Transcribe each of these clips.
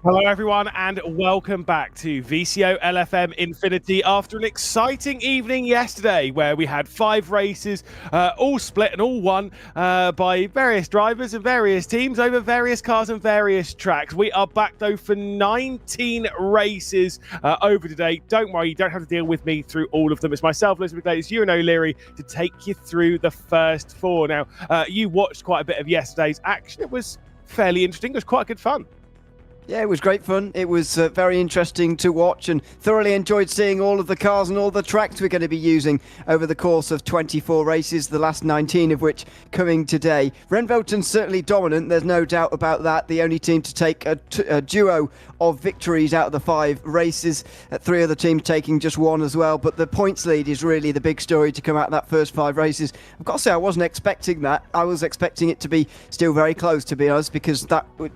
Hello everyone and welcome back to VCOxLFM Infinity after an exciting evening yesterday where we had 5 races all split and all won by various drivers and various teams over various cars and various tracks. We are back though for 19 races over today. Don't worry, you don't have to deal with me through all of them. It's myself, Elizabeth Glade, it's Ewan O'Leary to take you through the first 4. Now, you watched quite a bit of yesterday's action. It was fairly interesting. It was quite good fun. Yeah, it was great fun. It was very interesting to watch and thoroughly enjoyed seeing all of the cars and all the tracks we're going to be using over the course of 24 races, the last 19 of which coming today. Renvelton's certainly dominant, there's no doubt about that. The only team to take a duo of victories out of the 5 races, 3 other teams taking just 1 as well. But the points lead is really the big story to come out of that first 5 races. I've got to say, I wasn't expecting that. I was expecting it to be still very close, to be honest, because that would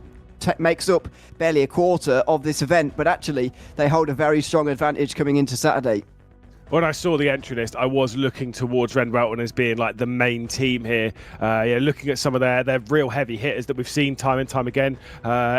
makes up barely a quarter of this event, but actually they hold a very strong advantage coming into Saturday. When I saw the entry list, I was looking towards Renvelton as being like the main team here. Looking at some of their real heavy hitters that we've seen time and time again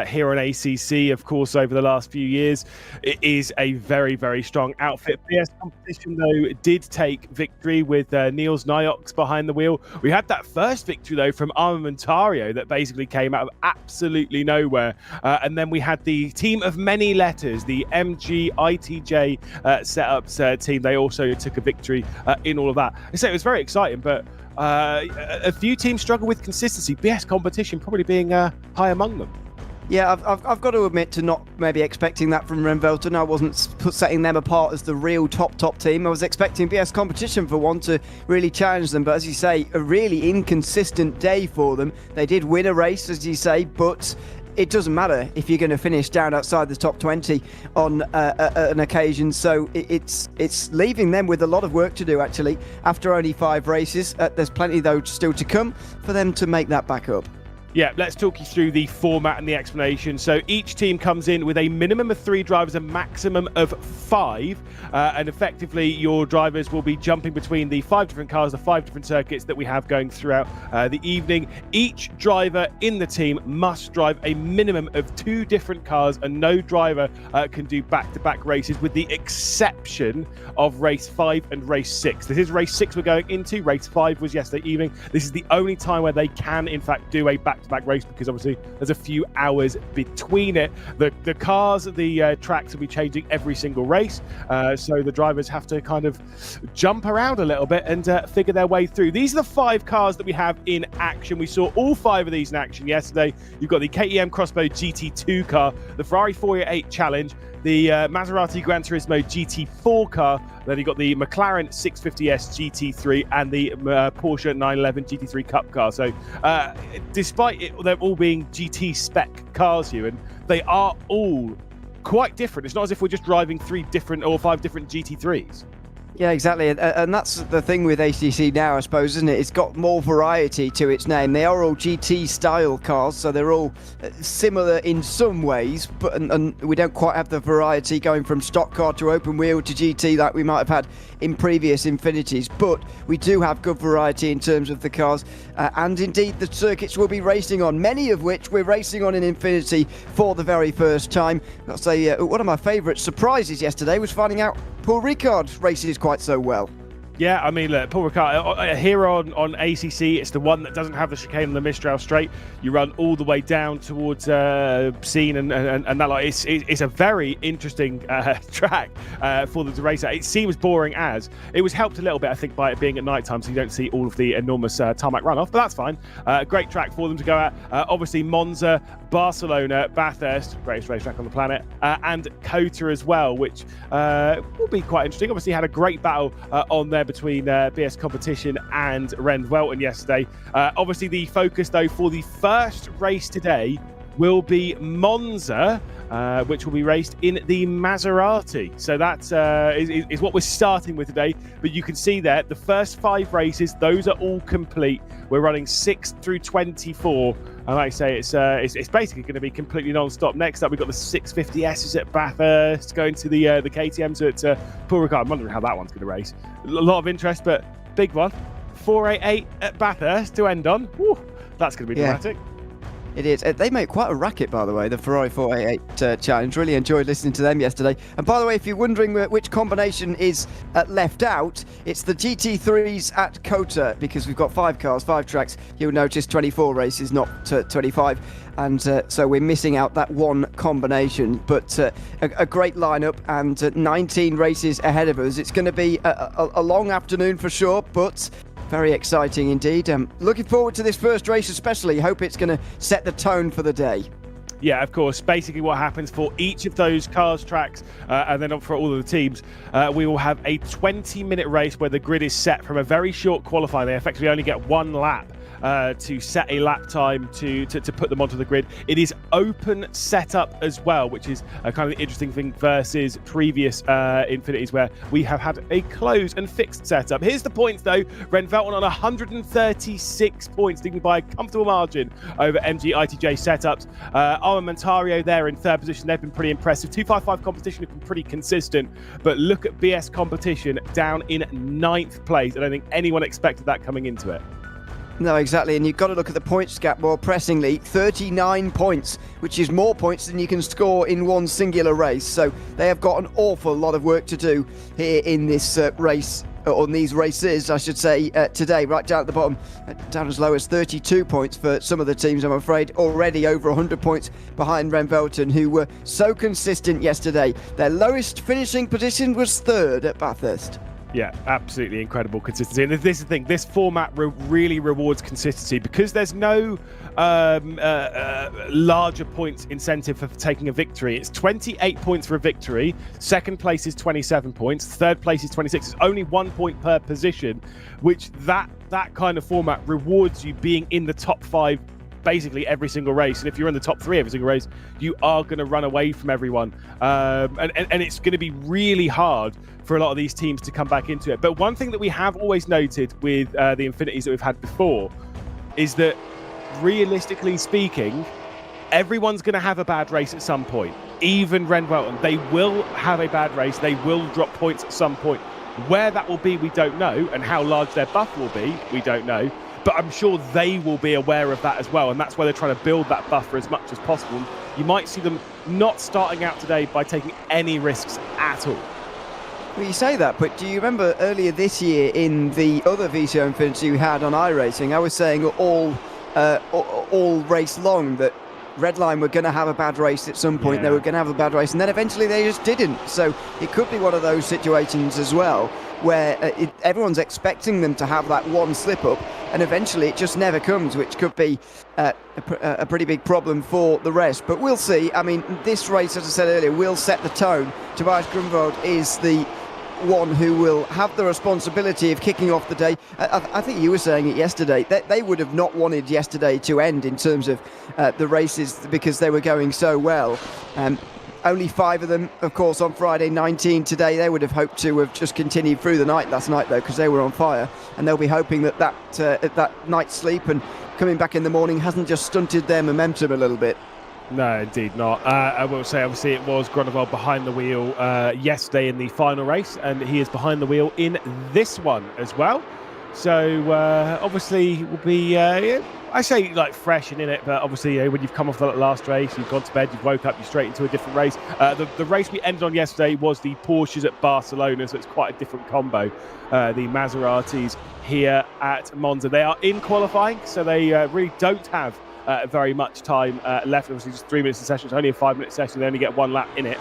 here on ACC, of course, over the last few years. It is a very, very strong outfit. VS Competition, though, did take victory with Niels Nyox behind the wheel. We had that first victory, though, from Armamentario that basically came out of absolutely nowhere. And then we had the team of many letters, the MG ITJ setups team. They also took a victory in all of that. I say it was very exciting, but a few teams struggle with consistency. VS Competition probably being high among them. Yeah, I've got to admit to not maybe expecting that from Renvelton. I wasn't setting them apart as the real top team. I was expecting VS Competition for one to really challenge them, but as you say, a really inconsistent day for them. They did win a race, as you say, but it doesn't matter if you're going to finish down outside the top 20 on an occasion. So it's leaving them with a lot of work to do, actually, after only 5 races. There's plenty, though, still to come for them to make that back up. Yeah, let's talk you through the format and the explanation. So each team comes in with a minimum of 3 drivers, a maximum of 5. And effectively, your drivers will be jumping between the 5 different cars, the 5 different circuits that we have going throughout the evening. Each driver in the team must drive a minimum of 2 different cars, and no driver can do back-to-back races, with the exception of race 5 and race 6. This is race 6 we're going into. Race 5 was yesterday evening. This is the only time where they can, in fact, do a back-to-back race, because obviously there's a few hours between it. The cars, the tracks will be changing every single race, so the drivers have to kind of jump around a little bit and figure their way through. These are the 5 cars that we have in action. We saw all 5 of these in action yesterday. You've got the KTM X-Bow GT2 car, the Ferrari 488 Challenge, the Maserati GranTurismo GT4 car, then you've got the McLaren 650S GT3 and the Porsche 911 GT3 Cup car. So despite them all being GT spec cars, Ewan, they are all quite different. It's not as if we're just driving 3 different or 5 different GT3s. Yeah, exactly. And that's the thing with ACC now, I suppose, isn't it? It's got more variety to its name. They are all GT-style cars, so they're all similar in some ways, but and we don't quite have the variety going from stock car to open wheel to GT that we might have had in previous Infinities. But we do have good variety in terms of the cars, and indeed the circuits we'll be racing on, many of which we're racing on in Infinity for the very first time. I'll say one of my favourite surprises yesterday was finding out Paul Ricard races quite so well. Yeah, I mean, look, Paul Ricard, here on ACC, it's the one that doesn't have the chicane on the Mistral straight. You run all the way down towards Scene and that. Like, it's a very interesting track for them to race at. It seems boring as. It was helped a little bit, I think, by it being at night time, so you don't see all of the enormous tarmac runoff, but that's fine. Great track for them to go at. Obviously, Monza, Barcelona, Bathurst, greatest racetrack on the planet, and COTA as well, which will be quite interesting. Obviously, had a great battle on there between VS Competition and Renvelton yesterday. Obviously, the focus, though, for the first race today will be Monza, which will be raced in the Maserati. So that is what we're starting with today. But you can see there, the first 5 races, those are all complete. We're running 6 through 24. And like I say, it's basically going to be completely non-stop. Next up, we've got the 650Ss at Bathurst, going to the KTMs at Paul Ricard. I'm wondering how that one's going to race. A lot of interest, but big one. 488 at Bathurst to end on. Woo, that's going to be dramatic. It is. They make quite a racket, by the way, the Ferrari 488 Challenge. Really enjoyed listening to them yesterday. And by the way, if you're wondering which combination is left out, it's the GT3s at COTA, because we've got 5 cars, 5 tracks. You'll notice 24 races, not 25. And so we're missing out that one combination. But a great lineup and 19 races ahead of us. It's going to be a long afternoon for sure, but very exciting indeed. Looking forward to this first race especially. Hope it's going to set the tone for the day. Yeah, of course. Basically what happens for each of those cars, tracks, and then for all of the teams, we will have a 20-minute race where the grid is set from a very short qualifying. They effectively only get 1 lap to set a lap time to put them onto the grid. It is open setup as well, which is a kind of the interesting thing versus previous Infinities where we have had a closed and fixed setup. Here's the points though. Ren Velton on 136 points, leading by a comfortable margin over MG ITJ setups. Armamentario there in 3rd position. They've been pretty impressive. 255 competition have been pretty consistent, but look at BS competition down in 9th place. I don't think anyone expected that coming into it. No, exactly, and you've got to look at the points gap more pressingly. 39 points, which is more points than you can score in one singular race. So they have got an awful lot of work to do here in this race, on these races, I should say, today. Right down at the bottom, down as low as 32 points for some of the teams, I'm afraid. Already over 100 points behind Ren Velton, who were so consistent yesterday. Their lowest finishing position was 3rd at Bathurst. Yeah, absolutely incredible consistency. And this is the thing, this format really rewards consistency because there's no larger points incentive for taking a victory. It's 28 points for a victory. 2nd place is 27 points. 3rd place is 26. It's only 1 point per position, which that kind of format rewards you being in the top 5 basically every single race. And if you're in the top 3 every single race, you are going to run away from everyone. And it's going to be really hard for a lot of these teams to come back into it. But one thing that we have always noted with the Infinities that we've had before is that, realistically speaking, everyone's going to have a bad race at some point. Even Ren Velton, they will have a bad race. They will drop points at some point. Where that will be, we don't know. And how large their buff will be, we don't know. But I'm sure they will be aware of that as well. And that's why they're trying to build that buffer as much as possible. You might see them not starting out today by taking any risks at all. Well, you say that, but do you remember earlier this year in the other VCO Infinity we had on iRacing, I was saying all race long that Redline were going to have a bad race at some point. They were going to have a bad race, and then eventually they just didn't. So it could be one of those situations as well where everyone's expecting them to have that one slip up, and eventually it just never comes, which could be a pretty big problem for the rest. But we'll see. I mean, this race, as I said earlier, will set the tone. Tobias Grunwald is the one who will have the responsibility of kicking off the day. I think you were saying it yesterday, that they would have not wanted yesterday to end in terms of the races because they were going so well. Only 5 of them, of course, on Friday, 19 today. They would have hoped to have just continued through the night last night, though, because they were on fire. And they'll be hoping that night's sleep and coming back in the morning hasn't just stunted their momentum a little bit. No, indeed not. I will say, obviously, it was Grunewald behind the wheel yesterday in the final race, and he is behind the wheel in this one as well. So, obviously, will be, I say, like, fresh and in it, but obviously, when you've come off that last race, you've gone to bed, you've woke up, you're straight into a different race. The race we ended on yesterday was the Porsches at Barcelona, so it's quite a different combo. The Maseratis here at Monza. They are in qualifying, so they really don't have very much time left. Obviously, just 3 minutes a session. It's only a 5-minute session. They only get 1 lap in it.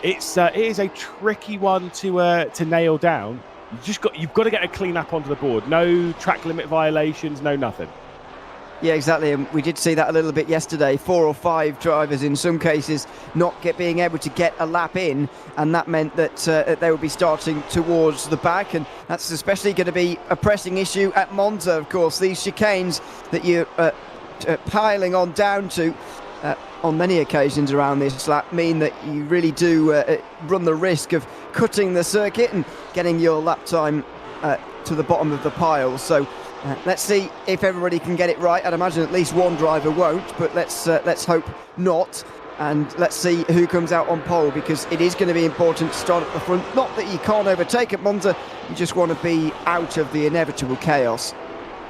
It is a tricky one to nail down. You've got to get a clean lap onto the board. No track limit violations. No nothing. Yeah, exactly. And we did see that a little bit yesterday. 4 or 5 drivers in some cases not being able to get a lap in, and that meant that they would be starting towards the back, and that's especially going to be a pressing issue at Monza. Of course, these chicanes that you're piling on down to on many occasions around this lap mean that you really do run the risk of cutting the circuit and getting your lap time to the bottom of the pile. So let's see if everybody can get it right. I'd imagine at least one driver won't, but let's hope not. And let's see who comes out on pole, because it is going to be important to start at the front. Not that you can't overtake at Monza, you just want to be out of the inevitable chaos.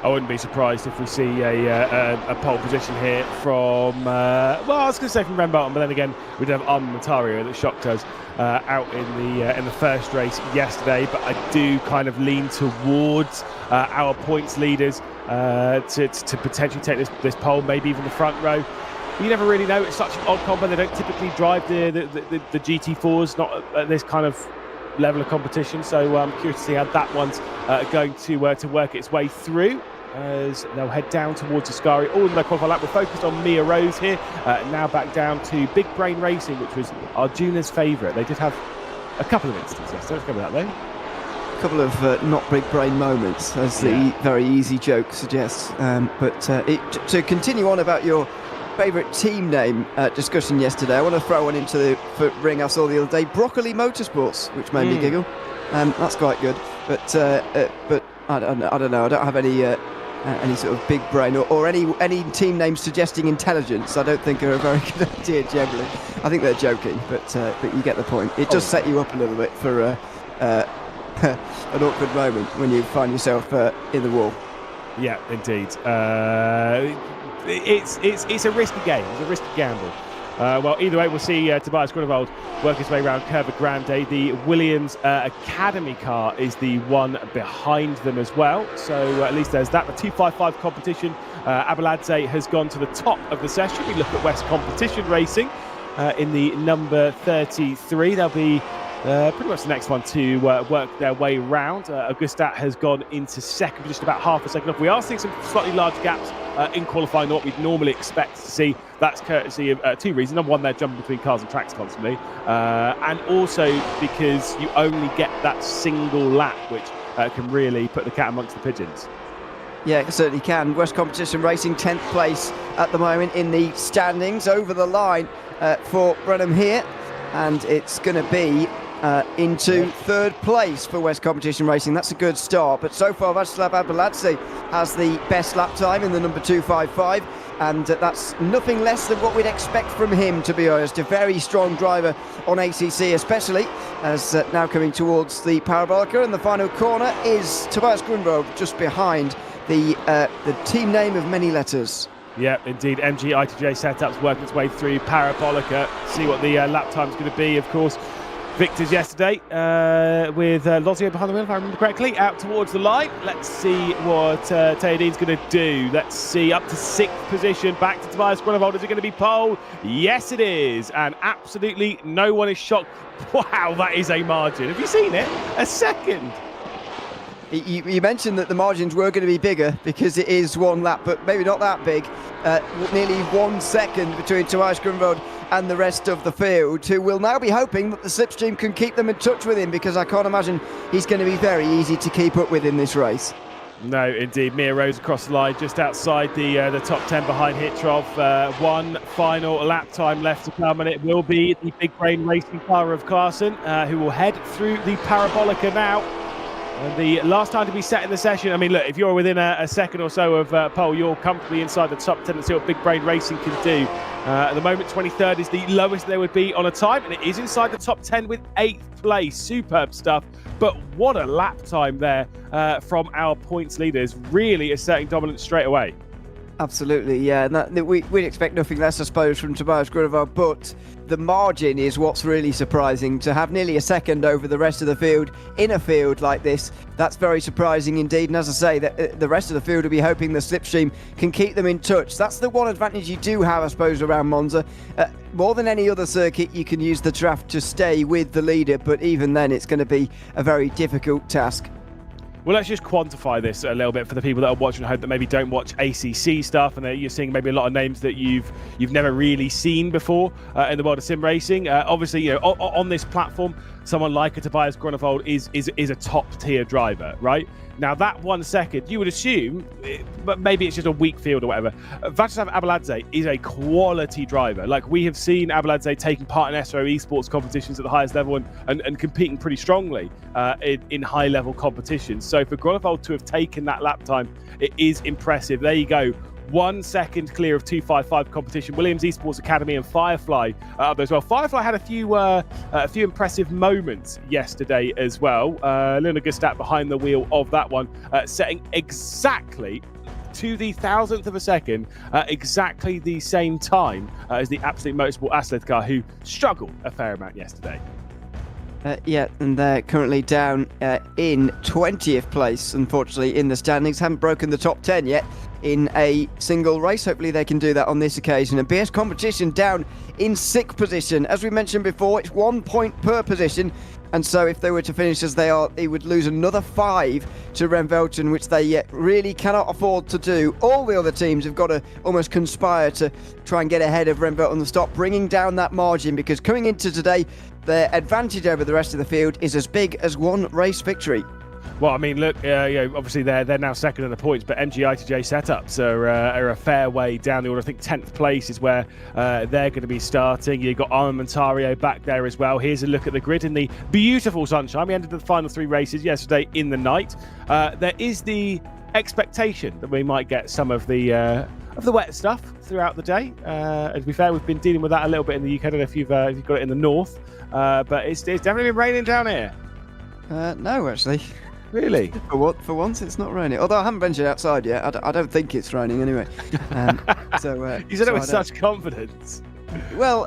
I wouldn't be surprised if we see a pole position here from, well, I was going to say from Rembarton, but then again, we did have Armamentario that shocked us out in the first race yesterday. But I do kind of lean towards our points leaders to potentially take this pole, maybe even the front row. You never really know. It's such an odd combo. They don't typically drive the GT4s, not at this kind of level of competition. So I'm curious to see how that one's going to work its way through, as they'll head down towards Ascari. All in their qualifying lap. We're focused on Mia Rose here. Now back down to Big Brain Racing, which was Arjuna's favourite. They did have a couple of instances. Let's go with that though. A couple of not big brain moments, as the very easy joke suggests. To continue on about your favourite team name discussion yesterday, I want to throw one into the ring I saw the other day, Broccoli Motorsports, which made me giggle. That's quite good, but I don't know. I don't have any sort of big brain or any team names suggesting intelligence. I don't think are a very good idea generally. I think they're joking, but you get the point. It does set you up a little bit for an awkward moment when you find yourself in the wall. Yeah, indeed. It's a risky game. It's a risky gamble. Well, either way, we'll see Tobias Grunewald work his way around Curva Grande. The Williams Academy car is the one behind them as well. So at least there's that. The 255 competition, Abeladze has gone to the top of the session. We look at West Competition Racing in the number 33. They'll be pretty much the next one to work their way round. Augustat has gone into second, just about half a second off. We are seeing some slightly large gaps in qualifying than what we'd normally expect to see. That's courtesy of two reasons. Number one, they're jumping between cars and tracks constantly. And also because you only get that single lap, which can really put the cat amongst the pigeons. Yeah, it certainly can. West Competition Racing 10th place at the moment in the standings, over the line for Brenham here. And it's going to be into third place for West Competition Racing. That's a good start, but so far Václav Abeladze has the best lap time in the number 255, and that's nothing less than what we'd expect from him, to be honest. A very strong driver on ACC, especially as now coming towards the Parabolica, and the final corner is Tobias Grunewald, just behind the team name of many letters. Yeah, indeed. MG ITJ setups working its way through Parabolica. See what the lap time's going to be, of course. Victors yesterday with Lozio behind the wheel, if I remember correctly, out towards the line. Let's see what Teodin's going to do. Let's see, up to 6th position, back to Tobias Grunewald. Is it going to be pole? Yes, it is. And absolutely no one is shocked. Wow, that is a margin. Have you seen it? A second. You mentioned that the margins were going to be bigger because it is one lap, but maybe not that big. Nearly 1 second between Tobias Grunewald and the rest of the field, who will now be hoping that the slipstream can keep them in touch with him, because I can't imagine he's going to be very easy to keep up with in this race. No, indeed. Mia Rose across the line, just outside the top 10 behind Hitrov. One final lap time left to come, and it will be the Big Brain Racing car of Clarkson, who will head through the Parabolica now. And the last time to be set in the session, I mean, look, if you're within a second or so of pole, you're comfortably inside the top 10 and see what Big Brain Racing can do. At the moment, 23rd is the lowest there would be on a time, and it is inside the top 10 with 8th place. Superb stuff. But what a lap time there from our points leaders, really asserting dominance straight away. Absolutely, yeah. And we'd expect nothing less, I suppose, from Tobias Grunewald, but the margin is what's really surprising. To have nearly a second over the rest of the field in a field like this, that's very surprising indeed. And as I say, the rest of the field will be hoping the slipstream can keep them in touch. That's the one advantage you do have, I suppose, around Monza. More than any other circuit, you can use the draft to stay with the leader, but even then it's going to be a very difficult task. Well, let's just quantify this a little bit for the people that are watching at home that maybe don't watch ACC stuff, and you're seeing maybe a lot of names that you've never really seen before in the world of sim racing. Obviously, you know, on this platform, someone like a Tobias Grunewald is a top tier driver, right? Now that 1 second, you would assume, but maybe it's just a weak field or whatever. Václav Abeladze is a quality driver. Like, we have seen Abeladze taking part in SO Esports competitions at the highest level and competing pretty strongly in high level competitions. So for Grunewald to have taken that lap time, it is impressive. There you go. 1 second clear of 255 competition. Williams Esports Academy and Firefly up there as well. Firefly had a few impressive moments yesterday as well. Luna Gustat behind the wheel of that one, setting exactly to the thousandth of a second at exactly the same time as the Absolute Motorsport Assetto car, who struggled a fair amount yesterday. Yeah, and they're currently down in 20th place, unfortunately, in the standings. Haven't broken the top 10 yet in a single race. Hopefully they can do that on this occasion. And BS Competition down in 6th position. As we mentioned before, it's 1 point per position. And so if they were to finish as they are, they would lose another 5 to Remvelten, which they really cannot afford to do. All the other teams have got to almost conspire to try and get ahead of Remvelten and stop bringing down that margin, because coming into today, their advantage over the rest of the field is as big as 1 race victory. Well, I mean, look, obviously they're now second in the points, but MGI-TJ setups are a fair way down the order. I think 10th place is where they're going to be starting. You've got Armamentario back there as well. Here's a look at the grid in the beautiful sunshine. We ended the final 3 races yesterday in the night. There is the expectation that we might get some of the wet stuff throughout the day. And to be fair, we've been dealing with that a little bit in the UK. I don't know if you've got it in the north, but it's definitely been raining down here. No, actually. Really? For once, it's not raining. Although I haven't ventured outside yet. I don't think it's raining anyway. You said it with such confidence. Well,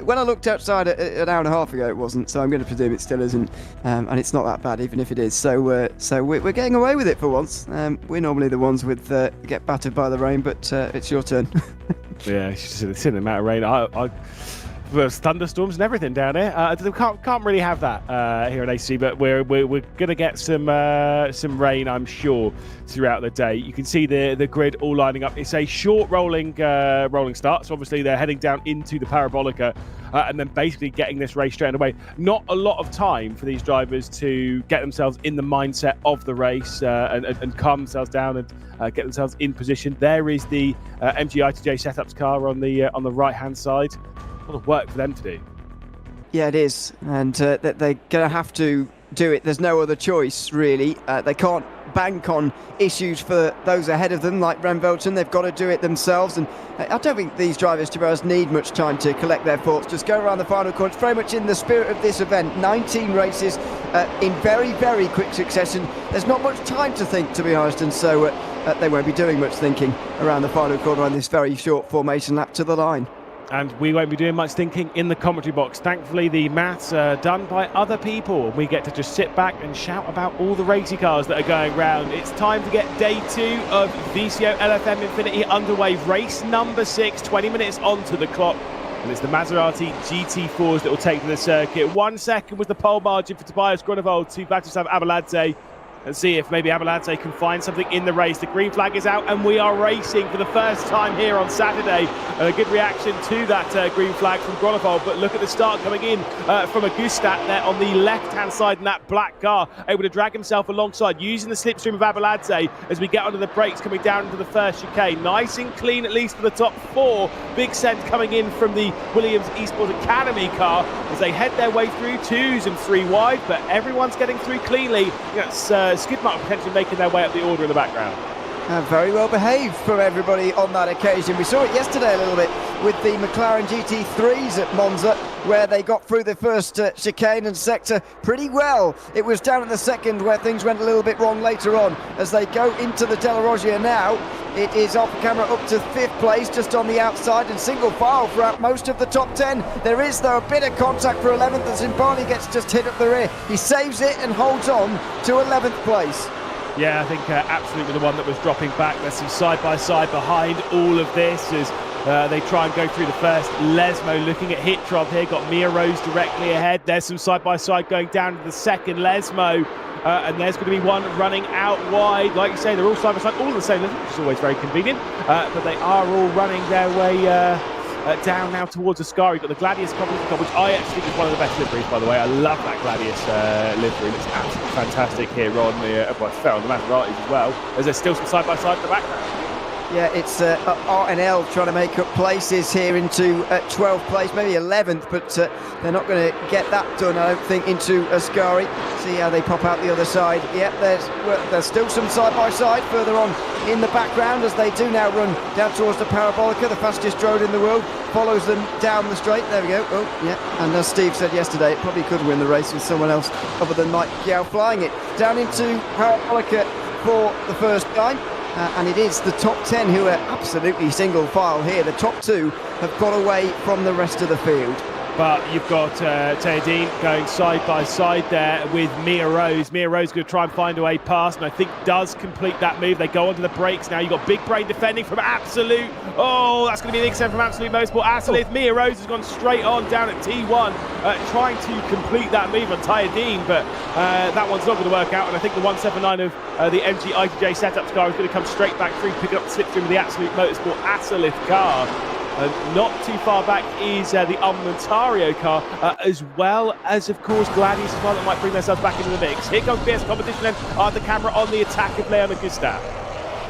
when I looked outside an hour and a half ago, it wasn't. So I'm going to presume it still isn't. And it's not that bad, even if it is. So we're getting away with it for once. We're normally the ones with get battered by the rain, but it's your turn. Yeah, it's in the amount of rain. There's thunderstorms and everything down here. Can't really have that here in AC, but we're gonna get some rain, I'm sure, throughout the day. You can see the grid all lining up. It's a short rolling start, so obviously they're heading down into the Parabolica and then basically getting this race straight away. Not a lot of time for these drivers to get themselves in the mindset of the race and calm themselves down and get themselves in position. There is the MGI-TJ setups car on the right hand side. A lot of work for them to do. Yeah, it is, and they're going to have to do it. There's no other choice, really. They can't bank on issues for those ahead of them, like Remvelten. They've got to do it themselves, and I don't think these drivers, to be honest, need much time to collect their thoughts. Just go around the final corner. It's very much in the spirit of this event. 19 races in very, very quick succession. There's not much time to think, to be honest, and so they won't be doing much thinking around the final corner on this very short formation lap to the line. And we won't be doing much thinking in the commentary box. Thankfully, the maths are done by other people. We get to just sit back and shout about all the racy cars that are going round. It's time to get day 2 of VCOxLFM INFINITY underway. Race number 6, 20 minutes onto the clock. And it's the Maserati GT4s that will take to the circuit. 1 second was the pole margin for Tobias Grunewald to Vladislav Abeladze. And see if maybe Abeladze can find something in the race. The green flag is out and we are racing for the first time here on Saturday. A good reaction to that green flag from Grunewald, but look at the start coming in from Augustat there on the left-hand side in that black car, able to drag himself alongside, using the slipstream of Abeladze as we get onto the brakes coming down into the first chicane. Nice and clean, at least for the top 4. Big send coming in from the Williams Esports Academy car as they head their way through 2s and 3 wide, but everyone's getting through cleanly. It's Skidmark potentially making their way up the order in the background. Very well behaved from everybody on that occasion. We saw it yesterday a little bit with the McLaren GT3s at Monza, where they got through the first chicane and sector pretty well. It was down at the second where things went a little bit wrong later on. As they go into the Della Roggia now, it is off camera up to 5th place, just on the outside and single file throughout most of the top 10. There is, though, a bit of contact for 11th as Zimbali gets just hit up the rear. He saves it and holds on to 11th place. Yeah, I think absolutely the one that was dropping back. There's some side-by-side behind all of this as they try and go through the first. Lesmo looking at Hitrov here, got Mia Rose directly ahead. There's some side-by-side going down to the second Lesmo. And there's going to be one running out wide. Like you say, they're all side-by-side, all the same level, which is always very convenient. But they are all running their way down now towards Ascari. You've got the Gladius Competizione, which I actually think is one of the best liveries, by the way. I love that Gladius livery. It's absolutely fantastic here on the Maseratis as well, as there's still some side-by-side in the background. Yeah, it's RNL trying to make up places here into 12th place, maybe 11th, but they're not going to get that done, I don't think, into Ascari. See how they pop out the other side. Yep, there's still some side-by-side further on in the background as they do now run down towards the Parabolica, the fastest road in the world, follows them down the straight. There we go. Oh, yeah. And as Steve said yesterday, it probably could win the race with someone else other than Mike Giao flying it down into Parabolica for the first time. and it is the top 10 who are absolutely single file here. The top 2 have got away from the rest of the field. But you've got Teodine going side by side there with Mia Rose. Mia Rose going to try and find a way past, and I think does complete that move. They go onto the brakes now. You've got Big Brain defending from Absolute. Oh, that's going to be the extent from Absolute Motorsport. Absolute. Mia Rose has gone straight on down at T1, trying to complete that move on Teodine, but that one's not going to work out. And I think the 179 of the MG ITJ setups car is going to come straight back through, picking up the slipstream of the Absolute Motorsport Absolute car. Not too far back is the Ontario car, as well as, of course, Gladius as well, that might bring themselves back into the mix. Here comes VS Competition then, the camera on the attack of Leon Augustin.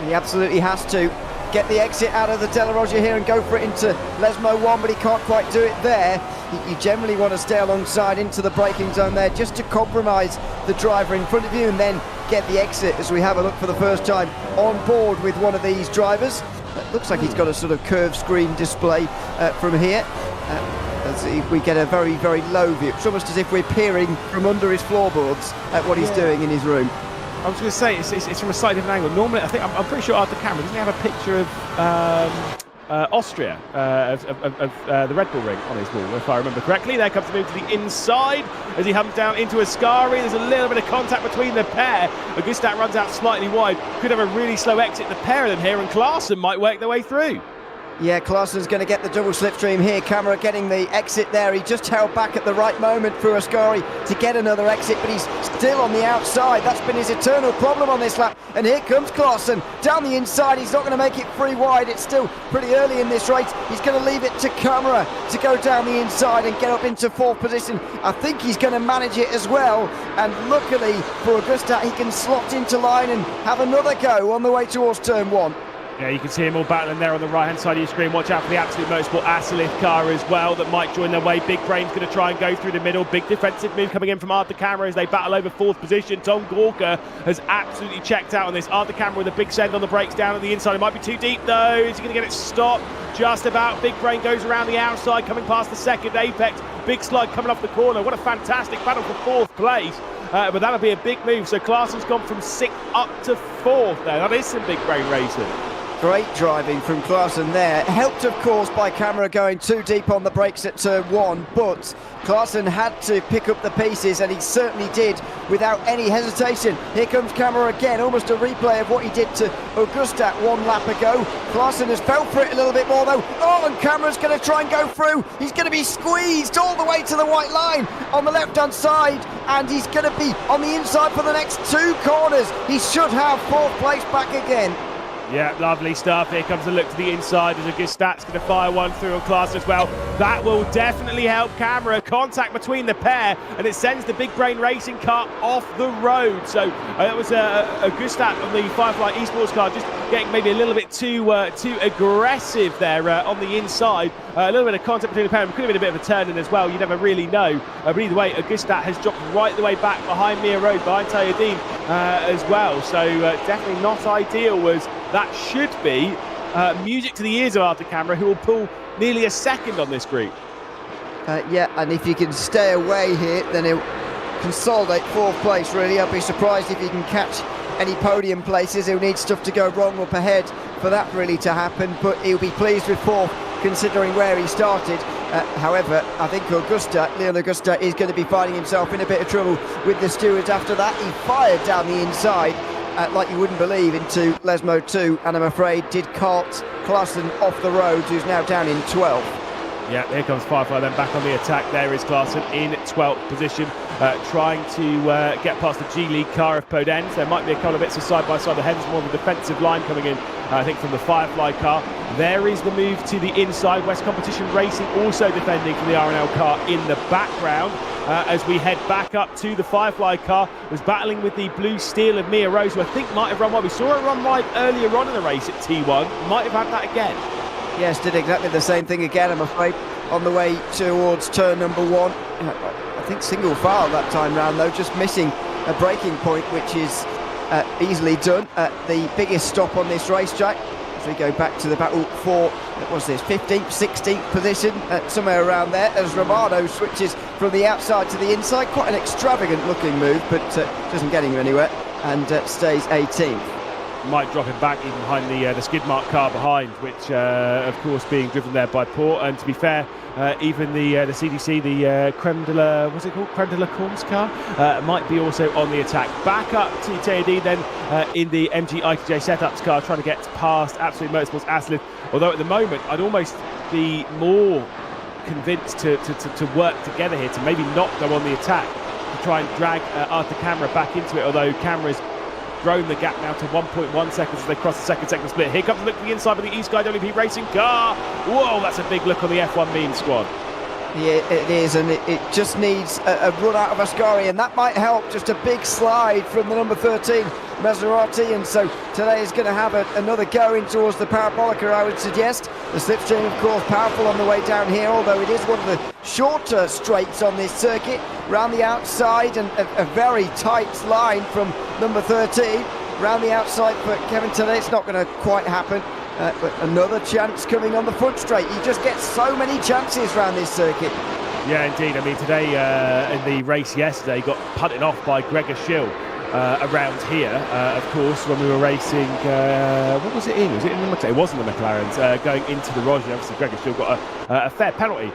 He absolutely has to get the exit out of the De La Roja here and go for it into Lesmo 1, but he can't quite do it there. You generally want to stay alongside into the braking zone there, just to compromise the driver in front of you and then get the exit, as we have a look for the first time on board with one of these drivers. It looks like he's got a sort of curved screen display from here. As we get a very, very low view. It's almost as if we're peering from under his floorboards at what he's doing in his room. I was going to say, it's from a slightly different angle. Normally, I think, I'm pretty sure after the camera, doesn't he have a picture of Austria, of the Red Bull ring on his wall, if I remember correctly. There comes the move to the inside as he humps down into Ascari. There's a little bit of contact between the pair. Augustin runs out slightly wide. Could have a really slow exit, the pair of them here, and Klaassen might work their way through. Yeah, Klaassen's going to get the double slipstream here. Camera getting the exit there. He just held back at the right moment for Ascari to get another exit, but he's still on the outside. That's been his eternal problem on this lap. And here comes Klaassen down the inside. He's not going to make it free wide. It's still pretty early in this race. He's going to leave it to Camera to go down the inside and get up into 4th position. I think he's going to manage it as well. And luckily for Augustin, he can slot into line and have another go on the way towards turn 1. Yeah, you can see them all battling there on the right-hand side of your screen. Watch out for the Absolute Motorsport Asalith car as well that might join their way. Big Brain's going to try and go through the middle. Big defensive move coming in from Arthur Camera as they battle over 4th position. Tom Gorka has absolutely checked out on this. Arthur Camera with a big send on the brakes down at the inside. It might be too deep though. Is he going to get it stopped? Just about. Big Brain goes around the outside, coming past the second apex. Big slide coming off the corner. What a fantastic battle for 4th place. But that'll be a big move. So Klaassen's gone from 6th up to 4th there. That is some Big Brain racing. Great driving from Klaassen there. Helped, of course, by Camera going too deep on the brakes at turn 1, but Klaassen had to pick up the pieces, and he certainly did without any hesitation. Here comes Camera again, almost a replay of what he did to Augustin 1 lap ago. Klaassen has fell for it a little bit more, though. Oh, and Camera's going to try and go through. He's going to be squeezed all the way to the white line on the left-hand side, and he's going to be on the inside for the next 2 corners. He should have 4th place back again. Yeah, lovely stuff. Here comes a look to the inside as Augustin's going to fire one through on Klaassen as well. That will definitely help Camera. Contact between the pair, and it sends the Big Brain racing car off the road. So that was Augustin on the Firefly Esports car, just getting maybe a little bit too aggressive there on the inside. A little bit of contact between the pair. It could have been a bit of a turn in as well. You never really know. But either way, Augustin has dropped right the way back behind Mia Road, behind Teodine as well. So definitely not ideal. That should be music to the ears of Arthur Camera, who will pull nearly a second on this group. Yeah, and if you can stay away here, then he'll consolidate 4th place, really. I'd be surprised if he can catch any podium places. He'll need stuff to go wrong up ahead for that really to happen, but he'll be pleased with 4th, considering where he started. However, I think Leon Augustin is going to be finding himself in a bit of trouble with the stewards after that. He fired down the inside, like you wouldn't believe, into Lesmo 2, and I'm afraid did cart Klaassen off the road, who's now down in 12th. Yeah, here comes Firefly then back on the attack. There is Klaassen in 12th position, trying to get past the G-League car of Podens. There might be a couple of bits of side-by-side, the hence more of the defensive line coming in, I think, from the Firefly car. There is the move to the inside. West Competition Racing also defending from the RNL car in the background. As we head back up to the Firefly car, was battling with the blue steel of Mia Rose, who I think might have run wide. We saw it run wide earlier on in the race at T1. Might have had that again. Yes, did exactly the same thing again, I'm afraid, on the way towards turn number 1. I think single file that time round, though, just missing a braking point, which is easily done at the biggest stop on this racetrack. As we go back to the battle for, what was this, 15th, 16th position, somewhere around there, as Romano switches from the outside to the inside. Quite an extravagant looking move, but doesn't get him anywhere, and stays 18th. might drop him back even behind the skid mark car behind, which of course being driven there by Port. And to be fair, even the CDC, the Creme de la, what's it called, Creme de la Corse car, might be also on the attack. Back up to TAD then in the MG ITJ setups car, trying to get past Absolute Motorsports Assetto. Although at the moment I'd almost be more convinced to work together here, to maybe not go on the attack, to try and drag Arthur Camera back into it, although Camera's grown the gap now to 1.1 seconds as they cross the second split. Here comes a look to the inside for the East Sky WP Racing car. Whoa, that's a big look on the F1 mean squad. Yeah, it is, and it just needs a run out of Ascari, and that might help. Just a big slide from the number 13 Maserati, and so today is going to have another go in towards the Parabolica, I would suggest. The slipstream, of course, powerful on the way down here, although it is one of the shorter straights on this circuit. Round the outside, and a very tight line from number 13. Round the outside for Kevin today, it's not going to quite happen. But another chance coming on the front straight. You just get so many chances around this circuit. Yeah, indeed. I mean, today in the race yesterday, got punted off by Gregor Schill around here. Of course, when we were racing, what was it in? Was it in the McLaren? It wasn't the McLarens. Going into the Roger, obviously Gregor Schill got a fair penalty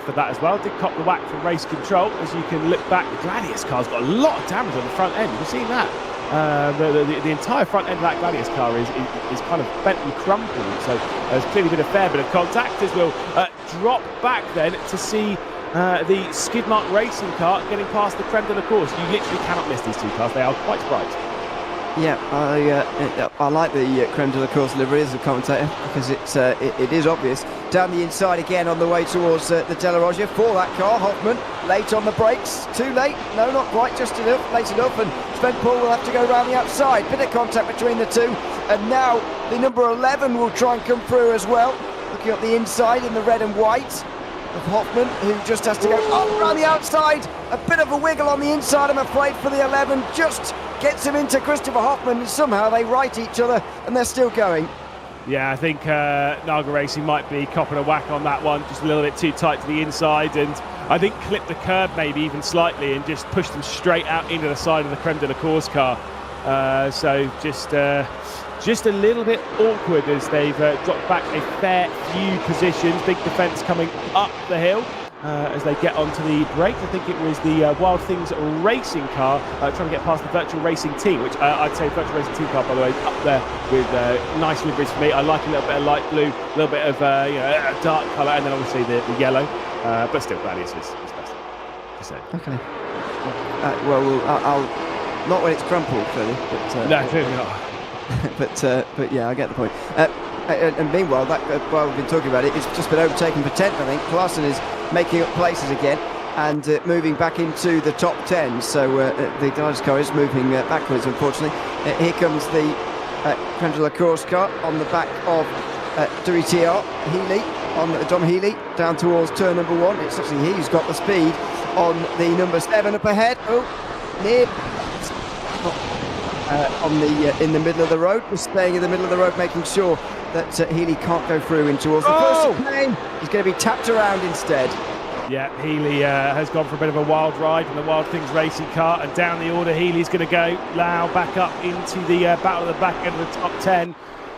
for that as well. Did cop the whack from race control. As you can look back, the Gladius car's got a lot of damage on the front end. You've seen that. The entire front end of that Gladius car is kind of bent and crumpled, so there's clearly been a fair bit of contact. As we'll drop back then to see the Skidmark racing car getting past the Creme de la Course. You literally cannot miss these two cars, they are quite bright. Yeah, I like the Creme de la Course livery as a commentator, because it is obvious. Down the inside again on the way towards the De La Roger for that car. Hoffman late on the brakes. Too late? No, not quite, just enough, late enough, and Sven Paul will have to go round the outside. Bit of contact between the two, and now the number 11 will try and come through as well. Looking up the inside in the red and white of Hoffman, who just has to go up around the outside. A bit of a wiggle on the inside, I'm afraid, for the 11. Just gets him into Christopher Hoffman, and somehow they right each other, and they're still going. Yeah, I think Naga Racing might be copping a whack on that one, just a little bit too tight to the inside, and I think clipped the curb maybe even slightly and just pushed them straight out into the side of the Creme de la Course car. So just a little bit awkward as they've dropped back a fair few positions. Big defence coming up the hill as they get onto the brakes. I think it was the Wild Things racing car trying to get past the Virtual Racing team, which I'd say Virtual Racing team car, by the way, up there with nice liveries for me. I like a little bit of light blue, a little bit of a dark colour, and then obviously the yellow, but still Gladius is best. Just saying. Okay. I'll not when it's crumpled, clearly. But, no, clearly not. but yeah, I get the point. And meanwhile, while we've been talking about it, it's just been overtaken for 10th, I think. Klaassen is making up places again and moving back into the top 10. So the Gladius car is moving backwards, unfortunately. Here comes the Creme de la Course car on the back of WTR Healy, on Dom Healy, down towards turn number 1. It's actually he who's got the speed on the number 7 up ahead. Oh, near. In the middle of the road, we're staying in the middle of the road, making sure that Healy can't go through in towards the first lane. He's going to be tapped around instead. Yeah, Healy has gone for a bit of a wild ride in the Wild Things racing car, and down the order Healy's going to go now back up into the battle of the back end of the top 10.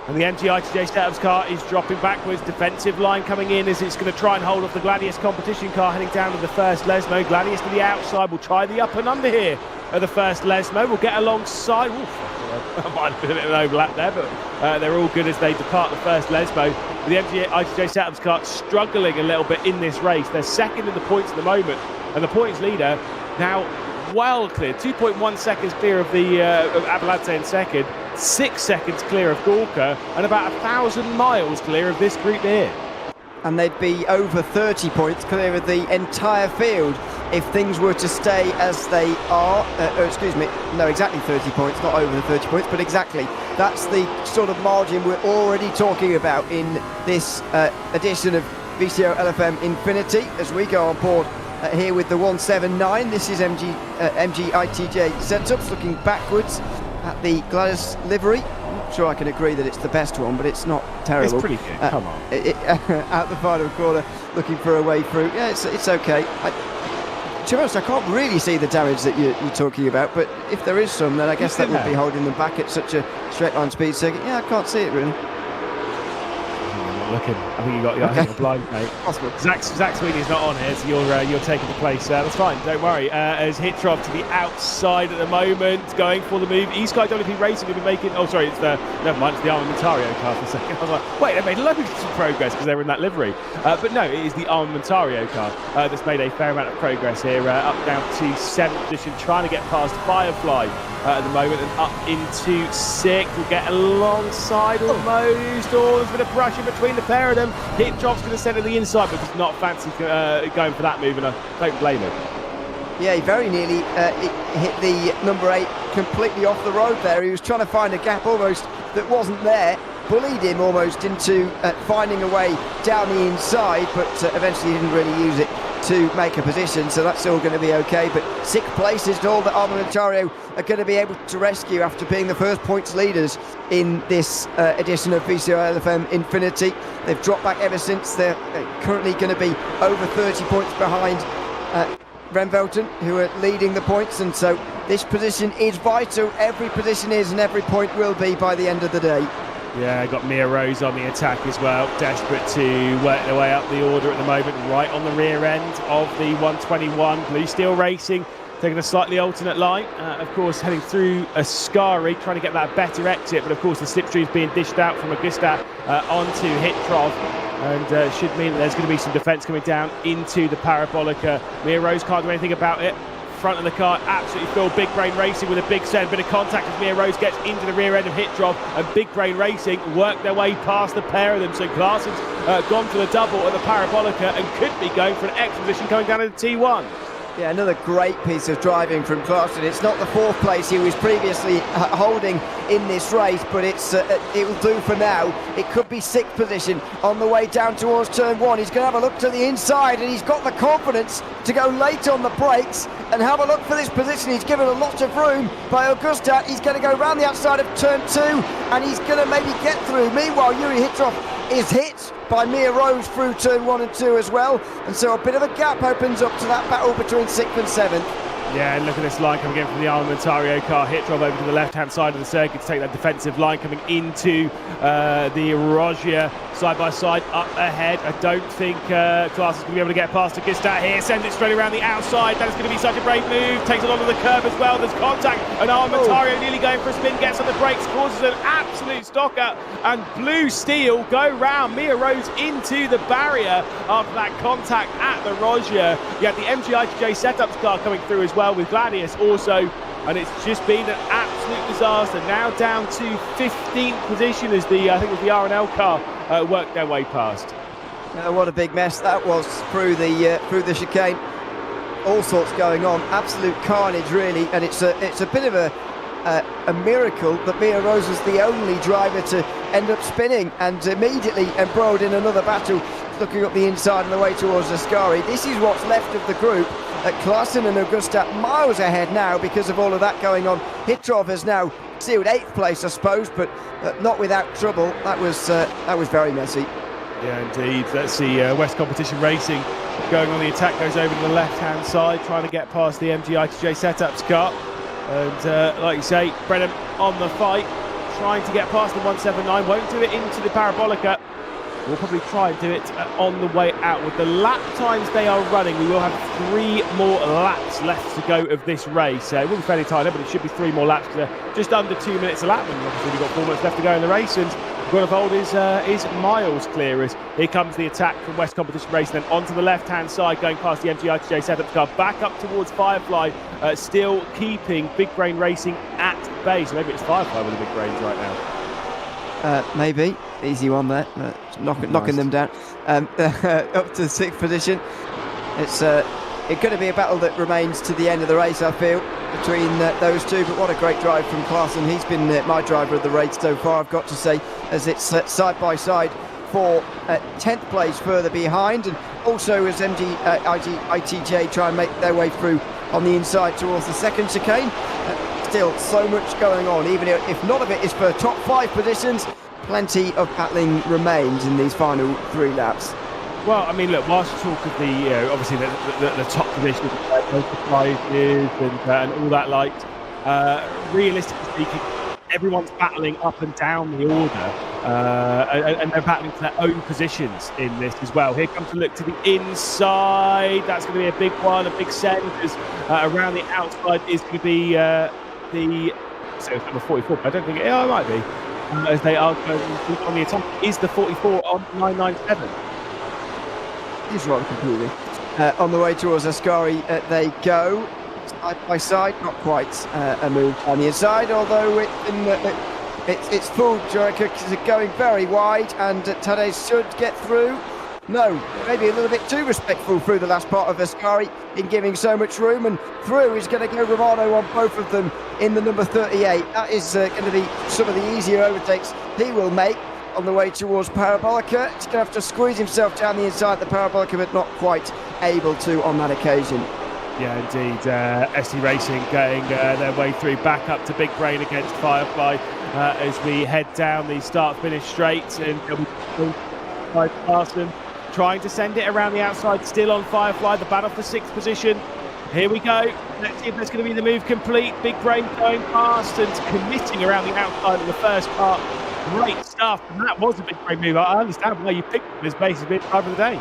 And the MG ITJ setups car is dropping backwards. Defensive line coming in as it's going to try and hold off the Gladius competition car heading down to the first Lesmo. Gladius to the outside will try the up and under here at the first Lesmo. We'll get alongside. Might have been a bit of an overlap there, but they're all good as they depart the first Lesmo. The MG ITJ setups car struggling a little bit in this race. They're second in the points at the moment, and the points leader now well clear, 2.1 seconds clear of the of Abalante in second, 6 seconds clear of Gorka, and about 1,000 miles clear of this group here. And they'd be over 30 points clear of the entire field if things were to stay as they are. Exactly 30 points, not over the 30 points, but exactly. That's the sort of margin we're already talking about in this edition of VCOxLFM Infinity as we go on board here with the 179. This is MG ITJ setups looking backwards at the Gladius livery. I'm not sure I can agree that it's the best one, but it's not terrible. It's pretty good, come on. Out the final corner, looking for a way through. Yeah, it's okay. to be honest, I can't really see the damage that you're talking about, but if there is some, then I guess that would be holding them back at such a straight line speed circuit. Yeah, I can't see it really. Looking, I think you're blind, mate. Possible. Zach Sweeney's not on here, so you're taking the place. That's fine, don't worry. As Hitrov to the outside at the moment, going for the move. eSky Racing will be making. Oh, sorry, never mind. It's the Armamentario car for a second. I was like, wait, they made loads of progress because they were in that livery. But no, it is the Armamentario car that's made a fair amount of progress here. Up down to 7th position, trying to get past Firefly at the moment, and up into 6th. We'll get alongside almost. Oh, there's been a brush in between the pair of them. Hitrov's going to centre the inside, but does not fancy going for that move, and I don't blame him. Yeah, he very nearly hit the number 8 completely off the road there. He was trying to find a gap almost that wasn't there. Bullied him almost into finding a way down the inside, but eventually he didn't really use it to make a position, so that's all going to be okay. But 6th place is all that Armamentario are going to be able to rescue after being the first points leaders in this edition of VCOxLFM Infinity. They've dropped back ever since. They're currently going to be over 30 points behind Remvelton, who are leading the points, and so this position is vital. Every position is, and every point will be by the end of the day. Yeah, got Mia Rose on the attack as well, desperate to work their way up the order at the moment, right on the rear end of the 121. Blue Steel Racing taking a slightly alternate line, of course heading through Ascari, trying to get that better exit, but of course the slipstream's being dished out from Augusta onto Hitrov, and should mean that there's going to be some defence coming down into the Parabolica. Mia Rose can't do anything about it. Front of the car absolutely filled. Big Brain Racing with a big send, bit of contact as Mia Rose gets into the rear end of Hitrov, and Big Brain Racing work their way past the pair of them. So Glassen's gone for the double at the Parabolica and could be going for an extra position coming down to the T1. Yeah, another great piece of driving from Clarkson. It's not the 4th place he was previously holding in this race, but it will do for now. It could be 6th position on the way down towards turn 1. He's going to have a look to the inside, and he's got the confidence to go late on the brakes and have a look for this position. He's given a lot of room by Augusta. He's going to go around the outside of turn 2, and he's going to maybe get through. Meanwhile, Yuri Hitrov is hit by Mia Rose through turn 1 and 2 as well, and so a bit of a gap opens up to that battle between 6th and 7th. Yeah, and look at this line coming in from the Armamentario car. Hitrov over to the left-hand side of the circuit to take that defensive line coming into the Rogia side-by-side up ahead. I don't think Klaas is going to be able to get past Augusta here. Sends it straight around the outside. That is going to be such a brave move. Takes it onto the curb as well. There's contact, and Armamentario nearly going for a spin. Gets on the brakes, causes an absolute stocker, and Blue Steel go round Mia Rose into the barrier after that contact at the Rogia. You had the MGI-TJ setups car coming through as well, with Gladius also, and it's just been an absolute disaster. Now down to 15th position as the I think it was the R&L car worked their way past. What a big mess that was through the chicane. All sorts going on, absolute carnage really, and it's a bit of a miracle that Mia Rose was the only driver to end up spinning and immediately embroiled in another battle, looking up the inside and the way towards Ascari. This is what's left of the group. Klassen and Augusta miles ahead now because of all of that going on. Hitrov has now sealed 8th place, I suppose, but not without trouble. That was very messy. Yeah, indeed. Let's see West Competition Racing going on the attack, goes over to the left-hand side, trying to get past the MGI-TJ setups car. And like you say, Brennan on the fight, trying to get past the 179, won't do it into the Parabolica. We'll probably try and do it on the way out. With the lap times they are running, we will have 3 more laps left to go of this race. It will be fairly tight up, but it should be 3 more laps because they're just under 2 minutes a lap. And obviously we've got 4 minutes left to go in the race, and Grunewald is miles clear as here comes the attack from West Competition Racing, then onto the left-hand side, going past the MGI-TJ setup car, back up towards Firefly, still keeping Big Brain Racing at bay. So maybe it's Firefly with the big brains right now. Maybe. Easy one there, knocking them down. Up to the 6th position. It's going to be a battle that remains to the end of the race, I feel, between those two. But what a great drive from Klaassen. He's been my driver of the race so far, I've got to say, as it's side by side for 10th place further behind, and also as ITJ try and make their way through on the inside towards the 2nd chicane. Still so much going on, even if none of it is for top 5 positions. Plenty of battling remains in these final 3 laps. Well, I mean, look, whilst you talk of the, obviously the top position, prizes and all that, like, realistically speaking, everyone's battling up and down the order, and they're battling for their own positions in this as well. Here comes a look to the inside. That's going to be a big one, a big set, because around the outside is going to be so it's number 44, but I don't think it might be. As they are going on the attack, is the 44 on 997. He's right completely. On the way towards Ascari, they go side by side. Not quite a move on the inside, although it's full. Jericho is going very wide, and Tadej should get through. No, maybe a little bit too respectful through the last part of Ascari in giving so much room, and through is going to go Romano on both of them in the number 38. That is going to be some of the easier overtakes he will make on the way towards Parabolica. He's going to have to squeeze himself down the inside the Parabolica, but not quite able to on that occasion. Yeah, indeed. SC Racing getting their way through, back up to Big Brain against Firefly as we head down the start-finish straight, and Carson trying to send it around the outside, still on Firefly, the battle for 6th position. Here we go. Let's see if there's going to be the move complete. Big Brain going past and committing around the outside of the first part. Great stuff, and that was a Big Brain move. I understand why you picked him as basically driver of the day.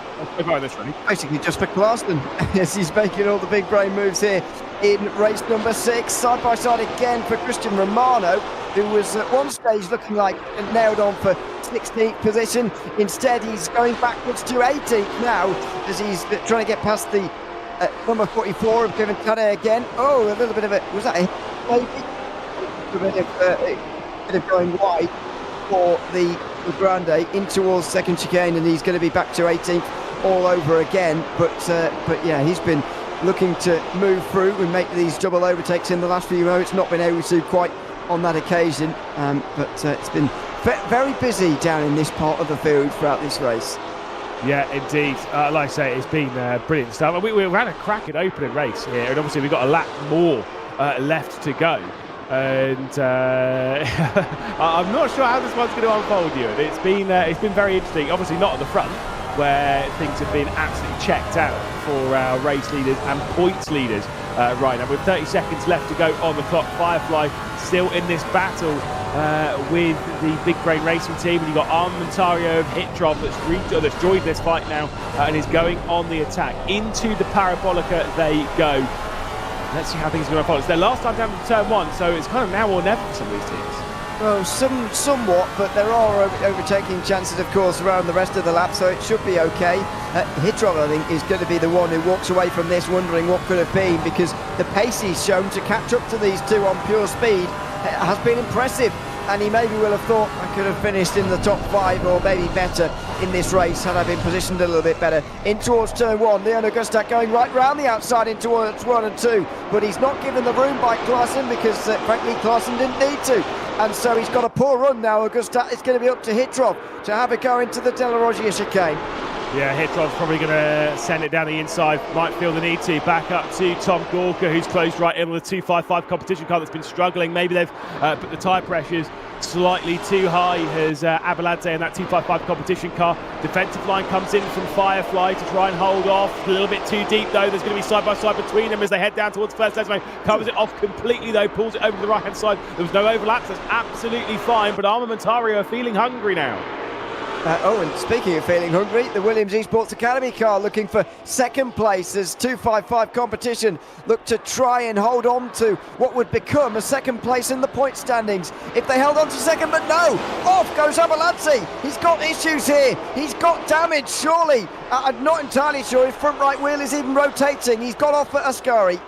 Basically just for Clarkson, as he's making all the Big Brain moves here in race number 6. Side by side again for Christian Romano, who was at one stage looking like nailed on for 16th position. Instead, he's going backwards to 18th now as he's trying to get past the number 44 of Kevin Tade again. Oh, a little bit of was that a bit of going wide for the Grande in towards second chicane, and he's going to be back to 18th all over again. But yeah, he's been looking to move through and make these double overtakes in the last few moments. Not been able to quite on that occasion, but it's been very busy down in this part of the field throughout this race. Yeah, indeed. Like I say, it's been brilliant stuff. We ran a cracking opening race here, and obviously we've got a lap more left to go. And I'm not sure how this one's going to unfold, Ewan. It's been very interesting. Obviously not at the front, where things have been absolutely checked out for our race leaders and points leaders right now. With 30 seconds left to go on the clock, Firefly still in this battle with the Big Brain Racing team. And you've got Armentario of Hitrov that's joined this fight now and is going on the attack. Into the Parabolica they go. Let's see how things are going to unfold. It's their last time down to turn 1, so it's kind of now or never for some of these teams. Well, somewhat, but there are overtaking chances, of course, around the rest of the lap, so it should be okay. Hitrov, I think, is going to be the one who walks away from this wondering what could have been, because the pace he's shown to catch up to these two on pure speed has been impressive. And he maybe will have thought, I could have finished in the top 5 or maybe better in this race had I been positioned a little bit better. In towards turn 1, Leon Augustat going right round the outside in towards 1 and 2, but he's not given the room by Klaassen because frankly Klaassen didn't need to, and so he's got a poor run now. Augustat is going to be up to Hitrov to have a go into the De La Roggia chicane. Yeah, Hitrov's probably going to send it down the inside, might feel the need to. Back up to Tom Gorka, who's closed right in with a 255 competition car that's been struggling. Maybe they've put the tyre pressures slightly too high as Abeladze in that 255 competition car. Defensive line comes in from Firefly to try and hold off. A little bit too deep though. There's going to be side by side between them as they head down towards first Desmo. Covers it off completely though, pulls it over to the right hand side. There was no overlaps, that's absolutely fine, but Armamentario are feeling hungry now. And speaking of feeling hungry, the Williams Esports Academy car looking for second place as 255 competition look to try and hold on to what would become a second place in the point standings if they held on to second, but no, off goes Abeladze. He's got issues here, he's got damage surely. I'm not entirely sure his front right wheel is even rotating. He's got off at Ascari.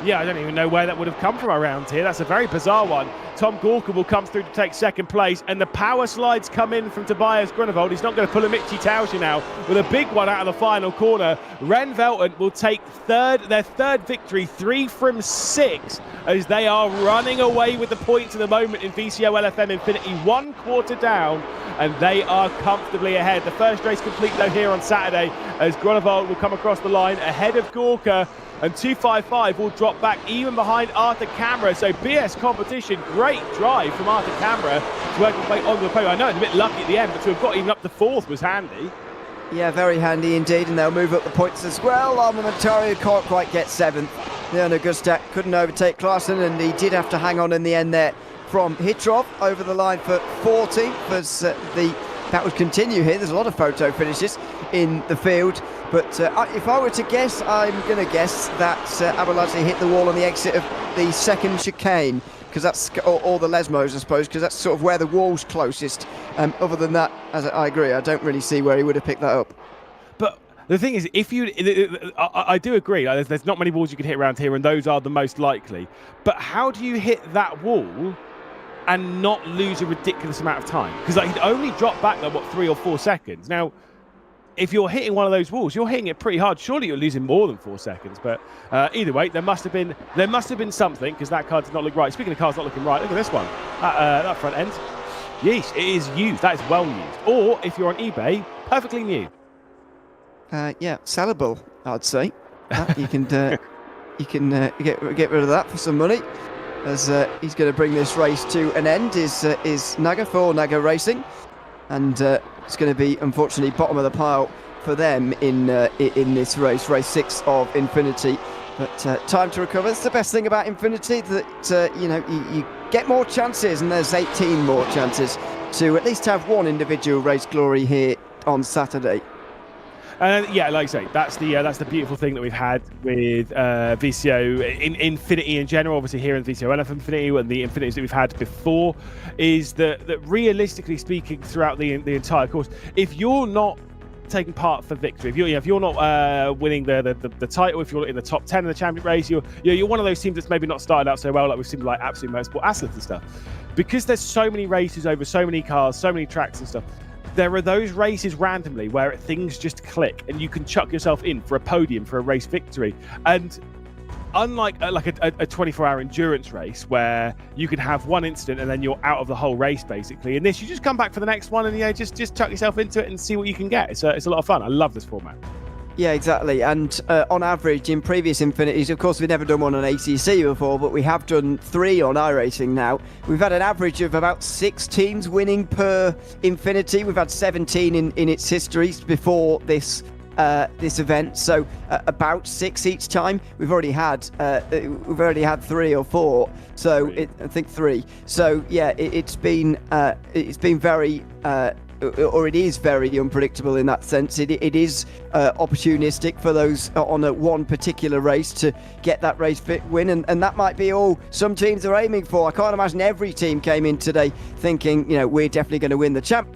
Yeah, I don't even know where that would have come from around here. That's a very bizarre one. Tom Gorka will come through to take second place, and the power slides come in from Tobias Grunewald. He's not going to pull a Michi Tauscher now with a big one out of the final corner. Ren Velton will take their third victory, 3 from 6, as they are running away with the points at the moment in VCOLFM Infinity. 1 quarter down, and they are comfortably ahead. The first race complete though here on Saturday, as Grunewald will come across the line ahead of Gorka, and 255 will drop back even behind Arthur Camera. So BS competition, great drive from Arthur Camera to work his way onto the podium. I know it's a bit lucky at the end, but to have got even up to 4th was handy. Yeah, very handy indeed, and they'll move up the points as well. Armamentario can't quite get 7th. Leon Augusta couldn't overtake Klaassen, and he did have to hang on in the end there from Hitrov over the line for 14th as that would continue here. There's a lot of photo finishes in the field, but if I were to guess, I'm going to guess that Abeladze hit the wall on the exit of the second chicane, because that's or the Lesmos, I suppose, because that's sort of where the wall's closest. Other than that, as I agree, I don't really see where he would have picked that up. But the thing is, if you, I do agree. Like, there's not many walls you can hit around here, and those are the most likely. But how do you hit that wall and not lose a ridiculous amount of time? Because like, he'd only drop back like, what, 3 or 4 seconds. Now, if you're hitting one of those walls, you're hitting it pretty hard. Surely you're losing more than 4 seconds. But either way, there must have been something, because that car did not look right. Speaking of cars not looking right, look at this one. That front end. Yeesh, it is used. That is well used. Or if you're on eBay, perfectly new. Yeah, sellable, I'd say. You can get rid of that for some money, as he's going to bring this race to an end. Is Naga for Naga Racing, and it's going to be unfortunately bottom of the pile for them in this race 6 of Infinity. But time to recover. It's the best thing about Infinity, that you get more chances, and there's 18 more chances to at least have one individual race glory here on Saturday. Yeah, like I say, that's the beautiful thing that we've had with VCO in Infinity in general. Obviously, here in VCOxLFM Infinity and the Infinities that we've had before, is that realistically speaking, throughout the entire course, if you're not taking part for victory, if you're not winning the title, if you're in the top 10 in the championship race, you're one of those teams that's maybe not started out so well, like we've seen like Absolute Motorsport, Assetto and stuff. Because there's so many races over so many cars, so many tracks and stuff. There are those races randomly where things just click and you can chuck yourself in for a podium, for a race victory. And unlike a 24-hour endurance race where you can have one incident and then you're out of the whole race, basically, in this you just come back for the next one and just chuck yourself into it and see what you can get. It's a lot of fun. I love this format. Yeah, exactly. And on average, in previous Infinities, of course, we've never done one on ACC before, but we have done 3 on iRacing now. We've had an average of about 6 teams winning per Infinity. We've had 17 in its history before this event, so about 6 each time. We've already had 3 or 4, so I think 3. So yeah, it's been very. Or it is very unpredictable in that sense. It is opportunistic for those on one particular race to get that race fit win, and that might be all some teams are aiming for. I can't imagine every team came in today thinking, we're definitely going to win the champ.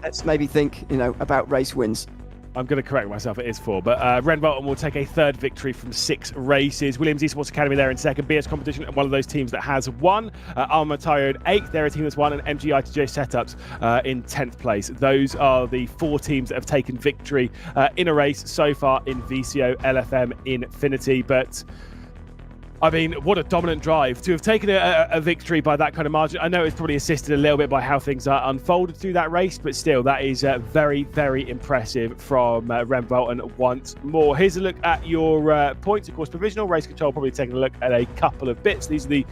Let's maybe think, about race wins. I'm going to correct myself, it is 4. But Ren Welton will take a 3rd victory from 6 races. Williams Esports Academy there in 2nd. BS Competition, one of those teams that has won. Armamentario in 8th. They're a team that's won. And MG ITJ Setups in 10th place. Those are the 4 teams that have taken victory in a race so far in VCOxLFM Infinity. But I mean, what a dominant drive to have taken a victory by that kind of margin. I know it's probably assisted a little bit by how things are unfolded through that race, but still, that is very, very impressive from Ren Welton once more. Here's a look at your points. Of course, provisional race control, probably taking a look at a couple of bits. These are the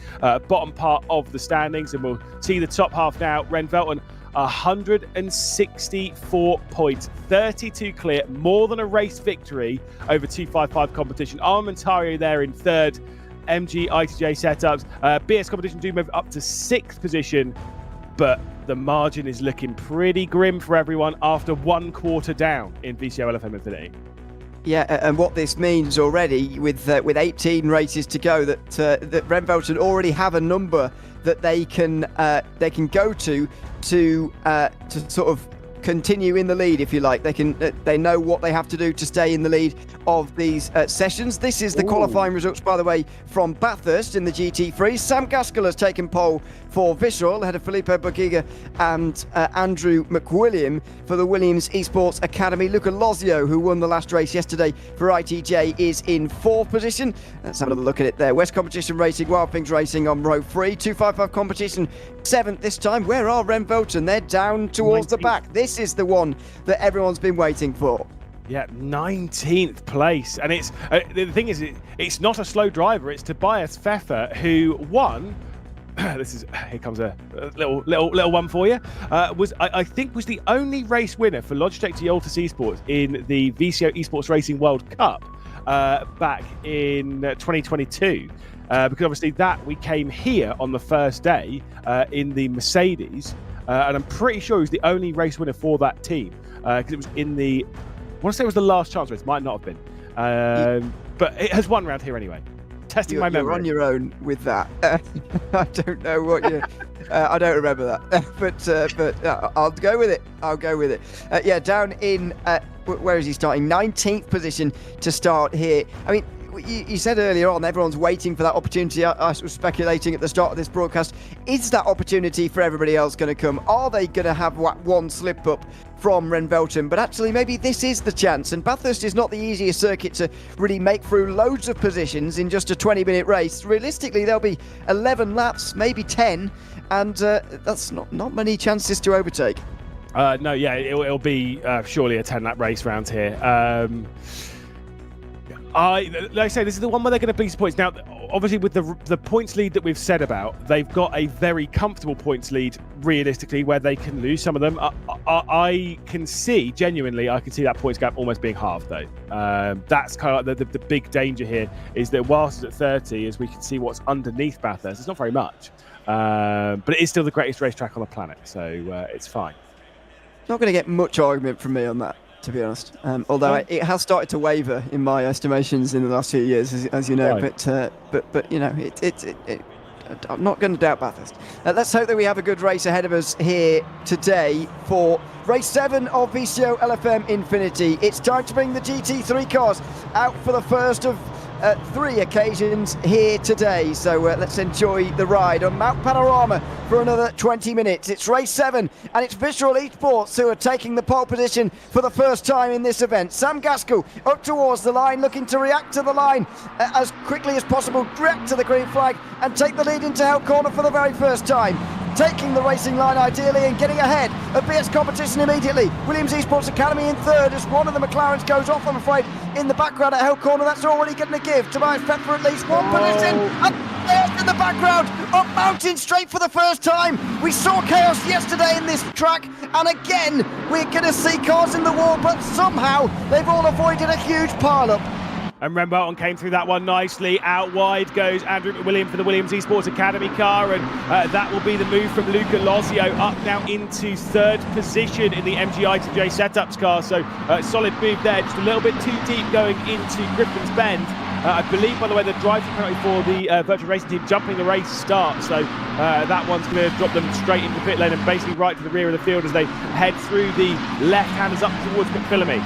bottom part of the standings, and we'll see the top half now. Ren Welton, 164 points, 32 clear, more than a race victory over 255 competition. Armamentario there in 3rd. MG ITJ Setups. BS Competition do move up to 6th position, but the margin is looking pretty grim for everyone after 1 quarter down in VCOxLFM Infinity. Yeah, and what this means already, with 18 races to go, that Ren Welton already have a number that they can go to sort of continue in the lead, if you like. They know what they have to do to stay in the lead of these sessions. This is the qualifying results, by the way, from Bathurst in the GT3. Sam Gaskell has taken pole for Visual, ahead of Filippo Bogiga and Andrew McWilliam for the Williams Esports Academy. Luca Lozio, who won the last race yesterday for ITJ, is in 4th position. Let's have another look at it there. West Competition Racing, Wild Things Racing on row 3. 255 Competition, 7th this time. Where are Ren Welton? They're down towards the back. This is the one that everyone's been waiting for. Yeah, 19th place. And it's the thing is, it's not a slow driver. It's Tobias Pfeffer, who won this is here comes a little one for you. I think was the only race winner for Logitech G Esports in the VCO Esports Racing World Cup back in 2022. Because obviously that we came here on the first day in the Mercedes, and I'm pretty sure he was the only race winner for that team because it was in the, I want to say it was the last chance race, might not have been, but it has won round here anyway. Testing my memory. You're on your own with that. I don't know what you. I don't remember that, but I'll go with it. I'll go with it. Yeah, down in where is he starting? 19th position to start here. I mean, you said earlier on, everyone's waiting for that opportunity. I was speculating at the start of this broadcast. Is that opportunity for everybody else going to come? Are they going to have one slip up from Renvelten? But actually, maybe this is the chance. And Bathurst is not the easiest circuit to really make through loads of positions in just a 20-minute race. Realistically, there'll be 11 laps, maybe 10, and that's not many chances to overtake. No, yeah, it'll be surely a 10-lap race round here. Like I say, this is the one where they're going to beat some points. Now, obviously, with the points lead that we've said about, they've got a very comfortable points lead, realistically, where they can lose some of them. I can see, genuinely, I can see that points gap almost being halved, though. That's kind of like the big danger here, is that whilst it's at 30, as we can see what's underneath Bathurst, it's not very much. But it is still the greatest racetrack on the planet, so it's fine. Not going to get much argument from me on that, to be honest. Although it has started to waver in my estimations in the last few years, as you know. Right. But you know, I'm not going to doubt Bathurst. Let's hope that we have a good race ahead of us here today for race 7 of VCOxLFM Infinity. It's time to bring the GT3 cars out for the first of 3 occasions here today. So let's enjoy the ride on Mount Panorama for another 20 minutes. It's race 7, and it's Visual Esports who are taking the pole position for the first time in this event. Sam Gaskell up towards the line, looking to react to the line as quickly as possible, react to the green flag, and take the lead into Hell Corner for the very first time. Taking the racing line ideally and getting ahead of BS Competition immediately. Williams Esports Academy in third as one of the McLarens goes off, I'm afraid, in the background at Hell Corner. That's already going to give Tobias Pep for at least one position. And chaos in the background, up mountain straight for the first time. We saw chaos yesterday in this track, and again we're going to see cars in the wall, but somehow they've all avoided a huge pile-up. And Renvelten came through that one nicely. Out wide goes Andrew McWilliam for the Williams Esports Academy car, and that will be the move from Luca Lozio up now into third position in the MGI2J setups car. So solid move there, just a little bit too deep going into Griffin's Bend. I believe, by the way, the driving penalty for the virtual racing team jumping the race start. So that one's going to drop them straight into the pit lane and basically right to the rear of the field as they head through the left-handers up towards McPhillamy.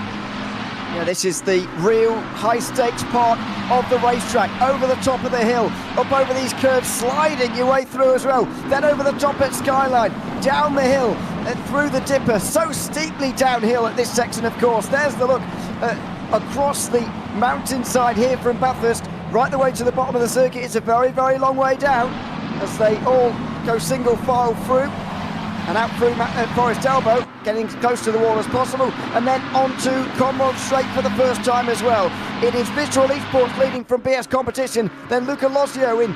Yeah, this is the real high-stakes part of the racetrack. Over the top of the hill, up over these curves, sliding your way through as well. Then over the top at Skyline, down the hill, and through the dipper. So steeply downhill at this section, of course. There's the look across the mountainside here from Bathurst, right the way to the bottom of the circuit. It's a very, very long way down as they all go single file through. And out through Forest Elbow, getting as close to the wall as possible, and then onto Conrod Straight for the first time as well. It is Visual Esports leading from BS Competition, then Luca Lozio in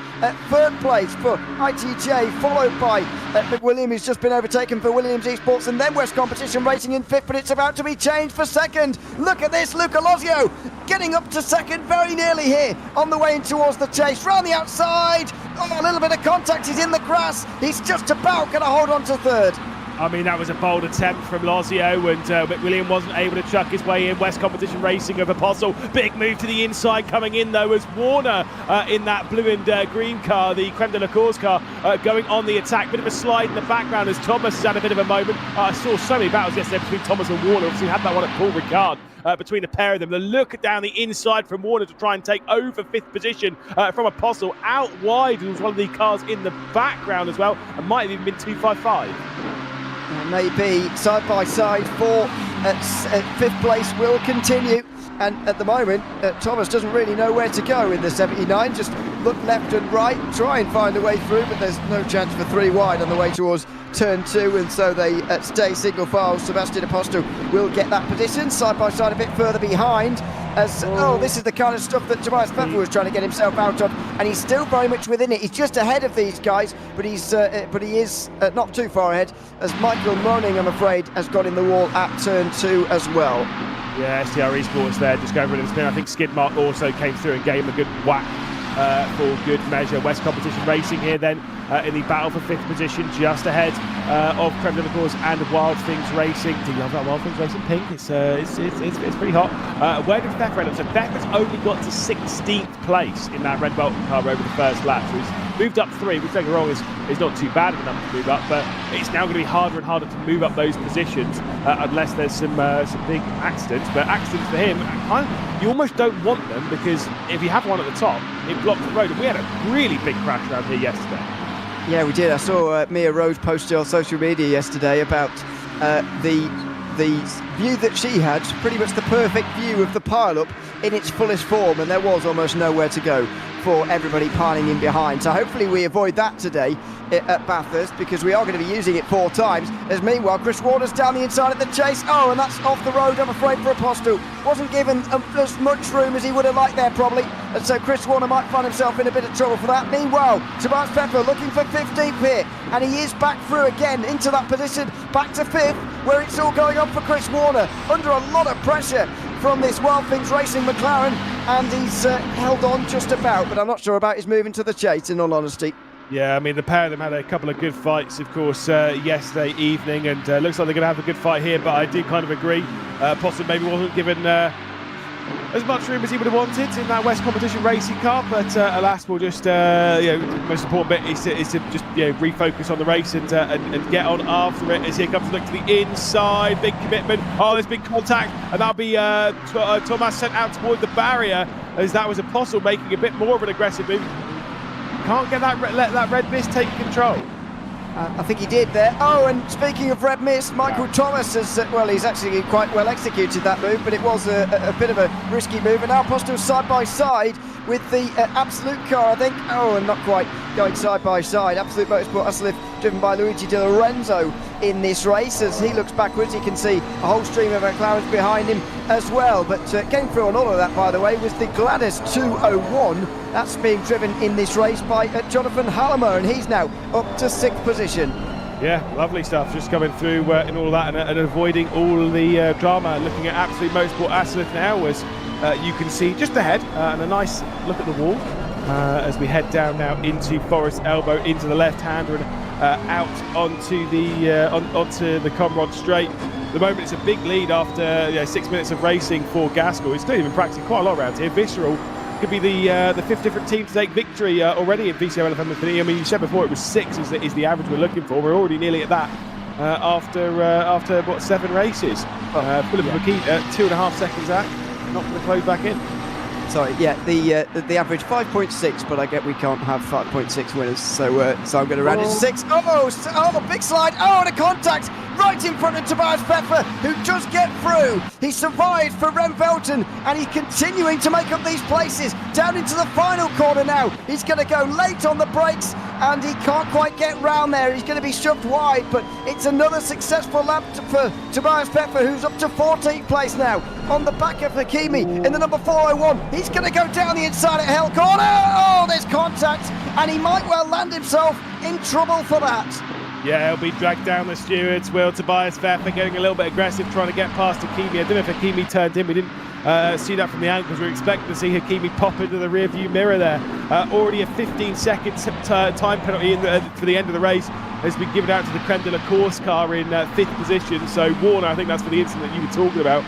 third place for ITJ, followed by McWilliam, who's just been overtaken for Williams Esports, and then West Competition Racing in fifth, but it's about to be changed for second. Look at this, Luca Lozio getting up to second very nearly here, on the way in towards the chase, round the outside. Oh, a little bit of contact, he's in the grass, he's just about going to hold on to third. I mean, that was a bold attempt from Lozio, and McWilliam wasn't able to chuck his way in. West Competition Racing of Apostle. Big move to the inside coming in, though, as Warner in that blue and green car, the Creme de la Course car, going on the attack. Bit of a slide in the background as Thomas has had a bit of a moment. I saw so many battles yesterday between Thomas and Warner. Obviously, had that one at Paul Ricard. Between the pair of them. The look down the inside from Warner to try and take over fifth position from Apostle. Out wide was one of the cars in the background as well, and might have even been 255. Maybe side by side for fifth place will continue, and at the moment Thomas doesn't really know where to go in the 79. Just look left and right, try and find a way through, but there's no chance for 3 wide on the way towards turn 2, and so they stay single file. Sebastian Apostle will get that position side by side a bit further behind. This is the kind of stuff that Tobias Pfeffer was trying to get himself out of, and he's still very much within it. He's just ahead of these guys, but he is not too far ahead, as Michael Moning, I'm afraid, has got in the wall at turn 2 as well. Yeah, STR Esports there, just going for the spin. I think Skidmark also came through and gave him a good whack for good measure. West Competition Racing here then in the battle for 5th position, just ahead of Creme de la Course and Wild Things Racing. Do you love that Wild Things Racing pink? It's pretty hot. Where did Pfeffer end up? So Pfeffer's only got to 16th place in that red Welton car over the first lap. So he's moved up 3, which, don't get me wrong, is not too bad of a number to move up, but it's now going to be harder and harder to move up those positions unless there's some big accidents. But accidents for him, you almost don't want them, because if you have one at the top, it blocks the road. And we had a really big crash around here yesterday. Yeah, we did. I saw Mia Rose posted on social media yesterday about the view that she had, pretty much the perfect view of the pile-up in its fullest form, and there was almost nowhere to go for everybody piling in behind. So hopefully we avoid that today at Bathurst, because we are going to be using it 4 times. As meanwhile, Chris Warner's down the inside at the chase. Oh, and that's off the road, I'm afraid, for Apostle. Wasn't given as much room as he would have liked there, probably. And so Chris Warner might find himself in a bit of trouble for that. Meanwhile, Tobias Pfeffer looking for 15th here, and he is back through again into that position, back to 5th, where it's all going on for Chris Warner, under a lot of pressure from this Wild Things Racing McLaren, and he's held on just about, but I'm not sure about his moving to the chase, in all honesty. Yeah, I mean, the pair of them had a couple of good fights, of course, yesterday evening, and looks like they're going to have a good fight here, but I do kind of agree. Possibly maybe wasn't given as much room as he would have wanted in that West Competition Racing car, but alas, we'll just, the most important bit is to just refocus on the race and get on after it, as here comes the look to the inside, big commitment. Oh, there's big contact, and that'll be Thomas sent out toward the barrier, as that was Apostle making a bit more of an aggressive move. Can't get let that red mist take control. I think he did there. Oh, and speaking of red mist, Michael Thomas has, he's actually quite well executed that move, but it was a bit of a risky move. And now Apostle side by side with the Absolute car, I think. Oh, and not quite going side by side. Absolute Motorsport Uplift driven by Luigi Di Lorenzo in this race. As he looks backwards, you can see a whole stream of McLarens behind him as well. But came through on all of that, by the way, was the Gladys 201. That's being driven in this race by Jonathan Hallomer, and he's now up to 6th position. Yeah, lovely stuff. Just coming through in all that and avoiding all the drama. Looking at Absolute Motorsport Assetto now, as you can see just ahead, and a nice look at the wall as we head down now into Forest Elbow, into the left-hander, and out onto the Comrod Straight. At the moment, it's a big lead after 6 minutes of racing for Gaskell. He's still even practicing quite a lot around here. Visceral could be the 5th different team to take victory already at VCOxLFM INFINITY. I mean, you said before it was 6 is the average we're looking for. We're already nearly at that after what, 7 races. Philip Makita 2.5 seconds out, not going to close back in. Sorry, yeah, the average 5.6, but I get we can't have 5.6 winners, so I'm going to round it to 6. Oh, big slide! Oh, and a contact right in front of Tobias Pfeffer, who just get through. He survived for Rem Velton, and he's continuing to make up these places. Down into the final corner now. He's going to go late on the brakes, and he can't quite get round there. He's going to be shoved wide, but it's another successful lap for Tobias Pfeffer, who's up to 14th place now, on the back of Hakimi in the number 401. He's going to go down the inside at Hell Corner. Oh, there's contact, and he might well land himself in trouble for that. Yeah, he'll be dragged down the stewards. Will Tobias Pfeffer getting a little bit aggressive, trying to get past Hakimi. I don't know if Hakimi turned in. We didn't see that from the angle, because we were expecting to see Hakimi pop into the rear view mirror there. Already a 15-second time penalty for the end of the race has been given out to the Creme de la Course car in 5th position. So Warner, I think that's for the incident that you were talking about,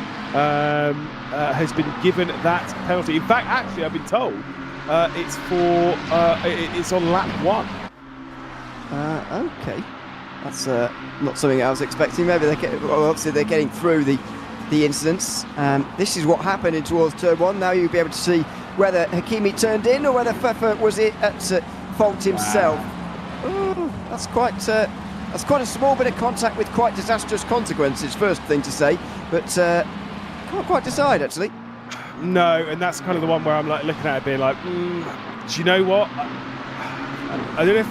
has been given that penalty. In fact, actually, I've been told it's on lap 1. Okay. That's not something I was expecting. Maybe obviously they're getting through the incidents. This is what happened in towards turn 1. Now you'll be able to see whether Hakimi turned in or whether Pfeffer was at fault himself. Wow. Oh, that's quite a small bit of contact with quite disastrous consequences. First thing to say, but can't quite decide actually. No, and that's kind of the one where I'm like looking at it, being like, do you know what? I don't know if.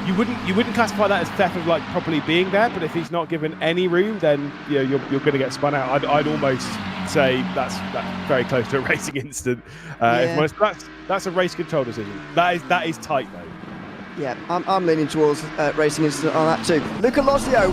You wouldn't classify that as Pfeffer like properly being there, but if he's not given any room, then you're going to get spun out. I'd almost say that's very close to a racing incident. That's a race control decision. That is tight though. Yeah, I'm leaning towards racing incident on that too. Luca Lozio,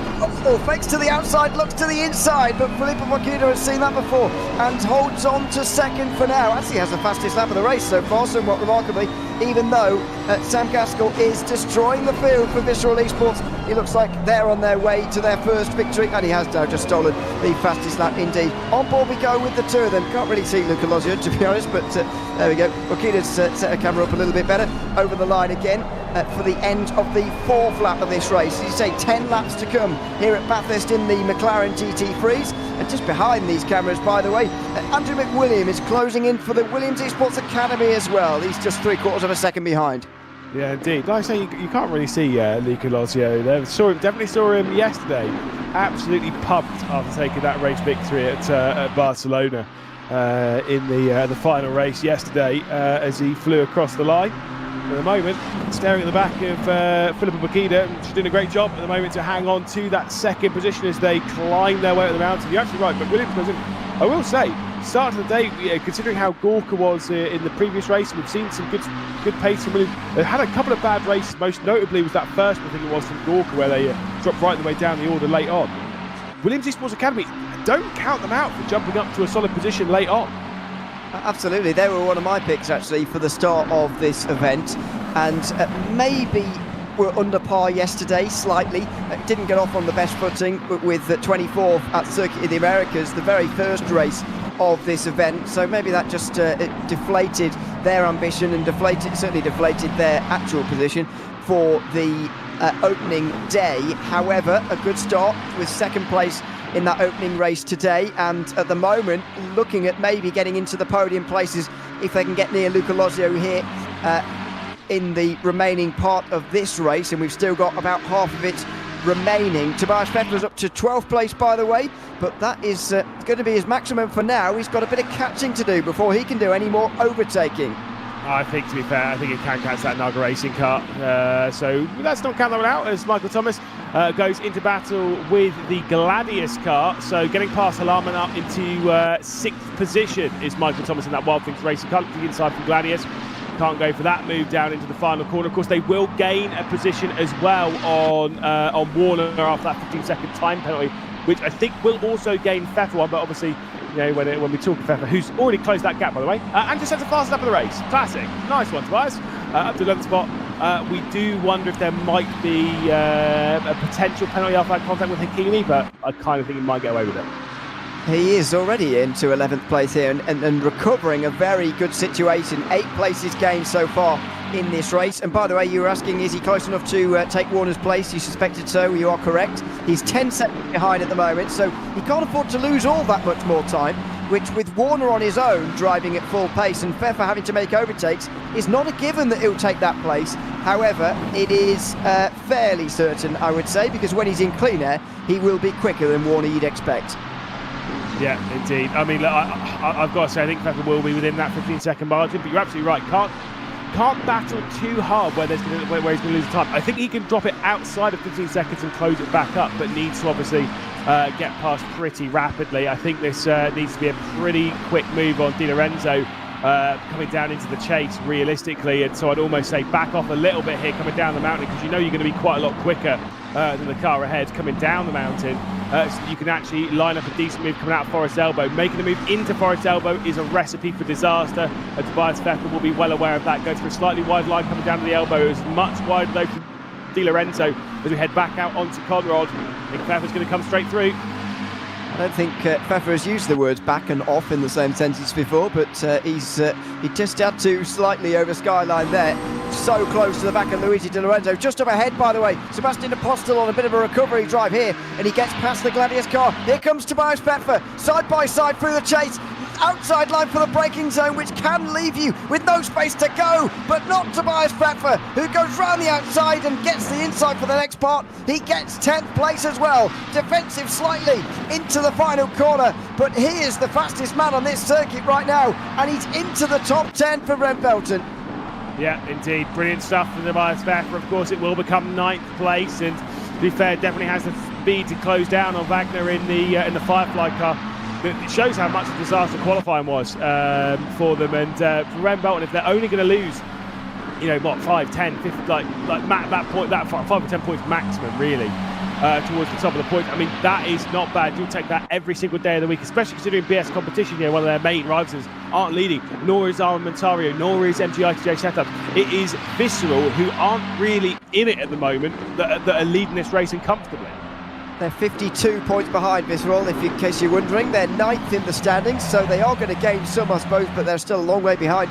fakes to the outside, looks to the inside, but Filippo Bocchino has seen that before and holds on to second for now. Actually has the fastest lap of the race so far, somewhat remarkably, even though Sam Gaskell is destroying the field for Visceral Esports. It looks like they're on their way to their first victory, and he has now just stolen the fastest lap indeed. On board we go with the two of them. Can't really see Luca Lozio, to be honest, but there we go. Bocchino's set her camera up a little bit better. Over the line again. For the end of the fourth lap of this race. As you say, 10 laps to come here at Bathurst in the McLaren GT3s. And just behind these cameras, by the way, Andrew McWilliam is closing in for the Williams Esports Academy as well. He's just 3/4 of a second behind. Yeah, indeed. Like I say, you can't really see Luca Lozio there. Definitely saw him yesterday. Absolutely pumped after taking that race victory at Barcelona in the final race yesterday as he flew across the line. At the moment, staring at the back of Filippo Bocchino. She's doing a great job at the moment to hang on to that second position as they climb their way up the mountain. You're actually right, but Williams goes in. I will say, start of the day, considering how Gorka was in the previous race, we've seen some good pace from Williams. They had a couple of bad races. Most notably was that first one, I think it was, from Gorka, where they dropped right the way down the order late on. Williams Esports Academy, don't count them out for jumping up to a solid position late on. Absolutely, they were one of my picks actually for the start of this event, and maybe were under par yesterday slightly. Didn't get off on the best footing with 24th at Circuit of the Americas, the very first race of this event, so maybe that just deflated their ambition and certainly deflated their actual position for the opening day. However, a good start with second place in that opening race today, and at the moment looking at maybe getting into the podium places if they can get near Luca Lozio here in the remaining part of this race, and we've still got about half of it remaining. Tobias Pfeffer's up to 12th place, by the way, but that is going to be his maximum for now. He's got a bit of catching to do before he can do any more overtaking. I think, to be fair, I think it can catch that Naga racing car. So let's not count that one out as Michael Thomas goes into battle with the Gladius car. So getting past Halaman up into sixth position is Michael Thomas in that Wild Things racing car. Looking inside from Gladius. Can't go for that move down into the final corner. Of course, they will gain a position as well on Warner after that 15-second time penalty, which I think will also gain Pfeffer one, but obviously, you know, when we talk of Pfeffer, who's already closed that gap, by the way, and just has the fastest lap of the race. Classic. Nice one, Tobias. Up to the 11th spot. We do wonder if there might be a potential penalty after that contact with Hakimi, but I kind of think he might get away with it. He is already into 11th place here and recovering a very good situation. 8 places gained so far in this race. And by the way, you were asking, is he close enough to take Warner's place? You suspected so. You are correct. He's 10 seconds behind at the moment, so he can't afford to lose all that much more time, which with Warner on his own driving at full pace and Pfeffer having to make overtakes is not a given that he'll take that place. However, it is fairly certain, I would say, because when he's in clean air, he will be quicker than Warner you'd expect. Yeah, indeed. I mean, look, I've got to say, I think Pfeffer will be within that 15-second margin, but you're absolutely right. Can't battle too hard where he's going to lose time. I think he can drop it outside of 15 seconds and close it back up, but needs to obviously get past pretty rapidly. I think this needs to be a pretty quick move on Di Lorenzo coming down into the chase realistically, and so I'd almost say back off a little bit here coming down the mountain, because you know you're going to be quite a lot quicker than the car ahead coming down the mountain. So you can actually line up a decent move coming out of Forest Elbow. Making a move into Forest Elbow is a recipe for disaster, and Tobias Pfeffer will be well aware of that. Goes for a slightly wide line coming down to the elbow. It's much wider though for Di Lorenzo as we head back out onto Conrad. I think Pfeffer's going to come straight through. I don't think Pfeffer has used the words back and off in the same sentence before, but he just had to slightly over skyline there. So close to the back of Luigi Di Lorenzo. Just up ahead, by the way, Sebastian Apostel on a bit of a recovery drive here, and he gets past the Gladius car. Here comes Tobias Pfeffer, side by side through the chase. Outside line for the braking zone, which can leave you with no space to go, but not Tobias Pfeffer, who goes round the outside and gets the inside for the next part. He gets 10th place as well, defensive slightly into the final corner, but he is the fastest man on this circuit right now, and he's into the top 10 for Brent Belton. Yeah, indeed, brilliant stuff from Tobias Pfeffer. Of course, it will become 9th place, and to be fair, definitely has the speed to close down on Wagner in the Firefly car. it shows how much a disaster qualifying was for them. And for Ren Belton, if they're only going to lose, you know, what, 5, 10, 50, like that point, that 5 or 10 points maximum, really, towards the top of the points. I mean, that is not bad. You'll take that every single day of the week, especially considering BS Competition, you know, one of their main rivals aren't leading, nor is Armamentario, nor is MGI-TJ Setup. It is Visceral, who aren't really in it at the moment, that are leading this racing comfortably. They're 52 points behind Visceral, in case you're wondering. They're 9th in the standings, so they are going to gain some, I suppose, but they're still a long way behind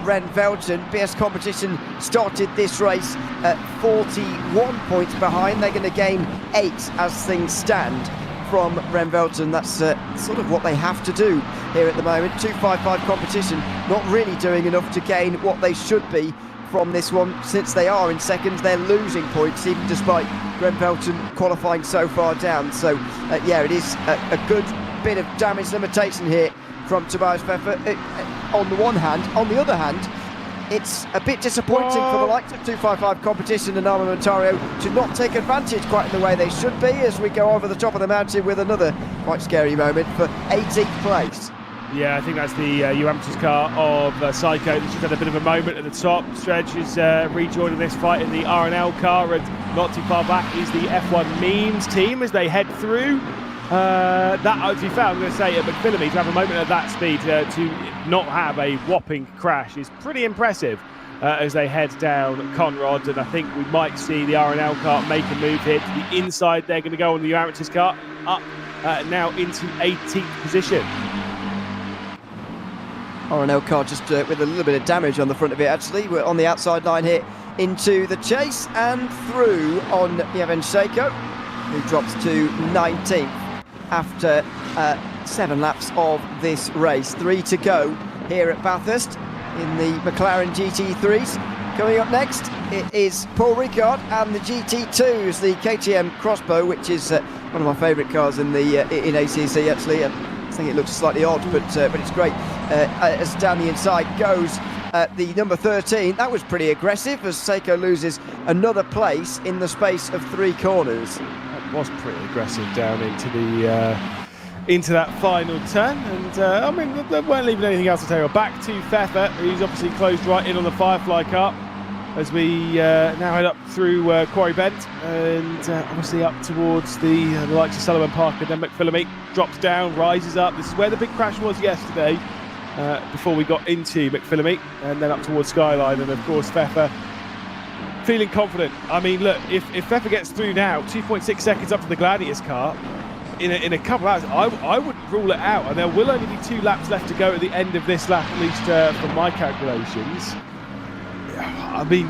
Ren Velton. BS Competition started this race at 41 points behind. They're going to gain 8 as things stand from Ren Velton. That's sort of what they have to do here at the moment. 255 Competition not really doing enough to gain what they should be from this one. Since they are in seconds, they're losing points, even despite Ren Velton qualifying so far down. So yeah, it is a good bit of damage limitation here from Tobias Pfeffer on the one hand. On the other hand, it's a bit disappointing for the likes of 255 Competition and Armamentario to not take advantage quite in the way they should be, as we go over the top of the mountain with another quite scary moment for 18th place. Yeah, I think that's the Uamatis car of Psycho. She's had a bit of a moment at the top. Stretch is rejoining this fight in the RNL car, and not too far back is the F1 Memes team as they head through. To be fair, I'm going to say at McPhillamy, to have a moment at that speed, to not have a whopping crash is pretty impressive as they head down Conrod. And I think we might see the RNL car make a move here to the inside. They're going to go on the Uamatis car up now into 18th position. RNL car just with a little bit of damage on the front of it, actually. We're on the outside line here into the chase and through on Yevhen Seiko, who drops to 19th after 7 laps of this race. 3 to go here at Bathurst in the McLaren GT3s. Coming up next, it is Paul Ricard and the GT2s, the KTM X-Bow, which is one of my favourite cars in ACC, actually. I think it looks slightly odd, but it's great. As down the inside goes the number 13. That was pretty aggressive, as Seiko loses another place in the space of 3 corners. That was pretty aggressive down into the into that final turn, and I mean, they weren't leaving anything else to take. Back to Pfeffer, who's obviously closed right in on the Firefly car as we now head up through Quarry Bend and obviously up towards the likes of Sullivan Park, and then McPhillamy drops down, rises up. This is where the big crash was yesterday before we got into McPhillamy, and then up towards Skyline. And of course Pfeffer feeling confident. I mean, look, if Pfeffer gets through now, 2.6 seconds up to the Gladius car in a couple of hours, I wouldn't rule it out, and there will only be 2 laps left to go at the end of this lap, at least from my calculations. I mean,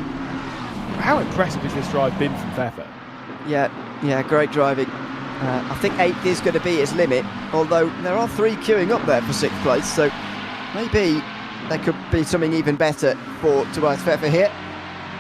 how impressive has this drive been from Pfeffer? Yeah, great driving. I think 8th is going to be his limit, although there are 3 queuing up there for 6th place, so maybe there could be something even better for Tobias Pfeffer here.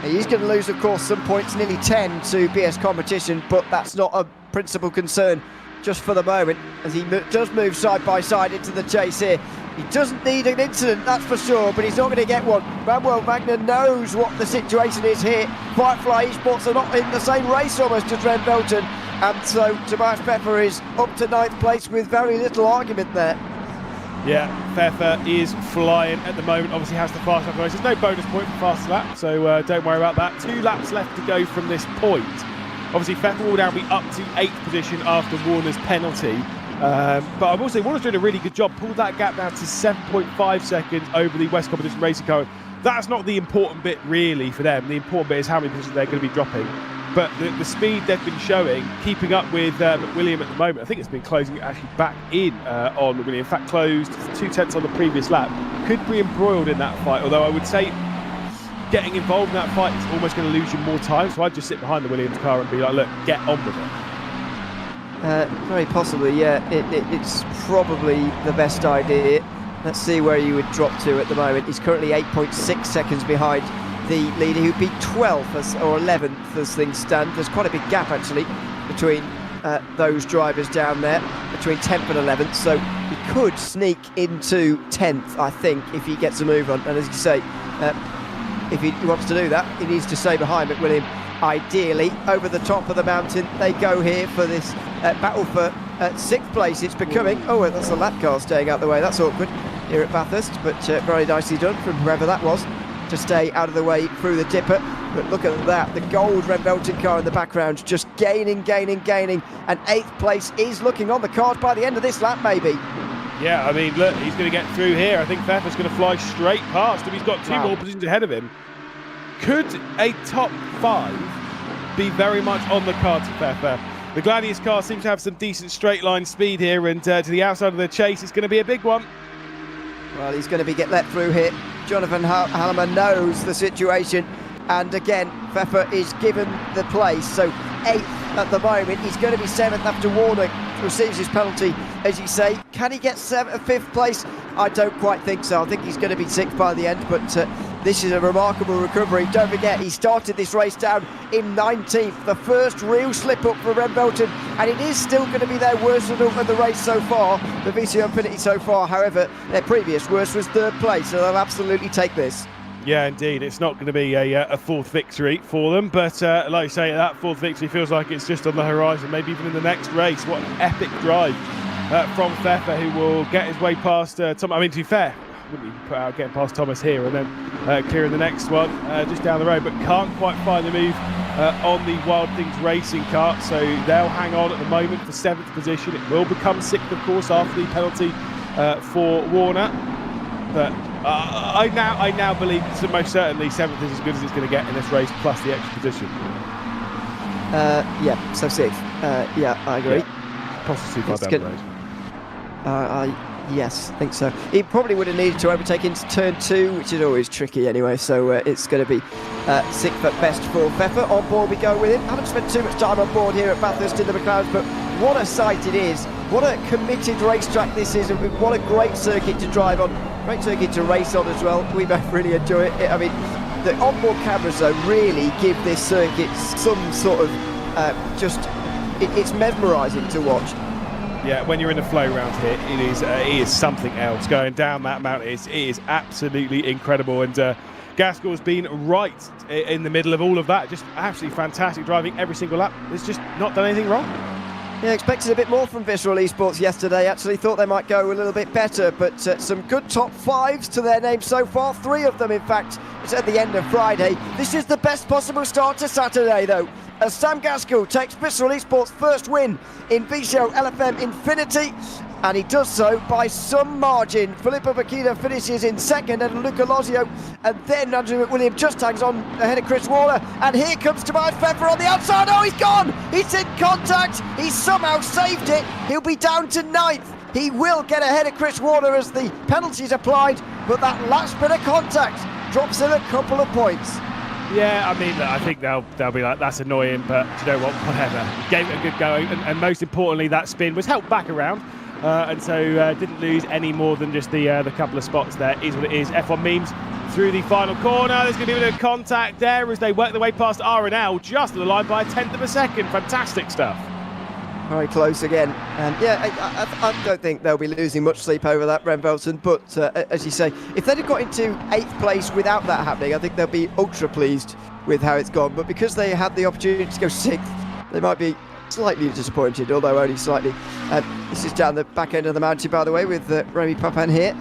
He's going to lose, of course, some points, nearly 10 to BS Competition, but that's not a principal concern just for the moment, as he does move side by side into the chase here. He doesn't need an incident, that's for sure, but he's not going to get one. Manuel Magna knows what the situation is here. Firefly Esports are not in the same race almost as Ren Velton, and so Tobias Pfeffer is up to 9th place with very little argument there. Yeah, Pfeffer is flying at the moment. Obviously has the fast lap race. There's no bonus point for fast lap, so don't worry about that. 2 laps left to go from this point. Obviously Pfeffer will now be up to 8th position after Warner's penalty. But I will say Warner's doing a really good job. Pulled that gap down to 7.5 seconds over the West Competition Racing car. That's not the important bit really for them. The important bit is how many positions they're going to be dropping. But the speed they've been showing, keeping up with McWilliam at the moment, I think it's been closing actually back in on McWilliam. In fact, closed 2/10 on the previous lap. Could be embroiled in that fight, although I would say getting involved in that fight is almost going to lose you more time. So I'd just sit behind the Williams car and be like, look, get on with it. Very possibly, yeah. It's probably the best idea. Let's see where you would drop to at the moment. He's currently 8.6 seconds behind the leader, who'd be 12th or 11th as things stand. There's quite a big gap actually between those drivers down there, between 10th and 11th. So he could sneak into 10th, I think, if he gets a move on. And as you say, if he wants to do that, he needs to stay behind McWilliam ideally over the top of the mountain. They go here for this battle for 6th place. It's becoming, oh, that's a lap car staying out the way. That's awkward here at Bathurst, but very nicely done from whoever that was to stay out of the way through the dipper. But look at that, the gold Remvelton car in the background just gaining, and 8th place is looking on the cards by the end of this lap, maybe. Yeah, I mean, look, he's going to get through here. I think Pfeffer's going to fly straight past him. He's got 2 more positions ahead of him. Could a top 5 be very much on the cards for Pfeffer? The Gladius car seems to have some decent straight line speed here, and to the outside of the chase, it's going to be a big one. Well, he's going to get let through here. Jonathan Halleman knows the situation, and again, Pfeffer is given the place. So 8th at the moment. He's going to be 7th after Warner receives his penalty, as you say. Can he get 5th place? I don't quite think so. I think he's going to be 6th by the end, but this is a remarkable recovery. Don't forget, he started this race down in 19th, the first real slip-up for Remvelton, and it is still going to be their worst result of the race so far, the VCO Infinity so far. However, their previous worst was 3rd place, so they'll absolutely take this. Yeah, indeed. It's not going to be a 4th victory for them, but like you say, that 4th victory feels like it's just on the horizon, maybe even in the next race. What an epic drive from Pfeffer, who will get his way past Tom. I mean, to be fair, wouldn't even put out getting past Thomas here and then clearing the next one just down the road, but can't quite find the move on the Wild Things Racing car, so they'll hang on at the moment for 7th position. It will become 6th, of course, after the penalty for Warner, but I now believe that most certainly 7th is as good as it's going to get in this race, plus the extra position. Yeah, so 6th. Yeah, I agree. Yeah. Possibly too far down the road. Yes, I think so. He probably would have needed to overtake into turn 2, which is always tricky anyway, so it's going to be 6th at best for Pfeffer. On board we go with him. Haven't spent too much time on board here at Bathurst in the McLaren, but what a sight it is. What a committed racetrack this is, and what a great circuit to drive on. Great circuit to race on as well. We both really enjoy it. I mean, the onboard cameras though really give this circuit some sort of it's mesmerising to watch. Yeah, when you're in the flow round here, it is something else. Going down that mountain, it is absolutely incredible. And Gaskell's been right in the middle of all of that. Just absolutely fantastic driving every single lap. It's just not done anything wrong. Yeah, expected a bit more from Visceral Esports yesterday. Actually thought they might go a little bit better, but some good top 5s to their name so far. 3 of them, in fact, it's at the end of Friday. This is the best possible start to Saturday, though, as Sam Gaskell takes Visceral Esports' first win in VCOxLFM Infinity, and he does so by some margin. Filippo Bacchina finishes in 2nd, and Luca Lozio, and then Andrew McWilliam just hangs on ahead of Chris Waller, and here comes Tobias Pfeffer on the outside. Oh, he's gone! He's in contact! He's somehow saved it. He'll be down to 9th. He will get ahead of Chris Waller as the penalty's applied, but that last bit of contact drops in a couple of points. Yeah, I mean, I think they'll be like, that's annoying, but you know what, whatever. Gave it a good go, and most importantly, that spin was helped back around, and so didn't lose any more than just the couple of spots there. Is what it is. F1 memes through the final corner. There's going to be a bit of contact there as they work their way past R&L, just at the line by a 10th of a second. Fantastic stuff. Very close again, and yeah, I don't think they'll be losing much sleep over that, Remvelton, but as you say, if they'd have got into 8th place without that happening, I think they'll be ultra pleased with how it's gone, but because they had the opportunity to go 6th, they might be slightly disappointed, although only slightly. This is down the back end of the mountain, by the way, with Remy Papin here,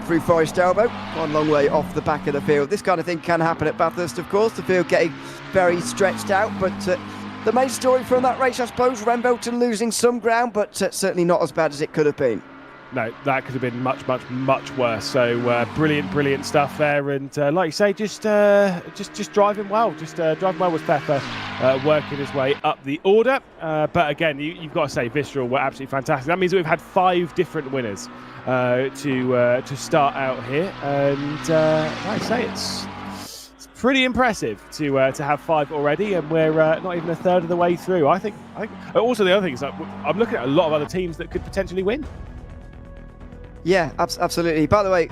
through Forest Elbow, one long way off the back of the field. This kind of thing can happen at Bathurst, of course, the field getting very stretched out, but the main story from that race, I suppose, Remvelton losing some ground, but certainly not as bad as it could have been. No, that could have been much worse. So brilliant stuff there, and like you say, just driving well, driving well with Pfeffer, working his way up the order. But again, you've got to say, Visceral were absolutely fantastic. That means that we've had 5 different winners to start out here, and like I say, it's pretty impressive to have 5 already, and we're not even a third of the way through. I think also the other thing is that I'm looking at a lot of other teams that could potentially win. Yeah, absolutely. By the way,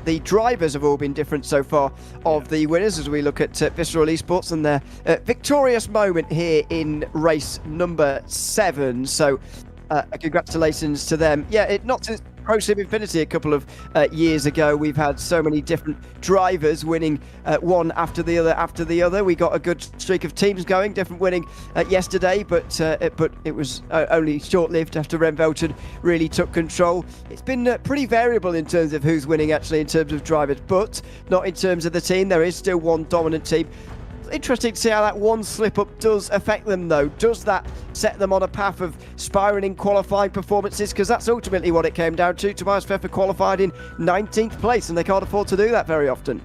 the drivers have all been different so far of the winners as we look at Visceral Esports and their victorious moment here in race number 7. So congratulations to them. Yeah, not to Pro Sim Infinity a couple of years ago. We've had so many different drivers winning one after the other. We got a good streak of teams going, different winning yesterday, but it was only short-lived after Ren Velton really took control. It's been pretty variable in terms of who's winning, actually, in terms of drivers, but not in terms of the team. There is still one dominant team. Interesting to see how that one slip-up does affect them, though. Does that set them on a path of spiralling qualifying performances? Because that's ultimately what it came down to. Tobias Pfeffer qualified in 19th place, and they can't afford to do that very often.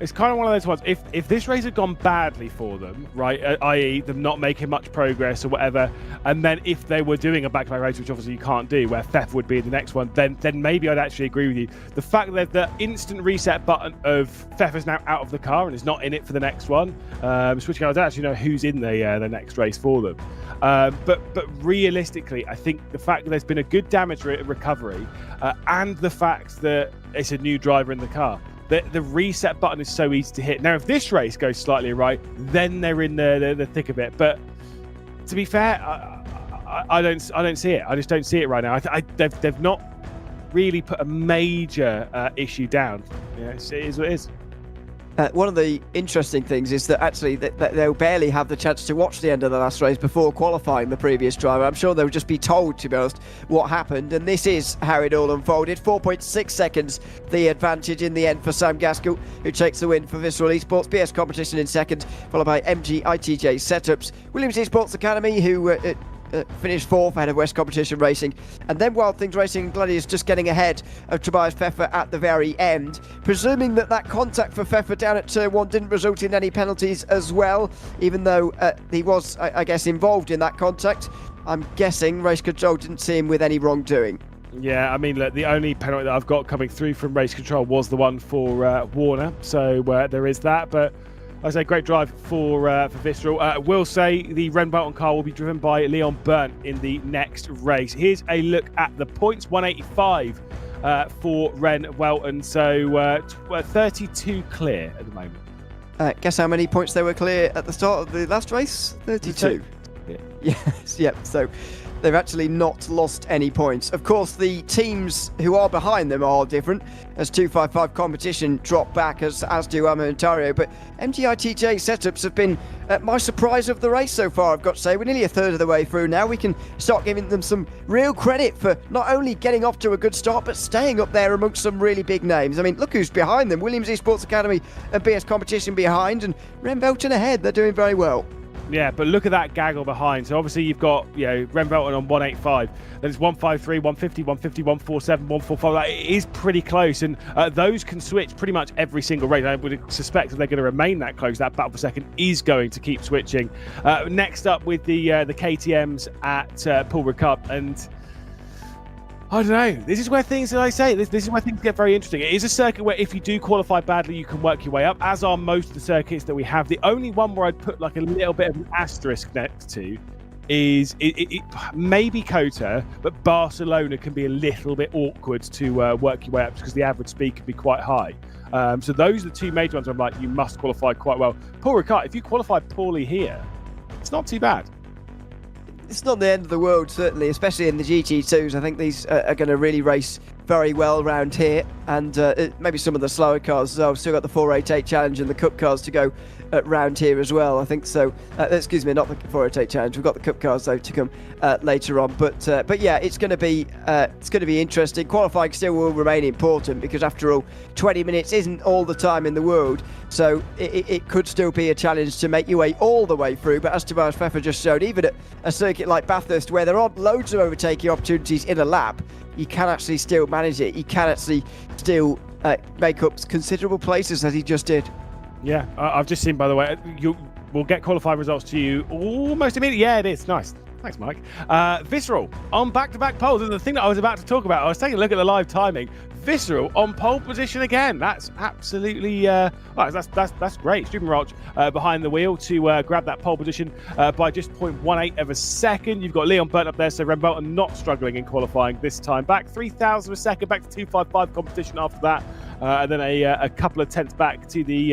It's kind of one of those ones, if this race had gone badly for them, right, i.e. them not making much progress or whatever, and then if they were doing a back-to-back race, which obviously you can't do, where Pfeffer would be in the next one, then maybe I'd actually agree with you. The fact that the instant reset button of Pfeffer's now out of the car and is not in it for the next one, switching, I don't actually know who's in the next race for them. But realistically, I think the fact that there's been a good damage recovery and the fact that it's a new driver in the car, the reset button is so easy to hit. Now, if this race goes slightly right, then they're in the thick of it. But to be fair, I don't see it. I just don't see it right now. They've not really put a major issue down. Yeah, it is what it is. One of the interesting things is that actually they'll barely have the chance to watch the end of the last race before qualifying the previous driver. I'm sure they'll just be told, to be honest, what happened, and this is how it all unfolded. 4.6 seconds the advantage in the end for Sam Gaskell, who takes the win for Visceral Esports. BS Competition in second, followed by MG ITJ Setups. Williams Esports Academy, who finished fourth ahead of West Competition Racing, and then Wild Things Racing and Gladius just getting ahead of Tobias Pfeffer at the very end. Presuming that contact for Pfeffer down at turn 1 didn't result in any penalties as well, even though he was, I guess, involved in that contact. I'm guessing Race Control didn't see him with any wrongdoing. Yeah, I mean, look, the only penalty that I've got coming through from Race Control was the one for Warner, so there is that, but I say great drive for Visceral. Will say the Ren Velton car will be driven by Leon Burnt in the next race. Here's a look at the points: 185 for Ren Velton, so 32 clear at the moment. Guess how many points they were clear at the start of the last race? 32. Yeah. Yes, yep. So they've actually not lost any points. Of course, the teams who are behind them are different, as 255 Competition drop back, as do Ama and Ontario. But MGITJ Setups have been my surprise of the race so far, I've got to say. We're nearly a third of the way through now. We can start giving them some real credit for not only getting off to a good start, but staying up there amongst some really big names. I mean, look who's behind them. Williams Esports Academy and BS Competition behind, and Ren Velton ahead. They're doing very well. Yeah, but look at that gaggle behind. So obviously you've got, Ren Velton on 185. Then it's 153, 150, 150, 147, 145. Like, it is pretty close, and those can switch pretty much every single race. I would suspect that they're going to remain that close. That battle for second is going to keep switching. Next up with the KTMs at Paul Ricard, and I don't know. This is where things, as I say, this is where things get very interesting. It is a circuit where if you do qualify badly, you can work your way up, as are most of the circuits that we have. The only one where I'd put like a little bit of an asterisk next to is it maybe COTA, but Barcelona can be a little bit awkward to work your way up because the average speed can be quite high. So those are the two major ones where I'm like, you must qualify quite well. Paul Ricard, if you qualify poorly here, it's not too bad. It's not the end of the world, certainly, especially in the GT2s. I think these are going to really race very well around here, and maybe some of the slower cars as well. We've still got the 488 Challenge and the Cup cars to go round here as well, I think so. Excuse me, not the 488 Challenge. We've got the Cup cars though to come later on. But yeah, it's going to be interesting. Qualifying still will remain important because, after all, 20 minutes isn't all the time in the world. So it could still be a challenge to make your way all the way through. But as Tobias Pfeffer just showed, even at a circuit like Bathurst, where there aren't loads of overtaking opportunities in a lap, you can actually still manage it. You can actually still make up considerable places, as he just did. Yeah, I've just seen, by the way, we'll get qualifying results to you almost immediately. Yeah, it is. Nice. Thanks, Mike. Visceral on back-to-back poles. And the thing that I was about to talk about, I was taking a look at the live timing. Visceral on pole position again. That's absolutely that's great. Stephen Roch behind the wheel to grab that pole position by just 0.18 of a second. You've got Leon Burnt up there, so Ren Velton not struggling in qualifying this time. Back 3,000 of a second, back to 255 competition after that, and then a couple of tenths back to the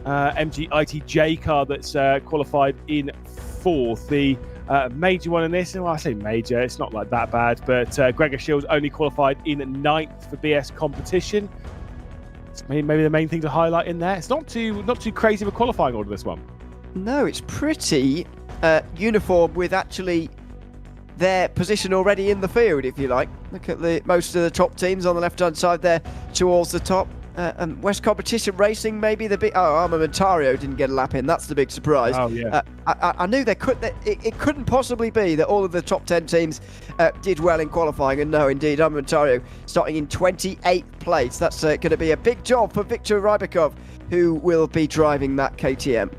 MG ITJ car that's qualified in fourth. The Major one in this, well, I say major, it's not like that bad, but Gregor Shields only qualified in 9th for BS competition. It's maybe the main thing to highlight in there. It's not too crazy of a qualifying order, this one. No, it's pretty uniform with actually their position already in the field, if you like. Look at most of the top teams on the left-hand side there towards the top. And West Competition Racing, maybe the big... Oh, Armamentario didn't get a lap in. That's the big surprise. Oh, yeah. I knew it couldn't possibly be that all of the top 10 teams did well in qualifying. And no, indeed, Armamentario starting in 28th place. That's going to be a big job for Viktor Rybakov, who will be driving that KTM.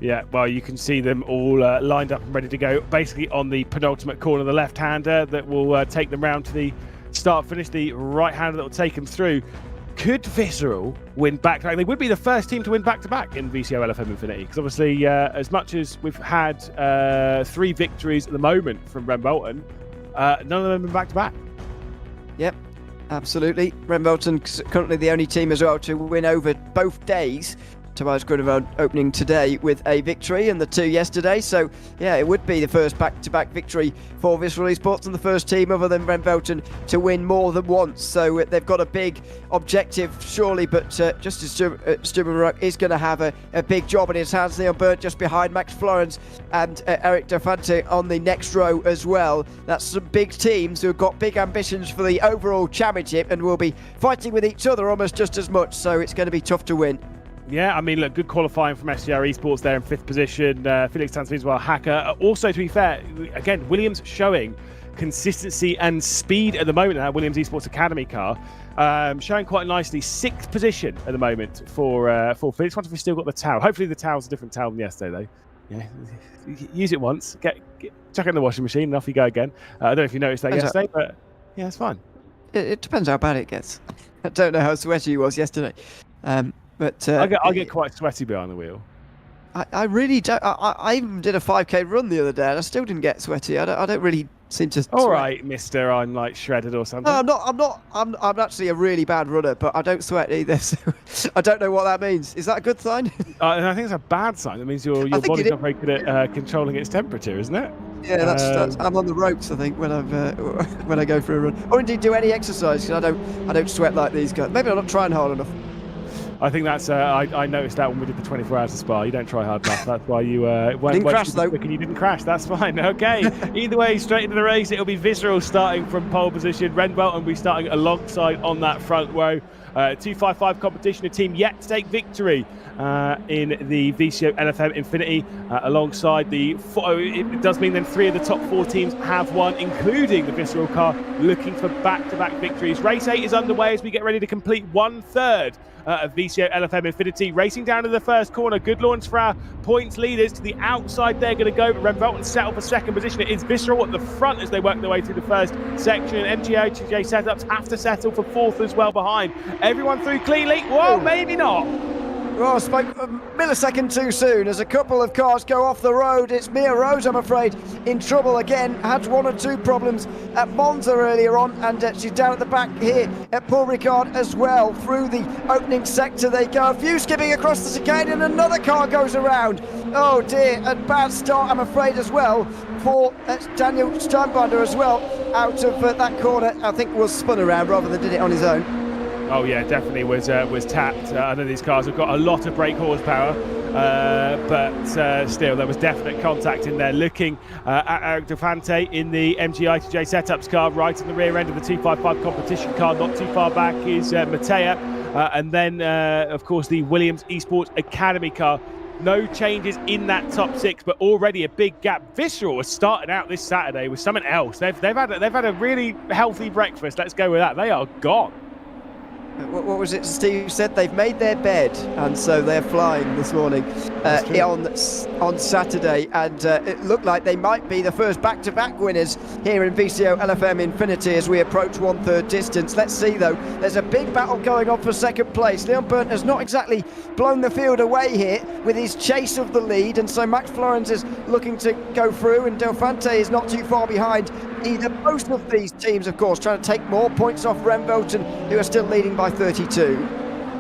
Yeah, well, you can see them all lined up and ready to go, basically on the penultimate corner, the left-hander that will take them round to the start-finish, the right-hander that will take them through. Could Visceral win back-to-back? They would be the first team to win back-to-back in VCOxLFM Infinity, because obviously, as much as we've had 3 victories at the moment from Rembolton, none of them have been back-to-back. Yep, absolutely. Rembolton's currently the only team as well to win over both days. Tobias Grunewald opening today with a victory and the 2 yesterday. So, yeah, it would be the first back-to-back victory for Visceral Esports and the first team other than Rembolton to win more than once. So they've got a big objective, surely, but just as Stubenrock is going to have a big job in his hands. Leon Burt just behind Max Florence and Eric Defante on the next row as well. That's some big teams who have got big ambitions for the overall championship and will be fighting with each other almost just as much. So it's going to be tough to win. Yeah, I mean, look, good qualifying from SGR Esports there in 5th position. Felix Tanzvin as well, Hacker. Also, to be fair, again, Williams showing consistency and speed at the moment in that Williams Esports Academy car. Showing quite nicely. 6th position at the moment for Felix. Once we've still got the towel. Hopefully the towel's a different towel than yesterday, though. Yeah, use it once, chuck it in the washing machine, and off you go again. I don't know if you noticed that yesterday, but yeah, it's fine. It depends how bad it gets. I don't know how sweaty he was yesterday. But I get quite sweaty behind the wheel. I really don't. I even did a 5k run the other day, and I still didn't get sweaty. I don't really seem to. All sweat. Right, Mister, I'm like shredded or something. No, I'm not. I'm actually a really bad runner, but I don't sweat either. So I don't know what that means. Is that a good sign? I think it's a bad sign. That means your body's not very good at controlling its temperature, isn't it? Yeah, that's I'm on the ropes, I think, when I go for a run, or indeed do any exercise, because I don't sweat like these guys. Maybe I'm not trying hard enough. I think that's. I noticed that when we did the 24 hours of Spa. You don't try hard enough. That's why you didn't crash though. And you didn't crash. That's fine. Okay. Either way, straight into the race. It'll be Visceral starting from pole position. Rembolton will be starting alongside on that front row. 255 competition, a team yet to take victory in the VCOxLFM Infinity alongside the it does mean then 3 of the top 4 teams have won, including the Visceral car, looking for back-to-back victories. Race 8 is underway as we get ready to complete 1/3 of VCOxLFM Infinity. Racing down to the first corner, good launch for our points leaders. To the outside they're going to go, but Rembolton settle for 2nd position. It is Visceral at the front as they work their way through the first section. MGO2J setups have to settle for 4th as well behind. Everyone through cleanly. Whoa, maybe not. Well, I spoke a millisecond too soon as a couple of cars go off the road. It's Mia Rose, I'm afraid, in trouble again. Had 1 or 2 problems at Monza earlier on, and she's down at the back here at Paul Ricard as well. Through the opening sector they go. A few skipping across the chicane, and another car goes around. Oh dear, a bad start, I'm afraid, as well for Daniel Steinbinder as well. Out of that corner, I think was spun around rather than did it on his own. Oh yeah, definitely was tapped. I know these cars have got a lot of brake horsepower, but still there was definite contact in there. Looking at Eric Defante in the MGI2J setups car, right in the rear end of the 255 competition car, not too far back is Matea, and then of course the Williams Esports Academy car. No changes in that top 6, but already a big gap. Visceral was starting out this Saturday with something else. They've had a really healthy breakfast. Let's go with that. They are gone. What was it Steve said? They've made their bed, and so they're flying this morning on Saturday, and it looked like they might be the first back-to-back winners here in VCOxLFM Infinity as we approach 1/3 distance. Let's see though, there's a big battle going on for 2nd place. Leon Burnt has not exactly blown the field away here with his chase of the lead, and so Max Florence is looking to go through, and Delfante is not too far behind either. Both of these teams, of course, trying to take more points off Rembolton, who are still leading by 32.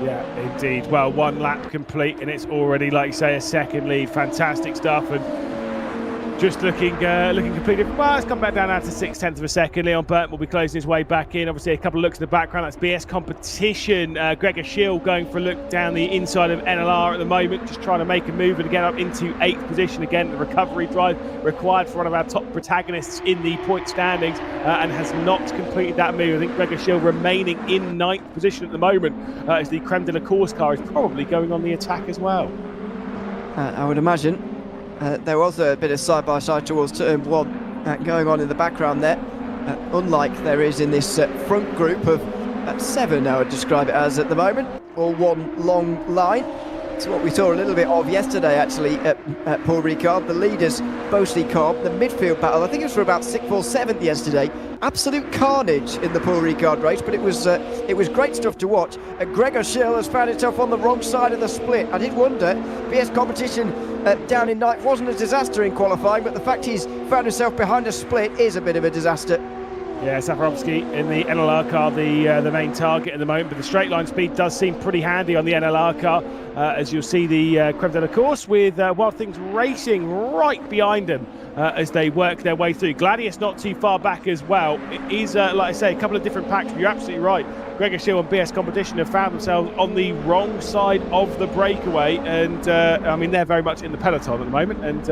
Yeah, indeed. Well, 1 lap complete, and it's already, like you say, a 2nd lead. Fantastic stuff. And just looking completely different. Well, it's come back down now to 0.6 of a second. Leon Burton will be closing his way back in. Obviously, a couple of looks in the background. That's BS Competition. Gregor Schill going for a look down the inside of NLR at the moment, just trying to make a move and get up into 8th position again. The recovery drive required for one of our top protagonists in the point standings, and has not completed that move. I think Gregor Schill remaining in 9th position at the moment, as the creme de la course car is probably going on the attack as well. I would imagine. There was a bit of side-by-side towards turn 1 going on in the background there, unlike there is in this front group of 7, I would describe it as at the moment, all one long line. It's what we saw a little bit of yesterday, actually, at Paul Ricard. The leaders mostly calm. The midfield battle, I think it was for about 6th or 7th yesterday. Absolute carnage in the Paul Ricard race, but it was great stuff to watch. Gregor Schill has found himself on the wrong side of the split. I did wonder, BS Competition down in 9th wasn't a disaster in qualifying, but the fact he's found himself behind a split is a bit of a disaster. Yeah, Safarovsky in the NLR car, the main target at the moment, but the straight line speed does seem pretty handy on the NLR car, as you'll see the creme de la course with Wild Things racing right behind them as they work their way through. Gladius not too far back as well. It is, like I say, a couple of different packs, but you're absolutely right. Gregor Schill and BS Competition have found themselves on the wrong side of the breakaway, and I mean, they're very much in the peloton at the moment, and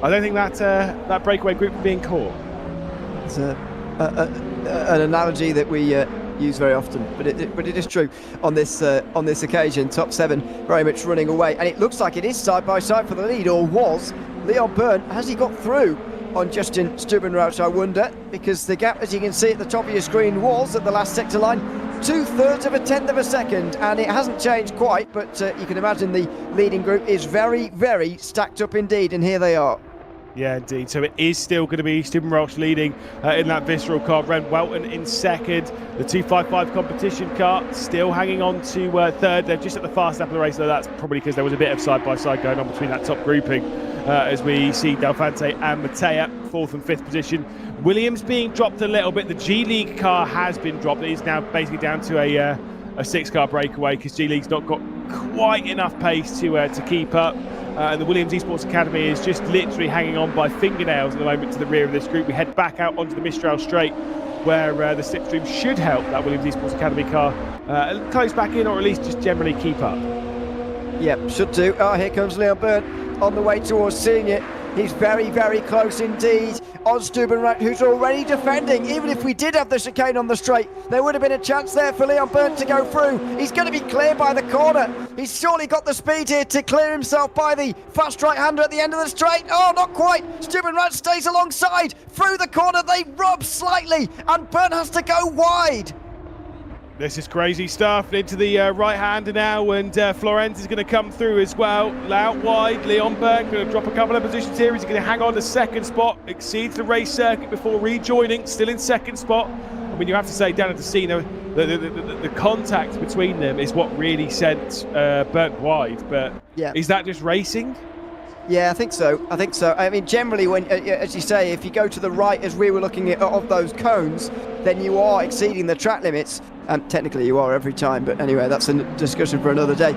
I don't think that breakaway group is being caught. It's an analogy that we use very often, but it is true on this occasion. Top 7 very much running away, and it looks like it is side by side for the lead, or was. Leon Byrne, has he got through on Justin Stubenrauch, I wonder, because the gap, as you can see at the top of your screen, was at the last sector line 2/3 of a tenth of a second, and it hasn't changed quite, but you can imagine the leading group is very, very stacked up indeed, and here they are. Yeah, indeed. So it is still going to be Stubenrauch leading in that Visceral car. Ren Welton in second. The 255 competition car still hanging on to 3rd. They're just at the fast lap of the race, though. That's probably because there was a bit of side-by-side going on between that top grouping, as we see Delfante and Mattea 4th and 5th position. Williams being dropped a little bit. The G-League car has been dropped. It is now basically down to a 6-car breakaway, because G-League's not got quite enough pace to keep up. And the Williams Esports Academy is just literally hanging on by fingernails at the moment to the rear of this group. We head back out onto the Mistral Straight, where the slipstream should help that Williams Esports Academy car close back in, or at least just generally keep up. Yep, should do. Oh, here comes Leon Byrne on the way towards senior. He's very, very close indeed on Stubenrauch, who's already defending. Even if we did have the chicane on the straight, there would have been a chance there for Leon Byrne to go through. He's going to be clear by the corner. He's surely got the speed here to clear himself by the fast right-hander at the end of the straight. Oh, not quite. Stubenrauch stays alongside. Through the corner, they rub slightly, and Byrne has to go wide. This is crazy stuff. Into the right-hander now, and Florenz is going to come through as well. Out wide, Leon Byrne going to drop a couple of positions here. He's going to hang on to 2nd spot, exceeds the race circuit before rejoining, still in 2nd spot. I mean, you have to say, down at the scene, the contact between them is what really sent Byrne wide. But yeah, is that just racing? Yeah, I think so. I mean, generally, when, as you say, if you go to the right, as we were looking at of those cones, then you are exceeding the track limits. Technically, you are every time, but anyway, that's a discussion for another day.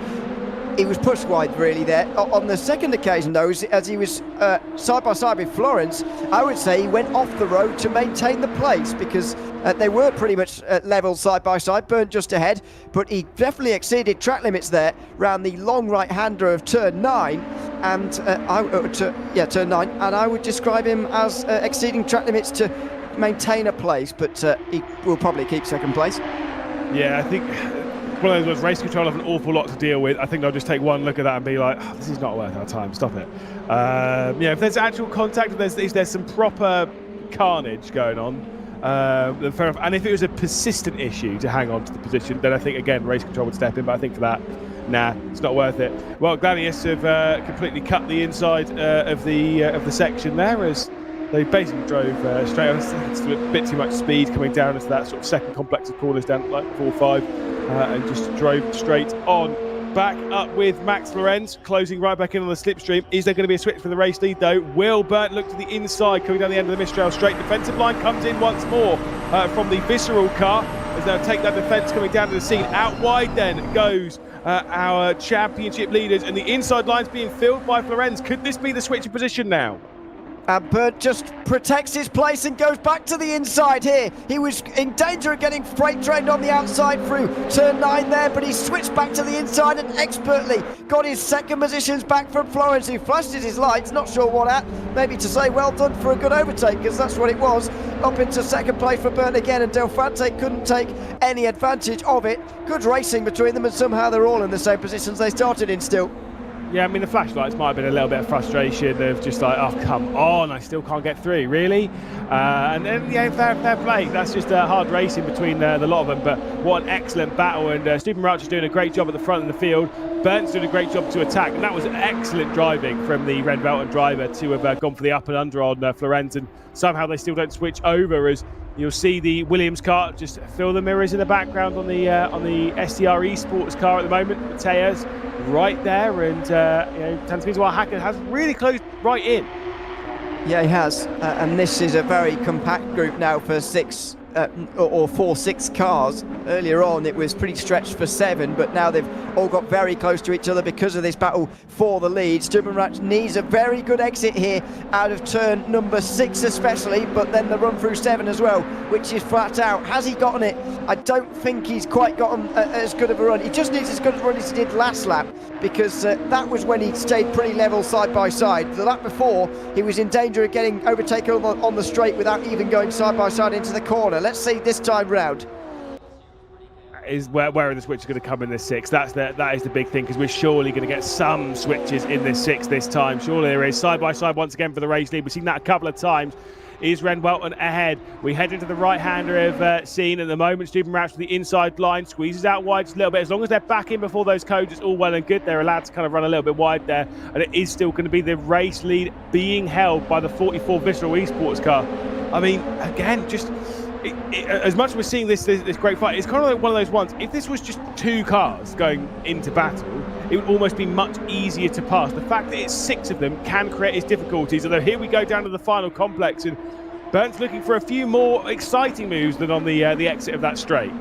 He was pushed wide, really, there. On the second occasion, though, as he was side by side with Florence, I would say he went off the road to maintain the place, because they were pretty much level side by side, Byrne just ahead, but he definitely exceeded track limits there round the long right-hander of turn 9, and turn 9, and I would describe him as exceeding track limits to maintain a place, but he will probably keep 2nd place. Yeah, I think one of those race control have an awful lot to deal with. I think they'll just take one look at that and be like, oh, this is not worth our time, stop it. Yeah, if there's actual contact, if there's some proper carnage going on, then fair enough. And if it was a persistent issue to hang on to the position, then I think, again, race control would step in, but I think for that, nah, it's not worth it. Well, Gladius have completely cut the inside of the section there, as they basically drove straight on. It's a bit too much speed coming down into that sort of second complex of corners down at like 4-5, and just drove straight on. Back up with Max Lorenz, closing right back in on the slipstream. Is there going to be a switch for the race lead, though? Will Burt look to the inside, coming down the end of the Mistral Straight. Defensive line comes in once more from the Visceral car, as they'll take that defence coming down to the scene. Out wide then goes our championship leaders, and the inside line's being filled by Florenz. Could this be the switch of position now? And Bird just protects his place and goes back to the inside here. He was in danger of getting freight trained on the outside through turn 9 there, but he switched back to the inside and expertly got his second positions back from Florence, who flashed his lights, not sure what at, maybe to say well done for a good overtake, because that's what it was. Up into second place for Bird again, and Del Fante couldn't take any advantage of it. Good racing between them, and somehow they're all in the same positions they started in still. Yeah, I mean, the flashlights might have been a little bit of frustration of just like, oh, come on, I still can't get through, really? And then, yeah, fair play. That's just hard racing between the lot of them, but what an excellent battle. And Stephen Rauch is doing a great job at the front of the field. Burton's doing a great job to attack, and that was excellent driving from the Red Velton driver to have gone for the up and under on Florence, and somehow they still don't switch over, as you'll see the Williams car just fill the mirrors in the background on the STR Esports car at the moment. Matea's right there, and Tanzania Hacker has really closed right in. Yeah, he has, and this is a very compact group now for 6 or 4-6 cars. Earlier on it was pretty stretched for 7, but now they've all got very close to each other because of this battle for the lead. Stubenrach needs a very good exit here out of turn number 6 especially, but then the run through 7 as well, which is flat out. Has he gotten it? I don't think he's quite gotten as good of a run. He just needs as good a run as he did last lap, because that was when he stayed pretty level side by side. The lap before, he was in danger of getting overtaken on the straight without even going side by side into the corner. Let's see this time round. Is where are the switches going to come in this 6? That is the big thing, because we're surely going to get some switches in this 6 this time. Surely there is. Side by side once again for the race lead. We've seen that a couple of times. Is Ren Welton ahead? We head into the right-hander of scene at the moment. Stephen Rauch to the inside line, squeezes out wide just a little bit. As long as they're back in before those codes, it's all well and good. They're allowed to kind of run a little bit wide there, and it is still going to be the race lead being held by the 44 Visceral Esports car. I mean, again, just as much as we're seeing this great fight, it's kind of like one of those ones. If this was just 2 cars going into battle, it would almost be much easier to pass. The fact that it's 6 of them can create its difficulties. Although here we go down to the final complex, and Burnt's looking for a few more exciting moves than on the exit of that straight.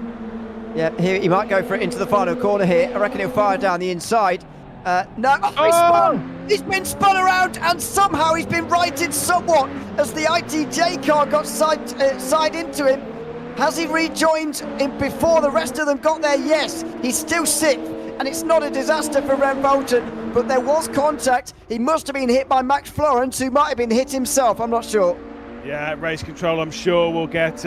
Yeah, here he might go for it into the final corner here. I reckon he'll fire down the inside. No, he's been spun around, and somehow he's been righted somewhat as the ITJ car got side into him. Has he rejoined him before the rest of them got there? Yes, he's still 6th, and it's not a disaster for Ren Bolton, but there was contact. He must have been hit by Max Florence, who might have been hit himself, I'm not sure. Yeah, race control, I'm sure, will get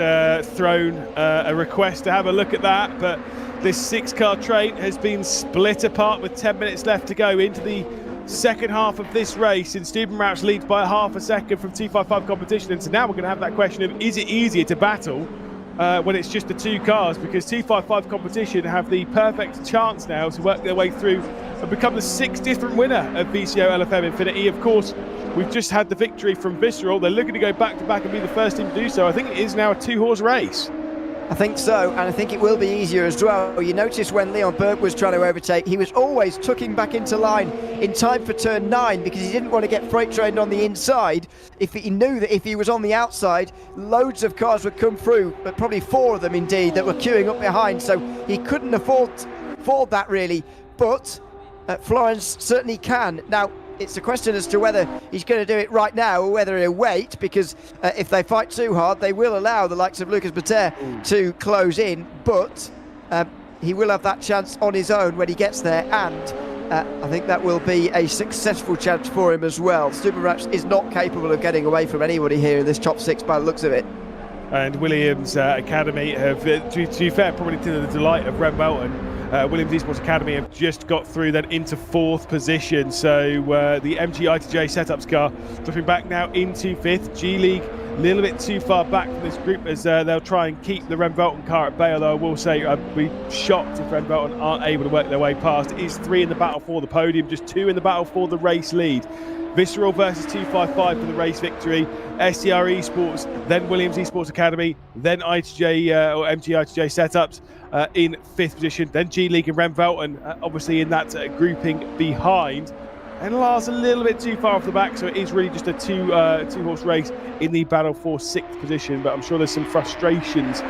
thrown a request to have a look at that, but this 6-car train has been split apart with 10 minutes left to go into the second half of this race, and Stephen Rauch leads by half a second from 255 competition. And so now we're going to have that question of, is it easier to battle when it's just the 2 cars? Because 255 competition have the perfect chance now to work their way through and become the 6th different winner of VCOxLFM Infinity. Of course, we've just had the victory from Visceral. They're looking to go back to back and be the first team to do so. I think it is now a 2-horse race. I think so, and I think it will be easier as well. You notice when Leon Burke was trying to overtake, he was always tucking back into line in time for turn 9 because he didn't want to get freight trained on the inside. If he knew that if he was on the outside, loads of cars would come through, but probably 4 of them indeed that were queuing up behind, so he couldn't afford that really. But Florence certainly can. Now, it's a question as to whether he's going to do it right now or whether he'll wait, because if they fight too hard, they will allow the likes of Lucas Bater to close in, but he will have that chance on his own when he gets there, and I think that will be a successful chance for him as well. Stubenrach is not capable of getting away from anybody here in this top 6 by the looks of it. And Williams Academy have, to be fair, probably to the delight of Ren Welton, Williams Esports Academy have just got through then into 4th position. So the MG ITJ setups car dropping back now into 5th. G-League a little bit too far back from this group as they'll try and keep the Ren Welton car at bay, although I will say I'd be shocked if Ren Welton aren't able to work their way past. It is 3 in the battle for the podium, just 2 in the battle for the race lead. Visceral versus 255 for the race victory. STR Esports, then Williams Esports Academy, then ITJ or MG ITJ setups in 5th position. Then G League and Ren Welton obviously in that grouping behind. And Lars a little bit too far off the back, so it is really just a two-horse race in the battle for 6th position. But I'm sure there's some frustrations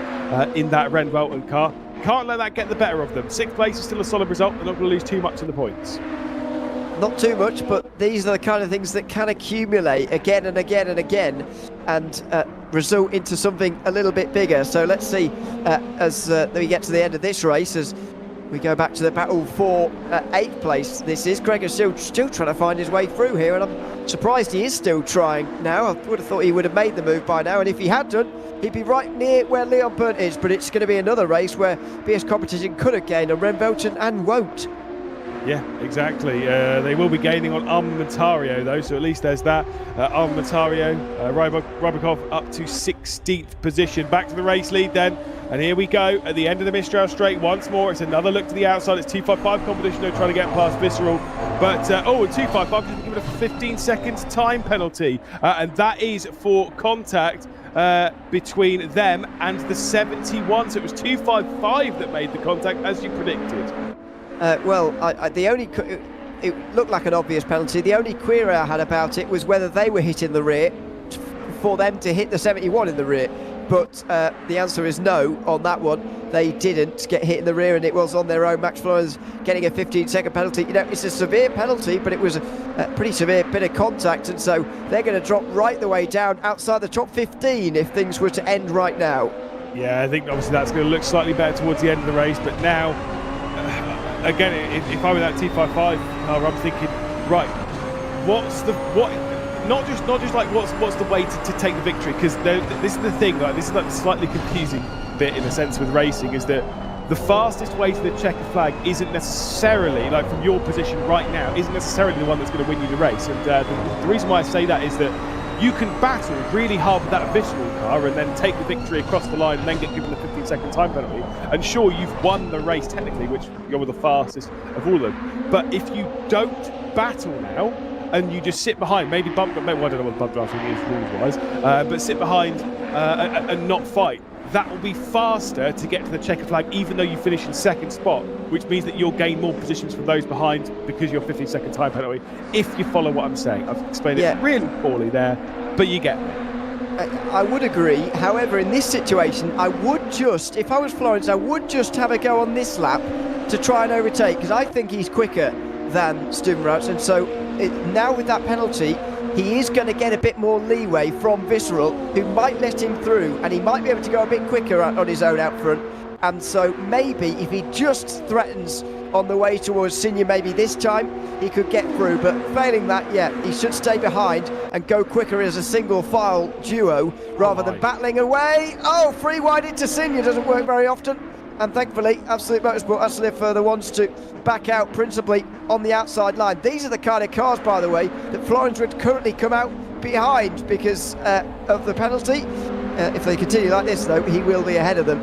in that Ren Welton car. Can't let that get the better of them. 6th place is still a solid result. They're not going to lose too much in the points. not too much, but these are the kind of things that can accumulate again and again and again and result into something a little bit bigger. So let's see as we get to the end of this race, as we go back to the battle for 8th place. This is Gregor still trying to find his way through here, and I'm surprised he is still trying now. I would have thought he would have made the move by now, and if he had done, he'd be right near where Leon Burnt is. But it's going to be another race where BS Competition could have gained on Remvelton and won't. Yeah, exactly. They will be gaining on Armamentario, though, so at least there's that. Armamentario, Rybakov up to 16th position. Back to the race lead then. And here we go at the end of the Mistral Straight once more. It's another look to the outside. It's 255 competition. They're trying to get past Visceral. But, 255 is given a 15 seconds time penalty. And that is for contact between them and the 71. So it was 255 that made the contact, as you predicted. It looked like an obvious penalty. The only query I had about it was whether they were hitting the rear for them to hit the 71 in the rear. But the answer is no on that one. They didn't get hit in the rear, and it was on their own. Max Florence getting a 15-second penalty. You know, it's a severe penalty, but it was a pretty severe bit of contact, and so they're going to drop right the way down outside the top 15 if things were to end right now. Yeah, I think obviously that's going to look slightly better towards the end of the race, but now, again, if I were that T55 car, I'm thinking, right, not just like what's the way to take the victory, because this is the thing, like, this is like the slightly confusing bit in a sense with racing, is that the fastest way to the checker flag isn't necessarily, like from your position right now, isn't necessarily the one that's going to win you the race. And the reason why I say that is that you can battle really hard with that Visceral car and then take the victory across the line and then get given the 15-second time penalty. And sure, you've won the race technically, which you're the fastest of all of them. But if you don't battle now, and you just sit behind, maybe bump, well, I don't know what bump drafting is rules-wise, but sit behind and not fight, that will be faster to get to the checker flag, even though you finish in 2nd spot, which means that you'll gain more positions from those behind because you're 15-second time penalty, if you follow what I'm saying. I've explained it really poorly there, but you get it. I would agree. However, in this situation, I would just, if I was Florence, I would just have a go on this lap to try and overtake, because I think he's quicker than Stubenrauch, and so now with that penalty, he is going to get a bit more leeway from Visceral, who might let him through, and he might be able to go a bit quicker on his own out front. And so maybe if he just threatens on the way towards Sinja, maybe this time he could get through. But failing that, yeah, he should stay behind and go quicker as a single file duo rather than battling away. Oh, free wide into Sinja doesn't work very often. And thankfully, Absolute Motorsport Assetto are the ones to back out principally on the outside line. These are the kind of cars, by the way, that Florence would currently come out behind because of the penalty. If they continue like this, though, he will be ahead of them.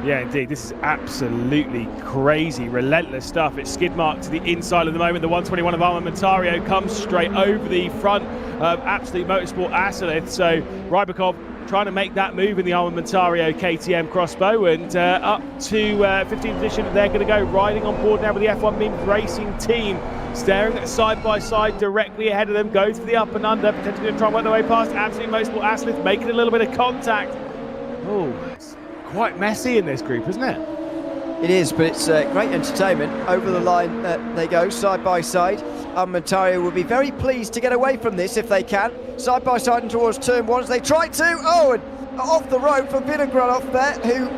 Yeah, indeed. This is absolutely crazy, relentless stuff. It's skid mark to the inside at the moment. The 121 of Armamentario comes straight over the front of Absolute Motorsport Assetto. So Rybakov trying to make that move in the Armamentario KTM crossbow, and up to 15th position. They're going to go riding on board now with the F1 Memes Racing team, staring at side by side directly ahead of them. Goes for the up and under, potentially going to try and work their way past Absolute Motorsport Assetto, making a little bit of contact. Oh, it's quite messy in this group, isn't it? It is, but it's great entertainment. Over the line they go, side by side. Armamentario will be very pleased to get away from this if they can. Side by side and towards turn 1 as they try to. Oh, and off the road for Vinogradov there, who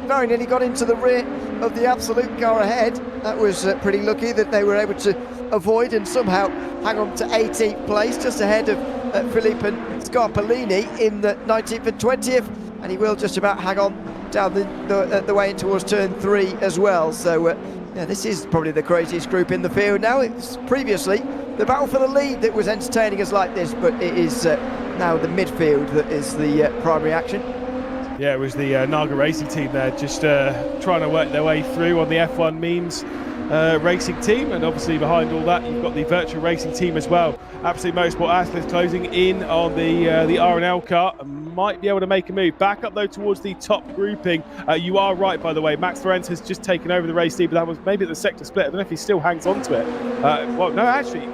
very nearly got into the rear of the Absolute car ahead. That was pretty lucky that they were able to avoid and somehow hang on to 18th place, just ahead of Philippe and Scarpolini in the 19th and 20th. And he will just about hang on down the way in towards turn 3 as well. So yeah, this is probably the craziest group in the field now. It's previously the battle for the lead that was entertaining us like this, but it is now the midfield that is the primary action. Yeah, it was the Naga Racing team there, just trying to work their way through on the F1 Memes Racing team, and obviously behind all that you've got the Virtual Racing team as well. Absolute Motorsport Assetto closing in on the R&L car, and might be able to make a move back up though towards the top grouping. You are right, by the way, Max Lorenz has just taken over the race lead, but that was maybe at the sector split. I don't know if he still hangs on to it. Well, no, actually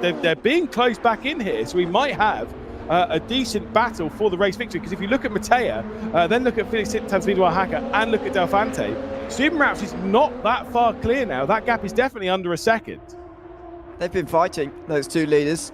they're being closed back in here, so we might have a decent battle for the race victory, because if you look at Matea, then look at Felix Tanzvidua-Haka and look at Delfante, Stubenrauch is not that far clear now. That gap is definitely under a second. They've been fighting, those two leaders.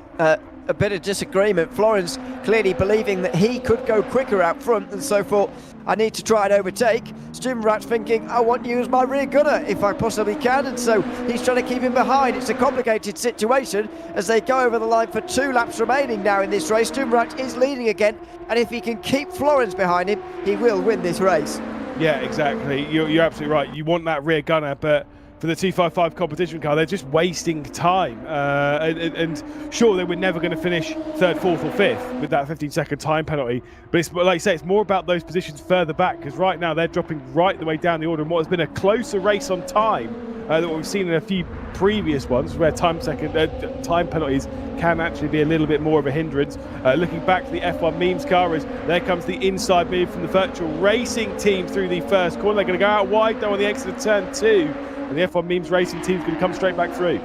A bit of disagreement. Florence clearly believing that he could go quicker out front, and so forth. I need to try and overtake. Stubenrat's thinking, I want you as my rear gunner if I possibly can, and so he's trying to keep him behind. It's a complicated situation as they go over the line for 2 laps remaining now in this race. Stubenrat is leading again, and if he can keep Florence behind him, he will win this race. Yeah, exactly. You're absolutely right. You want that rear gunner, but for the 255 competition car, they're just wasting time. And sure, they were never going to finish 3rd, 4th or 5th with that 15-second time penalty. But it's, like you say, it's more about those positions further back, because right now they're dropping right the way down the order in what has been a closer race on time than what we've seen in a few previous ones, where time penalties can actually be a little bit more of a hindrance. Looking back to the F1 memes car, as there comes the inside move from the virtual racing team through the first corner. They're going to go out wide though on the exit of turn 2. And the F1 memes racing team's going to come straight back through.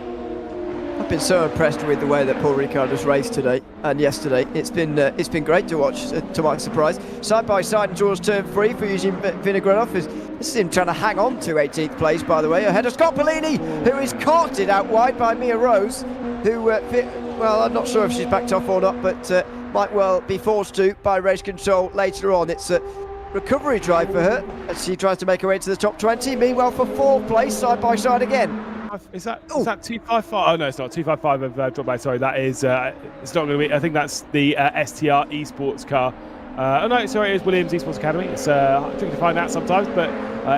I've been so impressed with the way that Paul Ricard has raced today and yesterday. It's been great to watch, to my surprise. Side by side towards turn 3 for Eugene Vinogradov. This is him trying to hang on to 18th place, by the way, ahead of Scott Polini, who is carted out wide by Mia Rose, who, well, I'm not sure if she's backed off or not, but might well be forced to by race control later on. It's a recovery drive for her as she tries to make her way to the top 20. Meanwhile, for 4th place, side by side again. Is that 255? Oh no, it's not 255 of dropped back. Sorry, that is it's not going to be. I think that's the STR Esports car. Oh no, sorry, it is Williams Esports Academy. It's tricky to find out sometimes, but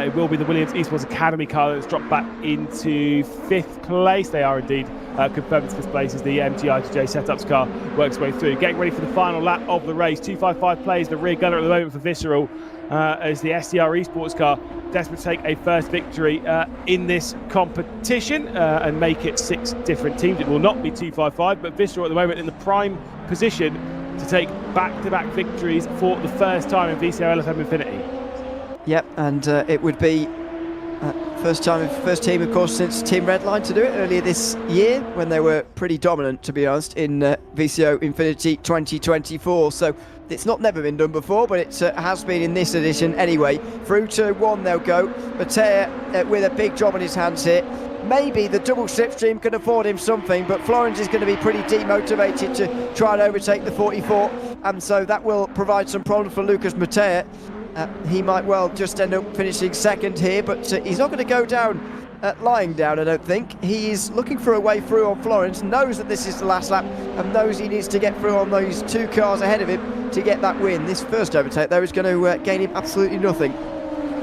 it will be the Williams Esports Academy car that's dropped back into 5th place. They are indeed confirmed to 5th place as the MGI2J setups car works its way through. Getting ready for the final lap of the race. 255 plays the rear gunner at the moment for Visceral as the STR Esports car desperate to take a first victory in this competition and make it 6 different teams. It will not be 255, but Visceral at the moment in the prime position to take back-to-back victories for the first time in VCOxLFM INFINITY. Yep, and it would be first team, of course, since Team Redline to do it earlier this year, when they were pretty dominant, to be honest, in VCO Infinity 2024. So it's not never been done before, but it has been in this edition anyway. Through to 1 they'll go. Mattea with a big job on his hands here. Maybe the double slipstream can afford him something, but Florence is going to be pretty demotivated to try and overtake the 44, and so that will provide some problems for Lucas Mattea. He might well just end up finishing 2nd here, but he's not going to go down lying down, I don't think. He is looking for a way through on Florence, knows that this is the last lap, and knows he needs to get through on those 2 cars ahead of him to get that win. This first overtake, though, is going to gain him absolutely nothing.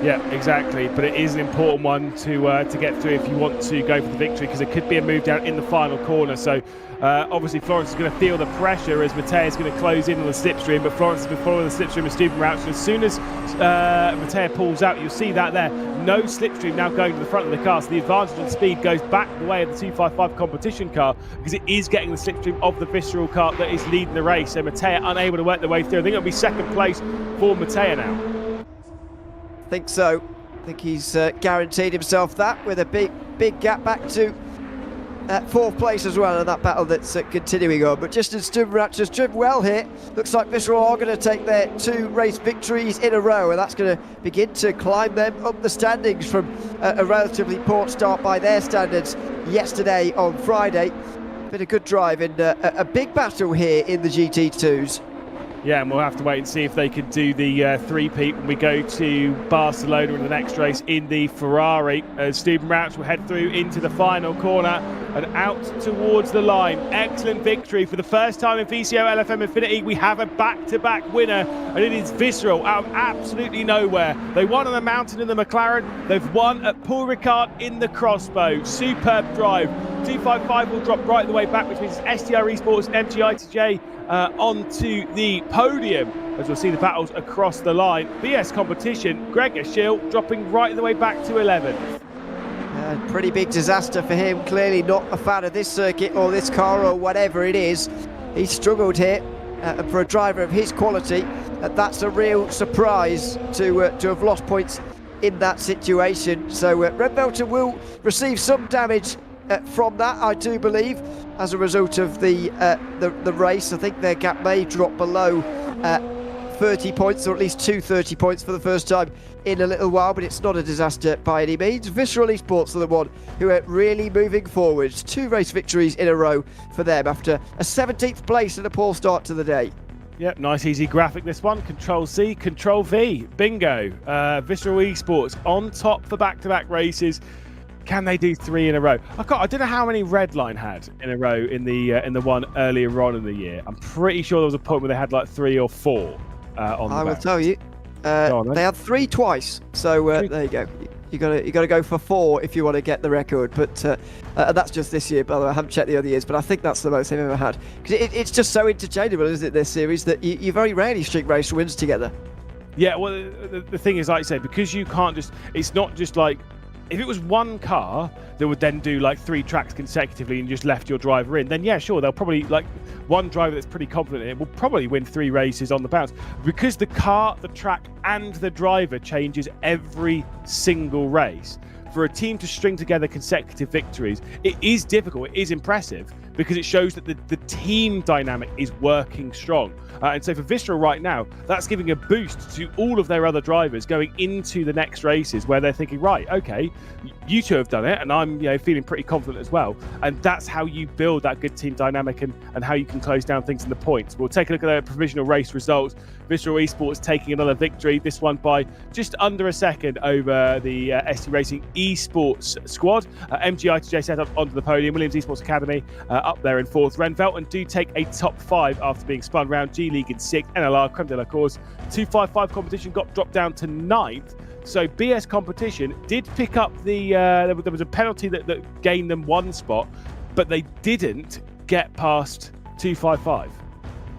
Yeah, exactly. But it is an important one to get through if you want to go for the victory, because it could be a move down in the final corner. So obviously Florence is going to feel the pressure as Mattea is going to close in on the slipstream, but Florence has been following the slipstream of Stubenrat. So as soon as Mattea pulls out, you'll see that there. No slipstream now going to the front of the car, so the advantage on speed goes back the way of the 255 competition car, because it is getting the slipstream of the Visceral car that is leading the race. So Mattea unable to work their way through. I think it'll be 2nd place for Mattea now. I think so. I think he's guaranteed himself that with a big gap back to 4th place as well in that battle that's continuing on. But just as Stubenrat has driven well here, looks like Visceral are going to take their 2 race victories in a row, and that's going to begin to climb them up the standings from a relatively poor start by their standards yesterday on Friday. Been a good drive in a big battle here in the GT2s. Yeah, and we'll have to wait and see if they can do the three-peat when we go to Barcelona in the next race in the Ferrari. As Stubenrat will head through into the final corner and out towards the line. Excellent victory for the first time in VCOxLFM INFINITY. We have a back-to-back winner, and it is Visceral out of absolutely nowhere. They won on the mountain in the McLaren. They've won at Paul Ricard in the Crossbow. Superb drive. 255 will drop right the way back, which means STR Esports and MGI2J onto the podium, as we'll see the battles across the line. BS competition, Gregor Schill dropping right the way back to 11th. Pretty big disaster for him, clearly not a fan of this circuit or this car or whatever it is. He struggled here, and for a driver of his quality, that's a real surprise to have lost points in that situation. So Red Belter will receive some damage from that, I do believe, as a result of the race. I think their gap may drop below 30 points, or at least 230 points for the first time in a little while, but it's not a disaster by any means. Visceral Esports are the one who are really moving forwards. 2 race victories in a row for them after a 17th place and a poor start to the day. Yep, nice easy graphic this one. Control C, Control V, bingo. Visceral Esports on top for back-to-back races. Can they do 3 in a row? I don't know how many Redline had in a row in the one earlier on in the year. I'm pretty sure there was a point where they had like 3 or 4 on the I will back. tell you, they had 3 twice. So there you go. You got to go for 4 if you want to get the record. But that's just this year. By the way, I haven't checked the other years, but I think that's the most they've ever had. Because it's just so interchangeable, isn't it? This series that you very rarely string race wins together. Yeah, well, the thing is, like I said, because you can't just. It's not just like. If it was one car that would then do like 3 tracks consecutively and just left your driver in, then yeah, sure, they'll probably, like, one driver that's pretty confident in it will probably win 3 races on the bounce. Because the car, the track, and the driver changes every single race, for a team to string together consecutive victories, it is difficult, it is impressive, because it shows that the team dynamic is working strong. And so for Visceral right now, that's giving a boost to all of their other drivers going into the next races, where they're thinking, right, okay, you 2 have done it, and I'm feeling pretty confident as well. And that's how you build that good team dynamic and how you can close down things in the points. We'll take a look at their provisional race results. Visceral Esports taking another victory, this one by just under a second over the ST Racing Esports squad. MGI to JZ up onto the podium. Williams Esports Academy up there in 4th. Renvelton do take a top 5 after being spun round. G League in 6th. NLR Creme de la Course 255 competition got dropped down to 9th. So BS competition did pick up the there was a penalty that gained them 1 spot, but they didn't get past 255.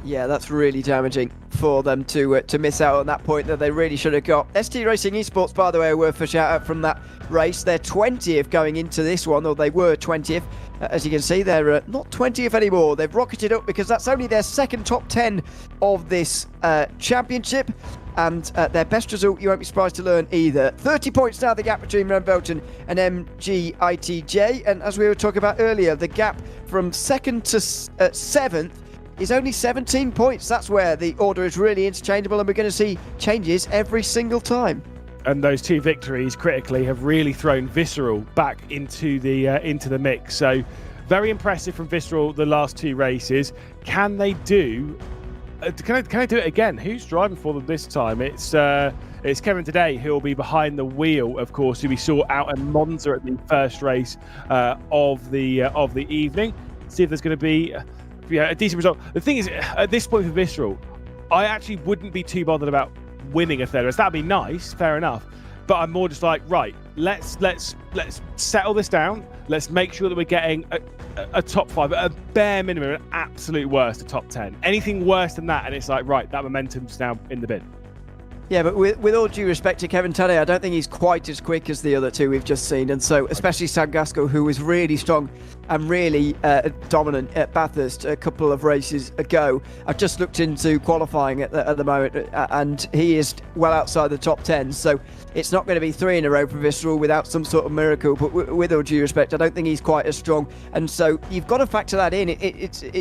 Yeah, that's really damaging for them to miss out on that point that they really should have got. ST Racing Esports, by the way, were for shout out from that race. They're 20th going into this one, or they were 20th. As you can see, they're not 20th anymore. They've rocketed up because that's only their second top 10 of this championship. And their best result, you won't be surprised to learn either. 30 points now, the gap between Renvelton and MGITJ. And as we were talking about earlier, the gap from 2nd to 7th is only 17 points. That's where the order is really interchangeable, and we're going to see changes every single time. And those 2 victories, critically, have really thrown Visceral back into the mix. So, very impressive from Visceral the last 2 races. Can they do? Can I do it again? Who's driving for them this time? It's Kevin today who will be behind the wheel, of course, who we saw out in Monza at the first race of the evening. See if there's going to be a decent result. The thing is, at this point for Visceral, I actually wouldn't be too bothered about winning a third race. That'd be nice, fair enough. But I'm more just like, right, let's settle this down. Let's make sure that we're getting a top 5, at a bare minimum, an absolute worst, a top 10. Anything worse than that, and it's like, right, that momentum's now in the bin. Yeah, but with all due respect to Kevin Tadej, I don't think he's quite as quick as the other 2 we've just seen. And so, especially Sam Gaskell, who was really strong and really dominant at Bathurst a couple of races ago. I've just looked into qualifying at the moment, and he is well outside the top 10. So it's not going to be 3 in a row for Visceral without some sort of miracle. But with all due respect, I don't think he's quite as strong. And so you've got to factor that in.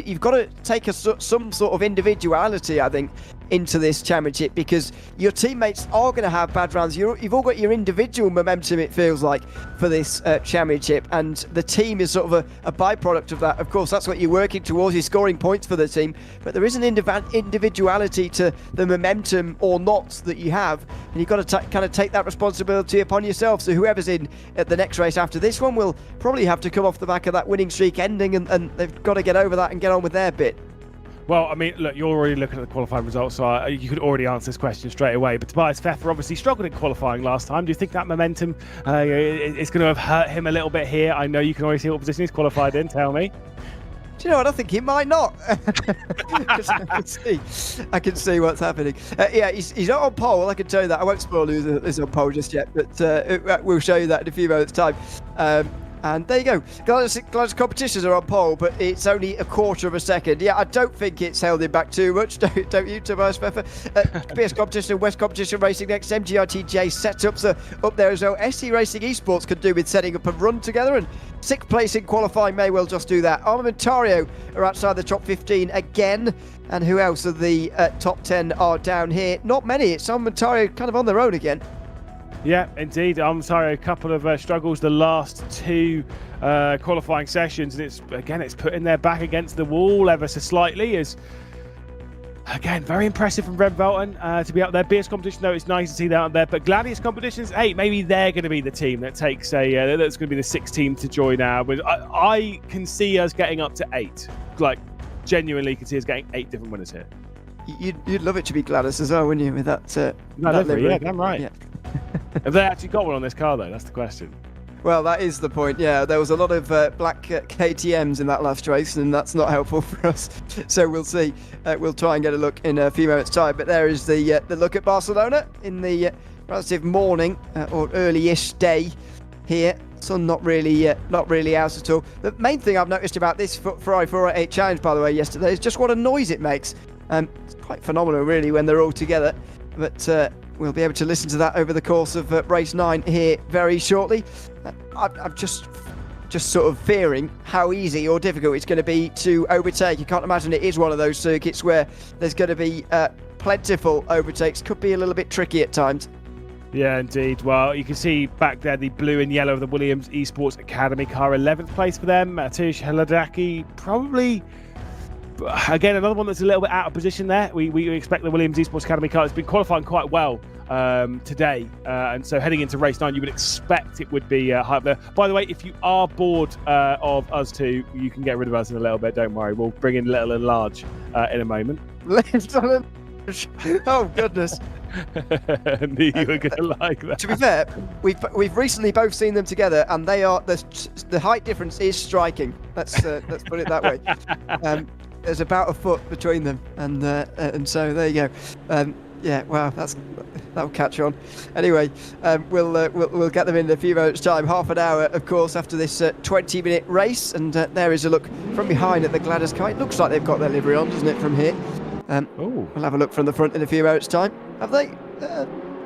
You've got to take some sort of individuality, I think, into this championship, because your teammates are going to have bad runs. You've all got your individual momentum, it feels like, for this championship, and the team is sort of a byproduct of that. Of course, that's what you're working towards. You're scoring points for the team, but there is an individuality to the momentum or not that you have, and you've got to kind of take that responsibility upon yourself. So whoever's in at the next race after this one will probably have to come off the back of that winning streak ending, and they've got to get over that and get on with their bit. Well, I mean, look, you're already looking at the qualifying results, so you could already answer this question straight away. But Tobias Pfeffer obviously struggled in qualifying last time. Do you think that momentum is going to have hurt him a little bit here? I know you can already see what position he's qualified in. Tell me. Do you know what? I think he might not. I can see what's happening. Yeah, he's not on pole, I can tell you that. I won't spoil who is on pole just yet, but we'll show you that in a few moments' time. And there you go. Gladys competitions are on pole, but it's only a quarter of a second. Yeah, I don't think it's held him back too much, don't you, Tobias Pfeffer? BS competition, West competition racing next. MGRTJ setups are up there as well. SC Racing Esports could do with setting up a run together, and 6th place in qualifying may well just do that. Armamentario are outside the top 15 again. And who else of the top 10 are down here? Not many. It's Armamentario kind of on their own again. Yeah, indeed. I'm sorry, a couple of struggles the last 2 qualifying sessions, and it's putting their back against the wall ever so slightly. Is again very impressive from Red Velton to be out there. BS competition, though, it's nice to see that out there. But Gladius competitions, hey, maybe they're going to be the team that takes that's going to be the 6th team to join now. But I can see us getting up to 8. Like, genuinely, can see us getting 8 different winners here. You'd love it to be Gladys as well, wouldn't you? With that livery, yeah, damn right. Yeah. Have they actually got one on this car, though? That's the question. Well, that is the point. Yeah, there was a lot of black KTMs in that last race, and that's not helpful for us. So we'll see. We'll try and get a look in a few moments' time. But there is the look at Barcelona in the relative morning or early-ish day here. Sun not really out at all. The main thing I've noticed about this Ferrari 488 Challenge, by the way, yesterday is just what a noise it makes. It's quite phenomenal, really, when they're all together. But we'll be able to listen to that over the course of race 9 here very shortly. I'm just sort of fearing how easy or difficult it's going to be to overtake. You can't imagine it is one of those circuits where there's going to be plentiful overtakes. Could be a little bit tricky at times. Yeah, indeed. Well, you can see back there the blue and yellow of the Williams Esports Academy car, 11th place for them. Matish Haladaki, probably, again, another one that's a little bit out of position there. We expect the Williams Esports Academy car has been qualifying quite well today. And so heading into race 9, you would expect it would be high up there. By the way, if you are bored of us two, you can get rid of us in a little bit. Don't worry. We'll bring in little and large in a moment. Oh, goodness. I knew you were going to like that. To be fair, we've recently both seen them together, and they are the height difference is striking. Let's put it that way. There's about a foot between them, and so there you go. Yeah, wow, that'll catch on. Anyway, we'll get them in a few moments' time. Half an hour, of course, after this 20-minute race, and there is a look from behind at the Gladys car. It looks like they've got their livery on, doesn't it, from here? We'll have a look from the front in a few moments' time. Have they?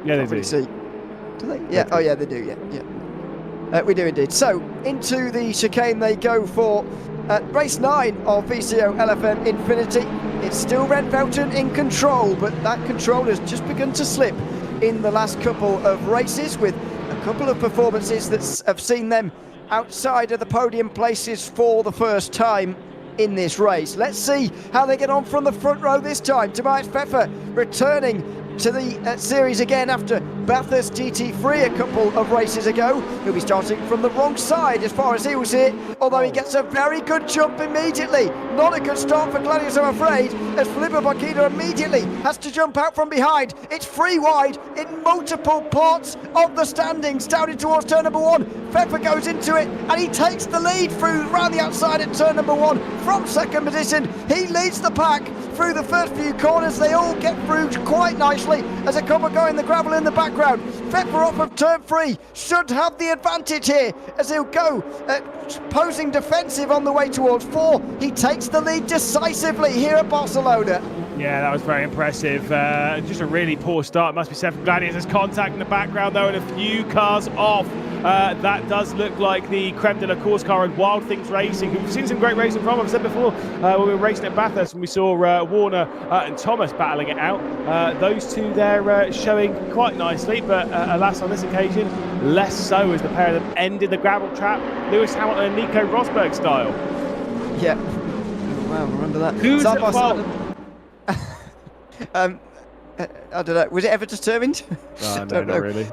Yeah, they do. See. Do they? Yeah. Oh, yeah, they do. Yeah. We do indeed. So into the chicane they go for race 9 of VCOxLFM INFINITY. It's still Red Velton in control, but that control has just begun to slip in the last couple of races, with a couple of performances that have seen them outside of the podium places for the first time in this race. Let's see how they get on from the front row this time. Tobias Pfeffer returning to the series again after Bathurst GT3 a couple of races ago. He'll be starting from the wrong side as far as he was here, although he gets a very good jump immediately. Not a good start for Gladius, I'm afraid, as Filippo Bacchino immediately has to jump out from behind. It's free wide in multiple parts of the standings down in towards turn number 1. Pfeffer goes into it and he takes the lead through around the outside at turn number 1 from second position. He leads the pack through the first few corners. They all get through quite nicely as a couple going the gravel in the background. Pfeffer off of turn 3 should have the advantage here as he'll go posing defensive on the way towards 4. He takes the lead decisively here at Barcelona. Yeah, that was very impressive. Just a really poor start. Must be set from Gladius. There's contact in the background though, and a few cars off. That does look like the creme de la course car and Wild Things Racing. We've seen some great racing from, I've said before, when we were racing at Bathurst and we saw Warner and Thomas battling it out. Those two there showing quite nicely, but alas on this occasion, less so as the pair of them ended the gravel trap. Lewis Hamilton and Nico Rosberg style. Yeah. Oh, wow, remember that. Who's at fault? I don't know. Was it ever determined? No, not really.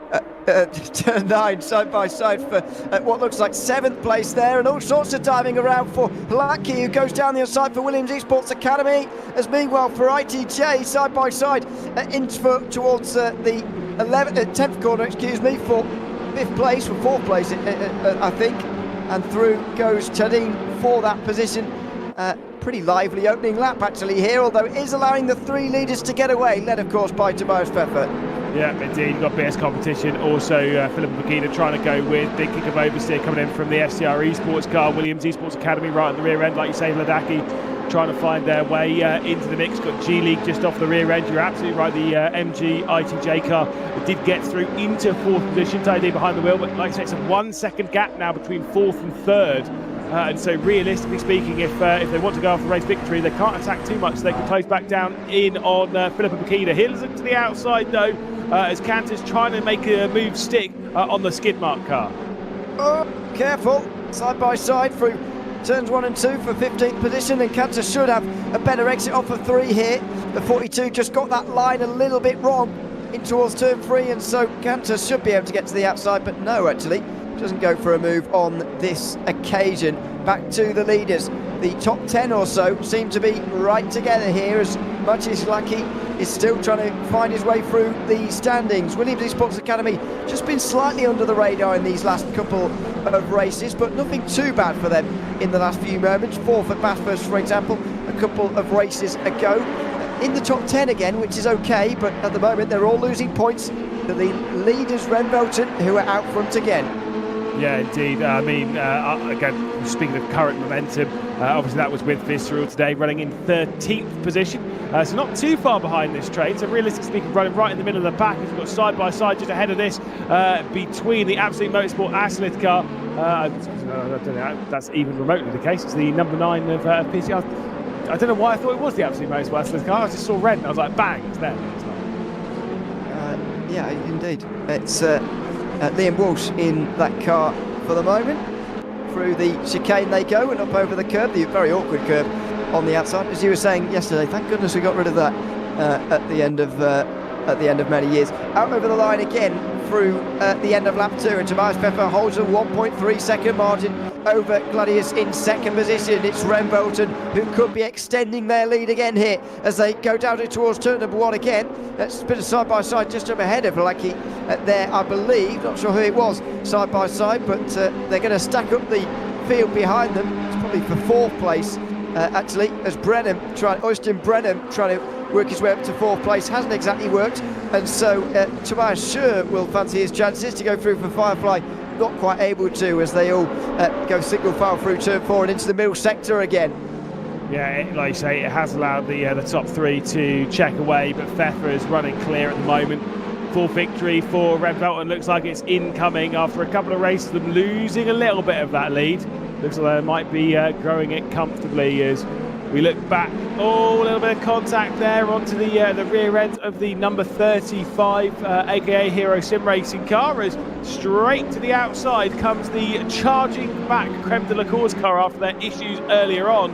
Turn 9 side by side for what looks like 7th place there, and all sorts of diving around for Lackey, who goes down the other side for Williams Esports Academy. As meanwhile for ITJ side by side towards the 10th corner, excuse me, for 5th place or 4th place, I think, and through goes Tadine for that position. Pretty lively opening lap actually here, although it is allowing the 3 leaders to get away, led of course by Tobias Pfeffer. Yeah, indeed. You've got BS competition. Also, Philip Bakina trying to go with big kick of oversteer coming in from the FCR Esports car. Williams Esports Academy right at the rear end, like you say, Ladaki trying to find their way into the mix. Got G League just off the rear end. You're absolutely right. The MG ITJ car did get through into fourth position, tied behind the wheel. But like I say, it's a 1 second gap now between fourth and third. And so realistically speaking, if they want to go after race victory, they can't attack too much. So they can close back down in on Philippa Bakina. He'll look to the outside though, as Cantor's trying to make a move stick on the skid mark car. Oh, careful. Side by side through turns 1 and 2 for 15th position, and Cantor should have a better exit off of 3 here. The 42 just got that line a little bit wrong in towards turn 3, and so Cantor should be able to get to the outside, but no, actually doesn't go for a move on this occasion. Back to the leaders. The top 10 or so seem to be right together here, as much as Lucky is still trying to find his way through the standings. Williams Esports Academy just been slightly under the radar in these last couple of races, but nothing too bad for them in the last few moments. 4th at Bathurst, for example, a couple of races ago. In the top 10 again, which is okay, but at the moment they're all losing points to the leaders, Renvelton, who are out front again. Yeah, indeed. I mean, again, speaking of current momentum, obviously that was with Visceral today, running in 13th position. So not too far behind this train. So realistically speaking, running right in the middle of the pack. We've got side by side just ahead of this between the Absolute Motorsport Assetto car. I don't know if that's even remotely the case. It's the number 9 of PCR. I don't know why I thought it was the Absolute Motorsport Assetto car. I just saw red and I was like, bang, it's there. It's not. Yeah, indeed. It's Liam Walsh in that car for the moment. Through the chicane they go and up over the curb, the very awkward curb on the outside. As you were saying yesterday, thank goodness we got rid of that at the end of many years. Out over the line again through the end of lap 2, and Tobias Pfeffer holds a 1.3 second margin over Gladius in second position. It's Renvelton who could be extending their lead again here as they go down towards turn number 1 again. That's a bit of side by side just up ahead of Lucky there, I believe. Not sure who it was side by side, but they're going to stack up the field behind them. It's probably for 4th place actually, as Øystein Brenham trying to work his way up to 4th place. Hasn't exactly worked, and so Tobias Schur will fancy his chances to go through for Firefly. Not quite able to, as they all go single file through turn 4 and into the middle sector again. Yeah, like you say, it has allowed the top 3 to check away, but Pfeffer is running clear at the moment. Full victory for Renvelton. Looks like it's incoming after a couple of races, them losing a little bit of that lead. Looks like they might be growing it comfortably as we look back. Oh, a little bit of contact there onto the rear end of the number 35, aka Hero Sim Racing car, as straight to the outside comes the charging back Creme de la Course car after their issues earlier on.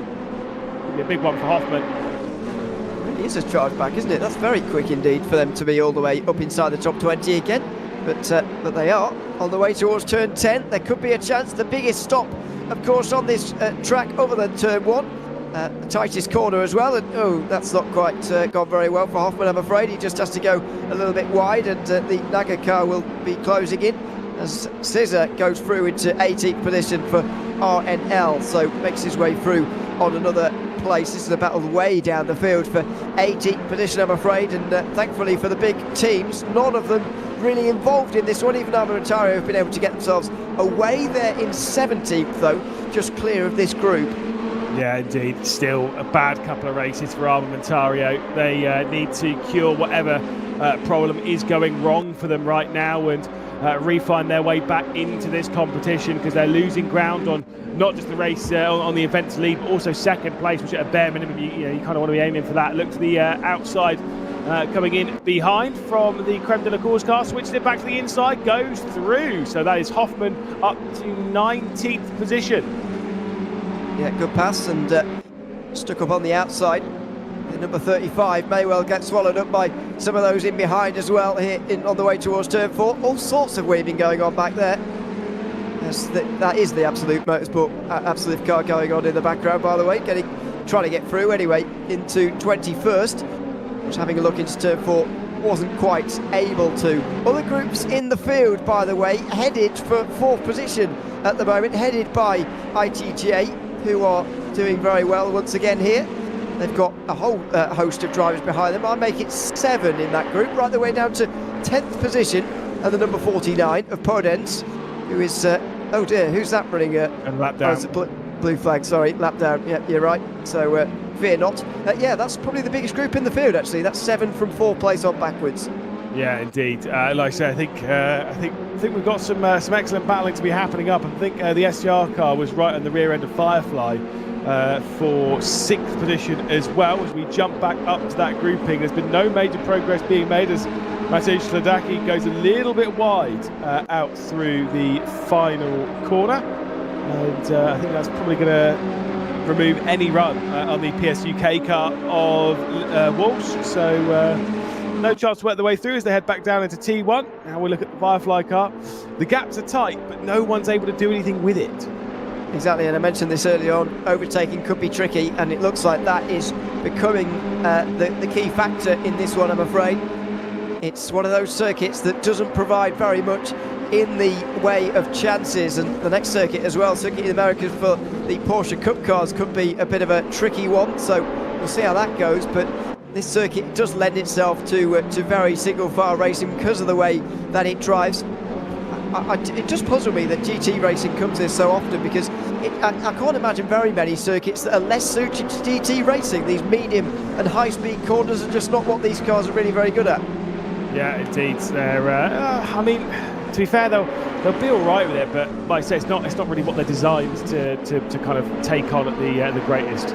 Be a big one for Hoffman. It is a charge back, isn't it? That's very quick indeed for them to be all the way up inside the top 20 again. But they are on the way towards turn 10. There could be a chance. The biggest stop, of course, on this track other than turn 1. The tightest corner as well, and oh, that's not quite gone very well for Hoffman, I'm afraid. He just has to go a little bit wide, and the Naga car will be closing in as Scissor goes through into 18th position for RNL, so makes his way through on another place. This is a battle way down the field for 18th position, I'm afraid, and thankfully for the big teams, none of them really involved in this one. Even Armamentario have been able to get themselves away there in 17th, though, just clear of this group. Yeah, indeed. Still a bad couple of races for Armamentario. They need to cure whatever problem is going wrong for them right now and refine their way back into this competition, because they're losing ground on not just the race on the events lead, but also second place, which at a bare minimum you kind of want to be aiming for that. Look to the outside coming in behind from the Creme de la Course car, switches it back to the inside, goes through. So that is Hoffman up to 19th position. Yeah, good pass, and stuck up on the outside. The number 35 may well get swallowed up by some of those in behind as well here on the way towards turn 4. All sorts of weaving going on back there. Yes, that is the Absolute Motorsport Absolute car going on in the background, by the way, trying to get through anyway into 21st. Just having a look into turn 4, wasn't quite able to. Other groups in the field, by the way, headed for 4th position at the moment, headed by ITJ, who are doing very well once again here. They've got a whole host of drivers behind them. I make it 7 in that group, right the way down to 10th position at the number 49 of Podence, who is, oh dear, who's that running? And lap down. Oh, it's a blue flag, sorry, lap down. Yeah, you're right. So fear not. Yeah, that's probably the biggest group in the field, actually. That's 7 from 4th place on backwards. Yeah, indeed. Like I said, I think we've got some excellent battling to be happening up. I think the STR car was right on the rear end of Firefly for 6th position as well. As we jump back up to that grouping, there's been no major progress being made as Matej Sladaki goes a little bit wide out through the final corner, and I think that's probably going to remove any run on the PSUK car of Walsh. So no chance to work their way through as they head back down into T1. Now we look at the Firefly car. The gaps are tight, but no one's able to do anything with it. Exactly, and I mentioned this earlier on, overtaking could be tricky, and it looks like that is becoming the key factor in this one, I'm afraid. It's one of those circuits that doesn't provide very much in the way of chances, and the next circuit as well, Circuit of the Americas for the Porsche Cup cars, could be a bit of a tricky one, so we'll see how that goes. But this circuit does lend itself to very single-file racing because of the way that it drives. It just puzzles me that GT racing comes here so often, because I can't imagine very many circuits that are less suited to GT racing. These medium and high-speed corners are just not what these cars are really very good at. Yeah, indeed. They're, I mean, to be fair, they'll be all right with it, but like I say, it's not really what they're designed to kind of take on at the greatest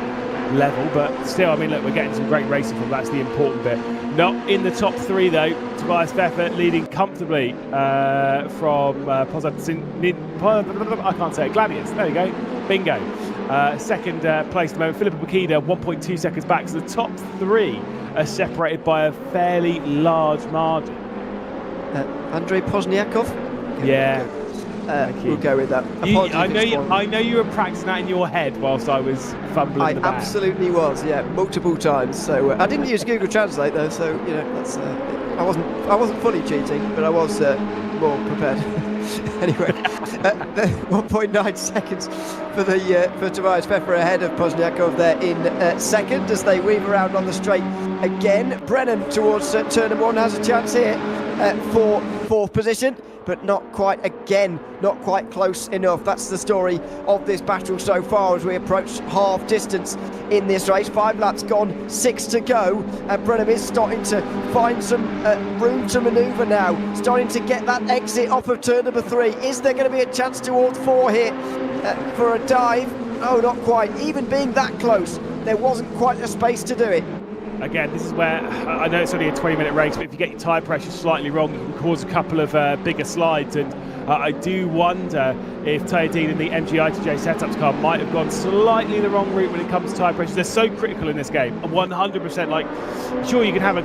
level. But still, I mean, look, we're getting some great racing from. That's the important bit. Not in the top 3 though. Tobias Pfeffer leading comfortably from I can't say it. Gladius. There you go. Bingo. Second place at the moment. Philippa Bukida 1.2 seconds back. So the top 3 are separated by a fairly large margin. Andrei Pozniakov? Yeah. We'll go with that. I know you were practicing that in your head whilst I was fumbling the back. I absolutely was, yeah, multiple times. So I didn't use Google Translate though, so you know that's I wasn't fully cheating, but I was more prepared. Anyway, 1.9 seconds for Tobias Pfeffer ahead of Pozniakov there in second as they weave around on the straight again. Brennan towards turn number 1 has a chance here for 4th position, but not quite close enough. That's the story of this battle so far as we approach half distance in this race. 5 laps gone, 6 to go, and Brennan is starting to find some room to manoeuvre now, starting to get that exit off of turn number 3. Is there going to be a chance towards 4 here for a dive? Oh, not quite. Even being that close, there wasn't quite the space to do it. Again, this is where, I know it's only a 20-minute race, but if you get your tyre pressure slightly wrong, it can cause a couple of bigger slides. And I do wonder if Tayadeen and the MG ITJ setups car might have gone slightly the wrong route when it comes to tyre pressure. They're so critical in this game. 100%. Like, sure, you can have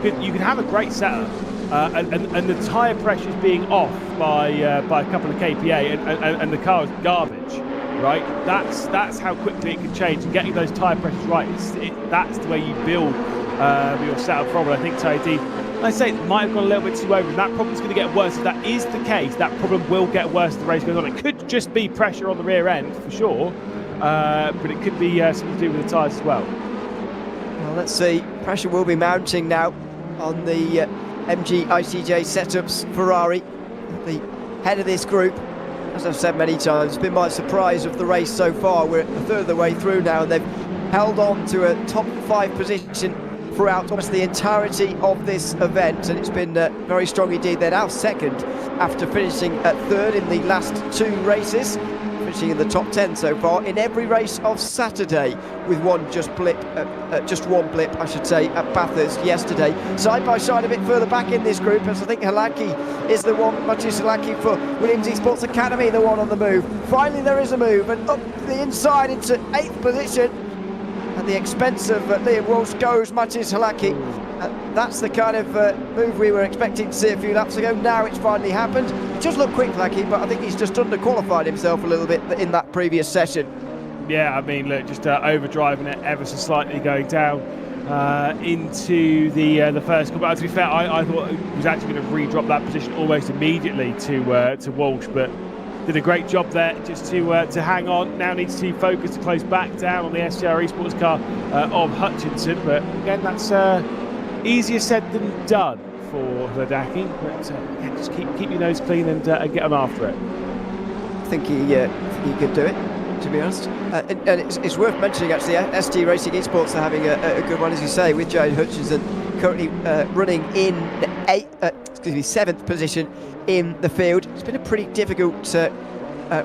a great setup, and the tyre pressure is being off by a couple of kPa, and the car is garbage. Right, that's how quickly it can change, and getting those tyre pressures right. That's the way you build your setup from. I think Tayadeen, like I say, it might have gone a little bit too over, and that problem's going to get worse. If that is the case, that problem will get worse as the race goes on. It could just be pressure on the rear end for sure, but it could be something to do with the tyres as well. Well, let's see. Pressure will be mounting now on the MG ICJ setups Ferrari, the head of this group. As I've said many times, it's been my surprise of the race so far. We're a third of the way through now, and they've held on to a top 5 position throughout almost the entirety of this event, and it's been very strong indeed. They're now second after finishing at 3rd in the last 2 races, finishing in the top 10 so far in every race of Saturday, with one blip I should say, at Bathurst yesterday. Side by side a bit further back in this group, as I think Halaki is the one, Matthias Halaki for Williams Esports Academy, the one on the move. Finally there is a move, and up the inside into 8th position at the expense of Liam Walsh goes Matthias Halaki. That's the kind of move we were expecting to see a few laps ago. Now it's finally happened. It does look quick, Halaki, but I think he's just underqualified himself a little bit in that previous session. Yeah, I mean, look, just overdriving it ever so slightly, going down into the first couple. To be fair, I thought he was actually going to re-drop that position almost immediately to Walsh, but did a great job there just to hang on. Now needs to focus to close back down on the STR Esports car of Hutchinson, but again, that's easier said than done for Hladaki, but yeah, just keep your nose clean and get on after it. I think he could do it, to be honest. And it's worth mentioning, actually, ST Racing Esports are having a good one, as you say, with Jade Hutchinson currently running in the 7th position in the field. It's been a pretty difficult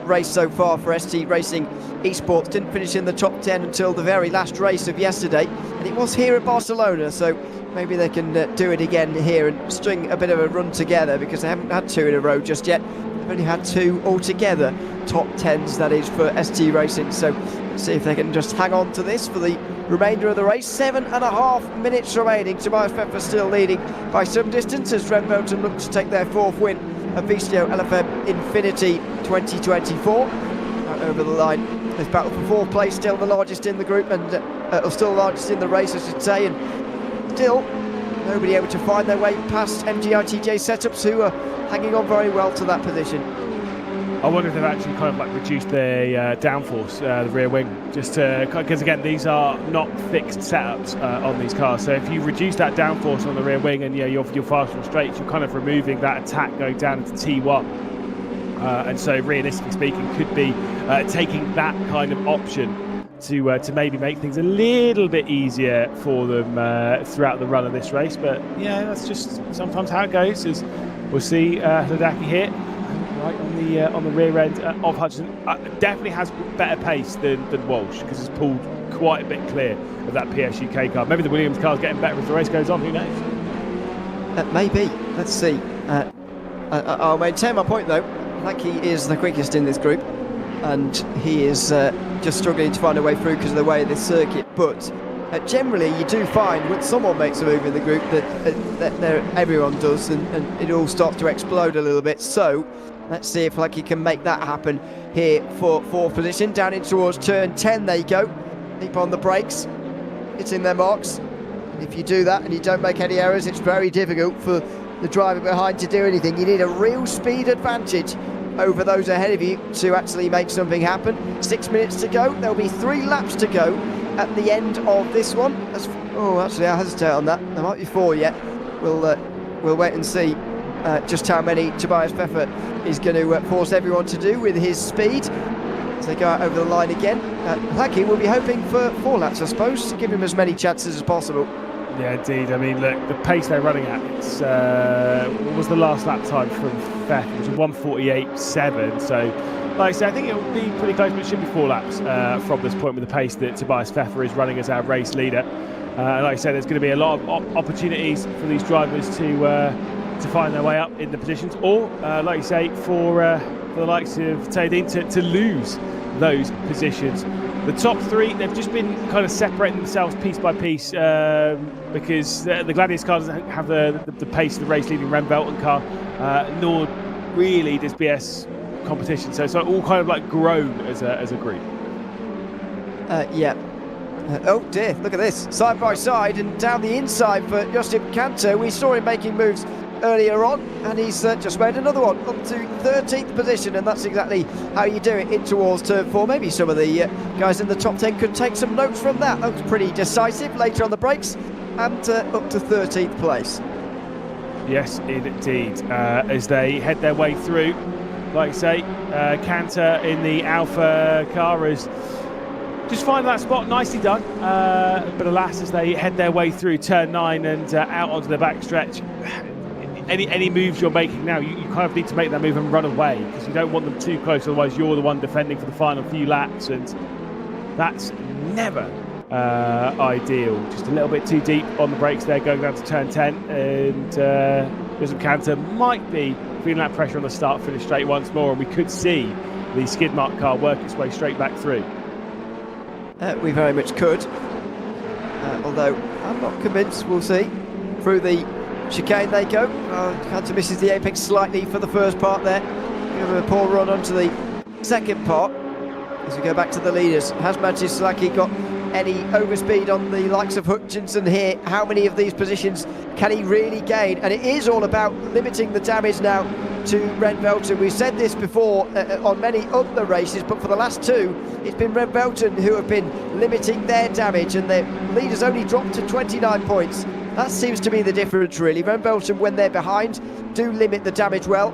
race so far for ST Racing Esports. Didn't finish in the top 10 until the very last race of yesterday, and it was here at Barcelona, so maybe they can do it again here and string a bit of a run together, because they haven't had 2 in a row just yet. They've only had 2 altogether, top 10s that is, for ST Racing. So let's see if they can just hang on to this for the remainder of the race. 7.5 minutes remaining. Tobias Pfeffer still leading by some distance as Red Mountain look to take their 4th win of VCOxLFM INFINITY 2024. Over the line, this battle for 4th place, still the largest in the group, and still the largest in the race, I should say, and still nobody able to find their way past MGITJ setups, who are hanging on very well to that position. I wonder if they've actually kind of like reduced their downforce, the rear wing, just because again these are not fixed setups on these cars. So if you reduce that downforce on the rear wing and you're fast on straights, you're kind of removing that attack going down into T1, and so realistically speaking, could be taking that kind of option to maybe make things a little bit easier for them throughout the run of this race. But yeah, that's just sometimes how it goes. Is we'll see Hladaki here. Right on the rear end of Hudson, definitely has better pace than Walsh, because it's pulled quite a bit clear of that PS UK car. Maybe the Williams car's getting better as the race goes on, who knows? Maybe, let's see. I'll maintain my point though. He is the quickest in this group, and he is just struggling to find a way through because of the way of this circuit. But generally you do find when someone makes a move in the group that everyone does, and it all starts to explode a little bit. So let's see if he can make that happen here for 4th position. Down in towards turn 10 they go. Keep on the brakes, hitting their marks. If you do that and you don't make any errors, it's very difficult for the driver behind to do anything. You need a real speed advantage over those ahead of you to actually make something happen. 6 minutes to go. There'll be 3 laps to go at the end of this one. Actually, I hesitate on that. There might be 4 yet. We'll wait and see just how many Tobias Pfeffer is going to force everyone to do with his speed as they go out over the line again. Hladaki will be hoping for 4 laps, I suppose, to give him as many chances as possible. Yeah, indeed. I mean, look, the pace they're running at, it's what was the last lap time from Pfeffer? It was 1:48.7. So, like I say, I think it will be pretty close, but it should be 4 laps from this point with the pace that Tobias Pfeffer is running as our race leader. Like I said, there's going to be a lot of opportunities for these drivers to find their way up in the positions, or like you say, for the likes of Teodin to lose those positions. The top 3, they've just been kind of separating themselves piece by piece, because the Gladius car doesn't have the pace of the race-leading Remvelton car, nor really does BS competition. So it's all kind of like grown as a group. Yeah. Oh dear, look at this. Side by side and down the inside for Josip Kanter. We saw him making moves earlier on, and he's just made another one up to 13th position, and that's exactly how you do it in towards turn 4. Maybe some of the guys in the top 10 could take some notes from that. That was pretty decisive later on the brakes, and up to 13th place. Yes, indeed. As they head their way through, like I say, Kanter in the Alpha car is just find that spot, nicely done. But alas, as they head their way through turn 9 and out onto the backstretch, any moves you're making now, you kind of need to make that move and run away, because you don't want them too close, otherwise you're the one defending for the final few laps, and that's never ideal. Just a little bit too deep on the brakes there going down to turn 10, and Josip Kanter might be feeling that pressure on the start-finish straight once more, and we could see the skid mark car work its way straight back through. We very much could, although I'm not convinced. We'll see. Through the chicane they go. Kanter misses the apex slightly for the first part there. Give him a poor run onto the second part. As we go back to the leaders, has Slaki got any overspeed on the likes of Hutchinson here? How many of these positions can he really gain? And it is all about limiting the damage now to Remvelton. We've said this before on many other races, but for the last 2, it's been Remvelton who have been limiting their damage, and their leaders only dropped to 29 points That seems to be the difference, really. Van Belten, when they're behind, do limit the damage well.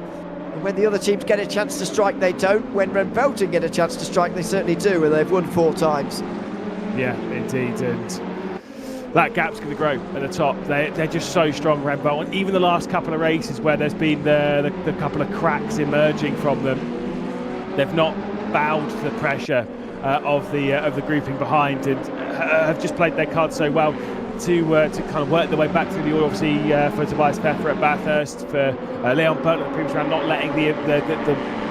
And when the other teams get a chance to strike, they don't. When Van Belten get a chance to strike, they certainly do, and they've won 4 times. Yeah, indeed. And that gap's going to grow at the top. They're just so strong, Van Belten. Even the last couple of races where there's been the couple of cracks emerging from them, they've not bowed to the pressure of the grouping behind, and have just played their cards so well to kind of work their way back through the order. Obviously, for Tobias Pfeffer at Bathurst, for Leon Butler the previous round, not letting the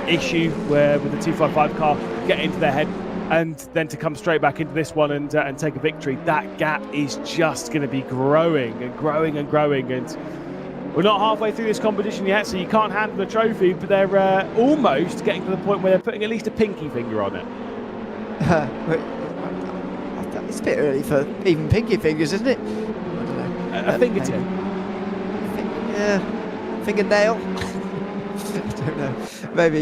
issue with the 255 car get into their head, and then to come straight back into this one and take a victory. That gap is just going to be growing and growing and growing, and we're not halfway through this competition yet, so you can't hand them a trophy, but they're almost getting to the point where they're putting at least a pinky finger on it. It's a bit early for even pinky fingers, isn't it? I don't know. A fingertip. Fingernail. I don't know. Maybe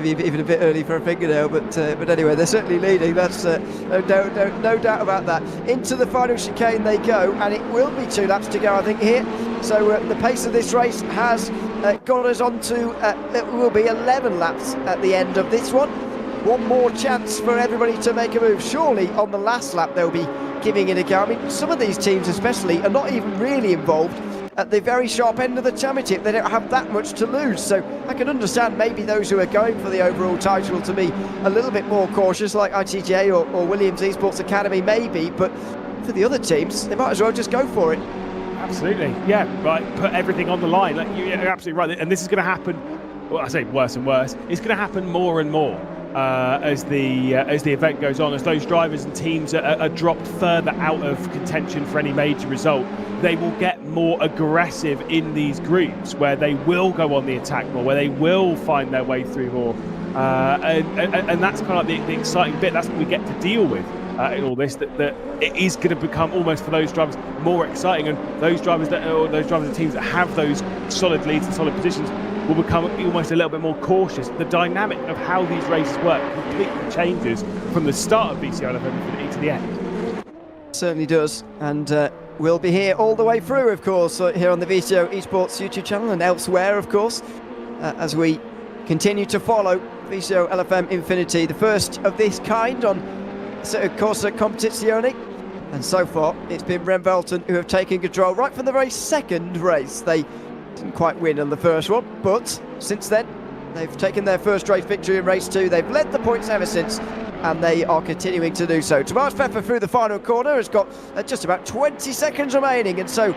even a bit early for a fingernail, but anyway, they're certainly leading. That's no doubt about that. Into the final chicane they go, and it will be 2 laps to go, I think, here. So the pace of this race has got us on to it will be 11 laps at the end of this one. One more chance for everybody to make a move. Surely on the last lap they'll be giving it a go. I mean, some of these teams especially are not even really involved at the very sharp end of the championship. They don't have that much to lose, so I can understand maybe those who are going for the overall title to be a little bit more cautious, like ITJ or Williams Esports Academy maybe, but for the other teams, they might as well just go for it. Absolutely, yeah, right, put everything on the line. Like, you're absolutely right, and this is going to happen, well, I say worse and worse, it's going to happen more and more as the event goes on, as those drivers and teams are dropped further out of contention for any major result. They will get more aggressive in these groups, where they will go on the attack more, where they will find their way through more, and that's kind of like the exciting bit. That's what we get to deal with in all this. That it is going to become almost, for those drivers, more exciting, and those drivers and teams that have those solid leads and solid positions will become almost a little bit more cautious. The dynamic of how these races work completely changes from the start of VCOxLFM INFINITY to the end. Certainly does, and we'll be here all the way through, of course, here on the VCO Esports YouTube channel and elsewhere, of course, as we continue to follow VCOxLFM INFINITY, the first of this kind on Assetto Corsa Competizione. And so far, it's been Van Belten who have taken control right from the very second race. They didn't quite win on the first one, but since then, they've taken their first race victory in race 2. They've led the points ever since, and they are continuing to do so. Tobias Pfeffer through the final corner has got just about 20 seconds remaining, and so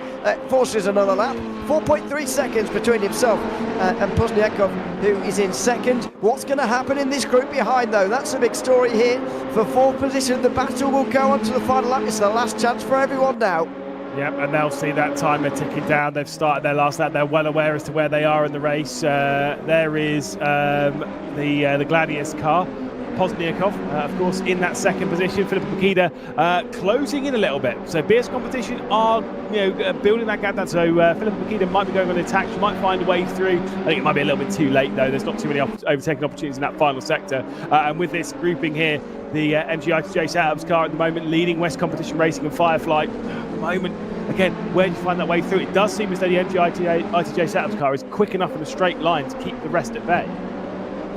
forces another lap. 4.3 seconds between himself and Pozniakov, who is in second. What's going to happen in this group behind, though? That's a big story here. For 4th position, the battle will go on to the final lap. It's the last chance for everyone now. Yep, and they'll see that timer ticking down. They've started their last lap. They're well aware as to where they are in the race. There is the Gladius car. Pozniakov, of course, in that second position. Philip Makita closing in a little bit. So BS Competition are, building that gap down. So Philip Makita might be going on the attack. She might find a way through. I think it might be a little bit too late, though. There's not too many overtaking opportunities in that final sector. And with this grouping here, the MG Satub's car at the moment leading West Competition Racing and Firefly. At the moment, again, where do you find that way through? It does seem as though the MG Satub's car is quick enough in a straight line to keep the rest at bay.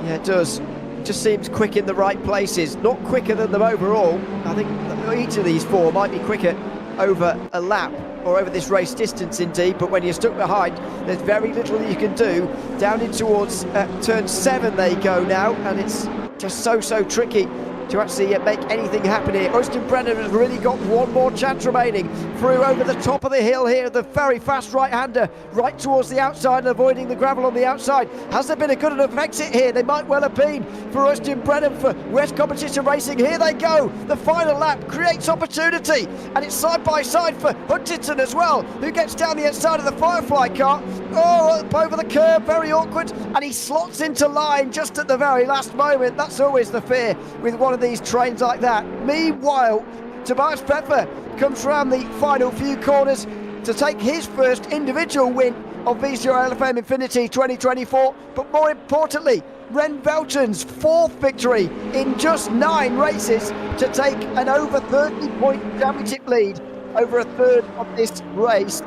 Yeah, it does. Just seems quick in the right places, not quicker than them overall. I think each of these 4 might be quicker over a lap or over this race distance indeed, but when you're stuck behind, there's very little that you can do. Down in towards turn 7 they go now, and it's just so tricky to actually make anything happen here. Øystein Brennan has really got one more chance remaining. Through over the top of the hill here, the very fast right-hander, right towards the outside and avoiding the gravel on the outside. Has there been a good enough exit here? They might well have been for Øystein Brennan for West Competition Racing. Here they go. The final lap creates opportunity, and it's side by side for Huntington as well, who gets down the inside of the Firefly car. Oh, up over the curb, very awkward, and he slots into line just at the very last moment. That's always the fear with one of these trains like that. Meanwhile, Tobias Pfeffer comes round the final few corners to take his first individual win of VCOxLFM INFINITY 2024, but more importantly, Van Belten's 4th victory in just 9 races to take an over 30-point championship lead over a third of this race.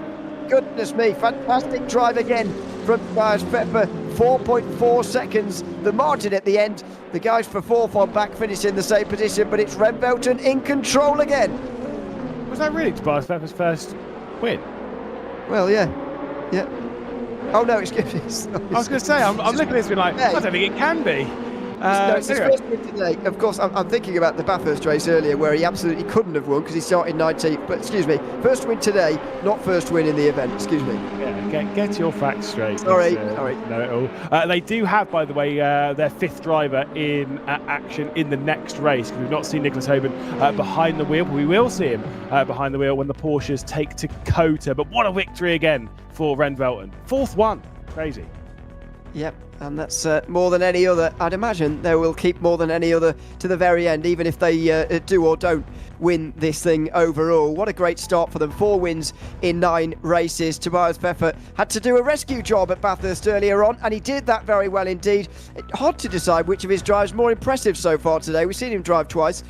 Goodness me, fantastic drive again from Tobias Pepper. 4.4 seconds, the margin at the end. The guys for fourth on back finish in the same position, but it's Remvelton in control again. Was that really Tobias Pepper's first win? Well, yeah. Oh no, it's good. I was going to say, I'm looking at this being like, I don't think it can be. No, it's his first win today. Of course, I'm thinking about the Bathurst race earlier where he absolutely couldn't have won because he started 19th. But excuse me, first win today, not first win in the event. Excuse me. Yeah, get your facts straight. Sorry. No, at all. They do have, by the way, their fifth driver in action in the next race. We've not seen Nicholas Hoban behind the wheel. We will see him behind the wheel when the Porsches take to COTA. But what a victory again for Remvelton. Fourth one. Crazy. Yep, and that's more than any other. I'd imagine they will keep more than any other to the very end, even if they do or don't win this thing overall. What a great start for them. 4 wins in 9 races. Tobias Pfeffer had to do a rescue job at Bathurst earlier on, and he did that very well indeed. Hard to decide which of his drives more impressive so far today. We've seen him drive twice.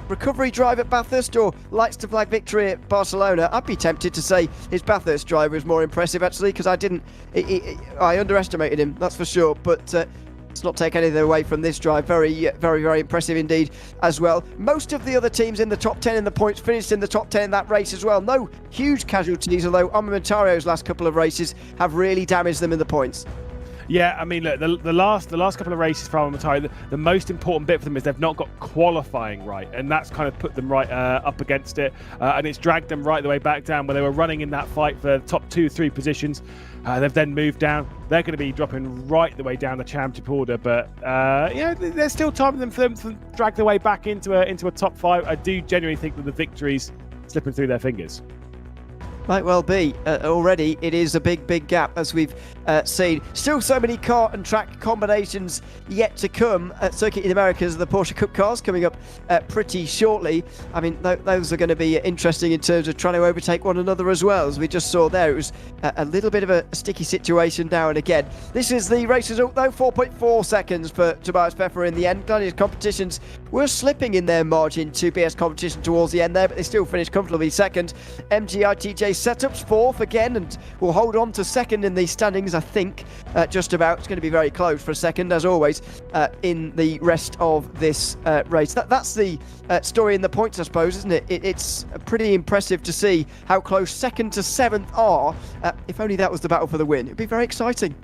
Recovery drive at Bathurst or lights to flag victory at Barcelona. I'd be tempted to say his Bathurst drive was more impressive actually, because I underestimated him, that's for sure. But let's not take anything away from this drive. Very, very impressive indeed as well. Most of the other teams in the top 10 in the points finished in the top 10 in that race as well. No huge casualties, although Armamentarios' last couple of races have really damaged them in the points. Yeah, I mean, look, the last couple of races for Armamentari, the most important bit for them is they've not got qualifying right, and that's kind of put them right up against it, and it's dragged them right the way back down where they were running in that fight for the top 2-3 positions. They've then moved down. They're going to be dropping right the way down the championship order, but there's still time for them to drag their way back into a top 5. I do genuinely think that the victory's slipping through their fingers. Might well be. Already it is a big gap, as we've seen. Still so many car and track combinations yet to come at Circuit in the Americas. The Porsche Cup cars coming up pretty shortly. I mean, those are going to be interesting in terms of trying to overtake one another as well. As we just saw there, it was a little bit of a sticky situation now and again. This is the race result though, 4.4 seconds for Tobias Pfeffer in the end. Gladiator Competitions were slipping in their margin to BS Competition towards the end there, but they still finished comfortably second. MGITJ Setups fourth again, and will hold on to second in the standings, I think, just about. It's going to be very close for a second, as always, in the rest of this race. That's the story in the points, I suppose, isn't it? It's pretty impressive to see how close second to seventh are. If only that was the battle for the win. It'd be very exciting.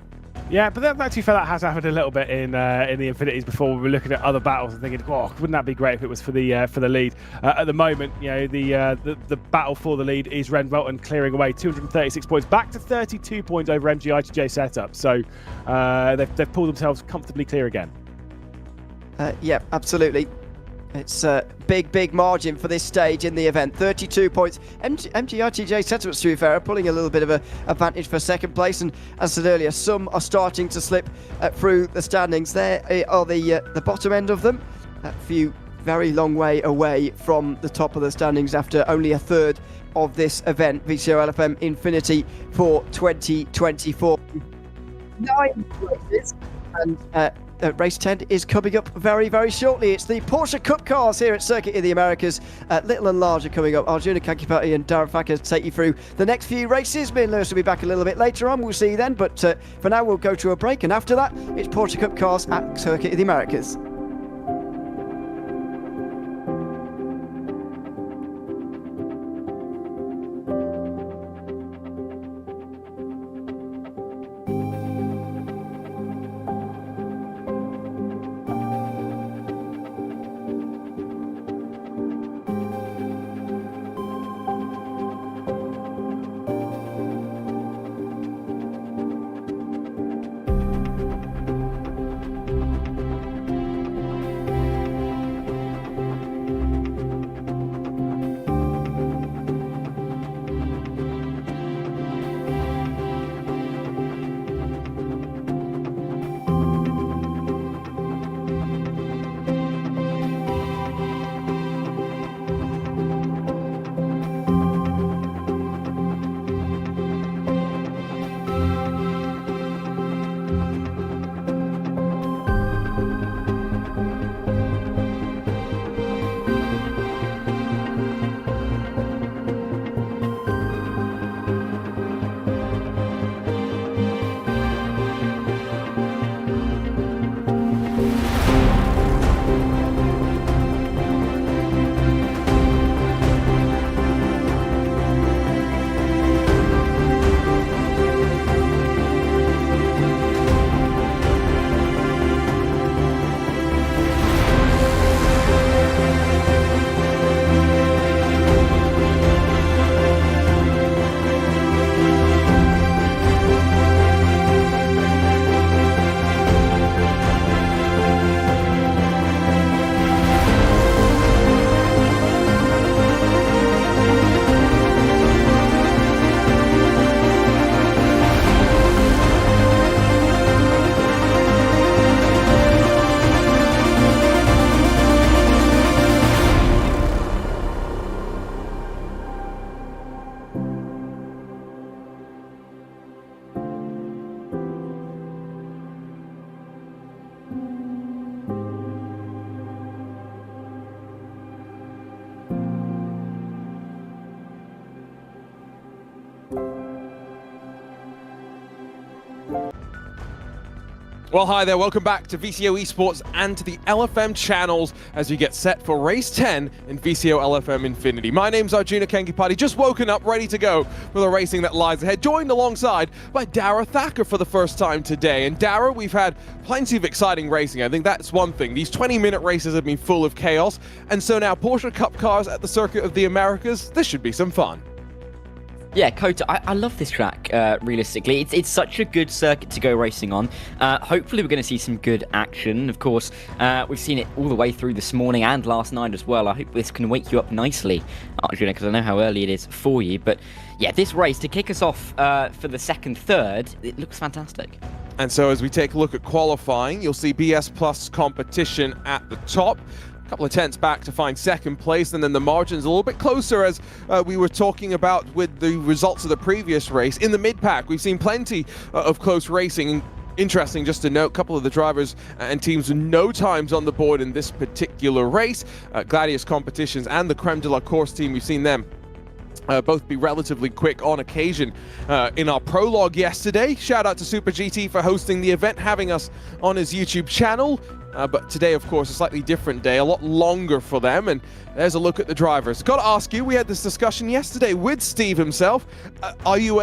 Yeah, but that actually felt that has happened a little bit in the Infinities before. We were looking at other battles and thinking, oh, wouldn't that be great if it was for the lead? At the moment, you know, the battle for the lead is Remvelton clearing away 236 points, back to 32 points over MGITJ Setup. So they've pulled themselves comfortably clear again. Yeah, absolutely. It's a big margin for this stage in the event. 32 points. MGITJ Setups, to be fair, are pulling a little bit of an advantage for second place. And as I said earlier, some are starting to slip through the standings. There are the bottom end of them. A few very long way away from the top of the standings after only a third of this event. VCOLFM Infinity for 2024. 9 races and race 10 is coming up very shortly. It's the Porsche Cup cars here at Circuit in the Americas. Little and large are coming up. Arjuna Kankipati and Darren Facker take you through the next few races. Me and Lewis will be back a little bit later on. We'll see you then. But for now, we'll go to a break. And after that, it's Porsche Cup cars at Circuit in the Americas. Well, hi there, welcome back to VCO Esports and to the LFM channels as we get set for race 10 in VCOxLFM Infinity. My name's Arjuna Kankipati, just woken up, ready to go for the racing that lies ahead, joined alongside by Dara Thacker for the first time today. And Dara, we've had plenty of exciting racing. I think that's one thing. These 20-minute races have been full of chaos, and so now Porsche Cup cars at the Circuit of the Americas, this should be some fun. Yeah, COTA, I love this track, realistically. It's such a good circuit to go racing on. Hopefully we're going to see some good action. Of course, we've seen it all the way through this morning and last night as well. I hope this can wake you up nicely, Arjuna, because I know how early it is for you. But yeah, this race, to kick us off for the second third, it looks fantastic. And so as we take a look at qualifying, you'll see BS Plus competition at the top. Couple of tenths back to find second place, and then the margins a little bit closer as we were talking about with the results of the previous race. In the mid-pack, we've seen plenty of close racing. Interesting just to note, a couple of the drivers and teams with no times on the board in this particular race. Gladius Competitions and the Creme de la Course team, we've seen them both be relatively quick on occasion in our prologue yesterday. Shout out to Super GT for hosting the event, having us on his YouTube channel. But today, of course, a slightly different day, a lot longer for them. And there's a look at the drivers. Got to ask you, we had this discussion yesterday with Steve himself. Do you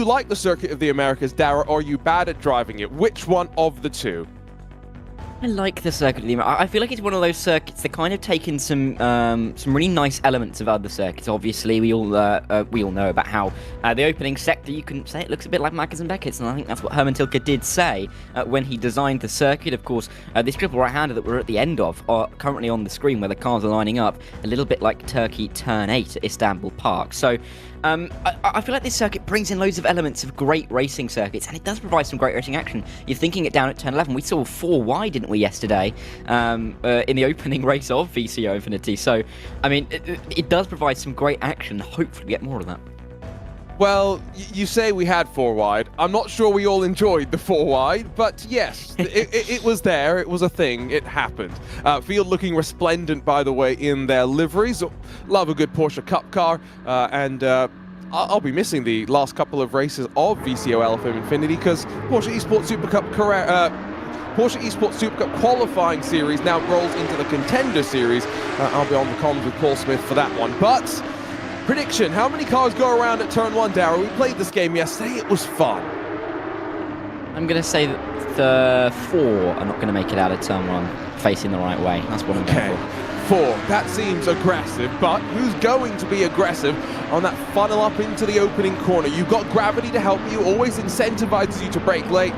like the Circuit of the Americas, Dara, or are you bad at driving it? Which one of the two? I like the Circuit of the Americas. I feel like it's one of those circuits that kind of taken some really nice elements of other circuits. Obviously, we all know about how the opening sector, you can say it looks a bit like Mackers and Beckett's, and I think that's what Herman Tilke did say when he designed the circuit. Of course, this triple right-hander that we're at the end of are currently on the screen where the cars are lining up, a little bit like Turkey Turn 8 at Istanbul Park. So I feel like this circuit brings in loads of elements of great racing circuits, and it does provide some great racing action. You're thinking it down at turn 11. We saw 4 wide, didn't we, yesterday, in the opening race of VCO Infinity. So, I mean, it does provide some great action. Hopefully we get more of that. Well, you say we had 4 wide. I'm not sure we all enjoyed the 4 wide, but yes, it was there. It was a thing. It happened. Field looking resplendent, by the way, in their liveries. Love a good Porsche Cup car, and I'll be missing the last couple of races of VCOxLFM Infinity because Porsche Esports Super Cup Porsche Esports Super Cup qualifying series now rolls into the Contender Series. I'll be on the comms with Paul Smith for that one, but. Prediction, how many cars go around at turn 1, Dara? We played this game yesterday, it was fun. I'm going to say that the 4 are not going to make it out of turn 1 facing the right way. That's what I'm going for. 4, that seems aggressive, but who's going to be aggressive on that funnel up into the opening corner? You've got gravity to help you, always incentivizes you to brake late.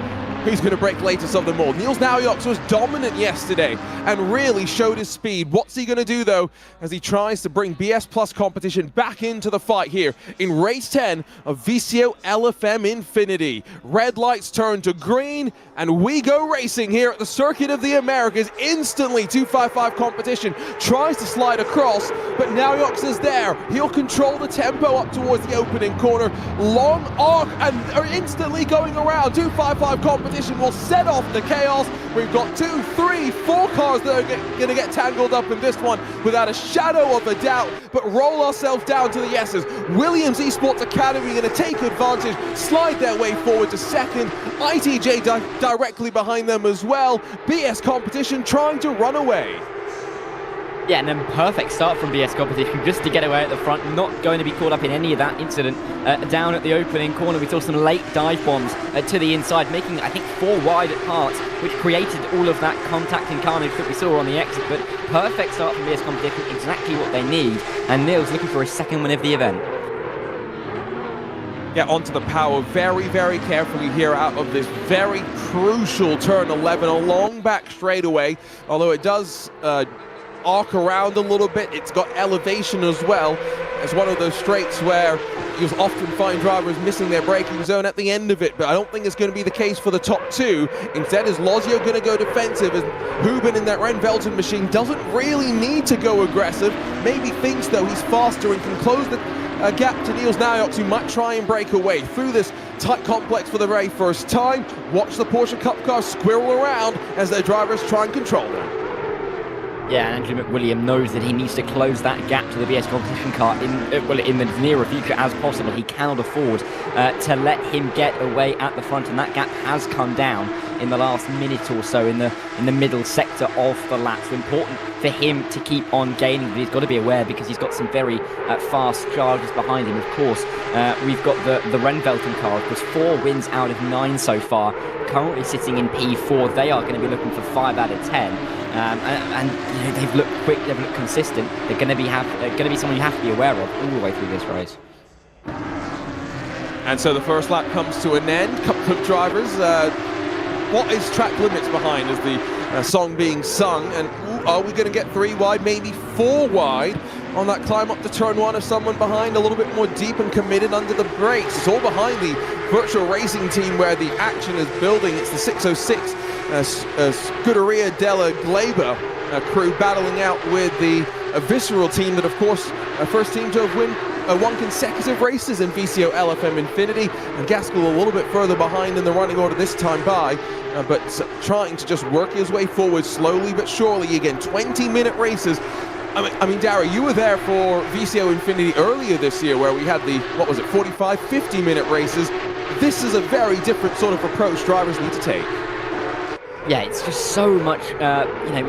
Who's going to break latest of them all? Niels Naujoks was dominant yesterday and really showed his speed. What's he going to do, though, as he tries to bring BS Plus competition back into the fight here in race 10 of VCOxLFM Infinity? Red lights turn to green, and we go racing here at the Circuit of the Americas. Instantly, 255 competition tries to slide across, but Naujoks is there. He'll control the tempo up towards the opening corner. Long arc, and are instantly going around. 255 competition will set off the chaos. We've got 2, 3, 4 cars that are going to get tangled up in this one without a shadow of a doubt, but roll ourselves down to the S's. Williams Esports Academy going to take advantage, slide their way forward to second. ITJ directly behind them as well. BS Competition trying to run away. Yeah, and then perfect start from BS Competition just to get away at the front, not going to be caught up in any of that incident. Down at the opening corner, we saw some late dive bombs to the inside, making, I think, 4 wide at parts, which created all of that contact and carnage that we saw on the exit. But perfect start from BS Competition, exactly what they need. And Niels looking for his second win of the event. Get onto the power very, very carefully here out of this very crucial turn 11, a long back straightaway, although it does arc around a little bit. It's got elevation as well. It's one of those straights where you'll often find drivers missing their braking zone at the end of it, but I don't think it's going to be the case for the top 2. Instead, is Lozio going to go defensive, as Hubin in that Ren Velten machine doesn't really need to go aggressive. Maybe thinks, though, he's faster and can close the gap to Niels Naujoks, who might try and break away through this tight complex for the very first time. Watch the Porsche Cup cars squirrel around as their drivers try and control them. Yeah, and Andrew McWilliam knows that he needs to close that gap to the BS competition car in the nearer future as possible. He cannot afford to let him get away at the front, and that gap has come down in the last minute or so in the middle sector of the lap. So important for him to keep on gaining, but he's got to be aware because he's got some very fast chargers behind him. Of course, we've got the Renvelten car, of course, 4 wins out of 9 so far, currently sitting in P4. They are going to be looking for 5 out of 10. And you know, they've looked quick, they've looked consistent. They're going to be someone you have to be aware of all the way through this race. And so the first lap comes to an end. Couple of drivers. What is track limits behind is the song being sung, and are we going to get 3 wide, maybe 4 wide on that climb up to turn 1? If someone behind a little bit more deep and committed under the brakes. It's all behind the virtual racing team where the action is building. It's the 606 Scuderia della Gleba crew battling out with the Visceral team that, of course, first team to have won consecutive races in VCOxLFM INFINITY, and Gaskell a little bit further behind in the running order this time by, but trying to just work his way forward slowly but surely. Again, 20-minute races. I mean, Darry, you were there for VCO Infinity earlier this year where we had the, 45, 50-minute races. This is a very different sort of approach drivers need to take. Yeah, it's just so much,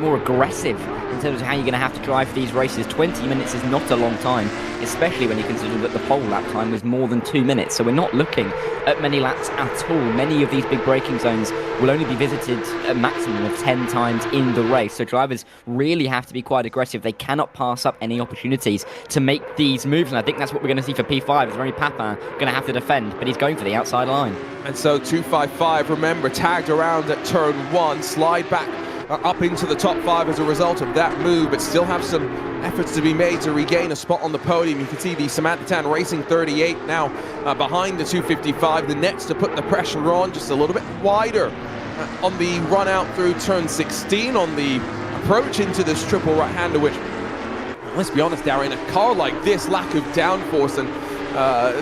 more aggressive in terms of how you're going to have to drive these races. 20 minutes is not a long time, especially when you consider that the pole lap time was more than 2 minutes. So we're not looking at many laps at all. Many of these big braking zones will only be visited a maximum of 10 times in the race. So drivers really have to be quite aggressive. They cannot pass up any opportunities to make these moves. And I think that's what we're going to see for P5. Is Remy Papin going to have to defend, but he's going for the outside line. And so 255, remember, tagged around at turn 1, slide back up into the top 5 as a result of that move, but still have some efforts to be made to regain a spot on the podium. You can see the Samantha Tan Racing 38 now behind the 255, the next to put the pressure on just a little bit wider on the run out through turn 16 on the approach into this triple right-hander, which, let's be honest, Darren, a car like this, lack of downforce and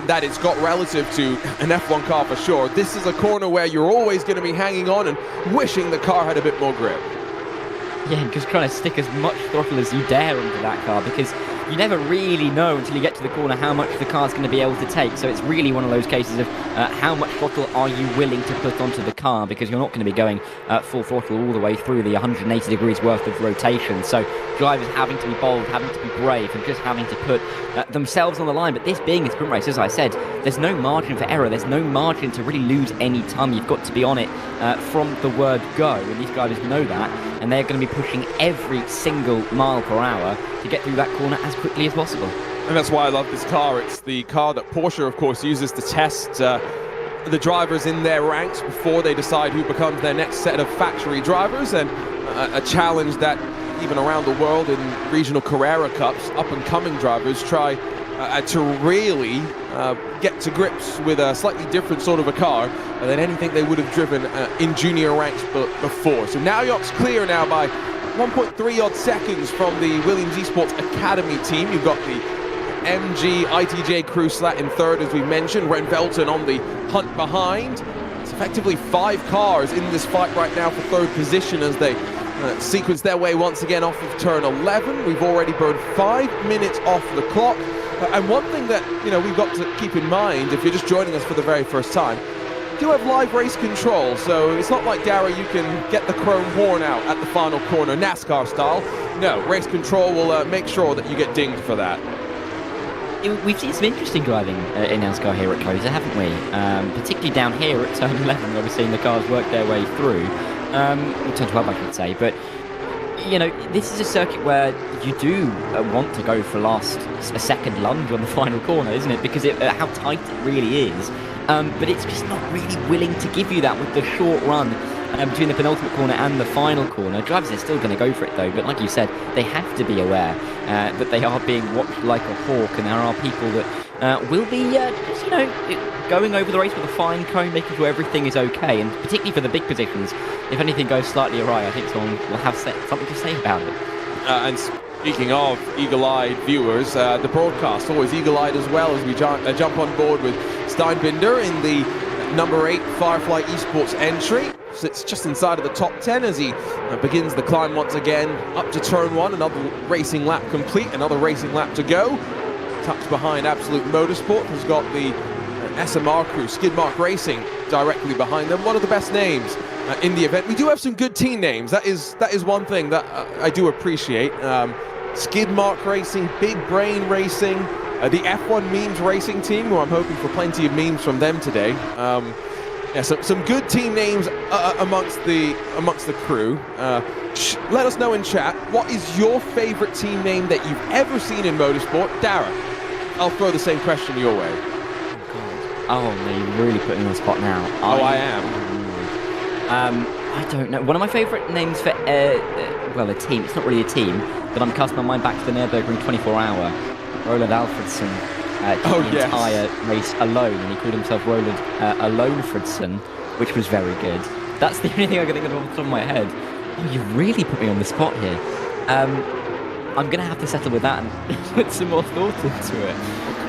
that it's got relative to an F1 car for sure. This is a corner where you're always going to be hanging on and wishing the car had a bit more grip. Yeah, and just trying to stick as much throttle as you dare into that car, because you never really know until you get to the corner how much the car's going to be able to take. So it's really one of those cases of how much throttle are you willing to put onto the car, because you're not going to be going full throttle all the way through the 180 degrees worth of rotation. So drivers having to be bold, having to be brave, and just having to put themselves on the line. But this being a sprint race, as I said, there's no margin for error. There's no margin to really lose any time. You've got to be on it from the word go, and these drivers know that, and they're going to be pushing every single mile per hour to get through that corner as quickly as possible. And that's why I love this car. It's the car that Porsche, of course, uses to test the drivers in their ranks before they decide who becomes their next set of factory drivers, and a challenge that even around the world in regional Carrera Cups, up-and-coming drivers try to really get to grips with a slightly different sort of a car than anything they would have driven in junior ranks before. So now Nauyot's clear now by 1.3 odd seconds from the Williams Esports Academy team. You've got the MG ITJ crew slat in third, as we mentioned. Renvelten on the hunt behind. It's effectively 5 cars in this fight right now for third position as they sequence their way once again off of turn 11. We've already burned 5 minutes off the clock. And one thing that we've got to keep in mind, if you're just joining us for the very first time, you do have live race control, so it's not like, Dara, you can get the chrome horn out at the final corner, NASCAR style. No, race control will make sure that you get dinged for that. We've seen some interesting driving in NASCAR here at COSA, haven't we? Particularly down here at turn 11, where we're seeing the cars work their way through. Turn 12, I should say, but this is a circuit where you do want to go for a second lunge on the final corner, isn't it? Because how tight it really is. But it's just not really willing to give you that with the short run between the penultimate corner and the final corner. Drivers are still going to go for it though, but like you said, they have to be aware that they are being watched like a hawk, and there are people that will be going over the race with a fine comb, making sure everything is okay, and particularly for the big positions, if anything goes slightly awry, I think someone will have something to say about it. And speaking of eagle-eyed viewers, the broadcast always eagle-eyed as well as we jump on board with Steinbinder in the number 8 Firefly Esports entry. sits just inside of the top 10 as he begins the climb once again up to turn 1. Another racing lap complete, another racing lap to go. Tucked behind Absolute Motorsport, who's got the SMR crew, Skidmark Racing, directly behind them. One of the best names in the event. We do have some good team names. That is one thing that I do appreciate. Skidmark Racing, Big Brain Racing, the F1 Memes Racing team, who I'm hoping for plenty of memes from them today. Yeah, some good team names amongst the crew. Let us know in chat, what is your favorite team name that you've ever seen in motorsport? Dara, I'll throw the same question your way. Oh, no, you're really putting me on the spot now. I am. I don't know. One of my favourite names for, well, a team. It's not really a team, but I'm casting my mind back to the Nürburgring 24-hour. Roland Alfredson did the entire race alone, and he called himself Roland Alonefredson, which was very good. That's the only thing I can think of off the top of my head. Oh, you really put me on the spot here. I'm going to have to settle with that and put some more thought into it.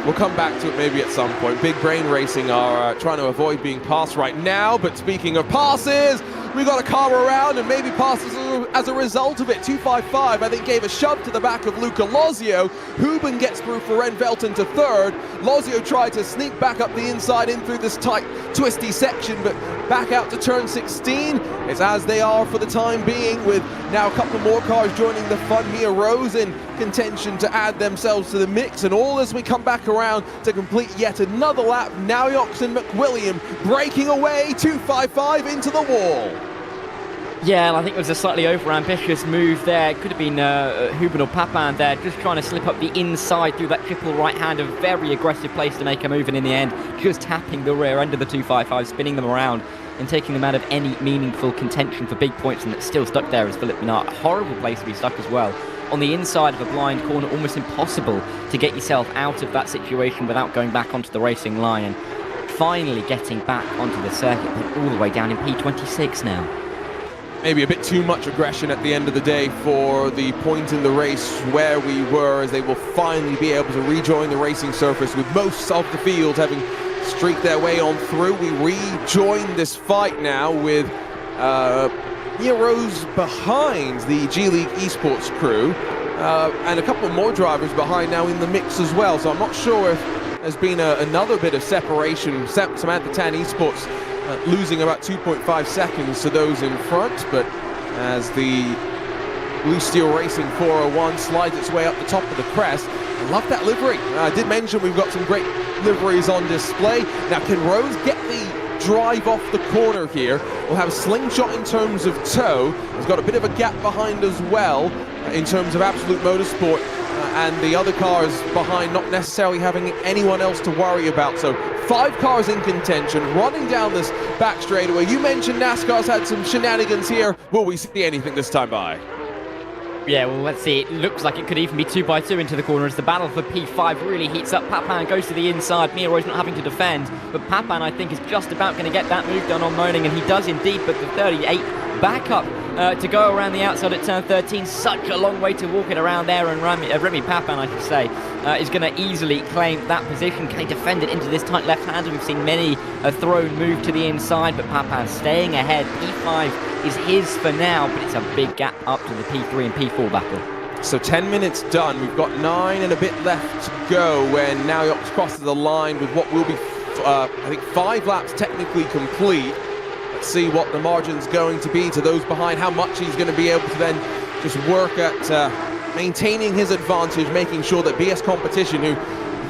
We'll come back to it maybe at some point. Big Brain Racing are trying to avoid being passed right now, but speaking of passes, we got a car around and maybe passes as a result of it. 255, I think, gave a shove to the back of Luca Lozio. Huben gets through for Ren Velten to third. Lozio tried to sneak back up the inside in through this tight, twisty section, but back out to turn 16. It's as they are for the time being, with now a couple more cars joining the fun. Mia Rose in contention to add themselves to the mix, and all as we come back around to complete yet another lap. Naujoks and McWilliam breaking away, 255 into the wall. Yeah, and I think it was a slightly over-ambitious move there. It could have been Huben or Papin there, just trying to slip up the inside through that triple right hand. A very aggressive place to make a move, and in the end, just tapping the rear end of the 255, spinning them around and taking them out of any meaningful contention for big points, and it's still stuck there as Philippe Minard. A horrible place to be stuck as well. On the inside of a blind corner, almost impossible to get yourself out of that situation without going back onto the racing line. And finally getting back onto the circuit, but all the way down in P26 now. Maybe a bit too much aggression at the end of the day for the point in the race where we were, as they will finally be able to rejoin the racing surface with most of the field having streaked their way on through. We rejoin this fight now with Mia Rose behind the G League Esports crew, and a couple more drivers behind now in the mix as well. So I'm not sure if there's been another bit of separation. Samantha Tan Esports losing about 2.5 seconds to those in front, but as the Blue Steel Racing 401 slides its way up the top of the crest. I love that livery. I did mention we've got some great liveries on display. Now, can Rose get the drive off the corner here? We'll have a slingshot in terms of toe. He's got a bit of a gap behind as well in terms of Absolute Motorsport, and the other cars behind not necessarily having anyone else to worry about. So 5 cars in contention, running down this back straightaway. You mentioned NASCAR's had some shenanigans here. Will we see anything this time by? Yeah, well, let's see. It looks like it could even be 2x2 into the corner as the battle for P5 really heats up. Papin goes to the inside. Mia Roy's not having to defend, but Papin, I think, is just about going to get that move done on Moaning, and he does indeed, but the 38 back up to go around the outside at turn 13. Such a long way to walk it around there, and Remy Papin, I should say, is going to easily claim that position. Can he defend it into this tight left-hander? We've seen many a thrown move to the inside, but Papin staying ahead. P5 is his for now, but it's a big gap up to the P3 and P4 battle. So 10 minutes done. We've got 9 and a bit left to go when Naujoks crosses the line with what will be, I think, 5 laps technically complete. Let's see what the margin's going to be to those behind, how much he's going to be able to then just work at maintaining his advantage, making sure that BS Competition, who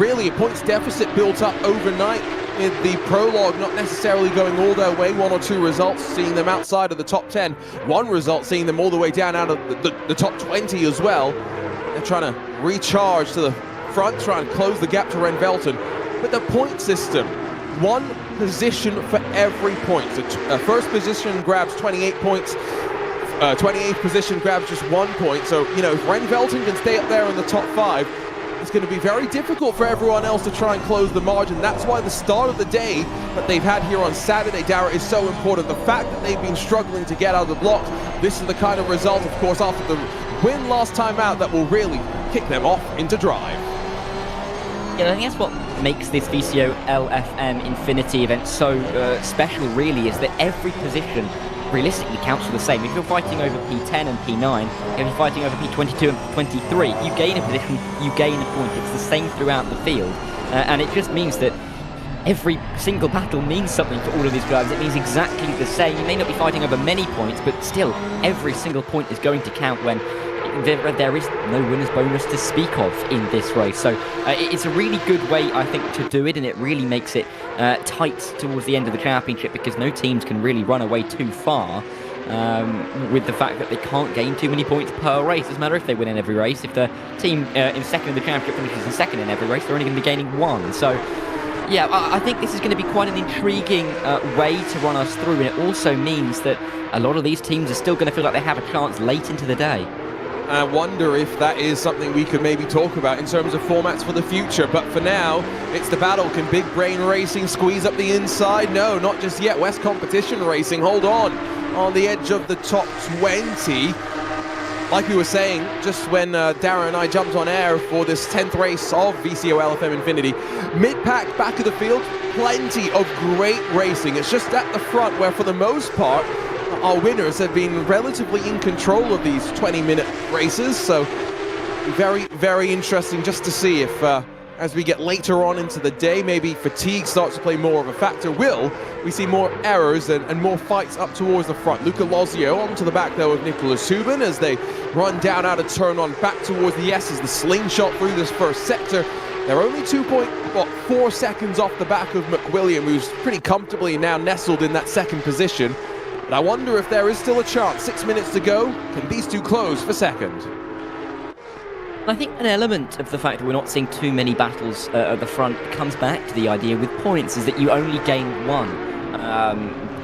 really a points deficit built up overnight in the prologue, not necessarily going all their way. 1 or 2 results seeing them outside of the top 10. 1 result seeing them all the way down out of the top 20 as well. They're trying to recharge to the front, trying to close the gap to Ren Velten. But the point system, 1 position for every point. So first position grabs 28 points. 28th position grabs just 1 point. So, you know, if Ren Velten can stay up there in the top 5, it's going to be very difficult for everyone else to try and close the margin. That's why the start of the day that they've had here on Saturday, Dara, is so important. The fact that they've been struggling to get out of the blocks, this is the kind of result, of course, after the win last time out, that will really kick them off into drive. Yeah, I think that's what makes this VCOxLFM Infinity event so special, really, is that every position realistically counts for the same. If you're fighting over P10 and P9, if you're fighting over P22 and 23, you gain a position, you gain a point. It's the same throughout the field, and it just means that every single battle means something for all of these drivers. It means exactly the same. You may not be fighting over many points, but still, every single point is going to count when there is no winner's bonus to speak of in this race. So it's a really good way, I think, to do it, and it really makes it tight towards the end of the championship, because no teams can really run away too far with the fact that they can't gain too many points per race. It doesn't matter if they win in every race. If the team in second in the championship finishes in second in every race, they're only going to be gaining one. So yeah, I think this is going to be quite an intriguing way to run us through, and it also means that a lot of these teams are still going to feel like they have a chance late into the day. I wonder if that is something we could maybe talk about in terms of formats for the future. But for now, it's the battle. Can Big Brain Racing squeeze up the inside? No, not just yet. West Competition Racing, hold on the edge of the top 20. Like we were saying, just when Darren and I jumped on air for this 10th race of VCOxLFM Infinity, mid-pack, back of the field, plenty of great racing. It's just at the front where, for the most part, our winners have been relatively in control of these 20-minute races. So very, very interesting just to see if, as we get later on into the day, maybe fatigue starts to play more of a factor. Will we see more errors and more fights up towards the front? Luca Lozio onto the back, though, of Nicholas Hubin as they run down out of turn on back towards the S's. The slingshot through this first sector. They're only 2.4 seconds off the back of McWilliam, who's pretty comfortably now nestled in that second position. But I wonder if there is still a chance. 6 minutes to go. Can these two close for second? I think an element of the fact that we're not seeing too many battles at the front comes back to the idea with points, is that you only gain one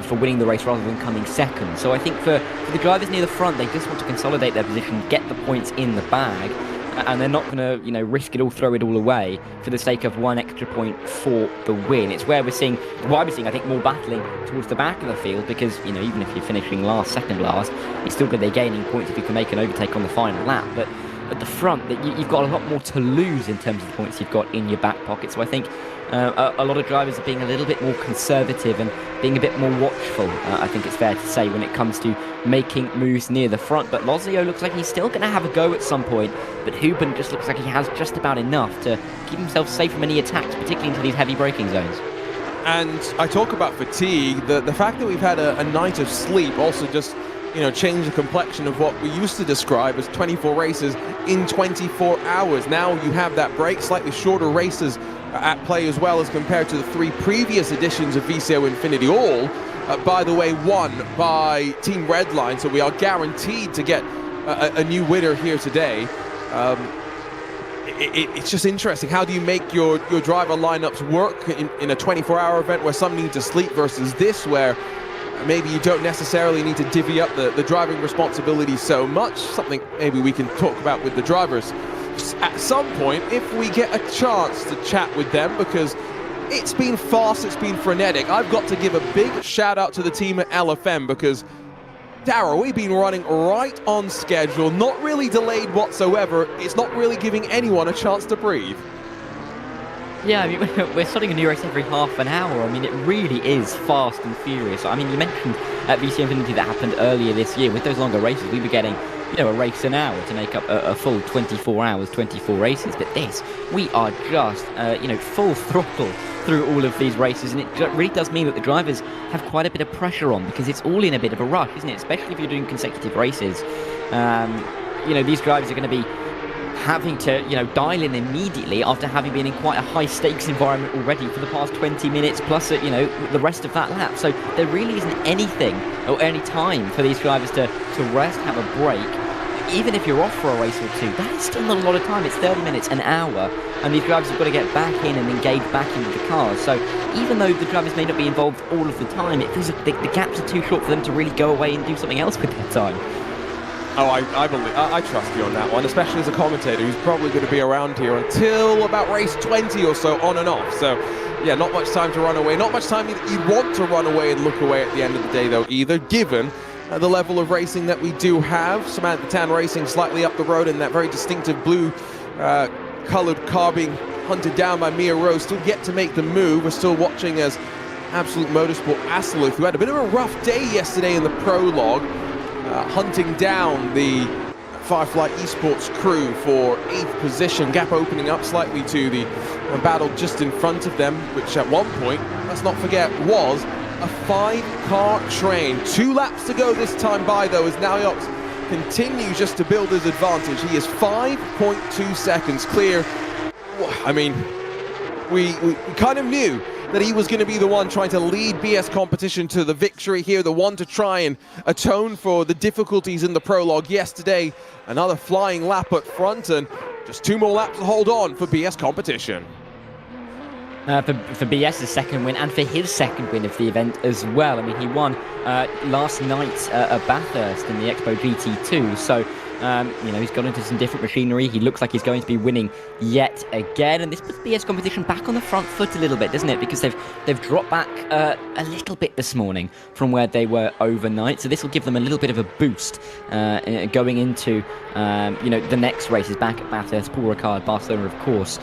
for winning the race rather than coming second. So I think for the drivers near the front, they just want to consolidate their position, get the points in the bag, and they're not going to, risk it all, throw it all away for the sake of one extra point for the win. It's where we're seeing, I think, more battling towards the back of the field, because, even if you're finishing last, second last, it's still good they're gaining points if you can make an overtake on the final lap. But at the front, you've got a lot more to lose in terms of the points you've got in your back pocket. So I think a lot of drivers are being a little bit more conservative and being a bit more watchful, I think it's fair to say, when it comes to making moves near the front. But Lozio looks like he's still going to have a go at some point, but Hubin just looks like he has just about enough to keep himself safe from any attacks, particularly into these heavy braking zones. And I talk about fatigue, the fact that we've had a night of sleep also just change the complexion of what we used to describe as 24 races in 24 hours. Now you have that break, slightly shorter races at play as well as compared to the 3 previous editions of VCO Infinity, all, by the way, won by Team Redline, so we are guaranteed to get a new winner here today. It's just interesting. How do you make your driver lineups work in a 24-hour event where some need to sleep versus this, where maybe you don't necessarily need to divvy up the driving responsibility so much? Something maybe we can talk about with the drivers at some point if we get a chance to chat with them, because it's been fast, it's been frenetic. I've got to give a big shout out to the team at LFM, because Darryl, we've been running right on schedule, not really delayed whatsoever. It's not really giving anyone a chance to breathe. Yeah, I mean, we're starting a new race every half an hour. I mean, it really is fast and furious. I mean, you mentioned at VCO Infinity that happened earlier this year. With those longer races, we were getting, a race an hour to make up a full 24 hours, 24 races. But this, we are just, full throttle through all of these races. And it really does mean that the drivers have quite a bit of pressure on, because it's all in a bit of a rush, isn't it? Especially if you're doing consecutive races. These drivers are going to be having to, dial in immediately after having been in quite a high-stakes environment already for the past 20 minutes, plus, the rest of that lap. So there really isn't anything or any time for these drivers to rest, have a break. Even if you're off for a race or two, that is still not a lot of time. It's 30 minutes, an hour, and these drivers have got to get back in and engage back into the cars. So even though the drivers may not be involved all of the time, it feels like the gaps are too short for them to really go away and do something else with their time. Oh, I trust you on that one, especially as a commentator who's probably going to be around here until about race 20 or so, on and off. So, yeah, not much time to run away. Not much time you'd want to run away and look away at the end of the day, though, either, given the level of racing that we do have. Samantha Tan racing slightly up the road in that very distinctive blue coloured car being hunted down by Mia Rose. Still yet to make the move. We're still watching as Absolute Motorsport Assetto, who had a bit of a rough day yesterday in the prologue, hunting down the Firefly Esports crew for 8th position, gap opening up slightly to the battle just in front of them, which at one point, let's not forget, was a 5-car train. 2 laps to go this time by, though, as Naoyox continues just to build his advantage. He is 5.2 seconds clear. I mean, we kind of knew that he was going to be the one trying to lead BS Competition to the victory here, the one to try and atone for the difficulties in the prologue yesterday. Another flying lap up front, and just 2 more laps to hold on for BS Competition. For BS's second win, and for his second win of the event as well. I mean, he won last night at Bathurst in the X-Bow GT2, so you know, he's gone into some different machinery. He looks like he's going to be winning yet again, and this puts BS Competition back on the front foot a little bit, doesn't it? Because they've dropped back a little bit this morning from where they were overnight, so this will give them a little bit of a boost going into you know, the next races back at Bathurst, Paul Ricard, Barcelona, of course,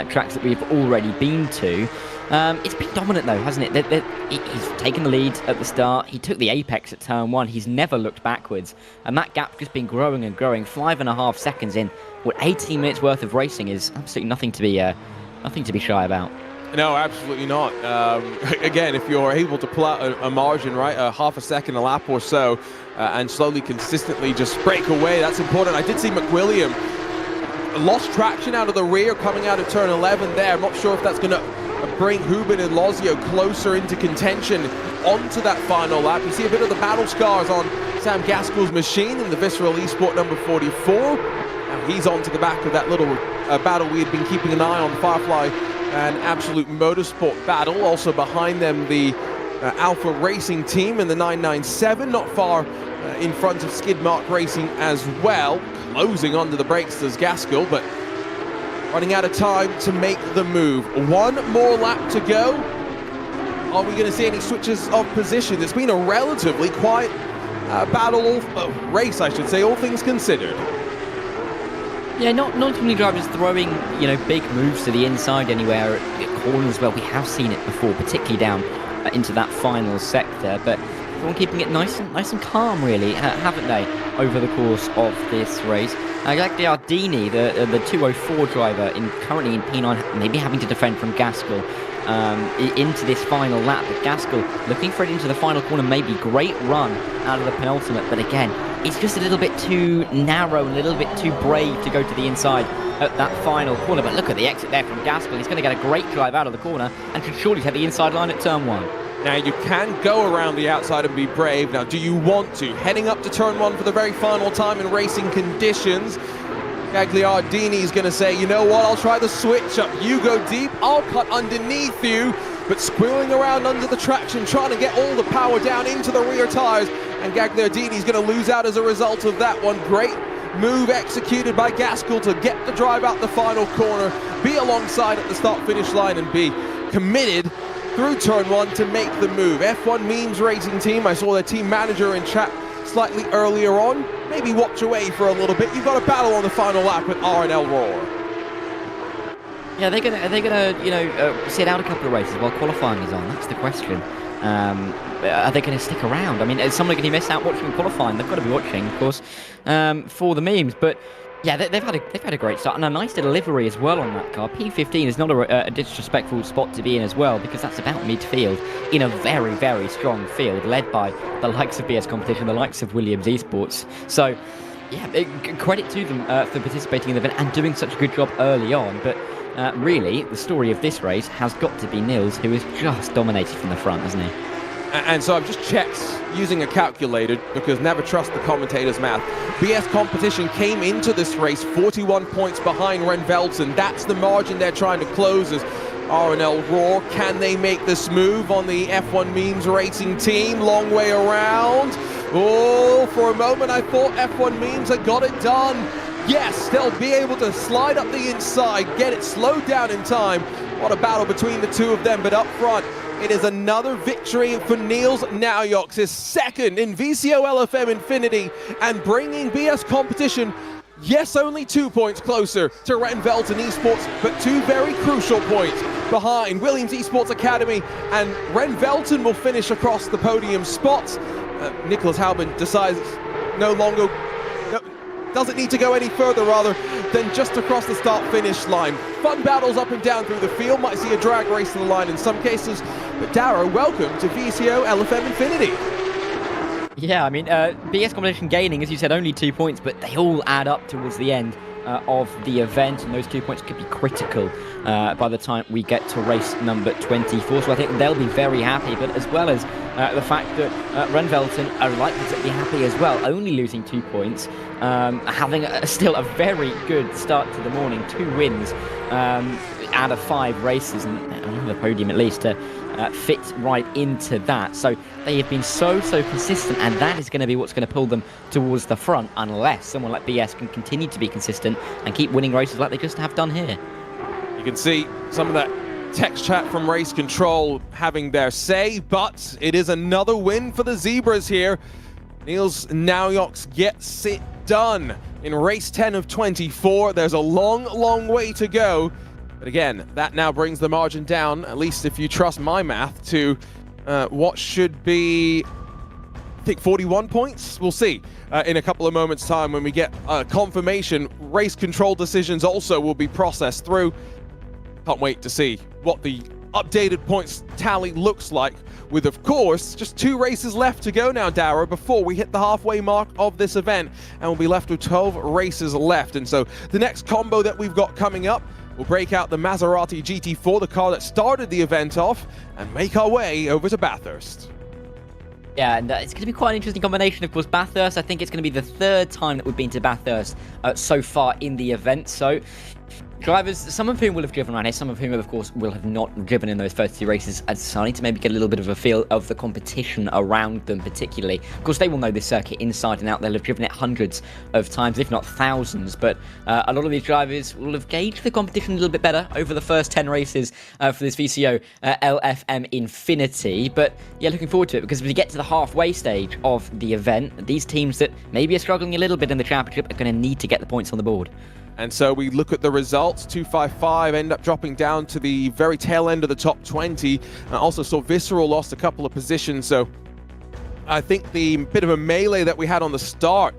tracks that we've already been to. It's been dominant though, hasn't it? He's taken the lead at the start. He took the apex at turn 1. He's never looked backwards, and that gap just been growing and growing. 5.5 seconds in what 18 minutes worth of racing is absolutely nothing to be shy about. No, absolutely not. Again, if you're able to pull out a margin, right, half a second a lap or so, and slowly, consistently just break away, that's important. I did see McWilliam lost traction out of the rear coming out of turn 11 there. I'm not sure if that's going to bring Hubin and Lozio closer into contention onto that final lap. You see a bit of the battle scars on Sam Gaskell's machine in the Visceral Esport number 44. Now he's onto the back of that little battle we had been keeping an eye on, Firefly and Absolute Motorsport battle. Also behind them, the Alpha Racing team in the 997, not far in front of Skidmark Racing as well. Closing onto the brakes as Gaskell, but running out of time to make the move. 1 more lap to go. Are we going to see any switches of position? It's been a relatively quiet race, I should say, all things considered. Yeah, not too many drivers throwing, you know, big moves to the inside anywhere at corners. Well, we have seen it before, particularly down into that final sector, but everyone keeping it nice and calm, really, haven't they, over the course of this race. Gagliardini, the 204 driver, currently in P9, maybe having to defend from Gaskell into this final lap. But Gaskell looking for it into the final corner, maybe great run out of the penultimate, but again, it's just a little bit too narrow, a little bit too brave to go to the inside at that final corner. But look at the exit there from Gaskell. He's going to get a great drive out of the corner and should surely hit the inside line at turn 1. Now, you can go around the outside and be brave. Now, do you want to? Heading up to turn 1 for the very final time in racing conditions. Gagliardini is going to say, you know what, I'll try the switch up. You go deep, I'll cut underneath you. But squirreling around under the traction, trying to get all the power down into the rear tires. And Gagliardini is going to lose out as a result of that one. Great move executed by Gaskell to get the drive out the final corner, be alongside at the start-finish line, and be committed through turn 1 to make the move. F1 Memes Racing Team, I saw their team manager in chat slightly earlier on. Maybe watch away for a little bit. You've got a battle on the final lap with R&L Roar. Yeah, they're gonna you know, sit out a couple of races while qualifying is on. That's the question. Are they going to stick around? I mean, is someone going to miss out watching qualifying? They've got to be watching, of course, for the memes. But yeah, they've had a great start and a nice little livery as well on that car. P15 is not a disrespectful spot to be in as well, because that's about midfield in a very, very strong field led by the likes of BS Competition, the likes of Williams Esports. So yeah, credit to them for participating in the event and doing such a good job early on. But really, the story of this race has got to be Nils, who has just dominated from the front, hasn't he? And so I've just checked using a calculator, because never trust the commentator's math. BS Competition came into this race 41 points behind Ren Velton. That's the margin they're trying to close as R&L Roar. Can they make this move on the F1 Memes Racing Team? Long way around. Oh, for a moment I thought F1 Memes had got it done. Yes, they'll be able to slide up the inside, get it slowed down in time. What a battle between the two of them, but up front, it is another victory for Niels Naoyox, his second in VCOxLFM Infinity, and bringing BS Competition Yes, only 2 points closer to Ren Velten Esports, but 2 very crucial points behind Williams Esports Academy, and Ren Velten will finish across the podium spots. Nicholas Halbin decides doesn't need to go any further rather than just across the start-finish line. Fun battles up and down through the field, might see a drag race to the line in some cases, but Darrow, welcome to VCOxLFM INFINITY. Yeah, I mean, BS competition gaining, as you said, only 2 points, but they all add up towards the end of the event, and those 2 points could be critical by the time we get to race number 24. So I think they'll be very happy, but as well as the fact that Ren Velten are likely to be happy as well, only losing 2 points, having still a very good start to the morning, 2 wins out of 5 races, and on the podium at least to fit right into that. So they have been so consistent, and that is going to be what's going to pull them towards the front, unless someone like BS can continue to be consistent and keep winning races like they just have done here. You can see some of that text chat from Race Control having their say, but it is another win for the Zebras here. Niels Naujoks gets it done in race 10 of 24. There's a long way to go. But again, that now brings the margin down, at least if you trust my math, to what should be, I think, 41 points? We'll see in a couple of moments' time when we get confirmation. Race control decisions also will be processed through. Can't wait to see what the updated points tally looks like, with, of course, just 2 races left to go now, Darrow, before we hit the halfway mark of this event, and we'll be left with 12 races left. And so the next combo that we've got coming up, we'll break out the Maserati GT4, the car that started the event off, and make our way over to Bathurst. Yeah, and it's going to be quite an interesting combination. Of course, Bathurst, I think it's going to be the 3rd time that we've been to Bathurst so far in the event. So drivers, some of whom will have driven around here, some of whom, of course, will have not driven in those first 2 races, are starting to maybe get a little bit of a feel of the competition around them, particularly. Of course, they will know this circuit inside and out. They'll have driven it hundreds of times, if not thousands, but a lot of these drivers will have gauged the competition a little bit better over the first 10 races for this VCO LFM Infinity. But yeah, looking forward to it, because as we get to the halfway stage of the event, these teams that maybe are struggling a little bit in the championship are going to need to get the points on the board. And so we look at the results. 255 end up dropping down to the very tail end of the top 20. Also saw Visceral lost a couple of positions. So I think the bit of a melee that we had on the start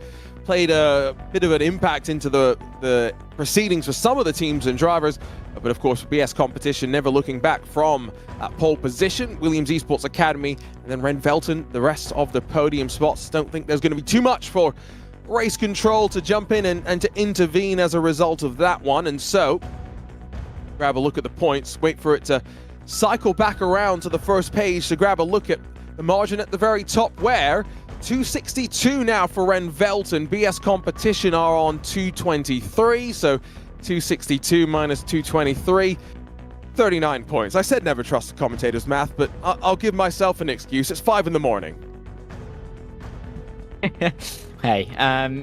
played a bit of an impact into the proceedings for some of the teams and drivers. But of course, BS competition, never looking back from that pole position. Williams Esports Academy, and then Ren Velten, the rest of the podium spots. Don't think there's going to be too much for Race Control to jump in and to intervene as a result of that one. And so, grab a look at the points, wait for it to cycle back around to the first page to grab a look at the margin at the very top, where 262 now for Ren Velten. BS competition are on 223, so 262 minus 223, 39 points. I said never trust the commentator's math, but I'll give myself an excuse. It's 5 in the morning. Hey,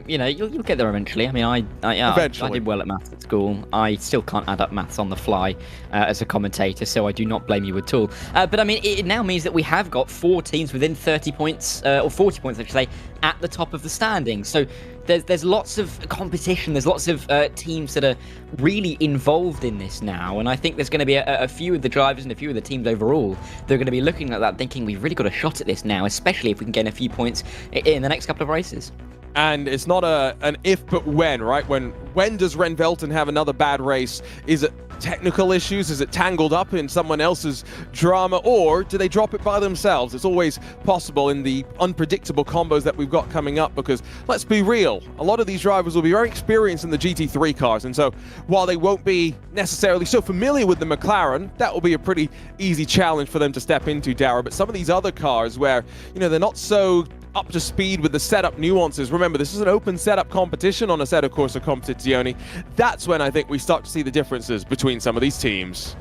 you know, you'll get there eventually. I mean, I did well at maths at school. I still can't add up maths on the fly as a commentator, so I do not blame you at all. But I mean, it now means that we have got 4 teams within 30 points, or 40 points, I should say, at the top of the standings. So there's lots of competition. There's lots of teams that are really involved in this now, and I think there's going to be a few of the drivers and a few of the teams overall that are going to be looking at that, thinking we've really got a shot at this now, especially if we can gain a few points in the next couple of races. And it's not an if, but when, right? When does Ren Velten have another bad race? Is it technical issues? Is it tangled up in someone else's drama? Or do they drop it by themselves? It's always possible in the unpredictable combos that we've got coming up, because let's be real, a lot of these drivers will be very experienced in the GT3 cars. And so while they won't be necessarily so familiar with the McLaren, that will be a pretty easy challenge for them to step into, Darrow. But some of these other cars where, you know, they're not so up to speed with the setup nuances. Remember, this is an open setup competition on Assetto Corsa Competizione. That's when I think we start to see the differences between some of these teams.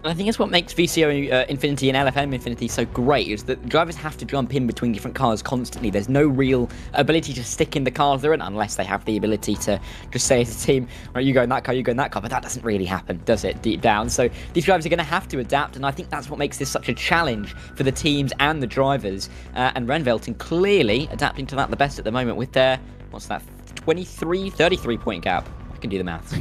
I think it's what makes VCO Infinity and LFM Infinity so great, is that drivers have to jump in between different cars constantly. There's no real ability to stick in the cars they're in, unless they have the ability to just say as a team, right, you go in that car, you go in that car, but that doesn't really happen, does it, deep down? So these drivers are going to have to adapt, and I think that's what makes this such a challenge for the teams and the drivers. And Ren Velten clearly adapting to that the best at the moment with their, what's that, 33-point gap. I can do the maths.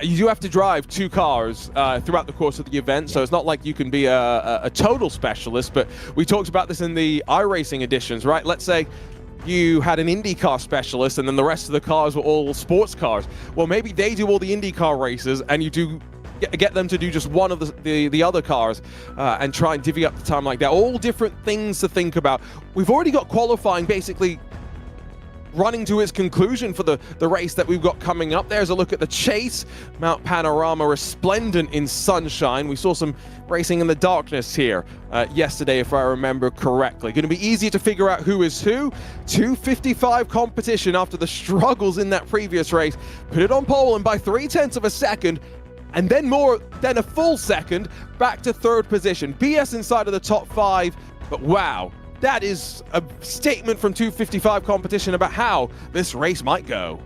You do have to drive 2 cars throughout the course of the event, so it's not like you can be a total specialist, but we talked about this in the iRacing editions, right? Let's say you had an IndyCar specialist and then the rest of the cars were all sports cars. Well, maybe they do all the IndyCar races and you do get them to do just one of the other cars and try and divvy up the time like that. All different things to think about. We've already got qualifying basically running to its conclusion for the race that we've got coming up. There's a look at the chase. Mount Panorama resplendent in sunshine. We saw some racing in the darkness here yesterday, if I remember correctly. Going to be easier to figure out who is who. 2:55 competition after the struggles in that previous race. Put it on pole, and by 0.3 of a second, and then more than a full second, back to 3rd position. BS inside of the top 5, but wow. That is a statement from 2:55 competition about how this race might go.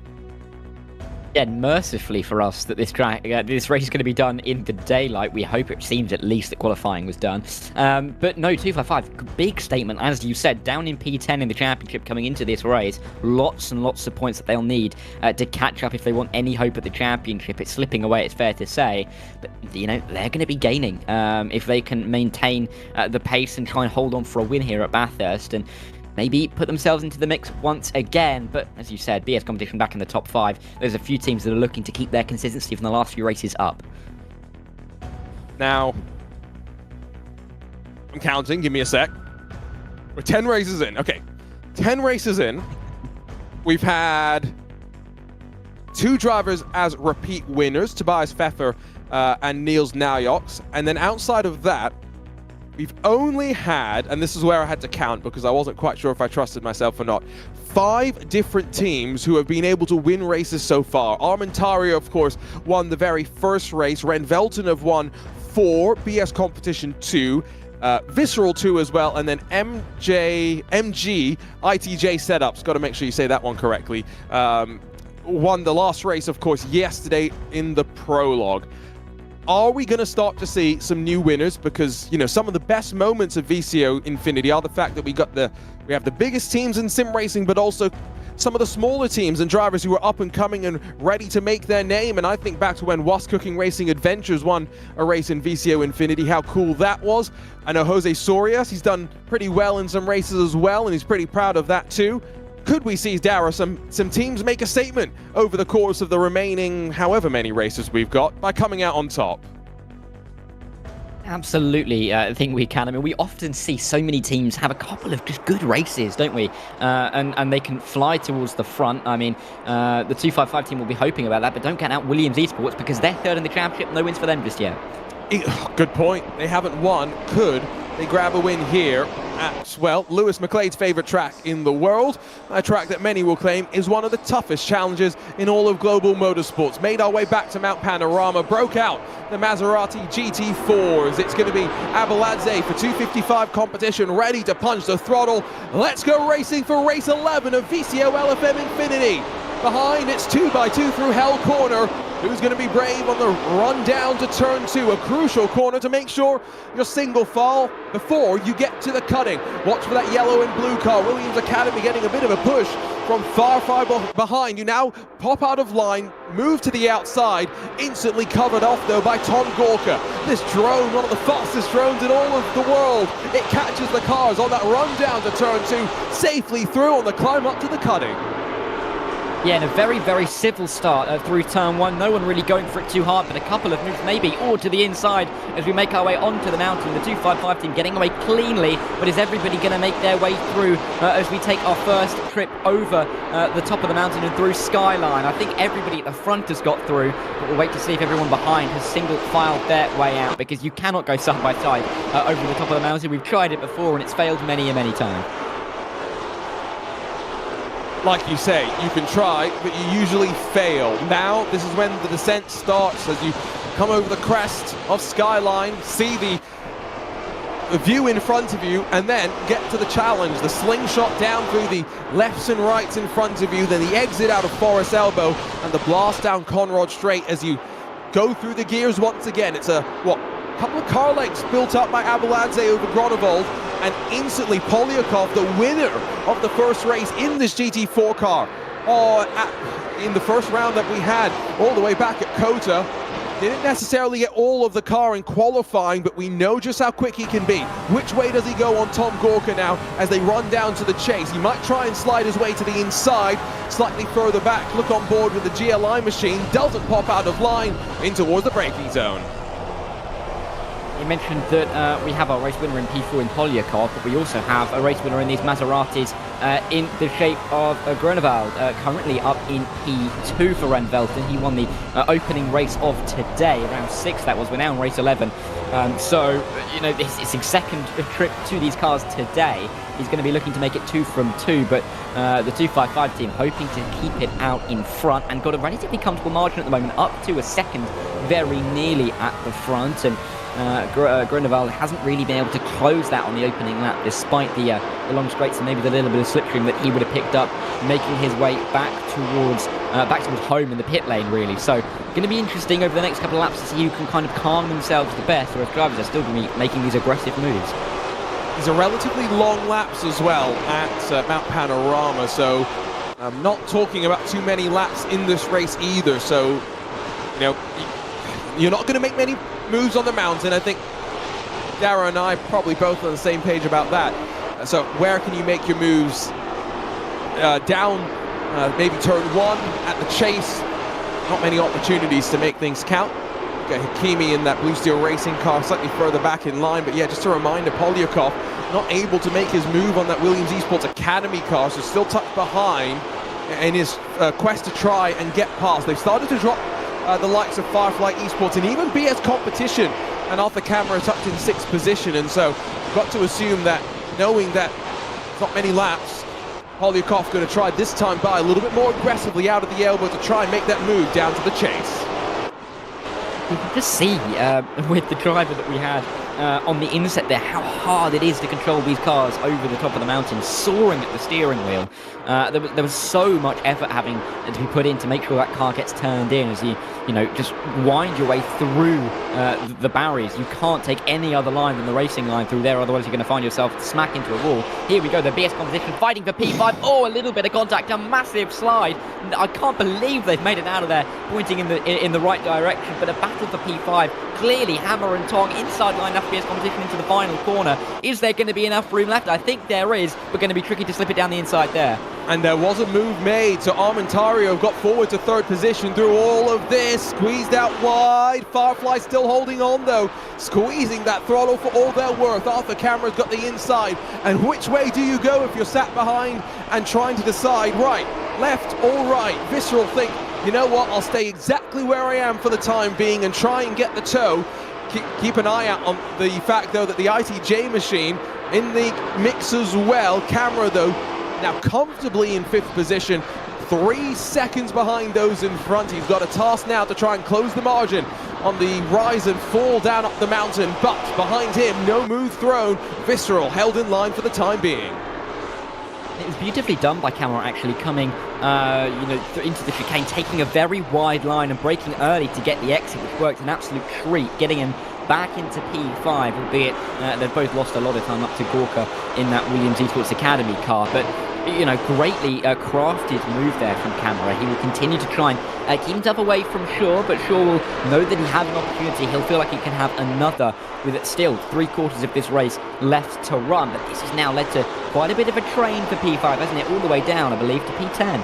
Yeah, mercifully for us that this race is going to be done in the daylight. We hope, it seems at least, that qualifying was done. But no, 255, big statement, as you said, down in P10 in the championship coming into this race. Lots and lots of points that they'll need to catch up if they want any hope at the championship. It's slipping away, it's fair to say. But, you know, they're going to be gaining if they can maintain the pace and try and hold on for a win here at Bathurst. And maybe put themselves into the mix once again. But as you said, BS competition back in the top 5. There's a few teams that are looking to keep their consistency from the last few races up. Now, I'm counting, give me a sec. We're 10 races in. Okay, 10 races in. We've had 2 drivers as repeat winners, Tobias Pfeffer and Niels Naujoks. And then outside of that, we've only had, and this is where I had to count because I wasn't quite sure if I trusted myself or not, 5 different teams who have been able to win races so far. Armentario, of course, won the very first race. Ren Velten have won 4, BS Competition 2, Visceral 2 as well, and then MG ITJ Setups, got to make sure you say that one correctly, won the last race, of course, yesterday in the prologue. Are we going to start to see some new winners? Because, you know, some of the best moments of VCO Infinity are the fact that we have the biggest teams in sim racing, but also some of the smaller teams and drivers who are up and coming and ready to make their name. And I think back to when Was Cooking Racing Adventures won a race in VCO Infinity, how cool that was. I know Jose Sorias, he's done pretty well in some races as well, and he's pretty proud of that too. Could we see, Dara, some teams make a statement over the course of the remaining however many races we've got by coming out on top? Absolutely, I think we can. I mean, we often see so many teams have a couple of just good races, don't we? And they can fly towards the front. I mean, the 255 team will be hoping about that, but don't count out Williams Esports because they're 3rd in the championship. No wins for them just yet. Good point. They haven't won. Could they grab a win here at, well, Lewis McLeod's favourite track in the world, a track that many will claim is one of the toughest challenges in all of global motorsports. Made our way back to Mount Panorama, broke out the Maserati GT4s. It's going to be Abeladze for 255 competition, ready to punch the throttle. Let's go racing for race 11 of VCOxLFM Infinity. Behind, it's 2x2 through Hell Corner. Who's going to be brave on the run down to turn 2? A crucial corner to make sure you're single file before you get to the cutting. Watch for that yellow and blue car. Williams Academy getting a bit of a push from far behind. You now pop out of line, move to the outside, instantly covered off though by Tom Gorka. This drone, one of the fastest drones in all of the world. It catches the cars on that run down to turn 2, safely through on the climb up to the cutting. Yeah, and a very, very civil start through turn 1. No one really going for it too hard, but a couple of moves maybe, or to the inside as we make our way onto the mountain. The 255 team getting away cleanly, but is everybody going to make their way through as we take our first trip over the top of the mountain and through Skyline? I think everybody at the front has got through, but we'll wait to see if everyone behind has single filed their way out, because you cannot go side by side over the top of the mountain. We've tried it before and it's failed many times. Like you say, you can try, but you usually fail. Now, this is when the descent starts as you come over the crest of Skyline, see the view in front of you, and then get to the challenge. The slingshot down through the lefts and rights in front of you, then the exit out of Forest Elbow, and the blast down Conrad Straight as you go through the gears once again. It's a, couple of car legs built up by Abeladze over Gronewold, and instantly Polyakov, the winner of the first race in this GT4 car, in the first round that we had all the way back at COTA. Didn't necessarily get all of the car in qualifying, but we know just how quick he can be. Which way does he go on Tom Gorka now as they run down to the chase? He might try and slide his way to the inside, slightly further back, look on board with the GLI machine, doesn't pop out of line in towards the braking zone. You mentioned that we have our race winner in P4 in Polyakov, but we also have a race winner in these Maseratis in the shape of Groenewald, currently up in P2 for Randvelten. He won the opening race of today, round 6 that was. We're now in race 11. So, you know, it's his second trip to these cars today. He's going to be looking to make it 2 from 2, but the 255 team hoping to keep it out in front and got a relatively comfortable margin at the moment, up to a second, very nearly at the front. And Groenewald hasn't really been able to close that on the opening lap, despite the long straights and maybe the little bit of slipstream that he would have picked up, making his way back towards home in the pit lane, really. So, going to be interesting over the next couple of laps to see who can kind of calm themselves the best, or if drivers are still going to be making these aggressive moves. These are relatively long laps as well at Mount Panorama, so I'm not talking about too many laps in this race either. So, you know, you're not going to make many moves on the mountain. I think Dara and I probably both on the same page about that. So where can you make your moves? Down maybe turn 1 at the chase. Not many opportunities to make things count. Got Hakimi in that Blue Steel Racing car slightly further back in line, but yeah, just a reminder, Polyakov not able to make his move on that Williams Esports Academy car, so still tucked behind in his quest to try and get past. They've started to drop the likes of Firefly Esports and even BS Competition, and Arthur Camera tucked in 6th position, and so got to assume that, knowing that not many laps, Polyakov going to try this time by a little bit more aggressively out of the elbow to try and make that move down to the chase. You can just see with the driver that we had on the inset there how hard it is to control these cars over the top of the mountain, soaring at the steering wheel. There was so much effort having to be put in to make sure that car gets turned in as you know, just wind your way through the barriers. You can't take any other line than the racing line through there, otherwise you're going to find yourself smack into a wall. Here we go, the BS Competition fighting for P5. Oh, a little bit of contact, a massive slide. I can't believe they've made it out of there, pointing in the right direction, but a battle for P5. Clearly hammer and tong inside line enough BS Competition into the final corner. Is there going to be enough room left? I think there is, but going to be tricky to slip it down the inside there. And there was a move made, so Armentario got forward to 3rd position through all of this, squeezed out wide. Firefly still holding on though, squeezing that throttle for all they're worth. Arthur Camera's got the inside, and which way do you go if you're sat behind and trying to decide right, left or right? Visceral think, you know what, I'll stay exactly where I am for the time being and try and get the toe. Keep an eye out on the fact though that the ITJ machine in the mix as well. Camera though now comfortably in 5th position, 3 seconds behind those in front. He's got a task now to try and close the margin on the rise and fall down up the mountain, but behind him, no move thrown. Visceral held in line for the time being. It was beautifully done by Camera, actually, coming into the chicane, taking a very wide line and braking early to get the exit, which worked an absolute treat, getting him back into P5, albeit they've both lost a lot of time up to Gorka in that Williams Esports Academy car. But, you know, greatly crafted move there from Camera. He will continue to try and keep himself away from Shaw, but Shaw will know that he has an opportunity. He'll feel like he can have another with still 3/4 of this race left to run. But this has now led to quite a bit of a train for P5, hasn't it? All the way down, I believe, to P10.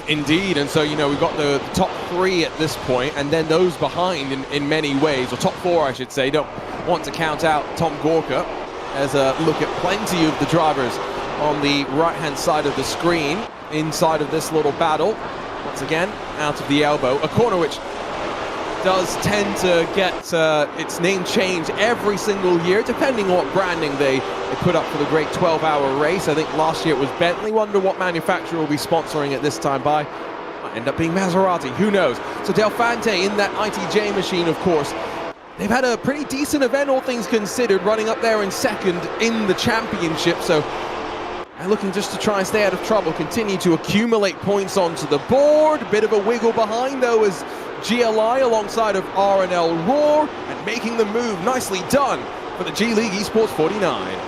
Indeed, and so, you know, we've got the top 3 at this point, and then those behind in many ways, or top 4 I should say. Don't want to count out Tom Gorka as a look at plenty of the drivers on the right hand side of the screen inside of this little battle. Once again, out of the elbow, a corner which does tend to get its name changed every single year, depending on what branding they put up for the great 12-hour race. I think last year it was Bentley. Wonder what manufacturer will be sponsoring it this time by. Might end up being Maserati, who knows. So Delfante in that ITJ machine, of course. They've had a pretty decent event, all things considered, running up there in 2nd in the championship. So they're looking just to try and stay out of trouble, continue to accumulate points onto the board. Bit of a wiggle behind though as GLI alongside of R&L Roar, and making the move, nicely done for the G League Esports 49.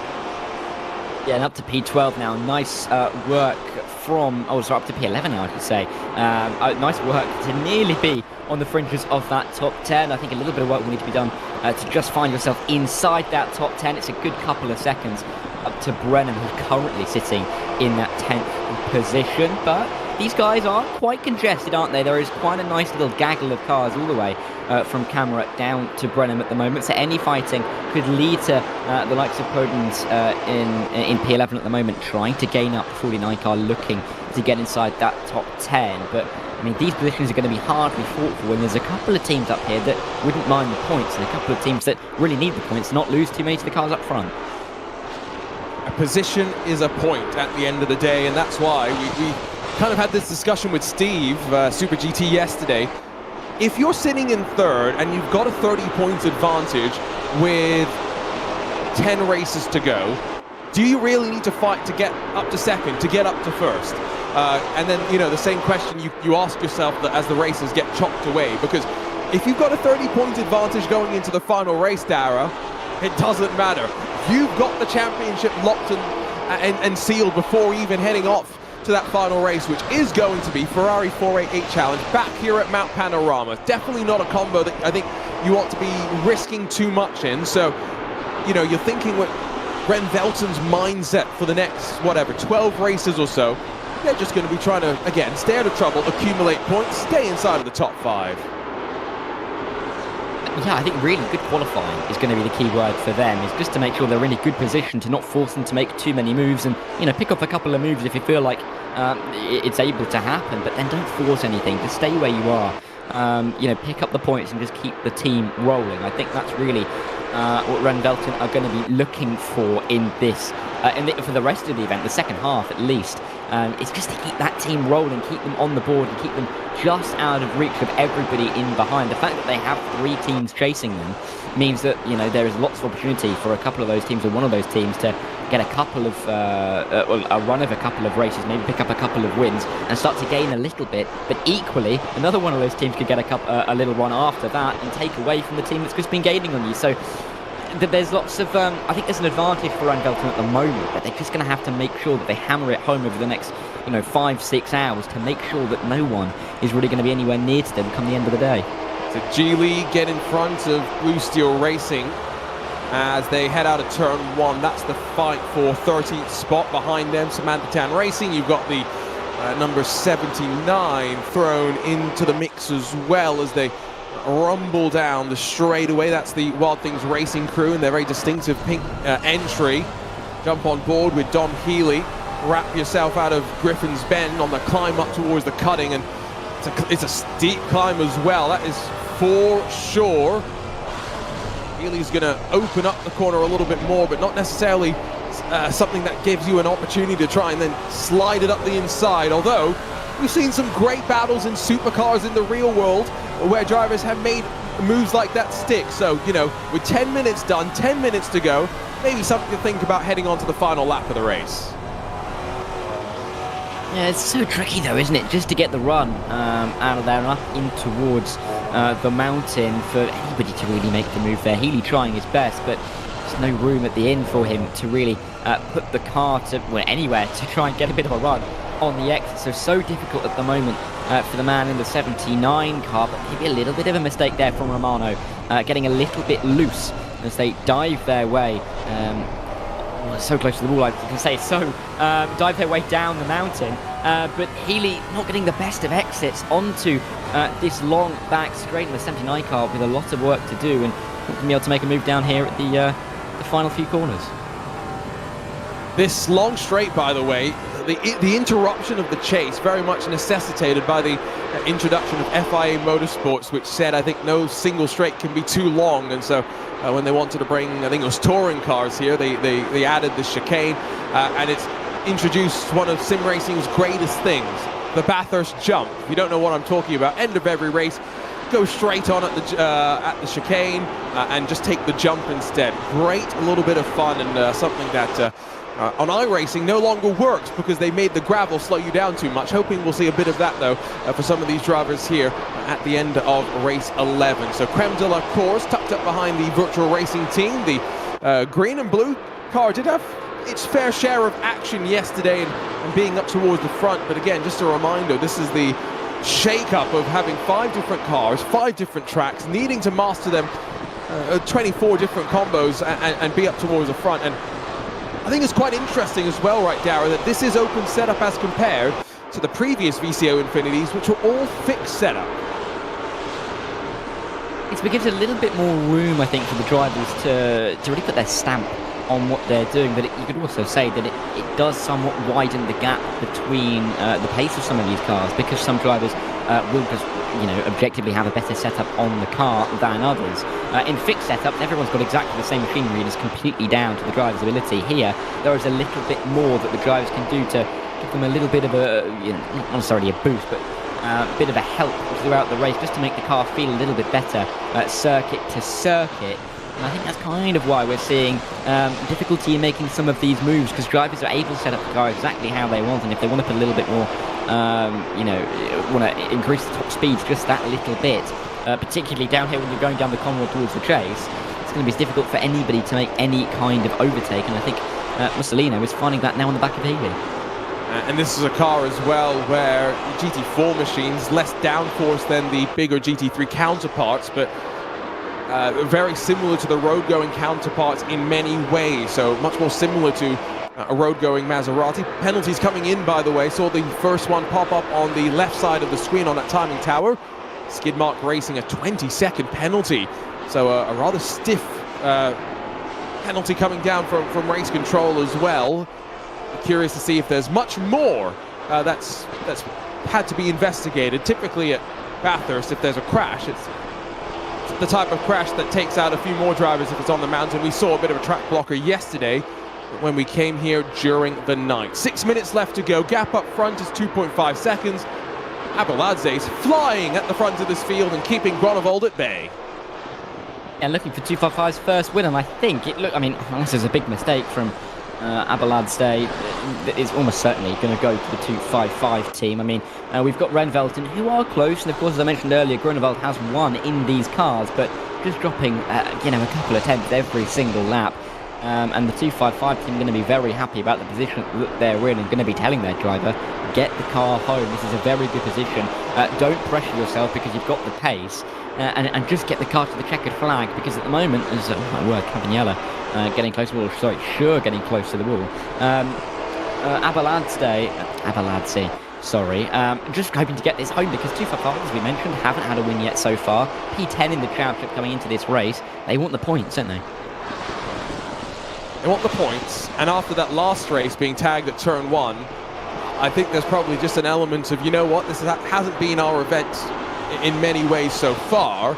Yeah, and up to P12 now. Nice work from, oh, sorry, up to P11 now, I should say. Nice work to nearly be on the fringes of that top 10. I think a little bit of work will need to be done to just find yourself inside that top 10. It's a good couple of seconds up to Brennan, who's currently sitting in that 10th position. But these guys are quite congested, aren't they? There is quite a nice little gaggle of cars all the way from Camera down to Brennan at the moment. So any fighting could lead to the likes of Podens in P11 at the moment, trying to gain up the 49 car, looking to get inside that top 10. But I mean, these positions are going to be hardly fought for, and there's a couple of teams up here that wouldn't mind the points, and a couple of teams that really need the points to not lose too many to the cars up front. A position is a point at the end of the day, and that's why we kind of had this discussion with Steve, Super GT, yesterday. If you're sitting in third and you've got a 30 points advantage with 10 races to go, do you really need to fight to get up to second, to get up to first? And then, you know, the same question you ask yourself that as the races get chopped away, because if you've got a 30-point advantage going into the final race, Dara, it doesn't matter. You've got the championship locked and sealed before even heading off to that final race, which is going to be Ferrari 488 Challenge back here at Mount Panorama. Definitely not a combo that I think you want to be risking too much in. So, you know, you're thinking with Ren Velton's mindset for the next, whatever, 12 races or so. They're just going to be trying to, again, stay out of trouble, accumulate points, stay inside of the top 5. Yeah, I think really good qualifying is going to be the key word for them, is just to make sure they're in a good position to not force them to make too many moves, and, you know, pick up a couple of moves if you feel like it's able to happen, but then don't force anything. Just stay where you are. You know, pick up the points and just keep the team rolling. I think that's really what Ren Velton are going to be looking for in this, for the rest of the event, the second half at least. It's just to keep that team rolling, keep them on the board, and keep them just out of reach of everybody in behind. The fact that they have 3 teams chasing them means that, you know, there is lots of opportunity for a couple of those teams, or one of those teams, to get a couple of a run of a couple of races, maybe pick up a couple of wins and start to gain a little bit. But equally, another one of those teams could get a little run after that and take away from the team that's just been gaining on you. So there's lots of, I think there's an advantage for Ren Velton at the moment, but they're just going to have to make sure that they hammer it home over the next, you know, 5-6 hours to make sure that no one is really going to be anywhere near to them come the end of the day. So G-League get in front of Blue Steel Racing as they head out of turn 1. That's the fight for 13th spot. Behind them, Samantha Tan Racing. You've got the number 79 thrown into the mix as well as they rumble down the straightaway. That's the Wild Things Racing crew and their very distinctive pink entry. Jump on board with Dom Healy. Wrap yourself out of Griffin's Bend on the climb up towards the cutting, and it's a steep climb as well. That is for sure. Healy's going to open up the corner a little bit more, but not necessarily something that gives you an opportunity to try and then slide it up the inside. Although we've seen some great battles in supercars in the real world where drivers have made moves like that stick. So, you know, with 10 minutes done, 10 minutes to go, maybe something to think about heading on to the final lap of the race. Yeah, it's so tricky though, isn't it? Just to get the run out of there and up in towards the mountain for anybody to really make the move there. Healy trying his best, but there's no room at the end for him to really put the car to, well, anywhere to try and get a bit of a run on the exit. So difficult at the moment for the man in the 79 car, but maybe a little bit of a mistake there from Romano, getting a little bit loose as they dive their way. So close to the wall, I can say so. Dive their way down the mountain, but Healy not getting the best of exits onto this long back straight in the 79 car with a lot of work to do, and not going to be able to make a move down here at the final few corners. This long straight, by the way, the interruption of the chase very much necessitated by the introduction of FIA Motorsports, which said, I think, no single straight can be too long, and so when they wanted to bring, I think it was touring cars here, they added the chicane, and it's introduced one of sim racing's greatest things, the Bathurst jump. If you don't know what I'm talking about, end of every race, go straight on at the chicane and just take the jump instead. Great, a little bit of fun, and something that on iRacing no longer works because they made the gravel slow you down too much. Hoping we'll see a bit of that though for some of these drivers here at the end of race 11. So Creme de la Course tucked up behind the virtual racing team. The green and blue car did have its fair share of action yesterday and being up towards the front. But again, just a reminder, this is the shake-up of having 5 different cars, 5 different tracks, needing to master them, 24 different combos and be up towards the front. And I think it's quite interesting as well, right, Dara, that this is open setup as compared to the previous VCO Infinities, which were all fixed setup. It gives a little bit more room, I think, for the drivers to really put their stamp on what they're doing, but you could also say that it does somewhat widen the gap between the pace of some of these cars, because some drivers will just, objectively have a better setup on the car than others. In fixed setups, everyone's got exactly the same machinery and is completely down to the driver's ability. Here, there is a little bit more that the drivers can do to give them a little bit of a, not necessarily a boost, but a bit of a help throughout the race, just to make the car feel a little bit better, circuit to circuit. And I think that's kind of why we're seeing difficulty in making some of these moves, because drivers are able to set up the car exactly how they want, and if they want to put a little bit more, want to increase the top speeds just that little bit, particularly down here when you're going down the corner towards the chase, it's going to be difficult for anybody to make any kind of overtake, and I think Mussolino is finding that now on the back of Healy. And this is a car as well where GT4 machines, less downforce than the bigger GT3 counterparts, but very similar to the road-going counterparts in many ways, so much more similar to a road-going Maserati. Penalties coming in, by the way. Saw the first one pop up on the left side of the screen on that timing tower. Skidmark Racing, a 20-second penalty, so a rather stiff penalty coming down from race control as well. Curious to see if there's much more that's had to be investigated. Typically at Bathurst, if there's a crash, it's the type of crash that takes out a few more drivers if it's on the mountain. We saw a bit of a track blocker yesterday when we came here during the night. 6 minutes left to go. Gap up front is 2.5 seconds. Abeladze is flying at the front of this field and keeping Groenewold at bay. And looking for 255's first win, and I think unless there's a big mistake from Abeladze, is almost certainly going to go to the 255 team. We've got Renvelten, who are close, and of course, as I mentioned earlier, Groenewold has won in these cars, but just dropping a couple of tenths every single lap. And the 255 team are going to be very happy about the position that they're in, and going to be telling their driver, get the car home. This is a very good position. Don't pressure yourself because you've got the pace, and just get the car to the checkered flag, because at the moment, as Campagnella getting close to the wall. Sure, getting close to the wall. Abeladze, just hoping to get this home, because 255, as we mentioned, haven't had a win yet so far. P10 in the championship coming into this race. They want the points, don't they? They want the points, and after that last race being tagged at turn 1, I think there's probably just an element of, this hasn't been our event in many ways so far.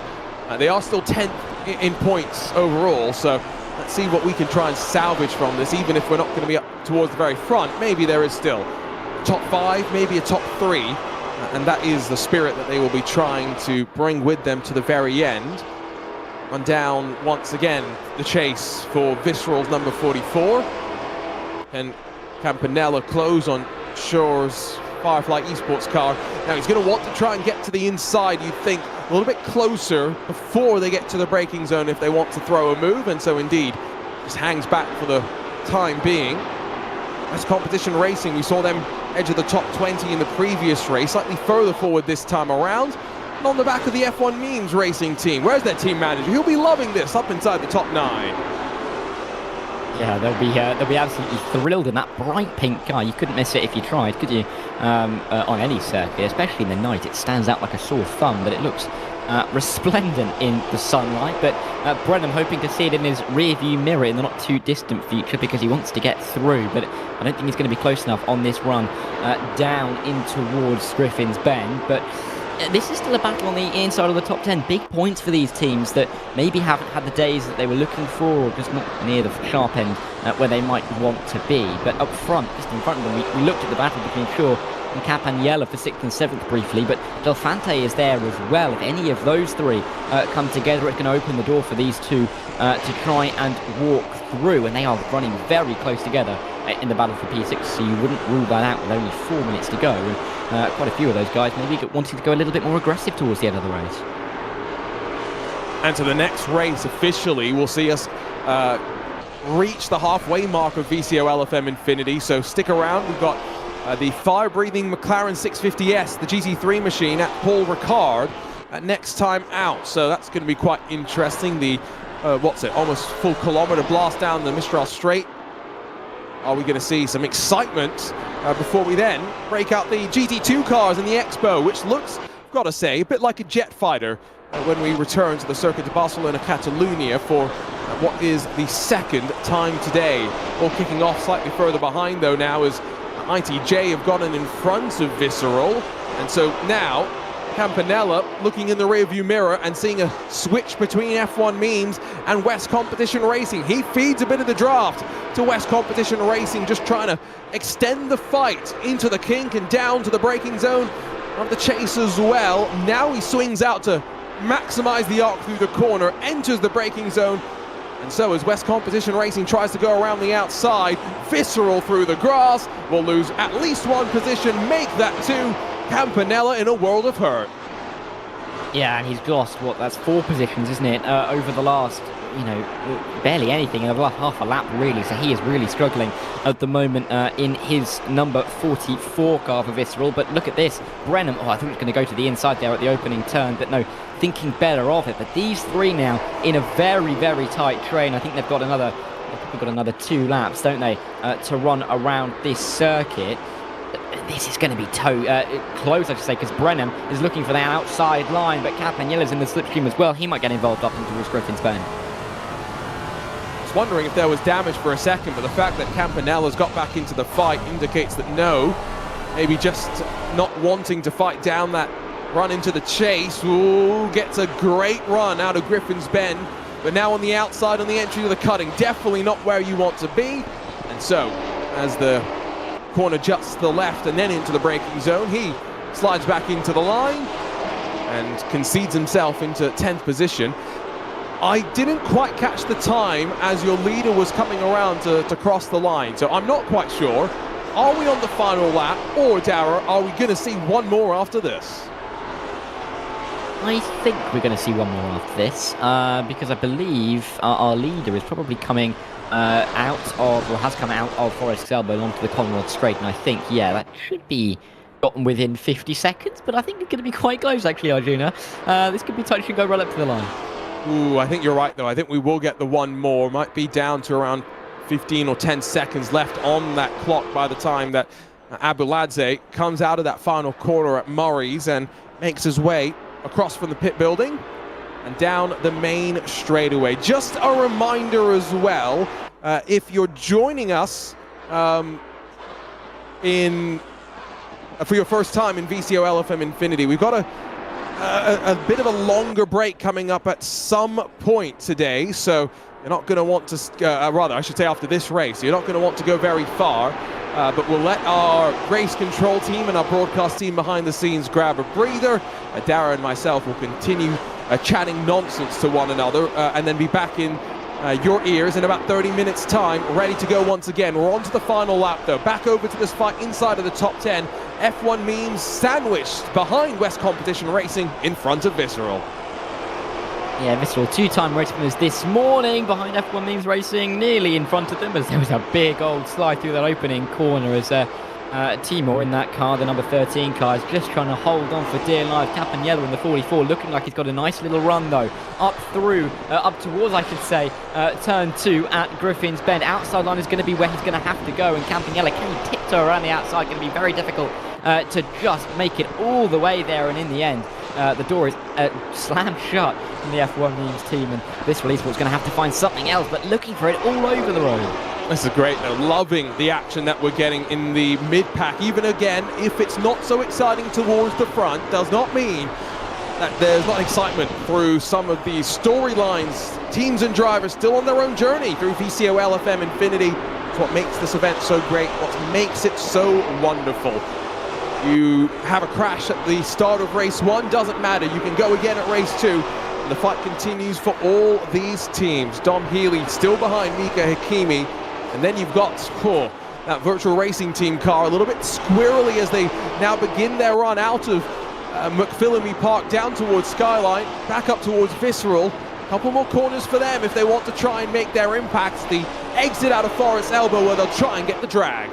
They are still 10th in points overall, so let's see what we can try and salvage from this, even if we're not going to be up towards the very front. Maybe there is still top 5, maybe a top 3, and that is the spirit that they will be trying to bring with them to the very end. Run down once again the chase for Visceral's number 44. And Campanella close on Shore's Firefly Esports car. Now he's going to want to try and get to the inside, you think, a little bit closer before they get to the braking zone if they want to throw a move, and so indeed just hangs back for the time being. As competition racing, we saw them edge of the top 20 in the previous race, slightly further forward this time around. And on the back of the F1 Memes racing team, where's their team manager? He'll be loving this, up inside the top 9. Yeah, they'll be absolutely thrilled in that bright pink car. You couldn't miss it if you tried, could you? On any circuit, especially in the night, it stands out like a sore thumb, but it looks resplendent in the sunlight. But Brennan hoping to see it in his rear-view mirror in the not too distant future, because he wants to get through, but I don't think he's going to be close enough on this run down in towards Griffin's Bend. But this is still a battle on the inside of the top 10. Big points for these teams that maybe haven't had the days that they were looking for, or just not near the sharp end where they might want to be. But up front, just in front of them, we looked at the battle between Shaw and Campagnella for 6th and 7th briefly, but Del Fante is there as well. If any of those three come together, it can open the door for these two to try and walk through, and they are running very close together in the battle for P6, so you wouldn't rule that out with only 4 minutes to go. And quite a few of those guys maybe wanting to go a little bit more aggressive towards the end of the race. And to the next race officially, we'll see us reached the halfway mark of VCOLFM Infinity, so stick around. We've got the fire-breathing McLaren 650S, the GT3 machine at Paul Ricard next time out. So that's going to be quite interesting. The, almost full kilometre blast down the Mistral Straight. Are we going to see some excitement before we then break out the GT2 cars in the X-Bow, which looks, I've got to say, a bit like a jet fighter when we return to the Circuit de Barcelona, Catalunya for what is the second time today. All kicking off slightly further behind, though, now as ITJ have gotten in front of Visceral. And so now Campanella looking in the rearview mirror and seeing a switch between F1 Memes and West Competition Racing. He feeds a bit of the draft to West Competition Racing, just trying to extend the fight into the kink and down to the braking zone of the chase as well. Now he swings out to maximize the arc through the corner, enters the braking zone, and so as West Competition Racing tries to go around the outside, Visceral through the grass will lose at least one position, make that two. Campanella in a world of hurt. Yeah, and he's lost, what, that's 4 positions, isn't it, over the last, barely anything, in the last half a lap, really. So he is really struggling at the moment in his number 44 car for Visceral. But look at this, Brenham, I thought he was going to go to the inside there at the opening turn, but no, thinking better of it. But these 3 now in a very, very tight train. I think they've got another 2 laps, don't they, to run around this circuit. This is going to be close, I should say, because Brenham is looking for that outside line, but Campanella's in the slipstream as well. He might get involved up into Griffin's Bend. I was wondering if there was damage for a second, but the fact that Campanella's got back into the fight indicates that no, maybe just not wanting to fight down that run into the chase. Ooh, gets a great run out of Griffin's Bend, but now on the outside on the entry to the cutting, definitely not where you want to be. And so, as the corner juts to the left and then into the braking zone, he slides back into the line and concedes himself into 10th position. I didn't quite catch the time as your leader was coming around to cross the line, so I'm not quite sure. Are we on the final lap, or Dara, are we going to see one more after this? I think we're going to see one more after this, because I believe our leader is probably coming has come out of Forest Elbow onto the Conrod Straight, and I think, yeah, that should be gotten within 50 seconds, but I think it's going to be quite close, actually, Arjuna. This could be touch and go right up to the line. Ooh, I think you're right, though. I think we will get the one more. Might be down to around 15 or 10 seconds left on that clock by the time that Abuladze comes out of that final corner at Murray's and makes his way across from the pit building and down the main straightaway. Just a reminder as well, if you're joining us for your first time in VCOLFM Infinity, we've got a bit of a longer break coming up at some point today, so you're not going to want to, rather I should say after this race, you're not going to want to go very far, but we'll let our race control team and our broadcast team behind the scenes grab a breather. Dara and myself will continue chatting nonsense to one another and then be back in your ears in about 30 minutes time, ready to go once again. We're on to the final lap though, back over to this fight inside of the top 10. F1 Memes sandwiched behind West Competition Racing in front of Visceral. Yeah, Visceral, 2-time race winners this morning behind F1 Memes Racing, nearly in front of them as there was a big old slide through that opening corner as Timor in that car, the number 13 car, is just trying to hold on for dear life. Campanella in the 44 looking like he's got a nice little run though, up towards, I should say, turn 2 at Griffin's Bend. Outside line is going to be where he's going to have to go, and Campanella, can he tiptoe around the outside? Going to be very difficult to just make it all the way there, and in the end the door is slammed shut from the F1 Memes team, and this Esports is going to have to find something else, but looking for it all over the road. This is great though, loving the action that we're getting in the mid-pack. Even again, if it's not so exciting towards the front, does not mean that there's not excitement through some of these storylines. Teams and drivers still on their own journey through VCOLFM Infinity. It's what makes this event so great, what makes it so wonderful. You have a crash at the start of race 1, doesn't matter, you can go again at race 2. And the fight continues for all these teams. Dom Healy still behind Mika Hakimi. And then you've got that virtual racing team car a little bit squirrely as they now begin their run out of McPhillamy Park down towards Skyline, back up towards Visceral. Couple more corners for them if they want to try and make their impact. The exit out of Forest Elbow where they'll try and get the drag.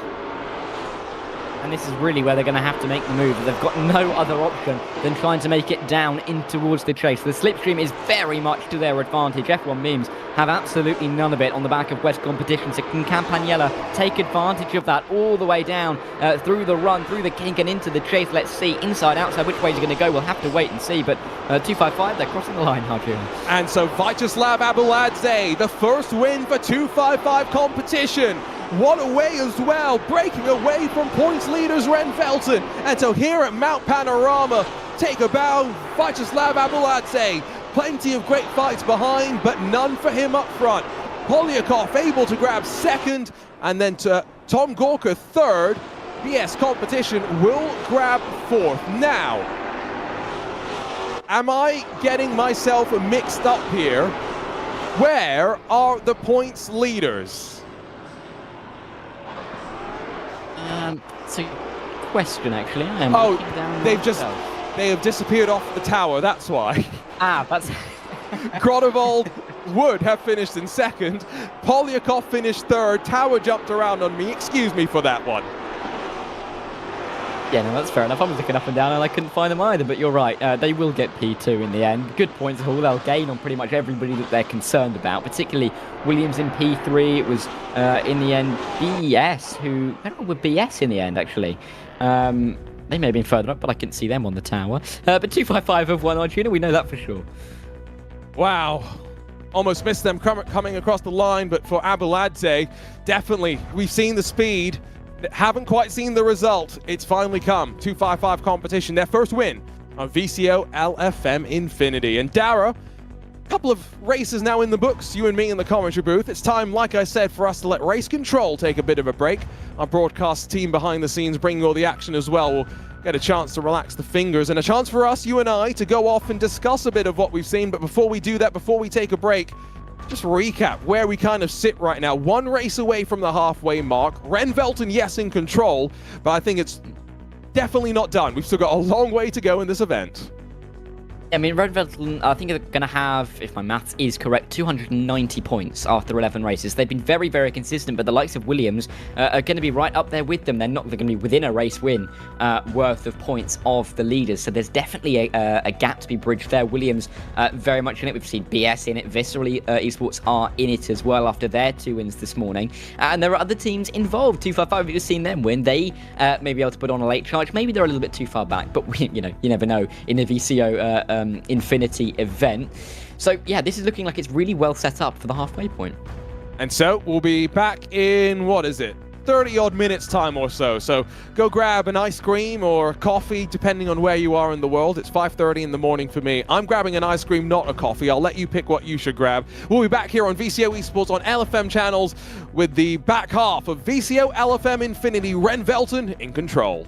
And this is really where they're going to have to make the move. They've got no other option than trying to make it down in towards the chase. The slipstream is very much to their advantage. F1 memes have absolutely none of it on the back of West Competition. So can Campagnella take advantage of that all the way down through the run, through the kink and into the chase? Let's see, inside, outside, which way is it going to go? We'll have to wait and see. But 255, they're crossing the line, Arjun. And so Vyacheslav Abuladze, the first win for 255 competition. What a way as well, breaking away from points leaders Ren Velton. And so here at Mount Panorama, take a bow, Vyacheslav Abuladze. Plenty of great fights behind, but none for him up front. Polyakov able to grab second, and then to Tom Gorka third. BS Competition will grab fourth. Now, am I getting myself mixed up here? Where are the points leaders? It's a question, actually. I am Oh, looking down they have disappeared off the tower, that's why. that's... Grotewold would have finished in second. Polyakov finished third. Tower jumped around on me. Excuse me for that one. Yeah, no, that's fair enough. I was looking up and down and I couldn't find them either, but you're right. They will get P2 in the end. Good points haul. They'll gain on pretty much everybody that they're concerned about, particularly Williams in P3. It was, in the end, BS, who... I don't know, were BS in the end, actually. They may have been further up, but I couldn't see them on the tower. But 255 have won Arjuna, we know that for sure. Wow. Almost missed them coming across the line, but for Abuladze, definitely, we've seen the speed. Haven't quite seen the result. It's finally come. 255 competition, their first win on VCOxLFM Infinity. And Dara, a couple of races now in the books, you and me in the commentary booth. It's time, like I said, for us to let Race Control take a bit of a break. Our broadcast team behind the scenes bringing all the action as well. We'll get a chance to relax the fingers and a chance for us, you and I, to go off and discuss a bit of what we've seen. But before we do that, before we take a break, just recap where we kind of sit right now. One race away from the halfway mark. Ren Velton, yes, in control, but I think it's definitely not done. We've still got a long way to go in this event. I mean, Red Velton, I think they're going to have, if my maths is correct, 290 points after 11 races. They've been very, very consistent, but the likes of Williams are going to be right up there with them. They're going to be within a race win worth of points of the leaders. So there's definitely a gap to be bridged there. Williams very much in it. We've seen BS in it. Viscerally Esports are in it as well after their 2 wins this morning. And there are other teams involved. 255, you've seen them win. They may be able to put on a late charge. Maybe they're a little bit too far back, but you never know in the VCO Infinity event. So yeah, this is looking like it's really well set up for the halfway point. And so we'll be back in, what is it, 30 odd minutes time or so. So go grab an ice cream or coffee, depending on where you are in the world. It's 5:30 in the morning for me. I'm grabbing an ice cream, not a coffee. I'll let you pick what you should grab. We'll be back here on VCO Esports on LFM channels with the back half of VCOxLFM Infinity. Ren Velton in control.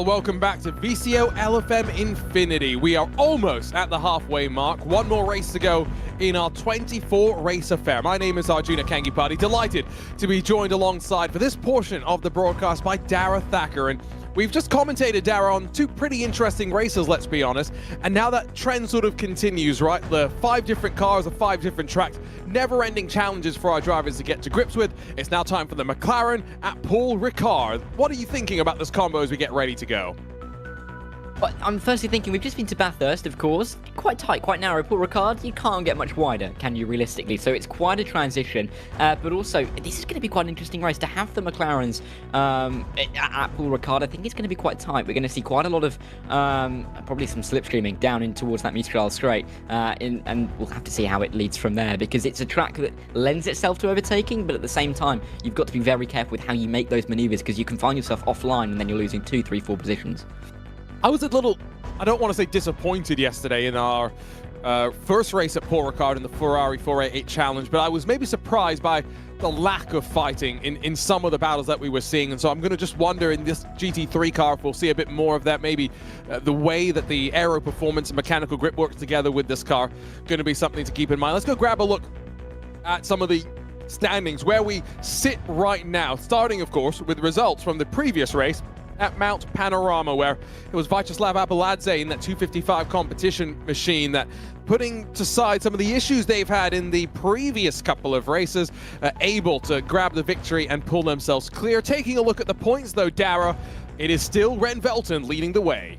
Well, welcome back to VCOxLFM Infinity. We are almost at the halfway mark. One more race to go in our 24-race affair. My name is Arjuna Kangipati. Delighted to be joined alongside for this portion of the broadcast by Dara Thacker. And we've just commentated, Dara, on two pretty interesting races, let's be honest. And now that trend sort of continues, right? The 5 different cars, the 5 different tracks, never-ending challenges for our drivers to get to grips with. It's now time for the McLaren at Paul Ricard. What are you thinking about this combo as we get ready to go? Well, I'm firstly thinking we've just been to Bathurst, of course. Quite tight, quite narrow. Paul Ricard, you can't get much wider, can you, realistically? So it's quite a transition. But also, this is going to be quite an interesting race. To have the McLarens at Paul Ricard, I think it's going to be quite tight. We're going to see quite a lot of, probably some slipstreaming down in towards that Mistral straight. And we'll have to see how it leads from there, because it's a track that lends itself to overtaking, but at the same time, you've got to be very careful with how you make those maneuvers, because you can find yourself offline and then you're losing 2, 3, 4 positions. I was a little, I don't want to say disappointed yesterday in our first race at Paul Ricard in the Ferrari 488 Challenge, but I was maybe surprised by the lack of fighting in some of the battles that we were seeing. And so I'm going to just wonder in this GT3 car if we'll see a bit more of that, maybe the way that the aero performance and mechanical grip works together with this car, going to be something to keep in mind. Let's go grab a look at some of the standings where we sit right now, starting, of course, with results from the previous race at Mount Panorama, where it was Vyacheslav Abeladze in that 255 competition machine that, putting to side some of the issues they've had in the previous couple of races, able to grab the victory and pull themselves clear. Taking a look at the points, though, Dara, it is still Ren Velton leading the way.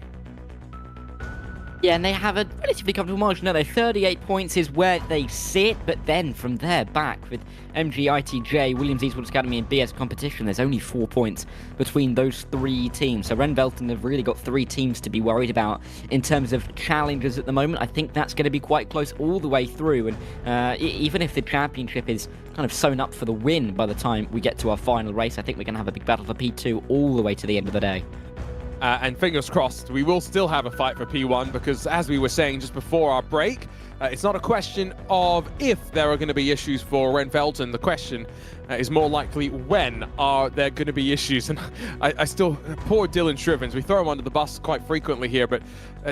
Yeah, and they have a relatively comfortable margin. No, 38 points is where they sit, but then from there back with MG, ITJ, Williams Esports Academy and BS Competition, there's only 4 points between those 3 teams. So Ren Velton have really got 3 teams to be worried about in terms of challenges at the moment. I think that's going to be quite close all the way through, and even if the championship is kind of sewn up for the win by the time we get to our final race, I think we're going to have a big battle for P2 all the way to the end of the day. And fingers crossed, we will still have a fight for P1, because as we were saying just before our break, it's not a question of if there are going to be issues for Ren Velton. The question is more likely when are there going to be issues. And I still, poor Dylan Shrivens, we throw him under the bus quite frequently here, but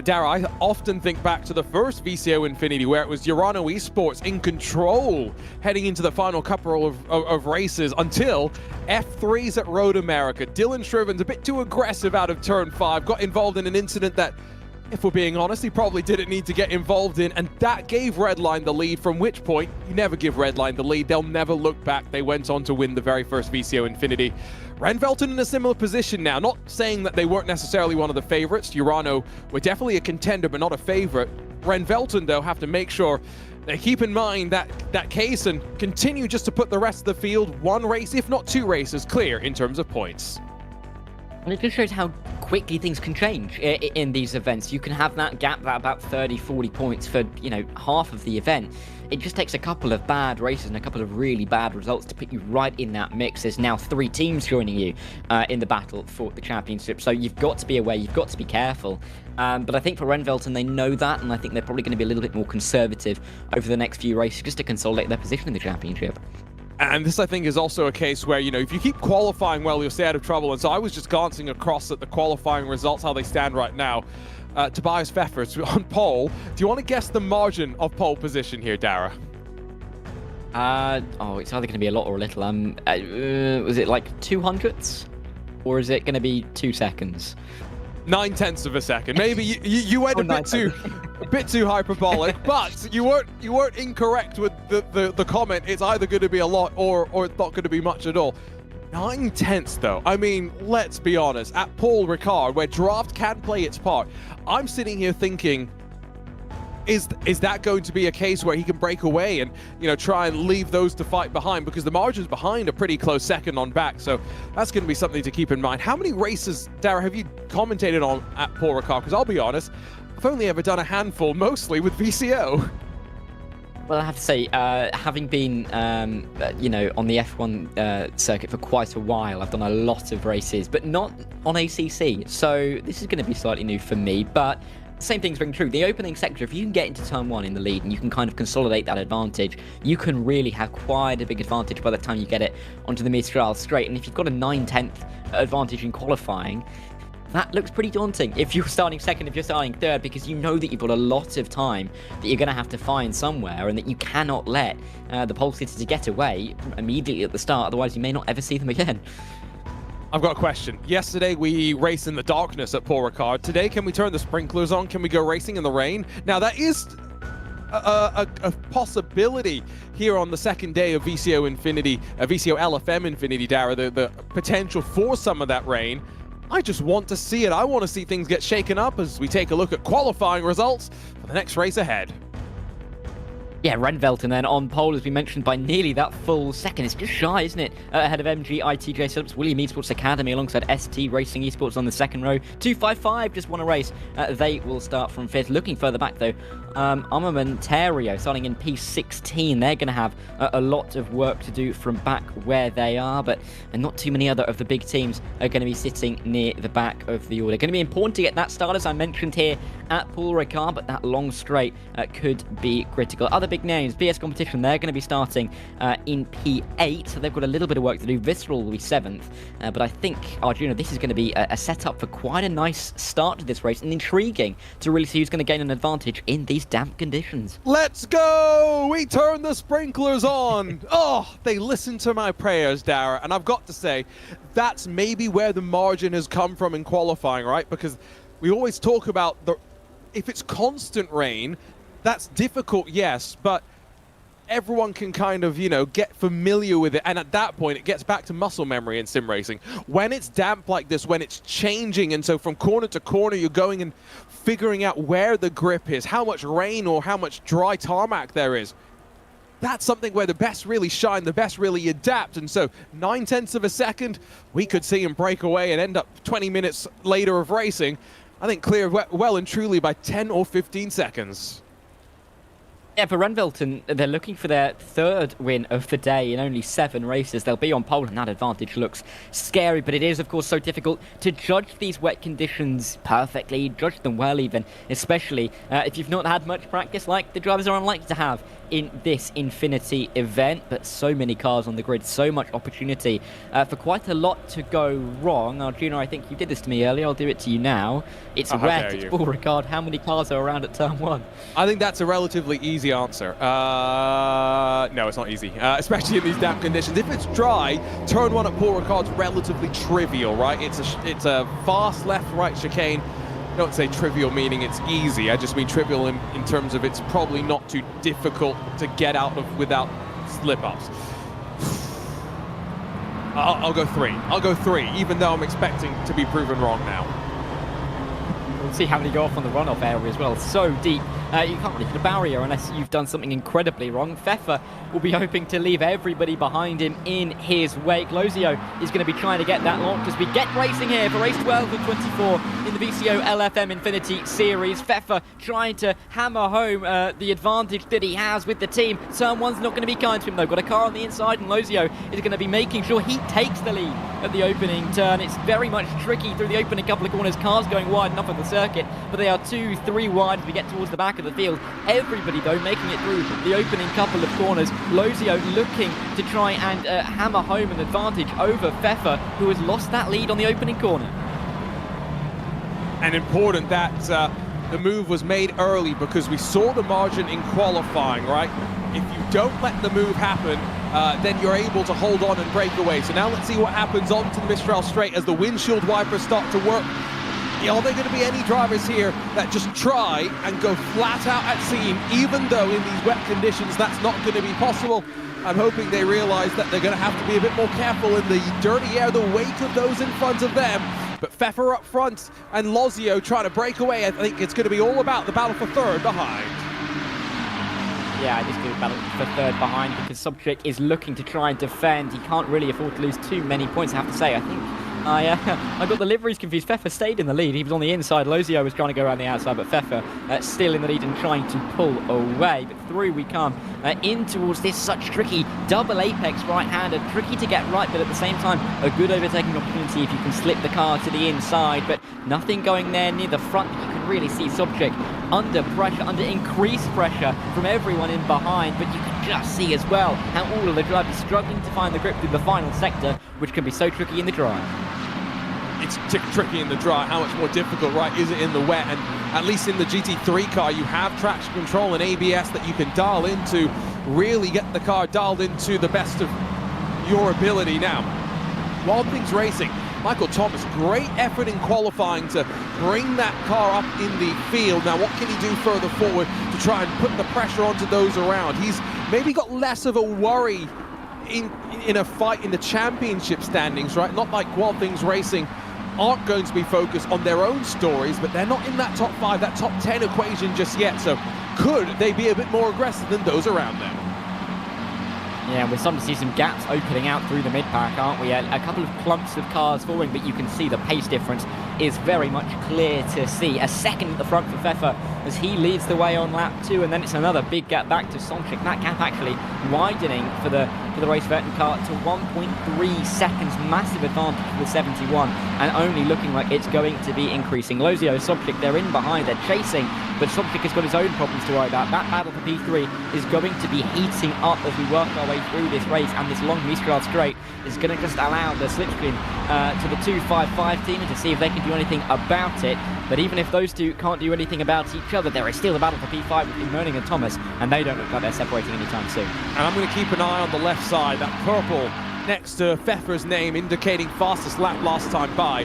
Dara, I often think back to the first VCO Infinity where it was Urano Esports in control heading into the final couple of races until F3s at Road America. Dylan Shrivens, a bit too aggressive out of turn 5, got involved in an incident that, if we're being honest, he probably didn't need to get involved in, and that gave Redline the lead, from which point, you never give Redline the lead. They'll never look back. They went on to win the very first VCO Infinity. Ren Velton in a similar position now, not saying that they weren't necessarily one of the favorites. Urano were definitely a contender, but not a favorite. Ren Velton, though, have to make sure they keep in mind that case and continue just to put the rest of the field 1 race, if not 2 races, clear in terms of points. And it just shows how quickly things can change in these events. You can have that gap, that about 30, 40 points for, half of the event. It just takes a couple of bad races and a couple of really bad results to put you right in that mix. There's now 3 teams joining you in the battle for the championship. So you've got to be aware, you've got to be careful. But I think for Ren Velton, they know that, and I think they're probably going to be a little bit more conservative over the next few races just to consolidate their position in the championship. And this, I think, is also a case where, if you keep qualifying well, you'll stay out of trouble. And so I was just glancing across at the qualifying results, how they stand right now. Tobias Pfeffers on pole. Do you want to guess the margin of pole position here, Dara? It's either going to be a lot or a little. Was it like 200ths? Or is it going to be 2 seconds? 9/10 of a second. Maybe you went a bit too hyperbolic, but you weren't incorrect with the comment. It's either going to be a lot or it's not going to be much at all. 9/10 though. I mean, let's be honest. At Paul Ricard, where draft can play its part, I'm sitting here thinking, is that going to be a case where he can break away and try and leave those to fight behind, because the margins behind are pretty close second on back. So that's going to be something to keep in mind. How many races, Dara, have you commentated on at Paul Ricard? Because I'll be honest, I've only ever done a handful, mostly with VCO. Well, I have to say, having been, on the F1 circuit for quite a while, I've done a lot of races, but not on ACC. So this is going to be slightly new for me, but same thing's ring true. The opening sector, if you can get into turn 1 in the lead and you can kind of consolidate that advantage, you can really have quite a big advantage by the time you get it onto the Mistral straight. And if you've got a 9/10 advantage in qualifying, that looks pretty daunting if you're starting second, if you're starting third, because you know that you've got a lot of time that you're going to have to find somewhere, and that you cannot let the pole sitters get away immediately at the start, otherwise you may not ever see them again. I've got a question. Yesterday we raced in the darkness at Paul Ricard. Today, can we turn the sprinklers on? Can we go racing in the rain? Now that is a possibility here on the second day of VCOLFM Infinity, Dara, the potential for some of that rain. I just want to see it. I want to see things get shaken up as we take a look at qualifying results for the next race ahead. Yeah, Renvelten then on pole, as we mentioned, by nearly that full second. It's just shy, isn't it? Ahead of MG, ITJ Subs, William Esports Academy alongside ST Racing Esports on the second row. 255 just won a race. They will start from fifth. Looking further back, though, Armamentario starting in P16. They're going to have a lot of work to do from back where they are, but not too many other of the big teams are going to be sitting near the back of the order. Going to be important to get that start, as I mentioned here at Paul Ricard, but that long straight could be critical. Other big names, VS Competition, they're going to be starting in P8, so they've got a little bit of work to do. Visceral will be 7th, but I think, Arjuna, this is going to be a setup for quite a nice start to this race, and intriguing to really see who's going to gain an advantage in these damp conditions. Let's go! We turn the sprinklers on! Oh, they listen to my prayers, Dara, and I've got to say, that's maybe where the margin has come from in qualifying, right? Because we always talk about if it's constant rain, that's difficult, yes, but everyone can kind of, get familiar with it. And at that point, it gets back to muscle memory in sim racing. When it's damp like this, when it's changing, and so from corner to corner, you're going and figuring out where the grip is, how much rain or how much dry tarmac there is. That's something where the best really shine, the best really adapt. And so 9/10 of a second, we could see him break away and end up 20 minutes later of racing. I think clear well and truly by 10 or 15 seconds. Yeah, for Renvelten, they're looking for their third win of the day in only 7 races. They'll be on pole, and that advantage looks scary, but it is, of course, so difficult to judge these wet conditions perfectly, judge them well even, especially if you've not had much practice like the drivers are unlikely to have in this Infinity event. But so many cars on the grid, so much opportunity for quite a lot to go wrong. Arjuna, I think you did this to me earlier, I'll do it to you now. It's wet, it's Paul Ricard. How many cars are around at turn 1? I think that's a relatively easy answer. No, it's not easy, especially in these damp conditions. If it's dry, turn 1 at Paul Ricard's relatively trivial, right? It's a fast left-right chicane. I don't say trivial meaning it's easy. I just mean trivial in terms of it's probably not too difficult to get out of without slip-ups. I'll go 3. I'll go 3, even though I'm expecting to be proven wrong now. We'll see how many go off on the runoff area as well. So deep, you can't really hit a barrier unless you've done something incredibly wrong. Pfeffer will be hoping to leave everybody behind him in his wake. Lozio is going to be trying to get that launch as we get racing here for race 12 of 24 in the VCOLFM Infinity Series. Pfeffer trying to hammer home the advantage that he has with the team. Turn 1's not going to be kind to him though. Got a car on the inside, and Lozio is going to be making sure he takes the lead at the opening turn. It's very much tricky through the opening couple of corners. Cars going wide enough of the circuit, but they are 2-3 wide as we get towards the back of the field. Everybody though making it through the opening couple of corners. Lozio looking to try and hammer home an advantage over Pfeffer, who has lost that lead on the opening corner. And important that the move was made early, because we saw the margin in qualifying, right? If you don't let the move happen, then you're able to hold on and break away. So now let's see what happens onto the Mistral straight as the windshield wipers start to work. Are there going to be any drivers here that just try and go flat out at seam, even though in these wet conditions that's not going to be possible? I'm hoping they realize that they're going to have to be a bit more careful in the dirty air, the wake of those in front of them. But Pfeffer up front and Lozio trying to break away. I think it's going to be all about the battle for third behind. Yeah, this is battle for third behind, because Subtrick is looking to try and defend. He can't really afford to lose too many points, I have to say. I think I got the liveries confused. Pfeffer stayed in the lead. He was on the inside. Lozio was trying to go around the outside, but Pfeffer still in the lead and trying to pull away. But through we come in towards this such tricky double apex right-hander. Tricky to get right, but at the same time, a good overtaking opportunity if you can slip the car to the inside. But nothing going there near the front. You can really see Subtrick under pressure, under increased pressure from everyone in behind. But you can just see as well how all of the drivers struggling to find the grip through the final sector, which can be so tricky in the drive. It it's tricky in the dry. How much more difficult, right, is it in the wet? And at least in the GT3 car, you have traction control and ABS that you can dial into, really get the car dialed into the best of your ability. Now, Wild Things Racing, Michael Thomas, great effort in qualifying to bring that car up in the field. Now, what can he do further forward to try and put the pressure onto those around? He's maybe got less of a worry in a fight in the championship standings, right? Not like Wild Things Racing aren't going to be focused on their own stories, but they're not in that top 5, that top 10 equation just yet. So could they be a bit more aggressive than those around them? Yeah, we're starting to see some gaps opening out through the mid-pack, aren't we? A couple of clumps of cars forming, but you can see the pace difference is very much clear to see. A second at the front for Pfeffer as he leads the way on lap 2, and then it's another big gap back to Somchik. That gap actually widening for the race veteran car to 1.3 seconds. Massive advantage with 71, and only looking like it's going to be increasing. Lozio, Somchik, they're in behind, they're chasing, but Somchik has got his own problems to worry about. That battle for P3 is going to be heating up as we work our way through this race, and this long Mistral straight is going to just allow the slipstream to the 255 team to see if they can do anything about it. But even if those two can't do anything about each other, there is still a battle for P5 between Moning and Thomas, and they don't look like they're separating anytime soon. And I'm going to keep an eye on the left side, that purple next to Pfeffer's name indicating fastest lap last time by.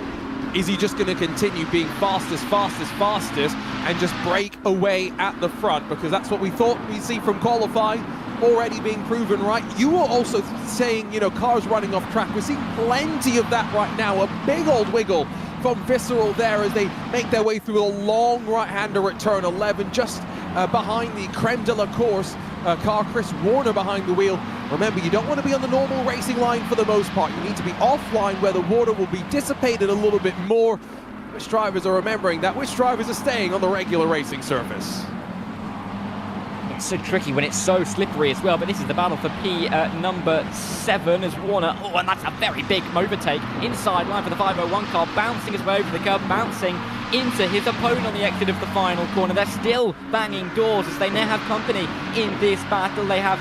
Is he just going to continue being fastest, and just break away at the front? Because that's what we thought we'd see from qualifying, already being proven right. You were also saying, you know, cars running off track. We're seeing plenty of that right now. A big old wiggle from Visceral there as they make their way through a long right-hander at turn 11, just behind the creme de la course car, Chris Warner behind the wheel. Remember, you don't want to be on the normal racing line for the most part. You need to be offline where the water will be dissipated a little bit more. Which drivers are remembering that? Which drivers are staying on the regular racing surface? It's so tricky when it's so slippery as well, but this is the battle for P number 7 as Warner, and that's a very big overtake inside line for the 501 car, bouncing his way over the curb, bouncing into his opponent on the exit of the final corner. They're still banging doors as they now have company in this battle. They have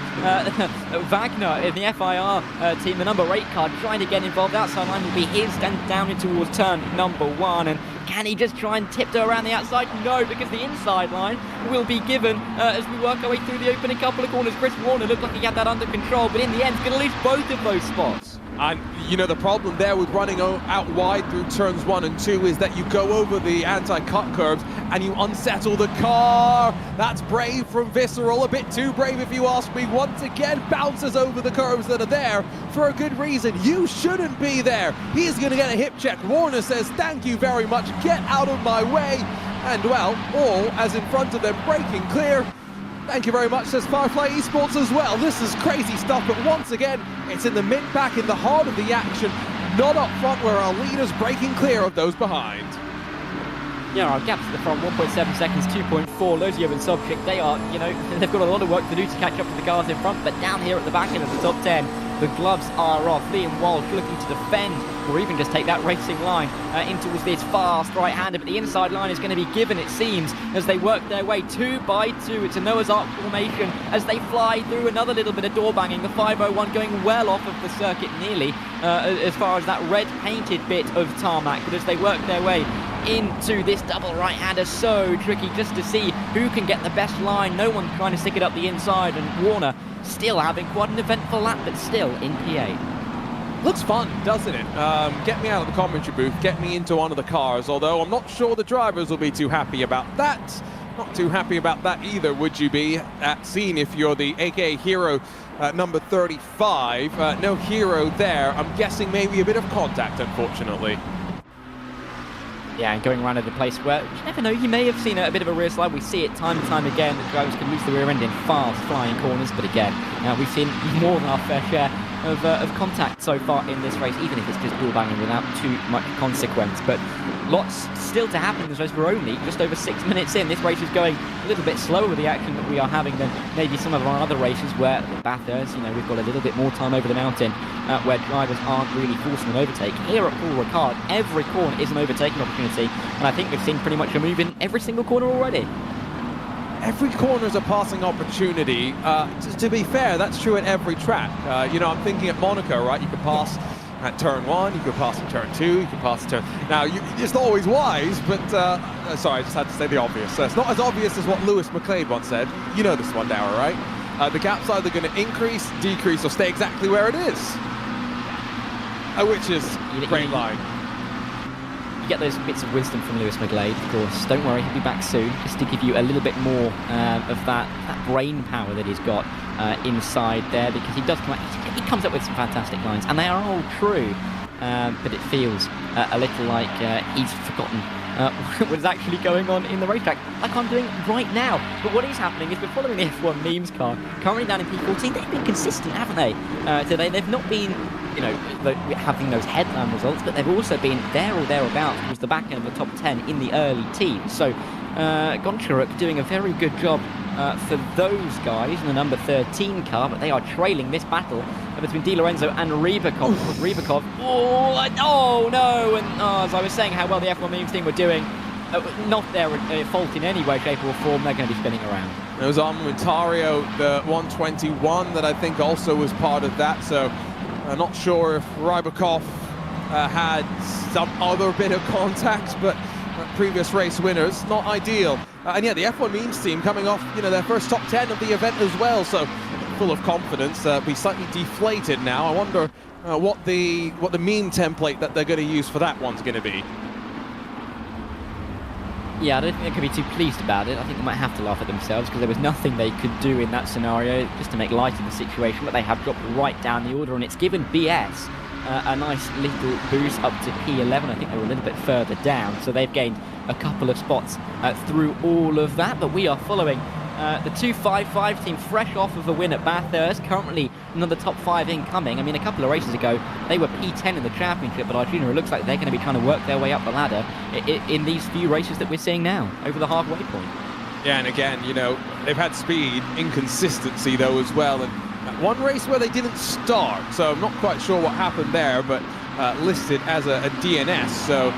Wagner in the FIR team, the number 8 car, trying to get involved. Outside line will be his, and down in towards turn number 1, and can he just try and tiptoe around the outside? No, because the inside line will be given as we work our way through the opening couple of corners. Chris Warner looked like he had that under control, but in the end, he's going to lose both of those spots. And, you know, the problem there with running out wide through turns 1 and 2 is that you go over the anti-cut curbs and you unsettle the car. That's brave from Visceral, a bit too brave if you ask me. Once again, bounces over the curbs that are there for a good reason. You shouldn't be there. He's going to get a hip check. Warner says, thank you very much, get out of my way. And, well, all as in front of them, breaking clear. Thank you very much, says Firefly Esports as well. This is crazy stuff, but once again, it's in the mid-pack, in the heart of the action, not up front where our leaders breaking clear of those behind. Yeah, our gaps at the front, 1.7 seconds, 2.4. Lozio and Sobchik, they are, you know, they've got a lot of work to do to catch up to the cars in front, but down here at the back end of the top 10, the gloves are off. Liam Walsh looking to defend, or even just take that racing line in towards this fast right-hander, but the inside line is going to be given, it seems, as they work their way 2 by 2. It's a Noah's Ark formation as they fly through. Another little bit of door banging. The 501 going well off of the circuit nearly as far as that red painted bit of tarmac, but as they work their way into this double right-hander, so tricky just to see who can get the best line. No one trying to stick it up the inside, and Warner still having quite an eventful lap, but still in P8. Looks fun, doesn't it? Get me out of the commentary booth, get me into one of the cars, although I'm not sure the drivers will be too happy about that. Not too happy about that either, would you be, at scene if you're the AK Hero number 35. No Hero there. I'm guessing maybe a bit of contact, unfortunately. Yeah, and going around at a place where, you never know, you may have seen a bit of a rear slide. We see it time and time again, that drivers can lose the rear end in fast flying corners, but again, we've seen more than our fair share of contact so far in this race, even if it's just door banging without too much consequence. But lots still to happen in this race. We're only just over 6 minutes in. This race is going a little bit slower with the action that we are having than maybe some of our other races where at Bathurst, you know, we've got a little bit more time over the mountain where drivers aren't really forcing an overtake. Here at Paul Ricard, every corner is an overtaking opportunity, and I think we've seen pretty much a move in every single corner already. Every corner is a passing opportunity. To be fair, that's true at every track. You know, I'm thinking at Monaco, right? You can pass at turn 1, you could pass at turn 2, you could pass at turn... Now, it's not always wise, but... sorry, I just had to say the obvious. It's not as obvious as what Lewis McLeod once said. You know this one, Dower, right? The gap's either going to increase, decrease, or stay exactly where it is. Which is a great line. You get those bits of wisdom from Lewis McLeod, of course. Don't worry, he'll be back soon, just to give you a little bit more of that brain power that he's got inside there, because he does he comes up with some fantastic lines, and they are all true. But it feels a little like he's forgotten what is actually going on in the racetrack, like I'm doing right now. But what is happening is we're following the F1 memes car, currently down in P14. They've been consistent, haven't they? Today they've not been, you know, having those headline results, but they've also been there or thereabouts towards the back end of the top 10 in the early teams. So Gončaruk doing a very good job for those guys in the number 13 car, but they are trailing this battle between Di Lorenzo and Rybakov. Rybakov, oh no, and as I was saying how well the F1 memes team were doing, not their fault in any way, shape or form, they're going to be spinning around. It was Armentario, the 121, that I think also was part of that, so I'm not sure if Rybakov had some other bit of contact, but previous race winners, not ideal. And yeah, the F1 memes team coming off, you know, their first top 10 of the event as well, so full of confidence. Be slightly deflated now. I wonder what the meme template that they're going to use for that one's going to be. Yeah, I don't think they could be too pleased about it. I think they might have to laugh at themselves, because there was nothing they could do in that scenario just to make light of the situation, but they have dropped right down the order, and it's given BS a nice little boost up to P11. I think they were a little bit further down, so they've gained a couple of spots through all of that. But we are following the 255 team, fresh off of a win at Bathurst, currently another top 5 incoming. I mean, a couple of races ago they were P10 in the championship, but Arjuna, it looks like they're going to be trying to work their way up the ladder in these few races that we're seeing now, over the halfway point. Yeah, and again, you know, they've had speed, inconsistency though as well, and one race where they didn't start, so I'm not quite sure what happened there, but listed as a DNS, so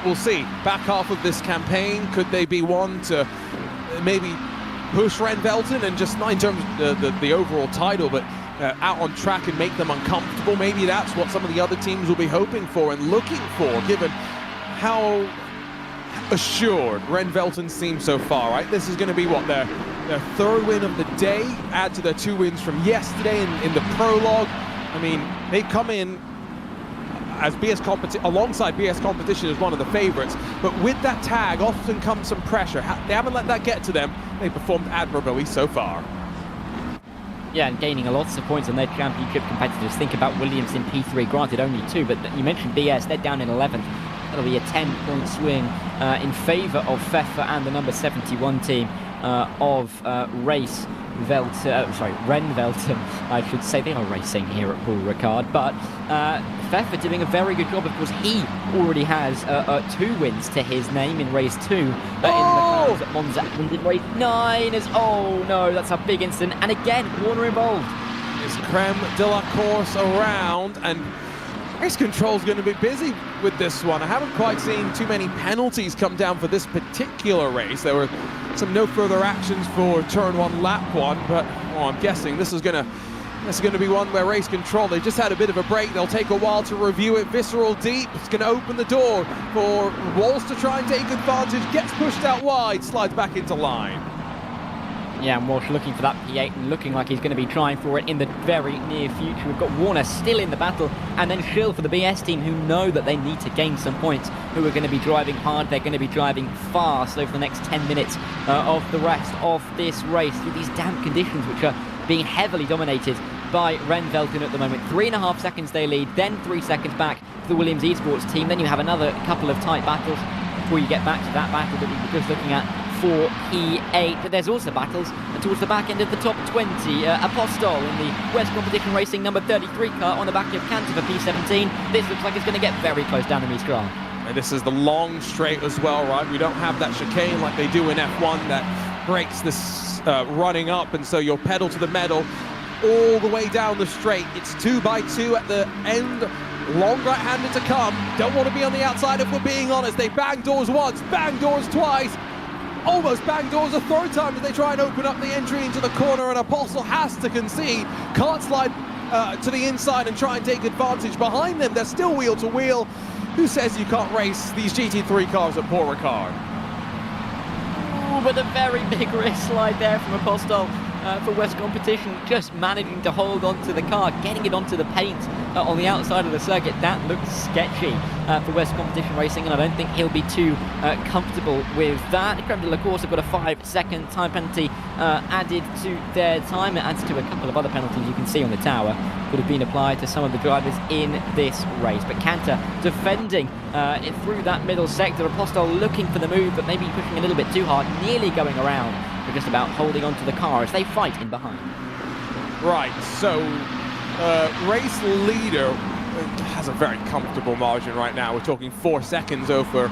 we'll see. Back half of this campaign, could they be one to maybe push Ren Velton, and just not in terms of the overall title, but out on track and make them uncomfortable? Maybe that's what some of the other teams will be hoping for and looking for, given how assured Ren Velton seems so far, right? This is going to be what, their third win of the day, add to their 2 wins from yesterday in the prologue. I mean, they come in as alongside BS Competition as one of the favourites, but with that tag often comes some pressure. They haven't let that get to them. They performed admirably so far. Yeah, and gaining a lot of points on their championship competitors. Think about Williams in P3, granted only 2, but you mentioned BS, they're down in 11th. That'll be a 10-point swing in favour of Pfeffer and the number 71 team of Ren Velton, I should say. They are racing here at Paul Ricard, but Pfeffer doing a very good job. Of course, he already has 2 wins to his name in race 2 in the McLaren at Monza, and in race 9 as, oh no, that's a big incident, and again, Warner involved. It's creme de la course around, and race control's going to be busy with this one. I haven't quite seen too many penalties come down for this particular race. There were some no further actions for turn 1, lap 1, but I'm guessing this is going to be one where race control, they just had a bit of a break. They'll take a while to review it. Visceral deep, it's going to open the door for Walsh to try and take advantage. Gets pushed out wide, slides back into line. Yeah, and Walsh looking for that P8 and looking like he's going to be trying for it in the very near future. We've got Warner still in the battle, and then Schill for the BS team, who know that they need to gain some points, who are going to be driving hard. They're going to be driving fast over the next 10 minutes of the rest of this race through these damp conditions, which are being heavily dominated by Ren Velton at the moment. 3.5 seconds they lead, then 3 seconds back to the Williams Esports team. Then you have another couple of tight battles before you get back to that battle that we were just looking at for P8, but there's also battles towards the back end of the top 20. Apostol in the West Competition Racing number 33 car on the back of Cantor for P17. This looks like it's going to get very close down the Mistral. And this is the long straight as well, right? We don't have that chicane like they do in F1 that breaks this running up, and so you'll pedal to the metal all the way down the straight. It's 2x2 at the end. Long right-handed to come. Don't want to be on the outside if we're being honest. They bang doors once, bang doors twice. Almost bang doors a third time as they try and open up the entry into the corner, and Apostle has to concede. Can't slide to the inside and try and take advantage. Behind them, they're still wheel to wheel. Who says you can't race these GT3 cars at Paul Ricard? Ooh, but a very big wrist slide there from Apostol for West Competition, just managing to hold on to the car, getting it onto the paint on the outside of the circuit. That looks sketchy for West Competition Racing, and I don't think he'll be too comfortable with that. Creme Corsa have got a 5-second time penalty added to their time. It adds to a couple of other penalties you can see on the tower would have been applied to some of the drivers in this race. But Cantor defending it through that middle sector. Apostol looking for the move, but maybe pushing a little bit too hard, nearly going around, but just about holding onto the car as they fight in behind. Right, so race leader has a very comfortable margin right now. We're talking 4 seconds over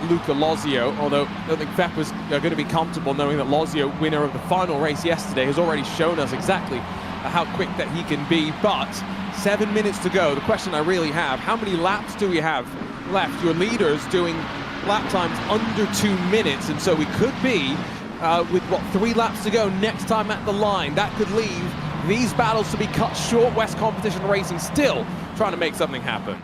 Luca Lozio, although I don't think Pepper's going to be comfortable knowing that Lozio, winner of the final race yesterday, has already shown us exactly how quick that he can be. But 7 minutes to go. The question I really have, how many laps do we have left? Your leader's doing lap times under 2 minutes, and so we could be with, what, 3 laps to go next time at the line. That could leave these battles to be cut short. West Competition Racing still trying to make something happen.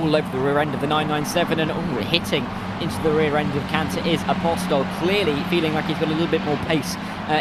All over the rear end of the 997, and hitting into the rear end of Cantor is Apostol, clearly feeling like he's got a little bit more pace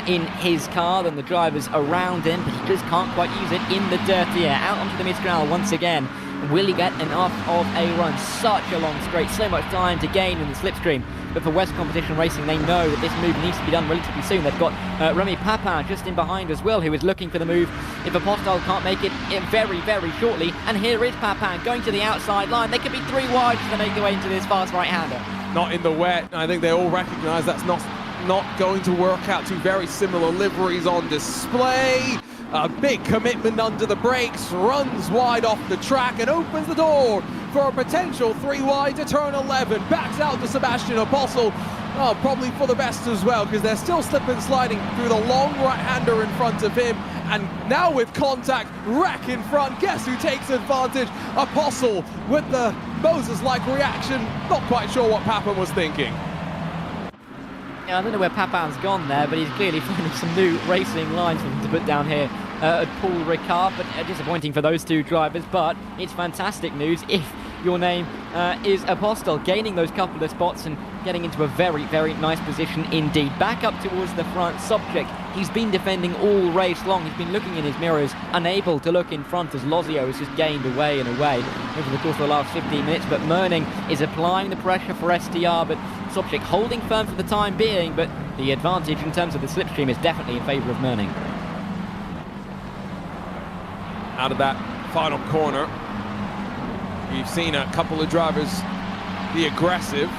in his car than the drivers around him, but he just can't quite use it in the dirty air. Out onto the mid-straddle once again. Will he get enough of a run? Such a long straight, so much time to gain in the slipstream. But for West Competition Racing, they know that this move needs to be done relatively soon. They've got Remy Papin just in behind as well, who is looking for the move if Apostol can't make it very, very shortly. And here is Papin going to the outside line. They could be 3 wide as they make their way into this fast right-hander. Not in the wet. I think they all recognise that's not going to work out. 2 very similar liveries on display. A big commitment under the brakes, runs wide off the track and opens the door for a potential 3 wide to turn 11. Backs out to Sebastian Apostol. Oh, probably for the best as well, because they're still slipping sliding through the long right-hander in front of him. And now with contact, wreck in front. Guess who takes advantage? Apostol with the Moses-like reaction. Not quite sure what Papin was thinking. Yeah, I don't know where Papin's gone there, but he's clearly finding some new racing lines for them to put down here at Paul Ricard. But disappointing for those 2 drivers, but it's fantastic news if your name is Apostol, gaining those couple of spots and getting into a very, very nice position indeed. Back up towards the front, Sobchak, he's been defending all race long. He's been looking in his mirrors, unable to look in front as Lozio has just gained away and away over the course of the last 15 minutes. But Merning is applying the pressure for STR, but Sobchak holding firm for the time being, but the advantage in terms of the slipstream is definitely in favour of Merning. Out of that final corner, we've seen a couple of drivers be aggressive.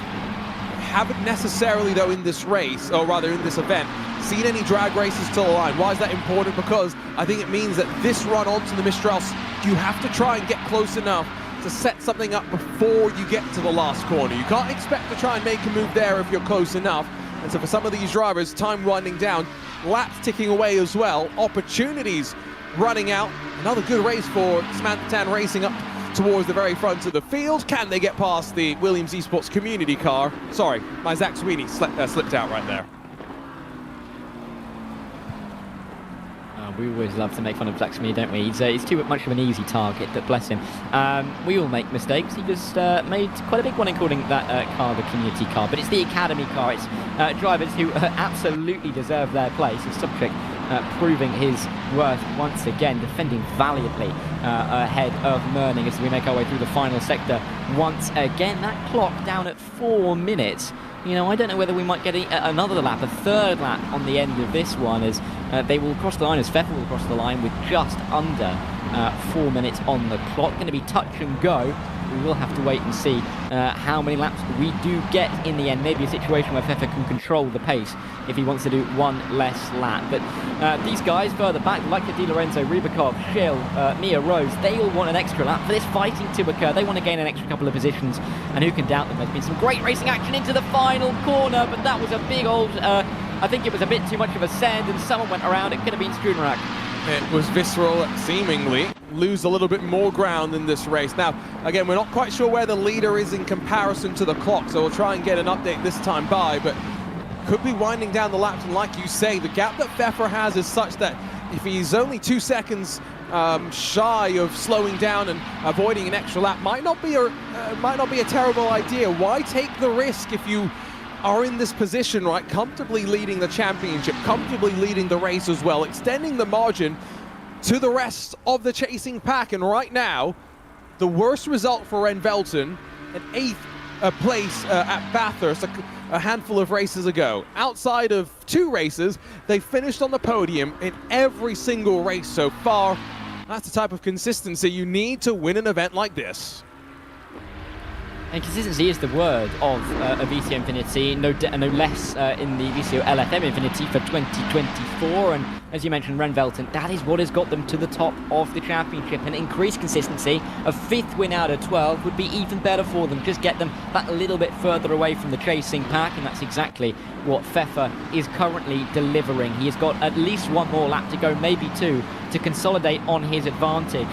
Haven't necessarily, though, in this race, or rather in this event, seen any drag races to the line. Why is that important? Because I think it means that this run onto the Mistral, you have to try and get close enough to set something up before you get to the last corner. You can't expect to try and make a move there if you're close enough. And so for some of these drivers, time winding down, laps ticking away as well, opportunities running out. Another good race for Samantha Tan racing up towards the very front of the field. Can they get past the Williams Esports community car? Sorry, my Zach Sweeney slipped out right there. We always love to make fun of Zach Sweeney, don't we? He's too much of an easy target, but bless him. We all make mistakes. He just made quite a big one in calling that car the community car, but it's the academy car. It's drivers who absolutely deserve their place. It's Sobchak proving his worth once again, defending valiantly ahead of Merning as we make our way through the final sector once again. That clock down at 4 minutes. You know, I don't know whether we might get another lap, a 3rd lap on the end of this one, as they will cross the line, as Pfeffer will cross the line with just under 4 minutes on the clock. Going to be touch and go. We will have to wait and see how many laps we do get in the end. Maybe a situation where Pfeffer can control the pace if he wants to do 1 less lap. But these guys further back, like Di Lorenzo, Rybakov, Schill, Mia Rose, they all want an extra lap for this fighting to occur. They want to gain an extra couple of positions, and who can doubt them? There's been some great racing action into the final corner, but that was a big old... I think it was a bit too much of a send, and someone went around. It could have been Strunerak. It was Visceral, seemingly lose a little bit more ground in this race. Now, again, we're not quite sure where the leader is in comparison to the clock, so we'll try and get an update this time by, but could be winding down the laps. And like you say, the gap that Pfeffer has is such that if he's only 2 seconds shy of slowing down and avoiding an extra lap, might not be a terrible idea. Why take the risk if you are in this position, right, comfortably leading the championship, comfortably leading the race as well, extending the margin to the rest of the chasing pack. And right now, the worst result for Ren Velten, an 8th place at Bathurst a handful of races ago. Outside of 2 races, they finished on the podium in every single race so far. That's the type of consistency you need to win an event like this. And consistency is the word of a VCO Infinity, no less in the VCOxLFM Infinity for 2024. And as you mentioned, Ren Velten, that is what has got them to the top of the championship. And increased consistency, a 5th win out of 12 would be even better for them. Just get them that little bit further away from the chasing pack, and that's exactly what Pfeffer is currently delivering. He has got at least 1 more lap to go, maybe 2, to consolidate on his advantage.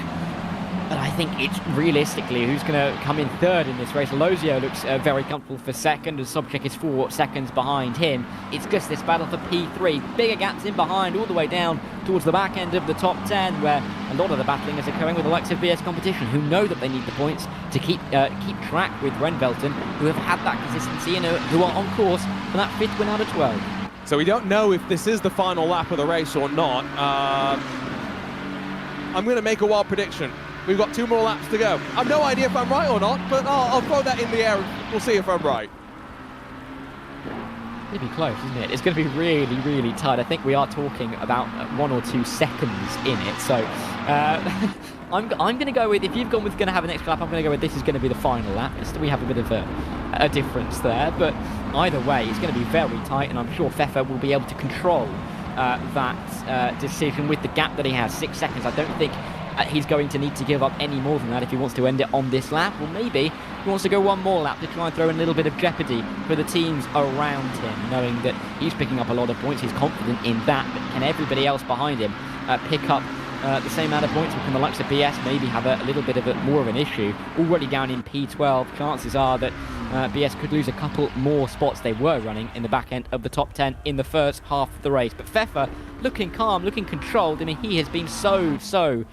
But I think it's realistically who's going to come in 3rd in this race. Lozio looks very comfortable for 2nd, as Sobchak is 4 seconds behind him. It's just this battle for P3. Bigger gaps in behind, all the way down towards the back end of the top 10, where a lot of the battling is occurring with the likes of VS Competition, who know that they need the points to keep track with Ren Velten, who have had that consistency and who are on course for that 5th win out of 12. So we don't know if this is the final lap of the race or not. I'm going to make a wild prediction. We've got 2 more laps to go. I've no idea if I'm right or not, but I'll throw that in the air and we'll see if I'm right. It's going to be close, isn't it? It's going to be really, really tight. I think we are talking about 1 or 2 seconds in it. So I'm going to go with, if you've gone with going to have an extra lap, I'm going to go with this is going to be the final lap. We have a bit of a difference there. But either way, it's going to be very tight, and I'm sure Pfeffer will be able to control that decision with the gap that he has, 6 seconds. I don't think he's going to need to give up any more than that if he wants to end it on this lap. Or maybe he wants to go 1 more lap to try and throw in a little bit of jeopardy for the teams around him, knowing that he's picking up a lot of points. He's confident in that, but can everybody else behind him pick up the same amount of points? Or can the likes of BS maybe have a little bit of more of an issue? Already down in P12, chances are that BS could lose a couple more spots they were running in the back end of the top 10 in the first half of the race. But Pfeffer looking calm, looking controlled. I mean, he has been so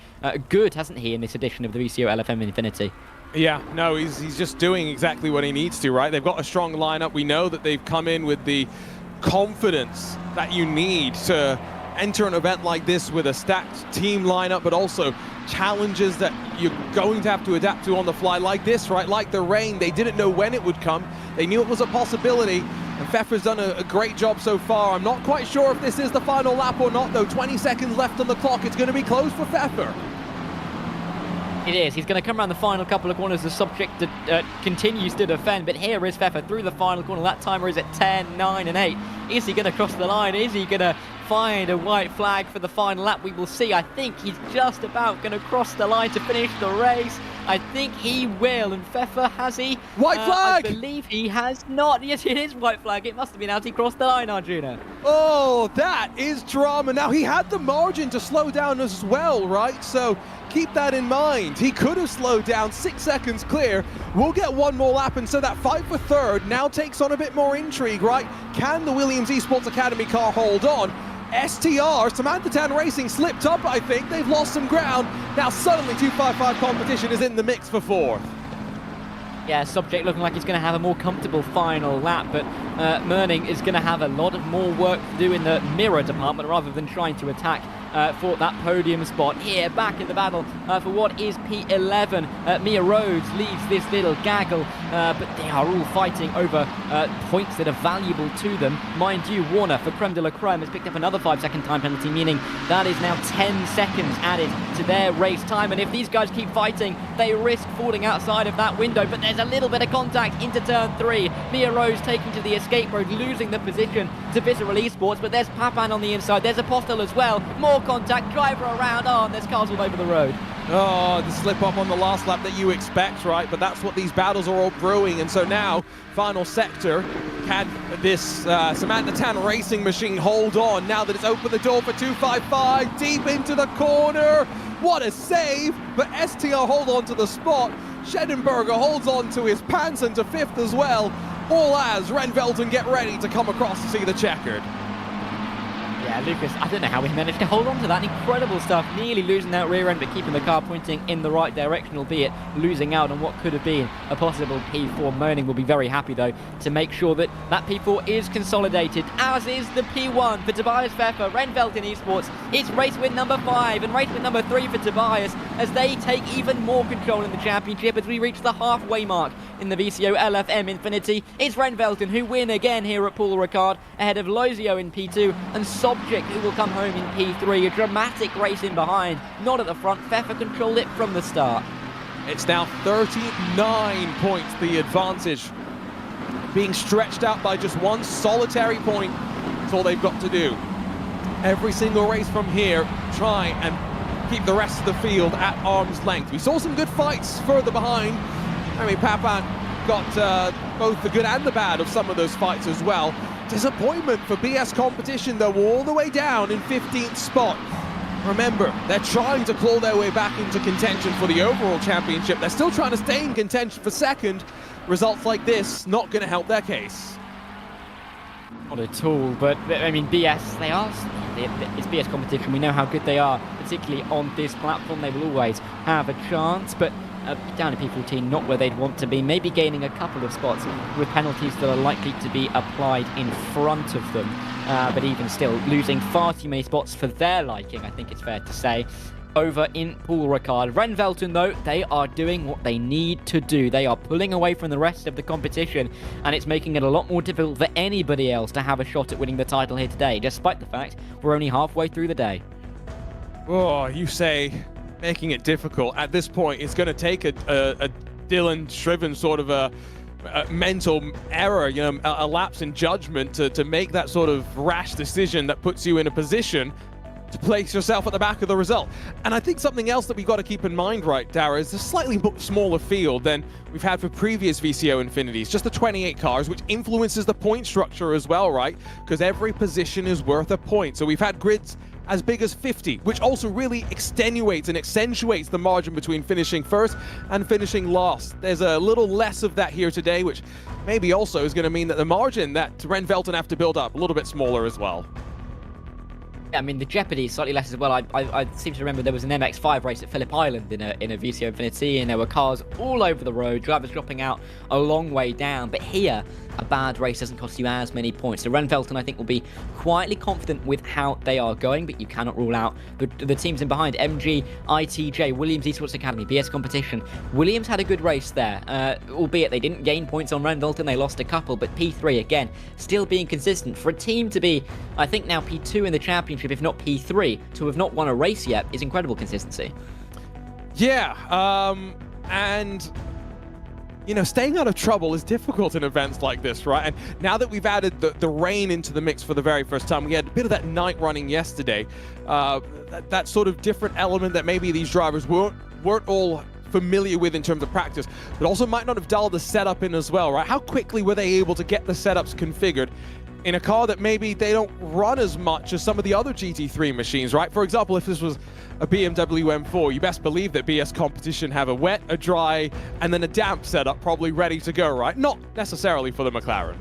good, hasn't he, in this edition of the VCOxLFM Infinity? Yeah, no, he's just doing exactly what he needs to, right? They've got a strong lineup. We know that they've come in with the confidence that you need to enter an event like this with a stacked team lineup, but also challenges that you're going to have to adapt to on the fly, like this, right? Like the rain. They didn't know when it would come. They knew it was a possibility, and Pfeffer's done a great job so far. I'm not quite sure if this is the final lap or not, though. 20 seconds left on the clock. It's going to be close for Pfeffer. It is. He's going to come around the final couple of corners. The subject continues to defend, but here is Pfeffer through the final corner. That timer is at 10, 9 and 8. Is he going to cross the line? Is he going to find a white flag for the final lap? We will see. I think he's just about going to cross the line to finish the race. I think he will. And Pfeffer, has he? White flag! I believe he has not. Yes, it is white flag. It must have been out. He crossed the line, Arjuna. Oh, that is drama. Now, he had the margin to slow down as well, right? So keep that in mind. He could have slowed down, 6 seconds clear. We'll get 1 more lap, and so that fight for 3rd now takes on a bit more intrigue, right? Can the Williams Esports Academy car hold on? STR, Samantha Tan Racing slipped up, I think. They've lost some ground. Now suddenly 255 Competition is in the mix for 4th. Yeah, Subject looking like he's going to have a more comfortable final lap, but Merning is going to have a lot of more work to do in the mirror department rather than trying to attack for that podium spot. Here, back in the battle for what is P11. Mia Rhodes leads this little gaggle, but they are all fighting over points that are valuable to them. Mind you, Warner for Creme de la Creme has picked up another 5-second time penalty, meaning that is now 10 seconds added to their race time. And if these guys keep fighting, they risk falling outside of that window. But there's a little bit of contact into turn 3. Mia Rose taking to the escape road, losing the position to Visceral Esports. But there's Papan on the inside. There's Apostle as well. More contact, driver around. Oh, and there's cars all over the road. Oh, the slip up on the last lap that you expect, right? But that's what these battles are all brewing. And so now, final sector, can this Samantha Tan Racing machine hold on now that it's opened the door for 255, deep into the corner. What a save, but STR hold on to the spot. Schedenberger holds on to his pants and to 5th as well. All as Ren Velten get ready to come across to see the checkered. Yeah, Lucas, I don't know how he managed to hold on to that. Incredible stuff. Nearly losing that rear end, but keeping the car pointing in the right direction, albeit losing out on what could have been a possible P4. Moaning will be very happy, though, to make sure that that P4 is consolidated, as is the P1 for Tobias Pfeffer, Rennfeldt Esports. It's race win number 5 and race win number 3 for Tobias as they take even more control in the championship as we reach the halfway mark in the VCOxLFM INFINITY. It's Rennfeldt who win again here at Paul Ricard, ahead of Lozio in P2 and Sobchik, who will come home in P3. A dramatic race in behind, not at the front. Pfeffer controlled it from the start. It's now 39 points, the advantage being stretched out by just one solitary point. That's all they've got to do. Every single race from here, try and keep the rest of the field at arm's length. We saw some good fights further behind. I mean, Papin got both the good and the bad of some of those fights as well. Disappointment for BS Competition, though, all the way down in 15th spot. Remember, they're trying to claw their way back into contention for the overall championship. They're still trying to stay in contention for second. Results like this, not going to help their case. Not at all, but I mean, BS, it's BS Competition. We know how good they are, particularly on this platform. They will always have a chance, but down to P14, not where they'd want to be, maybe gaining a couple of spots with penalties that are likely to be applied in front of them, but even still, losing far too many spots for their liking, I think it's fair to say, over in Paul Ricard. Rennfeldt, though, they are doing what they need to do. They are pulling away from the rest of the competition, and it's making it a lot more difficult for anybody else to have a shot at winning the title here today, despite the fact we're only halfway through the day. Oh, you say making it difficult. At this point, it's going to take a Dylan Shriven sort of a mental error, you know, a lapse in judgment to make that sort of rash decision that puts you in a position to place yourself at the back of the result. And I think something else that we've got to keep in mind, right, Dara, is a slightly smaller field than we've had for previous VCO Infinities. Just the 28 cars, which influences the point structure as well, right? Because every position is worth a point. So we've had grids as big as 50, which also really extenuates and accentuates the margin between finishing first and finishing last. There's a little less of that here today, which maybe also is going to mean that the margin that Rennfeldt have to build up a little bit smaller as well. I mean, the jeopardy is slightly less as well. I seem to remember there was an MX5 race at Phillip Island in a VCO Infinity, and there were cars all over the road, drivers dropping out a long way down. But here, a bad race doesn't cost you as many points. So Rennfeldt, I think, will be quietly confident with how they are going, but you cannot rule out the teams in behind. MG, ITJ, Williams Esports Academy, BS Competition. Williams had a good race there, albeit they didn't gain points on Rennfeldt and they lost a couple, but P3, again, still being consistent. For a team to be, I think, now P2 in the championship, if not P3, to have not won a race yet, is incredible consistency. Yeah, and you know, staying out of trouble is difficult in events like this, right? And now that we've added the rain into the mix for the very first time, we had a bit of that night running yesterday, that sort of different element that maybe these drivers weren't all familiar with in terms of practice, but also might not have dialed the setup in as well, right? How quickly were they able to get the setups configured in a car that maybe they don't run as much as some of the other GT3 machines, right? For example, if this was a BMW M4, you best believe that BS Competition have a wet, a dry, and then a damp setup probably ready to go, right? Not necessarily for the McLaren.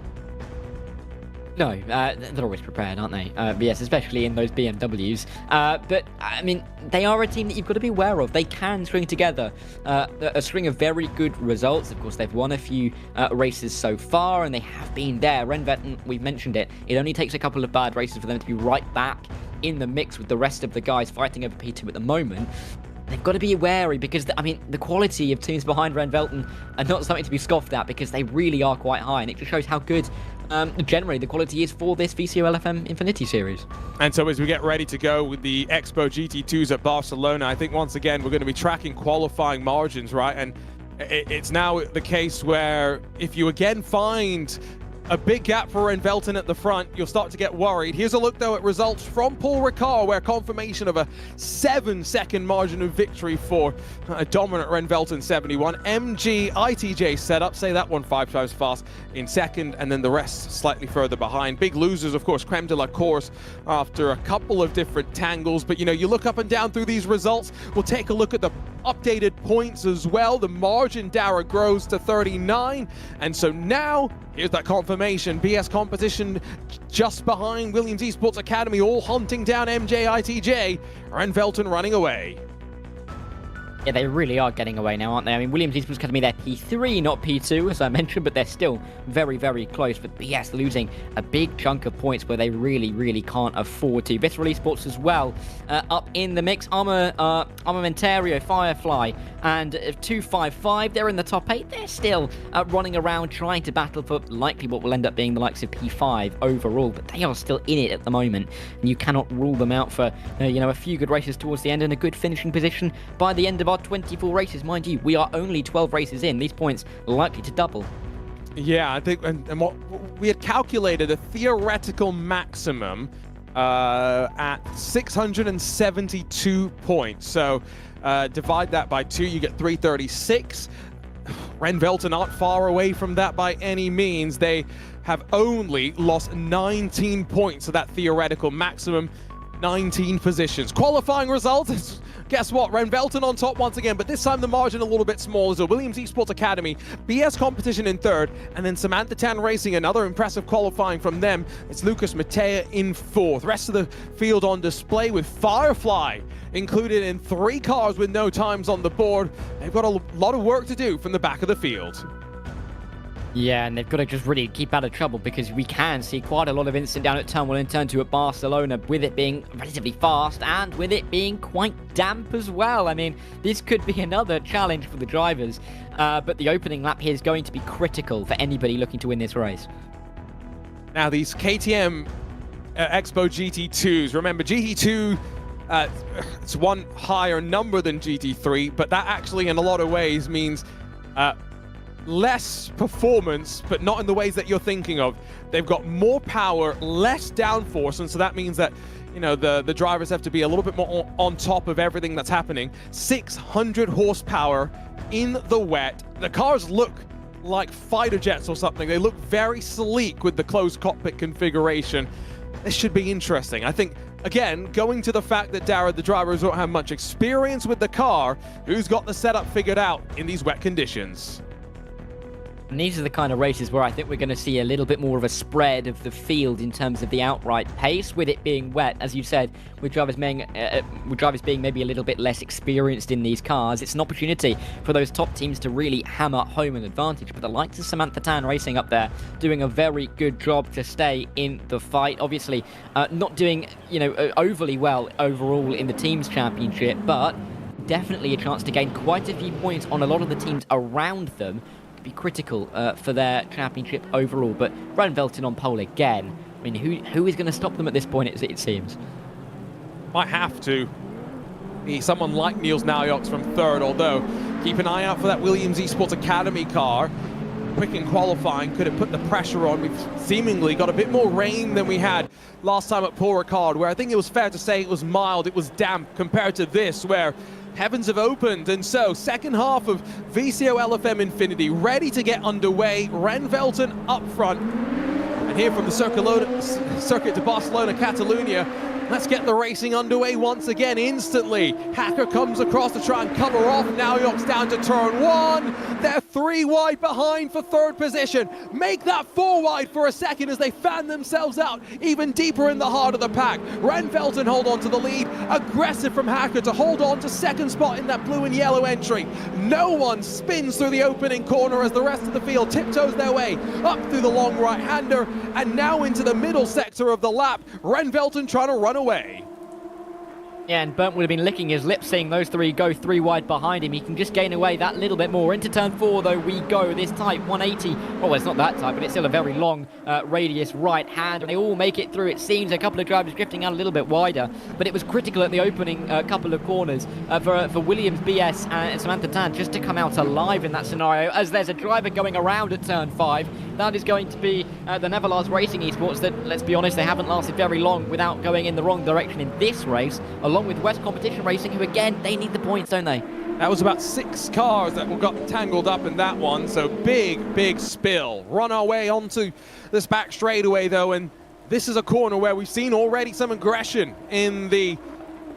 No, they're always prepared, aren't they? Yes, especially in those BMWs. But, I mean, they are a team that you've got to be aware of. They can string together a string of very good results. Of course, they've won a few races so far, and they have been there. Rennfeldt, we've mentioned it. It only takes a couple of bad races for them to be right back in the mix with the rest of the guys fighting over P2 at the moment. They've got to be wary because, I mean, the quality of teams behind Rennfeldt are not something to be scoffed at because they really are quite high, and it just shows how good generally the quality is for this VCOxLFM Infinity series. And so as we get ready to go with the X-Bow GT2s at Barcelona, I think once again we're going to be tracking qualifying margins, right? And it's now the case where if you again find a big gap for Rennfeldt at the front, you'll start to get worried. Here's a look, though, at results from Paul Ricard, where confirmation of a 7-second margin of victory for a dominant Rennfeldt 71. MG ITJ setup, say that one 5 times fast in second, and then the rest slightly further behind. Big losers, of course, Creme de la Course after a couple of different tangles. But, you know, you look up and down through these results. We'll take a look at the updated points as well. The margin, Dara, grows to 39. And so now Here's that confirmation. BS Competition just behind Williams Esports Academy, all hunting down MJ ITJ. Ren Velton running away. Yeah, they really are getting away now, aren't they? I mean, Williams Esports Academy, they're P3, not P2, as I mentioned, but they're still very, very close. But BS losing a big chunk of points where they really, really can't afford to. Visceral Esports as well, up in the mix. Armamentario, Firefly, and 255, they're in the top 8. They're still running around trying to battle for likely what will end up being the likes of P5 overall, but they are still in it at the moment, and you cannot rule them out for, a few good races towards the end and a good finishing position by the end of our 24 races. Mind you, we are only 12 races in. These points are likely to double. Yeah, I think, and what we had calculated a theoretical maximum at 672 points. So divide that by 2, you get 336. Ren Velton aren't far away from that by any means. They have only lost 19 points to that theoretical maximum. 19 positions. Qualifying results, guess what? Ren Velton on top once again, but this time the margin a little bit smaller. So Williams Esports Academy, BS Competition in 3rd, and then Samantha Tan Racing, another impressive qualifying from them. It's Lucas Matea in 4th. Rest of the field on display with Firefly included in 3 cars with no times on the board. They've got a lot of work to do from the back of the field. Yeah, and they've got to just really keep out of trouble, because we can see quite a lot of incident down at Turn 1 and Turn 2 at Barcelona, with it being relatively fast and with it being quite damp as well. I mean, this could be another challenge for the drivers, but the opening lap here is going to be critical for anybody looking to win this race. Now, these KTM X-Bow GT2s, remember GT2, it's one higher number than GT3, but that actually in a lot of ways means less performance, but not in the ways that you're thinking of. They've got more power, less downforce, and so that means that, the drivers have to be a little bit more on top of everything that's happening. 600 horsepower in the wet. The cars look like fighter jets or something. They look very sleek with the closed cockpit configuration. This should be interesting. I think, again, going to the fact that Dara, the drivers, don't have much experience with the car, who's got the setup figured out in these wet conditions? And these are the kind of races where I think we're going to see a little bit more of a spread of the field in terms of the outright pace, with it being wet, as you said, with drivers being maybe a little bit less experienced in these cars. It's an opportunity for those top teams to really hammer home an advantage. But the likes of Samantha Tan Racing up there doing a very good job to stay in the fight. Obviously, not doing overly well overall in the teams championship, but definitely a chance to gain quite a few points on a lot of the teams around them. Be critical for their championship overall. But Ren Velton on pole again. I mean, who is going to stop them at this point, it seems? Might have to be someone like Niels Naujoks from 3rd, although keep an eye out for that Williams Esports Academy car. Quick in qualifying, could have put the pressure on. We've seemingly got a bit more rain than we had last time at Paul Ricard, where I think it was fair to say it was mild, it was damp, compared to this, where heavens have opened. And so, second half of VCOxLFM Infinity ready to get underway. Ren Velton up front. And here from the circuit to Barcelona, Catalunya, let's get the racing underway once again instantly. Hacker comes across to try and cover off. Naujoks down to turn 1. They're 3 wide behind for 3rd position. Make that 4 wide for a second as they fan themselves out even deeper in the heart of the pack. Ren Velton hold on to the lead. Aggressive from Hacker to hold on to 2nd spot in that blue and yellow entry. No one spins through the opening corner as the rest of the field tiptoes their way up through the long right-hander and now into the middle sector of the lap. Ren Velton trying to run away. Yeah, and Burnt would have been licking his lips seeing those 3 go 3 wide behind him. He can just gain away that little bit more. Into turn 4, though, we go. This tight 180. Oh, it's not that tight, but it's still a very long radius right hand. And they all make it through, it seems. A couple of drivers drifting out a little bit wider. But it was critical at the opening couple of corners for Williams, BS, and Samantha Tan just to come out alive in that scenario, as there's a driver going around at turn 5. That is going to be the Neverlast Racing Esports that, let's be honest, they haven't lasted very long without going in the wrong direction in this race, along with West Competition Racing, who again, they need the points, don't they? That was about 6 cars that got tangled up in that one, so big spill. Run our way onto this back straightaway though, and this is a corner where we've seen already some aggression in the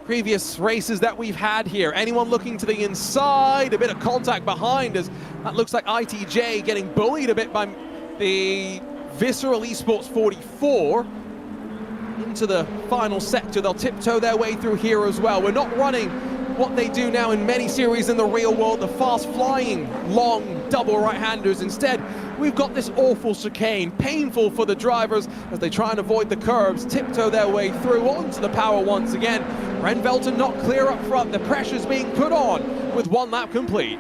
previous races that we've had here. Anyone looking to the inside, a bit of contact behind, as that looks like ITJ getting bullied a bit by the Visceral Esports 44 into the final sector. They'll tiptoe their way through here as well. We're not running what they do now in many series in the real world, the fast-flying, long double right-handers. Instead, we've got this awful chicane, painful for the drivers as they try and avoid the curbs, tiptoe their way through onto the power once again. Ren Velten not clear up front. The pressure's being put on with 1 lap complete.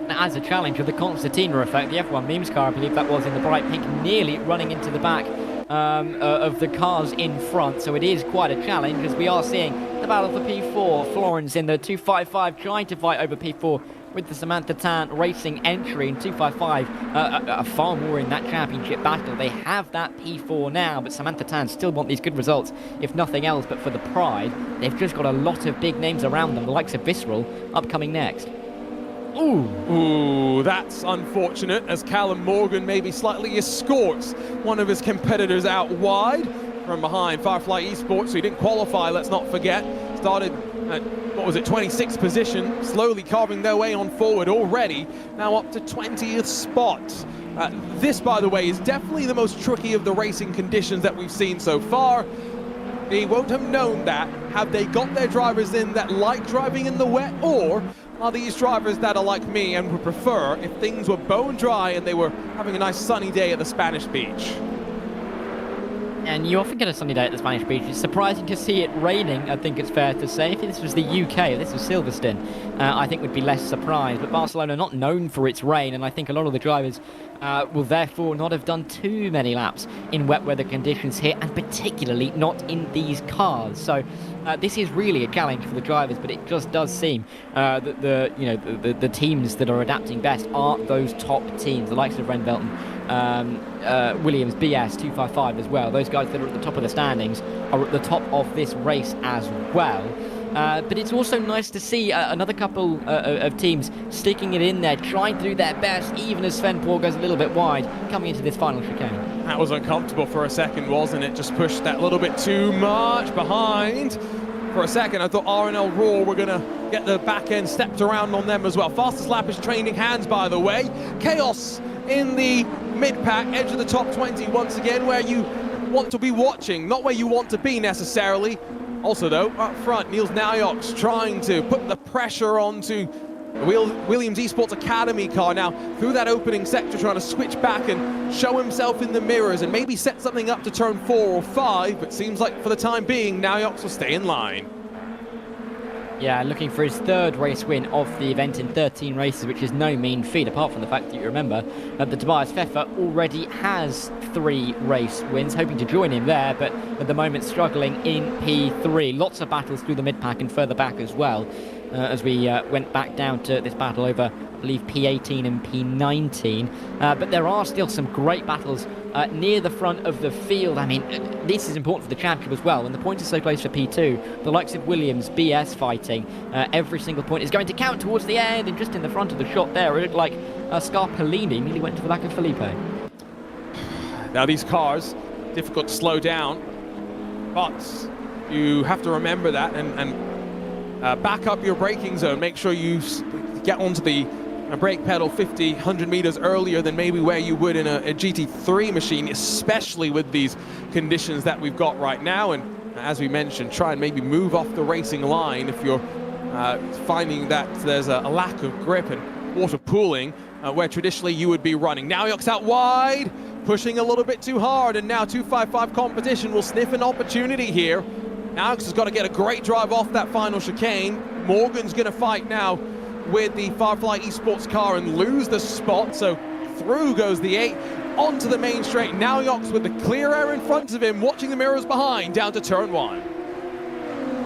As a challenge of the Constantina effect, the F1 memes car, I believe that was in the bright pink, nearly running into the back of the cars in front. So it is quite a challenge, as we are seeing the battle for P4. Florence in the 255 trying to fight over P4 with the Samantha Tan Racing entry in 255, far more in that championship battle. They have that P4 now, but Samantha Tan still want these good results, if nothing else, but for the pride. They've just got a lot of big names around them, the likes of Visceral, upcoming next. Ooh, that's unfortunate, as Callum Morgan maybe slightly escorts one of his competitors out wide from behind. Firefly Esports, who didn't qualify, let's not forget, started at, 26th position, slowly carving their way on forward already, now up to 20th spot. This, by the way, is definitely the most tricky of the racing conditions that we've seen so far. They won't have known that have they got their drivers in that like driving in the wet, or are these drivers that are like me and would prefer if things were bone dry and they were having a nice sunny day at the Spanish beach? And you often get a sunny day at the Spanish beach. It's surprising to see it raining, I think it's fair to say. If this was the UK, if this was Silverstone, I think we'd be less surprised. But Barcelona not known for its rain, and I think a lot of the drivers will therefore not have done too many laps in wet weather conditions here, and particularly not in these cars. So this is really a challenge for the drivers, but it just does seem that the teams that are adapting best are those top teams, the likes of Ren Velten, Williams, BS, 255 as well. Those guys that are at the top of the standings are at the top of this race as well. But it's also nice to see another couple of teams sticking it in there, trying to do their best, even as Sven Paul goes a little bit wide, coming into this final chicane. That was uncomfortable for a second, wasn't it? Just pushed that little bit too much behind. For a second, I thought R&L Raw were going to get the back end stepped around on them as well. Fastest lap is training hands, by the way. Chaos in the mid-pack, edge of the top 20 once again, where you want to be watching, not where you want to be necessarily. Also though, up front, Niels Naujoks trying to put the pressure onto the Williams Esports Academy car now through that opening sector, trying to switch back and show himself in the mirrors and maybe set something up to turn 4 or 5, but seems like for the time being, Naujoks will stay in line. Yeah, looking for his 3rd race win of the event in 13 races, which is no mean feat, apart from the fact that you remember that Tobias Pfeffer already has 3 race wins, hoping to join him there, but at the moment struggling in P3. Lots of battles through the mid-pack and further back as well, as we went back down to this battle over, I believe, P18 and P19. But there are still some great battles near the front of the field. I mean, this is important for the championship as well. When the points are so close for P2, the likes of Williams, BS fighting, every single point is going to count towards the end, and just in the front of the shot there, it looked like Scarpellini nearly went to the back of Felipe. Now these cars, difficult to slow down, but you have to remember that and back up your braking zone. Make sure you get onto the brake pedal 50, 100 meters earlier than maybe where you would in a GT3 machine, especially with these conditions that we've got right now. And as we mentioned, try and maybe move off the racing line if you're finding that there's a lack of grip and water pooling where traditionally you would be running. Naujoks out wide, pushing a little bit too hard, and now 255 competition will sniff an opportunity here. Naujoks has got to get a great drive off that final chicane. Morgan's going to fight now with the Firefly Esports car and lose the spot, so through goes the 8 onto the main straight. Naujoks with the clear air in front of him, watching the mirrors behind down to turn 1.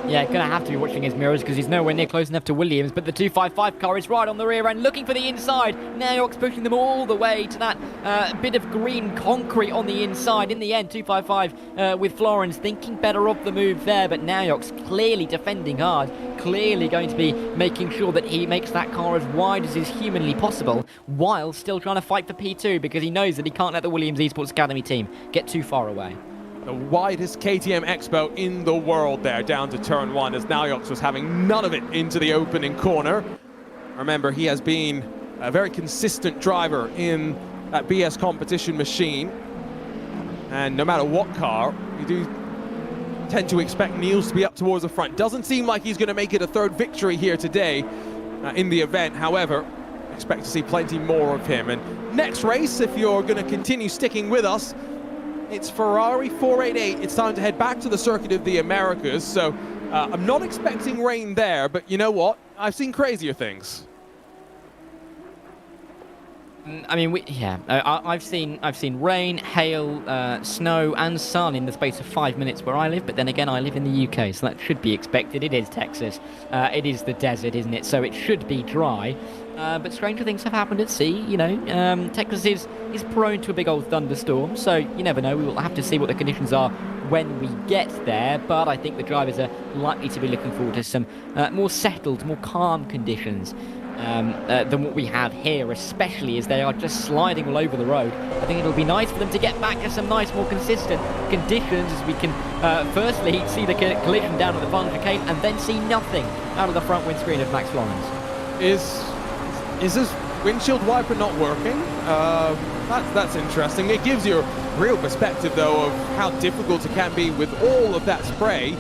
Yeah, gonna have to be watching his mirrors because he's nowhere near close enough to Williams, but the 255 car is right on the rear end, looking for the inside. Naujoks pushing them all the way to that bit of green concrete on the inside. In the end, 255 with Florence thinking better of the move there, but Naujoks clearly defending hard, clearly going to be making sure that he makes that car as wide as is humanly possible, while still trying to fight for P2, because he knows that he can't let the Williams Esports Academy team get too far away. The widest KTM X-Bow in the world there, down to turn 1, as Naujoks was having none of it into the opening corner. Remember, he has been a very consistent driver in that BS competition machine. And no matter what car, you do tend to expect Niels to be up towards the front. Doesn't seem like he's going to make it a third victory here today in the event. However, expect to see plenty more of him. And next race, if you're going to continue sticking with us, it's Ferrari 488. It's time to head back to the Circuit of the Americas. So I'm not expecting rain there, but you know what? I've seen crazier things. I mean, I've seen rain, hail, snow, and sun in the space of 5 minutes where I live. But then again, I live in the UK, so that should be expected. It is Texas. It is the desert, isn't it? So it should be dry. But stranger things have happened at sea. You know, Texas is prone to a big old thunderstorm. So you never know. We will have to see what the conditions are when we get there. But I think the drivers are likely to be looking forward to some more settled, more calm conditions. Than what we have here, especially as they are just sliding all over the road. I think it'll be nice for them to get back to some nice, more consistent conditions as we can firstly see the collision down at the final chicane and then see nothing out of the front windscreen of Max Florence. Is his windshield wiper not working? That's interesting. It gives you a real perspective, though, of how difficult it can be with all of that spray.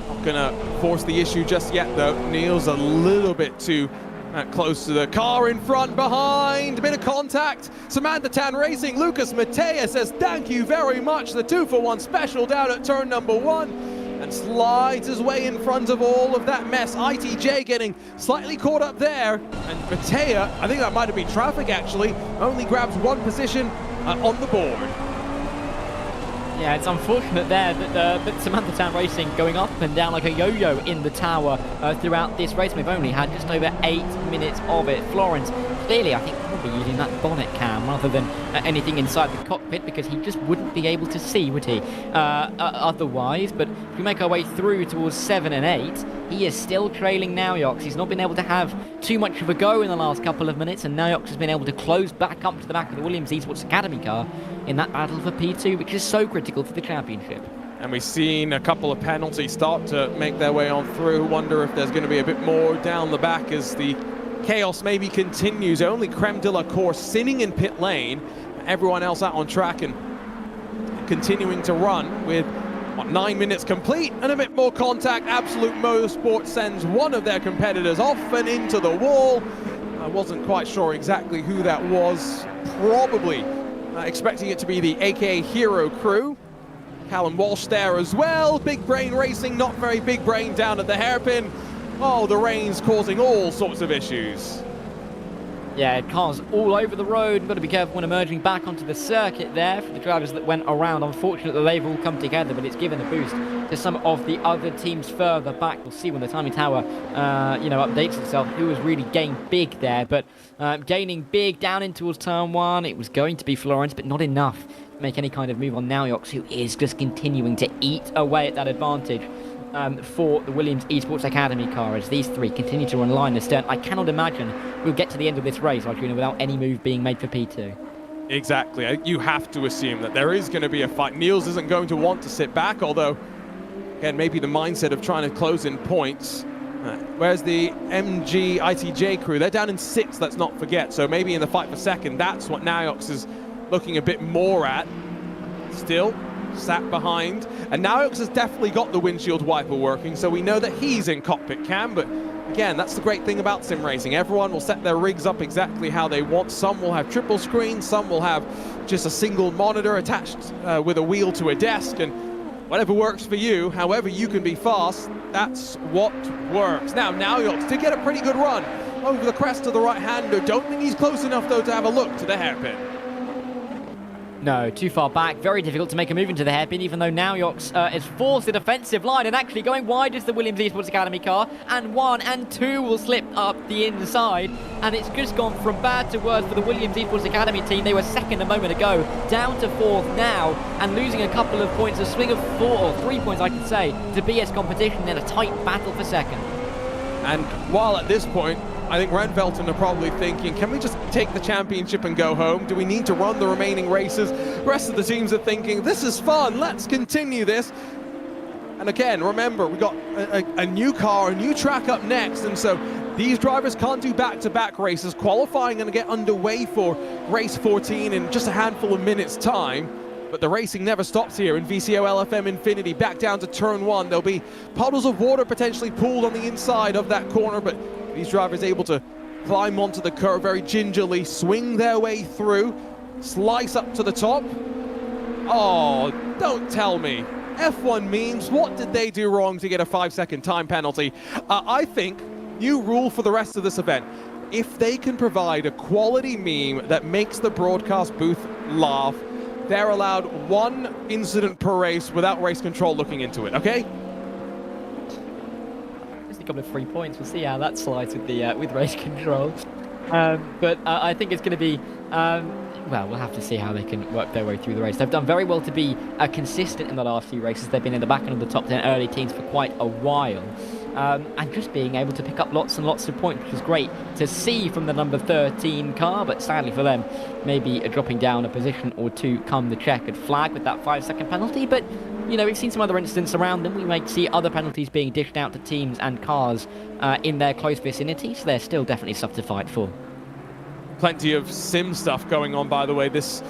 Not gonna force the issue just yet, though. Niels a little bit too close to the car in front, behind, a bit of contact. Samantha Tan Racing, Lucas Matea says thank you very much. The 2-for-1 special down at turn number 1 and slides his way in front of all of that mess. ITJ getting slightly caught up there, and Matea, I think that might have been traffic actually, only grabs one position on the board. Yeah, it's unfortunate there that Samantha Tan Racing going up and down like a yo-yo in the tower throughout this race. We've only had just over 8 minutes of it. Florence, clearly, I think, probably using that bonnet cam rather than anything inside the cockpit because he just wouldn't be able to see, would he? Otherwise, but if we make our way through towards 7 and 8, he is still trailing Naoyox. He's not been able to have too much of a go in the last couple of minutes, and Naoyox has been able to close back up to the back of the Williams Esports Academy car in that battle for P2, which is so critical for the championship. And we've seen a couple of penalties start to make their way on through. Wonder if there's going to be a bit more down the back as the chaos maybe continues. Only Creme de la Course sitting in pit lane. Everyone else out on track and continuing to run with 9 minutes complete and a bit more contact. Absolute Motorsport sends one of their competitors off and into the wall. I wasn't quite sure exactly who that was. Probably expecting it to be the AKA Hero crew. Callum Walsh there as well. Big Brain Racing, not very big brain down at the hairpin. Oh, the rain's causing all sorts of issues. Yeah, cars all over the road. We've got to be careful when emerging back onto the circuit there for the drivers that went around. Unfortunately, they've all come together, but it's given a boost to some of the other teams further back. We'll see when the timing tower, updates itself, who has really gained big there. But gaining big down in towards turn 1, it was going to be Florence, but not enough to make any kind of move on Naoyox, who is just continuing to eat away at that advantage. For the Williams Esports Academy car as these three continue to run line astern. I cannot imagine we'll get to the end of this race, Arjuna, without any move being made for P2. Exactly. You have to assume that there is going to be a fight. Niels isn't going to want to sit back, although, again, maybe the mindset of trying to close in points. Whereas the MG ITJ crew, they're down in 6th, let's not forget. So maybe in the fight for second, that's what Naoyox is looking a bit more at. Still sat behind, and Naoyox has definitely got the windshield wiper working, so we know that he's in cockpit cam. But again, that's the great thing about sim racing. Everyone will set their rigs up exactly how they want. Some will have triple screen, some will have just a single monitor attached with a wheel to a desk, and whatever works for you, however you can be fast, that's what works. Now Naoyox to get a pretty good run over the crest of the right-hander. Don't think he's close enough though to have a look to the hairpin. No, too far back. Very difficult to make a move into the hairpin, even though Naoyox is forced a defensive line and actually going wide is the Williams Esports Academy car. And 1 and 2 will slip up the inside. And it's just gone from bad to worse for the Williams Esports Academy team. They were second a moment ago, down to 4th now, and losing a couple of points, a swing of 4 or 3 points, I can say, to BS Competition in a tight battle for second. And while at this point, I think Randvelton are probably thinking, can we just take the championship and go home? Do we need to run the remaining races? The rest of the teams are thinking, this is fun, let's continue this. And again, remember, we got a new car, a new track up next, and so these drivers can't do back-to-back races. Qualifying going to get underway for race 14 in just a handful of minutes' time. But the racing never stops here in VCOxLFM INFINITY. Back down to turn 1. There'll be puddles of water potentially pooled on the inside of that corner, but these drivers able to climb onto the curve very gingerly, swing their way through, slice up to the top. Oh, don't tell me. F1 memes, what did they do wrong to get a 5-second time penalty? I think, new rule for the rest of this event, if they can provide a quality meme that makes the broadcast booth laugh, they're allowed 1 incident per race without race control looking into it, okay? Just a couple of free points. We'll see how that slides with the with race control. But I think it's going to be, well, we'll have to see how they can work their way through the race. They've done very well to be consistent in the last few races. They've been in the back end of the top 10 early teams for quite a while. And just being able to pick up lots and lots of points, which is great to see from the number 13 car, but sadly for them, maybe dropping down a position or two come the checkered flag with that 5-second penalty. But, you know, we've seen some other incidents around them. We might see other penalties being dished out to teams and cars in their close vicinity, so there's still definitely stuff to fight for. Plenty of sim stuff going on, by the way, this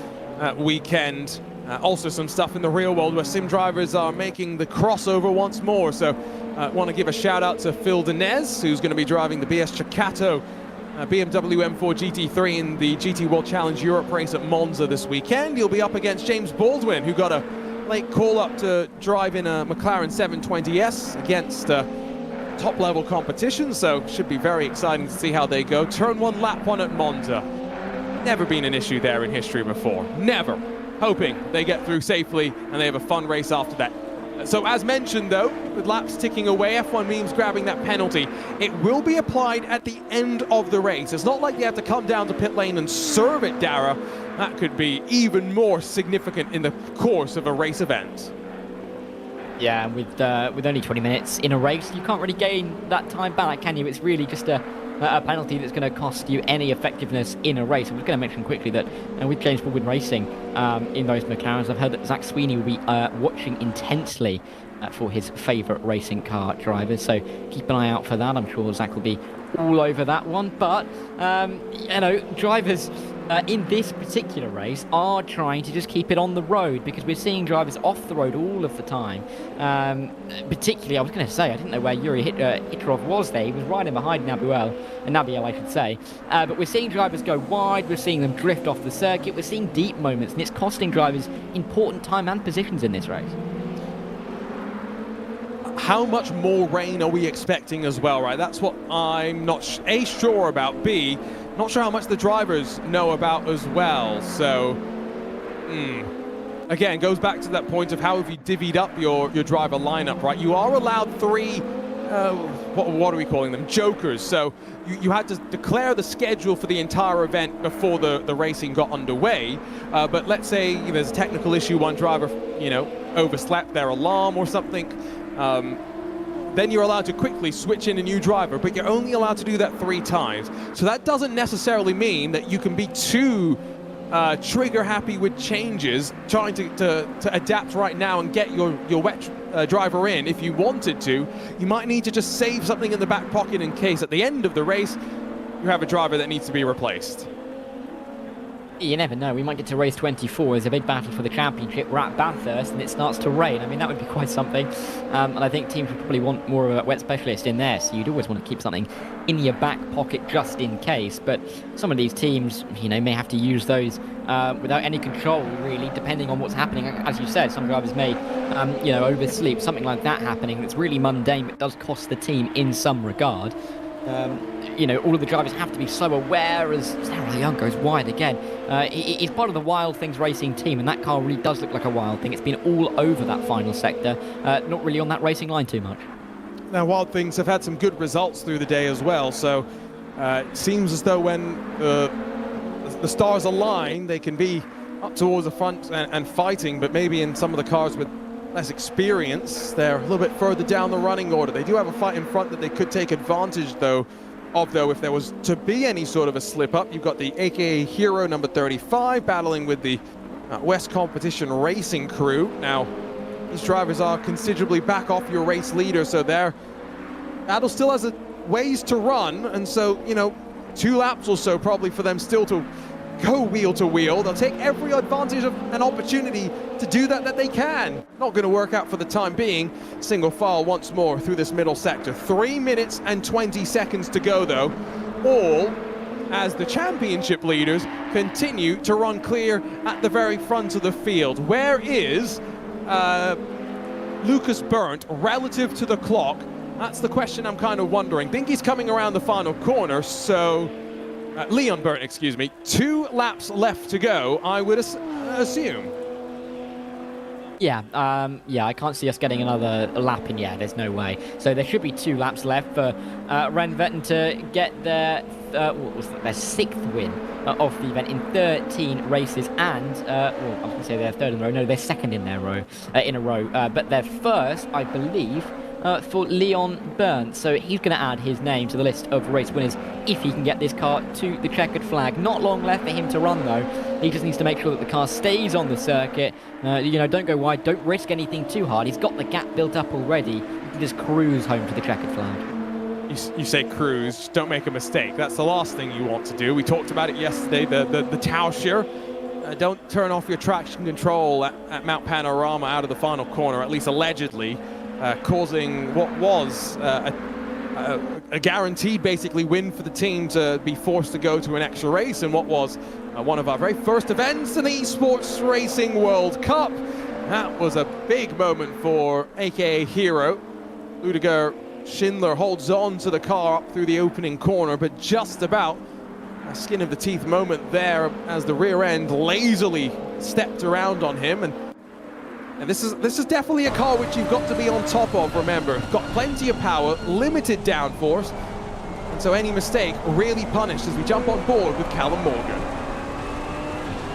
weekend. Also some stuff in the real world where sim drivers are making the crossover once more. So I want to give a shout out to Phil Denez, who's going to be driving the BS Ceccato BMW M4 GT3 in the GT World Challenge Europe race at Monza this weekend. He'll be up against James Baldwin, who got a late call up to drive in a McLaren 720S against top level competition. So should be very exciting to see how they go. Turn 1, lap 1 at Monza. Never been an issue there in history before. Never. Hoping they get through safely and they have a fun race after that. So as mentioned though, with laps ticking away, F1 memes grabbing that penalty, it will be applied at the end of the race. It's not like they have to come down to pit lane and serve it, Dara. That could be even more significant in the course of a race event. Yeah, with only 20 minutes in a race, you can't really gain that time back, can you? It's really just a penalty that's going to cost you any effectiveness in a race. I'm just going to mention quickly that with James Baldwin racing in those McLarens, I've heard that Zach Sweeney will be watching intensely for his favourite racing car drivers. So keep an eye out for that. I'm sure Zach will be all over that one. But, you know, drivers in this particular race are trying to just keep it on the road, because we're seeing drivers off the road all of the time. Particularly, I was going to say, I didn't know where Yuri Hitrov was there. He was riding behind Nabiel, I should say. But we're seeing drivers go wide, we're seeing them drift off the circuit, we're seeing deep moments, and it's costing drivers important time and positions in this race. How much more rain are we expecting as well, right? That's what I'm not A, sure about, B, not sure how much the drivers know about as well. So, again, goes back to that point of how have you divvied up your driver lineup, right? You are allowed 3, what are we calling them? Jokers. So you had to declare the schedule for the entire event before the racing got underway. But let's say there's a technical issue, one driver, overslept their alarm or something. Then you're allowed to quickly switch in a new driver, but you're only allowed to do that 3 times. So that doesn't necessarily mean that you can be too trigger happy with changes, trying to adapt right now and get your wet driver in. If you wanted to, you might need to just save something in the back pocket in case at the end of the race you have a driver that needs to be replaced. You never know, we might get to race 24 as a big battle for the championship. We're at Bathurst and it starts to rain. I mean, that would be quite something. And I think teams would probably want more of a wet specialist in there, so you'd always want to keep something in your back pocket just in case. But some of these teams, may have to use those without any control, really, depending on what's happening. As you said, some drivers may, oversleep, something like that happening. It's really mundane, but does cost the team in some regard. All of the drivers have to be so aware as Sarah Young goes wide again. He's part of the Wild Things racing team, and that car really does look like a Wild Thing. It's been all over that final sector, not really on that racing line too much. Now, Wild Things have had some good results through the day as well, so it seems as though when the stars align, they can be up towards the front and fighting, but maybe in some of the cars with less experience, they're a little bit further down the running order. They do have a fight in front that they could take advantage though if there was to be any sort of a slip up. You've got the AKA Hero number 35 battling with the West Competition Racing crew. Now, These drivers are considerably back off your race leader, so Adel still has ways to run, and so, you know, 2 laps or so probably for them still to go wheel to wheel. They'll take every advantage of an opportunity to do that they can. Not going to work out for the time being. Single file once more through this middle sector. 3 minutes and 20 seconds to go though, all as the championship leaders continue to run clear at the very front of the field. Where is Lucas Burnt relative to the clock? That's the question I'm kind of wondering. I think he's coming around the final corner, so Leon Burnt, excuse me. 2 laps left to go, I would assume. Yeah, I can't see us getting another lap in. Yeah, there's no way. So there should be 2 laps left for Ren Vetten to get their 6th win of the event in 13 races, and well, I was going to say they're 3rd in a row. No, they're 2nd in a row. But they're 1st, I believe, for Leon Burnt. So he's going to add his name to the list of race winners if he can get this car to the checkered flag. Not long left for him to run though. He just needs to make sure that the car stays on the circuit. You know, don't go wide, don't risk anything too hard. He's got the gap built up already. He can just cruise home to the checkered flag. You say cruise, don't make a mistake. That's the last thing you want to do. We talked about it yesterday, the Tauscher. Don't turn off your traction control at Mount Panorama out of the final corner, at least allegedly. Causing what was a guaranteed basically win for the team to be forced to go to an extra race in what was one of our very first events in the Esports Racing World Cup. That was a big moment for AKA Hero. Ludiger Schindler holds on to the car up through the opening corner, but just about a skin of the teeth moment there as the rear end lazily stepped around on him. And this is definitely a car which you've got to be on top of, remember. Got plenty of power, limited downforce, and so any mistake really punished as we jump on board with Callum Morgan.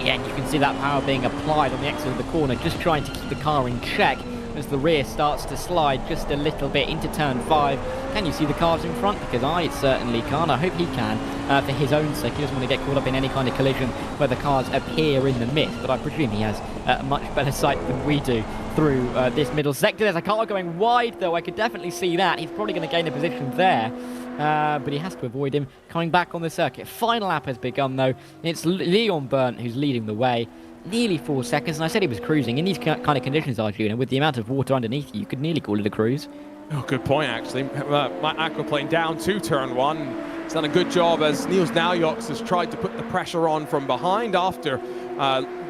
Yeah, and you can see that power being applied on the exit of the corner, just trying to keep the car in check as the rear starts to slide just a little bit into turn 5. Can you see the cars in front? Because I certainly can't. I hope he can, for his own sake. He doesn't want to get caught up in any kind of collision where the cars appear in the mist, but I presume he has a much better sight than we do through this middle sector. There's a car going wide, though. I could definitely see that. He's probably going to gain a position there, but he has to avoid him coming back on the circuit. Final lap has begun, though. It's Leon Burnt who's leading the way. Nearly 4 seconds, and I said he was cruising. In these kind of conditions, Arjuna, with the amount of water underneath you, could nearly call it a cruise. Oh, good point, actually. Matt Aquaplane down to turn 1. He's done a good job as Niels Naujoks has tried to put the pressure on from behind after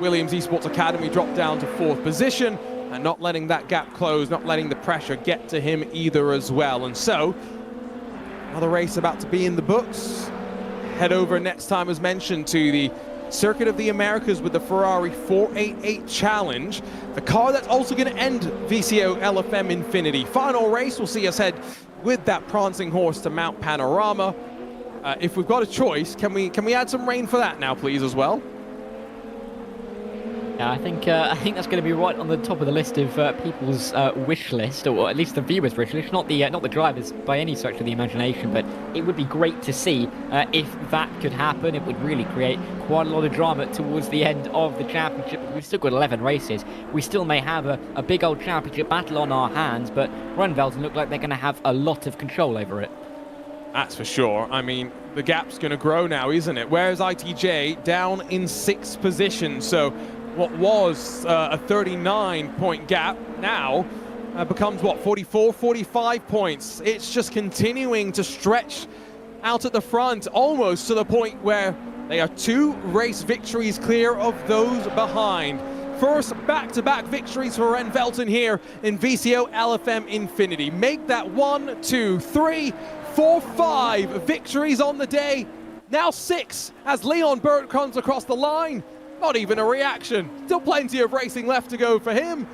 Williams Esports Academy dropped down to 4th position, and not letting that gap close, not letting the pressure get to him either as well. And so, another race about to be in the books. Head over next time, as mentioned, to the Circuit of the Americas with the Ferrari 488 Challenge, the car that's also going to end VCOxLFM Infinity. Final race will see us head with that prancing horse to Mount Panorama. If we've got a choice, can we add some rain for that now, please, as well? Yeah, I think that's going to be right on the top of the list of people's wish list, or at least the viewers' wish list, not the drivers by any stretch of the imagination. But it would be great to see if that could happen. It would really create quite a lot of drama towards the end of the championship. We've still got 11 races. We still may have a big old championship battle on our hands, but Rundvelden look like they're going to have a lot of control over it. That's for sure. I mean, the gap's going to grow now, isn't it? Whereas ITJ down in 6th position, so what was a 39-point gap now becomes, what, 44, 45 points. It's just continuing to stretch out at the front, almost to the point where they are 2 race victories clear of those behind. First back-to-back victories for Ren Velten here in VCOxLFM Infinity. Make that 1, 2, 3, 4, 5 victories on the day. Now 6 as Leon Burnt comes across the line. Not even a reaction. Still plenty of racing left to go for him.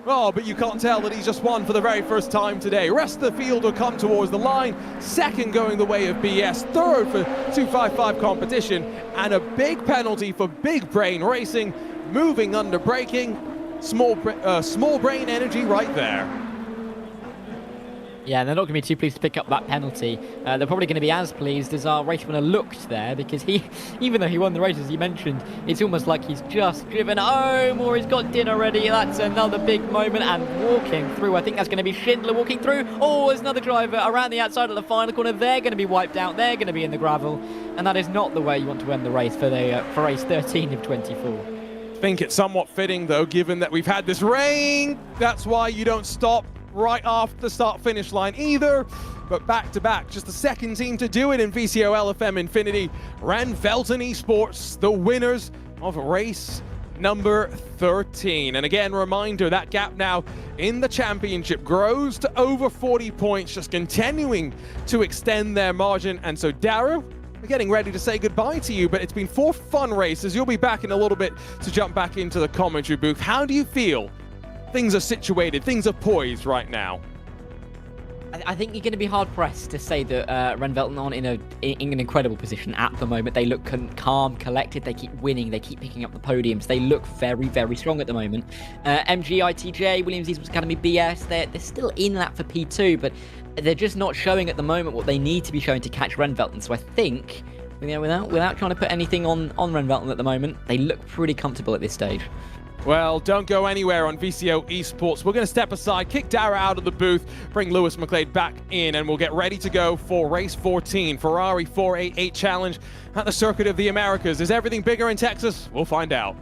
Oh, but you can't tell that he's just won for the very first time today. Rest of the field will come towards the line. 2nd going the way of BS. 3rd for 255 competition. And a big penalty for big brain racing. Moving under braking. Small brain energy right there. Yeah, and they're not going to be too pleased to pick up that penalty. They're probably going to be as pleased as our race winner looked there, because he, even though he won the race, as you mentioned, it's almost like he's just driven home or he's got dinner ready. That's another big moment, and walking through, I think that's going to be Schindler walking through. Oh, there's another driver around the outside of the final corner. They're going to be wiped out. They're going to be in the gravel, and that is not the way you want to end the race for race 13 of 24. I think it's somewhat fitting, though, given that we've had this rain. That's why you don't stop right after the start-finish line either. But back-to-back, just the second team to do it in VCOxLFM INFINITY. Ran Velton Esports, the winners of race number 13. And again, reminder, that gap now in the championship grows to over 40 points, just continuing to extend their margin. And so, Darrow, we're getting ready to say goodbye to you, but it's been 4 fun races. You'll be back in a little bit to jump back into the commentary booth. How do you feel things are situated, things are poised right now? I think you're going to be hard-pressed to say that Ren Velton aren't in an incredible position at the moment. They look calm, collected, they keep winning, they keep picking up the podiums. They look very, very strong at the moment. MG, ITJ, Williams Esports Academy, BS, they're still in that for P2, but they're just not showing at the moment what they need to be showing to catch Ren Velton. So I think, without trying to put anything on Ren Velton at the moment, they look pretty comfortable at this stage. Well, don't go anywhere on VCO Esports. We're going to step aside, kick Dara out of the booth, bring Lewis McLeod back in, and we'll get ready to go for race 14, Ferrari 488 Challenge at the Circuit of the Americas. Is everything bigger in Texas? We'll find out.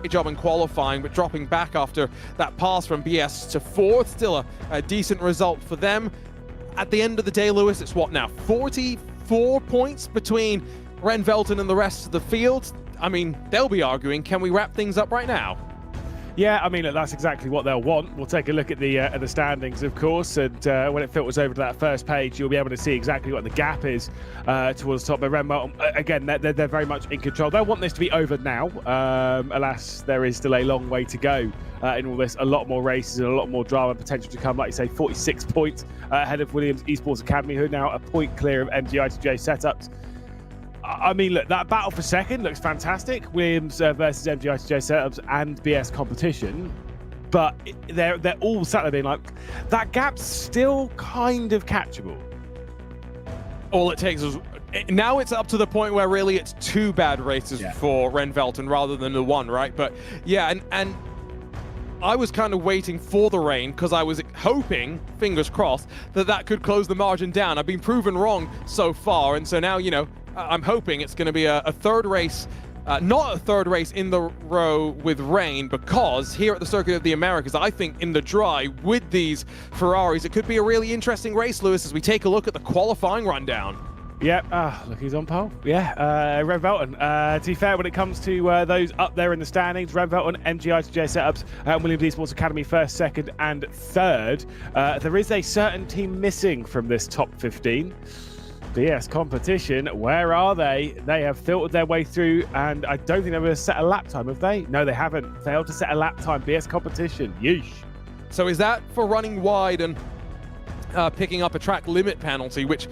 great job in qualifying, but dropping back after that pass from BS to 4th. Still a decent result for them. At the end of the day, Lewis, it's what now? 44 points between Ren Velton and the rest of the field. I mean, they'll be arguing, can we wrap things up right now? Yeah, I mean, look, that's exactly what they'll want. We'll take a look at the standings, of course, and when it filters over to that first page, you'll be able to see exactly what the gap is towards the top. But Renwell, again, they're very much in control. They'll want this to be over now. Alas, there is still a long way to go in all this. A lot more races and a lot more drama potential to come. Like you say, 46 points ahead of Williams Esports Academy, who are now a point clear of MGI2J setups. I mean, look, that battle for second looks fantastic. Williams versus MGI2J setups and BS competition. But they're all sat there being like, that gap's still kind of catchable. All it takes is... Now it's up to the point where really it's 2 bad races for Ren Velton rather than the 1, right? But yeah, and I was kind of waiting for the rain because I was hoping, fingers crossed, that could close the margin down. I've been proven wrong so far, and so now, you know, I'm hoping it's going to be a third race, not a third race in the row with rain, because here at the Circuit of the Americas, I think in the dry with these Ferraris, it could be a really interesting race, Lewis, as we take a look at the qualifying rundown. Yeah, look who's on pole. Yeah, Ren Velton. To be fair, when it comes to those up there in the standings, Ren Velton, MGI2J setups, Williams Esports Academy first, second, and third. There is a certain team missing from this top 15. BS competition, where are they? They have filtered their way through, and I don't think they've ever set a lap time, have they? No, they haven't. Failed to set a lap time. BS competition. Yeesh. So is that for running wide and picking up a track limit penalty, which,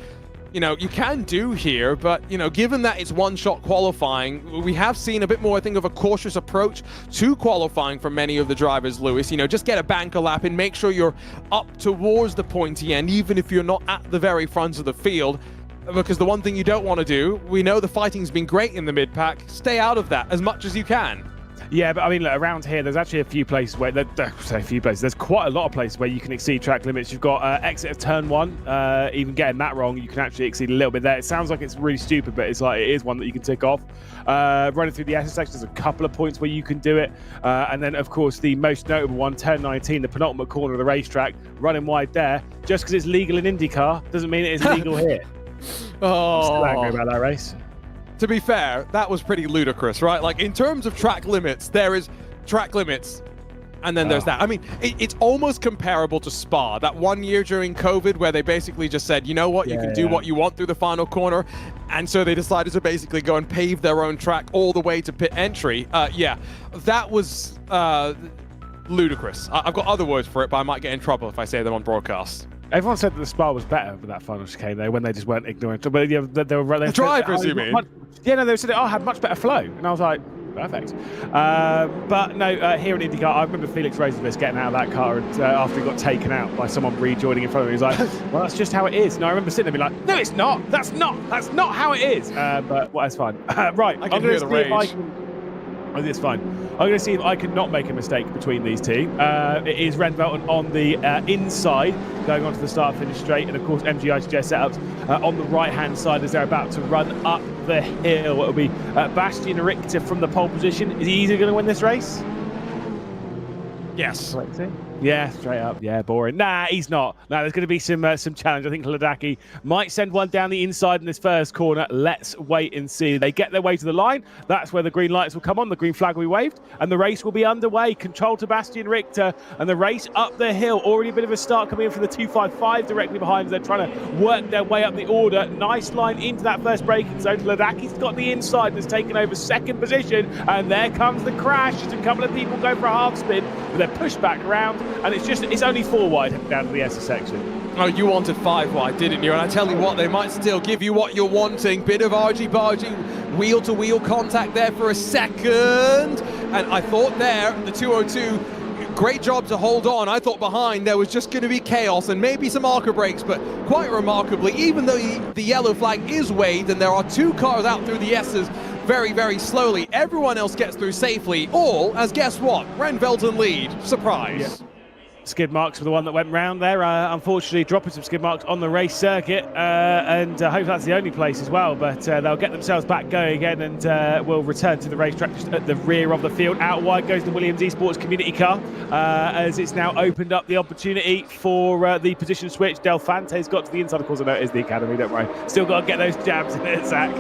you know, you can do here, but, you know, given that it's one-shot qualifying, we have seen a bit more, I think, of a cautious approach to qualifying from many of the drivers, Lewis. You know, just get a banker lap and make sure you're up towards the pointy end, even if you're not at the very front of the field. Because the one thing you don't want to do, we know the fighting's been great in the mid-pack, stay out of that as much as you can. Yeah, but I mean, look, around here, there's actually a few places where, there's quite a lot of places where you can exceed track limits. You've got exit of turn 1, even getting that wrong, you can actually exceed a little bit there. It sounds like it's really stupid, but it's like, it is one that you can tick off. Running through the SS section, there's a couple of points where you can do it. And then, of course, the most notable one, turn 19, the penultimate corner of the racetrack, running wide there. Just because it's legal in IndyCar doesn't mean it is legal here. Oh, I'm still angry about that race. To be fair, that was pretty ludicrous, right? Like, in terms of track limits, there is track limits, and then there's that. I mean, it's almost comparable to Spa, that 1 year during COVID where they basically just said, you know what, you can do what you want through the final corner, and so they decided to basically go and pave their own track all the way to pit entry. Yeah, that was ludicrous. I've got other words for it, but I might get in trouble if I say them on broadcast. Everyone said that the Spa was better with that final chicane, though, when they just weren't ignorant. But yeah, they were the drivers, you mean? They said, had much better flow. And I was like, perfect. But no, here in IndyCar, I remember Felix Rosenquist getting out of that car and, after he got taken out by someone rejoining in front of him. He was like, well, that's just how it is. And I remember sitting there being like, no, it's not. That's not how it is. But well, that's fine. Right, I can hear the rage. It's fine. I'm going to see if I can not make a mistake between these two. It is Ren Velton on the inside, going on to the start-finish straight, and of course MGI2J setups on the right-hand side as they're about to run up the hill. It'll be Bastian Richter from the pole position. Is he easily going to win this race? Yes. Yeah, straight up. Yeah, boring. Nah, he's not. Nah, there's going to be some challenge. I think Ladaki might send one down the inside in this first corner. Let's wait and see. They get their way to the line. That's where the green lights will come on. The green flag will be waved, and the race will be underway. Control to Bastian Richter, and the race up the hill. Already a bit of a start coming in from the 255 directly behind. They're trying to work their way up the order. Nice line into that first braking zone. Ladaki's got the inside and has taken over second position, and there comes the crash. Just a couple of people go for a half spin, but they're pushed back around. And it's only 4 wide down to the SS section. Oh, you wanted 5 wide, didn't you? And I tell you what, they might still give you what you're wanting. Bit of argy-bargy, wheel-to-wheel contact there for a second. And I thought there, the 202, great job to hold on. I thought behind there was just going to be chaos and maybe some marker breaks, but quite remarkably, even though the yellow flag is waved and there are 2 cars out through the S's very, very slowly, everyone else gets through safely, all as, guess what, Ren Velton lead. Surprise. skid marks were the one that went round there. Unfortunately, dropping some skid marks on the race circuit, and I hope that's the only place as well. But they'll get themselves back going again, and will return to the racetrack just at the rear of the field. Out wide goes the Williams Esports community car, as it's now opened up the opportunity for the position switch. Del Fante's got to the inside. Of course, I know it is the academy. Don't worry. Still got to get those jabs in it, Zach.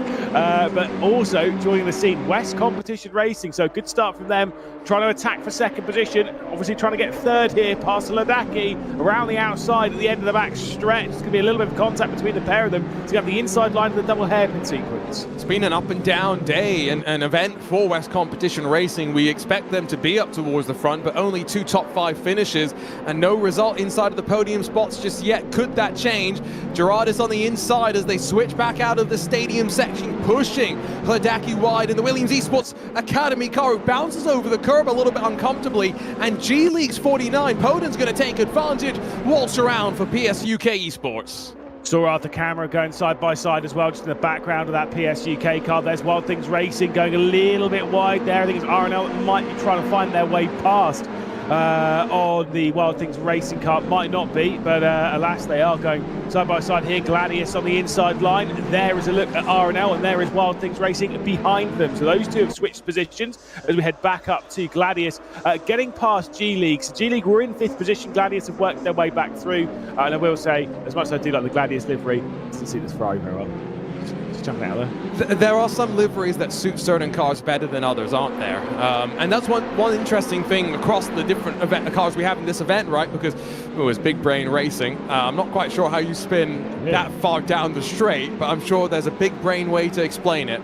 But also joining the scene, West Competition Racing. So good start from them. Trying to attack for second position. Obviously trying to get third here past Ladaki around the outside at the end of the back stretch. It's going to be a little bit of contact between the pair of them to have the inside line of the double hairpin sequence. It's been an up and down day and an event for West Competition Racing. We expect them to be up towards the front, but only 2 top 5 finishes and no result inside of the podium spots just yet. Could that change? Gerard is on the inside as they switch back out of the stadium section, pushing Ladaki wide, and the Williams Esports Academy car bounces over the curb a little bit uncomfortably, and G League's 49, Poden's going to take advantage, waltz around for PS UK Esports. Saw Arthur Camera going side by side as well, just in the background of that PS UK car. There's Wild Things Racing going a little bit wide there. I think it's RNL that might be trying to find their way past on the Wild Things Racing car. Might not be, but alas, they are going side by side here. Gladius on the inside line. There is a look at RNL, and there is Wild Things Racing behind them. So those two have switched positions as we head back up to Gladius, getting past G League. So G League were in 5th position. Gladius have worked their way back through, and I will say, as much as I do like the Gladius livery, I still see this Ferrari very well. Just jumping out there. There are some liveries that suit certain cars better than others, aren't there? And that's one interesting thing across the different cars we have in this event, right? Because it was big brain racing. I'm not quite sure how you spin that far down the straight, but I'm sure there's a big brain way to explain it.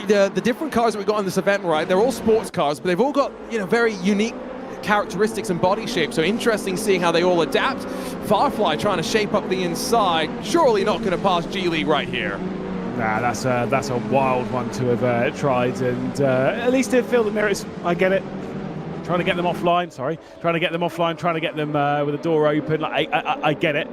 The different cars that we got on this event, right? They're all sports cars, but they've all got, you know, very unique characteristics and body shape, so interesting seeing how they all adapt. Firefly trying to shape up the inside, surely not going to pass G League right here. Nah, that's a wild one to have tried, and at least to fill the mirrors. I get it. Trying to get them offline, trying to get them with the door open. I get it,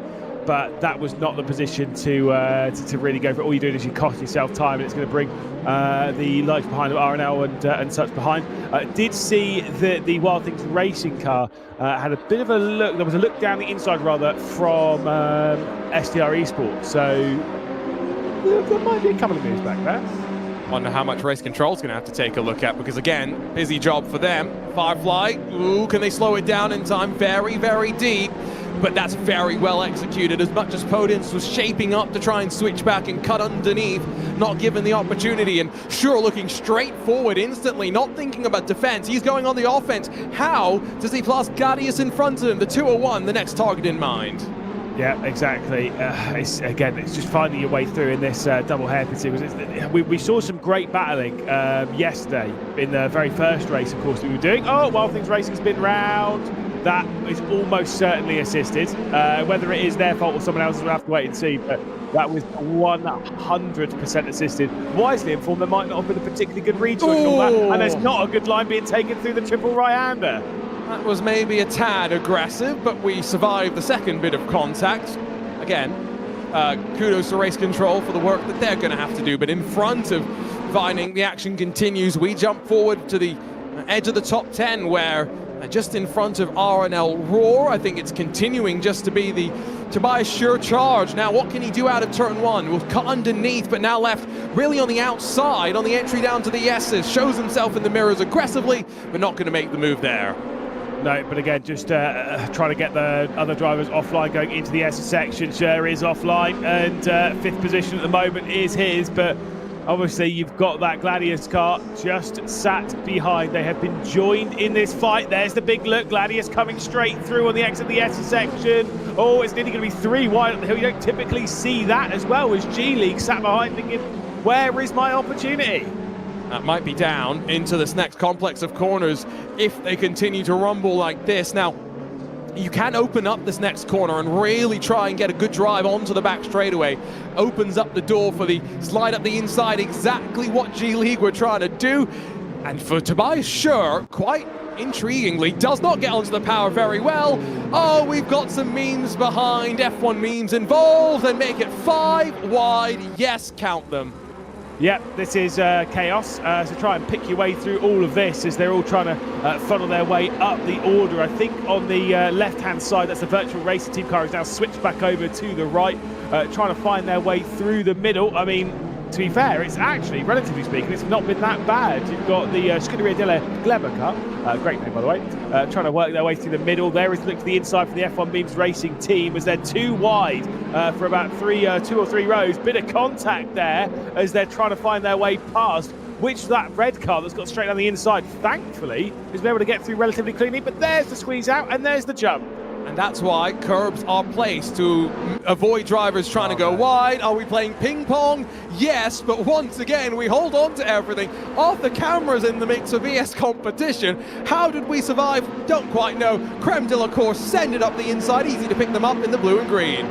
but that was not the position to really go for it. All you're doing is you cost yourself time, and it's going to bring the lights behind RNL and such behind. Did see that the Wild Things Racing car had a bit of a look. There was a look down the inside rather from STR Esports. So there might be a couple of moves back there. Wonder how much race control's going to have to take a look at, because again, busy job for them. Firefly, ooh, can they slow it down in time? Very, very deep, but that's very well executed. As much as Podence was shaping up to try and switch back and cut underneath, not given the opportunity, and sure, looking straight forward instantly, not thinking about defense. He's going on the offense. How does he plus Gladius in front of him? The 201, the next target in mind. Yeah, exactly. It's just finding your way through in this double hairpin sequence. We saw some great battling yesterday in the very first race, of course, that we were doing. Oh, Wild Things Racing's been round. That is almost certainly assisted. Whether it is their fault or someone else's, we'll have to wait and see. But that was 100% assisted. Wisely informed, there might not have been a particularly good read to it and all that. And there's not a good line being taken through the triple right-hander. That was maybe a tad aggressive, but we survived the second bit of contact. Again, kudos to Race Control for the work that they're going to have to do. But in front of Vining, the action continues. We jump forward to the edge of the top 10, where just in front of RNL Roar, I think it's continuing just to be the Tobias sure charge. Now, what can he do out of turn 1? Will cut underneath, but now left really on the outside, on the entry down to the S's. Shows himself in the mirrors aggressively, but not going to make the move there. No, but again, just trying to get the other drivers offline going into the S section. Sher is offline, and 5th position at the moment is his, but obviously you've got that Gladius car just sat behind. They have been joined in this fight. There's the big look. Gladius coming straight through on the exit of the S section. Oh, it's nearly going to be 3 wide up the hill. You don't typically see that, as well as G League sat behind thinking, where is my opportunity? That might be down into this next complex of corners if they continue to rumble like this. Now, you can open up this next corner and really try and get a good drive onto the back straightaway. Opens up the door for the slide up the inside, exactly what G League were trying to do. And for Tobias Schur, quite intriguingly, does not get onto the power very well. Oh, we've got some memes behind, F1 memes involved, and make it 5 wide. Yes, count them. Yep, this is chaos. So try and pick your way through all of this as they're all trying to funnel their way up the order. I think on the left-hand side, that's the virtual racing team car, is now switched back over to the right, trying to find their way through the middle. I mean, to be fair, it's actually, relatively speaking, it's not been that bad. You've got the Scuderia della Gleba car, great name by the way, trying to work their way through the middle. There is a look to the inside for the F1 Memes Racing team as they're too wide for about 2 or 3 rows. Bit of contact there as they're trying to find their way past, which that red car that's got straight down the inside, thankfully, has been able to get through relatively cleanly. But there's the squeeze out and there's the jump. And that's why curbs are placed to avoid drivers trying to go wide. Are we playing ping pong? Yes, but once again, we hold on to everything. Off the cameras in the mix of VS competition. How did we survive? Don't quite know. Creme de la course send it up the inside. Easy to pick them up in the blue and green.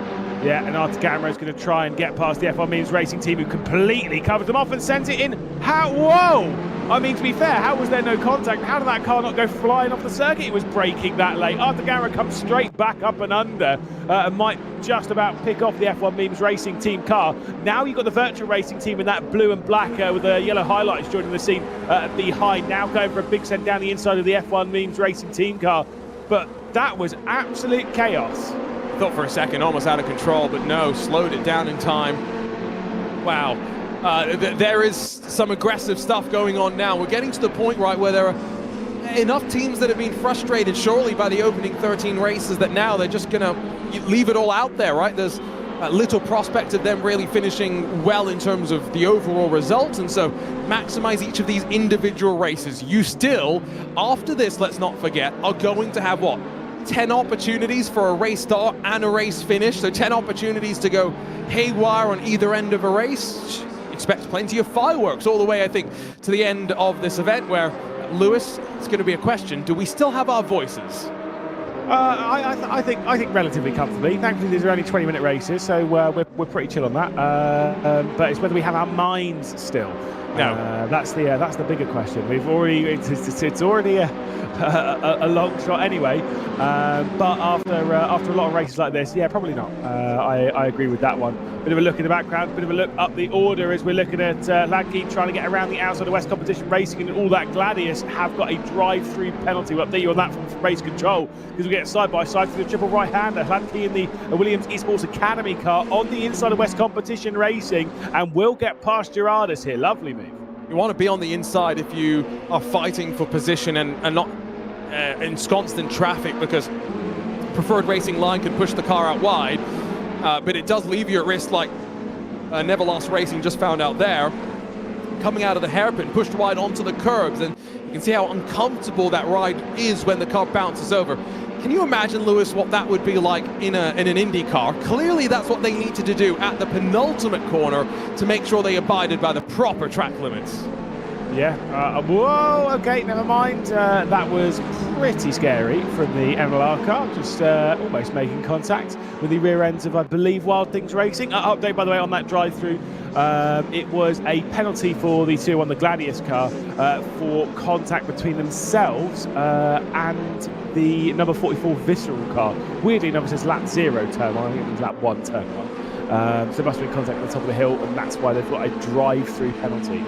Yeah, and Artigama is going to try and get past the F1 Memes Racing team, who completely covered them off and sent it in. How? Whoa! I mean, to be fair, how was there no contact? How did that car not go flying off the circuit? It was braking that late. Artigama comes straight back up and under and might just about pick off the F1 Memes Racing team car. Now you've got the virtual racing team in that blue and black with the yellow highlights joining the scene behind. Now going for a big send down the inside of the F1 Memes Racing team car. But that was absolute chaos. Thought for a second almost out of control, but no, slowed it down in time. Wow. There is some aggressive stuff going on now. We're getting to the point, right, where there are enough teams that have been frustrated surely by the opening 13 races that now they're just going to leave it all out there, right? There's little prospect of them really finishing well in terms of the overall results, and so maximize each of these individual races. You still, after this, let's not forget, are going to have what? 10 opportunities for a race start and a race finish, so 10 opportunities to go haywire on either end of a race. Expect plenty of fireworks all the way, I think, to the end of this event, where, Lewis, it's going to be a question, do we still have our voices? I think relatively comfortably. Thankfully, these are only 20-minute races, so we're pretty chill on that. But it's whether we have our minds still. No, that's the bigger question. We've already it's already a long shot anyway. But after a lot of races like this, yeah, probably not. I agree with that one. Bit of a look in the background, bit of a look up the order as we're looking at Lankey trying to get around the outside of West Competition Racing, and all that Gladius have got a drive-through penalty. We'll update you on that from race control, because we get side by side through the triple right-hander. Lankey in the Williams Esports Academy car on the inside of West Competition Racing, and will get past Gerardus here. Lovely move. you want to be on the inside if you are fighting for position and not ensconced in traffic, because preferred racing line can push the car out wide, but it does leave you at risk, like Never Lost Racing just found out there, coming out of the hairpin, pushed wide onto the curbs, and you can see how uncomfortable that ride is when the car bounces over. Can you imagine, Lewis, what that would be like in an Indy car? Clearly that's what they needed to do at the penultimate corner to make sure they abided by the proper track limits. Yeah, whoa, okay, never mind. That was pretty scary from the MLR car, just almost making contact with the rear ends of, I believe, Wild Things Racing. Update, by the way, on that drive-through. It was a penalty for the 2 on the Gladius car for contact between themselves and the number 44 Visceral car. Weirdly enough, it says lap 0 turn 1, I think it was lap 1 turn 1. So there must have been contact at the top of the hill, and that's why they've got a drive-through penalty.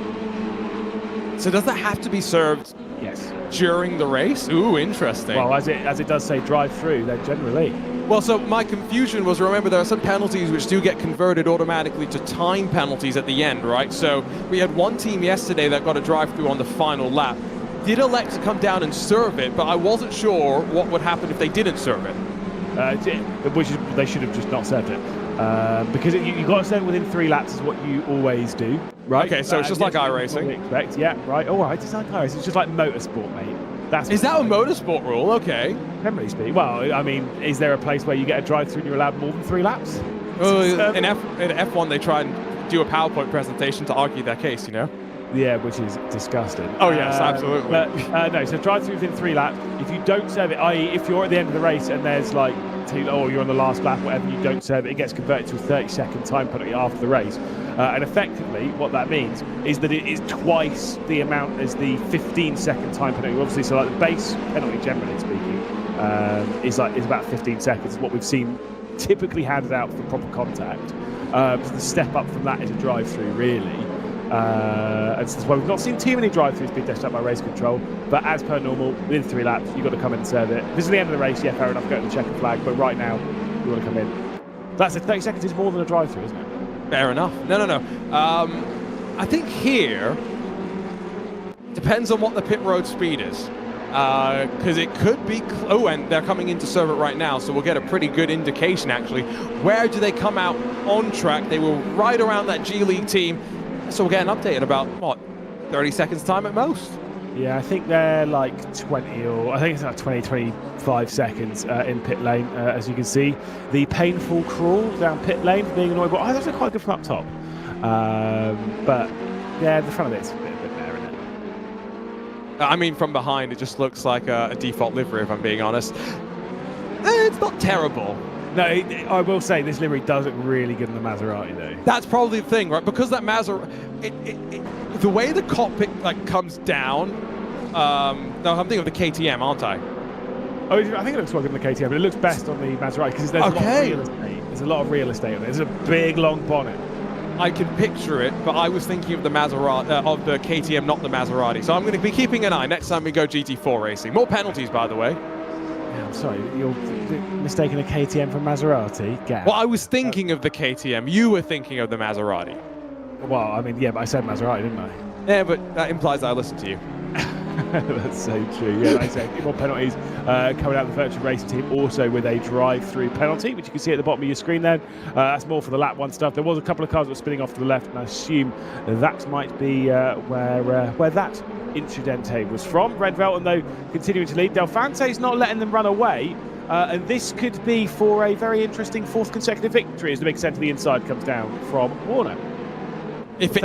So does that have to be served? Yes. During the race? Ooh, interesting. Well, as it does say drive-through, then generally. Well, so my confusion was, remember, there are some penalties which do get converted automatically to time penalties at the end, right? So we had one team yesterday that got a drive-through on the final lap. Did elect to come down and serve it, but I wasn't sure what would happen if they didn't serve it. They should have just not served it. Because you've got to serve within 3 laps is what you always do, right? Okay, so it's just like iRacing. Expect, yeah, right. Oh, right, it's like iRacing. It's just like motorsport, mate. Is that a motorsport rule? Okay. Generally speaking. Well, I mean, is there a place where you get a drive-through and you're allowed more than 3 laps? In F1, they try and do a PowerPoint presentation to argue their case, you know? Yeah, which is disgusting. Oh, yes, absolutely. But no, so drive-through within 3 laps. If you don't serve it, i.e. if you're at the end of the race and there's like, you're on the last lap, whatever, you don't serve it, it gets converted to a 30-second time penalty after the race. And effectively, what that means is that it is twice the amount as the 15-second time penalty. Obviously, so like the base penalty, generally speaking, is about 15 seconds. What we've seen typically handed out for proper contact. So the step up from that is a drive-through, really. And so that's why we've not seen too many drive-throughs being dashed up by race control. But as per normal, within 3 laps, you've got to come in and serve it. If this is the end of the race, yeah, fair enough, go to the checkered flag. But right now, you want to come in. That's it. 30 seconds is more than a drive-through, isn't it? Fair enough. No. I think here depends on what the pit road speed is. Because it could be... and they're coming in to serve it right now, so we'll get a pretty good indication, actually. Where do they come out on track? They were right around that G-League team, so we'll get an update in about, what, 30 seconds time at most? Yeah, I think they're like 20 or... I think it's like 20, 25 seconds in pit lane, as you can see. The painful crawl down pit lane for being annoyed, but that's actually quite good from up top. But, yeah, the front of it's a bit there, isn't it? I mean, from behind, it just looks like a default livery, if I'm being honest. It's not terrible. No, I will say this livery does look really good in the Maserati, though. That's probably the thing, right? Because that Maserati, the way the cockpit comes down. No, I'm thinking of the KTM, aren't I? Oh, I think it looks quite good in the KTM, but it looks best on the Maserati because there's a lot of real estate. There's a lot of real estate on it. There's a big long bonnet. I can picture it, but I was thinking of the Maserati, of the KTM, not the Maserati. So I'm going to be keeping an eye next time we go GT4 racing. More penalties, by the way. Yeah, I'm sorry, you're mistaking a KTM for Maserati? Well, I was thinking of the KTM. You were thinking of the Maserati. Well, I mean, yeah, but I said Maserati, didn't I? Yeah, but that implies I listened to you. That's so true. Yeah, like I say, a few more penalties coming out of the virtual racing team, also with a drive-through penalty, which you can see at the bottom of your screen then. That's more for the lap 1 stuff. There was a couple of cars that were spinning off to the left, and I assume that might be where that incidente was from. Red Velton, though, continuing to lead. Delfante's not letting them run away, and this could be for a very interesting 4th consecutive victory as the big centre of the inside comes down from Warner. If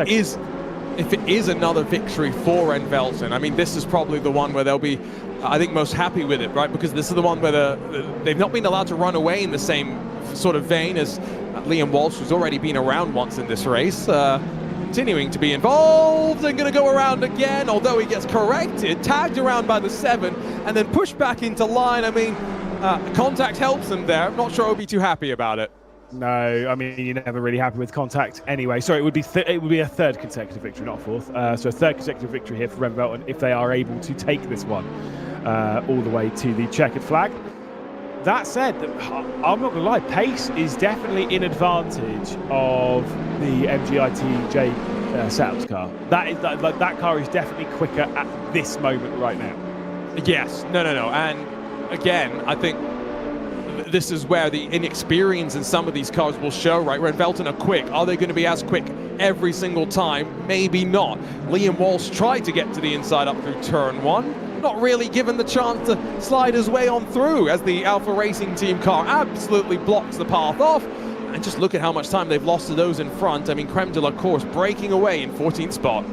it is another victory for Red Velton, I mean, this is probably the one where they'll be, I think, most happy with it, right? Because this is the one where they've not been allowed to run away in the same sort of vein as Liam Walsh, who's already been around once in this race. Continuing to be involved and going to go around again, although he gets corrected, tagged around by the 7, and then pushed back into line. I mean, contact helps him there. I'm not sure I'll be too happy about it. No, I mean, you're never really happy with contact anyway. Sorry, it would be a 3rd consecutive victory, not a 4th. So a 3rd consecutive victory here for Red Velton if they are able to take this one all the way to the checkered flag. That said, I'm not going to lie, pace is definitely in advantage of the MGITJ setups car. That car is definitely quicker at this moment right now. Yes, no. And again, I think this is where the inexperience in some of these cars will show, right? Red Velton are quick. Are they going to be as quick every single time? Maybe not. Liam Walsh tried to get to the inside up through turn 1. Not really given the chance to slide his way on through as the Alpha Racing Team car absolutely blocks the path off. And just look at how much time they've lost to those in front. I mean, Creme de la Course breaking away in 14th spot.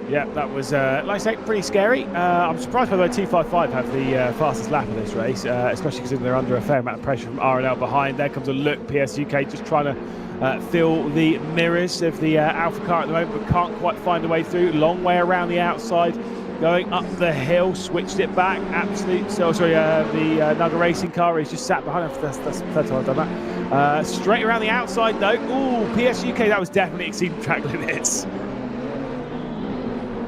Yeah, that was, like I say, pretty scary. I'm surprised, by the way, 255 have the fastest lap of this race, especially because they're under a fair amount of pressure from R&L behind. There comes a look, PSUK just trying to fill the mirrors of the Alpha car at the moment, but can't quite find a way through. Long way around the outside, going up the hill, switched it back. The Naga Racing car is just sat behind him. That's the 3rd time I've done that. Straight around the outside, though. Ooh, PSUK, that was definitely exceeding track limits.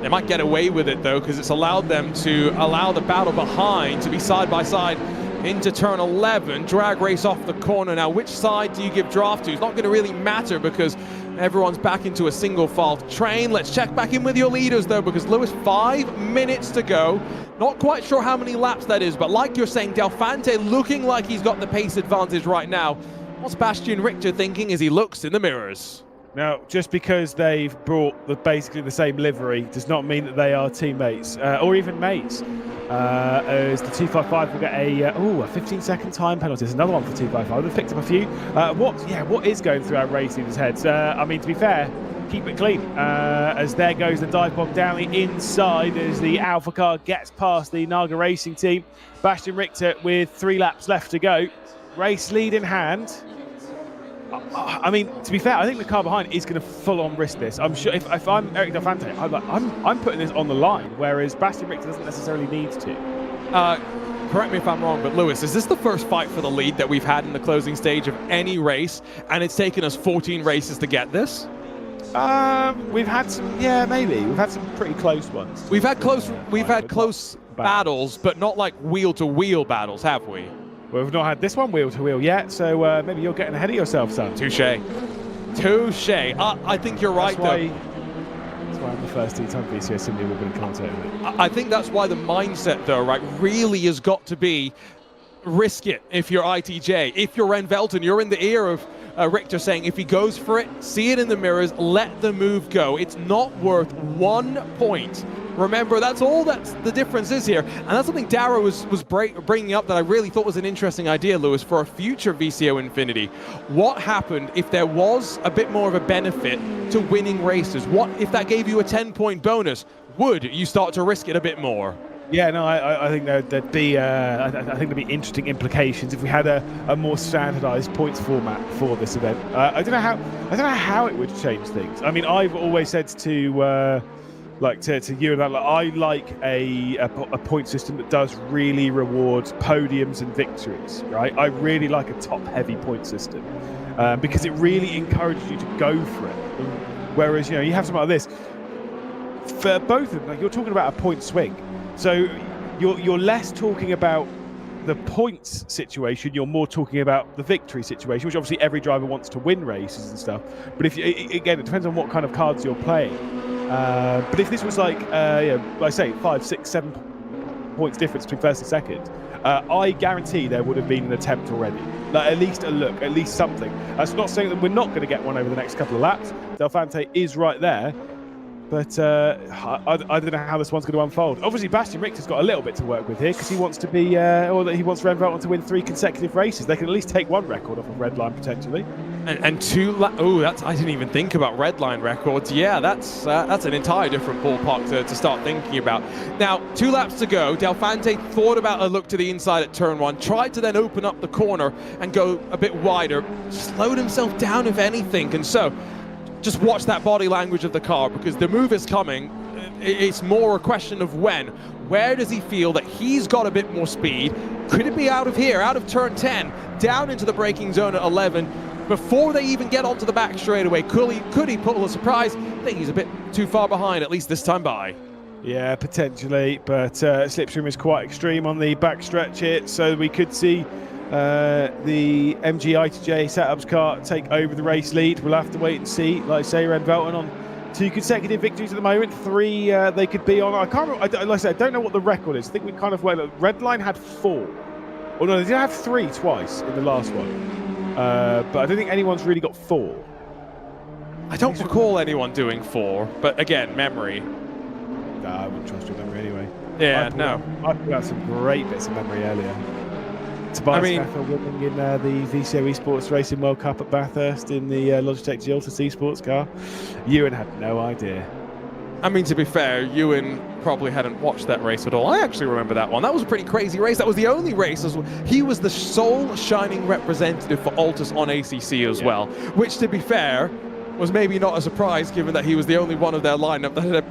They might get away with it, though, because it's allowed them to allow the battle behind to be side by side into turn 11. Drag race off the corner. Now, which side do you give draft to? It's not going to really matter because everyone's back into a single file train. Let's check back in with your leaders, though, because Lewis, 5 minutes to go. Not quite sure how many laps that is, but like you're saying, Delfante looking like he's got the pace advantage right now. What's Bastian Richter thinking as he looks in the mirrors? Now, just because they've brought basically the same livery does not mean that they are teammates or even mates. As the 255 will get a 15-second time penalty. There's another one for 255. They've picked up a few. What is going through our race leaders' heads? I mean, to be fair, keep it clean. As there goes the dive bomb down the inside as the Alpha car gets past the Naga Racing Team. Bastian Richter with 3 laps left to go. Race lead in hand. I mean, to be fair, I think the car behind is going to full-on risk this. I'm sure if I'm Eric Delfante, I'm putting this on the line, whereas Bastian Richter doesn't necessarily need to. Correct me if I'm wrong, but Lewis, is this the first fight for the lead that we've had in the closing stage of any race, and it's taken us 14 races to get this? We've had some, yeah, maybe. We've had some pretty close ones. We've had close battles, but not like wheel-to-wheel battles, have we? Well, we've not had this one wheel-to-wheel yet, so maybe you're getting ahead of yourself, son. Touche. I think you're right, though. That's why I'm the first time VCO Sydney we're going to commentate with it. I think that's why the mindset, though, right, really has got to be risk it if you're ITJ. If you're Ren Velton, you're in the ear of Richter saying if he goes for it, see it in the mirrors, let the move go. It's not worth 1 point. Remember, that's all that's the difference is here. And that's something Darrow was bringing up that I really thought was an interesting idea, Lewis, for a future VCO Infinity. What happened if there was a bit more of a benefit to winning races? What if that gave you a 10-point bonus? Would you start to risk it a bit more? Yeah, no, I think there'd be I think there'd be interesting implications if we had a more standardised points format for this event. I don't know how it would change things. I mean, I've always said to you and that, I like a point system that does really reward podiums and victories. Right, I really like a top-heavy point system because it really encourages you to go for it. Whereas you have something like this for both of them. Like, you're talking about a point swing. So you're less talking about the points situation, you're more talking about the victory situation, which obviously every driver wants to win races and stuff. But again, it depends on what kind of cards you're playing. But if this was like I say 5, 6, 7 points difference between first and second, I guarantee there would have been an attempt already. Like, at least a look, at least something. That's not saying that we're not going to get one over the next couple of laps. Delphante is right there. But I don't know how this one's going to unfold. Obviously, Bastian Richter's got a little bit to work with here because he wants to be, or he wants Ren Velton to win 3 consecutive races. They can at least take 1 record off of Redline potentially. And 2 I didn't even think about Redline records. Yeah, that's an entire different ballpark to start thinking about. Now, 2 laps to go. Delphante thought about a look to the inside at turn 1, tried to then open up the corner and go a bit wider, slowed himself down if anything, and so just watch that body language of the car because the move is coming. It's more a question of when. Where does he feel that he's got a bit more speed? Could it be out of here, out of turn 10, down into the braking zone at 11, before they even get onto the back straightaway? Could he pull a surprise? I think he's a bit too far behind, at least this time by. Yeah, potentially, but slipstream is quite extreme on the backstretch here, so we could see the MG ITJ setups car take over the race lead. We'll have to wait and see. Like I say, Ren Velton on 2 consecutive victories at the moment. 3 they could be on. I can't remember. Like I said, I don't know what the record is. I think we kind of went. Redline had 4. Or no, they did have 3 twice in the last one. But I don't think anyone's really got 4. I don't recall anyone doing 4, but again, memory. Nah, I wouldn't trust your memory anyway. Yeah, I put out some great bits of memory earlier. Tobias Schaffer winning in the VCO Esports Racing World Cup at Bathurst in the Logitech Giolta Esports car. Ewan had no idea. I mean, to be fair, Ewan probably hadn't watched that race at all. I actually remember that one. That was a pretty crazy race. That was the only race. He was the sole shining representative for Altus on ACC as well, which, to be fair, was maybe not a surprise given that he was the only one of their lineup that had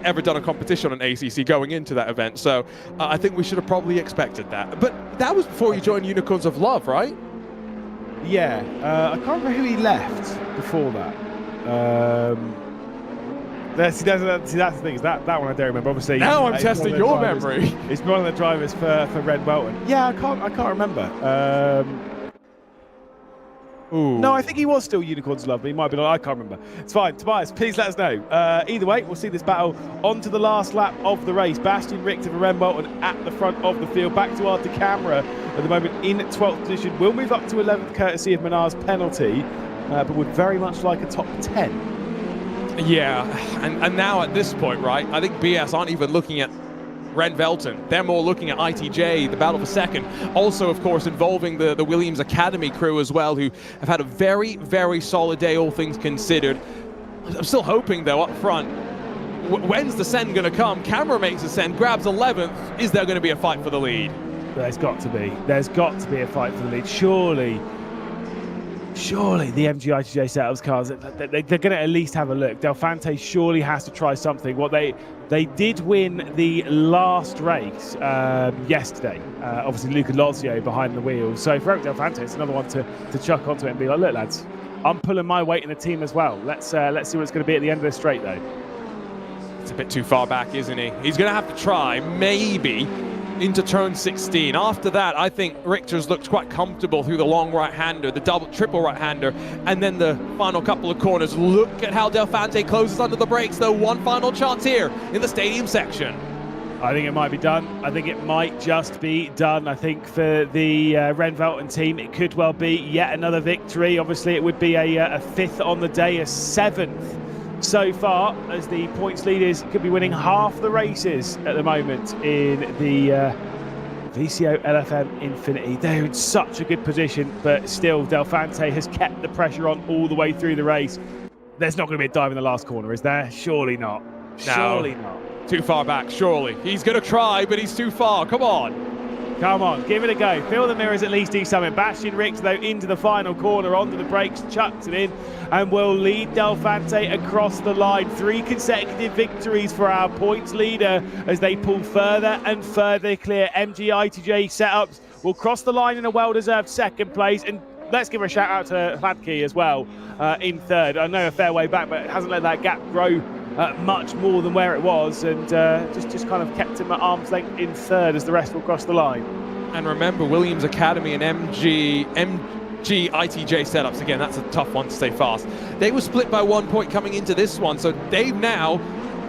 ever done a competition on ACC going into that event. So I think we should have probably expected that. But that was before you joined Unicorns of Love, right? Yeah. I can't remember who he left before that. That's the thing. Is that one I don't remember. Obviously, now I'm testing your memory. He's one of the drivers for Red Welton. Yeah, I can't remember. Ooh. No, I think he was still Unicorns Love, but he might be. I can't remember. It's fine. Tobias, please let us know. Either way, we'll see this battle on to the last lap of the race. Bastian Richter for Ren Welton at the front of the field. Back to our camera at the moment in 12th position. We'll move up to 11th courtesy of Minar's penalty, but would very much like a top 10. Yeah, and now at this point, right, I think BS aren't even looking at Ren Velton. They're more looking at ITJ, the battle for second. Also, of course, involving the Williams Academy crew as well, who have had a very, very solid day, all things considered. I'm still hoping, though, up front, when's the send going to come? Camera makes a send, grabs 11th. Is there going to be a fight for the lead? There's got to be. There's got to be a fight for the lead. Surely the MG ITJ setups cars, they're going to at least have a look. Delphante surely has to try something. What they did win the last race yesterday. Obviously, Luca Lozio behind the wheels. So for Eric Delphante, it's another one to chuck onto it and be like, look, lads, I'm pulling my weight in the team as well. Let's see what it's going to be at the end of the straight, though. It's a bit too far back, isn't he? He's going to have to try, maybe, into turn 16. After that, I think Richter's looked quite comfortable through the long right-hander, the triple right-hander, and then the final couple of corners. Look at how Del Fante closes under the brakes, though. One final chance here in the stadium section. I think it might be done. I think it might just be done. I think for the Renvelten team, it could well be yet another victory. Obviously, it would be a fifth on the day, a seventh so far, as the points leaders could be winning half the races at the moment in the VCOxLFM INFINITY. They're in such a good position, but still, Del Fante has kept the pressure on all the way through the race. There's not going to be a dive in the last corner, is there? Surely not. No. Surely not. Too far back, surely. He's going to try, but he's too far. Come on. Come on, give it a go. Feel the mirrors at least do something. Bastian Rix, though, into the final corner, onto the brakes, chucks it in, and will lead Del Fante across the line. 3 consecutive victories for our points leader as they pull further and further clear. MG ITJ setups will cross the line in a well-deserved second place, and let's give a shout out to Hladky as well in third. I know a fair way back, but hasn't let that gap grow much more than where it was, and just kind of kept him at arm's length in third as the rest will cross the line. And remember, Williams Academy and MG ITJ setups, again, that's a tough one to say fast. They were split by 1 point coming into this one, so they've now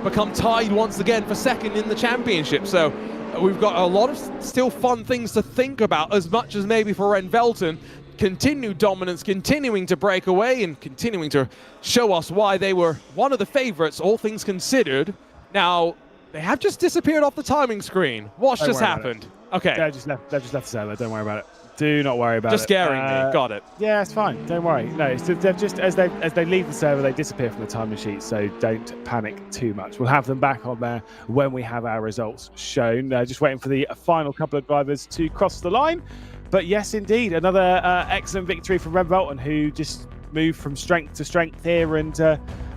become tied once again for second in the championship. So we've got a lot of still fun things to think about, as much as maybe for Renvelten. Continued dominance, continuing to break away and continuing to show us why they were one of the favorites, all things considered. Now, they have just disappeared off the timing screen. What's just happened? Okay. They've just left the server. Don't worry about it. Do not worry about it. Just scaring me. Got it. Yeah, it's fine. Don't worry. No, they've just as they leave the server, they disappear from the timing sheet. So don't panic too much. We'll have them back on there when we have our results shown. Just waiting for the final couple of drivers to cross the line. But yes, indeed, another excellent victory from Renvelten, who just moved from strength to strength here, and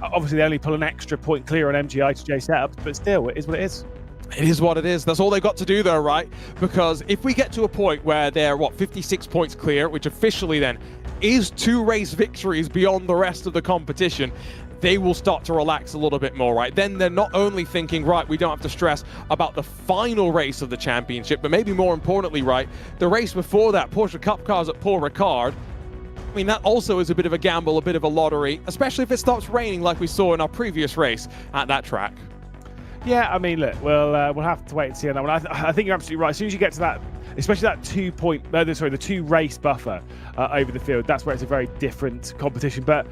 obviously they only pull an extra point clear on MG ITJ setups, but still, it is what it is. It is what it is. That's all they've got to do, though, right? Because if we get to a point where they're, 56 points clear, which officially then is 2 race victories beyond the rest of the competition, they will start to relax a little bit more, right? Then they're not only thinking, right, we don't have to stress about the final race of the championship, but maybe more importantly, right, the race before that, Porsche Cup cars at Paul Ricard. I mean, that also is a bit of a gamble, a bit of a lottery, especially if it stops raining like we saw in our previous race at that track. Yeah, I mean, look, we'll have to wait and see on that one. I think you're absolutely right. As soon as you get to that, especially that 2 race buffer over the field, that's where it's a very different competition. But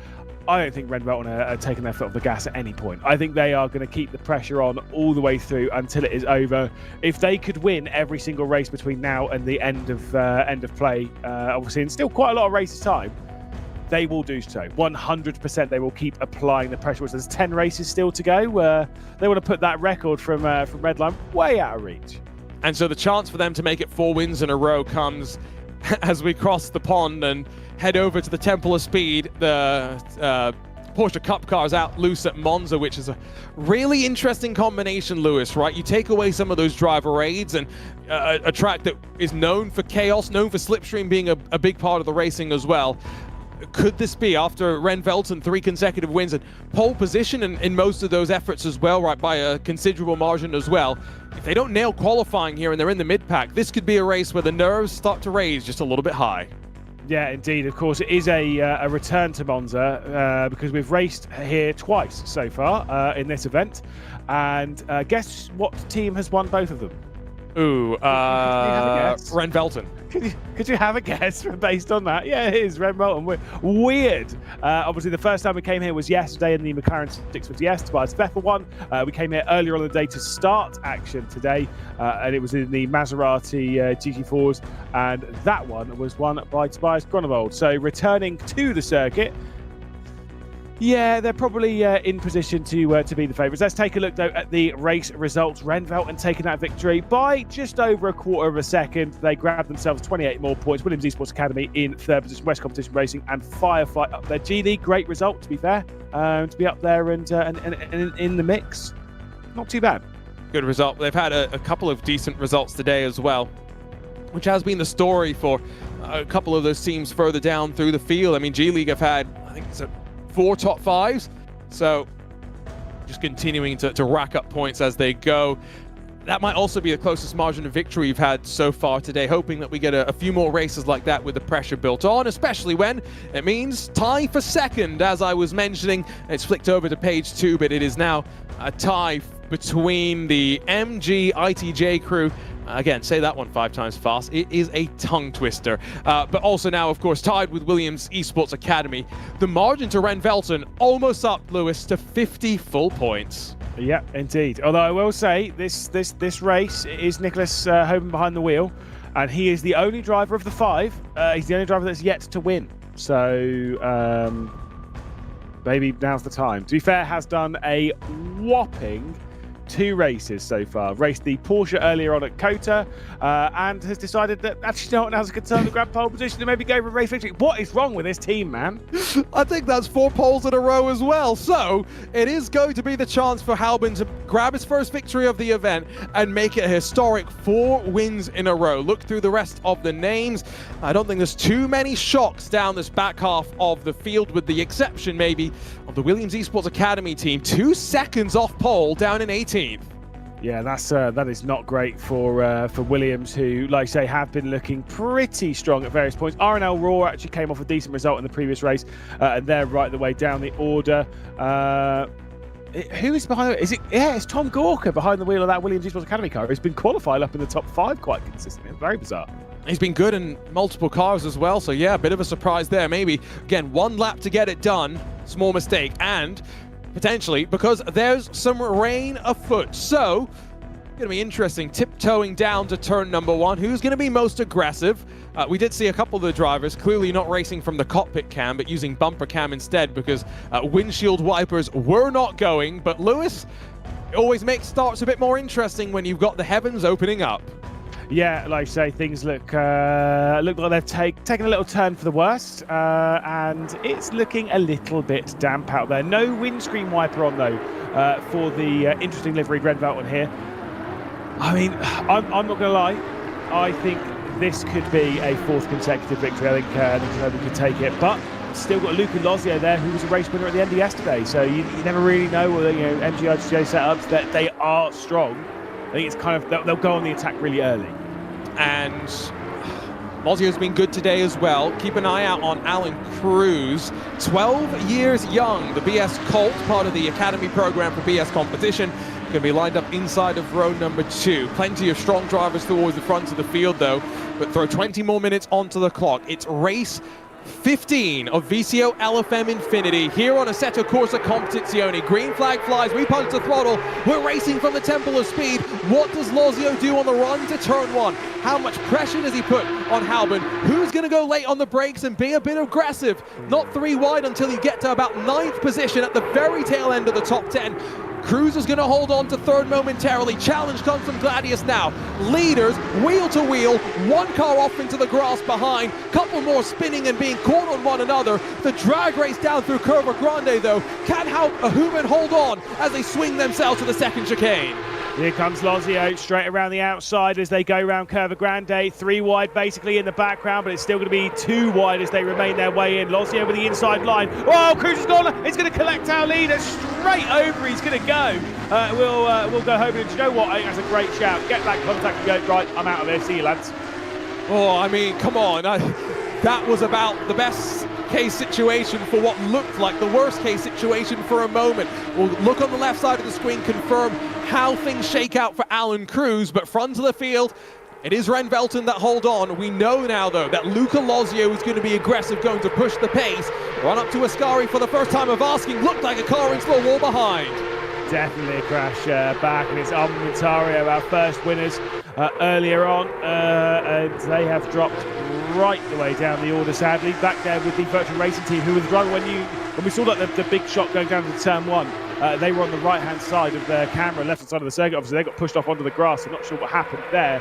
I don't think Renvelten are taking their foot off the gas at any point. I think they are going to keep the pressure on all the way through until it is over. If they could win every single race between now and the end of play, obviously, and still quite a lot of races time, they will do so. 100% they will keep applying the pressure. There's 10 races still to go. They want to put that record from Redline way out of reach. And so the chance for them to make it 4 wins in a row comes as we cross the pond and head over to the Temple of Speed. The Porsche Cup cars out loose at Monza, which is a really interesting combination, Lewis, right? You take away some of those driver raids and a track that is known for chaos, known for slipstream being a big part of the racing as well. Could this be, after Renvelten 3 consecutive wins and pole position in most of those efforts as well, right, by a considerable margin as well, if they don't nail qualifying here and they're in the mid-pack, this could be a race where the nerves start to raise just a little bit high. Yeah, indeed. Of course, it is a return to Monza because we've raced here twice so far in this event. And guess what team has won both of them? Ooh, Renvelten. Could you have a guess based on that? Yeah, it is Renvelten. Weird. Obviously, the first time we came here was yesterday in the McLaren 650S. Tobias Pfeffer won. We came here earlier on the day to start action today, and it was in the Maserati GT4s, and that one was won by Tobias Gronewold. So returning to the circuit. Yeah, they're probably in position to be the favourites. Let's take a look, though, at the race results. Renvelten taking that victory by just over a quarter of a second. They grabbed themselves 28 more points. Williams Esports Academy in third position, West Competition Racing and Firefight up there. G-League, great result, to be fair. To be up there and in the mix, not too bad. Good result. They've had a couple of decent results today as well, which has been the story for a couple of those teams further down through the field. I mean, G-League have had think it's 4 top 5s. So just continuing to rack up points as they go. That might also be the closest margin of victory we've had so far today, hoping that we get a few more races like that with the pressure built on, especially when it means tie for second. As I was mentioning, it's flicked over to page 2, but it is now a tie between the MG ITJ crew. Again, say that one 5 times fast. It is a tongue twister. But also now, of course, tied with Williams Esports Academy. The margin to Ren Velton almost up, Lewis, to 50 full points. Yeah, indeed. Although I will say, this race is Nicholas Hoban behind the wheel, and he is the only driver of the 5. He's the only driver that's yet to win. So maybe now's the time. To be fair, has done a whopping 2 races so far. Raced the Porsche earlier on at COTA, and has decided that actually now's a good time to grab pole position and maybe go for a race victory. What is wrong with this team, man? I think that's 4 poles in a row as well. So it is going to be the chance for Hoban to grab his first victory of the event and make it a historic 4 wins in a row. Look through the rest of the names. I don't think there's too many shocks down this back half of the field, with the exception maybe of the Williams Esports Academy team. 2 seconds off pole, down in 18th. Yeah, that is not great for Williams, who, like I say, have been looking pretty strong at various points. RNL Raw actually came off a decent result in the previous race, and they're right the way down the order. Who is behind it? It's Tom Gorka behind the wheel of that Williams Esports Academy car. He's been qualified up in the top 5 quite consistently. It's very bizarre. He's been good in multiple cars as well, so yeah, a bit of a surprise there. Maybe, again, 1 lap to get it done. Small mistake, and potentially because there's some rain afoot. So, going to be interesting, tiptoeing down to turn number 1. Who's going to be most aggressive? We did see a couple of the drivers clearly not racing from the cockpit cam, but using bumper cam instead, because windshield wipers were not going. But Lewis, it always makes starts a bit more interesting when you've got the heavens opening up. Yeah, like I say, things look like they've taken a little turn for the worst, and it's looking a little bit damp out there. No windscreen wiper on, though, for the interesting liveried Ren Velton here. I mean, I'm not going to lie. I think this could be a 4th consecutive victory. I think Hoban could take it, but still got Luca Lozio there, who was a race winner at the end of yesterday. So you never really know, MGIJ setups, that they are strong. I think it's kind of, they'll go on the attack really early. And Lozio's been good today as well. Keep an eye out on Alan Cruz, 12 years young, the BS Colt, part of the Academy program for BS competition. Going to be lined up inside of row number 2. Plenty of strong drivers towards the front of the field, though, but throw 20 more minutes onto the clock. It's race 15 of VCOxLFM INFINITY here on Assetto Corsa Competizione. Green flag flies, we punch the throttle, we're racing from the Temple of Speed. What does Lozio do on the run to turn 1? How much pressure does he put on Hoban? Who's going to go late on the brakes and be a bit aggressive? Not 3 wide until you get to about 9th position at the very tail end of the top 10. Cruz is going to hold on to 3rd momentarily. Challenge comes from Gladius now. Leaders, wheel to wheel, 1 car off into the grass behind. Couple more spinning and being caught on one another. The drag race down through Curva Grande, though. Can Hoban hold on as they swing themselves to the 2nd chicane? Here comes Lozio straight around the outside as they go around Curva Grande. 3 wide basically in the background, but it's still going to be 2 wide as they remain their way in. Lozio with the inside line. Oh, Cruz is gone. It's going to collect our leader straight over. He's going to go. We'll go home. And you know what? I think that's a great shout. Get that contact and go, right, I'm out of here. See you, lads. Oh, I mean, come on. That was about the best case situation for what looked like the worst case situation for a moment. We'll look on the left side of the screen, confirm how things shake out for Alan Cruz, but front of the field, it is Ren Velton that hold on. We know now, though, that Luca Lozio is going to be aggressive, going to push the pace. Run up to Ascari for the first time of asking, looked like a car into the wall behind. Definitely a crash back, and it's Armentario, our first winners earlier on, and they have dropped right the way down the order, sadly. Back there with the virtual racing team, who was the driver when we saw that the big shot going down to turn 1. They were on the right-hand side of their camera, left-hand side of the circuit. Obviously, they got pushed off onto the grass. I'm not sure what happened there.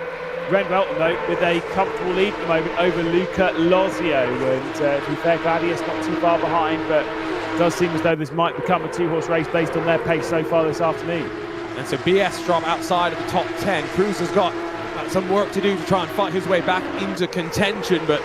Ren Velton, though, with a comfortable lead at the moment over Luca Lozio. And to be fair, Gladius not too far behind, but it does seem as though this might become a 2-horse race based on their pace so far this afternoon. And so BS drop outside of the top 10. Cruz has got some work to do to try and fight his way back into contention, but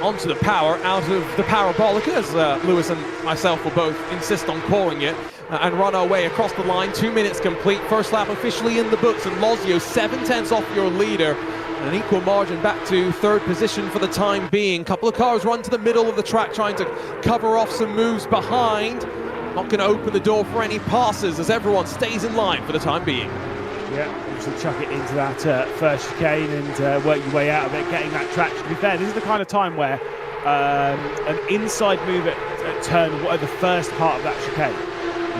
onto the power out of the parabolic, as Lewis and myself will both insist on calling it, and run our way across the line. 2 minutes complete, first lap officially in the books, and Lozio 7/10 off your leader, and an equal margin back to third position for the time being. Couple of cars run to the middle of the track trying to cover off some moves behind. Not going to open the door for any passes as everyone stays in line for the time being. Yeah, just chuck it into that first chicane and work your way out of it, getting that traction. To be fair, this is the kind of time where an inside move at turn, the first part of that chicane,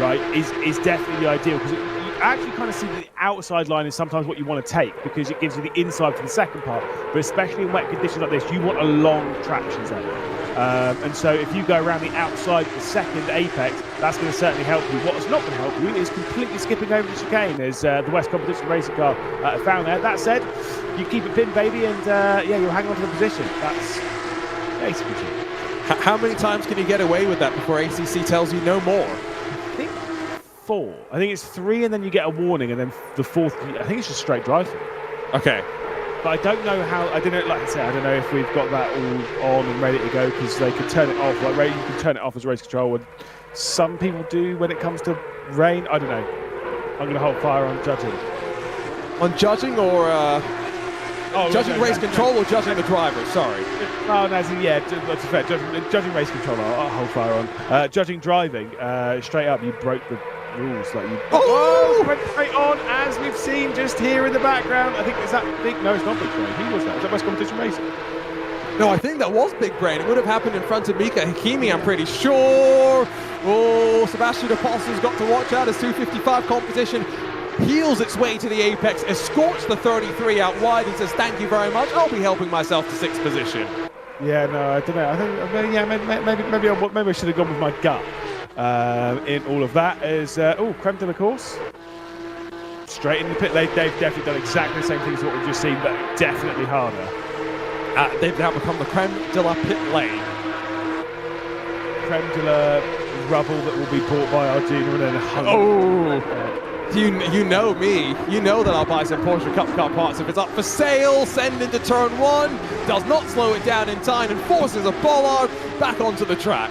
right, is definitely the ideal, because you actually kind of see the outside line is sometimes what you want to take, because it gives you the inside for the second part. But especially in wet conditions like this, you want a long traction zone. And so if you go around the outside of the second apex, that's going to certainly help you. What's not going to help you is completely skipping over the chicane, as the West Competition racing car found there. That said, you keep it pinned, baby, and yeah, you'll hang on to the position. That's basically true. How many times can you get away with that before ACC tells you no more? I think 4. I think it's 3, and then you get a warning, and then the 4th, I think it's just straight drive through. Okay. But I don't know how, I don't know, like I said, I don't know if we've got that all on and ready to go, because they could turn it off, like you can turn it off as race control, and some people do when it comes to rain. I don't know. I'm going to hold fire on judging. On judging, or judging race control, or judging the driver? Sorry. Oh, no, yeah, that's fair. Judging race control, I'll hold fire on. Judging driving, straight up, you broke the rules. Like you went straight on, as we've seen just here in the background. I think, is that big? No, it's not Big Brain. Who was that? Was that West Competition Racing? No, I think that was Big Brain. It would have happened in front of Mika Hakimi, I'm pretty sure. Oh, Sebastian Apostol's got to watch out as 255 competition heels its way to the apex, escorts the 33 out wide and says, thank you very much, I'll be helping myself to 6th position. Yeah, no, I don't know. I think, yeah, maybe I should have gone with my gut in all of that. As creme de la course, straight in the pit. They've definitely done exactly the same thing as what we've just seen, but definitely harder. They've now become the creme de la pit lane. Creme de la rubble that will be bought by Arjuna and then hung. Oh! You know me. You know that I'll buy some Porsche Cup car parts if it's up for sale. Send into turn 1. Does not slow it down in time and forces a bollard back onto the track.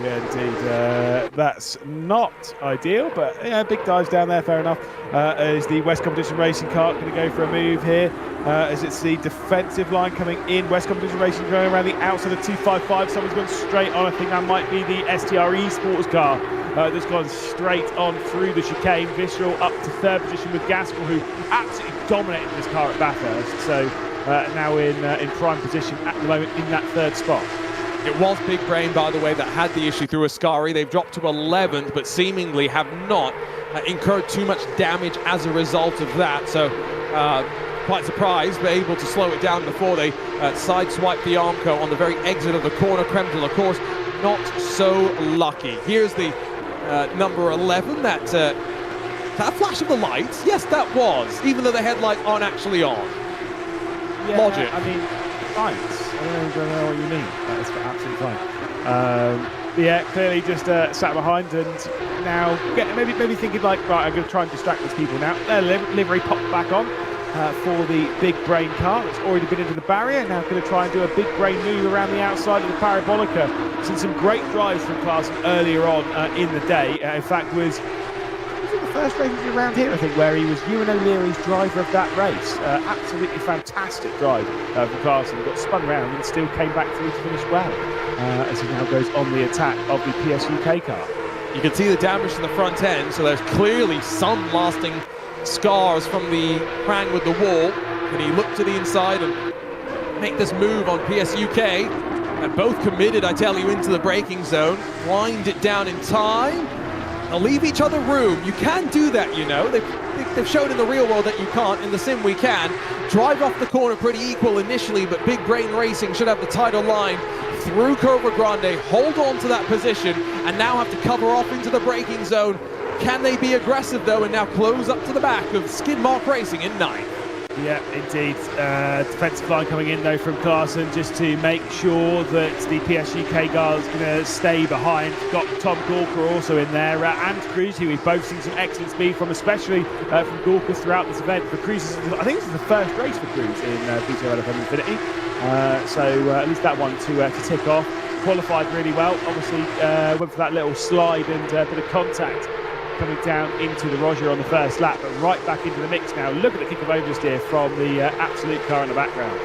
Yeah, indeed. That's not ideal, but yeah, big dives down there, fair enough. As the West Competition Racing car going to go for a move here, as it's the defensive line coming in. West Competition Racing going around the outside of 255. Someone's gone straight on. I think that might be the STR Esports car that's gone straight on through the chicane. Visceral up to 3rd position with Gaskell, who absolutely dominated this car at Bathurst. So now in prime position at the moment in that 3rd spot. It was Big Brain, by the way, that had the issue through Ascari. They've dropped to 11th, but seemingly have not incurred too much damage as a result of that. So quite surprised, but able to slow it down before they sideswipe the Armco on the very exit of the corner. Creme de la course, not so lucky. Here's the number 11, that flash of the lights. Yes, that was, even though the headlights aren't actually on. Yeah, Logic. I mean, science. I don't know what you mean. That is absolutely fine. Yeah, clearly just sat behind and now maybe thinking like, right, I'm going to try and distract these people now. Their livery popped back on for the Big Brain car that's already been into the barrier. Now going to try and do a Big Brain move around the outside of the Parabolica. Seen some great drives from Clarkson earlier on in the day. In fact, was it the first race around here, I think, where he was Ewan O'Leary's driver of that race. Absolutely fantastic drive from Clarkson. Got spun around and still came back through to finish well, as he now goes on the attack of the PSUK car. You can see the damage to the front end, so there's clearly some lasting scars from the prang with the wall. Can he look to the inside and make this move on PSUK? And both committed, I tell you, into the braking zone. Wind it down in time. They'll leave each other room. You can do that, you know. They've shown in the real world that you can't. In the sim, we can. Drive off the corner pretty equal initially, but Big Brain Racing should have the title line through Curva Grande, hold on to that position, and now have to cover off into the braking zone. Can they be aggressive, though, and now close up to the back of Skidmark Racing in 9th? Yeah, indeed. Defensive line coming in, though, from Clarkson just to make sure that the PSUK guard is going to stay behind. Got Tom Gorka also in there, and Cruz, who we've both seen some excellent speed from, especially from Gorka throughout this event. For Cruz, I think this is the first race for Cruz in VCOxLFM INFINITY. So at least that one to tick off. Qualified really well. Obviously went for that little slide and bit of contact coming down into the Roger on the first lap, but right back into the mix now. Look at the kick of oversteer from the absolute car in the background.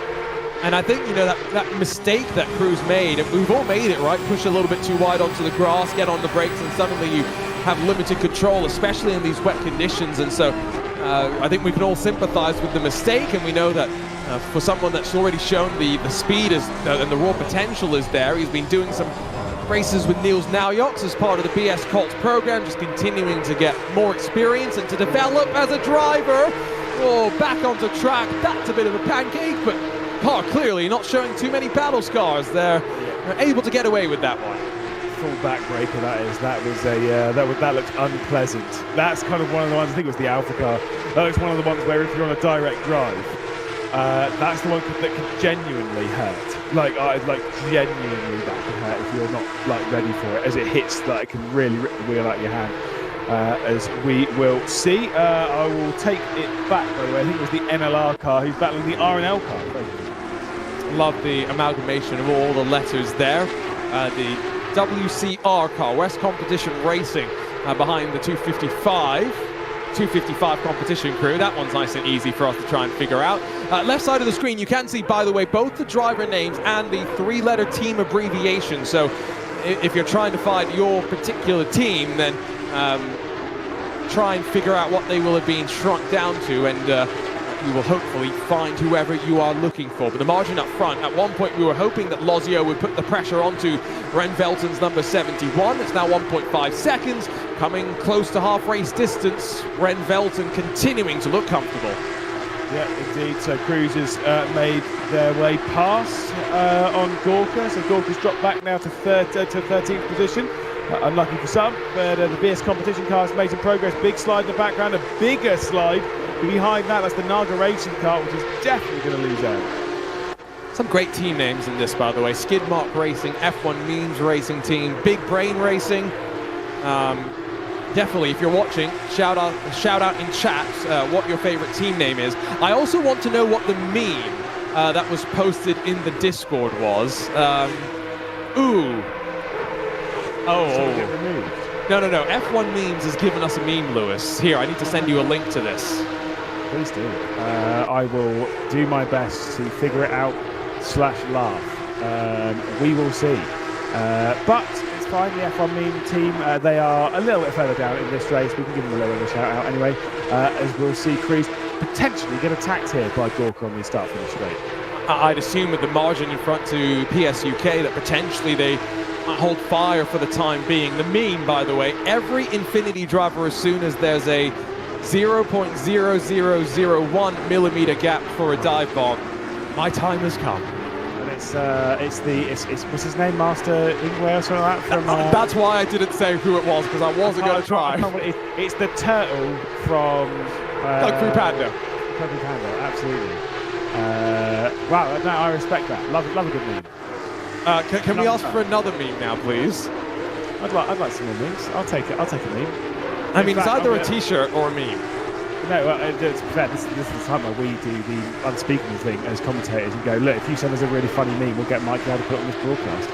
And I think, you know, that mistake that Cruz made, and we've all made it, right? Push a little bit too wide onto the grass, get on the brakes, and suddenly you have limited control, especially in these wet conditions. And so I think we can all sympathize with the mistake, and we know that for someone that's already shown the speed and the raw potential is there. He's been doing some races with Niels Naujoks as part of the VCOxLFM program, just continuing to get more experience and to develop as a driver. Oh, back onto track. That's a bit of a pancake, but car clearly not showing too many battle scars there. They're able to get away with that one. Full backbreaker that is. That was a that looked unpleasant. That's kind of one of the ones. I think it was the Alpha car. That was one of the ones where if you're on a direct drive, that's the one that can genuinely hurt. Like genuinely that can hurt if you're not like ready for it. As it hits, that it can really rip the wheel out of your hand. As we will see. I will take it back, by the way. I think it was the NLR car who's battling the RNL car. Love the amalgamation of all the letters there. The WCR car, West Competition Racing, behind the 255 competition crew. That one's nice and easy for us to try and figure out. Left side of the screen, you can see, by the way, both the driver names and the three-letter team abbreviation. So if you're trying to find your particular team, then try and figure out what they will have been shrunk down to, and you will hopefully find whoever you are looking for. But the margin up front, at one point we were hoping that Lozio would put the pressure onto Ren Velton's number 71. It's now 1.5 seconds, coming close to half race distance. Ren Velton continuing to look comfortable. Yeah, indeed. So Cruz has made their way past on Gorka. So Gorka's dropped back now to 13th position. Unlucky for some, but the VS competition car has made some progress. Big slide in the background, a bigger slide behind that. That's the Naga Racing car, which is definitely going to lose out. Some great team names in this, by the way. Skidmark Racing, F1 Memes Racing Team, Big Brain Racing. Definitely, if you're watching, shout out in chat what your favorite team name is. I also want to know what the meme that was posted in the Discord was. No. F1 Memes has given us a meme, Lewis. Here, I need to send you a link to this. Please do. I will do my best to figure it out /laugh. We will see. But it's fine, the F1 meme team, they are a little bit further down in this race. We can give them a little bit of a shout out anyway, as we'll see Cruz potentially get attacked here by Gorka on the start finish straight. I'd assume with the margin in front to PSUK that potentially they hold fire for the time being. The meme, by the way, every Infinity driver, as soon as there's a 0.0001 millimeter gap for a dive bomb, my time has come. And it's what's his name, Master Ingwe or something like that from. That's why I didn't say who it was, because I wasn't going to try. It's the turtle from. Kung Fu Panda. Kung Fu Panda, absolutely. Wow, no, I respect that. Love a good meme. Can we ask for another meme now, please? I'd like some more memes. I'll take it. I'll take a meme. I mean, it's either a T-shirt or a meme. No, well, it's fair. This is the time where we do the unspeakable thing as commentators and go, look, if you send us a really funny meme, we'll get Mike to put it on this broadcast.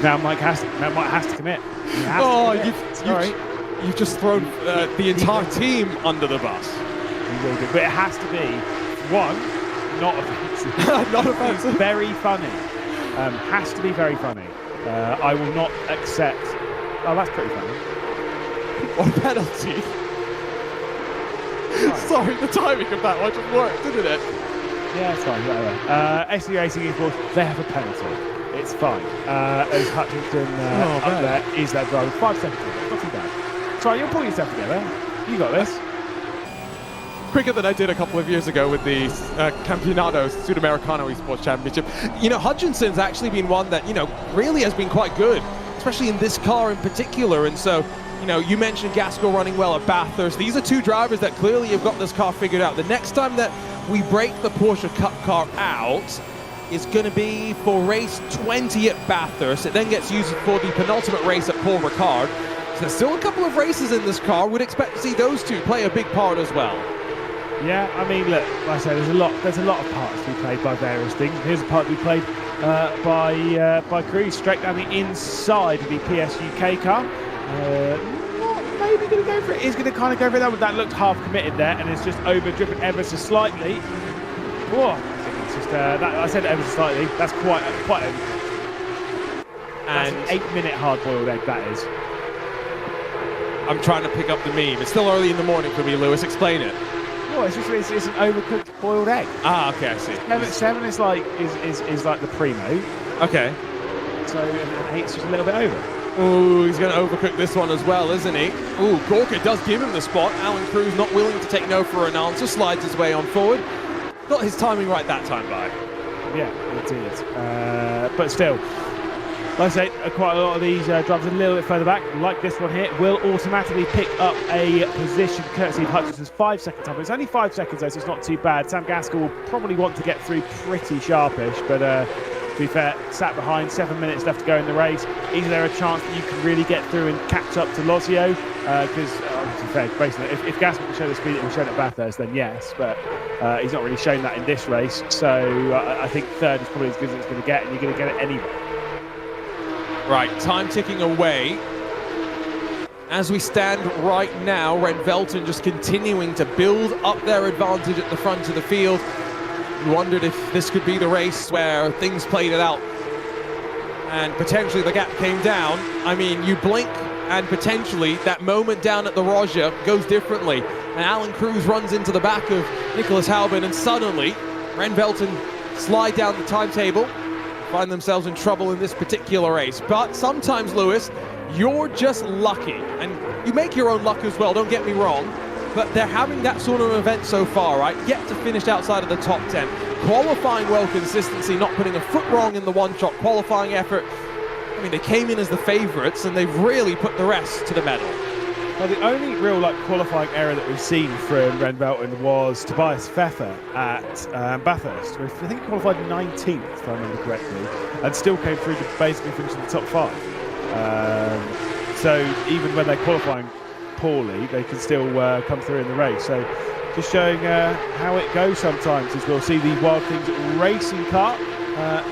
Now Mike has to commit. You've just thrown the entire team under the bus. You will do, but it has to be one. Not offensive. Not offensive. Very funny. Has to be very funny. I will not accept. Oh, that's pretty funny. What penalty? Sorry, the timing of that one just worked, didn't it? Yeah, it's fine. Whatever. SC Racing Esports, they have a penalty. It's fine. As Hutchinson up there is that driver. 5 seconds. Not too bad. Try, you'll pull yourself together. You got this. Quicker than I did a couple of years ago with the Campeonato Sudamericano Esports Championship. You know, Hutchinson's actually been one that, you know, really has been quite good, especially in this car in particular. And so, you know, you mentioned Gasco running well at Bathurst. These are two drivers that clearly have got this car figured out. The next time that we break the Porsche Cup car out is going to be for race 20 at Bathurst. It then gets used for the penultimate race at Paul Ricard. So there's still a couple of races in this car. Would expect to see those two play a big part as well. Yeah, I mean, look, like I say, there's a lot of parts to be played by various things. Here's a part to be played by Cruz straight down the inside of the PSUK car. Not maybe going to go for it. He's going to kind of go for that, but that looked half committed there, and it's just over-driven ever so slightly. Whoa, I think it's just I said ever so slightly. That's quite a and an 8-minute hard-boiled egg. That is. I'm trying to pick up the meme. It's still early in the morning for me, Lewis. Explain it. Well, it's an overcooked boiled egg. Ah, okay, I see. 7 is like like the primo. Okay. So and 8's just a little bit over. Ooh, he's going to overcook this one as well, isn't he? Ooh, Gorka does give him the spot. Alan Cruz not willing to take no for an answer, slides his way on forward. Got his timing right that time, by. Yeah, it is. But still, like I say, quite a lot of these drivers a little bit further back, like this one here, will automatically pick up a position courtesy of Hutchinson's 5-second time. It's only 5 seconds though, so it's not too bad. Sam Gaskell will probably want to get through pretty sharpish, but to be fair, sat behind, 7 minutes left to go in the race. Is there a chance that you can really get through and catch up to Lozio? Because, to be fair, basically, if Gaskell can show the speed that he showed at Bathurst, then yes, but he's not really shown that in this race. So I think third is probably as good as it's going to get, and you're going to get it anyway. Right, time ticking away. As we stand right now, Red Velton just continuing to build up their advantage at the front of the field. We wondered if this could be the race where things played it out and potentially the gap came down. I mean, you blink and potentially that moment down at the Roger goes differently. And Alan Cruz runs into the back of Nicholas Halbin, and suddenly Ren Velton slide down the timetable, find themselves in trouble in this particular race. But sometimes, Lewis, you're just lucky, and you make your own luck as well, don't get me wrong, but they're having that sort of event so far, right? Yet to finish outside of the top 10. Qualifying well, consistency, not putting a foot wrong in the one-shot qualifying effort. I mean, they came in as the favourites, and they've really put the rest to the medal. Well, the only real qualifying error that we've seen from Ren Velton was Tobias Pfeffer at Bathurst. I think he qualified 19th, if I remember correctly, and still came through to basically finish in the top 5. So even when they're qualifying poorly, they can still come through in the race. So just showing how it goes sometimes, as we'll see the Wild Things Racing car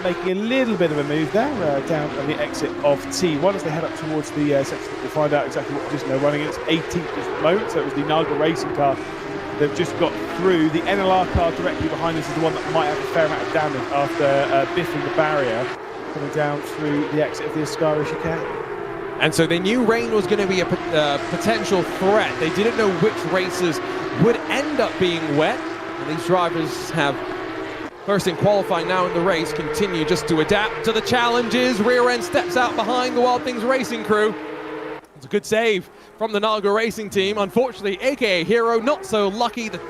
making a little bit of a move there down on the exit of T1 as they head up towards the section. We'll find out exactly what position they're running. It's 18th at the moment, so it was the Naga Racing car. They've just got through. The NLR car directly behind us is the one that might have a fair amount of damage after biffing the barrier, coming down through the exit of the Ascari chicane. And so they knew rain was going to be a potential threat. They didn't know which races would end up being wet. And these drivers have, first in qualifying, now in the race, continue just to adapt to the challenges. Rear end steps out behind the Wild Things Racing crew. It's a good save from the Naga Racing team. Unfortunately, AKA Hero, not so lucky. The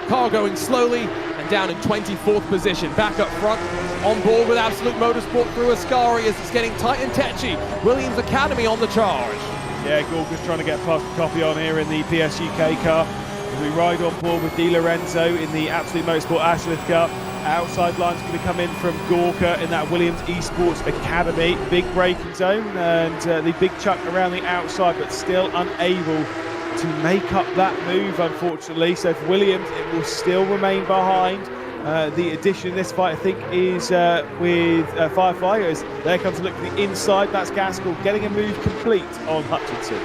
car going slowly and down in 24th position. Back up front, on board with Absolute Motorsport through Ascari as it's getting tight and tetchy. Williams Academy on the charge. Yeah, Gorga's trying to get past the copy on here in the PSUK car. As we ride on board with Di Lorenzo in the Absolute Motorsport Ashworth car. Outside line's going to come in from Gorka in that Williams Esports Academy. Big braking zone and the big chuck around the outside, but still unable to make up that move, unfortunately. So for Williams, it will still remain behind. The addition in this fight, I think, is with Firefighters. There comes a look at the inside. That's Gaskell getting a move complete on Hutchinson.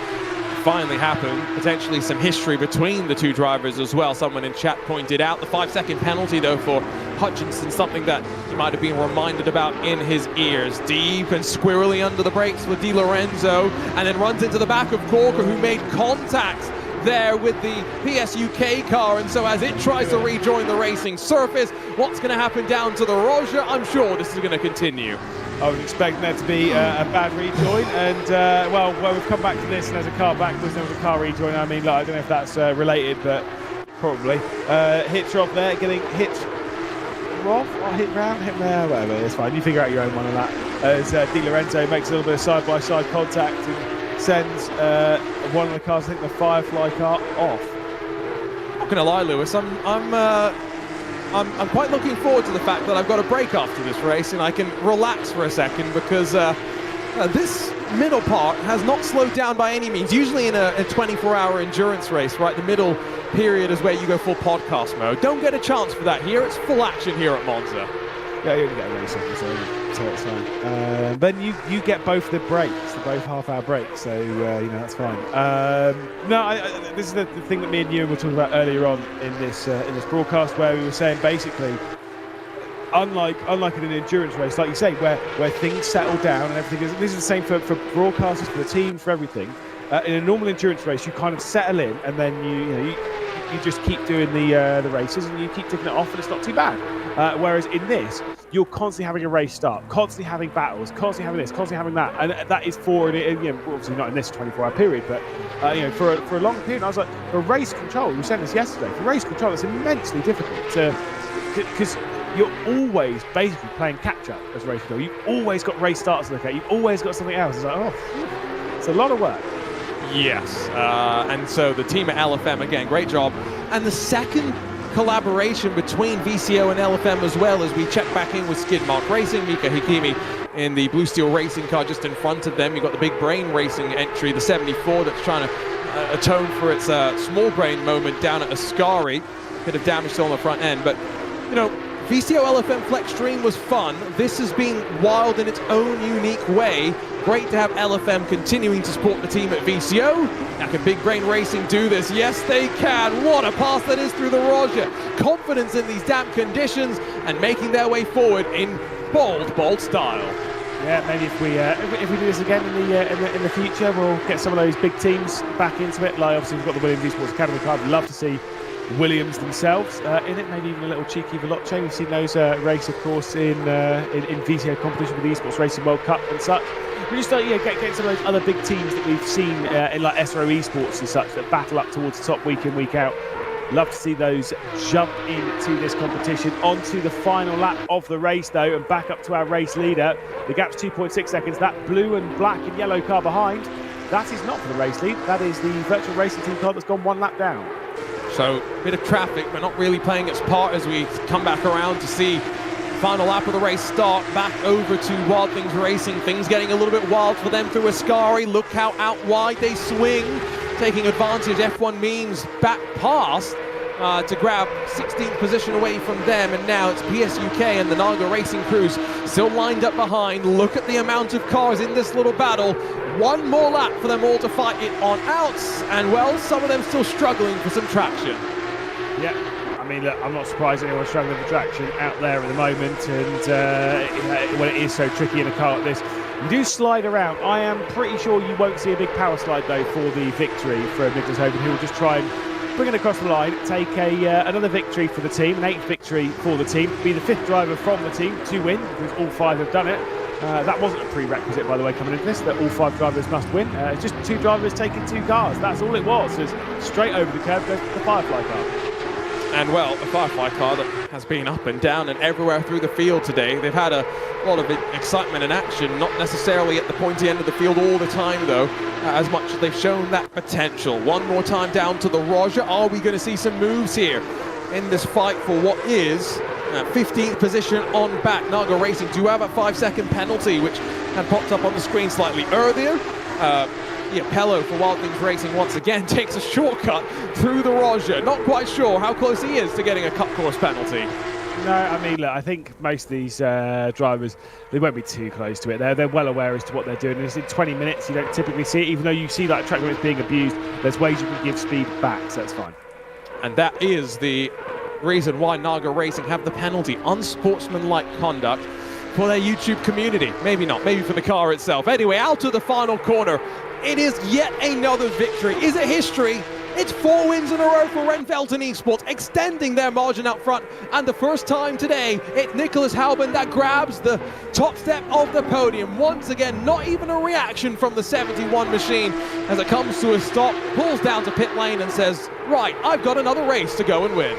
Finally happened. Potentially some history between the two drivers as well. Someone in chat pointed out the 5-second penalty, though, for Hutchinson, something that he might have been reminded about in his ears. Deep and squirrely under the brakes with Di Lorenzo, and then runs into the back of Gorka, who made contact there with the PSUK car, and so as it tries to rejoin the racing surface, what's going to happen down to the Roger? I'm sure this is going to continue. I was expecting there to be a bad rejoin, and well, we've come back to this, and there's a car backwards, there was a car rejoin. I mean, I don't know if that's related, but probably. Hits off there, getting hit off, or hit round, hit there, whatever, it's fine. You figure out your own one on that. As Di Lorenzo makes a little bit of side-by-side contact and sends one of the cars, I think the Firefly car, off. Not gonna lie, Lewis, I'm quite looking forward to the fact that I've got a break after this race and I can relax for a second, because this middle part has not slowed down by any means. Usually in a 24-hour endurance race, right, the middle period is where you go full podcast mode. Don't get a chance for that here. It's full action here at Monza. Yeah, you only get a race off, so it's fine. But you get both the breaks, both half-hour breaks, so that's fine. This is the thing that me and you were talking about earlier on in this broadcast, where we were saying basically, unlike in an endurance race, like you say, where things settle down and everything. This is the same for broadcasters, for the team, for everything. In a normal endurance race, you kind of settle in, and then you just keep doing the races, and you keep ticking it off, and it's not too bad. Whereas in this, you're constantly having a race start, constantly having battles, constantly having this, constantly having that, and that is obviously not in this 24-hour period, but for a long period. I was like, for race control, you said this yesterday. For race control, it's immensely difficult because you're always basically playing catch up as race control. You've always got race starts to look at. You've always got something else. It's like, it's a lot of work. Yes, and so the team at LFM, again, great job. And the second collaboration between VCO and LFM as well, as we check back in with Skidmark Racing, Mika Hikimi in the Blue Steel racing car just in front of them. You've got the Big Brain Racing entry, the 74, that's trying to atone for its small brain moment down at Ascari. Bit of damage still on the front end, but VCO LFM Flex Stream was fun. This has been wild in its own unique way. Great to have LFM continuing to support the team at VCO. Now, can Big Brain Racing do this? Yes, they can. What a pass that is through the Roger. Confidence in these damp conditions and making their way forward in bold style. Yeah, maybe if we do this again in the future, we'll get some of those big teams back into it. Like obviously we've got the Williams Esports Academy card. I'd love to see Williams themselves in it, maybe even a little cheeky Veloce. We've seen those race, of course, in VCO competition with the Esports Racing World Cup and such. We just get some of those other big teams that we've seen in like SRO Esports and such that battle up towards the top week in, week out. Love to see those jump into this competition. Onto the final lap of the race, though, and back up to our race leader. The gap's 2.6 seconds. That blue and black and yellow car behind, that is not for the race lead. That is the virtual racing team car that's gone one lap down. So, a bit of traffic, but not really playing its part as we come back around to see final lap of the race start. Back over to Wild Things Racing. Things getting a little bit wild for them through Ascari. Look how out wide they swing. Taking advantage. F1 means back past to grab 16th position away from them. And now it's PSUK and the Naga Racing crews still lined up behind. Look at the amount of cars in this little battle. One more lap for them all to fight it on outs, and well, some of them still struggling for some traction. Yeah, I mean, look, I'm not surprised anyone's struggling for traction out there at the moment, and when it is so tricky in a car like this, you do slide around. I am pretty sure you won't see a big power slide though for the victory from Nicholas Hogan, who will just try and bring it across the line, take another victory for the team, an 8th victory for the team, be the 5th driver from the team to win, because all 5 have done it. That wasn't a prerequisite, by the way, coming into this, that all 5 drivers must win. It's just 2 drivers taking 2 cars. That's all it was. It's straight over the curb goes the Firefly car. And, well, the Firefly car that has been up and down and everywhere through the field today. They've had a lot of excitement and action, not necessarily at the pointy end of the field all the time, though, as much as they've shown that potential. One more time down to the Roger. Are we going to see some moves here in this fight for what is 15th position on back? Naga Racing do have a 5-second penalty, which had popped up on the screen slightly earlier. Pello for Wild Things Racing once again takes a shortcut through the Roger. Not quite sure how close he is to getting a cut course penalty. No, I mean, look, I think most of these drivers, they won't be too close to it. They're well aware as to what they're doing. And in 20 minutes, you don't typically see it. Even though you see like track limits being abused, there's ways you can give speed back, so that's fine. And that is the reason why Naga Racing have the penalty. Unsportsmanlike conduct for their YouTube community. Maybe not, maybe for the car itself. Anyway, out to the final corner. It is yet another victory. Is it history? It's 4 wins in a row for Renfelten Esports, extending their margin up front. And the first time today, it's Nicholas Halban that grabs the top step of the podium. Once again, not even a reaction from the 71 machine as it comes to a stop, pulls down to pit lane and says, right, I've got another race to go and win.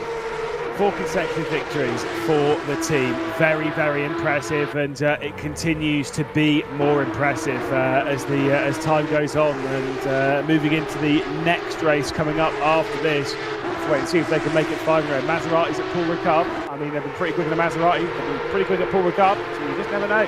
4 consecutive victories for the team. Very, very impressive, and it continues to be more impressive as time goes on, and moving into the next race coming up after this. Let's wait and see if they can make it 5 in a row. Maserati's at Paul Ricard. I mean, they've been pretty quick in the Maserati. They've been pretty quick at Paul Ricard, so you just never know.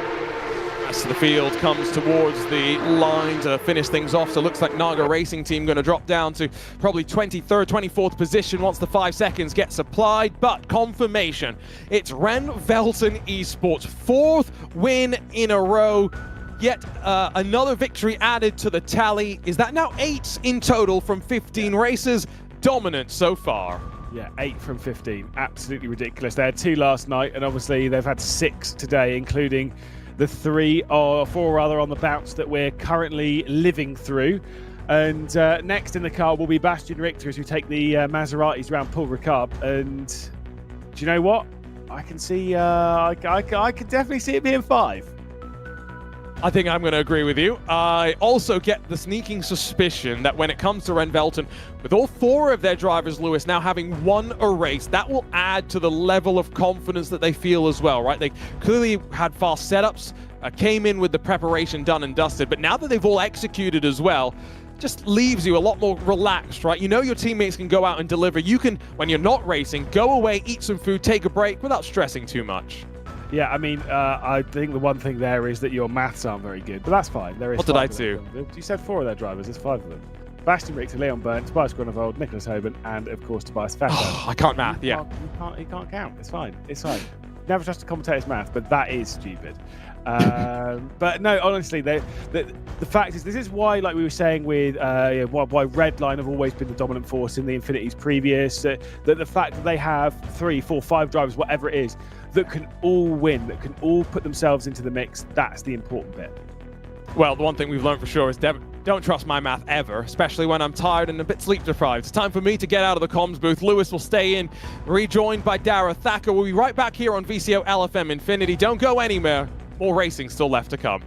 rest of the field comes towards the line to finish things off. So it looks like Naga Racing Team going to drop down to probably 23rd, 24th position once the 5 seconds get supplied. But confirmation, it's Ren Velten Esports, 4th win in a row. Yet another victory added to the tally. Is that now 8 in total from 15 races? Dominant so far. Yeah, 8 from 15. Absolutely ridiculous. They had 2 last night, and obviously they've had 6 today, including the 3 or 4 rather on the bounce that we're currently living through. And next in the car will be Bastian Richter as we take the Maseratis around Paul Ricard. And do you know what? I can see, I can definitely see it being 5. I think I'm going to agree with you. I also get the sneaking suspicion that when it comes to Ren Velten, with all 4 of their drivers, Lewis, now having won a race, that will add to the level of confidence that they feel as well, right? They clearly had fast setups, came in with the preparation done and dusted, but now that they've all executed as well, just leaves you a lot more relaxed, right? You know your teammates can go out and deliver. You can, when you're not racing, go away, eat some food, take a break without stressing too much. Yeah, I mean, I think the one thing there is that your maths aren't very good, but that's fine. There is. What did I do? You said 4 of their drivers. There's 5 of them. Bastian Richter, Leon Byrne, Tobias Grunewald, Nicholas Hoban, and of course Tobias Fatto. Oh, I can't math. Yeah, he can't count. It's fine. It's fine. Never trust a commentator's math, but that is stupid. But no, honestly, the fact is, this is why, like we were saying with why Redline have always been the dominant force in the Infinities previous. That the fact that they have 3, 4, 5 drivers, whatever it is, that can all win, that can all put themselves into the mix. That's the important bit. Well, the one thing we've learned for sure is don't trust my math ever, especially when I'm tired and a bit sleep deprived. It's time for me to get out of the comms booth. Lewis will stay in, rejoined by Dara. Thacker will be right back here on VCOxLFM Infinity. Don't go anywhere. More racing still left to come.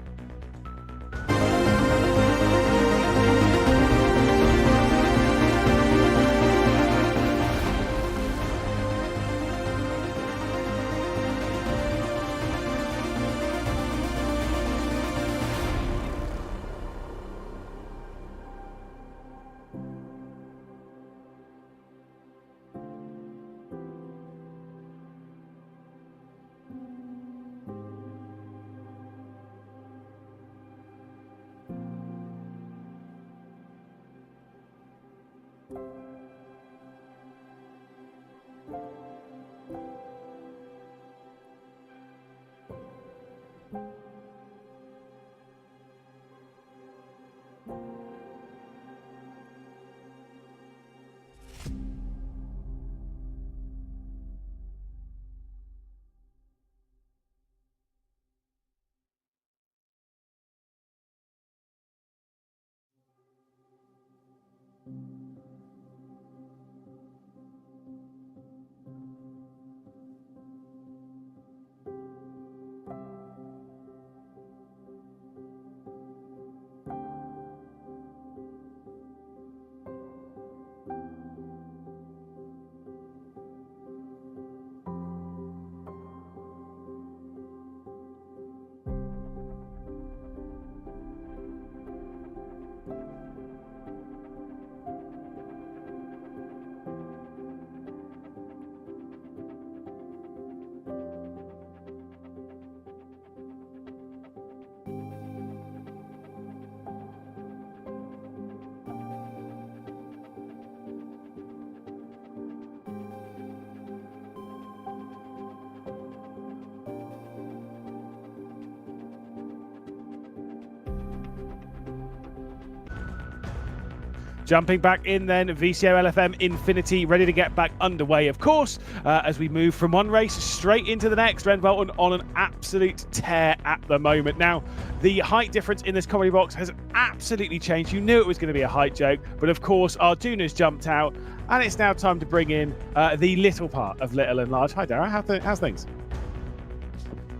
Jumping back in then, VCOxLFM Infinity ready to get back underway, of course, as we move from one race straight into the next. Ren Velten on an absolute tear at the moment. Now, the height difference in this comedy box has absolutely changed. You knew it was going to be a height joke, but of course, Arduna's jumped out, and it's now time to bring in the little part of little and large. Hi, Dara. How's things?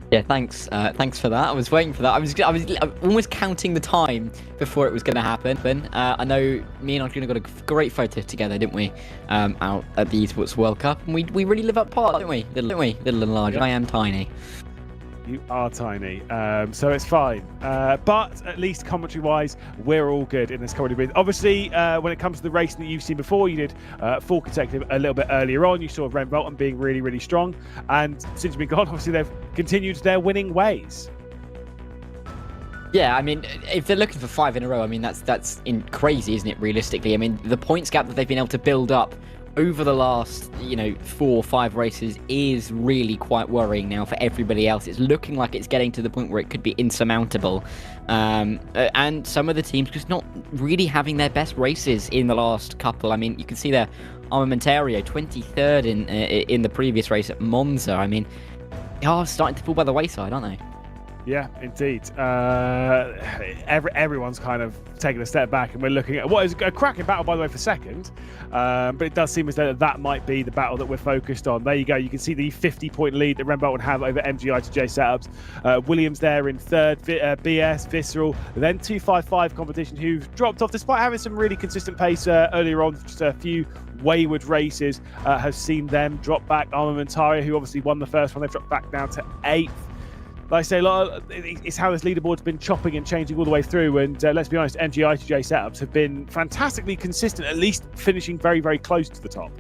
Yeah, thanks. Thanks for that. I was waiting for that. I was almost counting the time before it was going to happen. I know me and Arjuna got a great photo together, didn't we? Out at the Esports World Cup, and we really live up part, don't we? Little and large. Yep. I am tiny. You are tiny, so it's fine. But at least commentary-wise, we're all good in this comedy booth. Obviously, when it comes to the racing that you've seen before, you did 4 consecutive a little bit earlier on. You saw Ren Velten being really, really strong. And since you've been gone, obviously, they've continued their winning ways. Yeah, I mean, if they're looking for 5 in a row, I mean, that's crazy, isn't it, realistically? I mean, the points gap that they've been able to build up over the last, 4 or 5 races is really quite worrying now for everybody else. It's looking like it's getting to the point where it could be insurmountable. And some of the teams just not really having their best races in the last couple. I mean, you can see there, Armamentario, 23rd in the previous race at Monza. I mean, they are starting to fall by the wayside, aren't they? Yeah, indeed. Everyone's kind of taking a step back, and we're looking at what is a cracking battle, by the way, for second. But it does seem as though that might be the battle that we're focused on. There you go. You can see the 50-point lead that Red Bull would have over MG ITJ setups. Williams there in third, BS, Visceral, then 255 Competition, who've dropped off despite having some really consistent pace earlier on. Just a few wayward races has seen them drop back. Armamentario, who obviously won the first one, they've dropped back down to 8th. Like I say, it's how this leaderboard's been chopping and changing all the way through. And let's be honest, MG ITJ setups have been fantastically consistent, at least finishing very, very close to the top.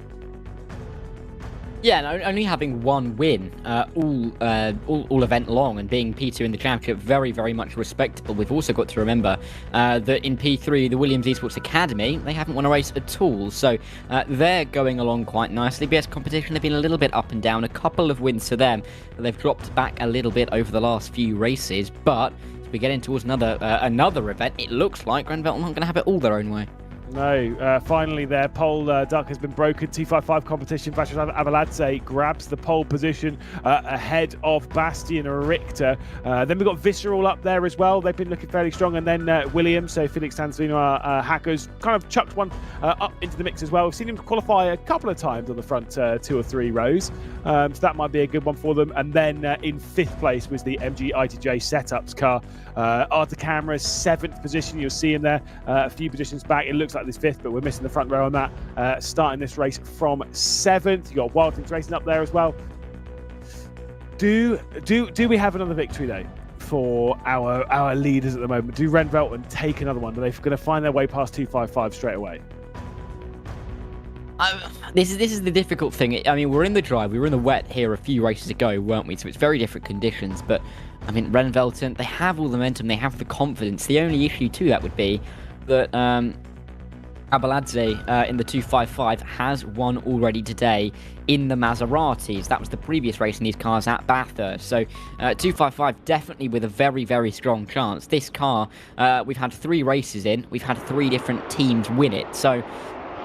Yeah, and only having one win all event long and being P2 in the championship, very, very much respectable. We've also got to remember that in P3, the Williams Esports Academy, they haven't won a race at all. So they're going along quite nicely. BS Competition have been a little bit up and down, a couple of wins to them. They've dropped back a little bit over the last few races. But as we get in towards another event, it looks like Granville aren't going to have it all their own way. No, finally their pole duck has been broken. 255 Competition, Vacilav Avaladze grabs the pole position ahead of Bastian Richter. Then we've got Visceral up there as well. They've been looking fairly strong. And then Williams, so Felix Tanzvino, hackers, kind of chucked one up into the mix as well. We've seen him qualify a couple of times on the front 2 or 3 rows. So that might be a good one for them. And then in 5th place was the MG ITJ Setups car. Arta Camera's 7th position. You'll see him there a few positions back. It looks like this 5th, but we're missing the front row on that. Starting this race from 7th. You got Wild Things Racing up there as well. Do we have another victory though for our leaders at the moment? Do Ren Velton take another one? Are they going to find their way past 255 straight away? This is the difficult thing. I mean, we're in the dry, we were in the wet here a few races ago, weren't we? So it's very different conditions. But I mean, Ren Velton, they have all the momentum, they have the confidence. The only issue to that would be that Abaladze in the 255 has won already today in the Maseratis. That was the previous race in these cars at Bathurst. So 255 definitely with a very, very strong chance. This car, we've had 3 races in. We've had 3 different teams win it. So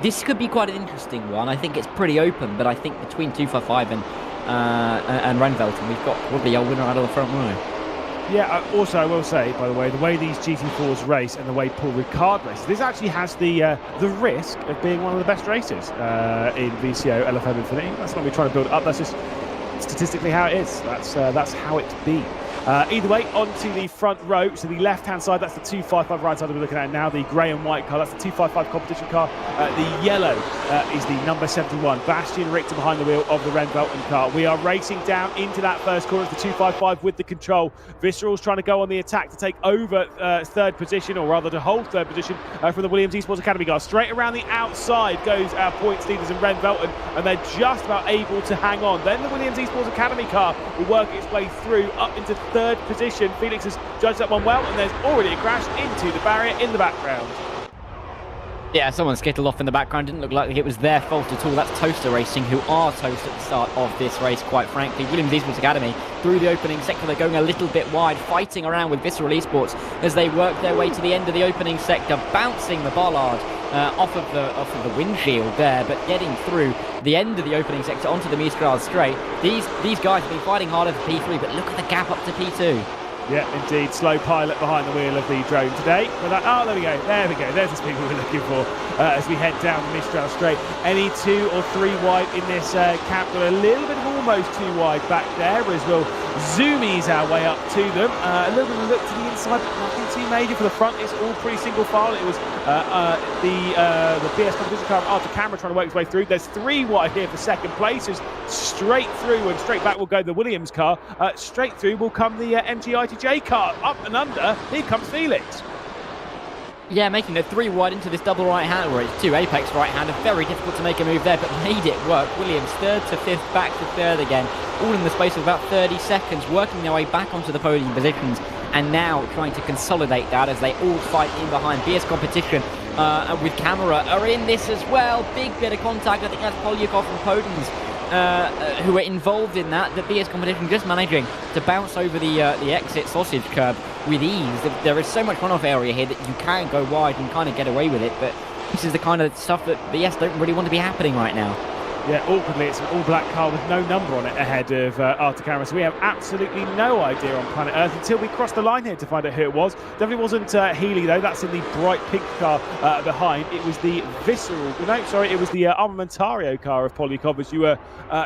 this could be quite an interesting one. I think it's pretty open, but I think between 255 and Renvelton, we've got probably a winner out of the front row. Yeah, also I will say, by the way these GT4s race and the way Paul Ricard races, this actually has the risk of being one of the best races in VCOxLFM INFINITY. That's not me trying to build it up, that's just statistically how it is. That's how it be. Either way, onto the front row. So the left-hand side, that's the 255 right side that we're looking at now, the grey and white car. That's the 255 competition car. The yellow is the number 71. Bastian Richter behind the wheel of the Ren Velton car. We are racing down into that first corner. It's the 255 with the control. Visceral's trying to go on the attack to take over third position, or rather to hold third position from the Williams Esports Academy car. Straight around the outside goes our points leaders in Ren Velton, and they're just about able to hang on. Then the Williams Esports Academy car will work its way through up into third position. Felix has judged that one well, and there's already a crash into the barrier in the background. Yeah, someone skittled off in the background. Didn't look like it was their fault at all. That's Toaster Racing, who are toast at the start of this race, quite frankly. Williams Esports Academy, through the opening sector, they're going a little bit wide, fighting around with Visceral Esports as they work their way to the end of the opening sector, bouncing the bollard off of the windshield there, but getting through the end of the opening sector onto the Mistral straight. These guys have been fighting harder for P3, but look at the gap up to P2. Yeah, indeed. Slow pilot behind the wheel of the drone today. Oh, there we go. There's the speed we were looking for as we head down the Mistral straight. Any 2 or 3 wide in this camp. Got a little bit of almost 2 wide back there as we'll zoomies our way up to them. A little bit of a look to the inside, but nothing too major for the front. It's all pretty single file. It was the BS competition car after camera trying to work its way through. There's 3 wide here for second place. Straight through and straight back will go the Williams car. Straight through will come the MG ITJ car. Up and under, here comes Felix. Yeah, making it 3 wide into this double right-hand, or it's 2 apex right-hander. Very difficult to make a move there, but made it work. Williams 3rd to 5th, back to 3rd again, all in the space of about 30 seconds, working their way back onto the podium positions and now trying to consolidate that as they all fight in behind. VS Competition with Camera are in this as well. Big bit of contact. I think that's Polyakov and Podens who are involved in that. The VS Competition just managing to bounce over the exit sausage curb with ease. There is so much runoff area here that you can go wide and kind of get away with it, but this is the kind of stuff that VS don't really want to be happening right now. Yeah, awkwardly, it's an all-black car with no number on it ahead of Articamera, so we have absolutely no idea on planet Earth until we crossed the line here to find out who it was. Definitely wasn't Healy, though. That's in the bright pink car behind. It was the Visceral... No, sorry, it was the Armamentario car of Polyakov, as you were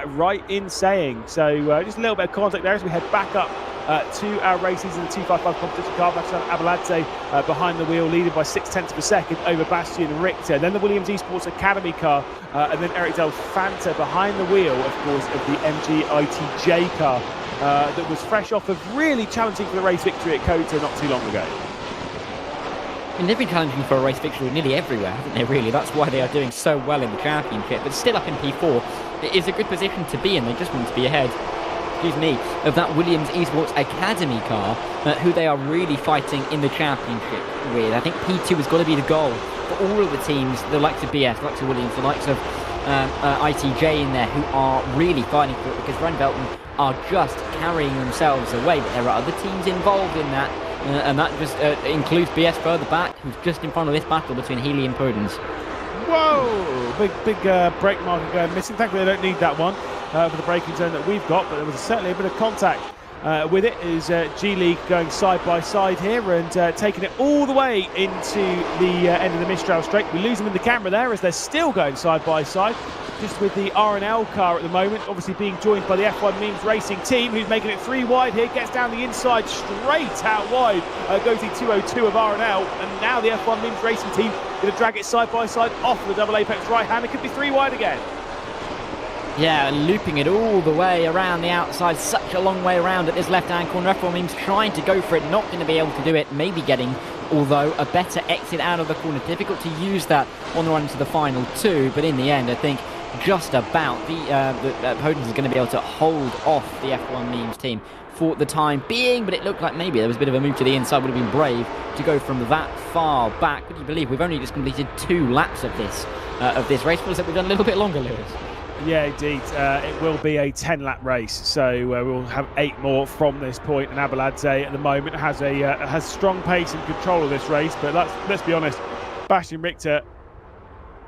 right in saying. So just a little bit of contact there as we head back up to our races in the 255 competition car. Abeladze behind the wheel, leading by 0.6 of a second over Bastian Richter. Then the Williams Esports Academy car, and then Eric Del Fanta behind the wheel, of course, of the MG ITJ car that was fresh off of really challenging for the race victory at COTA not too long ago. I mean, they've been challenging for a race victory nearly everywhere, haven't they, really? That's why they are doing so well in the championship. But still up in P4, it is a good position to be in. They just want to be ahead, of that Williams Esports Academy car, who they are really fighting in the championship with. I think P2 has got to be the goal for all of the teams, the likes of BS, the likes of Williams, the likes of ITJ in there, who are really fighting for it, because Van Velten are just carrying themselves away. But there are other teams involved in that, and that just includes BS further back, who's just in front of this battle between Healy and Podens. Whoa! Big brake marker going missing. Thankfully, they don't need that one for the braking zone that we've got, but there was certainly a bit of contact with it. Is G-League going side by side here and taking it all the way into the end of the Mistral straight. We lose them in the camera there as they're still going side by side, just with the R&L car at the moment, obviously being joined by the F1 Memes Racing team, who's making it 3 wide here, gets down the inside straight out wide, goes the 202 of R&L, and now the F1 Memes Racing team going to drag it side by side off the double apex right hand. It could be 3 wide again. Yeah, looping it all the way around the outside, such a long way around at this left-hand corner. F1 Memes trying to go for it, not going to be able to do it, maybe getting, although, a better exit out of the corner. Difficult to use that on the run to the final 2, but in the end, I think just about the Podens is going to be able to hold off the F1 Memes team for the time being, but it looked like maybe there was a bit of a move to the inside. Would have been brave to go from that far back. Would you believe we've only just completed 2 laps of this race? Feels like we've done a little bit longer, Lewis. Yeah, indeed. It will be a 10-lap race, so we'll have 8 more from this point. And Abeladze at the moment has strong pace and control of this race, but let's be honest, Bastian Richter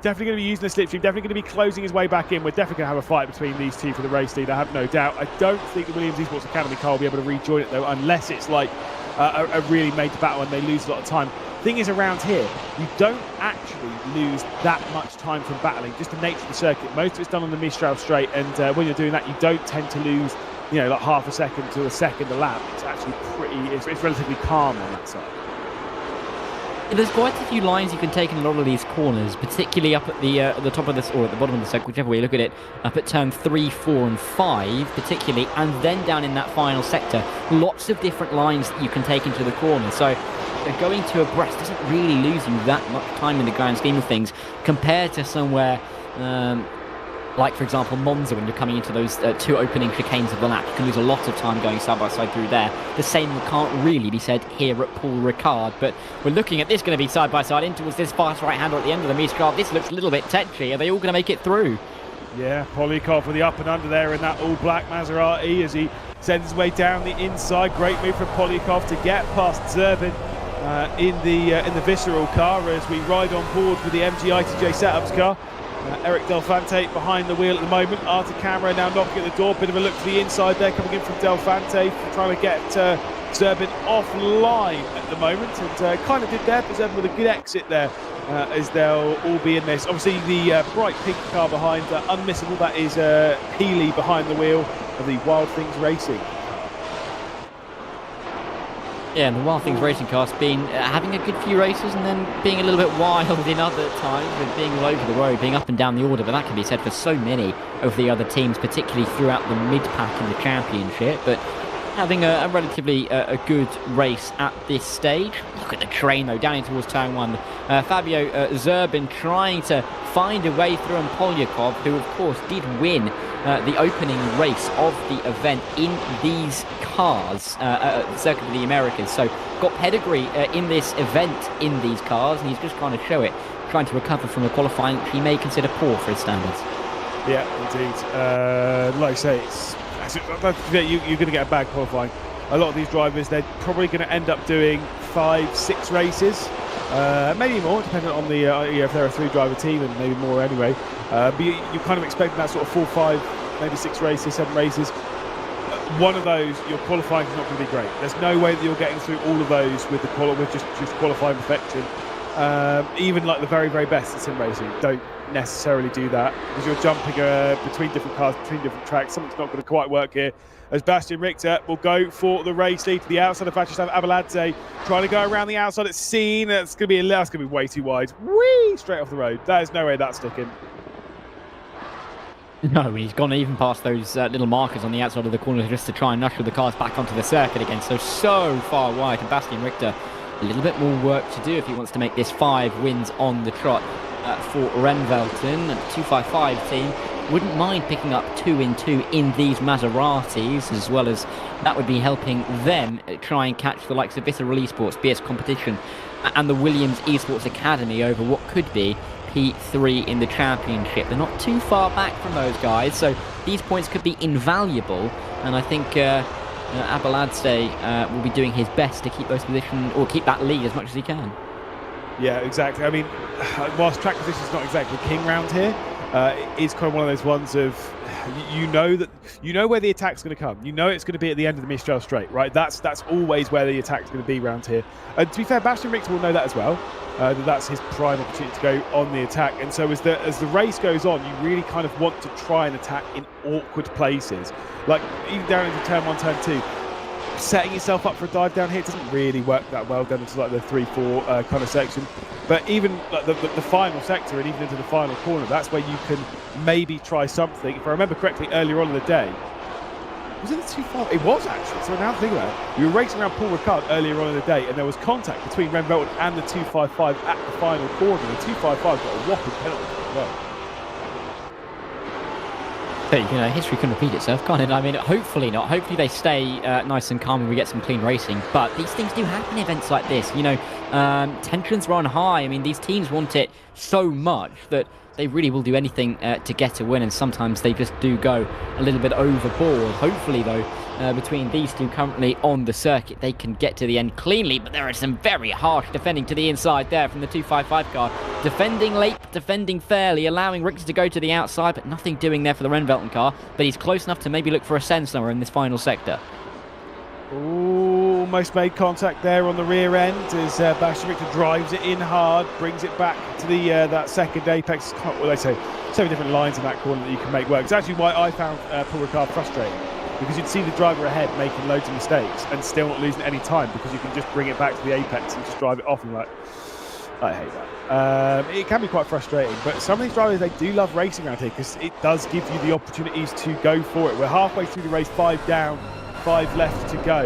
definitely going to be using the slipstream, definitely going to be closing his way back in. We're definitely going to have a fight between these two for the race lead, I have no doubt. I don't think the Williams Esports Academy car will be able to rejoin it, though, unless it's like a really major battle and they lose a lot of time. Thing is, around here, you don't actually lose that much time from battling, just the nature of the circuit. Most of it's done on the Mistral straight, and when you're doing that, you don't tend to lose, like half a second to a second a lap. It's actually it's relatively calm on that side. There's quite a few lines you can take in a lot of these corners, particularly up at the top of this, or at the bottom of the circuit, whichever way you look at it, up at turn 3, 4 and 5 particularly, and then down in that final sector. Lots of different lines that you can take into the corner, so going to abreast doesn't really lose you that much time in the grand scheme of things, compared to somewhere like, for example, Monza, when you're coming into those 2 opening chicanes of the lap. You can lose a lot of time going side by side through there. The same can't really be said here at Paul Ricard, but we're looking at this going to be side by side in towards this fast right hander at the end of the Mistral. This looks a little bit tetchy. Are they all going to make it through? Yeah, Polyakov with the up and under there in that all-black Maserati as he sends his way down the inside. Great move from Polyakov to get past Zerbin in the Visceral car as we ride on board with the MG ITJ Setups car. Eric Del Fante behind the wheel at the moment. Articamera now knocking at the door. Bit of a look to the inside there coming in from Del Fante, trying to get Zerbin offline at the moment, and kind of did there, but Zerbin with a good exit there as they'll all be in this. Obviously the bright pink car behind, unmissable, that is Healy behind the wheel of the Wild Things Racing. Yeah, and the Wild Things Racing car's been having a good few races and then being a little bit wild in other times, with being all over the road, being up and down the order, but that can be said for so many of the other teams, particularly throughout the mid-pack in the championship. But having a relatively a good race at this stage. Look at the train though, down in towards turn 1. Fabio Zerbin trying to find a way through, and Polyakov, who of course did win the opening race of the event in these cars at the Circuit of the Americas. So got pedigree in this event in these cars, and he's just trying to show it, trying to recover from a qualifying which he may consider poor for his standards. Yeah, indeed. Like I say, you're going to get a bad qualifying. A lot of these drivers, they're probably going to end up doing 5-6 races, maybe more, depending on the if they're a 3-driver team, and maybe more anyway. But you're kind of expecting that sort of 4, 5, maybe 6 races, 7 races. One of those, your qualifying is not going to be great. There's no way that you're getting through all of those with just qualifying perfection. Even like the very, very best at sim racing don't necessarily do that, because you're jumping between different cars, between different tracks. Something's not going to quite work here, as Bastian Richter will go for the race lead to the outside of Vyacheslav Abeladze, trying to go around the outside at Scene. That's going to be way too wide. Whee! Straight off the road. There's no way that's sticking. No, he's gone even past those little markers on the outside of the corner just to try and usher the cars back onto the circuit again. So far wide, and Bastian Richter a little bit more work to do if he wants to make this 5 wins on the trot for Renvelten. The 255 team wouldn't mind picking up 2 in 2 in these Maseratis, as well as that would be helping them try and catch the likes of Visceral Esports, BS Competition, and the Williams Esports Academy over what could be P3 in the championship. They're not too far back from those guys, so these points could be invaluable, and I think Abeladze will be doing his best to keep those positions, or keep that lead as much as he can. Yeah, exactly. I mean, whilst track position is not exactly king round here, it is kind of one of those ones of you know where the attack's going to come. You know it's going to be at the end of the Mistral Straight, right? That's always where the attack's going to be round here. And to be fair, Bastian Richter will know that as well. That's his prime opportunity to go on the attack. And so as the race goes on, you really kind of want to try and attack in awkward places, like even down into turn 1, turn 2. Setting yourself up for a dive down here doesn't really work that well down into like the 3-4 kind of section. But even like the final sector and even into the final corner, that's where you can maybe try something. If I remember correctly, earlier on in the day, was it the 255? It was actually. So now think about it. We were racing around Paul Ricard earlier on in the day, and there was contact between Renvelten and the 255 at the final corner. The 255 got a whopping penalty as well. But, you know, history can repeat itself, can't it? I mean, hopefully not. Hopefully they stay nice and calm and we get some clean racing. But these things do happen in events like this. You know, tensions run high. I mean, these teams want it so much that they really will do anything to get a win, and sometimes they just do go a little bit overboard. Hopefully, though, between these two currently on the circuit, they can get to the end cleanly, but there is some very harsh defending to the inside there from the 255 car. Defending late, defending fairly, allowing Richter to go to the outside, but nothing doing there for the Renvelten car, but he's close enough to maybe look for a send somewhere in this final sector. Almost made contact there on the rear end as Bastian Richter drives it in hard, brings it back to the that second apex. Well, they say so many different lines in that corner that you can make work. It's actually why I found Paul Ricard frustrating, because you'd see the driver ahead making loads of mistakes and still not losing any time, because you can just bring it back to the apex and just drive it off, and like, I hate that. It can be quite frustrating, but some of these drivers, they do love racing around here because it does give you the opportunities to go for it. We're halfway through the race, 5 down, 5 left to go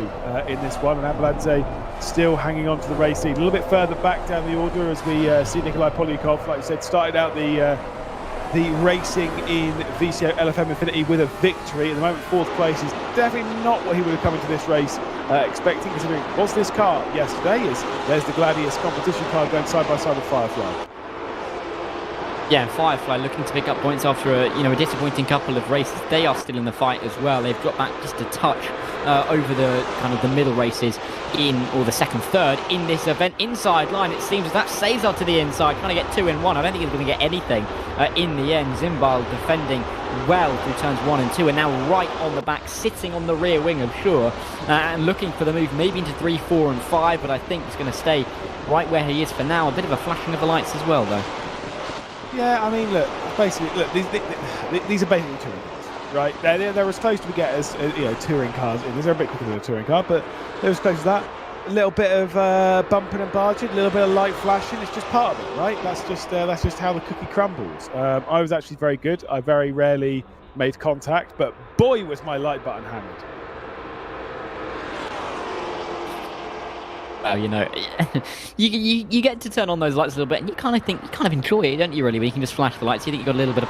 in this one, and Abeladze still hanging on to the race lead. A little bit further back down the order as we see Nikolai Polyakov, like you said, started out the racing in VCOxLFM INFINITY with a victory. At the moment, 4th place is definitely not what he would have come into this race expecting, considering was this car yesterday. There's the Gladius competition car going side by side with Firefly. Yeah, Firefly looking to pick up points after a disappointing couple of races. They are still in the fight as well. They've dropped back just a touch over the kind of the middle races or the second, third in this event. Inside line, it seems that Cesar to the inside, trying to get 2 in 1. I don't think he's going to get anything in the end. Zimbal defending well through turns 1 and 2, and now right on the back, sitting on the rear wing of Shure, and looking for the move maybe into 3, 4 and 5, but I think he's going to stay right where he is for now. A bit of a flashing of the lights as well, though. Yeah, I mean, look, basically, these are basically touring cars, right? They're as close to we get as touring cars. They're a bit quicker than a touring car, but they're as close as that. A little bit of bumping and barging, a little bit of light flashing. It's just part of it, right? That's just how the cookie crumbles. I was actually very good. I very rarely made contact, but boy, was my light button hammered. Well, you know, you get to turn on those lights a little bit, and you kind of enjoy it, don't you? Really, where you can just flash the lights. You think you've got a little bit of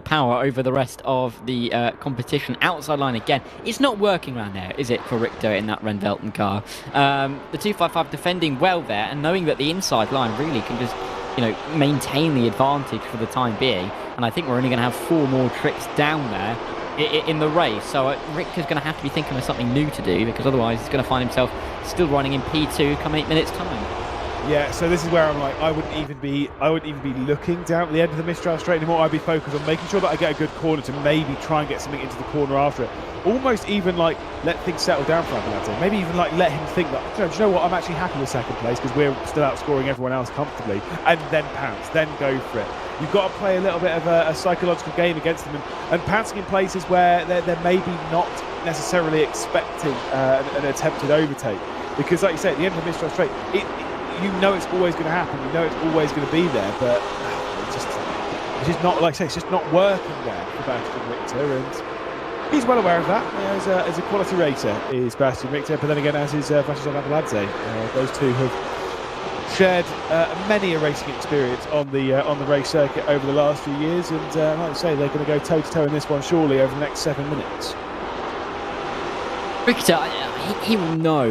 power over the rest of the competition. Outside line again. It's not working around there, is it, for Richter in that Renvelten car? The 255 defending well there, and knowing that the inside line really can just, you know, maintain the advantage for the time being. And I think we're only going to have 4 more trips down there in the race, so Richter's going to have to be thinking of something new to do, because otherwise he's going to find himself still running in P2 come 8 minutes time. Yeah, so this is where I'm like, I wouldn't even be looking down at the end of the Mistral straight anymore. I'd be focused on making sure that I get a good corner to maybe try and get something into the corner after it. Almost even like let things settle down for Abelardo. Maybe even like let him think that, do you know what, I'm actually happy with second place because we're still outscoring everyone else comfortably, and then pounce, then go for it. You've got to play a little bit of a psychological game against them, and pouncing in places where they're maybe not necessarily expecting an attempted overtake. Because like you say, at the end of the Mistral straight, you know it's always going to happen, you know it's always going to be there, but it's just not, like I say, it's just not working there for Bastian Richter, and he's well aware of that. As a quality racer is Bastian Richter, but then again, as is Vasilij Abelardo. Those two have shared many a racing experience on the race circuit over the last few years, and like I say, they're going to go toe-to-toe in this one surely over the next 7 minutes. Richter, he will know,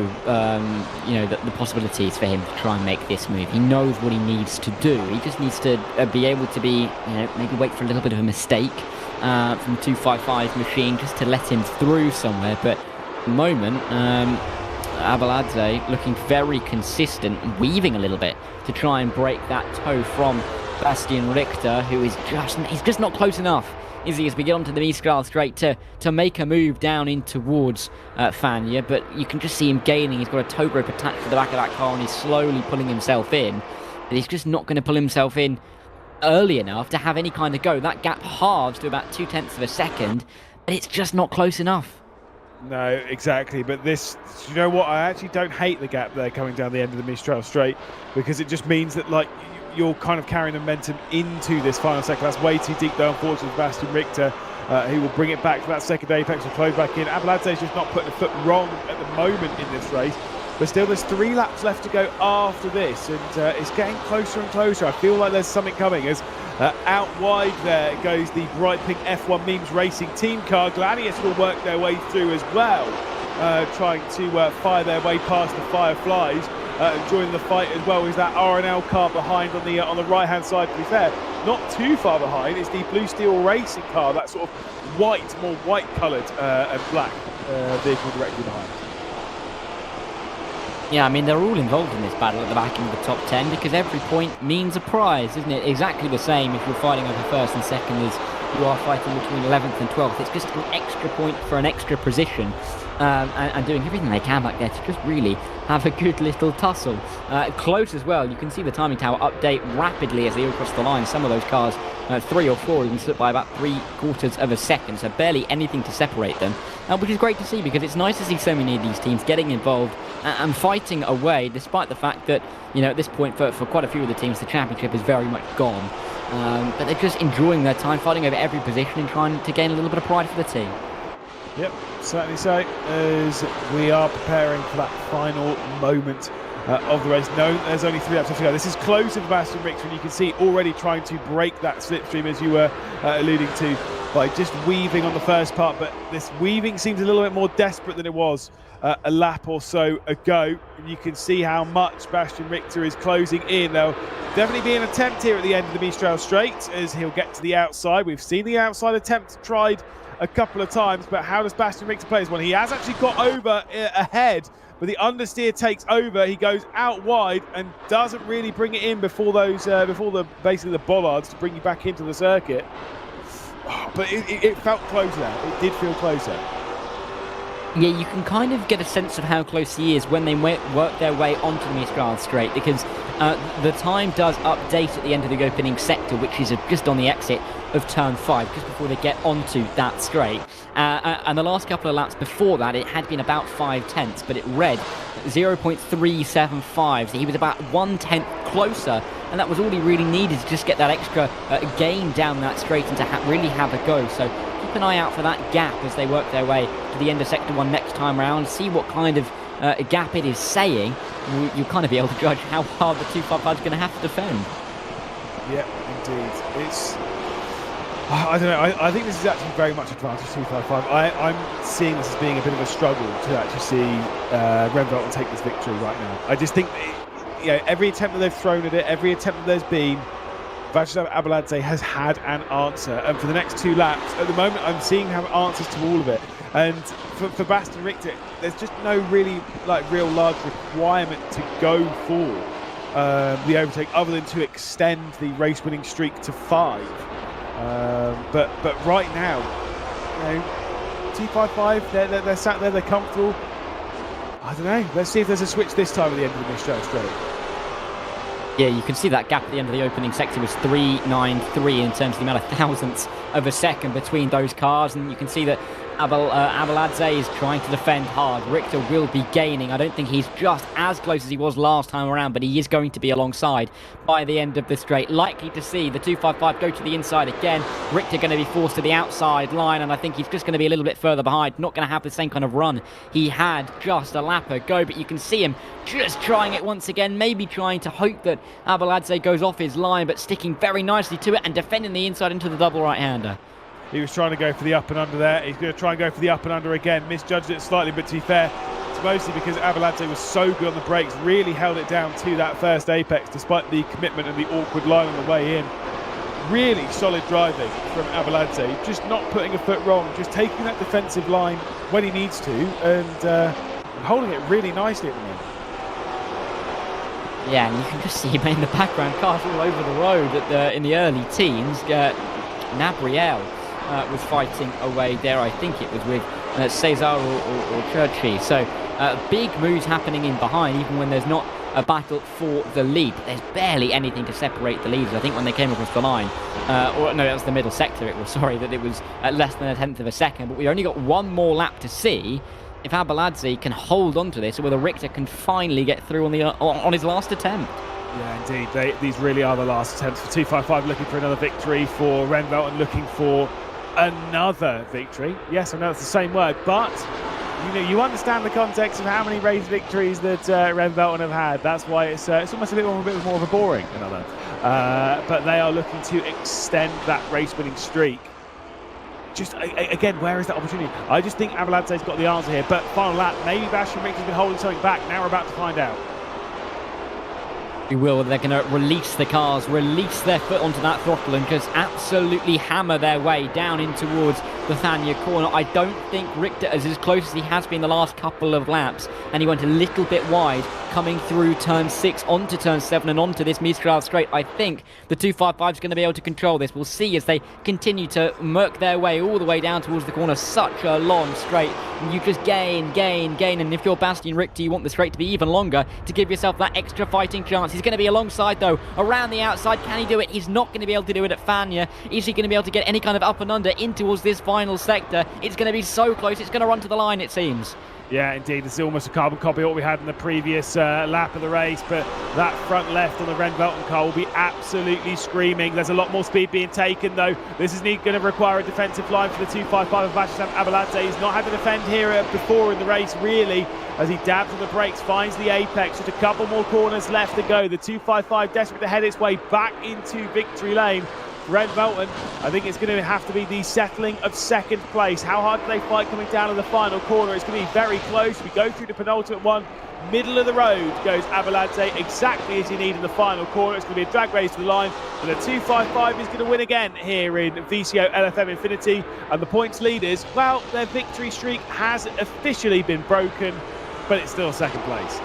you know, the possibilities for him to try and make this move. He knows what he needs to do. He just needs to be able to be, you know, maybe wait for a little bit of a mistake from 255's machine just to let him through somewhere. But at the moment, Abelardo looking very consistent and weaving a little bit to try and break that toe from Bastian Richter, who is just not close enough, is he, as we get onto the Mistral straight to make a move down in towards Fania. But you can just see him gaining. He's got a tow rope attached to the back of that car, and he's slowly pulling himself in. But he's just not going to pull himself in early enough to have any kind of go. That gap halves to about 0.2 of a second, but it's just not close enough. No, exactly. But this, you know what? I actually don't hate the gap there coming down the end of the Mistral straight, because it just means that, like, you're kind of carrying the momentum into this final sector. That's way too deep, though, unfortunately, for Bastian Richter, who will bring it back for that second apex and close back in. Abelardo's just not putting a foot wrong at the moment in this race. But still, there's 3 laps left to go after this, and it's getting closer and closer. I feel like there's something coming as out wide there goes the bright pink F1 Memes Racing team car. Gladius will work their way through as well, trying to fire their way past the Fireflies. Joining the fight as well is that RNL car behind on the right-hand side. To be fair, not too far behind is the Blue Steel Racing car, that sort of white, more white-coloured and black vehicle directly behind. Yeah, I mean, they're all involved in this battle at the back end of the top 10, because every point means a prize, isn't it? Exactly the same if you're fighting over first and second as you are fighting between 11th and 12th. It's just an extra point for an extra position. And doing everything they can back there to just really have a good little tussle. Close as well. You can see the timing tower update rapidly as they all cross the line. Some of those cars, 3 or 4, even slipped by about 3/4 of a second, so barely anything to separate them, which is great to see, because it's nice to see so many of these teams getting involved and fighting away, despite the fact that, you know, at this point for quite a few of the teams, the championship is very much gone. But they're just enjoying their time, fighting over every position and trying to gain a little bit of pride for the team. Yep, certainly so, as we are preparing for that final moment of the race. No, there's only 3 laps left to go. This is closer for Bastian Richter, and you can see already trying to break that slipstream, as you were alluding to, by just weaving on the first part. But this weaving seems a little bit more desperate than it was a lap or so ago. And you can see how much Bastian Richter is closing in. There'll definitely be an attempt here at the end of the Mistral straight, as he'll get to the outside. We've seen the outside attempt tried a couple of times, but how does Bastian Richter play this one? He has actually got over ahead, but the understeer takes over. He goes out wide and doesn't really bring it in before those basically the bollards to bring you back into the circuit. But it felt closer. It did feel closer. Yeah, you can kind of get a sense of how close he is when they work their way onto the Mistral straight, because the time does update at the end of the opening sector, which is just on the exit of turn 5, just before they get onto that straight. And the last couple of laps before that, it had been about 0.5, but it read 0.375, so he was about 1/10 closer, and that was all he really needed to just get that extra gain down that straight and to really have a go. So keep an eye out for that gap as they work their way to the end of Sector 1 next time round. See what kind of gap it is saying, you'll kind of be able to judge how hard the 255 is going to have to defend. Yeah, indeed. It's... I don't know. I think this is actually very much advantage 255. I'm seeing this as being a bit of a struggle to actually see Rembrandt take this victory right now. I just think, every attempt that they've thrown at it, every attempt that there's been, Václav Abeladze has had an answer. And for the next 2 laps, at the moment, I'm seeing him have answers to all of it. And for Bastian Richter, there's just no really real large requirement to go for the overtake other than to extend the race-winning streak to 5. But right now, 255, they're sat there, they're comfortable. I don't know. Let's see if there's a switch this time at the end of the Mistral straight. Yeah, you can see that gap at the end of the opening sector was 3.93 in terms of the amount of thousandths of a second between those cars, and you can see that Abeladze is trying to defend hard. Richter will be gaining. I don't think he's just as close as he was last time around, but he is going to be alongside by the end of the straight. Likely to see the 255 go to the inside again. Richter going to be forced to the outside line, and I think he's just going to be a little bit further behind. Not going to have the same kind of run he had just a lap ago, but you can see him just trying it once again, maybe trying to hope that Abeladze goes off his line, but sticking very nicely to it and defending the inside into the double right-hander. He was trying to go for the up and under there. He's going to try and go for the up and under again. Misjudged it slightly, but to be fair, it's mostly because Abeladze was so good on the brakes, really held it down to that first apex, despite the commitment and the awkward line on the way in. Really solid driving from Abeladze, just not putting a foot wrong, just taking that defensive line when he needs to, and holding it really nicely at the moment. Yeah, and you can just see him in the background, cars all over the road in the early teens. Nabriel was fighting away there. I think it was with Cesar or Churchy. So big moves happening in behind, even when there's not a battle for the lead. There's barely anything to separate the leaders. I think when they came across the line, or no, that was the middle sector. It was that it was less than 1/10 of a second. But we only got one more lap to see if Abeladze can hold on to this, or whether Richter can finally get through on his last attempt. Yeah, indeed. These really are the last attempts for 255, looking for another victory for Rembrandt and looking for another victory. Yes, I know it's the same word, but you understand the context of how many race victories that Rembrandt have had. That's why it's almost a bit more of a boring another. But they are looking to extend that race-winning streak. Just again, where is that opportunity? I just think Abeladze's got the answer here. But final lap, maybe Bastian Richter's been holding something back. Now we're about to find out. They're going to release the cars, release their foot onto that throttle and just absolutely hammer their way down in towards the Thanya corner. I don't think Richter is as close as he has been the last couple of laps, and he went a little bit wide coming through turn 6 onto turn 7 and onto this Mistral straight. I think the 255 is going to be able to control this. We'll see as they continue to murk their way all the way down towards the corner. Such a long straight, and you just gain, and if you're Bastian Richter, you want the straight to be even longer to give yourself that extra fighting chance. He's going to be alongside though, around the outside. Can he do it? He's not going to be able to do it at Fania. Is he going to be able to get any kind of up and under in towards this final sector? It's going to be so close, it's going to run to the line, it seems. Yeah, indeed. This is almost a carbon copy of what we had in the previous lap of the race, but that front left on the Rembrandt car will be absolutely screaming. There's a lot more speed being taken, though. This is going to require a defensive line for the 255 of Václav Abeladze. He's not had to defend here before in the race, really, as he dabs on the brakes, finds the apex. Just a couple more corners left to go. The 255 desperate to head its way back into victory lane. Rembrandt, I think it's going to have to be the settling of second place. How hard do they fight coming down to the final corner? It's going to be very close. We go through the penultimate one. Middle of the road goes Abeladze, exactly as you need in the final corner. It's going to be a drag race to the line, but the 255 is going to win again here in VCOxLFM INFINITY. And the points leaders, well, their victory streak has officially been broken, but it's still second place.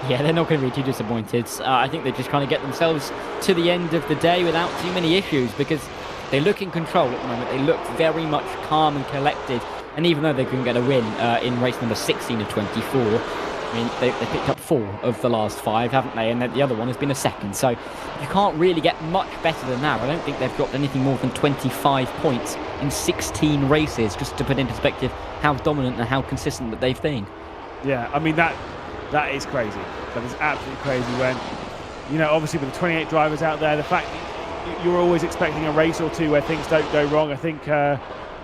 Yeah, they're not going to be too disappointed. I think they're just trying to get themselves to the end of the day without too many issues, because they look in control at the moment. They look very much calm and collected. And even though they couldn't get a win in race number 16 of 24, I mean, they picked up 4 of the last 5, haven't they? And the other one has been a second. So you can't really get much better than that. I don't think they've dropped anything more than 25 points in 16 races, just to put in perspective how dominant and how consistent that they've been. Yeah, I mean, that is crazy. That is absolutely crazy when, obviously with the 28 drivers out there, the fact that you're always expecting a race or two where things don't go wrong. I think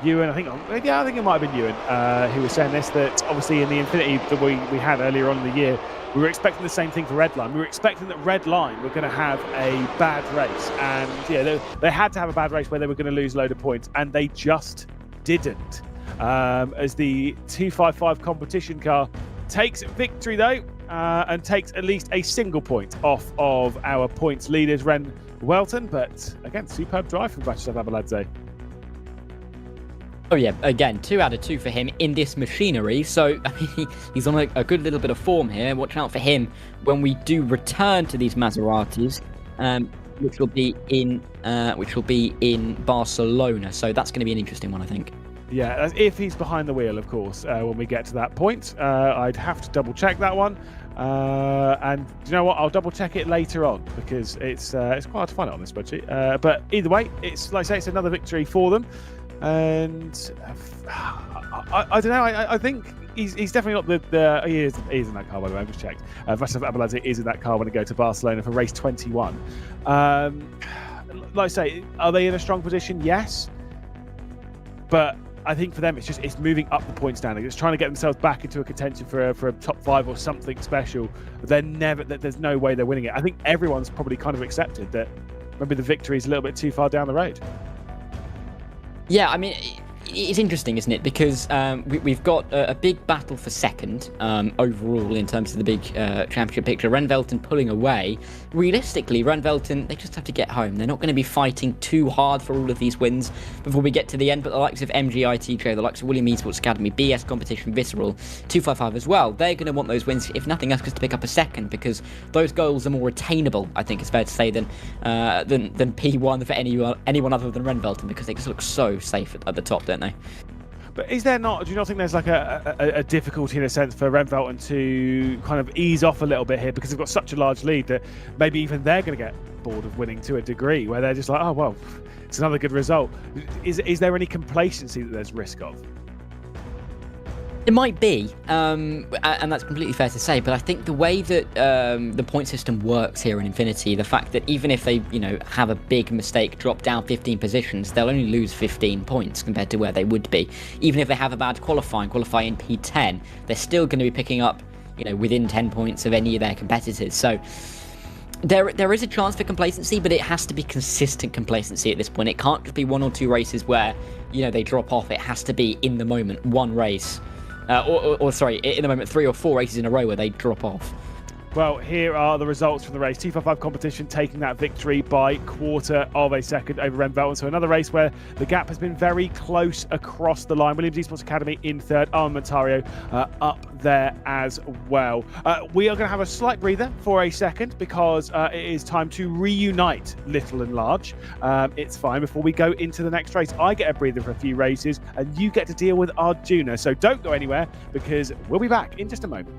Ewan, I think it might have been Ewan who was saying this, that obviously in the Infinity that we had earlier on in the year, we were expecting the same thing for Redline. We were expecting that Redline were going to have a bad race, and yeah, they had to have a bad race where they were going to lose a load of points, and they just didn't. As the 255 competition car takes victory though, and takes at least a single point off of our points leaders, Ren Welton. But again, superb drive from Vacislav Abeladze. Oh yeah, again, 2 out of 2 for him in this machinery. So I mean, he's on a good little bit of form here. Watch out for him when we do return to these Maseratis, which will be in Barcelona. So that's going to be an interesting one, I think. Yeah, if he's behind the wheel, of course, when we get to that point. I'd have to double check that one. And you know what? I'll double check it later on, because it's quite hard to find it on this spreadsheet. But either way, it's like I say, it's another victory for them. And I don't know. I think he's definitely not he is in that car, by the way. I've just checked. Vacislav Abeladze is in that car when they go to Barcelona for race 21. Like I say, are they in a strong position? Yes. But I think for them, it's moving up the point standing. It's trying to get themselves back into a contention for a top 5 or something special. There's no way they're winning it. I think everyone's probably kind of accepted that maybe the victory is a little bit too far down the road. Yeah, I mean, it's interesting, isn't it? Because we've got a big battle for second overall in terms of the big championship picture. Ren Welton pulling away. Realistically, Ren Welton, they just have to get home. They're not going to be fighting too hard for all of these wins before we get to the end. But the likes of MGITJ, the likes of William Esports Academy, BS Competition, Visceral, 255 as well, they're going to want those wins, if nothing else, just to pick up a second, because those goals are more attainable, I think it's fair to say, than P1 for anyone other than Ren Welton, because they just look so safe at the top, don't they? But do you not think there's like a difficulty in a sense for Ren Welton to kind of ease off a little bit here, because they've got such a large lead that maybe even they're going to get bored of winning to a degree, where they're just like, oh, well, it's another good result. Is there any complacency that there's risk of? It might be, and that's completely fair to say, but I think the way that the point system works here in Infinity, the fact that even if they, have a big mistake, drop down 15 positions, they'll only lose 15 points compared to where they would be. Even if they have a bad qualify in P10, they're still going to be picking up, within 10 points of any of their competitors. So there is a chance for complacency, but it has to be consistent complacency at this point. It can't just be 1 or 2 races where, they drop off. It has to be in the moment, one race. In the moment, 3 or 4 races in a row where they drop off. Well, here are the results from the race. 255 competition taking that victory by 1/4 of a second over Ren Welton. So another race where the gap has been very close across the line. Williams Esports Academy in 3rd, Armamentario up there as well. We are going to have a slight breather for a second, because it is time to reunite Little and Large. It's fine. Before we go into the next race, I get a breather for a few races, and you get to deal with Arjuna. So don't go anywhere, because we'll be back in just a moment.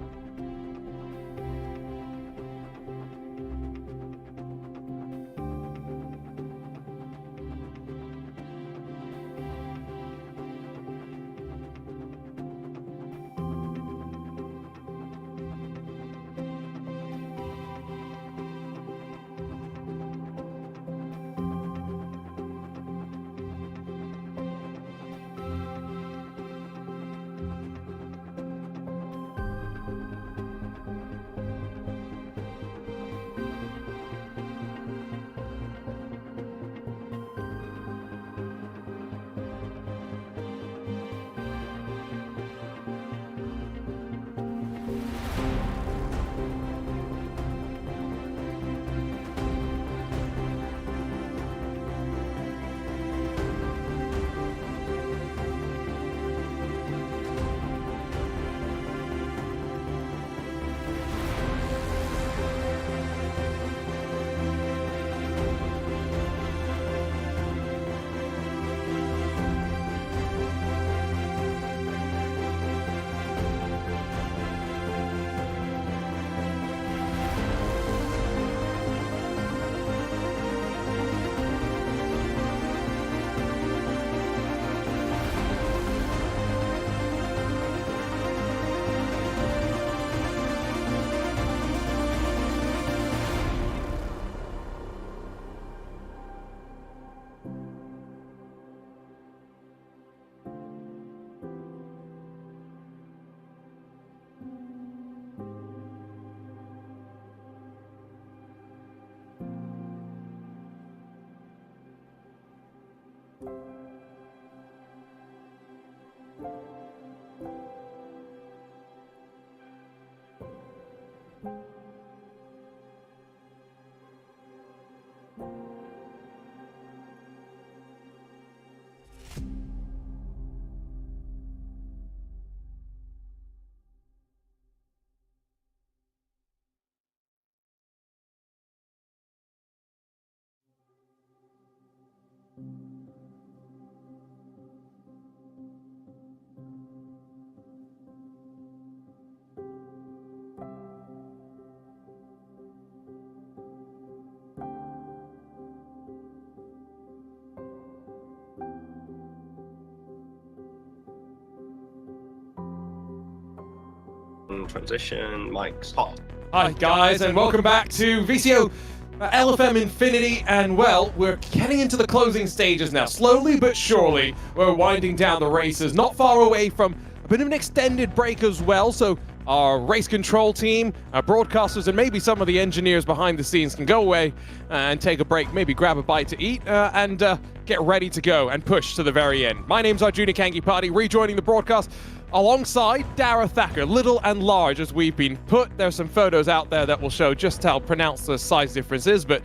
in transition. Mike's hot. Hi guys, and welcome back to VCOxLFM INFINITY, and well, we're getting into the closing stages now. Slowly but surely, we're winding down the races, not far away from a bit of an extended break as well, so our race control team, our broadcasters, and maybe some of the engineers behind the scenes can go away and take a break, maybe grab a bite to eat, and get ready to go and push to the very end. My name's Arjuna Kangi-Pati, rejoining the broadcast alongside Dara Thacker, little and large as we've been put. There's some photos out there that will show just how pronounced the size difference is, but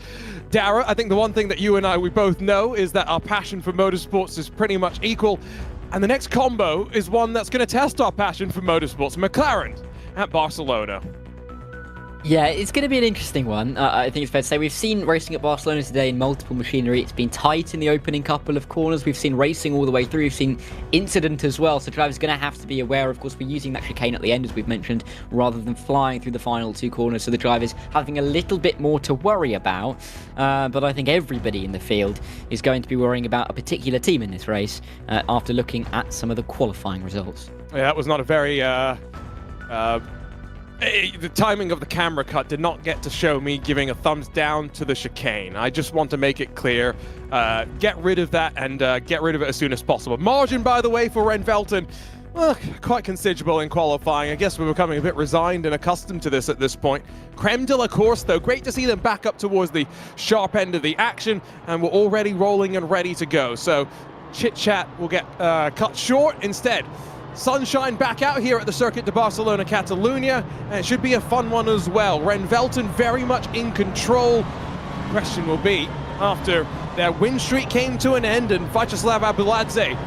Dara, I think the one thing that you and we both know is that our passion for motorsports is pretty much equal, and the next combo is one that's going to test our passion for motorsports, McLaren at Barcelona. Yeah, it's going to be an interesting one. I think it's fair to say we've seen racing at Barcelona today in multiple machinery. It's been tight in the opening couple of corners. We've seen racing all the way through. We've seen incident as well. So drivers are going to have to be aware. Of course, we're using that chicane at the end, as we've mentioned, rather than flying through the final two corners. So the drivers having a little bit more to worry about. But I think everybody in the field is going to be worrying about a particular team in this race after looking at some of the qualifying results. Yeah, that was not a very... the timing of the camera cut did not get to show me giving a thumbs down to the chicane. I just want to make it clear, get rid of that and get rid of it as soon as possible. Margin, by the way, for Ren Velten, well, quite considerable in qualifying. I guess we're becoming a bit resigned and accustomed to this at this point. Creme de la course, though. Great to see them back up towards the sharp end of the action, and we're already rolling and ready to go. So chit-chat will get cut short instead. Sunshine back out here at the Circuit de Barcelona, Catalunya, and it should be a fun one as well. Ren Velten very much in control. Question will be, after their win streak came to an end and Vyacheslav Abuladze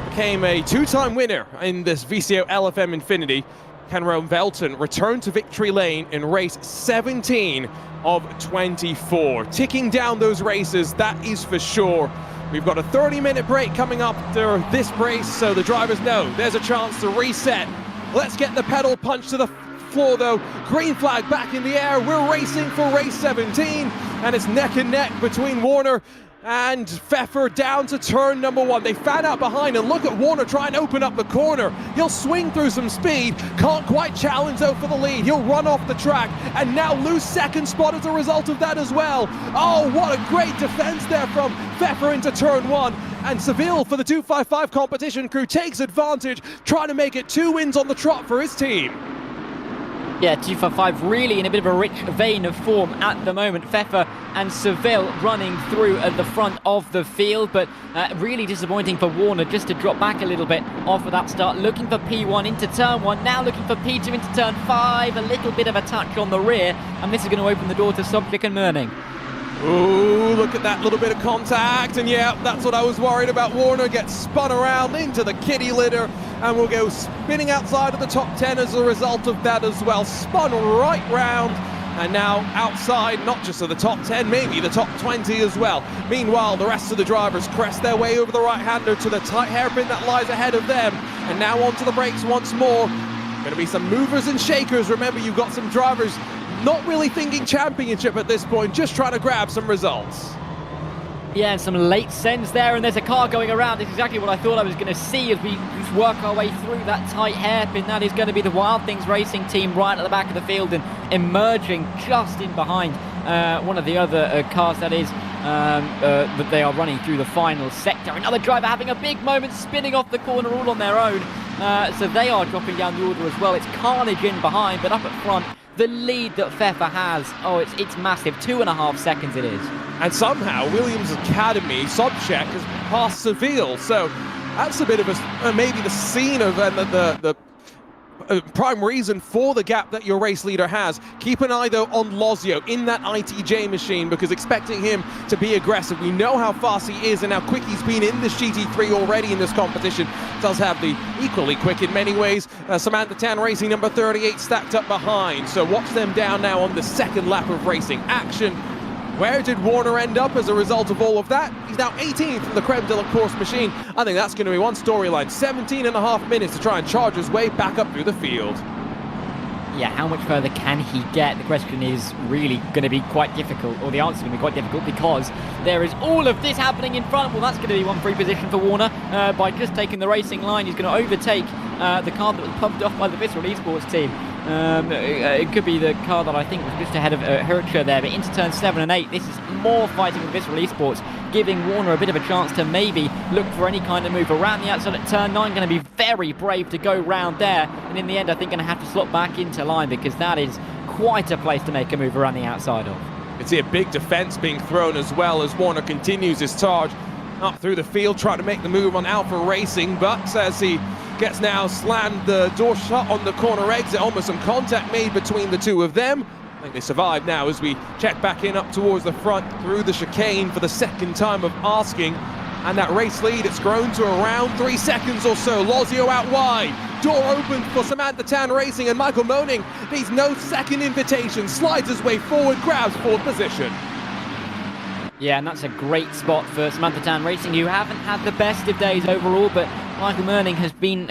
became a two-time winner in this VCOxLFM INFINITY, can Ren Velten return to victory lane in race 17 of 24? Ticking down those races, that is for sure. We've got a 30-minute break coming up after this race, so the drivers know there's a chance to reset. Let's get the pedal punch to the floor, though. Green flag back in the air. We're racing for race 17, and it's neck and neck between Warner and Pfeffer down to turn number one. They fan out behind, and look at Warner try and open up the corner. He'll swing through some speed, can't quite challenge though for the lead. He'll run off the track and now lose second spot as a result of that as well. Oh, what a great defense there from Pfeffer into turn one. And Seville for the 255 competition crew takes advantage, trying to make it 2 wins on the trot for his team. Yeah, 255 really in a bit of a rich vein of form at the moment. Pfeffer and Seville running through at the front of the field, but really disappointing for Warner just to drop back a little bit off of that start. Looking for P1 into turn 1, now looking for P2 into turn 5. A little bit of a touch on the rear, and this is going to open the door to Sobchak and Merning. Ooh, look at that little bit of contact, and yeah, that's what I was worried about. Warner gets spun around into the kitty litter, and will go spinning outside of the top 10 as a result of that as well. Spun right round, and now outside, not just of the top 10, maybe the top 20 as well. Meanwhile, the rest of the drivers crest their way over the right-hander to the tight hairpin that lies ahead of them, and now onto the brakes once more. Going to be some movers and shakers. Remember, you've got some drivers not really thinking championship at this point, just trying to grab some results. Yeah, and some late sends there, and there's a car going around. It's exactly what I thought I was going to see as we just work our way through that tight hairpin. That is going to be the Wild Things Racing team right at the back of the field and emerging just in behind one of the other cars that is that they are running through the final sector. Another driver having a big moment, spinning off the corner all on their own. So they are dropping down the order as well. It's carnage in behind, but up at front, the lead that Pfeffer has, oh, it's massive. 2.5 seconds it is. And somehow Williams Academy, Sobchak, has passed Seville. So that's a bit of a maybe the scene of the prime reason for the gap that your race leader has. Keep an eye though on Lozio in that ITJ machine, because expecting him to be aggressive. We know how fast he is and how quick he's been in this GT3 already in this competition. Does have the equally quick in many ways Samantha Tan Racing number 38 stacked up behind. So watch them down now on the second lap of racing action. Where did Warner end up as a result of all of that? He's now 18th in the Creme de la Course machine. I think that's going to be one storyline. 17.5 minutes to try and charge his way back up through the field. Yeah, how much further can he get? The question is really going to be quite difficult, or the answer is going to be quite difficult, because there is all of this happening in front. Well, that's going to be one free position for Warner. By just taking the racing line, he's going to overtake the car that was pumped off by the Visceral Esports team. It could be the car that I think was just ahead of Ricard there, but into turn 7 and 8, this is more fighting with Visceral Esports, giving Warner a bit of a chance to maybe look for any kind of move around the outside at turn 9. Going to be very brave to go round there, and in the end I think going to have to slot back into line, because that is quite a place to make a move around the outside of. You can see a big defense being thrown as well as Warner continues his charge up through the field, trying to make the move on Alpha Racing, but as he gets now slammed the door shut on the corner exit, almost some contact made between the two of them. I think they survive now as we check back in up towards the front through the chicane for the second time of asking. And that race lead, it's grown to around 3 seconds or so. Lozio out wide. Door open for Samantha Tan Racing, and Michael Moning needs no second invitation. Slides his way forward, grabs fourth position. Yeah, and that's a great spot for Samantha Tan Racing, who haven't had the best of days overall, but Michael Merning has been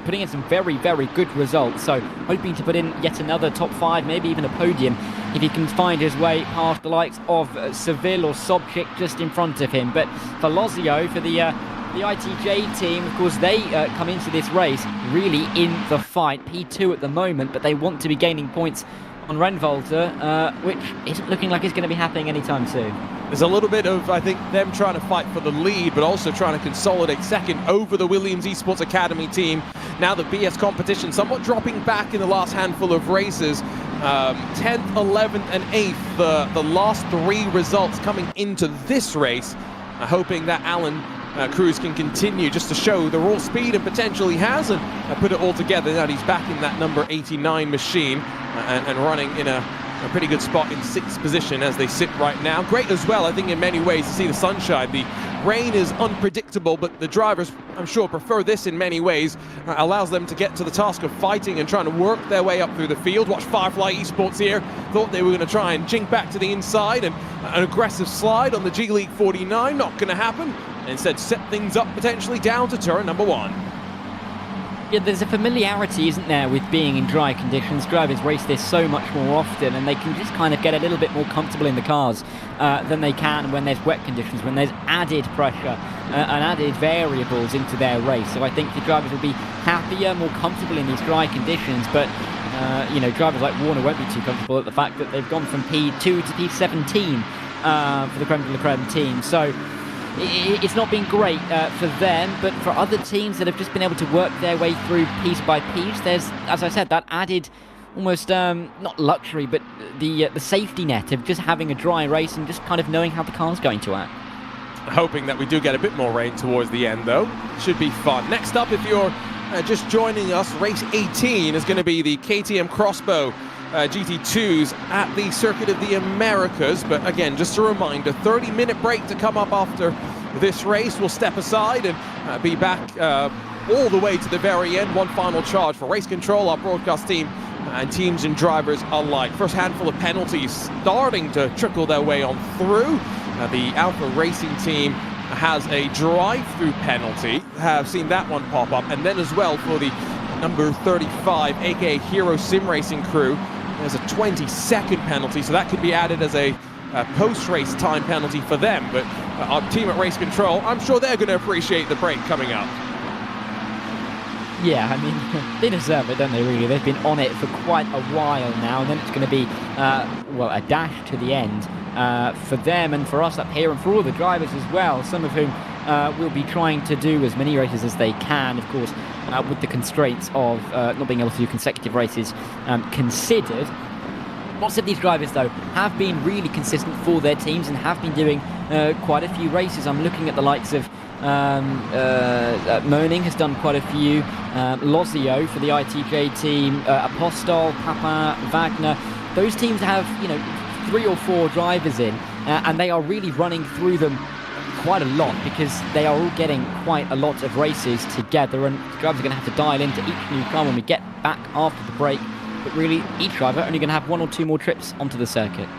putting in some very, very good results. So hoping to put in yet another top 5, maybe even a podium, if he can find his way past the likes of Seville or Sobchik just in front of him. But for Lozio, for the ITJ team, of course, they come into this race really in the fight. P2 at the moment, but they want to be gaining points on Renvolta, which isn't looking like it's going to be happening anytime soon. There's a little bit of, I think, them trying to fight for the lead, but also trying to consolidate second over the Williams Esports Academy team. Now the BS competition somewhat dropping back in the last handful of races. 10th, 11th and 8th, the last 3 results coming into this race. Hoping that Alan Cruz can continue just to show the raw speed and potential he has, and put it all together. Now he's back in that number 89 machine and running in a pretty good spot in 6th position as they sit right now. Great as well, I think, in many ways, to see the sunshine. The rain is unpredictable, but the drivers, I'm sure, prefer this in many ways. Allows them to get to the task of fighting and trying to work their way up through the field. Watch Firefly Esports here. Thought they were going to try and jink back to the inside, and an aggressive slide on the G League 49. Not going to happen. Instead, set things up potentially down to turn number 1. Yeah, there's a familiarity, isn't there, with being in dry conditions. Drivers race this so much more often, and they can just kind of get a little bit more comfortable in the cars than they can when there's wet conditions, when there's added pressure and added variables into their race. So I think the drivers will be happier, more comfortable in these dry conditions, but you know, drivers like Warner won't be too comfortable at the fact that they've gone from P2 to P17 for the Creme de la Creme team. So it's not been great for them, but for other teams that have just been able to work their way through piece by piece, there's, as I said, that added almost not luxury, but the safety net of just having a dry race and just kind of knowing how the car's going to act. Hoping that we do get a bit more rain towards the end, though. Should be fun. Next up, if you're just joining us, race 18 is going to be the KTM X-Bow GT2s at the Circuit of the Americas. But again, just a reminder, 30-minute break to come up after this race. We'll step aside and be back all the way to the very end. One final charge for race control, our broadcast team, and teams and drivers alike. First handful of penalties starting to trickle their way on through. The Alpha Racing team has a drive-through penalty. Have seen that one pop up. And then as well for the number 35, aka Hero Sim Racing crew, there's a 20-second penalty, so that could be added as a post-race time penalty for them. But our team at Race Control, I'm sure they're going to appreciate the break coming up. Yeah, I mean, they deserve it, don't they, really? They've been on it for quite a while now, and then it's going to be, well, a dash to the end for them and for us up here, and for all the drivers as well, some of whom will be trying to do as many races as they can, of course, with the constraints of not being able to do consecutive races considered. Lots of these drivers, though, have been really consistent for their teams and have been doing quite a few races. I'm looking at the likes of Moning has done quite a few, Lozio for the ITJ team, Apostol, Papa, Wagner. Those teams have, you know, 3 or 4 drivers in, and they are really running through them quite a lot because they are all getting quite a lot of races together, and drivers are going to have to dial into each new car when we get back after the break. But really, each driver only going to have 1 or 2 more trips onto the circuit.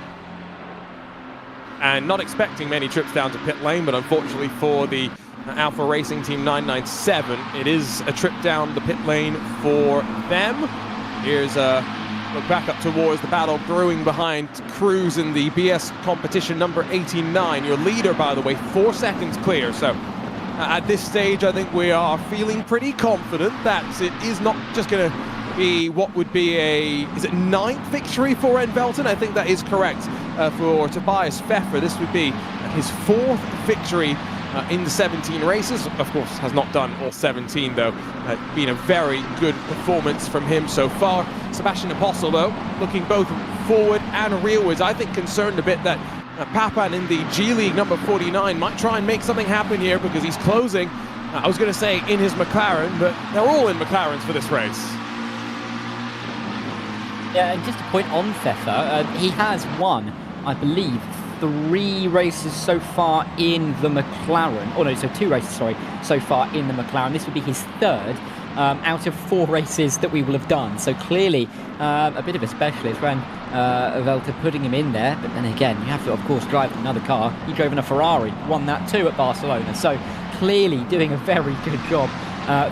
And not expecting many trips down to pit lane, but unfortunately for the Alpha Racing Team 997, it is a trip down the pit lane for them. Here's a look back up towards the battle brewing behind Cruz in the BS competition number 89. Your leader, by the way, 4 seconds clear. So at this stage, I think we are feeling pretty confident that it is not just going to be what would be is it 9th victory for Ren Velton? I think that is correct for Tobias Pfeffer. This would be his 4th victory in the 17 races. Of course, has not done all 17 though. Been a very good performance from him so far. Sebastian Apostle though, looking both forward and rearwards. I think concerned a bit that Papan in the G League number 49 might try and make something happen here because he's closing. I was going to say in his McLaren, but they're all in McLarens for this race. Yeah, and just a point on Pfeffer, he has won, I believe, 3 races so far in the McLaren. Oh no, so 2 races, sorry, so far in the McLaren. This would be his 3rd out of 4 races that we will have done. So clearly a bit of a specialist. Ran Velta putting him in there, but then again, you have to, of course, drive another car. He drove in a Ferrari, won that too at Barcelona. So clearly doing a very good job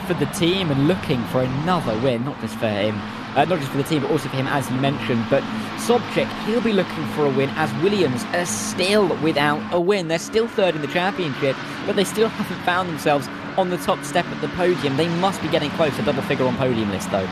for the team and looking for another win, not just for him. Not just for the team, but also for him, as you mentioned. But Sobchak, he'll be looking for a win, as Williams are still without a win. They're still 3rd in the championship, but they still haven't found themselves on the top step at the podium. They must be getting close to double figure on podium list, though.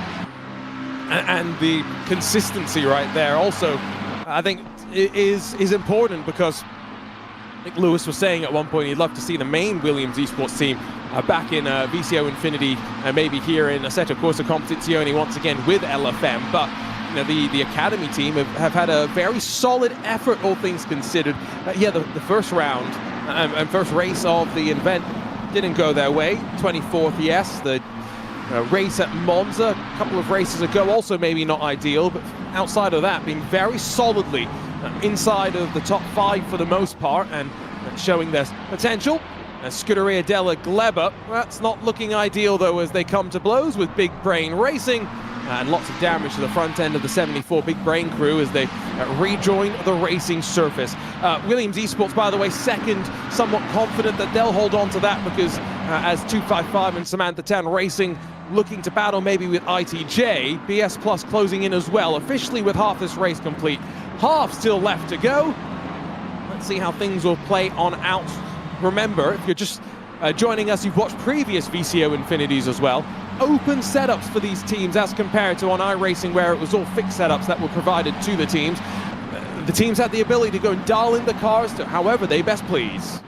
And the consistency right there also, I think, is important because I think Lewis was saying at one point he'd love to see the main Williams Esports team back in VCO Infinity, maybe here in Assetto Corsa Competizione once again with LFM. But you know, the academy team have had a very solid effort, all things considered. Yeah, the first round and first race of the event didn't go their way. 24th, yes. The race at Monza a couple of races ago, also maybe not ideal, but outside of that, being very solidly inside of the top 5 for the most part and showing their potential. Scuderia della Gleba, that's not looking ideal though as they come to blows with Big Brain Racing and lots of damage to the front end of the 74 Big Brain crew as they rejoin the racing surface. Williams Esports, by the way, 2nd, somewhat confident that they'll hold on to that because as 255 and Samantha Tan Racing looking to battle maybe with ITJ, BS Plus closing in as well, officially with half this race complete. Half still left to go. Let's see how things will play on out. Remember, if you're just joining us, you've watched previous VCO Infinities as well. Open setups for these teams as compared to on iRacing where it was all fixed setups that were provided to the teams. The teams had the ability to go and dial in the cars to however they best please.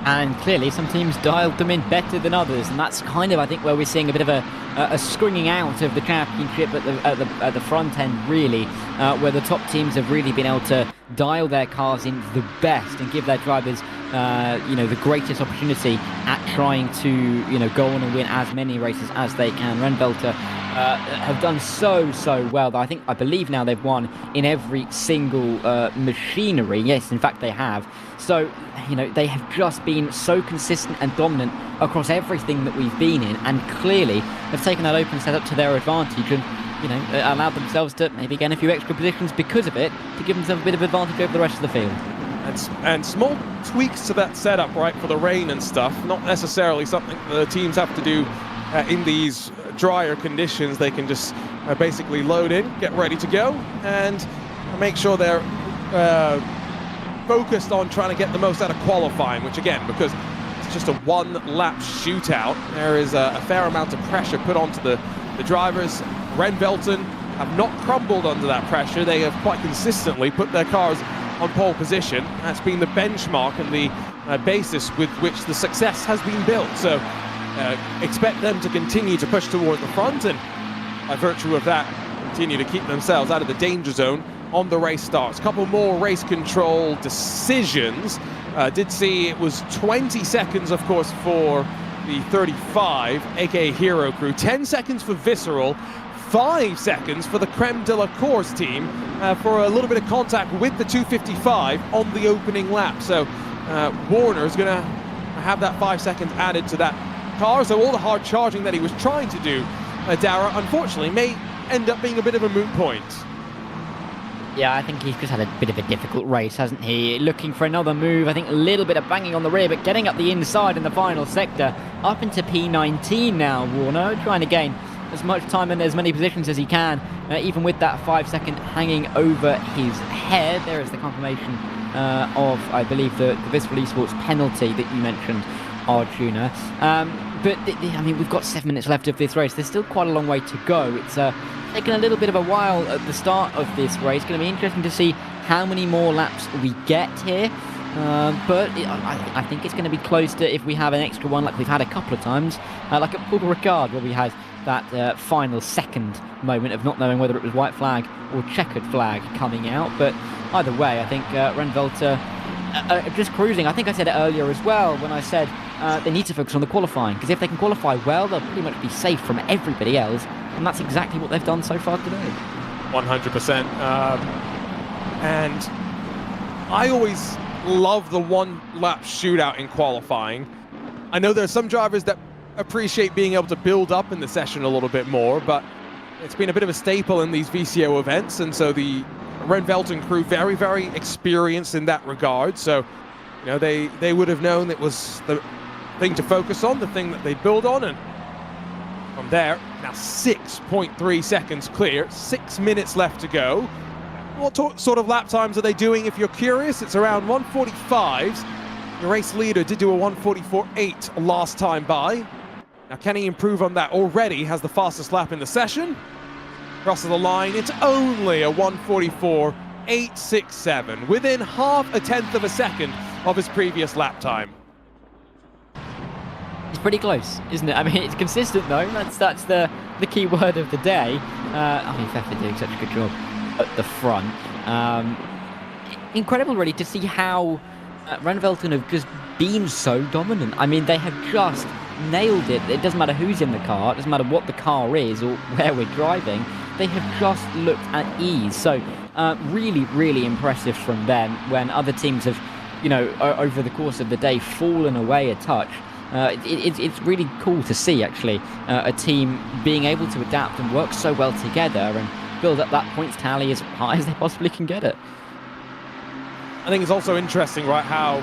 And clearly some teams dialed them in better than others, and that's kind of, I think, where we're seeing a bit of a stringing out of the championship at the front end, really, where the top teams have really been able to dial their cars in the best and give their drivers the greatest opportunity at trying to go on and win as many races as they can. Ren Velta have done so well. I believe now they've won in every single machinery. Yes, in fact they have. So they have just been so consistent and dominant across everything that we've been in, and clearly have taken that open setup to their advantage and allowed themselves to maybe gain a few extra positions because of it, to give themselves a bit of advantage over the rest of the field. And small tweaks to that setup, right, for the rain and stuff, not necessarily something the teams have to do in these drier conditions. They can just basically load in, get ready to go, and make sure they're focused on trying to get the most out of qualifying, which again, because it's just a one-lap shootout, there is a fair amount of pressure put onto the drivers. Ren Velton have not crumbled under that pressure. They have quite consistently put their cars on pole position. That's been the benchmark and the basis with which the success has been built. So expect them to continue to push toward the front and by virtue of that continue to keep themselves out of the danger zone on the race starts. A couple more race control decisions. Did see it was 20 seconds, of course, for the 35, aka Hero Crew, 10 seconds for Visceral, 5 seconds for the Creme de la Course team for a little bit of contact with the 255 on the opening lap. So Warner's going to have that 5 seconds added to that car. So all the hard charging that he was trying to do, Dara, unfortunately, may end up being a bit of a moot point. Yeah, I think he's just had a bit of a difficult race, hasn't he? Looking for another move. I think a little bit of banging on the rear, but getting up the inside in the final sector. Up into P19 now, Warner, trying to gain as much time and as many positions as he can, even with that 5 second hanging over his head. There is the confirmation of, I believe, the Visceral Esports penalty that you mentioned, Arjuna. but I mean, we've got 7 minutes left of this race. There's still quite a long way to go. It's taken a little bit of a while at the start of this race. It's going to be interesting to see how many more laps we get here. But I think it's going to be close to, if we have an extra one like we've had a couple of times, like at Paul Ricard, where we had that final second moment of not knowing whether it was white flag or checkered flag coming out. But either way, I think Renvelter just cruising. I think I said it earlier as well when I said they need to focus on the qualifying, because if they can qualify well, they'll pretty much be safe from everybody else, and that's exactly what they've done so far today. 100%. And I always love the one-lap shootout in qualifying. I know there are some drivers that appreciate being able to build up in the session a little bit more, but it's been a bit of a staple in these VCO events, and so the Renvelten crew very, very experienced in that regard. So, you know, they would have known it was the thing to focus on, the thing that they build on, and from there, now 6.3 seconds clear, 6 minutes left to go. What sort of lap times are they doing? If you're curious, it's around 1:45s. The race leader did do a 1:44.8 last time by. Now, can he improve on that? Already has the fastest lap in the session. Crosses the line, it's only a 1:44.867, within half a tenth of a second of his previous lap time. It's pretty close, isn't it? I mean, it's consistent though. That's the key word of the day. I mean, Pfeffer doing such a good job at the front. Incredible, really, to see how Renvelten have just been so dominant. I mean, they have just nailed it. It doesn't matter who's in the car, it doesn't matter what the car is or where we're driving. They have just looked at ease. So really, really impressive from them, when other teams have, you know, over the course of the day fallen away a touch. It's really cool to see, actually, a team being able to adapt and work so well together and build up that points tally as high as they possibly can get it. I think it's also interesting, right, how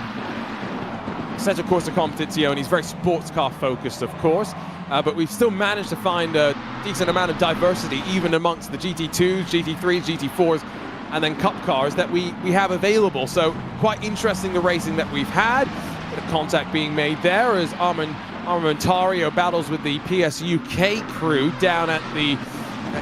Assetto Corsa Competizione is very sports car focused, of course, but we've still managed to find a decent amount of diversity even amongst the GT2s, GT3s, GT4s, and then Cup cars that we have available. So quite interesting, the racing that we've had. Bit of contact being made there as Armentario battles with the PSUK crew down at the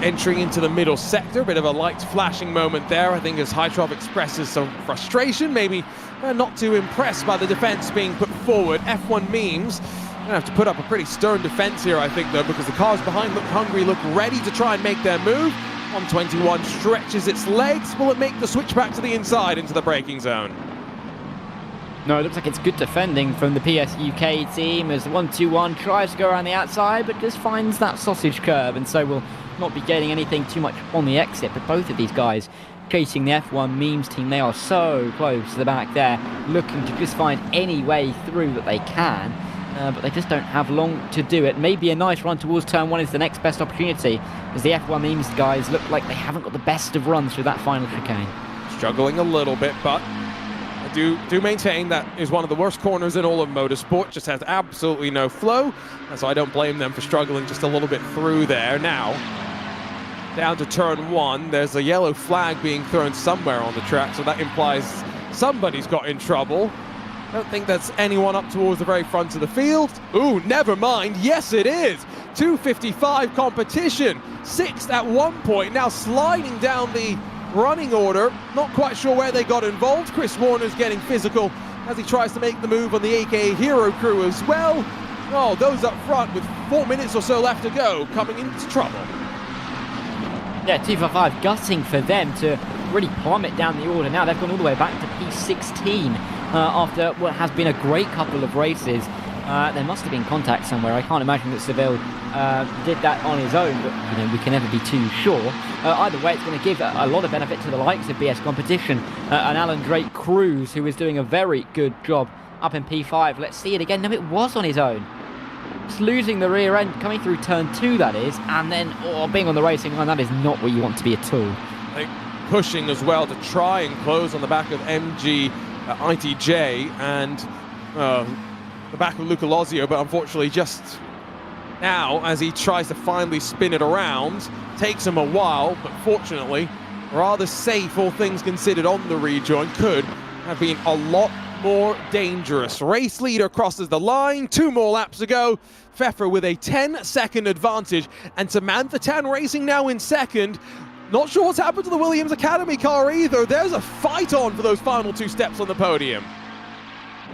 entry into the middle sector. Bit of a light flashing moment there, I think, as Hytrov expresses some frustration, maybe not too impressed by the defense being put forward. F1 memes gonna have to put up a pretty stern defense here, I think, though, because the cars behind look hungry, look ready to try and make their move. 121 stretches its legs. Will it make the switch back to the inside into the braking zone? No, it looks like it's good defending from the PSUK team as the 121 tries to go around the outside, but just finds that sausage curve, and so will not be getting anything too much on the exit. But both of these guys chasing the F1 memes team, they are so close to the back there, looking to just find any way through that they can, but they just don't have long to do it. Maybe a nice run towards turn one is the next best opportunity, as the F1 memes guys look like they haven't got the best of runs through that final chicane. Struggling a little bit, but I do maintain that is one of the worst corners in all of motorsport. Just has absolutely no flow, and so I don't blame them for struggling just a little bit through there. Now, down to turn one, there's a yellow flag being thrown somewhere on the track, so that implies somebody's got in trouble. I don't think that's anyone up towards the very front of the field. Ooh, never mind. Yes, it is. 2:55 competition. Sixth at one point, now sliding down the running order. Not quite sure where they got involved. Chris Warner's getting physical as he tries to make the move on the AKA Hero crew as well. Oh, those up front with 4 minutes or so left to go, coming into trouble. Yeah, 245 gutting for them to really plummet down the order. Now they've gone all the way back to P16 after what has been a great couple of races. There must have been contact somewhere. I can't imagine that Seville did that on his own, but you know, we can never be too sure. Either way, it's going to give a lot of benefit to the likes of BS Competition and Alan Drake Cruz, who is doing a very good job up in P5. Let's see it again. No, it was on his own. Just losing the rear end, coming through turn two, that is, and then being on the racing line. That is not where you want to be at all. I think pushing as well to try and close on the back of MG ITJ and the back of Luca Lozio, but unfortunately just now, as he tries to finally spin it around, takes him a while, but fortunately rather safe, all things considered, on the rejoin. Could have been a lot more dangerous. Race leader crosses the line, 2 more laps to go. Pfeffer with a 10-second advantage, and Samantha Tan racing now in second. Not sure what's happened to the Williams Academy car either. There's a fight on for those final 2 steps on the podium.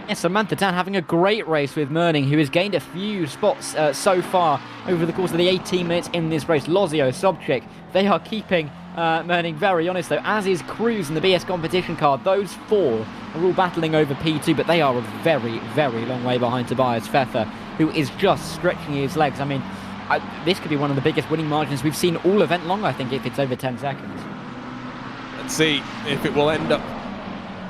Yes, Samantha Tan having a great race with Merning, who has gained a few spots so far over the course of the 18 minutes in this race. Lozio, Sobchik, they are keeping Merning very honest though, as is Cruz in the BS competition car. Those 4 are all battling over P2, but they are a very, very long way behind Tobias Pfeffer, who is just stretching his legs. I mean, this could be one of the biggest winning margins we've seen all event long, I think, if it's over 10 seconds. Let's see if it will end up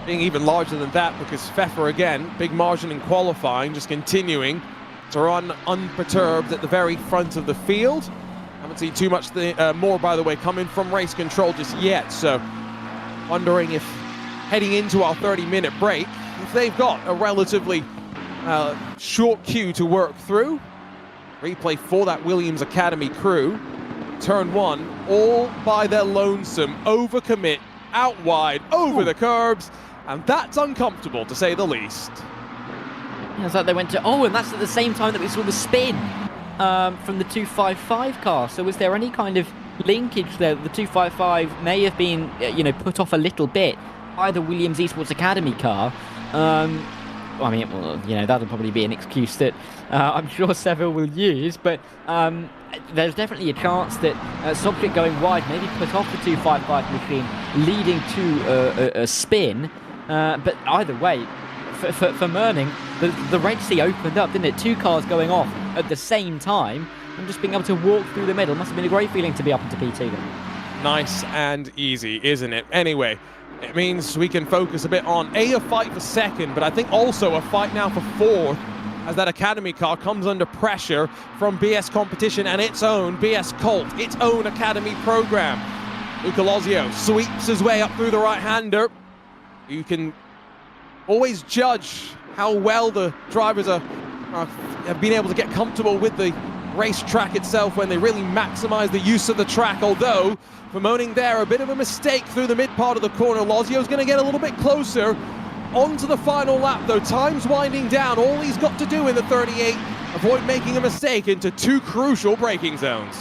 being even larger than that, because Pfeffer, again, big margin in qualifying, just continuing to run unperturbed at the very front of the field. Haven't seen too much more, by the way, coming from race control just yet, so wondering if heading into our 30-minute break, if they've got a relatively short queue to work through. Replay for that Williams Academy crew. Turn 1, all by their lonesome, overcommit, out wide, over the curbs, and that's uncomfortable to say the least. It's like they went to, and that's at the same time that we saw the spin from the 255 car. So was there any kind of linkage there? The 255 may have been, put off a little bit by the Williams Esports Academy car. I mean, well, that'll probably be an excuse that I'm sure Seville will use, but there's definitely a chance that Sobchik going wide maybe put off the 255 machine, leading to a spin. But either way, for Merning, the Red Sea opened up, didn't it? 2 cars going off at the same time, and just being able to walk through the middle must have been a great feeling to be up into P2 then. Nice and easy, isn't it? Anyway, it means we can focus a bit on a fight for second, but I think also a fight now for 4th, as that Academy car comes under pressure from BS Competition and its own BS Colt, its own Academy program. Luca Lozio sweeps his way up through the right-hander. You can always judge how well the drivers have been able to get comfortable with the racetrack itself when they really maximize the use of the track, although for Moaning there, a bit of a mistake through the mid part of the corner. Lozio's going to get a little bit closer onto the final lap, though. Time's winding down. All he's got to do in the 38, avoid making a mistake into 2 crucial braking zones.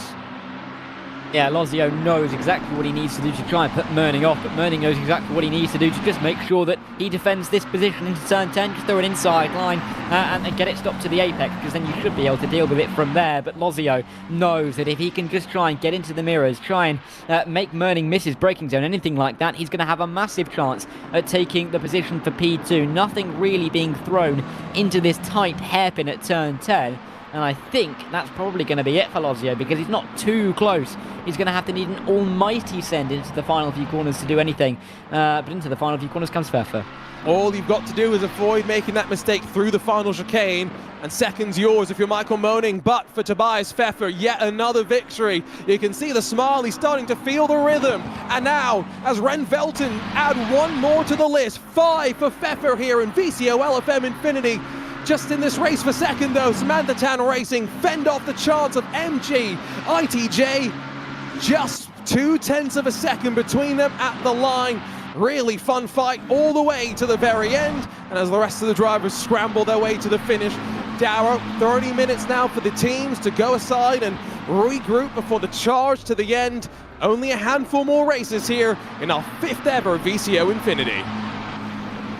Yeah, Lozio knows exactly what he needs to do to try and put Merning off, but Merning knows exactly what he needs to do to just make sure that he defends this position into turn 10, just throw an inside line and get it stopped to the apex, because then you should be able to deal with it from there. But Lozio knows that if he can just try and get into the mirrors, try and make Merning miss his braking zone, anything like that, he's going to have a massive chance at taking the position for P2. Nothing really being thrown into this tight hairpin at turn 10. And I think that's probably going to be it for Lozio, because he's not too close. He's going to have to need an almighty send into the final few corners to do anything. But into the final few corners comes Pfeffer. All you've got to do is avoid making that mistake through the final chicane, and second's yours if you're Michael Moaning. But for Tobias Pfeffer, yet another victory. You can see the smile, he's starting to feel the rhythm. And now, as Ren Velton add 1 more to the list, 5 for Pfeffer here in VCOxLFM Infinity. Just in this race for second, though, Samantha Tan Racing fend off the chance of MG, ITJ. Just 0.2 of a second between them at the line. Really fun fight all the way to the very end. And as the rest of the drivers scramble their way to the finish, Darrow, 30 minutes now for the teams to go aside and regroup before the charge to the end. Only a handful more races here in our 5th ever VCO Infinity.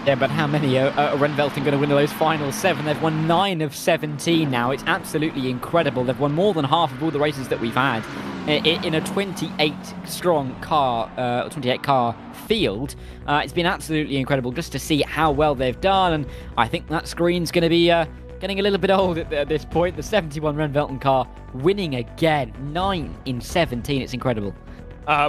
Yeah, but how many are Ren Velton going to win those final 7? They've won 9 of 17 now. It's absolutely incredible. They've won more than half of all the races that we've had in a 28-strong car, 28-car field. It's been absolutely incredible just to see how well they've done, and I think that screen's going to be getting a little bit old at this point. The 71 Ren Velton car winning again, 9 in 17. It's incredible.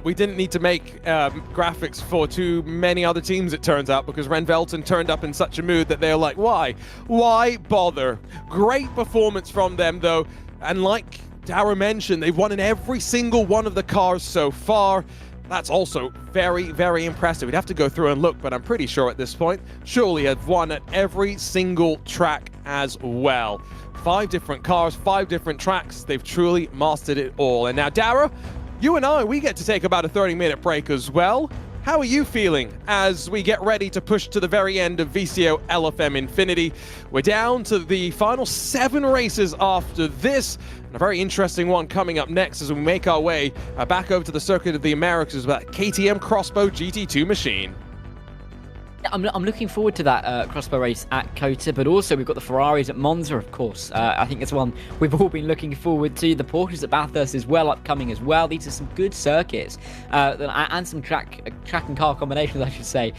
We didn't need to make graphics for too many other teams, it turns out, because Ren Velton turned up in such a mood that they're like, why? Why bother? Great performance from them, though. And like Dara mentioned, they've won in every single one of the cars so far. That's also very, very impressive. We'd have to go through and look, but I'm pretty sure at this point, surely have won at every single track as well. 5 different cars, 5 different tracks. They've truly mastered it all. And now, Dara, you and I, we get to take about a 30-minute break as well. how are you feeling as we get ready to push to the very end of VCOxLFM INFINITY? We're down to the final 7 races after this. And a very interesting one coming up next as we make our way back over to the Circuit of the Americas with that KTM X-Bow GT2 machine. I'm looking forward to that crossbow race at COTA, but also we've got the Ferraris at Monza, of course. I think it's one we've all been looking forward to. The Porsches at Bathurst is well upcoming as well. These are some good circuits and some track and car combinations, I should say,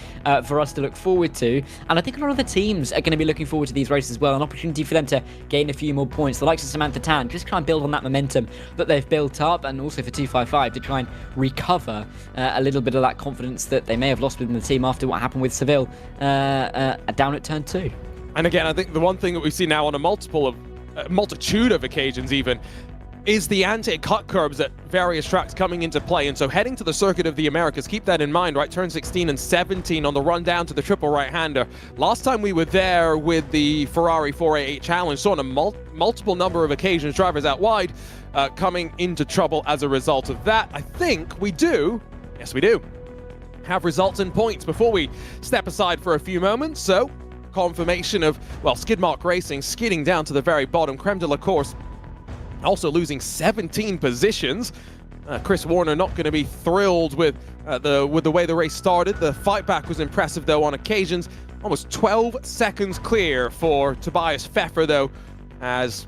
for us to look forward to. And I think a lot of the teams are going to be looking forward to these races as well. An opportunity for them to gain a few more points. The likes of Samantha Tan, just try and build on that momentum that they've built up, and also for 255 to try and recover a little bit of that confidence that they may have lost within the team after what happened with Seville down at turn 2. And again, I think the one thing that we see now on a multitude of occasions even is the anti-cut curbs at various tracks coming into play. And so heading to the Circuit of the Americas, keep that in mind, right? Turn 16 and 17 on the run down to the triple right-hander. Last time we were there with the Ferrari 488 Challenge, saw on a multiple number of occasions drivers out wide coming into trouble as a result of that. I think we do, yes we do, have results and points before we step aside for a few moments. So confirmation of, well, Skidmark Racing skidding down to the very bottom. Creme de la Course also losing 17 positions. Chris Warner not going to be thrilled with the way the race started. The fight back was impressive though on occasions. Almost 12 seconds clear for Tobias Pfeffer though, as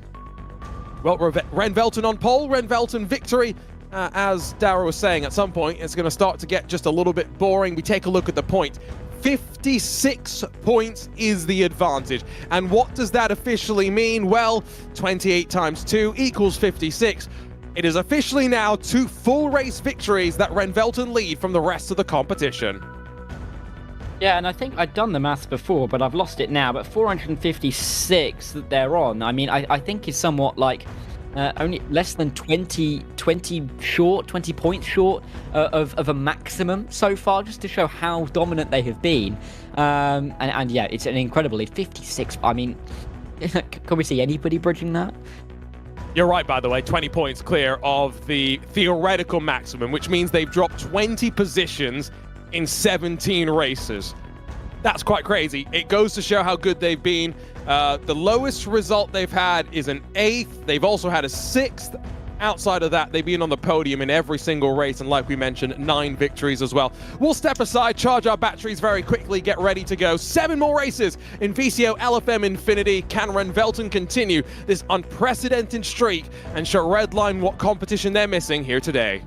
well, Ren Velton on pole, Ren Velton victory. As Darragh was saying, at some point it's going to start to get just a little bit boring. We take a look at the point. 56 points is the advantage. And what does that officially mean? Well, 28 times 2 equals 56. It is officially now 2 full race victories that Ren Velton lead from the rest of the competition. Yeah, and I think I'd done the maths before, but I've lost it now. But 456 that they're on, I mean, I think is somewhat like only less than 20 points short of a maximum so far, just to show how dominant they have been. And yeah, it's an incredible lead. 56, I mean, can we see anybody bridging that? You're right, by the way, 20 points clear of the theoretical maximum, which means they've dropped 20 positions in 17 races. That's quite crazy. It goes to show how good they've been. The lowest result they've had is an 8th. They've also had a 6th. Outside of that, they've been on the podium in every single race, and like we mentioned, 9 victories as well. We'll step aside, charge our batteries very quickly, get ready to go. 7 more races in VCOxLFM INFINITY. Can Ren Velton continue this unprecedented streak and show Redline what competition they're missing here today?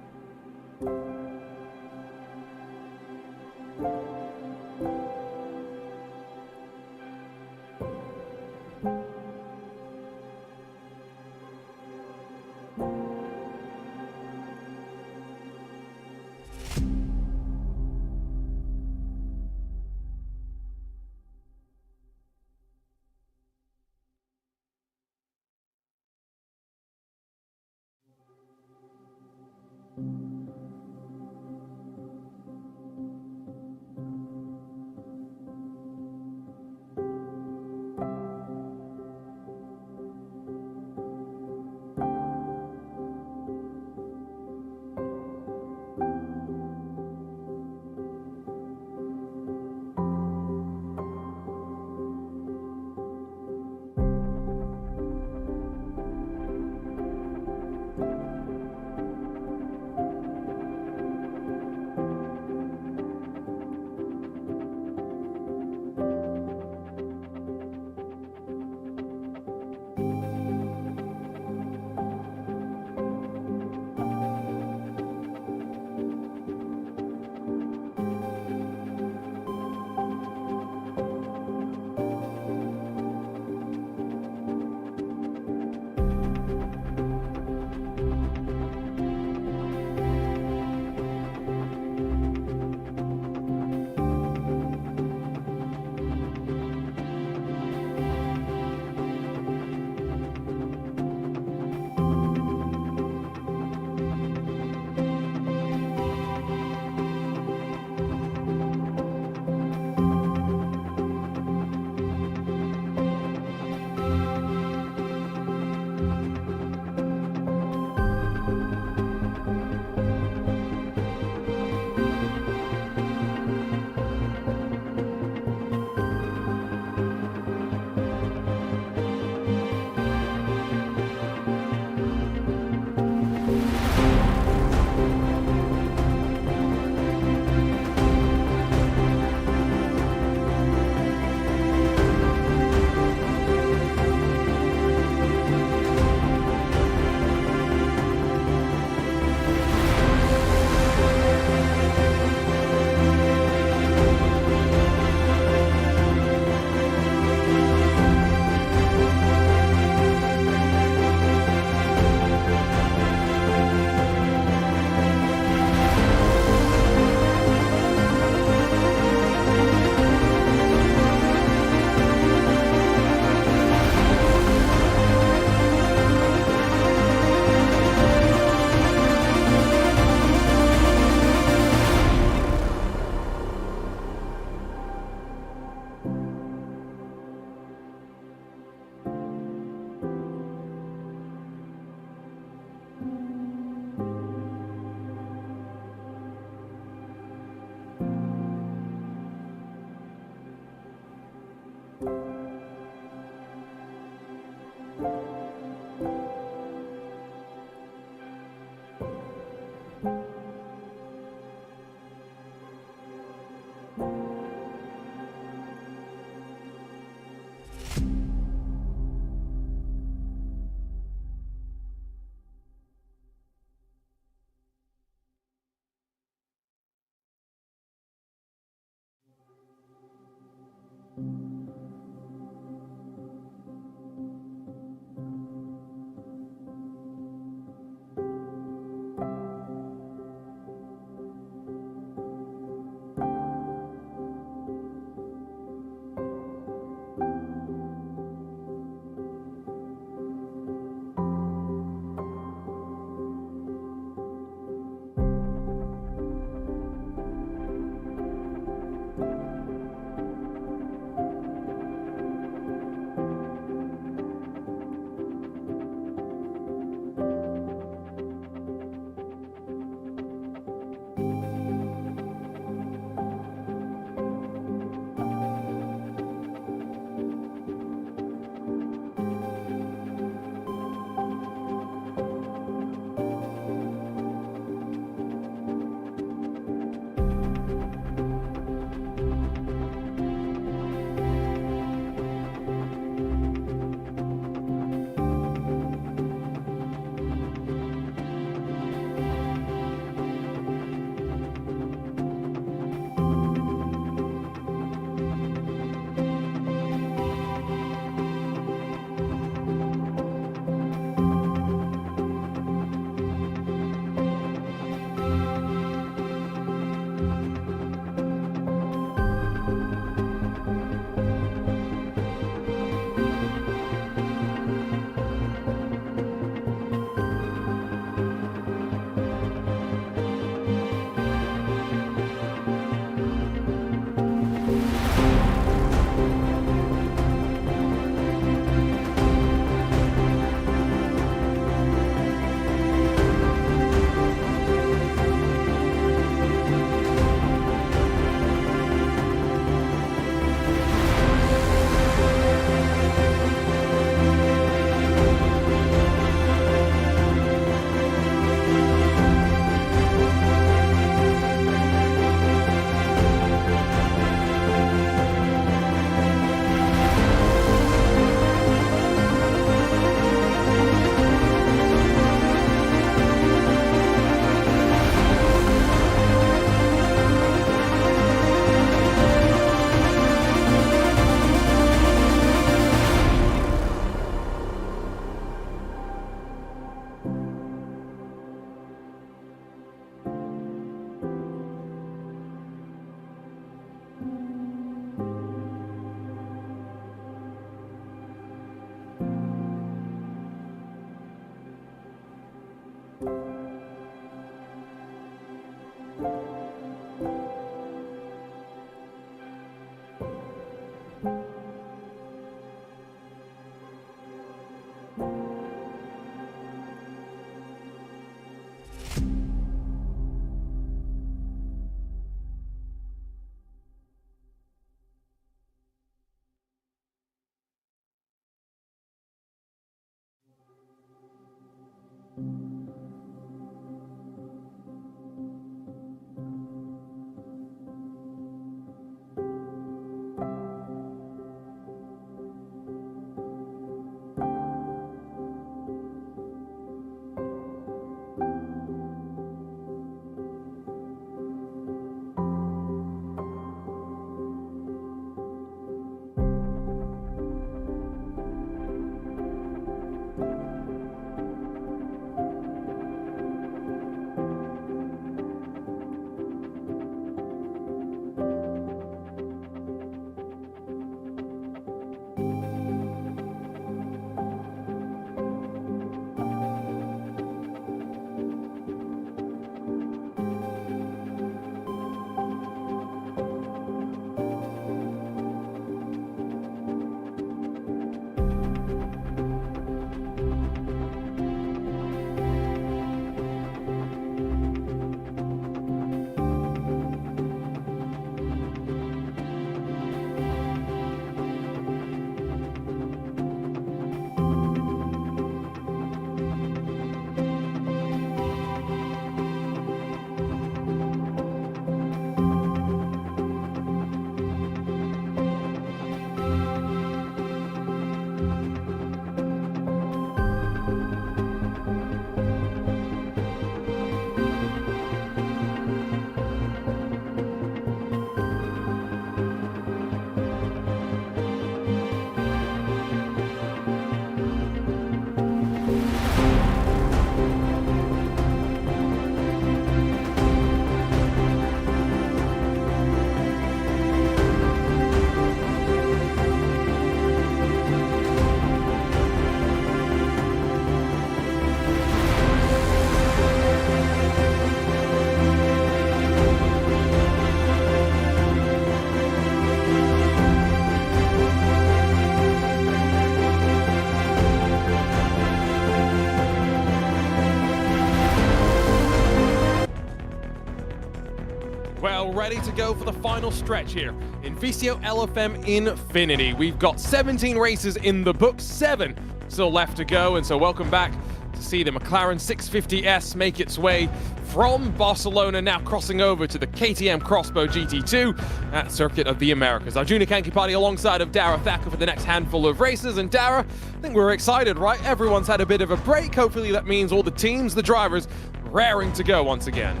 all ready to go for the final stretch here in VCOxLFM Infinity. We've got 17 races in the book, 7 still left to go, and so welcome back to see the McLaren 650S make its way from Barcelona, now crossing over to the KTM X-Bow GT2 at Circuit of the Americas. Arjuna Kankipati alongside of Dara Thacker for the next handful of races. And Dara, I think we're excited, right? Everyone's had a bit of a break. Hopefully that means all the teams, the drivers, raring to go once again.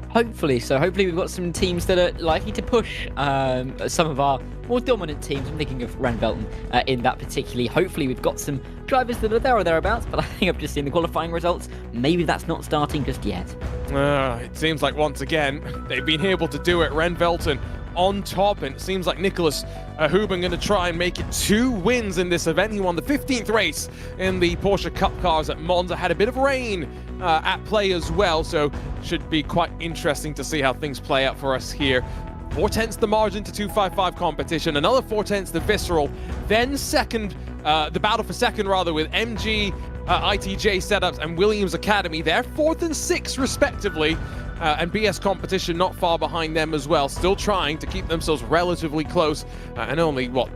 Hopefully so. Hopefully we've got some teams that are likely to push some of our more dominant teams. I'm thinking of Randvelten in that particularly. Hopefully we've got some drivers that are there or thereabouts, but I think I've just seen the qualifying results. Maybe that's not starting just yet. It seems like once again, they've been able to do it. Randvelten on top, and it seems like Nicholas Huben going to try and make it 2 wins in this event. He won the 15th race in the Porsche Cup cars at Monza. Had a bit of rain at play as well, so should be quite interesting to see how things play out for us here. 4/10 the margin to 255 competition, another 4/10 the Visceral, then second, the battle for second rather, with MG ITJ setups and Williams Academy. They're 4th and 6th respectively, and BS Competition not far behind them as well, still trying to keep themselves relatively close, and only what,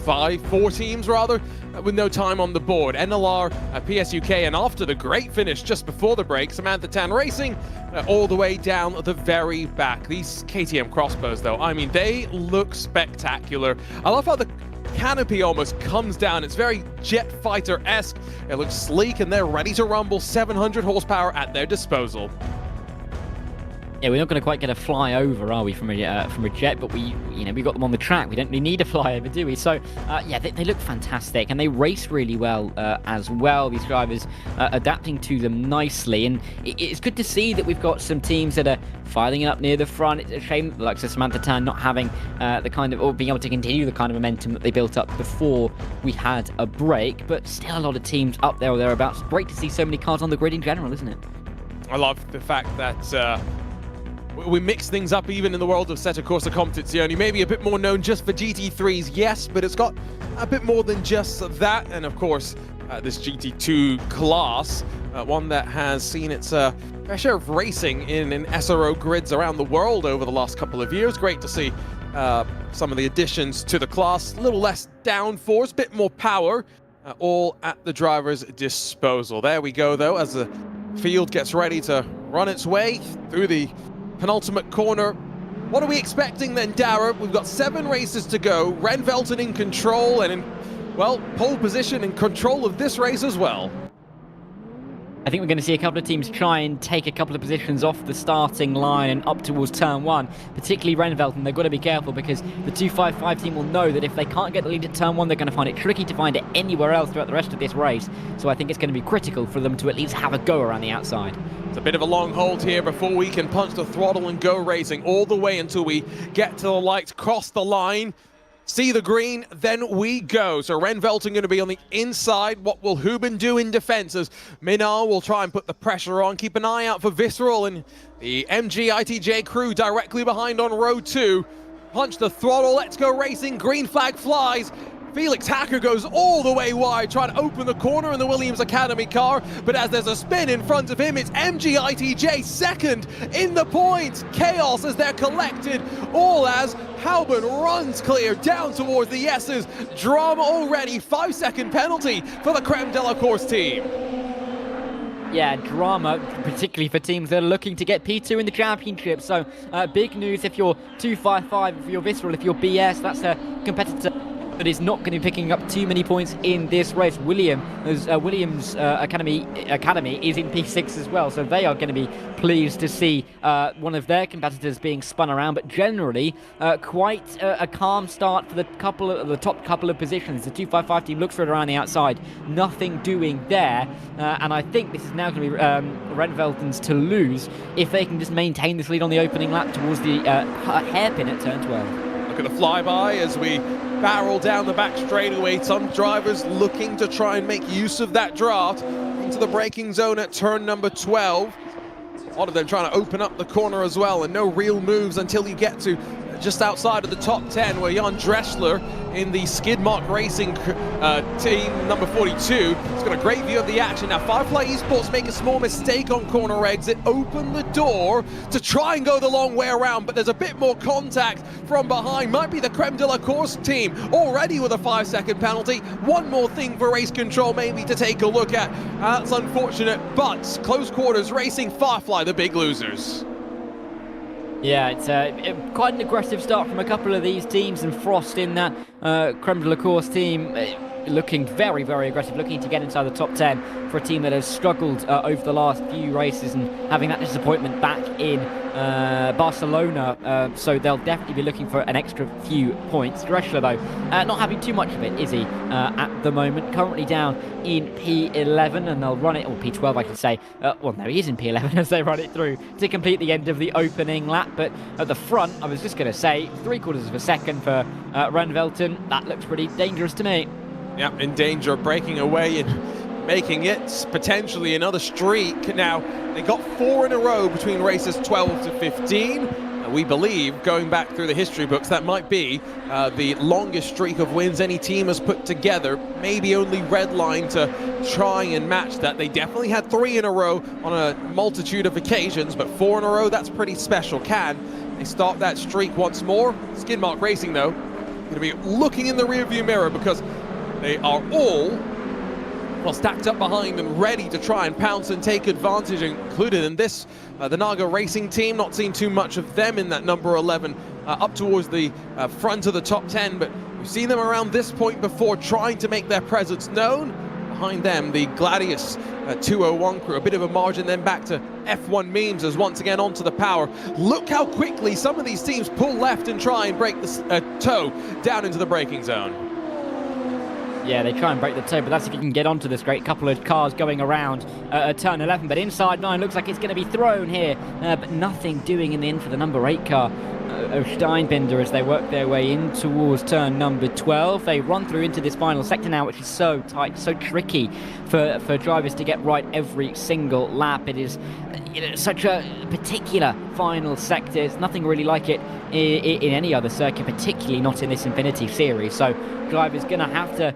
4 teams rather, with no time on the board. NLR, PSUK, and after the great finish just before the break, Samantha Tan Racing all the way down the very back. These KTM X-Bows though, I mean, they look spectacular. I love how the canopy almost comes down. It's very jet fighter-esque. It looks sleek, and they're ready to rumble. 700 horsepower at their disposal. Yeah, we're not going to quite get a flyover, are we, from a jet? But we got them on the track. We don't really need a flyover, do we? So, yeah, they look fantastic, and they race really well as well. These drivers adapting to them nicely, and it's good to see that we've got some teams that are filing it up near the front. It's a shame, like Samantha Tan, not having the kind of, or being able to continue the kind of momentum that they built up before we had a break. But still, a lot of teams up there or thereabouts. Great to see so many cars on the grid in general, isn't it? I love the fact that we mix things up even in the world of Assetto Corsa Competizione. Maybe a bit more known just for GT3s, yes, but it's got a bit more than just that. And of course, this GT2 class, one that has seen its fair share of racing in SRO grids around the world over the last couple of years. Great to see some of the additions to the class. A little less downforce, bit more power, all at the driver's disposal. There we go, though, as the field gets ready to run its way through the penultimate corner. What are we expecting then, Dara? We've got 7 races to go. Randvelten in control and in, well, pole position and control of this race as well. I think we're going to see a couple of teams try and take a couple of positions off the starting line and up towards turn 1, particularly Randvelten. They've got to be careful because the 255 team will know that if they can't get the lead at turn 1, they're going to find it tricky to find it anywhere else throughout the rest of this race. So I think it's going to be critical for them to at least have a go around the outside. It's a bit of a long hold here before we can punch the throttle and go racing all the way until we get to the lights, cross the line, see the green, then we go. So Randvelten going to be on the inside. What will Huben do in defense as Minar will try and put the pressure on? Keep an eye out for Visceral and the MG ITJ crew directly behind on row 2. Punch the throttle, let's go racing. Green flag flies. Felix Hacker goes all the way wide, trying to open the corner in the Williams Academy car, but as there's a spin in front of him, it's MG ITJ second in the points. Chaos as they're collected, all as Hauben runs clear down towards the S's. Drama already, 5-second penalty for the Creme de la Course team. Yeah, drama, particularly for teams that are looking to get P2 in the championship. So big news if you're 255, if you're Visceral, if you're BS, that's a competitor that is not going to be picking up too many points in this race. Williams Academy is in P6 as well, so they are going to be pleased to see one of their competitors being spun around. But generally, quite a calm start for the top couple of positions. The 255 team looks for it around the outside, nothing doing there, and I think this is now going to be Randvelten's to lose if they can just maintain this lead on the opening lap towards the hairpin at turn 12. Look at the flyby as we barrel down the back straightaway. Some drivers looking to try and make use of that draft into the braking zone at turn number 12. A lot of them trying to open up the corner as well, and no real moves until you get to just outside of the top 10, where Jan Dressler in the Skidmark Racing team number 42 has got a great view of the action. Now Firefly Esports make a small mistake on corner exit, open the door to try and go the long way around, but there's a bit more contact from behind. Might be the Creme de la Course team already with a 5-second penalty. One more thing for race control maybe to take a look at. That's unfortunate, but close quarters racing, Firefly the big losers. Yeah, it's quite an aggressive start from a couple of these teams, and Frost in that Creme de la Course team looking very, very aggressive, looking to get inside the top 10 for a team that has struggled over the last few races and having that disappointment back in Barcelona, so they'll definitely be looking for an extra few points. Dressler, though, not having too much of it, is he, at the moment? Currently down in P11, and they'll run it, or P12 I should say. Well, no, he is in P11 as they run it through to complete the end of the opening lap, but at the front, I was just going to say, 3/4 of a second for Renvelten. That looks pretty dangerous to me. Yeah, in danger of breaking away and making it potentially another streak. Now, they got 4 in a row between races 12 to 15. We believe, going back through the history books, that might be the longest streak of wins any team has put together. Maybe only Redline to try and match that. They definitely had 3 in a row on a multitude of occasions, but 4 in a row, that's pretty special. Can they start that streak once more? Skidmark Racing, though, going to be looking in the rearview mirror because they are all, well, stacked up behind and ready to try and pounce and take advantage, included in this, the Naga Racing team. Not seen too much of them in that number 11 up towards the front of the top 10, but we've seen them around this point before trying to make their presence known. Behind them, the Gladius 201 crew, a bit of a margin, then back to F1 Memes as once again onto the power. Look how quickly some of these teams pull left and try and break the toe down into the braking zone. Yeah, they try and break the toe, but that's if you can get onto this great couple of cars going around turn 11. But inside 9 looks like it's going to be thrown here, but nothing doing in the end for the number 8 car of Steinbinder as they work their way in towards turn number 12. They run through into this final sector now, which is so tight, so tricky for drivers to get right every single lap. It is such a particular final sector. There's nothing really like it in any other circuit, particularly not in this Infinity series. So drivers going to have to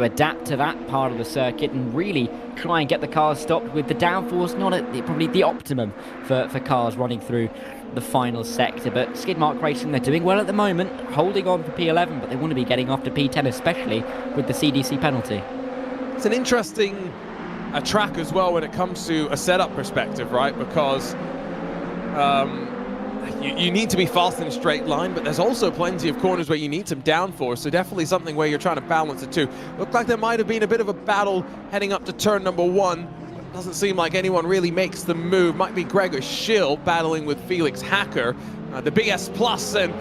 adapt to that part of the circuit and really try and get the cars stopped with the downforce not at probably the optimum for cars running through the final sector. But Skidmark Racing, they're doing well at the moment, holding on for P11, but they want to be getting off to P10, especially with the CDC penalty. It's an interesting track as well when it comes to a setup perspective, right? Because you need to be fast in a straight line, but there's also plenty of corners where you need some downforce, so definitely something where you're trying to balance it too. Looked like there might have been a bit of a battle heading up to turn number 1. Doesn't seem like anyone really makes the move. Might be Gregor Schill battling with Felix Hacker. The BS Plus and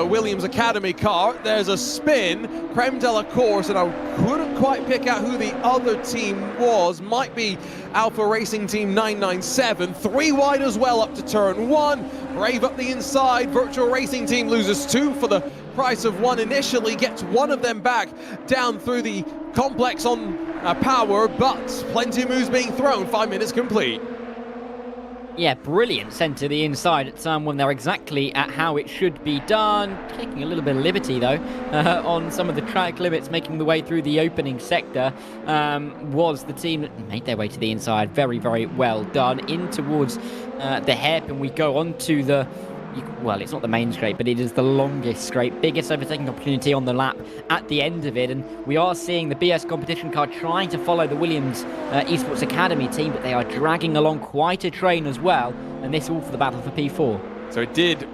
Williams Academy car. There's a spin, Creme de la Course, and I couldn't quite pick out who the other team was. Might be Alpha Racing Team 997. 3 wide as well up to turn 1. Brave up the inside. Virtual Racing Team loses 2 for the price of 1 initially. Gets one of them back down through the complex on power, but plenty of moves being thrown. 5 minutes complete. Yeah, brilliant sent to the inside at turn 1 there, exactly at how it should be done. Taking a little bit of liberty though on some of the track limits, making the way through the opening sector was the team that made their way to the inside. Very, very well done. In towards the hairpin we go on to the, well, it's not the main straight, but it is the longest straight, biggest overtaking opportunity on the lap at the end of it, and we are seeing the BS competition car trying to follow the Williams Esports Academy team, but they are dragging along quite a train as well, and this all for the battle for P4. So it did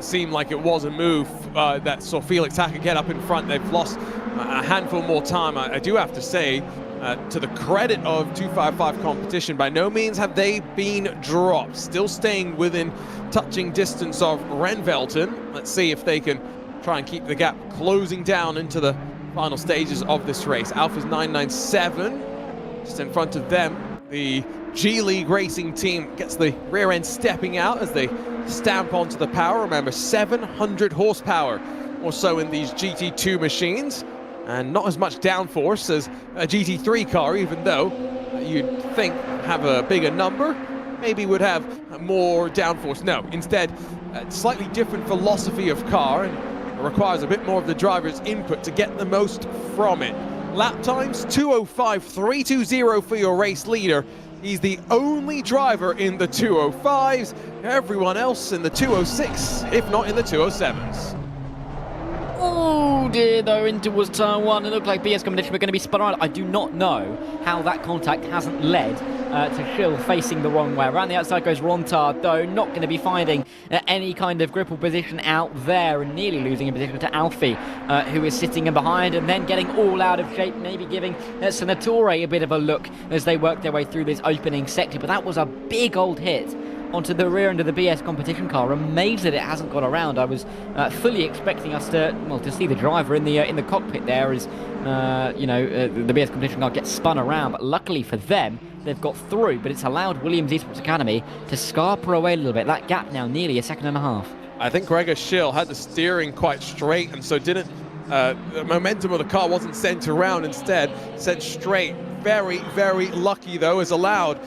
seem like it was a move that saw Felix Hacker get up in front. They've lost a handful more time. I do have to say, to the credit of 255 competition, by no means have they been dropped. Still staying within touching distance of Renvelten. Let's see if they can try and keep the gap closing down into the final stages of this race. Alpha's 997, just in front of them. The G League Racing team gets the rear end stepping out as they stamp onto the power. Remember, 700 horsepower or so in these GT2 machines, and not as much downforce as a GT3 car, even though you'd think have a bigger number, maybe would have more downforce. No, instead, a slightly different philosophy of car, and it requires a bit more of the driver's input to get the most from it. Lap times 2:05.320 for your race leader. He's the only driver in the 2:05s. Everyone else in the 2:06, if not in the 2:07s. Oh dear, though, in towards turn 1. It looked like BS Competition were going to be spun around. I do not know how that contact hasn't led to Schill facing the wrong way. Around the outside goes Ricard, though, not going to be finding any kind of grip or position out there, and nearly losing a position to Alfie, who is sitting in behind, and then getting all out of shape, maybe giving Senatore a bit of a look as they work their way through this opening sector. But that was a big old hit onto the rear end of the BS Competition car. Amazed that it hasn't got around. I was fully expecting us to see the driver in the cockpit there as the BS Competition car gets spun around. But luckily for them, they've got through. But it's allowed Williams Esports Academy to scarper away a little bit. That gap now nearly a second and a half. I think Gregor Schill had the steering quite straight, and so didn't. The momentum of the car wasn't sent around, instead sent straight. Very, very lucky, though, has allowed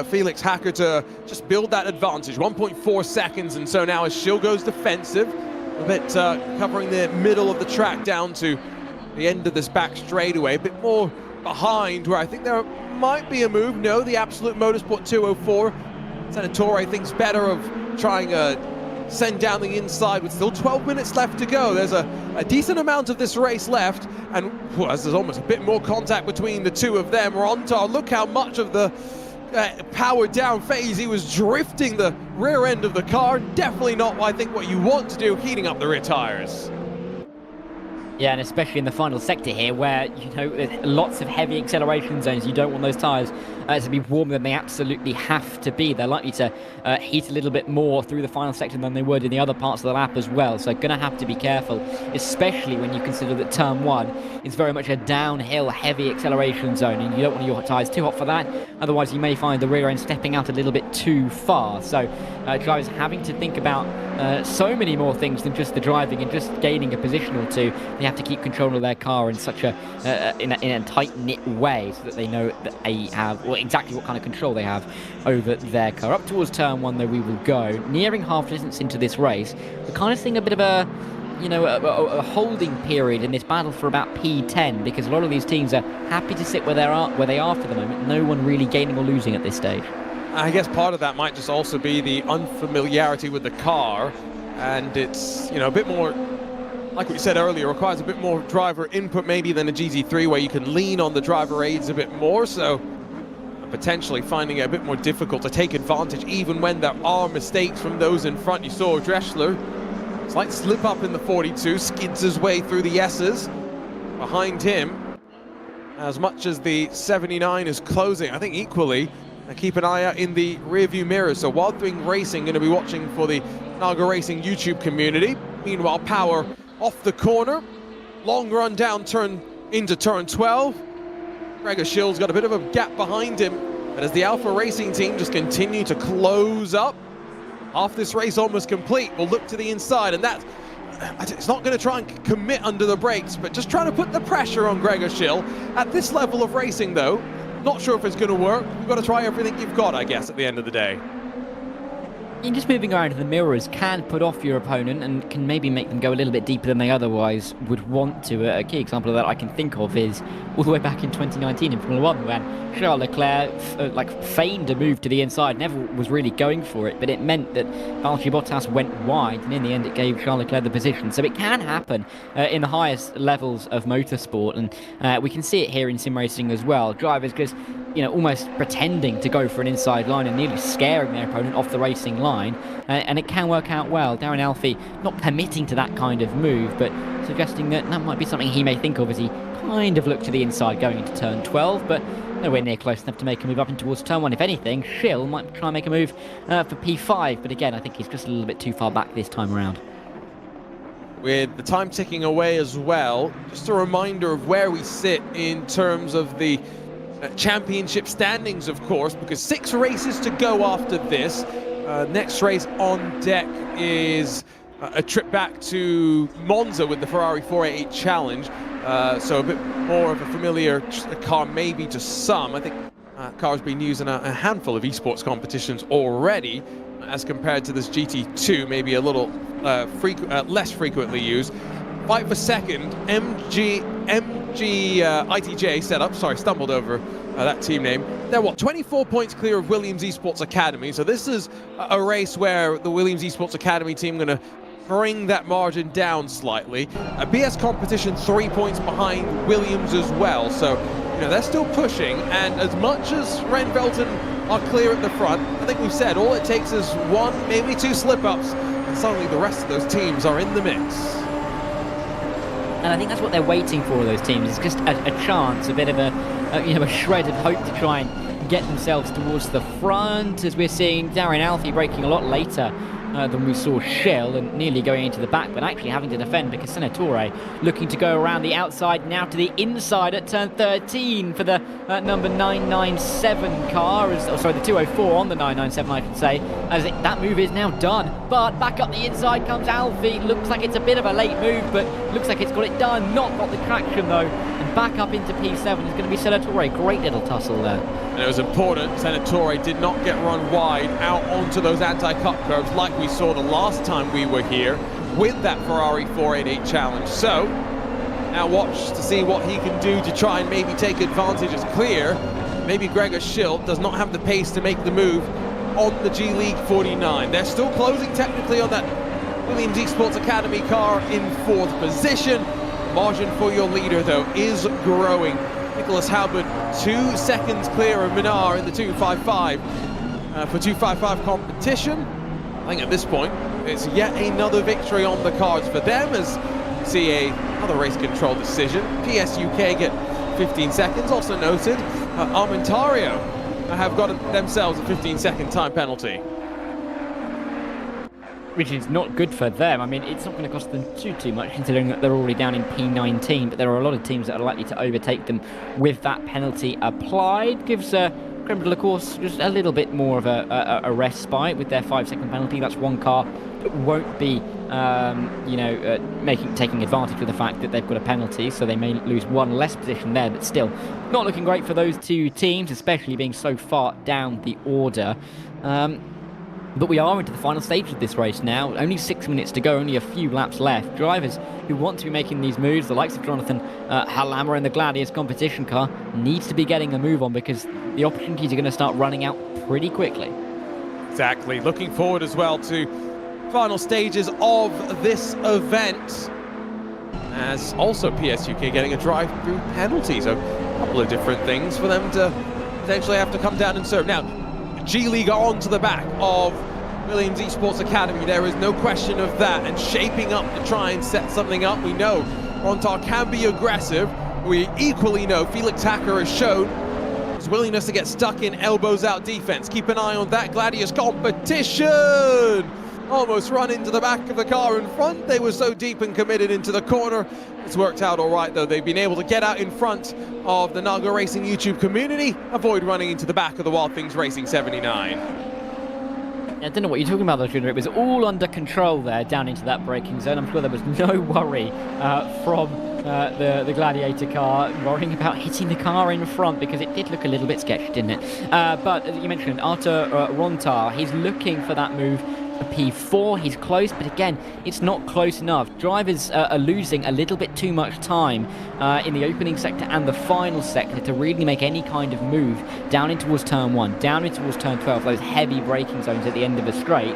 Felix Hacker to just build that advantage. 1.4 seconds, and so now as Schill goes defensive, a bit covering the middle of the track down to the end of this back straightaway, a bit more behind where I think there might be a move. No, the Absolute Motorsport 204. Senatore thinks better of trying send down the inside with still 12 minutes left to go. There's a decent amount of this race left, and there's almost a bit more contact between the two of them. Ricard, look how much of the powered down phase he was drifting the rear end of the car. Definitely not, I think, what you want to do, heating up the rear tires. Yeah, and especially in the final sector here, where, there's lots of heavy acceleration zones. You don't want those tyres to be warmer than they absolutely have to be. They're likely to heat a little bit more through the final sector than they would in the other parts of the lap as well. So going to have to be careful, especially when you consider that turn 1 is very much a downhill, heavy acceleration zone, and you don't want your tyres too hot for that. Otherwise, you may find the rear end stepping out a little bit too far. So drivers having to think about so many more things than just the driving and just gaining a position or two. They have to keep control of their car in such a tight-knit way, so that they know that they have exactly what kind of control they have over their car. Up towards turn 1, though, we will go. Nearing half distance into this race, we're kind of seeing a bit of a holding period in this battle for about P10, because a lot of these teams are happy to sit where they are for the moment. No one really gaining or losing at this stage. I guess part of that might just also be the unfamiliarity with the car, and it's a bit more, like we said earlier, requires a bit more driver input maybe than a GT3, where you can lean on the driver aids a bit more, so potentially finding it a bit more difficult to take advantage even when there are mistakes from those in front. You saw Dressler, slight slip up in the 42, skids his way through the S's. Behind him, as much as the 79 is closing, I think equally, keep an eye out in the rearview mirror. So Wild Thing Racing going to be watching for the Naga Racing YouTube community. Meanwhile, Power off the corner, long run down into turn 12. Gregor Schill's got a bit of a gap behind him, but as the Alpha Racing team just continue to close up, half this race almost complete. We'll look to the inside, and it's not going to try and commit under the brakes, but just trying to put the pressure on Gregor Schill. At this level of racing, though, not sure if it's going to work. You've got to try everything you've got, I guess, at the end of the day. And just moving around the mirrors can put off your opponent and can maybe make them go a little bit deeper than they otherwise would want to. A key example of that I can think of is all the way back in 2019 in Formula 1, when Charles Leclerc feigned a move to the inside, never was really going for it, but it meant that Valtteri Bottas went wide, and in the end it gave Charles Leclerc the position. So it can happen in the highest levels of motorsport, and we can see it here in sim racing as well. Drivers just almost pretending to go for an inside line and nearly scaring their opponent off the racing line, and it can work out well. Darren Alfie not committing to that kind of move, but suggesting that might be something he may think of as he kind of looked to the inside going into turn 12, but nowhere near close enough to make a move up in towards turn 1. If anything, Schill might try and make a move for P5, but again, I think he's just a little bit too far back this time around. With the time ticking away as well, just a reminder of where we sit in terms of the championship standings, of course, because 6 races to go after this. Next race on deck is a trip back to Monza with the Ferrari 488 Challenge, so a bit more of a familiar car maybe to some. I think car's been used in a handful of esports competitions already, as compared to this GT2, maybe a little less frequently used. Fight for second, ITJ setup. Sorry, stumbled over that team name. They're 24 points clear of Williams Esports Academy. So this is a race where the Williams Esports Academy team going to bring that margin down slightly. BS Competition 3 points behind Williams as well. So, you know, they're still pushing. And as much as Renvelton are clear at the front, I think we've said all it takes is one, maybe two slip-ups, and suddenly the rest of those teams are in the mix. And I think that's what they're waiting for, those teams. It's just a chance, a bit of a shred of hope to try and get themselves towards the front, as we're seeing Darren Alfie braking a lot later than we saw Shell and nearly going into the back, but actually having to defend because Senatore looking to go around the outside now to the inside at turn 13 for the number 997 car, the 204 on the 997 I should say, as that move is now done. But back up the inside comes Alfie. Looks like it's a bit of a late move, but looks like it's got it done. Not got the traction though, and back up into P7 is going to be Senatore. Great little tussle there. And it was important, Senatore did not get run wide out onto those anti-cut curves like we saw the last time we were here with that Ferrari 488 challenge. So, now watch to see what he can do to try and maybe take advantage. It's clear, maybe Gregor Schilt does not have the pace to make the move on the G League 49. They're still closing technically on that Williams Esports Academy car in 4th position. Margin for your leader, though, is growing. Nicholas Halbert 2 seconds clear of Minar in the 255 for 255 competition. I think at this point it's yet another victory on the cards for them, as see another race control decision. PSUK get 15 seconds. Also noted, Armentario have got themselves a 15-second time penalty, which is not good for them. I mean, it's not going to cost them too much, considering that they're already down in P19, but there are a lot of teams that are likely to overtake them with that penalty applied. Gives Creme de la Course just a little bit more of a respite with their 5-second penalty. That's one car that won't be, taking advantage of the fact that they've got a penalty, so they may lose one less position there, but still not looking great for those two teams, especially being so far down the order. But we are into the final stage of this race now. Only 6 minutes to go, only a few laps left. Drivers who want to be making these moves, the likes of Jonathan Hallammer in the Gladius competition car, needs to be getting a move on because the opportunities are going to start running out pretty quickly. Exactly. Looking forward as well to final stages of this event, as also PSUK getting a drive-through penalty. So a couple of different things for them to potentially have to come down and serve. Now, G League are on to the back of Williams Esports Academy. There is no question of that, and shaping up to try and set something up. We know Rontar can be aggressive. We equally know Felix Hacker has shown his willingness to get stuck in elbows out defense. Keep an eye on that Gladius competition. Almost run into the back of the car in front. They were so deep and committed into the corner. It's worked out all right, though. They've been able to get out in front of the Naga Racing YouTube community, avoid running into the back of the Wild Things Racing 79. I don't know what you're talking about, though, Junior. It was all under control there, down into that braking zone. I'm sure there was no worry from the Gladiator car, worrying about hitting the car in front, because it did look a little bit sketchy, didn't it? But as you mentioned, Artur Rontar, he's looking for that move. P4, he's close, but again, it's not close enough. Drivers are losing a little bit too much time in the opening sector and the final sector to really make any kind of move down in towards turn 1, down in towards turn 12, those heavy braking zones at the end of the straight.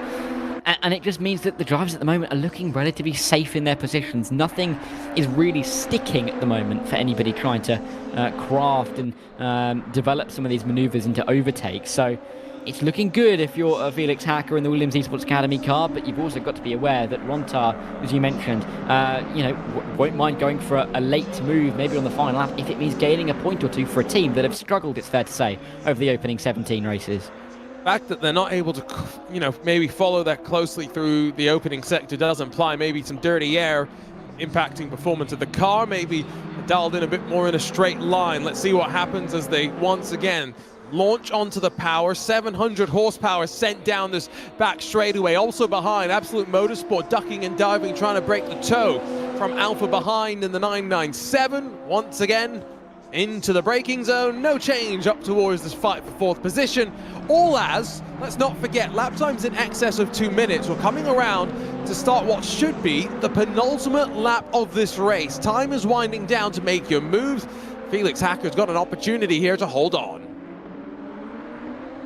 And it just means that the drivers at the moment are looking relatively safe in their positions. Nothing is really sticking at the moment for anybody trying to craft and develop some of these maneuvers into overtakes. So it's looking good if you're Felix Hacker in the Williams Esports Academy car, but you've also got to be aware that Rontar, as you mentioned, won't mind going for a late move, maybe on the final lap, if it means gaining a point or two for a team that have struggled, it's fair to say, over the opening 17 races. The fact that they're not able to, maybe follow that closely through the opening sector does imply maybe some dirty air impacting performance of the car, maybe dialed in a bit more in a straight line. Let's see what happens as they once again launch onto the power. 700 horsepower sent down this back straightaway. Also behind, Absolute Motorsport ducking and diving, trying to break the toe from Alpha behind in the 997. Once again into the braking zone. No change up towards this fight for 4th position. All as, let's not forget, lap times in excess of 2 minutes. We're coming around to start what should be the penultimate lap of this race. Time is winding down to make your moves. Felix Hacker's got an opportunity here to hold on.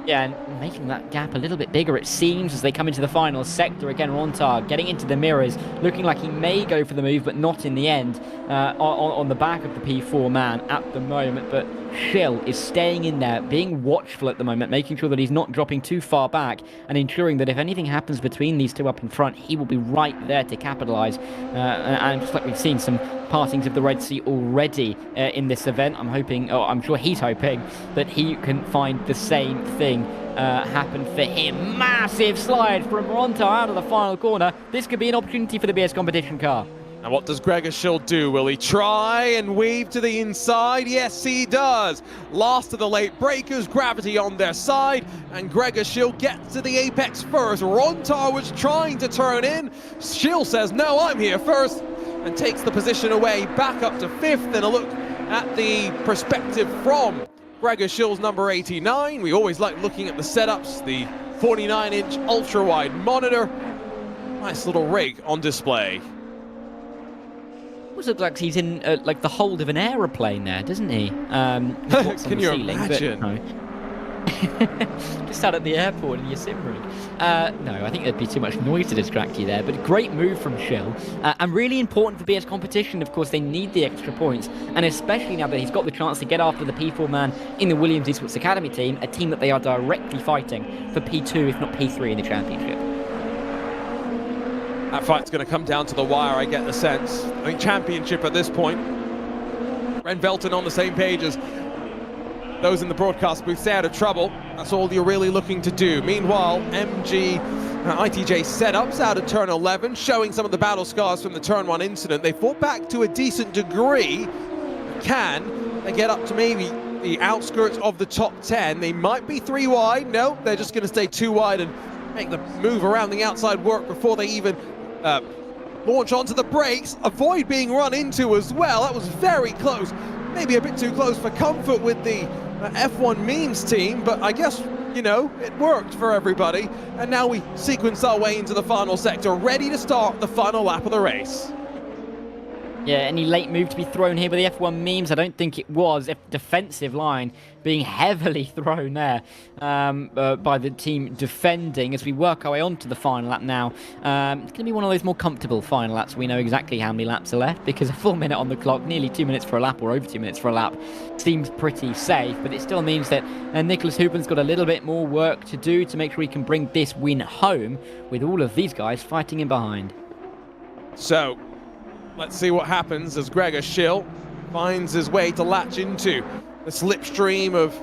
Yeah, and making that gap a little bit bigger, it seems, as they come into the final sector. Again, Ricard getting into the mirrors, looking like he may go for the move, but not in the end, on the back of the P4 man at the moment. But Schill is staying in there, being watchful at the moment, making sure that he's not dropping too far back, and ensuring that if anything happens between these two up in front, he will be right there to capitalise. And just like we've seen some partings of the Red Sea already in this event, I'm sure he's hoping that he can find the same thing happen for him. Massive slide from Ricard out of the final corner. This could be an opportunity for the BS competition car. And what does Gregor Schill do? Will he try and weave to the inside? Yes, he does. Last of the late breakers, gravity on their side, and Gregor Schill gets to the apex first. Ricard was trying to turn in. Schill says, no, I'm here first, and takes the position away, back up to 5th. And a look at the perspective from Gregor Schill's number 89. We always like looking at the setups, the 49-inch ultra-wide monitor. Nice little rig on display. Almost looks like he's in like the hold of an aeroplane there, doesn't he? Can you imagine? But, no. Just out at the airport in your sim rig. No, I think there'd be too much noise to distract you there, but great move from Schill. And really important for BS competition. Of course, they need the extra points, and especially now that he's got the chance to get after the P4 man in the Williams Esports Academy team, a team that they are directly fighting for P2, if not P3 in the championship. That fight's going to come down to the wire, I get the sense. I think championship at this point. Ren Velton on the same page as those in the broadcast booth, stay out of trouble. That's all you're really looking to do. Meanwhile, MG ITJ setups out of turn 11, showing some of the battle scars from the turn 1 incident. They fought back to a decent degree. Can they get up to maybe the outskirts of the top 10? They might be 3 wide. No, they're just going to stay 2 wide and make the move around the outside work before they even launch onto the brakes. Avoid being run into as well. That was very close. Maybe a bit too close for comfort with the F1 memes team, but I guess, you know, it worked for everybody. And now we sequence our way into the final sector, ready to start the final lap of the race. Yeah, any late move to be thrown here by the F1 memes? I don't think it was. Defensive line being heavily thrown there by the team defending as we work our way onto the final lap now. It's going to be one of those more comfortable final laps. We know exactly how many laps are left because a full minute on the clock, nearly 2 minutes for a lap or over 2 minutes for a lap, seems pretty safe. But it still means that Nicholas Huben's got a little bit more work to do to make sure he can bring this win home with all of these guys fighting in behind. So let's see what happens as Gregor Schill finds his way to latch into the slipstream of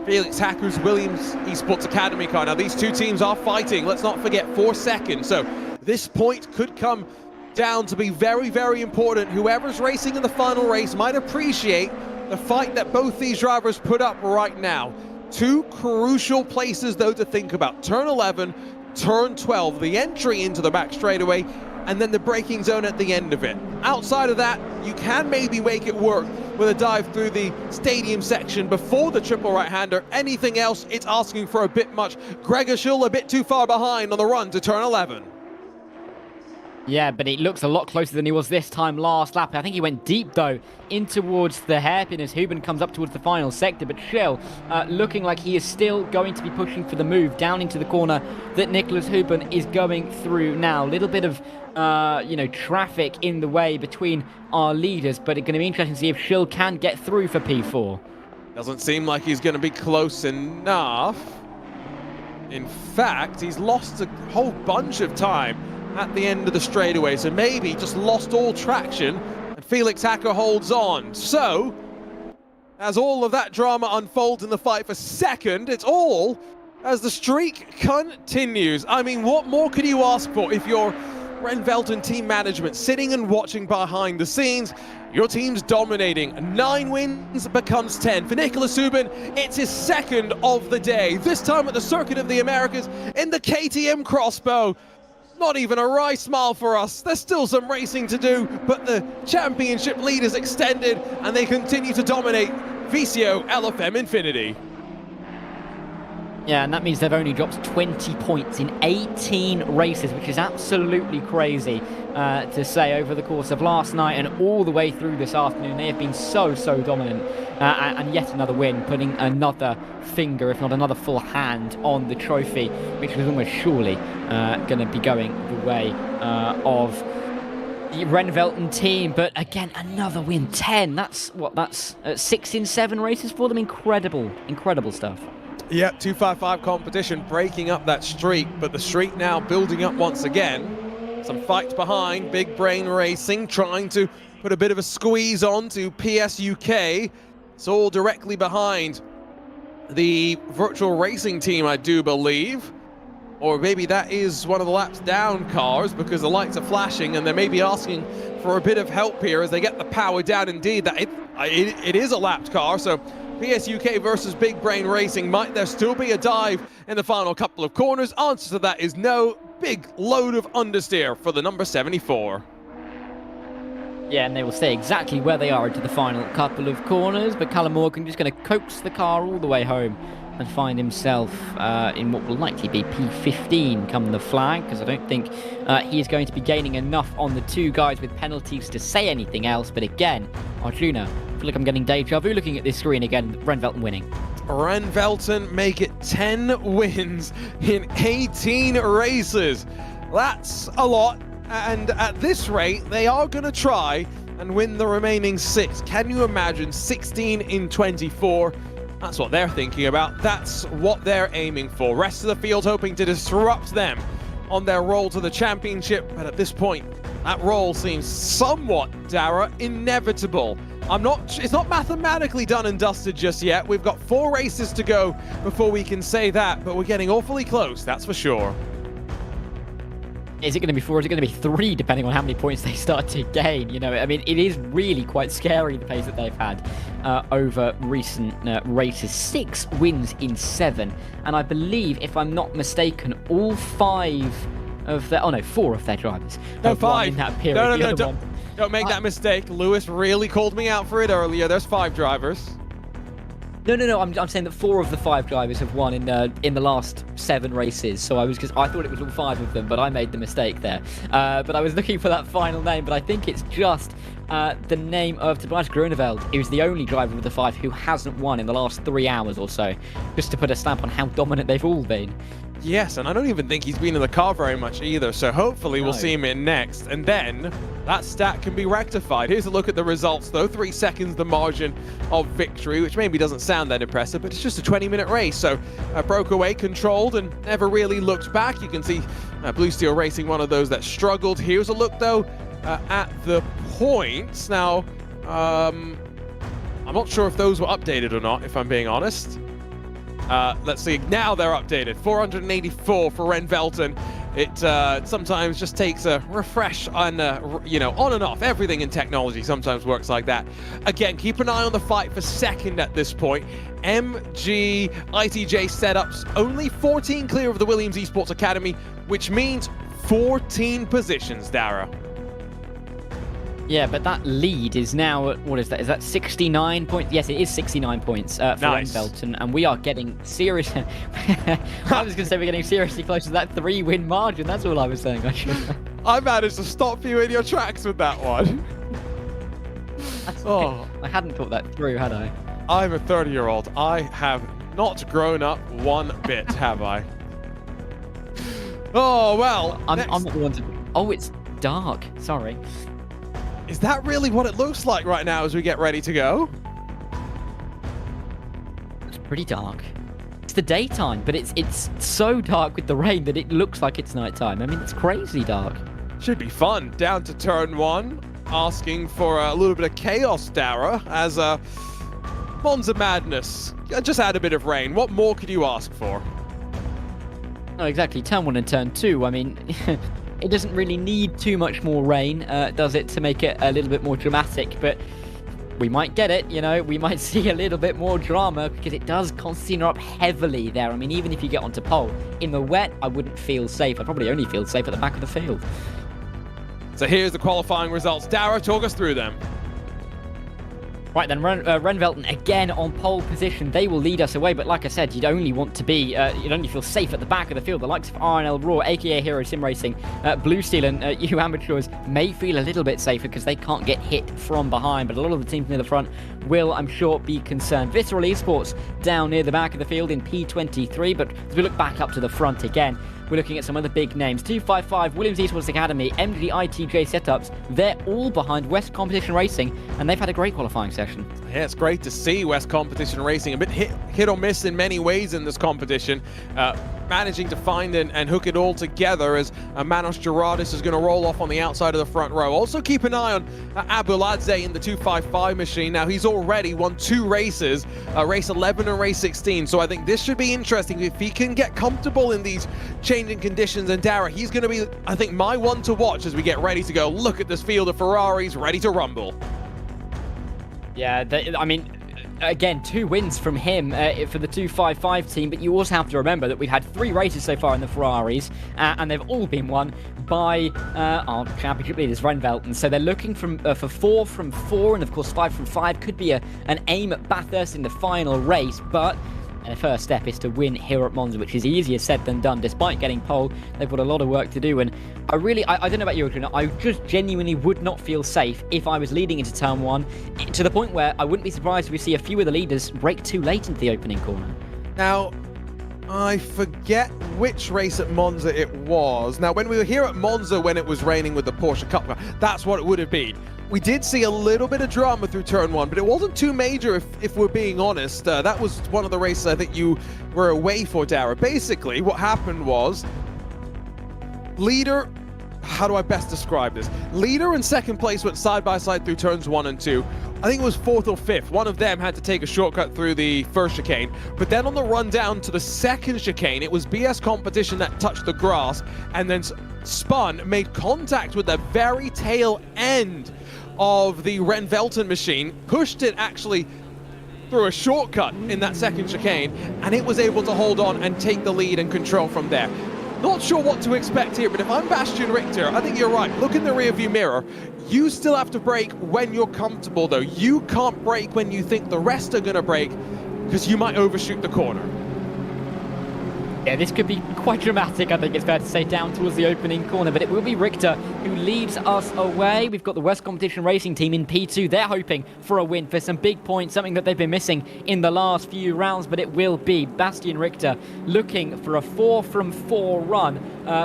Felix Hacker's Williams Esports Academy car. Now, these two teams are fighting, let's not forget, for second. So this point could come down to be very, very important. Whoever's racing in the final race might appreciate the fight that both these drivers put up right now. 2 crucial places, though, to think about. Turn 11, turn 12, the entry into the back straightaway, and then the braking zone at the end of it. Outside of that, you can maybe make it work with a dive through the stadium section before the triple right-hander. Anything else, it's asking for a bit much. Gregor Schill a bit too far behind on the run to turn 11. Yeah, but it looks a lot closer than he was this time last lap. I think he went deep, though, in towards the hairpin as Huben comes up towards the final sector. But Schill looking like he is still going to be pushing for the move down into the corner that Nicholas Huben is going through now. A little bit of, traffic in the way between our leaders, but it's going to be interesting to see if Schill can get through for P4. Doesn't seem like he's going to be close enough. In fact, he's lost a whole bunch of time at the end of the straightaway, so maybe just lost all traction, and Felix Hacker holds on. So, as all of that drama unfolds in the fight for second, it's all as the streak continues. I mean, what more could you ask for if you're Ren Velton team management, sitting and watching behind the scenes? Your team's dominating. 9 wins becomes 10. For Nicholas Huben, it's his second of the day, this time at the Circuit of the Americas in the KTM Crossbow. Not even a wry smile for us. There's still some racing to do, but the championship lead is extended and they continue to dominate VCOxLFM INFINITY. Yeah, and that means they've only dropped 20 points in 18 races, which is absolutely crazy to say over the course of last night and all the way through this afternoon. They have been so dominant, and yet another win, putting another finger, if not another full hand, on the trophy, which was almost surely going to be going the way of the Renvelten team. But again, another win, 10. That's 6 in 7 races for them. Incredible stuff. Yep, 255 competition breaking up that streak, but the streak now building up once again. Some fight behind, Big Brain Racing trying to put a bit of a squeeze on to PSUK. It's all directly behind the virtual racing team, I do believe. Or maybe that is one of the laps down cars, because the lights are flashing and they may be asking for a bit of help here as they get the power down. Indeed, that it is a lapped car, so PSUK versus Big Brain Racing. Might there still be a dive in the final couple of corners? Answer to that is no. Big load of understeer for the number 74. Yeah, and they will stay exactly where they are into the final couple of corners, but Callum Morgan just going to coax the car all the way home and find himself in what will likely be P15 come the flag, because I don't think he is going to be gaining enough on the two guys with penalties to say anything else. But again, Arjuna, I feel like I'm getting deja vu looking at this screen again. Renvelten winning. Renvelten make it 10 wins in 18 races. That's a lot, and at this rate, they are going to try and win the remaining 6. Can you imagine 16 in 24? That's what they're thinking about. That's what they're aiming for. Rest of the field hoping to disrupt them on their roll to the championship, but at this point, that roll seems somewhat, Dara, inevitable. It's not mathematically done and dusted just yet. We've got 4 races to go before we can say that, but we're getting awfully close, that's for sure. Is it going to be 4 or is it going to be 3, depending on how many points they start to gain? You know, I mean, it is really quite scary, the pace that they've had over recent races. 6 wins in 7. And I believe, if I'm not mistaken, all 5 of their... Oh, no, 4 of their drivers. No, 5. In that period. No, don't make that mistake. Lewis really called me out for it earlier. There's 5 drivers. No. I'm saying that 4 of the 5 drivers have won in the last 7 races. So I thought it was all 5 of them, but I made the mistake there. But I was looking for that final name, but I think it's just the name of Tobias Groeneveld, who's the only driver of the 5 who hasn't won in the last 3 hours or so, just to put a stamp on how dominant they've all been. Yes, and I don't even think he's been in the car very much either, so hopefully we'll see him in next, and then that stat can be rectified. Here's a look at the results, though. 3 seconds the margin of victory, which maybe doesn't sound that impressive, but it's just a 20-minute race, so broke away, controlled, and never really looked back. You can see Blue Steel Racing, one of those that struggled. Here's a look, though, at the points. Now, I'm not sure if those were updated or not, if I'm being honest. Let's see, now they're updated. 484 for Renvelten. It sometimes just takes a refresh on, on and off. Everything in technology sometimes works like that. Again, keep an eye on the fight for second at this point. MG ITJ setups only 14 clear of the Williams Esports Academy, which means 14 positions, Dara. Yeah, but that lead is now, what is that? Is that 69 points? Yes, it is 69 points for Renvelten, and we are getting serious. I was going to say we're getting seriously close to that 3-win margin. That's all I was saying. I managed to stop you in your tracks with that one. Oh, I hadn't thought that through, had I? I'm a 30-year-old. I have not grown up one bit, have I? Oh, well. I'm not the one to... Oh, it's dark. Sorry. Is that really what it looks like right now as we get ready to go? It's pretty dark. It's the daytime, but it's so dark with the rain that it looks like it's nighttime. I mean, it's crazy dark. Should be fun. Down to turn 1, asking for a little bit of chaos, Dara, as Monza madness. Just add a bit of rain. What more could you ask for? Oh, exactly. Turn 1 and turn 2. I mean... It doesn't really need too much more rain, does it, to make it a little bit more dramatic, but we might get it, we might see a little bit more drama, because it does consider up heavily there. I mean, even if you get onto pole, in the wet, I wouldn't feel safe. I'd probably only feel safe at the back of the field. So here's the qualifying results. Dara, talk us through them. Right then, Renvelten again on pole position. They will lead us away, but like I said, you'd only want to be, you'd only feel safe at the back of the field. The likes of RNL Raw, aka Hero Sim Racing, Blue Steel, and you amateurs may feel a little bit safer because they can't get hit from behind, but a lot of the teams near the front will, I'm sure, be concerned. Visceral Esports down near the back of the field in P23, but as we look back up to the front again, we're looking at some other big names. 255, Williams Esports Academy, MG ITJ Setups. They're all behind West Competition Racing, and they've had a great qualifying session. Yeah, it's great to see West Competition Racing. A bit hit or miss in many ways in this competition. Managing to find and hook it all together as Manos Gerardis is going to roll off on the outside of the front row. Also keep an eye on Abuladze in the 255 machine. Now, he's already won 2 races, race 11 and race 16. So I think this should be interesting if he can get comfortable in these changing conditions. And Dara, he's going to be, I think, my one to watch as we get ready to go look at this field of Ferraris ready to rumble. Yeah, I mean, again, 2 wins from him for the 255 team, but you also have to remember that we've had 3 races so far in the Ferraris, and they've all been won by our championship leaders, Renvelten. So they're looking for 4 from 4, and of course 5 from 5 could be an aim at Bathurst in the final race, but the first step is to win here at Monza, which is easier said than done. Despite getting pole, they've got a lot of work to do, and I don't know about you, Adrian, I just genuinely would not feel safe if I was leading into turn 1, to the point where I wouldn't be surprised if we see a few of the leaders brake too late into the opening corner. Now, I forget which race at Monza it was. Now, when we were here at Monza when it was raining with the Porsche Cup car, that's what it would have been. We did see a little bit of drama through turn 1, but it wasn't too major if we're being honest. That was one of the races I think you were away for, Dara. Basically, what happened was leader, how do I best describe this? Leader and second place went side by side through turns 1 and 2. I think it was 4th or 5th. One of them had to take a shortcut through the first chicane. But then on the run down to the second chicane, it was BS Competition that touched the grass and then spun, made contact with the very tail end of the Renvelten machine, pushed it actually through a shortcut in that second chicane, and it was able to hold on and take the lead and control from there. Not sure what to expect here, but if I'm Bastian Richter, I think you're right. Look in the rearview mirror. You still have to brake when you're comfortable, though. You can't brake when you think the rest are going to brake, because you might overshoot the corner. Yeah, this could be quite dramatic, I think it's fair to say, down towards the opening corner, but it will be Richter who leads us away. We've got the West Competition Racing team in P2. They're hoping for a win, for some big points, something that they've been missing in the last few rounds, but it will be Bastian Richter looking for a 4 from 4 run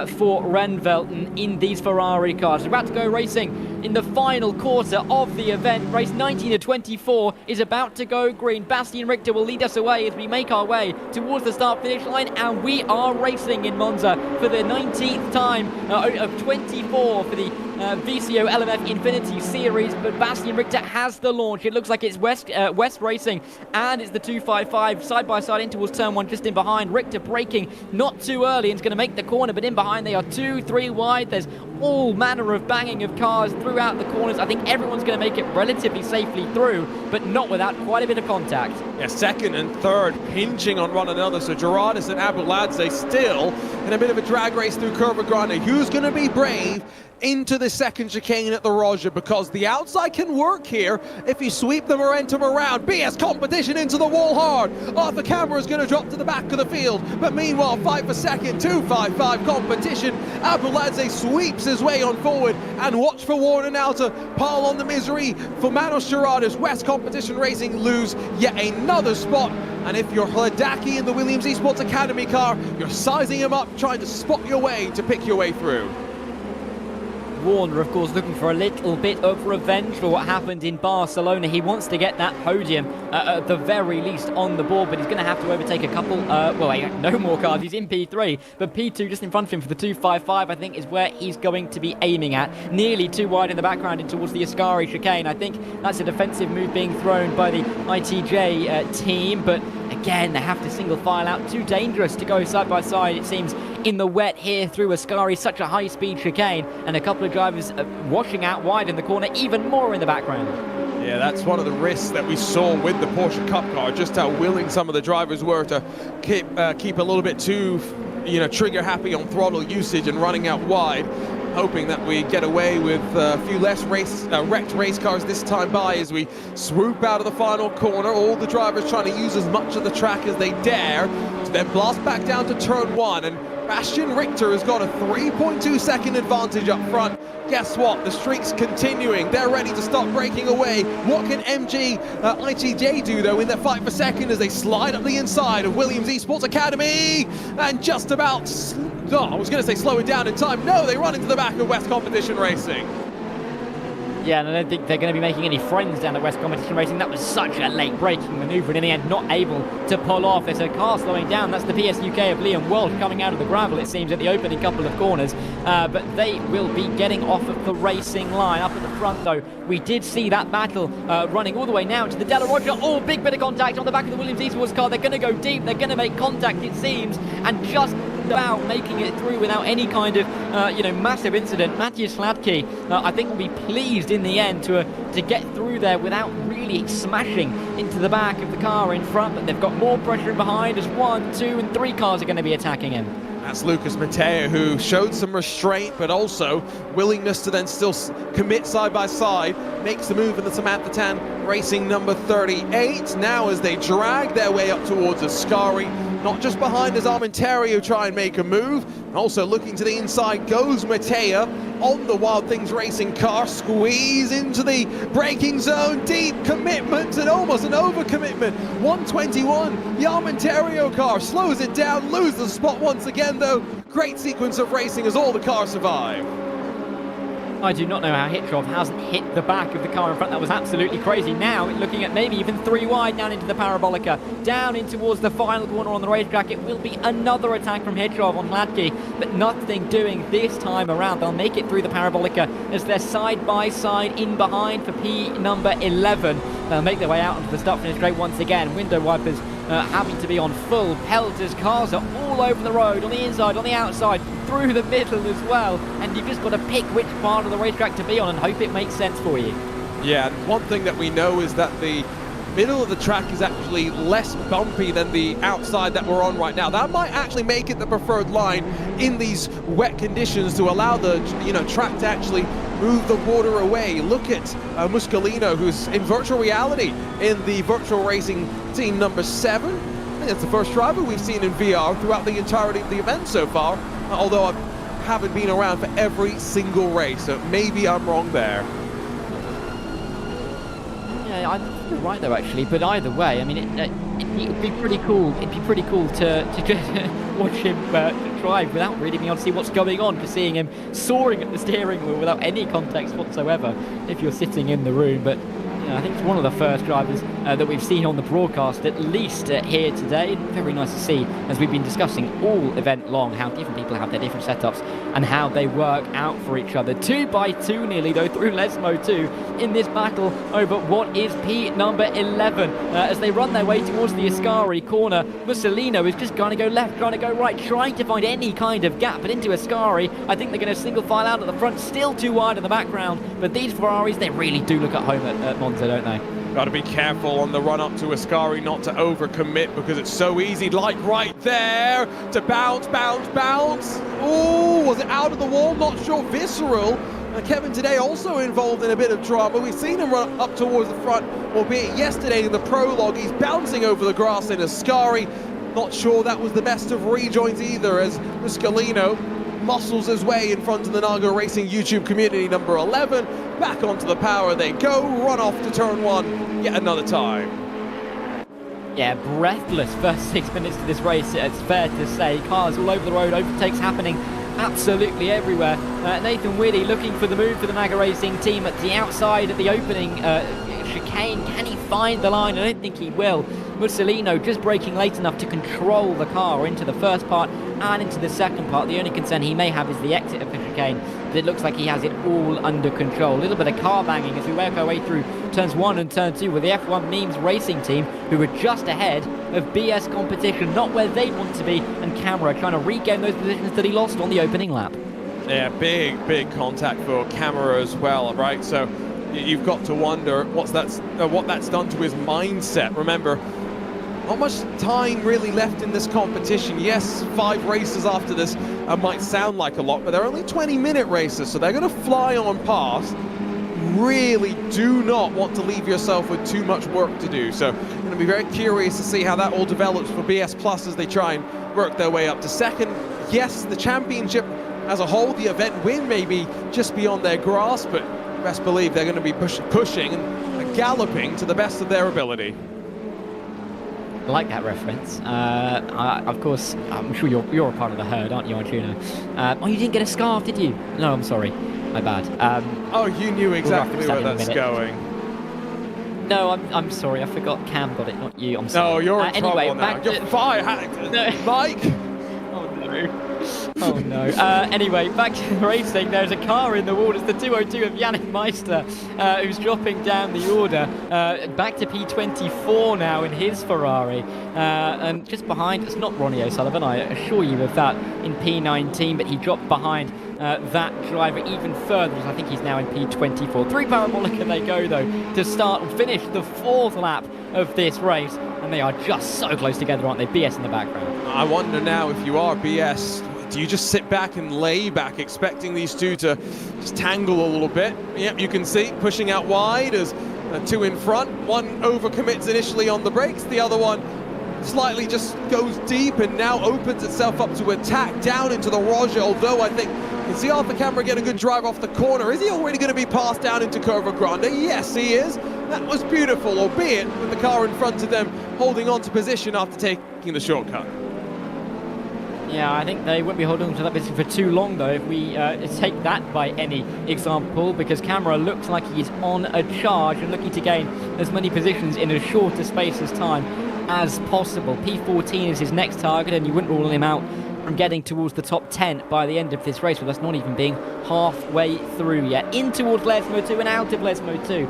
for Renvelten in these Ferrari cars. We're about to go racing in the final quarter of the event. Race 19 to 24 is about to go green. Bastian Richter will lead us away as we make our way towards the start-finish line, and we are racing in Monza for the 19th time of 24 for the VCOxLFM INFINITY series, but Bastian Richter has the launch. It looks like it's West Racing, and it's the 255 side by side in towards turn 1, just in behind. Richter braking not too early and is going to make the corner, but in behind they are 2-3 wide. There's all manner of banging of cars throughout the corners. I think everyone's going to make it relatively safely through, but not without quite a bit of contact. Yeah, second and third pinching on one another, so Gerardis and Abuladze still in a bit of a drag race through Curva Grande. Who's going to be brave into the second chicane at the Roger, because the outside can work here if you sweep the momentum around. BS Competition into the wall hard. Arthur Camera is going to drop to the back of the field, but meanwhile, 5 for second, 255 Competition. Abuladze sweeps his way on forward, and watch for Warner now to pile on the misery for Manos Gerardis. West Competition Racing lose yet another spot, and if you're Hladaki in the Williams Esports Academy car, you're sizing him up, trying to spot your way to pick your way through. Warner, of course, looking for a little bit of revenge for what happened in Barcelona. He wants to get that podium at the very least on the board, but he's going to have to overtake a couple, no more cars. He's in P3, but P2 just in front of him for the 255, I think, is where he's going to be aiming at. Nearly too wide in the background in towards the Ascari chicane. I think that's a defensive move being thrown by the ITJ team, but again, they have to single file out. Too dangerous to go side by side, it seems, in the wet here through Ascari. Such a high-speed chicane, and a couple of drivers washing out wide in the corner, even more in the background. Yeah, that's one of the risks that we saw with the Porsche Cup car, just how willing some of the drivers were to keep a little bit too, trigger happy on throttle usage and running out wide. hoping that we get away with a few less wrecked race cars this time by as we swoop out of the final corner. All the drivers trying to use as much of the track as they dare to then blast back down to turn 1. And Bastian Richter has got a 3.2 second advantage up front. Guess what? The streak's continuing. They're ready to start breaking away. What can ITJ do, though, in their fight for second as they slide up the inside of Williams Esports Academy and just about, I was going to say slow it down in time. No, they run into the back of West Competition Racing. Yeah, and I don't think they're going to be making any friends down at West Competition Racing. That was such a late braking manoeuvre, and in the end, not able to pull off. There's a car slowing down. That's the PSUK of Liam Walsh coming out of the gravel, it seems, at the opening couple of corners. But they will be getting off of the racing line. Up at the front, though, we did see that battle running all the way now to the Della Roger. Oh, big bit of contact on the back of the Williams Esports car. They're going to go deep. They're going to make contact, it seems, and just about making it through without any kind of massive incident. Matthias Sladke, I think, will be pleased in the end to get through there without really smashing into the back of the car in front. But they've got more pressure in behind as 1, 2 and 3 cars are going to be attacking him. That's Lucas Mateo, who showed some restraint but also willingness to then still commit side by side. Makes the move in the Samantha Tan Racing number 38 now as they drag their way up towards Ascari. Not just behind as Armenterio try and make a move. Also looking to the inside goes Mateo on the Wild Things Racing car. Squeeze into the braking zone. Deep commitment and almost an overcommitment. 121. The Armenterio car slows it down, loses the spot once again though. Great sequence of racing as all the cars survive. I do not know how Hitrov hasn't hit the back of the car in front. That was absolutely crazy. Now looking at maybe even 3 wide down into the Parabolica, down in towards the final corner on the racetrack. It will be another attack from Hitrov on Hladky, but nothing doing this time around. They'll make it through the Parabolica as they're side by side in behind for P number 11. They'll make their way out onto the start finish straight once again. Window wipers having to be on full pelt as cars are all over the road, on the inside, on the outside, through the middle as well, and you've just got to pick which part of the racetrack to be on and hope it makes sense for you. Yeah, one thing that we know is that the middle of the track is actually less bumpy than the outside that we're on right now. That might actually make it the preferred line in these wet conditions to allow the track to actually move the water away. Look at Muscolino, who's in virtual reality in the virtual racing team number 7. I think it's the first driver we've seen in VR throughout the entirety of the event so far, although I haven't been around for every single race, so maybe I'm wrong there. Yeah, I think you're right though, actually. But either way, I mean, it'd be pretty cool. It'd be pretty cool to just watch him drive without really being able to see what's going on. Just seeing him soaring at the steering wheel without any context whatsoever, if you're sitting in the room. But I think it's one of the first drivers that we've seen on the broadcast, at least here today. Very nice to see, as we've been discussing all event long, how different people have their different setups and how they work out for each other. 2 by 2 nearly, though, through Lesmo 2 in this battle over what is P number 11. As they run their way towards the Ascari corner, Mussolino is just going to go left, trying to go right, trying to find any kind of gap, but into Ascari, I think they're going to single file out at the front, still too wide in the background. But these Ferraris, they really do look at home at Monza, don't they? Got to be careful on the run up to Ascari not to overcommit, because it's so easy, like right there, to bounce. Oh, was it out of the wall? Not sure. Visceral. Kevin today also involved in a bit of drama. We've seen him run up towards the front, albeit yesterday in the prologue. He's bouncing over the grass in Ascari. Not sure that was the best of rejoins either, as Muscolino muscles his way in front of the Nago Racing YouTube community number 11. Back onto the power they go, run off to turn 1 yet another time. Yeah, breathless first 6 minutes to this race, it's fair to say. Cars all over the road, overtakes happening absolutely everywhere. Nathan Whitty looking for the move for the Naga Racing team at the outside at the opening chicane. Can he find the line? I don't think he will. Mussolino just braking late enough to control the car into the first part and into the second part. The only concern he may have is the exit of the chicane, but it looks like he has it all under control. A little bit of car banging as we work our way through turns 1 and turn 2 with the F1 Memes Racing team, who are just ahead of BS Competition, not where they want to be, and Camera trying to regain those positions that he lost on the opening lap. Yeah, big contact for Camera as well, right? So you've got to wonder what that's done to his mindset. Remember, not much time really left in this competition. Yes, 5 races after this might sound like a lot, but they're only 20-minute races, so they're going to fly on past. Really do not want to leave yourself with too much work to do. So I'm going to be very curious to see how that all develops for BS Plus as they try and work their way up to second. Yes, the championship as a whole, the event win may be just beyond their grasp, but best believe they're going to be pushing and galloping to the best of their ability. I like that reference. Of course, I'm sure you're a part of the herd, aren't you, Arjuna? Oh, you didn't get a scarf, did you? No, I'm sorry. My bad. Oh, you knew exactly where that's going. No, I'm sorry. I forgot Cam got it, not you. I'm sorry. No, you're in anyway, trouble now. You're fired. No. Mike! Oh, no. Oh, no. Anyway, back to the racing. There's a car in the wall. It's the 202 of Yannick Meister, who's dropping down the order. Back to P24 now in his Ferrari. And just behind, it's not Ronnie O'Sullivan, I assure you of that, in P19, but he dropped behind that driver even further, as I think he's now in P24. 3 Parabolica they go, though, to start and finish the 4th lap of this race. And they are just so close together, aren't they? BS in the background. I wonder now, if you are BS, do you just sit back and lay back, expecting these two to just tangle a little bit? Yep, you can see pushing out wide as 2 in front. One overcommits initially on the brakes, the other one slightly just goes deep and now opens itself up to attack down into the Roger, although I think you can see off the camera get a good drive off the corner. Is he already going to be passed down into Curva Grande? Yes, he is. That was beautiful, albeit with the car in front of them holding on to position after taking the shortcut. Yeah, I think they won't be holding on to that position for too long, though, if we take that by any example, because Camera looks like he's on a charge and looking to gain as many positions in as short a space as time as possible. P14 is his next target, and you wouldn't rule him out from getting towards the top 10 by the end of this race, with us not even being halfway through yet. In towards Lesmo 2 and out of Lesmo 2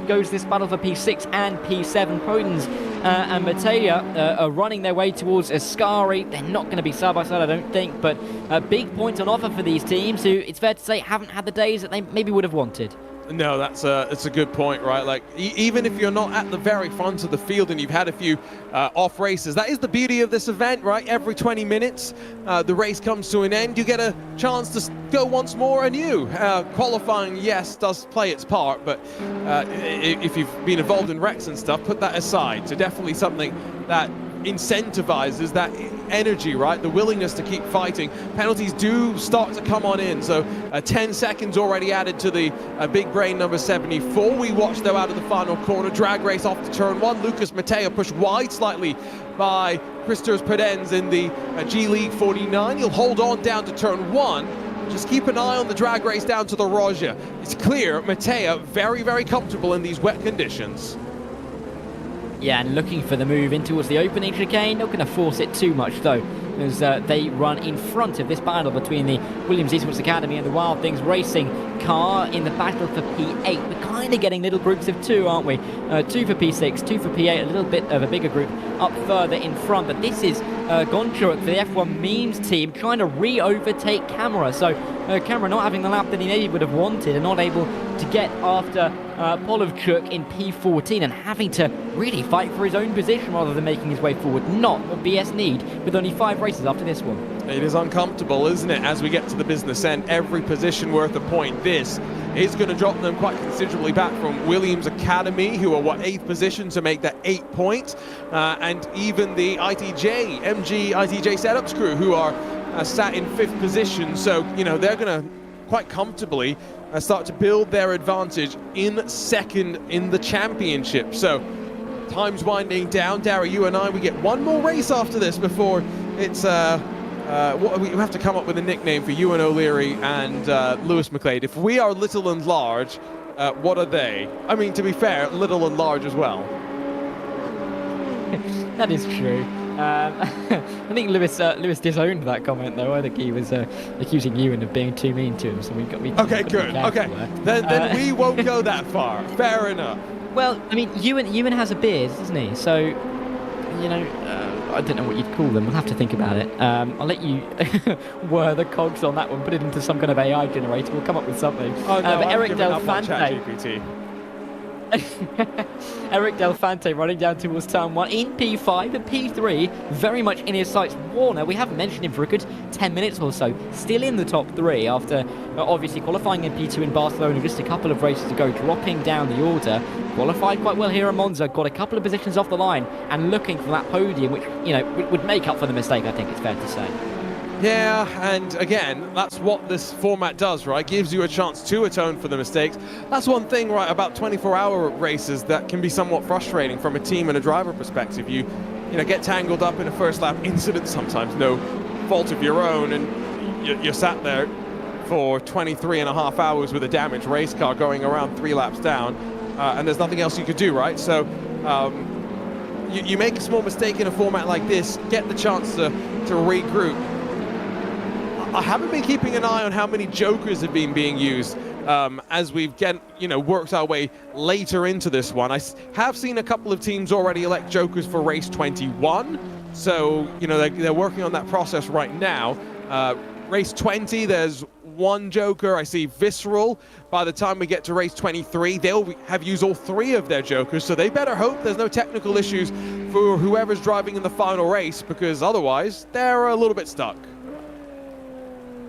goes this battle for P6 and P7. Podens and Mattea are running their way towards Ascari. They're not going to be side by side, I don't think, but big points on offer for these teams who, it's fair to say, haven't had the days that they maybe would have wanted. No, it's a good point, right? Like, even if you're not at the very front of the field and you've had a few off races, that is the beauty of this event, right? Every 20 minutes, the race comes to an end. You get a chance to go once more anew. Qualifying, yes, does play its part, but if you've been involved in wrecks and stuff, put that aside. So definitely something that incentivizes that energy, right? The willingness to keep fighting. Penalties do start to come on in, so 10 seconds already added to the big brain number 74. We watch, though, out of the final corner, drag race off to turn 1. Lucas Mattea pushed wide slightly by Christos Pedens in the G League 49. He'll hold on down to turn 1. Just keep an eye on the drag race down to the Roger. It's clear Mattea very, very comfortable in these wet conditions. Yeah, and looking for the move in towards the opening chicane. Not going to force it too much, though, as they run in front of this battle between the Williams Esports Academy and the Wild Things Racing car in the battle for P8. We're kind of getting little groups of 2, aren't we? 2 for P6, 2 for P8, a little bit of a bigger group up further in front. But this is Gonchuruk for the F1 Memes team trying to re-overtake Camera. So Camera not having the lap that he maybe would have wanted and not able to get after Polovchuk in P14 and having to really fight for his own position rather than making his way forward. Not what BS need with only 5 races after this one. It is uncomfortable, isn't it, as we get to the business end? Every position worth a point. This is going to drop them quite considerably back from Williams Academy, who are, 8th position to make that 8 points, and even the MG ITJ setups crew, who are sat in 5th position. So, you know, they're going to quite comfortably start to build their advantage in 2nd in the championship. So time's winding down. Dara, you and I, we get one more race after this before it's we have to come up with a nickname for Ewan O'Leary and Lewis McLeod. If we are little and large, what are they? I mean, to be fair, little and large as well. That is true. I think Lewis disowned that comment, though. I think he was accusing Ewan of being too mean to him. So we got me. Okay, good. Okay, then we won't go that far. Fair enough. Well, I mean, Ewan has a beard, doesn't he? So, you know, I don't know what you'd call them. We'll have to think about it. I'll let you whir the cogs on that one. Put it into some kind of AI generator. We'll come up with something. Oh, no, but Eric Delfante. Eric Delfante running down towards turn 1 in P5 and P3, very much in his sights. Warner, we haven't mentioned him for a good 10 minutes or so, still in the top 3 after obviously qualifying in P2 in Barcelona, just a couple of races ago, dropping down the order. Qualified quite well here at Monza, got a couple of positions off the line and looking for that podium, which, you know, would make up for the mistake, I think it's fair to say. Yeah, and again, that's what this format does, right? Gives you a chance to atone for the mistakes. That's one thing, right, about 24-hour races that can be somewhat frustrating from a team and a driver perspective. You know, get tangled up in a first lap incident, sometimes no fault of your own, and you're sat there for 23.5 hours with a damaged race car going around 3 laps down, and there's nothing else you could do, right? So you make a small mistake in a format like this, get the chance to regroup. I haven't been keeping an eye on how many jokers have been being used as we've worked our way later into this one. I have seen a couple of teams already elect jokers for race 21, so they're working on that process right now. Race 20, there's 1 joker. I see Visceral. By the time we get to race 23, they'll have used all 3 of their jokers, so they better hope there's no technical issues for whoever's driving in the final race, because otherwise they're a little bit stuck.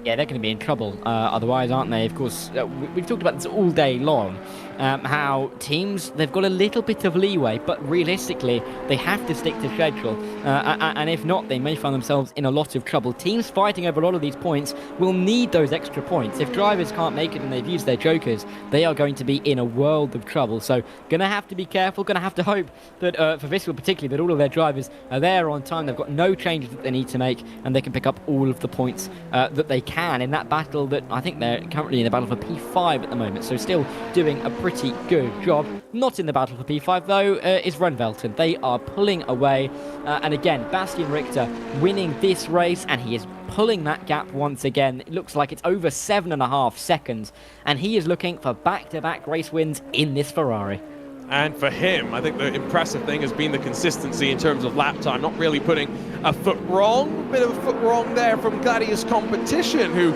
Yeah, they're going to be in trouble otherwise, aren't they? Of course, we've talked about this all day long, how teams, they've got a little bit of leeway, but realistically, they have to stick to schedule. And if not, they may find themselves in a lot of trouble. Teams fighting over a lot of these points will need those extra points. If drivers can't make it and they've used their jokers, they are going to be in a world of trouble. So, going to have to be careful, going to have to hope that, for Visceral particularly, that all of their drivers are there on time. They've got no changes that they need to make, and they can pick up all of the points that they can in that battle that I think they're currently in the battle for P5 at the moment, so still doing a pretty good job. Not in the battle for P5 though is Runvelton. They are pulling away, and again Bastian Richter winning this race, and he is pulling that gap once again. It looks like it's over 7.5 seconds, and he is looking for back-to-back race wins in this Ferrari. And for him, I think the impressive thing has been the consistency in terms of lap time, not really putting a foot wrong. Bit of a foot wrong there from Gladius Competition, who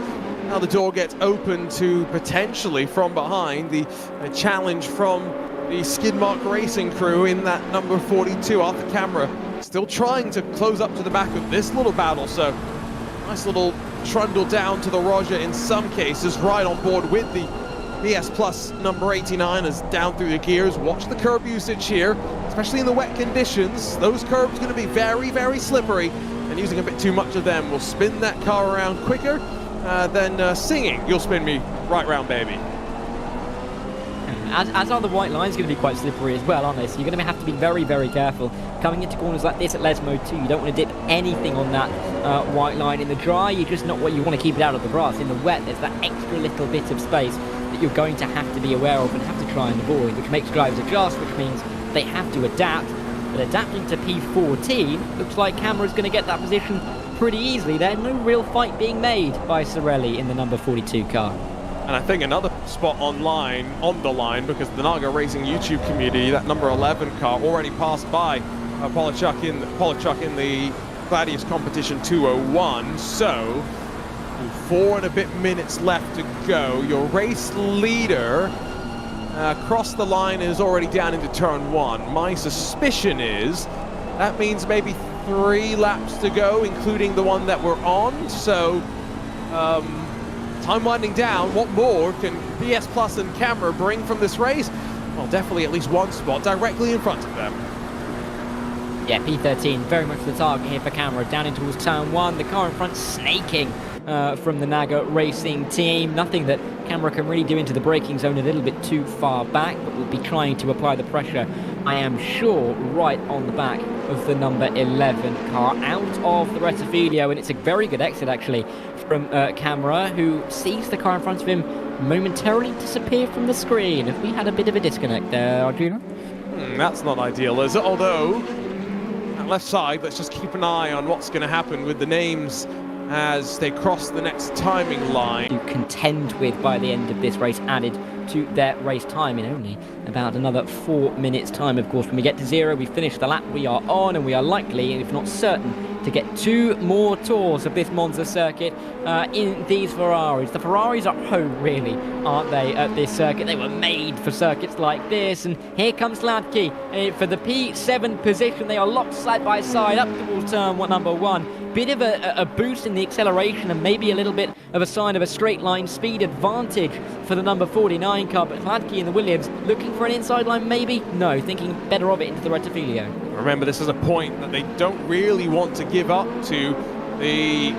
now the door gets open to potentially from behind the challenge from the Skidmark Racing crew in that number 42. Arthur Camera still trying to close up to the back of this little battle, so nice little trundle down to the Roger in some cases, right on board with the BS Plus number 89 is down through the gears. Watch the curb usage here, especially in the wet conditions. Those curbs are going to be very, very slippery, and using a bit too much of them will spin that car around quicker than singing "You'll Spin Me Right Round, Baby." As are the white lines going to be quite slippery as well, aren't they? So you're going to have to be very, very careful. Coming into corners like this at Les Mode 2, you don't want to dip anything on that white line. In the dry, you're just not what you want to keep it out of the grass. In the wet, there's that extra little bit of space that you're going to have to be aware of and have to try and avoid, which makes drivers adjust, which means they have to adapt. But adapting to P14, looks like Camera's going to get that position pretty easily there. No real fight being made by Sorelli in the number 42 car. And I think another spot on the line, because the Naga Racing YouTube community, that number 11 car already passed by Polachuk in the Gladius Competition 201. So 4 and a bit minutes left to go. Your race leader across the line is already down into turn 1. My suspicion is that means maybe 3 laps to go, including the one that we're on. So time winding down. What more can BS Plus and Camera bring from this race? Well, definitely at least one spot directly in front of them. Yeah, P13 very much the target here for Camera. Down in towards turn 1. The car in front snaking from the Naga Racing team. Nothing that Camera can really do into the braking zone, a little bit too far back, but will be trying to apply the pressure, I am sure, right on the back of the number 11 car, out of the Rettifilio, and it's a very good exit actually from Camera, who sees the car in front of him momentarily disappear from the screen. Have we had a bit of a disconnect there, Arjuna? That's not ideal, is it? Although, that left side, let's just keep an eye on what's going to happen with the names as they cross the next timing line. To contend with by the end of this race, added to their race time in only about another 4 minutes time. Of course, when we get to 0, we finish the lap we are on, and we are likely, if not certain, to get 2 more tours of this Monza circuit in these Ferraris. The Ferraris are home, really, aren't they, at this circuit? They were made for circuits like this, and here comes Hladky for the P7 position. They are locked side by side up towards turn number 1. Bit of a boost in the acceleration and maybe a little bit of a sign of a straight line speed advantage for the number 49 car, but Hladky in the Williams looking for an inside line maybe? No, thinking better of it into the Rettifilio. Remember, this is a point that they don't really want to give up to the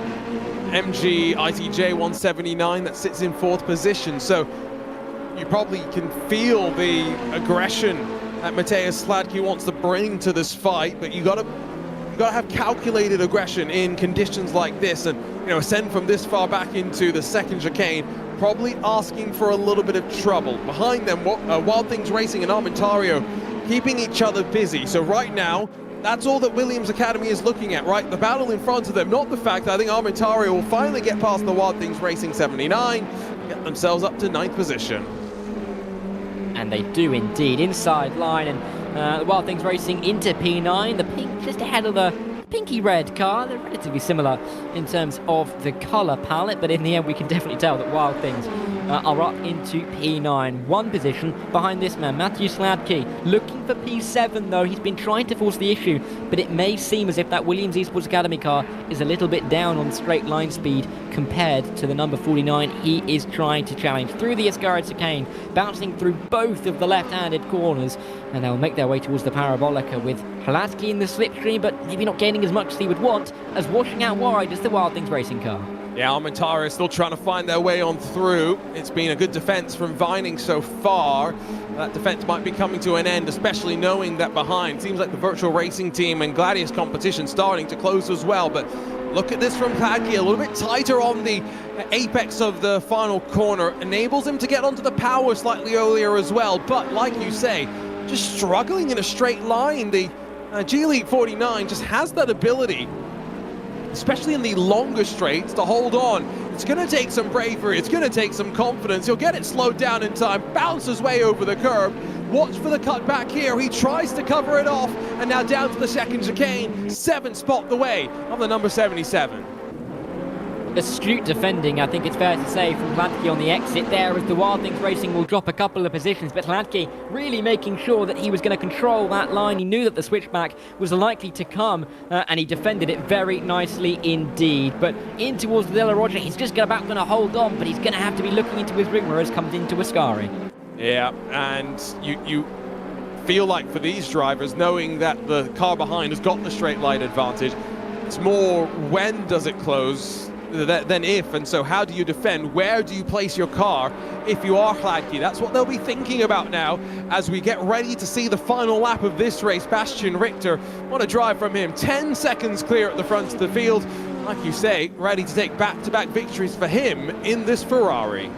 MG ITJ 179 that sits in 4th position, so you probably can feel the aggression that Mateusz Hladky wants to bring to this fight, but you got to have calculated aggression in conditions like this, and ascend from this far back into the 2nd chicane, probably asking for a little bit of trouble. Behind them, Wild Things Racing and Armentario keeping each other busy. So right now, that's all that Williams Academy is looking at, right? The battle in front of them, not the fact that I think Armentario will finally get past the Wild Things Racing 79, get themselves up to 9th position. And they do indeed, inside line, and the Wild Things Racing into P9, the pink just ahead of the pinky red car. They're relatively similar in terms of the colour palette, but in the end we can definitely tell that Wild Things are up into P9. 1 position behind this man, Mateusz Hladky, looking for P7 though. He's been trying to force the issue, but it may seem as if that Williams Esports Academy car is a little bit down on straight line speed compared to the number 49 he is trying to challenge. Through the Assetto chicane, bouncing through both of the left-handed corners, and they'll make their way towards the Parabolica with Hladky in the slipstream, but maybe not gaining as much as he would want, as washing out wide is the Wild Things Racing car. Yeah, Armentario is still trying to find their way on through. It's been a good defense from Vining so far. That defense might be coming to an end, especially knowing that behind seems like the Virtual Racing Team and Gladius Competition starting to close as well. But look at this from Hladky, a little bit tighter on the apex of the final corner, enables him to get onto the power slightly earlier as well. But like you say, just struggling in a straight line. The G Elite 49 just has that ability, especially in the longer straights, to hold on. It's going to take some bravery, it's going to take some confidence. He'll get it slowed down in time, bounce his way over the curb. Watch for the cut back here. He tries to cover it off, and now down to the 2nd chicane. 7th spot the way of the number 77. Astute defending, I think it's fair to say, from Hladky on the exit there, as the Wild Things Racing will drop a couple of positions, but Hladky really making sure that he was going to control that line. He knew that the switchback was likely to come, and he defended it very nicely indeed. But in towards the De La Rocha, he's just about going to hold on, but he's going to have to be looking into his ring mirrors, comes into Ascari. Yeah, and you feel like for these drivers, knowing that the car behind has got the straight line advantage, it's more when does it close than if, and so how do you defend? Where do you place your car if you are Hladky? That's what they'll be thinking about now as we get ready to see the final lap of this race. Bastian Richter, what a drive from him, 10 seconds clear at the front of the field. Like you say, ready to take back-to-back victories for him in this Ferrari.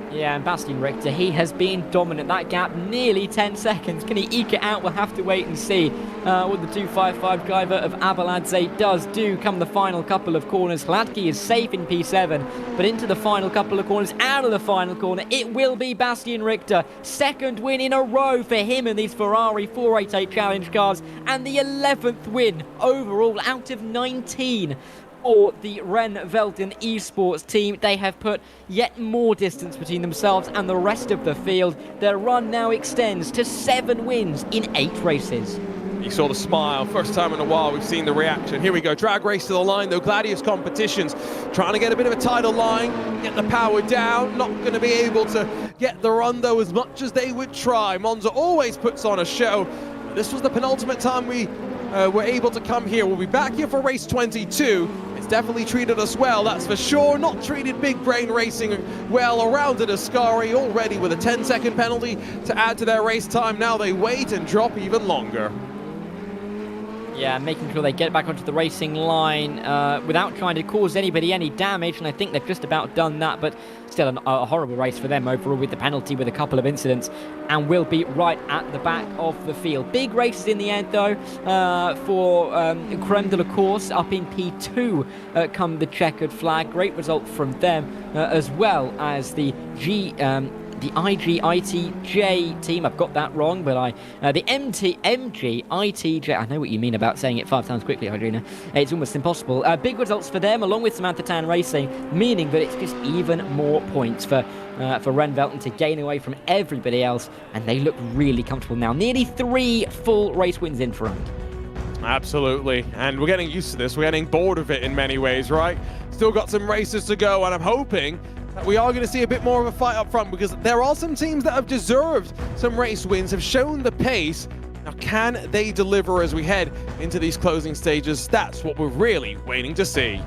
Yeah, and Bastian Richter, he has been dominant. That gap, nearly 10 seconds. Can he eke it out? We'll have to wait and see what the 255 driver of Abeladze does do come the final couple of corners. Hladky is safe in P7, but into the final couple of corners, out of the final corner, it will be Bastian Richter. 2nd win in a row for him in these Ferrari 488 Challenge cars, and the 11th win overall out of 19. For the Ren-Velden Esports team. They have put yet more distance between themselves and the rest of the field. Their run now extends to 7 wins in 8 races. You saw the smile, first time in a while we've seen the reaction. Here we go, drag race to the line though, Gladius Competitions trying to get a bit of a tighter line, get the power down, not going to be able to get the run though as much as they would try. Monza always puts on a show. This was the penultimate time we were able to come here. We'll be back here for race 22. It's definitely treated us well, that's for sure. Not treated Big Brain Racing well around at Ascari, already with a 10-second penalty to add to their race time. Now they wait and drop even longer. Yeah, making sure they get back onto the racing line without trying to cause anybody any damage, and I think they've just about done that, but still a horrible race for them overall with the penalty, with a couple of incidents, and will be right at the back of the field. Big races in the end, though, for Creme de la Course up in P2 come the checkered flag. Great result from them, as well as the the ITJ team. I've got that wrong, but the MG ITJ. I know what you mean about saying it 5 times quickly, Hydrina. It's almost impossible. Big results for them, along with Samantha Tan Racing, meaning that it's just even more points for Ren Velten to gain away from everybody else, and they look really comfortable now. Nearly 3 full race wins in front. Absolutely, and we're getting used to this. We're getting bored of it in many ways, right? Still got some races to go, and I'm hoping that we are going to see a bit more of a fight up front, because there are some teams that have deserved some race wins, have shown the pace. Now, can they deliver as we head into these closing stages? That's what we're really waiting to see.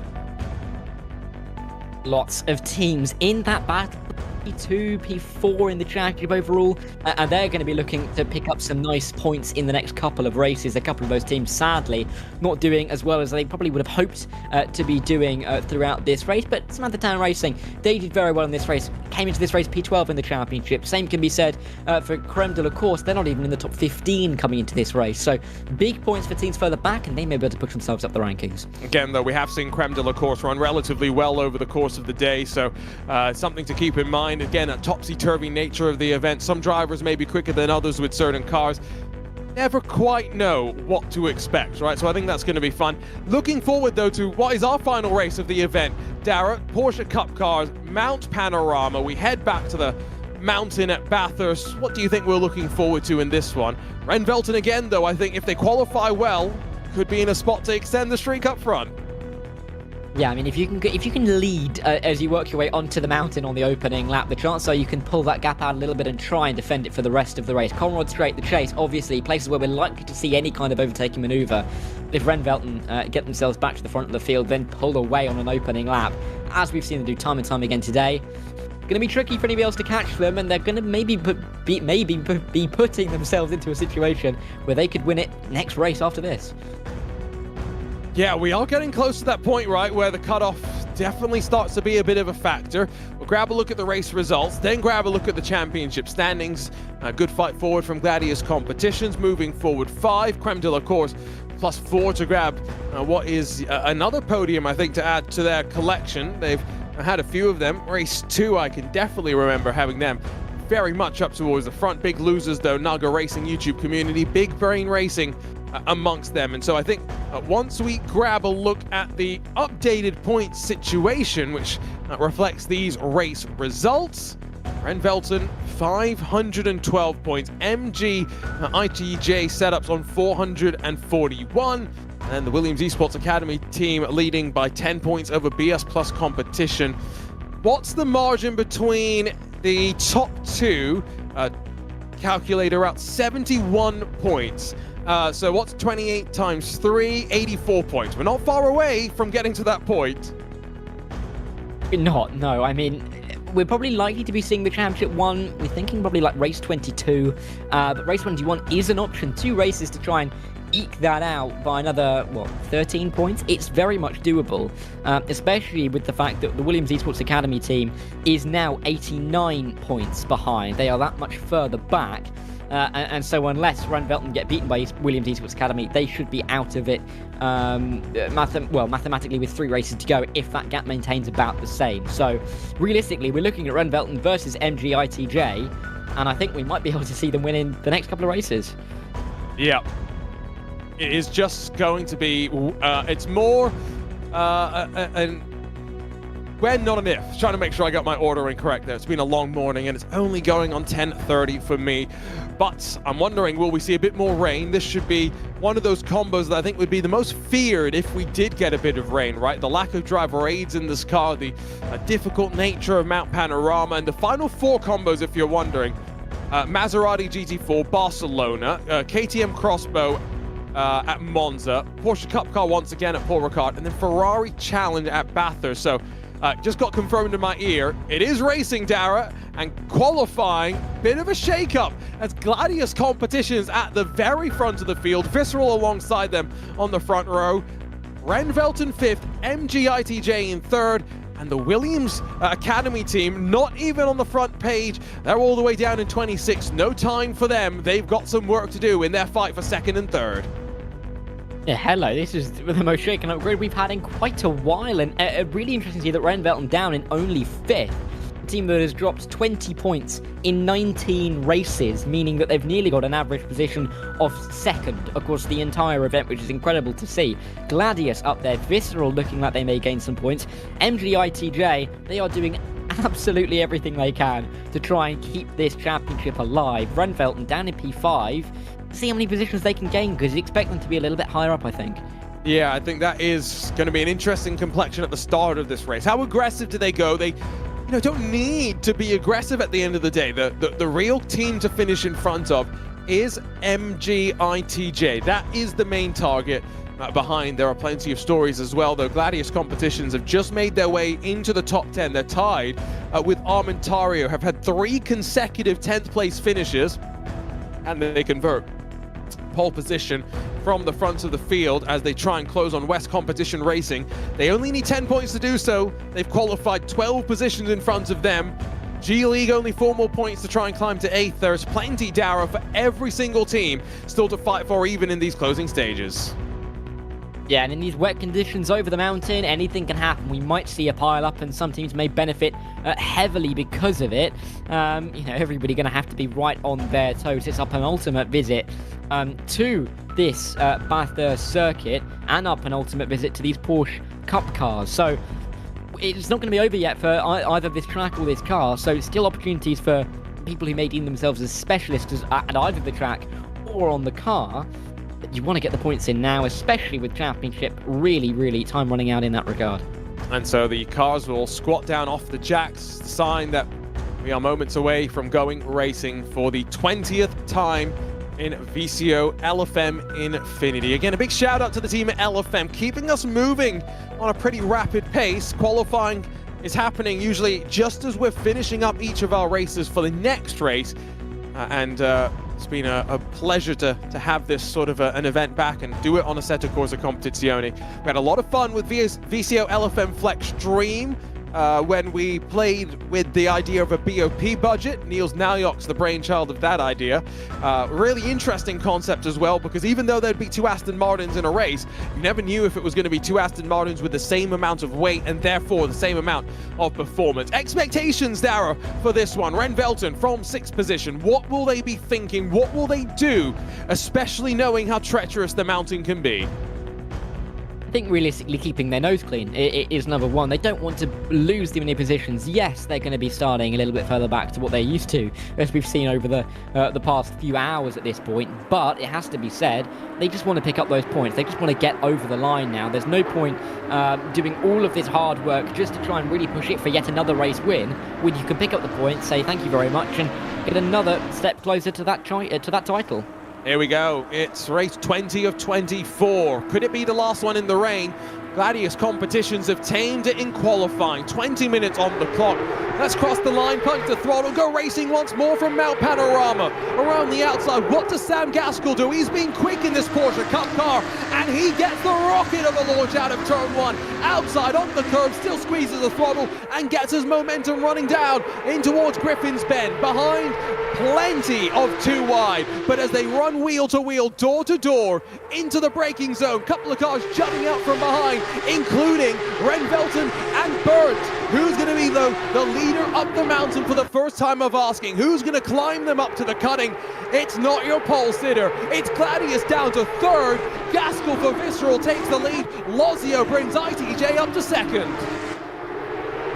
Lots of teams in that battle. P2, P4 in the championship overall, and they're going to be looking to pick up some nice points in the next couple of races. A couple of those teams, sadly, not doing as well as they probably would have hoped to be doing throughout this race, but Samantha Tan Racing, they did very well in this race, came into this race P12 in the championship. Same can be said for Creme de la Course. They're not even in the top 15 coming into this race, so big points for teams further back, and they may be able to push themselves up the rankings. Again, though, we have seen Creme de la Course run relatively well over the course of the day, so something to keep in mind. Again, a topsy-turvy nature of the event. Some drivers may be quicker than others with certain cars. Never quite know what to expect, right? So I think that's going to be fun. Looking forward, though, to what is our final race of the event. Dara, Porsche Cup cars, Mount Panorama. We head back to the mountain at Bathurst. What do you think we're looking forward to in this one? Ren Velten again, though, I think if they qualify well, could be in a spot to extend the streak up front. Yeah, I mean, if you can lead as you work your way onto the mountain on the opening lap, the chances are you can pull that gap out a little bit and try and defend it for the rest of the race. Conrad Straight, the chase, obviously places where we're likely to see any kind of overtaking manoeuvre. If Ren Velten get themselves back to the front of the field, then pull away on an opening lap, as we've seen them do time and time again today, going to be tricky for anybody else to catch them, and they're going to maybe be putting themselves into a situation where they could win it next race after this. Yeah, we are getting close to that point, right, where the cutoff definitely starts to be a bit of a factor. We'll grab a look at the race results, then grab a look at the championship standings. A good fight forward from Gladius Competitions, moving forward 5, Creme de la Course, plus 4 to grab what is another podium, I think, to add to their collection. They've had a few of them. Race 2, I can definitely remember having them very much up towards the front. Big losers, though, Naga Racing YouTube community, Big Brain Racing amongst them. And so I think once we grab a look at the updated points situation, which reflects these race results, Ren Velten 512 points, MG ITJ setups on 441, and the Williams Esports Academy team leading by 10 points over BS Plus Competition. What's the margin between the top two? Calculator out 71 points. So what's 28 times 3? 84 points. We're not far away from getting to that point. No. I mean, we're probably likely to be seeing the championship one. We're thinking probably like race 22. But race 21 is an option. 2 races to try and eke that out by another, 13 points? It's very much doable, especially with the fact that the Williams Esports Academy team is now 89 points behind. They are that much further back. And so unless Ren Velten get beaten by Williams Esports Academy, they should be out of it mathematically with 3 races to go if that gap maintains about the same. So realistically, we're looking at Ren Velten versus MG ITJ, and I think we might be able to see them win in the next couple of races. Yeah. It is just going to be, it's more when, not an if. Trying to make sure I got my ordering correct there. It's been a long morning and it's only going on 10:30 for me. But I'm wondering, will we see a bit more rain? This should be one of those combos that I think would be the most feared if we did get a bit of rain, right? The lack of driver aids in this car, the difficult nature of Mount Panorama, and the final 4 combos, if you're wondering. Maserati GT4 Barcelona, KTM X-Bow at Monza, Porsche Cup car once again at Paul Ricard, and then Ferrari Challenge at Bathurst. So just got confirmed in my ear, it is racing, Dara, and qualifying, bit of a shake-up as Gladius Competitions at the very front of the field, Visceral alongside them on the front row, Ren Velten 5th, MG ITJ in 3rd, and the Williams Academy team not even on the front page. They're all the way down in 26th. No time for them. They've got some work to do in their fight for 2nd and 3rd. Yeah, hello, this is the most shaken up grid we've had in quite a while, and really interesting to see that Ren Velten down in only 5th. team that has dropped 20 points in 19 races, meaning that they've nearly got an average position of second across the entire event, which is incredible to see. Gladius up there, Visceral looking like they may gain some points. MGITJ, they are doing absolutely everything they can to try and keep this championship alive. Renfelten down in P5. See how many positions they can gain, because you expect them to be a little bit higher up, I think. Yeah, I think that is going to be an interesting complexion at the start of this race. How aggressive do they go? They don't need to be aggressive at the end of the day. The real team to finish in front of is MGITJ. That is the main target. Behind, there are plenty of stories as well, though. Gladius Competitions have just made their way into the top 10. They're tied with Armentario, have had 3 consecutive 10th place finishes, and they convert pole position from the front of the field as they try and close on West Competition Racing. They only need 10 points to do so. They've qualified 12 positions in front of them. G League only 4 more points to try and climb to 8th. There's plenty, Dara, for every single team still to fight for, even in these closing stages. Yeah, and in these wet conditions over the mountain, anything can happen. We might see a pile-up, and some teams may benefit heavily because of it. Everybody going to have to be right on their toes. It's our penultimate visit to this Bathurst circuit, and our penultimate visit to these Porsche Cup cars. So it's not going to be over yet for either this track or this car. So still opportunities for people who may deem themselves as specialists at either the track or on the car. You want to get the points in now, especially with championship really time running out in that regard. And so the cars will squat down off the jacks, the sign that we are moments away from going racing for the 20th time in VCOxLFM Infinity. Again, a big shout out to the team at LFM, keeping us moving on a pretty rapid pace. Qualifying is happening usually just as we're finishing up each of our races for the next race. It's been a pleasure to have this sort of an event back and do it on Assetto Corsa Competizione. We had a lot of fun with VCOxLFM Flex Stream when we played with the idea of a BOP budget. Niels Naljok's the brainchild of that idea. Really interesting concept as well, because even though there'd be 2 Aston Martins in a race, you never knew if it was going to be 2 Aston Martins with the same amount of weight and therefore the same amount of performance. Expectations, Dara, for this one. Renfelten from 6th position. What will they be thinking? What will they do? Especially knowing how treacherous the mountain can be. I think realistically keeping their nose clean is number one. They don't want to lose too many positions. Yes, they're going to be starting a little bit further back to what they're used to, as we've seen over the past few hours at this point. But it has to be said, they just want to pick up those points. They just want to get over the line now. There's no point doing all of this hard work just to try and really push it for yet another race win, when you can pick up the points, say thank you very much, and get another step closer to that title. Here we go. It's race 20 of 24. Could it be the last one in the rain? Gladius Competitions have tamed it in qualifying. 20 minutes on the clock. Let's cross the line, punch the throttle, go racing once more from Mount Panorama. Around the outside, what does Sam Gaskell do? He's been quick in this Porsche Cup car, and he gets the rocket of a launch out of turn 1. Outside on the curb, still squeezes the throttle and gets his momentum running down in towards Griffin's Bend. Behind, plenty of 2 wide, but as they run wheel to wheel, door to door, into the braking zone, couple of cars jutting out from behind, including Renfelten and Burnt. Who's going to be the leader up the mountain for the first time of asking? Who's going to climb them up to the cutting? It's not your pole sitter. It's Gladius down to 3rd. Gaskell for Visceral takes the lead. Lozio brings ITJ up to 2nd.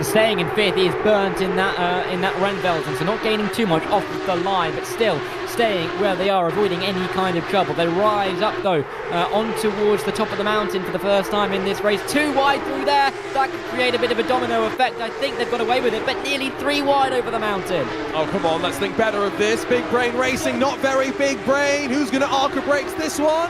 Staying in 5th is Burnt in that Renfelten, so not gaining too much off the line, but still staying where they are, avoiding any kind of trouble. They rise up though on towards the top of the mountain for the first time in this race. 2 wide through there. That could create a bit of a domino effect. I think they've got away with it, but nearly 3 wide over the mountain. Oh, come on, let's think better of this. Big brain racing, not very big brain. Who's going to arc brakes this one?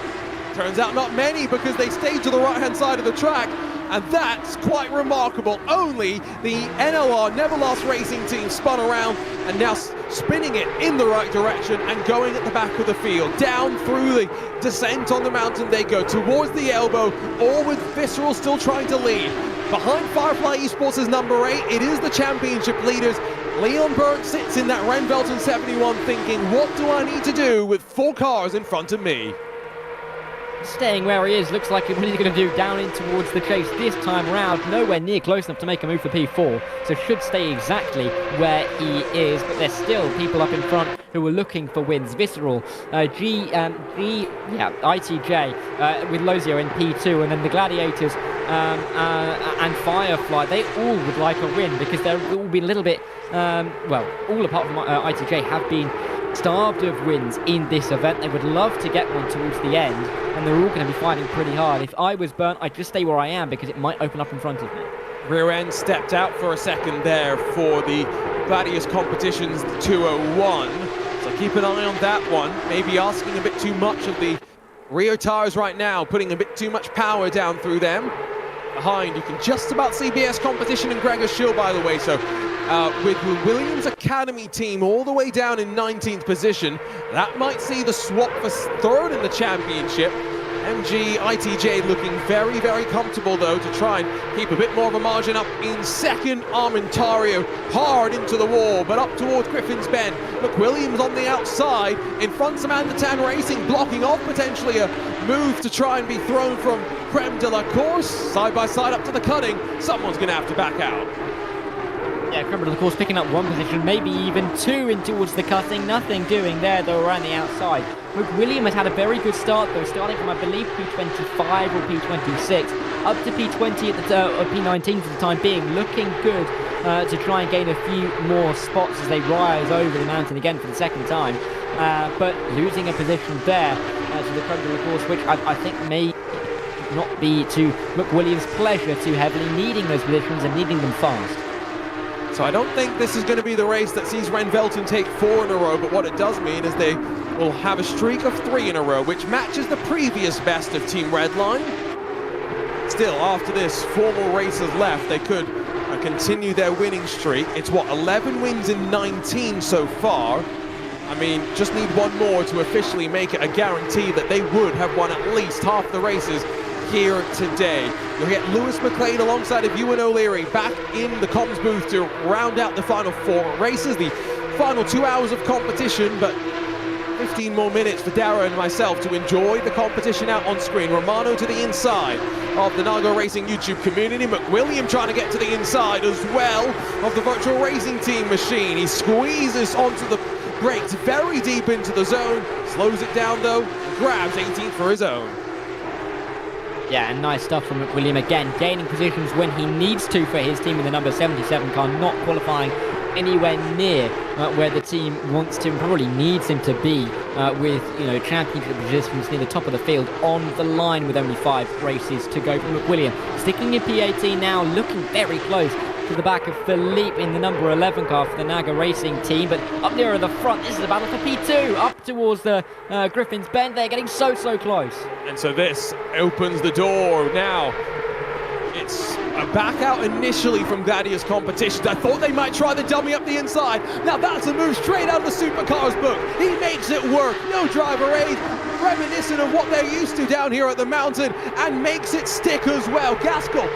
Turns out not many, because they stayed to the right-hand side of the track. And that's quite remarkable. Only the NLR Never Lost Racing team spun around and now spinning it in the right direction and going at the back of the field. Down through the descent on the mountain they go, towards the elbow, all with Visceral still trying to lead. Behind Firefly Esports is number 8. It is the championship leaders. Leon Burnt sits in that Renfelten 71 thinking, what do I need to do with 4 cars in front of me? staying where he is. Looks like what he's going to do down in towards the chase this time round. Nowhere near close enough to make a move for P4, so should stay exactly where he is. But there's still people up in front who are looking for wins. Visceral, ITJ with Lozio in P2, and then the Gladiators and Firefly. They all would like a win because they're all be a little bit, well, all apart from ITJ have been starved of wins in this event. They would love to get one towards the end, and they're all going to be fighting pretty hard. If I was burnt, I'd just stay where I am because it might open up in front of me. Rear end stepped out for a second there for the Gladius Competitions 201. So keep an eye on that one. Maybe asking a bit too much of the rear tires right now, putting a bit too much power down through them. Behind, you can just about see BS Competition and Gregor Schill, by the way. So with the Williams Academy team all the way down in 19th position, that might see the swap for third in the championship. MG ITJ looking very, very comfortable, though, to try and keep a bit more of a margin up in second. Armentario hard into the wall, but up towards Griffin's Bend. Look, Williams on the outside, in front Samantha Tan Racing, blocking off potentially a move to try and be thrown from Creme de la Course. Side by side up to the cutting. Someone's going to have to back out. Yeah, Creme de la Course picking up one position, maybe even two in towards the cutting. Nothing doing there, though, around the outside. William has had a very good start, though, starting from, I believe, P25 or P26, up to P20 at the or P19 for the time being, looking good to try and gain a few more spots as they rise over the mountain again for the second time, but losing a position there to the Creme de la Course, which I think may not be to McWilliams' pleasure, too heavily needing those positions and needing them fast. So I don't think this is going to be the race that sees Ren Velton take 4 in a row, but what it does mean is they will have a streak of 3 in a row, which matches the previous best of Team Redline. Still, after this, 4 more races left, they could continue their winning streak. It's what, 11 wins in 19 so far. I mean, just need one more to officially make it a guarantee that they would have won at least half the races here today. You'll get Lewis McLean alongside of Ewan O'Leary back in the comms booth to round out the final 4 races, the final 2 hours of competition, but 15 more minutes for Dara and myself to enjoy the competition out on screen. Romano to the inside of the Nago Racing YouTube community. McWilliam trying to get to the inside as well of the virtual racing team machine. He squeezes onto the brakes very deep into the zone, slows it down though, grabs 18th for his own. Yeah, and nice stuff from McWilliam again, gaining positions when he needs to for his team in the number 77 car, not qualifying anywhere near where the team wants to and probably needs him to be, with, you know, championship positions near the top of the field on the line with only 5 races to go for McWilliam. Sticking in P18 now, looking very close to the back of Philippe in the number 11 car for the Naga Racing team, but up nearer the front, this is a battle for P2, up towards the Griffin's Bend. They're getting so close. And so this opens the door now. It's a back out initially from Gladius Competitions. I thought they might try the dummy up the inside. Now that's a move straight out of the Supercars book. He makes it work. No driver aid. Reminiscent of what they're used to down here at the mountain, and makes it stick as well. Gaskell,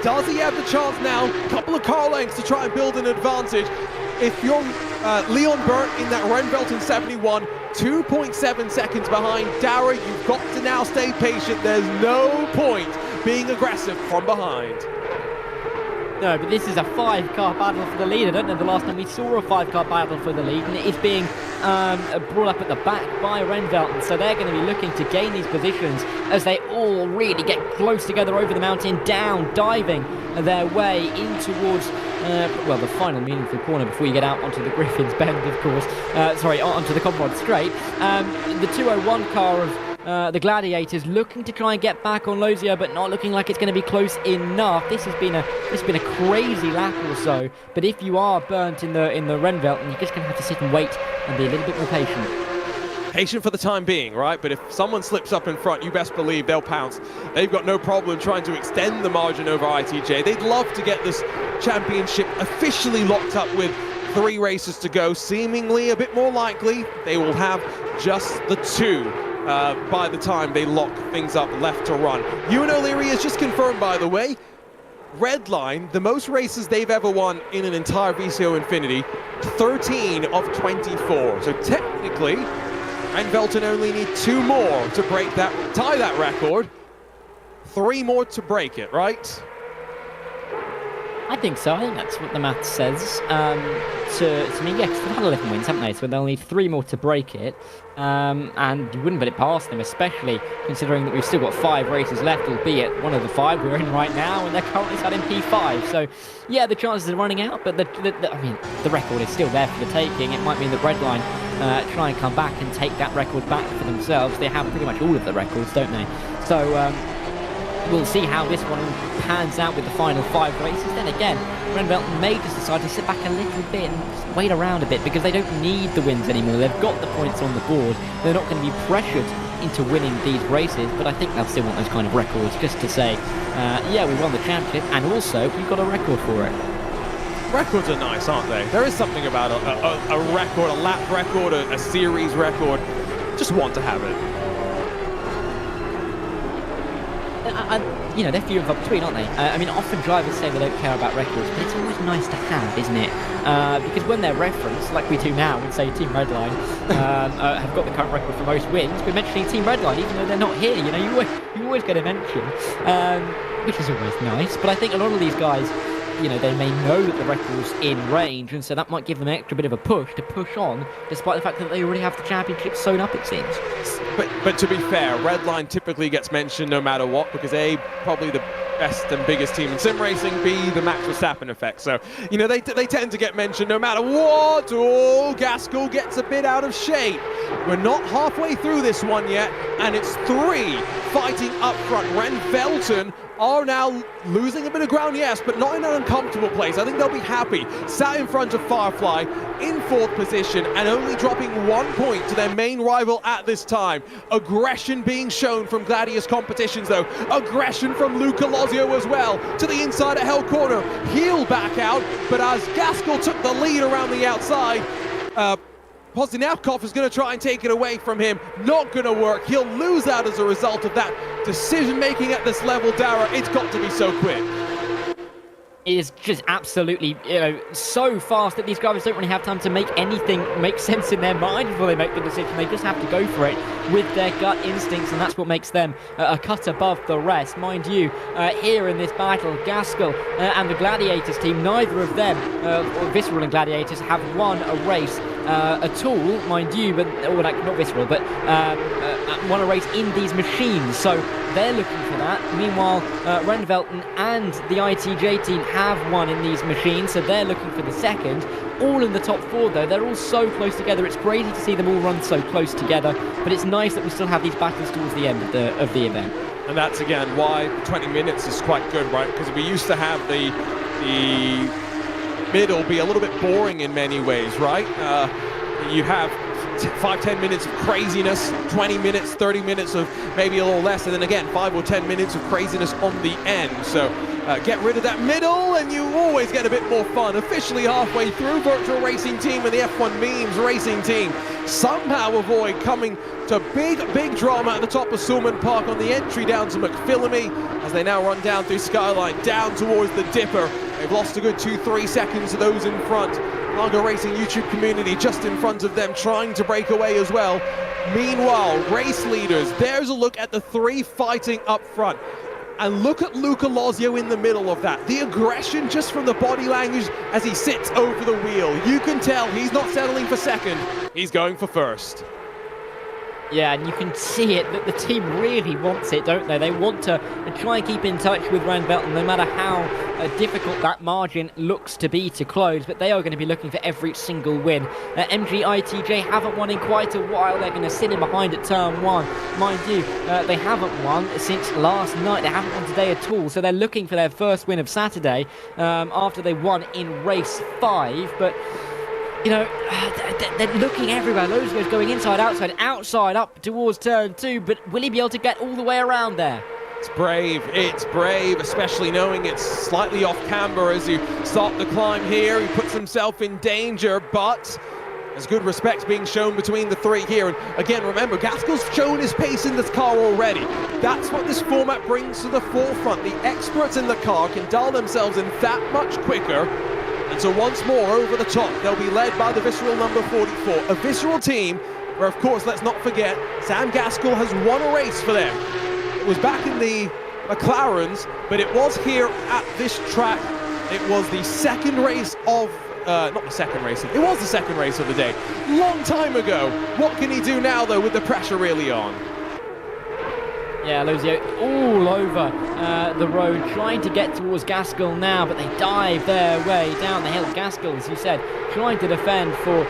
does he have the chance now? A couple of car lengths to try and build an advantage. If you're Leon Burt in that Ren Velton 71, 2.7 seconds behind. Dara, you've got to now stay patient. There's no point being aggressive from behind. No, but this is a 5-car battle for the lead. I don't know the last time we saw a 5-car battle for the lead, and it is being brought up at the back by Ren Velton, so they're going to be looking to gain these positions as they all really get close together over the mountain, down, diving their way in towards well, the final meaningful corner before you get out onto the Griffin's Bend, of course. Sorry, onto the Comrade Straight. The 201 car of the Gladiators looking to try and get back on Lozio, but not looking like it's going to be close enough. This has been a crazy lap or so, but if you are burnt in the Ren Velton, you're just going to have to sit and wait and be a little bit more patient. Patient for the time being, right? But if someone slips up in front, you best believe they'll pounce. They've got no problem trying to extend the margin over ITJ. They'd love to get this championship officially locked up with 3 races to go. Seemingly a bit more likely they will have just the 2 by the time they lock things up left to run. Ewan O'Leary is just confirmed, by the way. Redline, the most races they've ever won in an entire VCO Infinity, 13 of 24. So technically, and Velton only need 2 more to tie that record. 3 more to break it, right? I think so. I think that's what the math says. To me, yes, they've had 11 wins, haven't they? So they'll need 3 more to break it. And you wouldn't put it past them, especially considering that we've still got 5 races left, albeit one of the 5 we're in right now, and they're currently sat in P5. So, yeah, the chances are running out, but the record is still there for the taking. It might mean that Redline try and come back and take that record back for themselves. They have pretty much all of the records, don't they? So, we'll see how this one pans out with the final 5 races. Then again, Velton may just decide to sit back a little bit and wait around a bit because they don't need the wins anymore. They've got the points on the board. They're not going to be pressured into winning these races, but I think they'll still want those kind of records just to say, yeah, we won the championship and also we've got a record for it. Records are nice, aren't they? There is something about a record, a lap record, a series record. Just want to have it. You know, they're few and far between, aren't they? I mean, often drivers say they don't care about records, but it's always nice to have, isn't it? Because when they're referenced, like we do now, and say Team Redline have got the current record for most wins, we're mentioning Team Redline, even though they're not here. You know, you always get a mention, which is always nice. But I think a lot of these guys, you know, they may know that the record's in range, and so that might give them an extra bit of a push to push on, despite the fact that they already have the championship sewn up, it seems. But to be fair, Redline typically gets mentioned no matter what, because A, probably the best and biggest team in sim racing, B, the Max Verstappen effect. So, you know, they tend to get mentioned no matter what. Oh, Gaskell gets a bit out of shape. We're not halfway through this one yet, and it's 3 fighting up front. Ren Velton are now losing a bit of ground, yes, but not in an uncomfortable place. I think they'll be happy. Sat in front of Firefly, in 4th position, and only dropping 1 point to their main rival at this time. Aggression being shown from Gladius Competitions, though. Aggression from Luca Lozio as well. To the inside at Hell Corner. He'll back out, but as Gaskell took the lead around the outside, Pozniakov is going to try and take it away from him. Not going to work. He'll lose out as a result of that decision-making at this level, Dara. It's got to be so quick. It is just absolutely, you know, so fast that these drivers don't really have time to make anything make sense in their mind before they make the decision. They just have to go for it with their gut instincts, and that's what makes them a cut above the rest. Mind you, here in this battle, Gaskell and the Gladiators team, neither of them, Visceral and Gladiators, have won a race at all, mind you, but like, not Visceral, but won a race in these machines. So they're looking for that. Meanwhile, Ren Velton and the ITJ team have won in these machines, so they're looking for the second. All in the top 4, though. They're all so close together. It's crazy to see them all run so close together, but it's nice that we still have these battles towards the end of the event. And that's, again, why 20 minutes is quite good, right? Because we used to have the middle be a little bit boring in many ways, right? You have 5-10 minutes of craziness, 20 minutes, 30 minutes of maybe a little less, and then again 5 or 10 minutes of craziness on the end. So get rid of that middle and you always get a bit more fun. Officially halfway through, Virtual Racing Team and the F1 Memes Racing Team somehow avoid coming to big drama at the top of Sulman Park on the entry down to McPhillamy as they now run down through Skyline down towards the Dipper. They've lost a good 2-3 seconds to those in front. Argo Racing YouTube community just in front of them, trying to break away as well. Meanwhile, race leaders, there's a look at the 3 fighting up front. And look at Luca Lozio in the middle of that. The aggression just from the body language as he sits over the wheel. You can tell he's not settling for second, he's going for first. Yeah, and you can see it, that the team really wants it, don't they? They want to try and keep in touch with Ren Velton, no matter how difficult that margin looks to be to close, but they are going to be looking for every single win. MGITJ haven't won in quite a while. They're going to sit in behind at turn 1. Mind you, they haven't won since last night. They haven't won today at all, so they're looking for their first win of Saturday after they won in race 5, but you know, they're looking everywhere. Loads goes going inside, outside, up towards turn 2, but will he be able to get all the way around there? It's brave, especially knowing it's slightly off camber as you start the climb here. He puts himself in danger, but there's good respect being shown between the 3 here. And again, remember, Gaskell's shown his pace in this car already. That's what this format brings to the forefront. The experts in the car can dial themselves in that much quicker. And so once more, over the top, they'll be led by the Visceral number 44. A Visceral team where, of course, let's not forget, Sam Gaskell has won a race for them. It was back in the McLarens, but it was here at this track. It was the second race of, not the second race, it was the second race of the day. Long time ago. What can he do now, though, with the pressure really on? Yeah, Lozio all over the road, trying to get towards Gaskell now, but they dive their way down the hill. Gaskell, as you said, trying to defend for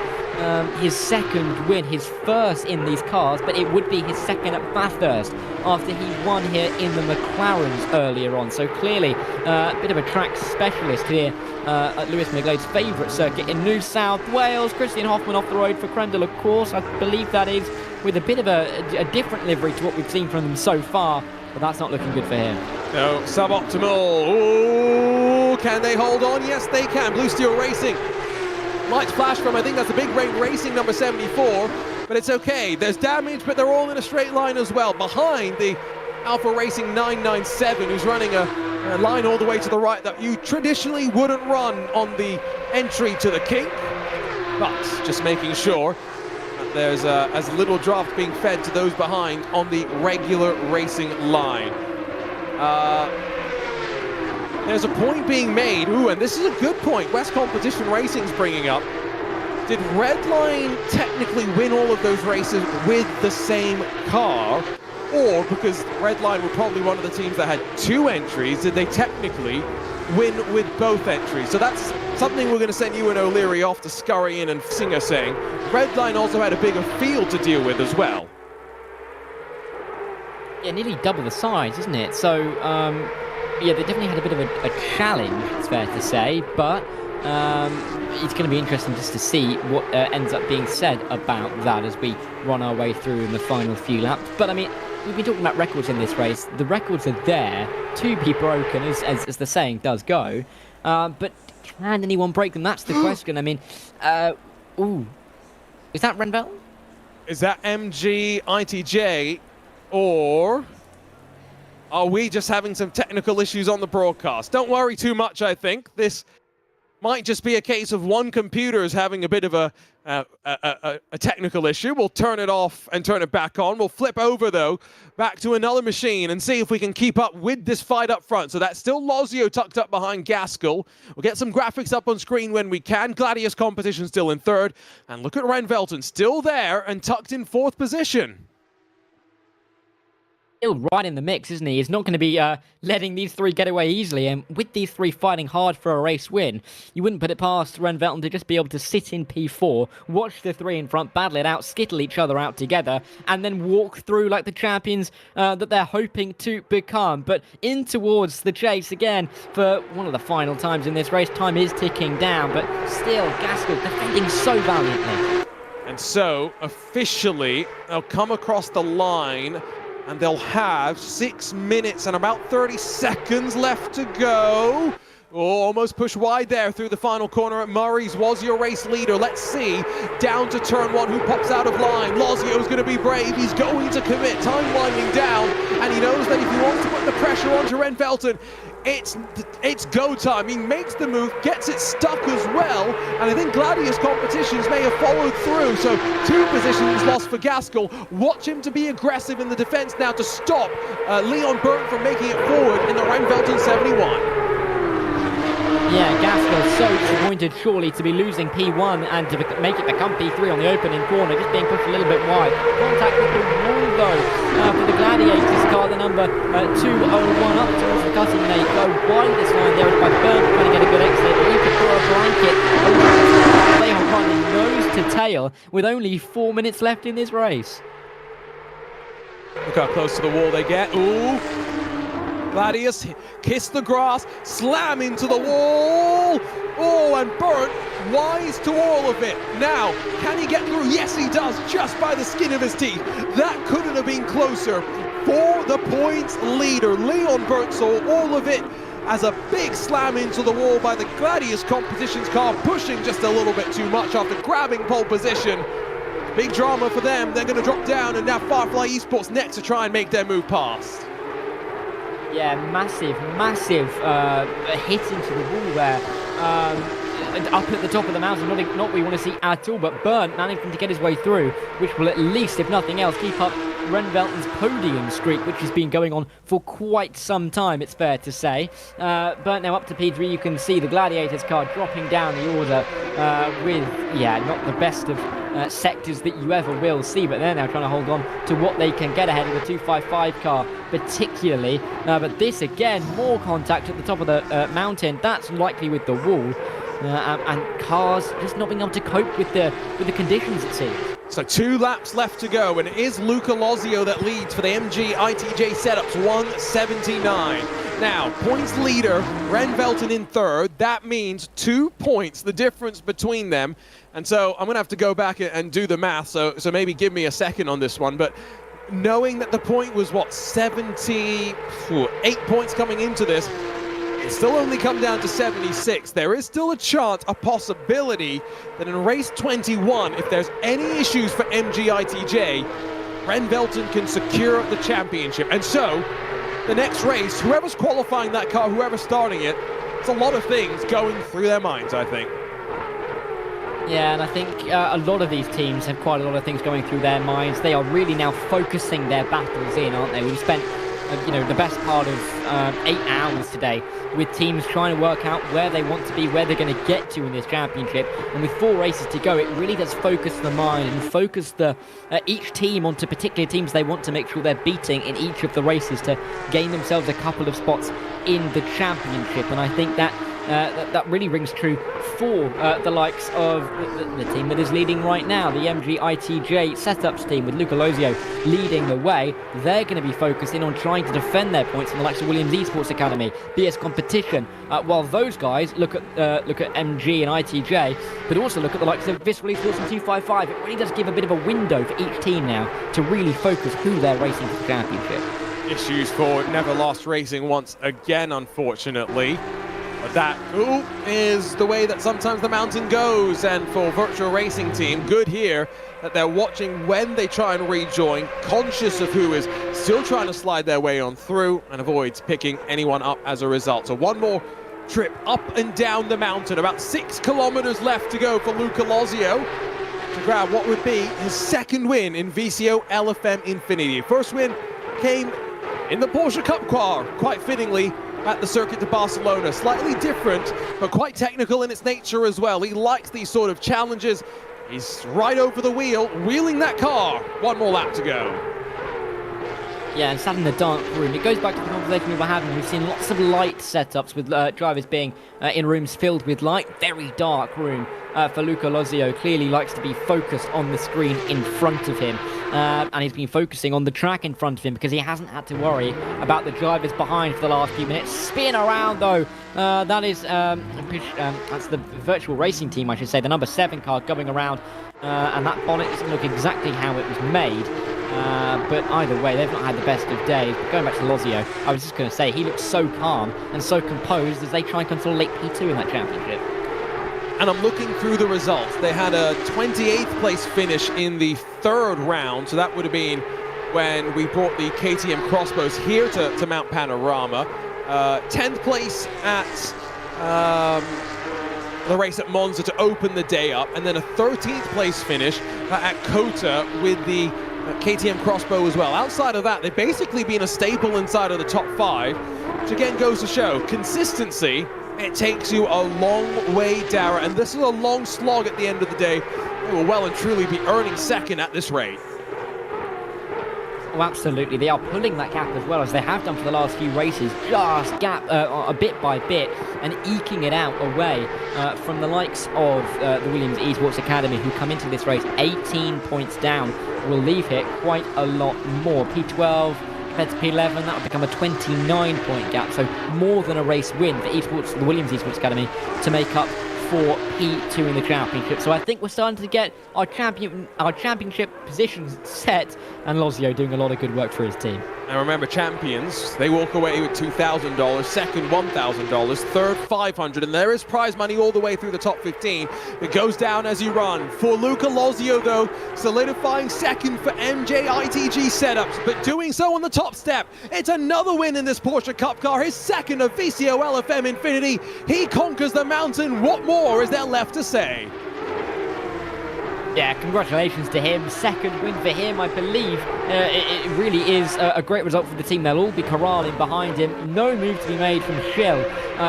his second win, his first in these cars, but it would be his second at Bathurst after he won here in the McLarens earlier on. So clearly a bit of a track specialist here at Lewis McGlade's favourite circuit in New South Wales. Christian Hoffman off the road for Crendel, of course. I believe that is with a bit of a different livery to what we've seen from them so far, but that's not looking good for him. No, suboptimal. Ooh, can they hold on? Yes, they can. Blue Steel Racing. Lights flash from, I think that's a Big Brain Racing number 74, but it's okay. There's damage, but they're all in a straight line as well. Behind the Alpha Racing 997, who's running a line all the way to the right that you traditionally wouldn't run on the entry to the kink, but just making sure that there's as little draft being fed to those behind on the regular racing line. There's a point being made, and this is a good point West Competition Racing's bringing up. Did Redline technically win all of those races with the same car? Or, because Redline were probably one of the teams that had 2 entries, did they technically win with both entries? So that's something we're going to send you and O'Leary off to scurry in and Singer saying. Redline also had a bigger field to deal with as well. Yeah, nearly double the size, isn't it? So, yeah, they definitely had a bit of a challenge, it's fair to say, but it's going to be interesting just to see what ends up being said about that as we run our way through in the final few laps. But, I mean, we've been talking about records in this race. The records are there to be broken, as the saying does go, but can anyone break them? That's the question. I mean, is that Renvelt? Is that MG ITJ, or are we just having some technical issues on the broadcast? Don't worry too much, I think. This might just be a case of one computer is having a bit of a technical issue. We'll turn it off and turn it back on. We'll flip over, though, back to another machine and see if we can keep up with this fight up front. So that's still Lozio tucked up behind Gaskell. We'll get some graphics up on screen when we can. Gladius Competition still in 3rd. And look at Ren Velton, still there and tucked in 4th position. Still right in the mix, isn't he? He's not going to be letting these 3 get away easily, and with these 3 fighting hard for a race win, you wouldn't put it past Ren Velton to just be able to sit in P4, watch the 3 in front, battle it out, skittle each other out together, and then walk through like the champions that they're hoping to become. But in towards the chase again for one of the final times in this race. Time is ticking down, but still Gaskell defending so valiantly. And so, officially, they'll come across the line and they'll have 6 minutes and about 30 seconds left to go. Oh, almost pushed wide there through the final corner at Murray's. Was your race leader? Let's see. Down to turn 1, who pops out of line. Lozio's going to be brave. He's going to commit. Time winding down. And he knows that if he wants to put the pressure onto Ren Velton, it's go time. He makes the move, gets it stuck as well, and I think Gladius Competitions may have followed through. So 2 positions lost for Gaskell. Watch him to be aggressive in the defense now to stop Leon Burton from making it forward in the Ren Velton 71. Yeah, Gaskell so disappointed surely to be losing P1 and to make it become P3 on the opening corner, just being pushed a little bit wide. Contact with the wall though for the Gladiators car, the number 201 up towards the cutting. They go wide this line there by Burn trying to get a good exit. He could throw a blanket. They are running nose to tail with only 4 minutes left in this race. Look how close to the wall they get. Ooh. Gladius, kiss the grass, slam into the wall. Oh, and Burnt, wise to all of it. Now, can he get through? Yes, he does, just by the skin of his teeth. That couldn't have been closer. For the points leader, Leon Burnt saw all of it as a big slam into the wall by the Gladius Competitions car, pushing just a little bit too much after grabbing pole position. Big drama for them. They're going to drop down, and now Firefly Esports next to try and make their move past. Yeah, massive hit into the wall there. up at the top of the mountain, not what we want to see at all, but Bernd managing to get his way through, which will at least, if nothing else, keep up Renvelten's podium streak, which has been going on for quite some time, it's fair to say. Bernd now up to P3. You can see the Gladiators car dropping down the order with, not the best of sectors that you ever will see, but they're now trying to hold on to what they can get ahead of the 255 car particularly. But this again, more contact at the top of the mountain. That's likely with the wall, and cars just not being able to cope with the conditions, it seems. So 2 laps left to go, and it is Luca Lozio that leads for the MG ITJ setups, 179. Now, points leader, Renvelten in third. That means 2 points, the difference between them. And so I'm going to have to go back and do the math, so maybe give me a second on this one. But knowing that the point was, 78 points coming into this, it's still only come down to 76. There is still a chance, a possibility, that in race 21, if there's any issues for MG ITJ, Renvelten can secure the championship. And so, the next race, whoever's qualifying that car, whoever's starting it, it's a lot of things going through their minds, I think. Yeah, and I think a lot of these teams have quite a lot of things going through their minds. They are really now focusing their battles in, aren't they? We've spent the best part of 8 hours today with teams trying to work out where they want to be, where they're going to get to in this championship. And with 4 races to go, it really does focus the mind and focus each team onto particular teams they want to make sure they're beating in each of the races to gain themselves a couple of spots in the championship. And I think that really rings true for the likes of the team that is leading right now, the MG ITJ setups team with Luca Lozio leading the way. They're going to be focused in on trying to defend their points in the likes of Williams Esports Academy, BS Competition, while those guys look at MG and ITJ, but also look at the likes of Visceral Esports and 255. It really does give a bit of a window for each team now to really focus who they're racing for the championship. Issues for Never Lost Racing once again, unfortunately. But that is the way that sometimes the mountain goes, and for Virtual Racing Team, good here that they're watching when they try and rejoin, conscious of who is still trying to slide their way on through and avoids picking anyone up as a result. So one more trip up and down the mountain, about 6 kilometers left to go for Luca Lozio to grab what would be his 2nd win in VCOxLFM INFINITY. First win came in the Porsche Cup car, quite fittingly, at the Circuit de Barcelona. Slightly different, but quite technical in its nature as well. He likes these sort of challenges. He's right over the wheel, wheeling that car. 1 more lap to go. Yeah, and sat in the dark room. It goes back to the conversation we were having. We've seen lots of light setups with drivers being in rooms filled with light. Very dark room for Luca Lozio. Clearly likes to be focused on the screen in front of him. And he's been focusing on the track in front of him because he hasn't had to worry about the drivers behind for the last few minutes. Spin around though. That's the Virtual Racing Team, I should say. The number 7 car going around. And that bonnet doesn't look exactly how it was made. But either way, they've not had the best of days. But going back to Lozio, I was just going to say, he looks so calm and so composed as they try and consolidate P2 in that championship. And I'm looking through the results. They had a 28th place finish in the 3rd round, so that would have been when we brought the KTM Crossbows here to Mount Panorama. 10th place at the race at Monza to open the day up, and then a 13th place finish at COTA with the KTM Crossbow as well. Outside of that, they've basically been a staple inside of the top 5, which again goes to show consistency. It takes you a long way, Dara, and this is a long slog at the end of the day. They will well and truly be earning 2nd at this rate. Oh, absolutely. They are pulling that gap as well, as they have done for the last few races. Just gap a bit by bit and eking it out away from the likes of the Williams Esports Academy, who come into this race 18 points down. Will leave here quite a lot more. P12 compared to P11, that would become a 29-point gap. So more than a race win for the Williams Esports Academy to make up for P2 in the championship. So I think we're starting to get our championship positions set, and Lozio doing a lot of good work for his team. And remember, champions, they walk away with $2,000, second $1,000, third $500, and there is prize money all the way through the top 15. It goes down as you run. For Luca Lozio, though, solidifying second for MJ ITG setups, but doing so on the top step. It's another win in this Porsche Cup car, his second of VCOLFM Infinity. He conquers the mountain. What more is there left to say? Yeah, congratulations to him. Second win for him, I believe. It really is a great result for the team. They'll all be corralling behind him. No move to be made from Schill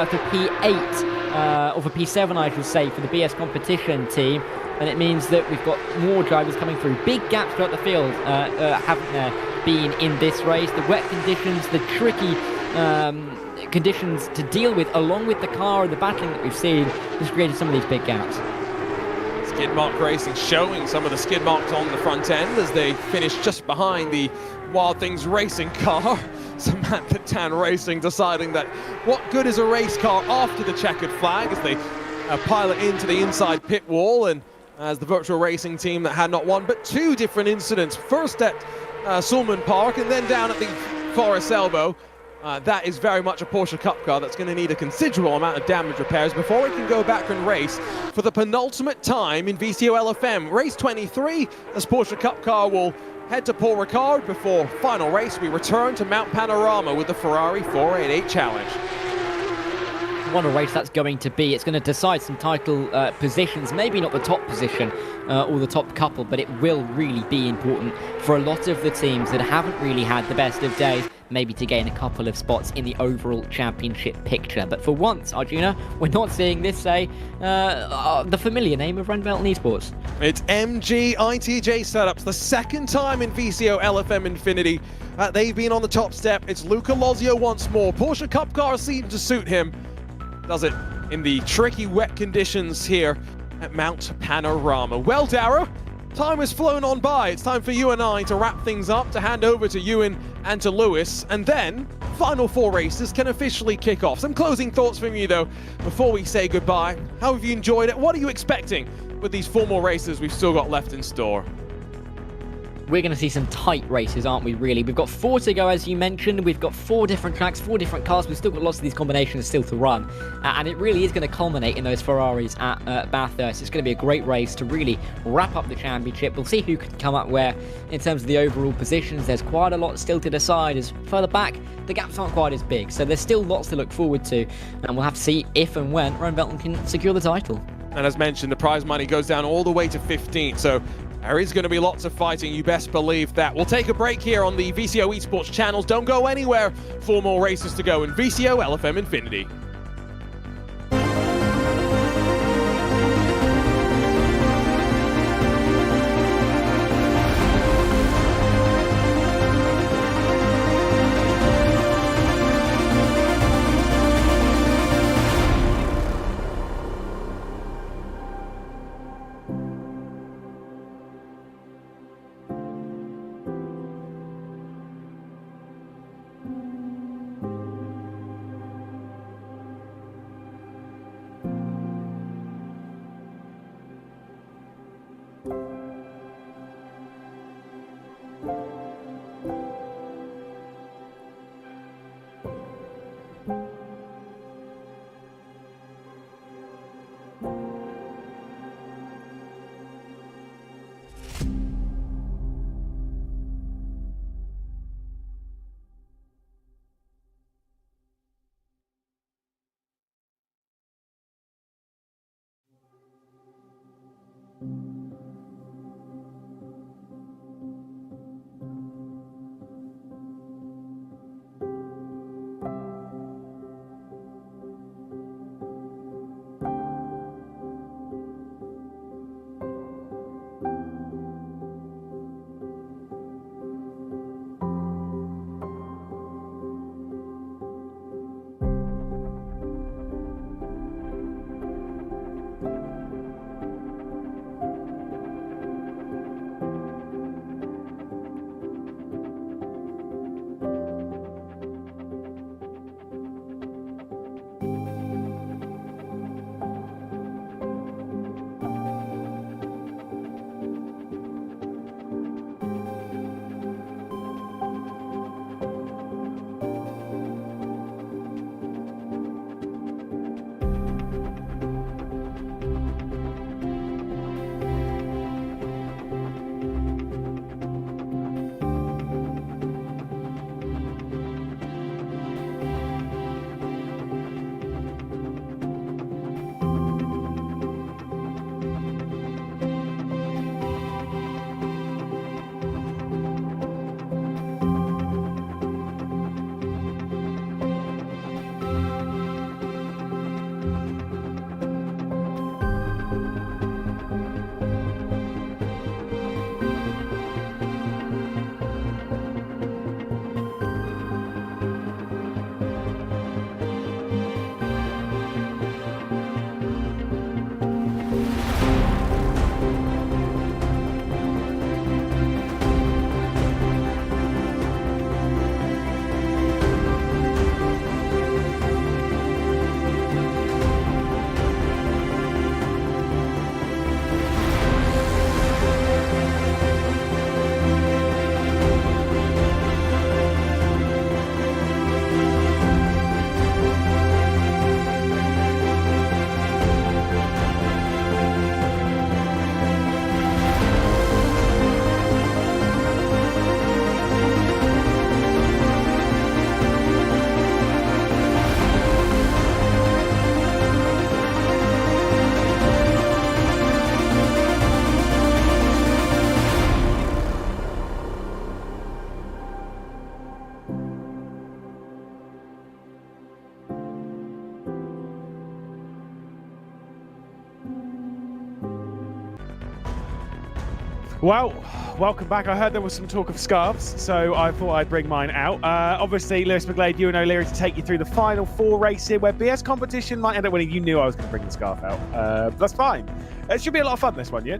for P8, or for P7, I should say, for the BS competition team. And it means that we've got more drivers coming through. Big gaps throughout the field haven't there been in this race. The wet conditions, the tricky conditions to deal with, along with the car and the battling that we've seen, has created some of these big gaps. Skid Mark Racing showing some of the skid marks on the front end as they finish just behind the Wild Things Racing car. Samantha Tan Racing deciding that what good is a race car after the checkered flag as they pilot into the inside pit wall, and as the virtual racing team that had not one but two different incidents, first at Sulman Park and then down at the Forest Elbow. That is very much a Porsche Cup car that's going to need a considerable amount of damage repairs before it can go back and race for the penultimate time in VCOLFM. Race 23, this Porsche Cup car will head to Paul Ricard before final race. We return to Mount Panorama with the Ferrari 488 Challenge. What a race that's going to be. It's going to decide some title positions, maybe not the top position or the top couple, but it will really be important for a lot of the teams that haven't really had the best of days, maybe to gain a couple of spots in the overall championship picture. But for once, Arjuna, we're not seeing this say the familiar name of Randvelt and Esports. It's MG ITJ setups, the second time in VCOLFM Infinity. They've been on the top step. It's Luca Lozio once more. Porsche Cup cars seem to suit him. Does it in the tricky wet conditions here at Mount Panorama. Well, Darrow, time has flown on by. It's time for you and I to wrap things up, to hand over to Ewan and to Lewis, and then final four races can officially kick off. Some closing thoughts from you, though, before we say goodbye. How have you enjoyed it? What are you expecting with these four more races we've still got left in store? We're going to see some tight races, aren't we, really? We've got four to go, as you mentioned. We've got four different tracks, four different cars. We've still got lots of these combinations still to run. And it really is going to culminate in those Ferraris at Bathurst. It's going to be a great race to really wrap up the championship. We'll see who can come up where in terms of the overall positions. There's quite a lot still to decide, as further back, the gaps aren't quite as big. So there's still lots to look forward to. And we'll have to see if and when Ryan Belton can secure the title. And as mentioned, the prize money goes down all the way to 15. So there is going to be lots of fighting, you best believe that. We'll take a break here on the VCO Esports channels. Don't go anywhere. Four more races to go in VCOLFM Infinity. Well, welcome back. I heard there was some talk of scarves, so I thought I'd bring mine out. Obviously, Lewis McGlade, you and O'Leary to take you through the final 4 races here, where BS competition might end up winning. You knew I was going to bring the scarf out. That's fine. It should be a lot of fun, this one, yeah?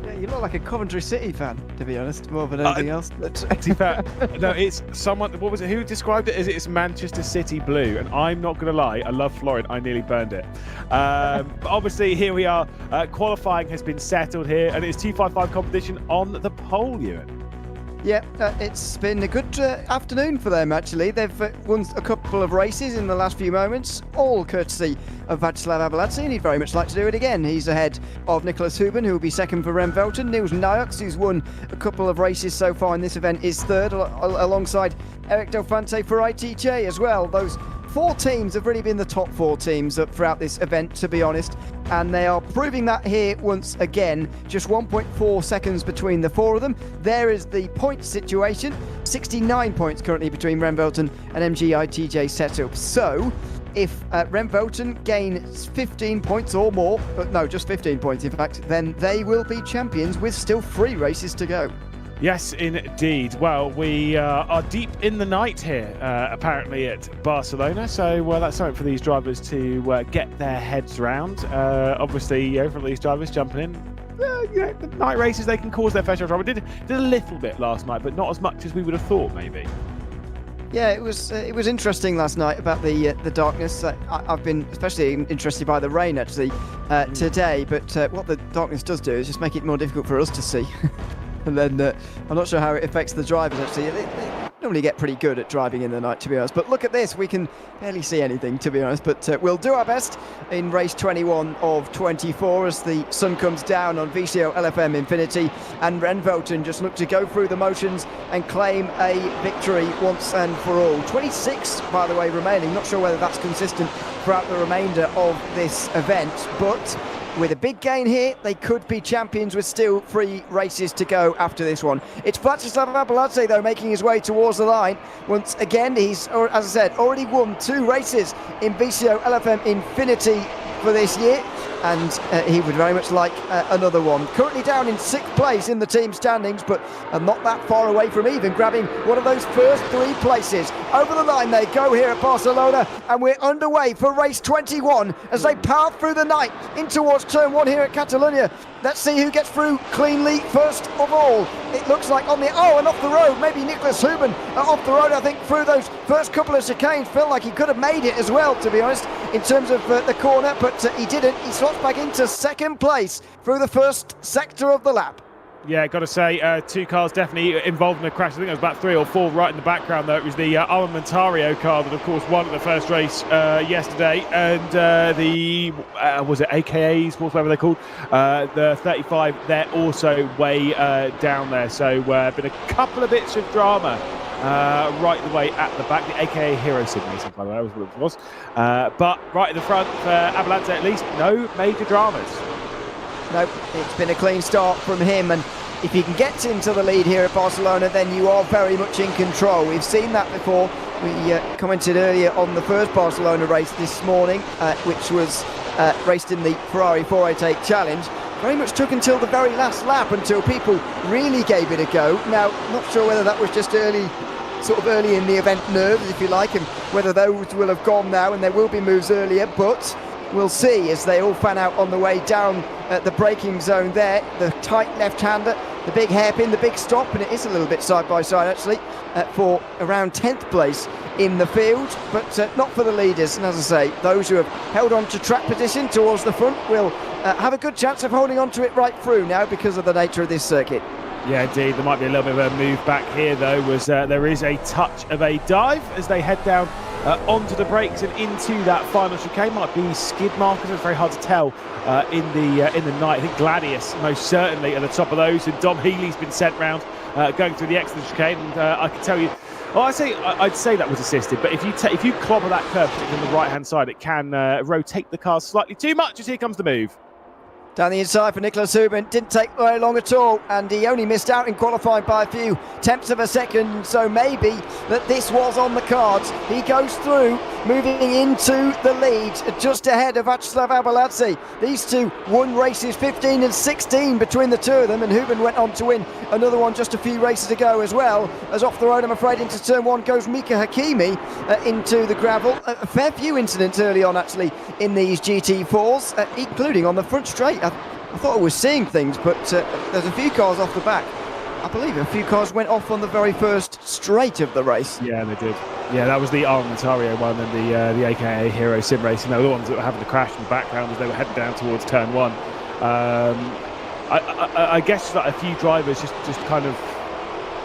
Yeah, you look like a Coventry City fan, to be honest, more than anything else. To be fair, no, it's someone, what was it, who described it as it's Manchester City blue, and I'm not going to lie, I love Florent, I nearly burned it. But obviously, here we are, qualifying has been settled here, and it's 255 competition on the pole, Ewan. Yeah, it's been a good afternoon for them, actually. They've won a couple of races in the last few moments, all courtesy of Václav Abeladze, and he'd very much like to do it again. He's ahead of Nicholas Huben, who will be second for Rem Velten. Niels Nijholt, who's won a couple of races so far in this event, is third, alongside Eric Delfante for ITJ as well. Those 4 teams have really been the top 4 teams throughout this event, to be honest, and they are proving that here once again. Just 1.4 seconds between the 4 of them. There is the point situation. 69 points currently between Rem Velten and MG ITJ setup. So if Rem Velten gains 15 points or more, no, just 15 points in fact, then they will be champions with still 3 races to go. Yes, indeed. Well, we are deep in the night here, apparently at Barcelona. So that's something for these drivers to get their heads round. Obviously, for these drivers jumping in, the night races, they can cause their fair share of trouble. Did a little bit last night, but not as much as we would have thought, maybe. Yeah, it was interesting last night about the darkness. I've been especially interested by the rain actually today. But what the darkness does do is just make it more difficult for us to see. And then I'm not sure how it affects the drivers, actually. They normally get pretty good at driving in the night, to be honest. But look at this. We can barely see anything, to be honest. But we'll do our best in race 21 of 24 as the sun comes down on VCOxLFM INFINITY. And Rem Velten just look to go through the motions and claim a victory once and for all. 26, by the way, remaining. Not sure whether that's consistent throughout the remainder of this event. But with a big gain here, they could be champions with still 3 races to go after this one. It's Václav Abeladze, though, making his way towards the line. Once again, he's, as I said, already won 2 races in VCOxLFM INFINITY for this year, and he would very much like another one. Currently down in 6th place in the team standings, but not that far away from even grabbing one of those first 3 places. Over the line they go here at Barcelona, and we're underway for race 21 as they power through the night in towards turn 1 here at Catalonia. Let's see who gets through cleanly first of all. It looks like on the, and off the road, maybe Nicholas Huben off the road, I think, through those first couple of chicanes. Felt like he could have made it as well, to be honest, in terms of the corner, but he didn't. He slots back into 2nd place through the first sector of the lap. Yeah, got to say, 2 cars definitely involved in a crash. I think it was about 3 or 4 right in the background, though. It was the Armamentario car that, of course, won at the first race yesterday. And the, was it AKAs, whatever they're called? The 35, they're also way down there. So, been a couple of bits of drama right the way at the back. The AKA Hero Sim Racing, by the way, that was what it was. But right in the front for Abeladze, at least, no major dramas. No, it's been a clean start from him, and if you can get into the lead here at Barcelona, then you are very much in control. We've seen that before. We commented earlier on the first Barcelona race this morning, which was raced in the Ferrari 488 Challenge. Very much took until the very last lap until people really gave it a go. Now, not sure whether that was just early in the event nerves, if you like, and whether those will have gone now, and there will be moves earlier, but we'll see as they all fan out on the way down at the braking zone there. The tight left-hander, the big hairpin, the big stop, and it is a little bit side-by-side actually, for around 10th place in the field, but not for the leaders. And as I say, those who have held on to track position towards the front will have a good chance of holding on to it right through now because of the nature of this circuit. Yeah, indeed. There might be a little bit of a move back here, though, as there is a touch of a dive as they head down onto the brakes and into that final chicane. Might be skid markers. It's very hard to tell in the night. I think Gladius most certainly at the top of those, and Dom Healy's been sent round going through the excellent chicane. And I can tell you, I'd say that was assisted, but if you clobber that curve on the right-hand side, it can rotate the car slightly too much as here comes the move. Down the inside for Nicholas Hubin, didn't take very long at all, and he only missed out in qualifying by a few tenths of a second, so maybe that this was on the cards. He goes through, moving into the lead, just ahead of Václav Abeladze. These two won races 15 and 16 between the two of them, and Hubin went on to win another one just a few races ago as well. As off the road, I'm afraid, into turn one goes Mika Hakimi into the gravel. A fair few incidents early on, actually, in these GT4s, including on the front straight. I thought I was seeing things, but there's a few cars off the back. I believe a few cars went off on the very first straight of the race. Yeah, they did. Yeah, that was the Armentario one and the AKA Hero Sim Racing. They were the ones that were having to crash in the background as they were heading down towards turn one. I guess that a few drivers just kind of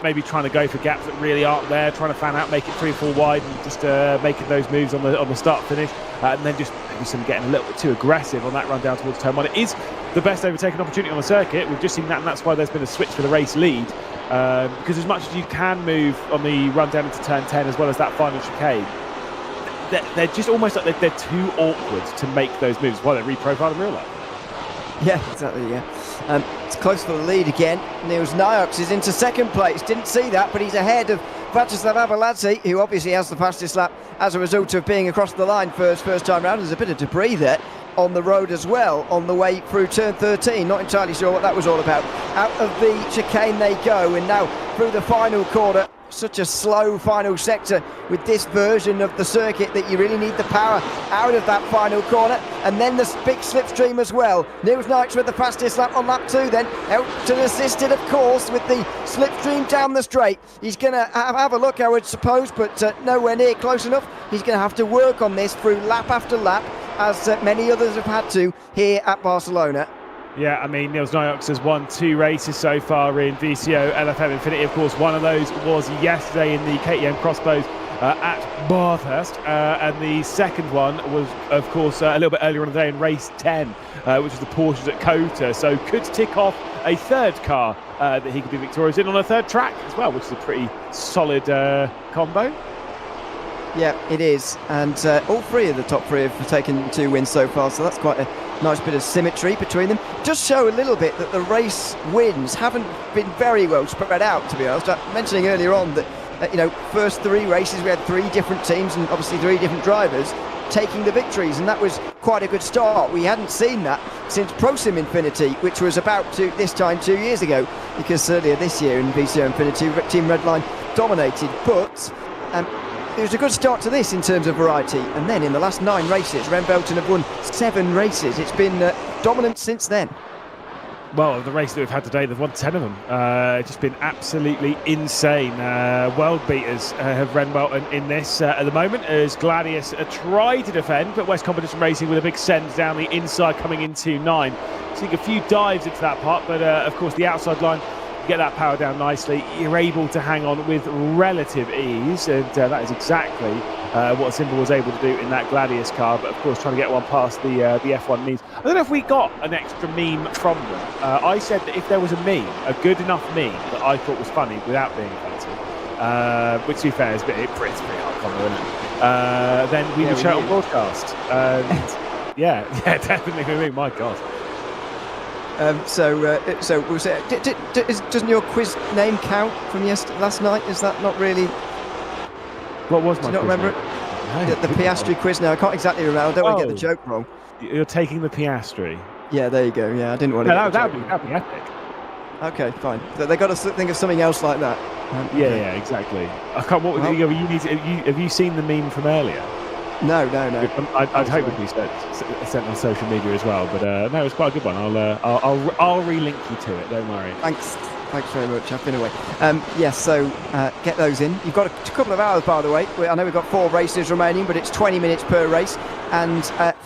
maybe trying to go for gaps that really aren't there, trying to fan out, make it 3 or 4 wide, and just making those moves on the start finish, and then just maybe some getting a little bit too aggressive on that run down towards turn one. It is the best overtaking opportunity on the circuit. We've just seen that, and that's why there's been a switch for the race lead, because as much as you can move on the run down into turn 10 as well as that final chicane, they're just almost like they're too awkward to make those moves while they're reprofiled in real life. Yeah, exactly, yeah. It's close for the lead again. Niels Niox is into second place. Didn't see that, but he's ahead of Václav Abeladze, who obviously has the fastest lap as a result of being across the line first time round. There's a bit of debris there on the road as well on the way through turn 13. Not entirely sure what that was all about. Out of the chicane they go, and now through the final corner. Such a slow final sector with this version of the circuit that you really need the power out of that final corner, and then the big slipstream as well. Niels Niox with the fastest lap on lap 2, then Elton assisted, of course, with the slipstream down the straight. He's going to have a look, I would suppose, but nowhere near close enough. He's going to have to work on this through lap after lap, as many others have had to here at Barcelona. Yeah, I mean, Niels Niox has won 2 races so far in VCOxLFM INFINITY. Of course, one of those was yesterday in the KTM Crossbows at Bathurst, and the second one was, of course, a little bit earlier on the day in race 10, which was the Porsches at COTA. So could tick off a third car that he could be victorious in on a third track as well, which is a pretty solid combo. Yeah, it is, and all 3 of the top 3 have taken 2 wins so far, so that's quite a nice bit of symmetry between them. Just show a little bit that the race wins haven't been very well spread out, to be honest. I was mentioning earlier on that first 3 races we had 3 different teams and obviously 3 different drivers taking the victories, and that was quite a good start. We hadn't seen that since ProSim Infinity, which was about to this time 2 years ago, because earlier this year in VCO Infinity Team Redline dominated, but it was a good start to this in terms of variety, and then in the last 9 races, Rembelton have won 7 races. It's been dominant since then. Well, the race that we've had today, they've won 10 of them. It's just been absolutely insane. World beaters have Rembelton in this at the moment, as Gladius tried to defend, but West Competition Racing with a big send down the inside coming into 9. Seeing a few dives into that part, but of course the outside line, get that power down nicely, you're able to hang on with relative ease, and that is exactly what Simba was able to do in that Gladius car, but of course trying to get one past the F1 memes. I don't know if we got an extra meme from them. I said that if there was a meme, a good enough meme that I thought was funny without being offensive, which to be fair is pretty hard combo, isn't it? Then we would show it on broadcast. yeah, definitely with me, my God. So we'll say, doesn't your quiz name count from last night? Is that not really? What was my? Do you not remember it? No, the Piastri quiz. Now I can't exactly remember. I don't want to get the joke wrong. You're taking the Piastri. Yeah, there you go. Yeah, I didn't want to. No, that'd be epic. Okay, fine. They got to think of something else like that. Yeah, exactly. I can't. What well, have you seen the meme from earlier? No. I'd hope it'd be sent on social media as well. But no, it's quite a good one. I'll relink you to it. Don't worry. Thanks very much. I've been away. Yes, so get those in. You've got a couple of hours, by the way. I know we've got 4 races remaining, but it's 20 minutes per race. And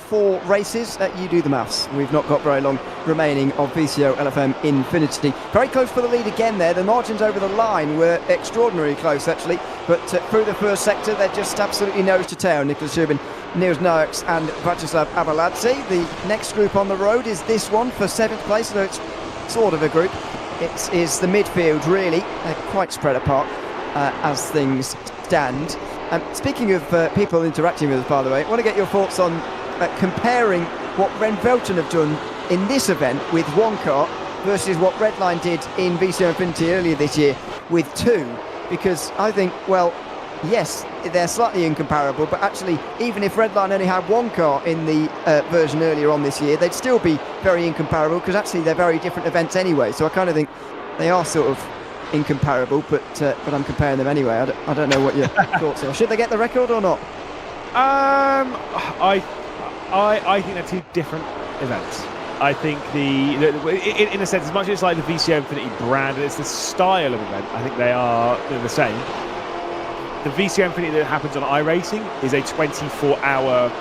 4 races, you do the maths. We've not got very long remaining of VCOxLFM INFINITY. Very close for the lead again there. The margins over the line were extraordinarily close, actually. But through the first sector, they're just absolutely nose to tail. Nicholas Hubin, Niels Niox and Václav Abeladze. The next group on the road is this one for 7th place, so it's sort of a group. It is the midfield, really. They're quite spread apart as things stand. Speaking of people interacting with us, by the way, I want to get your thoughts on comparing what Rembelton have done in this event with one car versus what Redline did in VCO Infinity earlier this year with two, because I think, well, yes, they're slightly incomparable, but actually, even if Redline only had one car in the version earlier on this year, they'd still be very incomparable, because actually they're very different events anyway. So I kind of think they are sort of incomparable, but I'm comparing them anyway. I don't know what your thoughts are. Should they get the record or not? I think they're two different events. I think in a sense, as much as it's like the VCO Infinity brand and it's the style of event, I think they're the same. The VCO Infinity that happens on iRacing is a 24-hour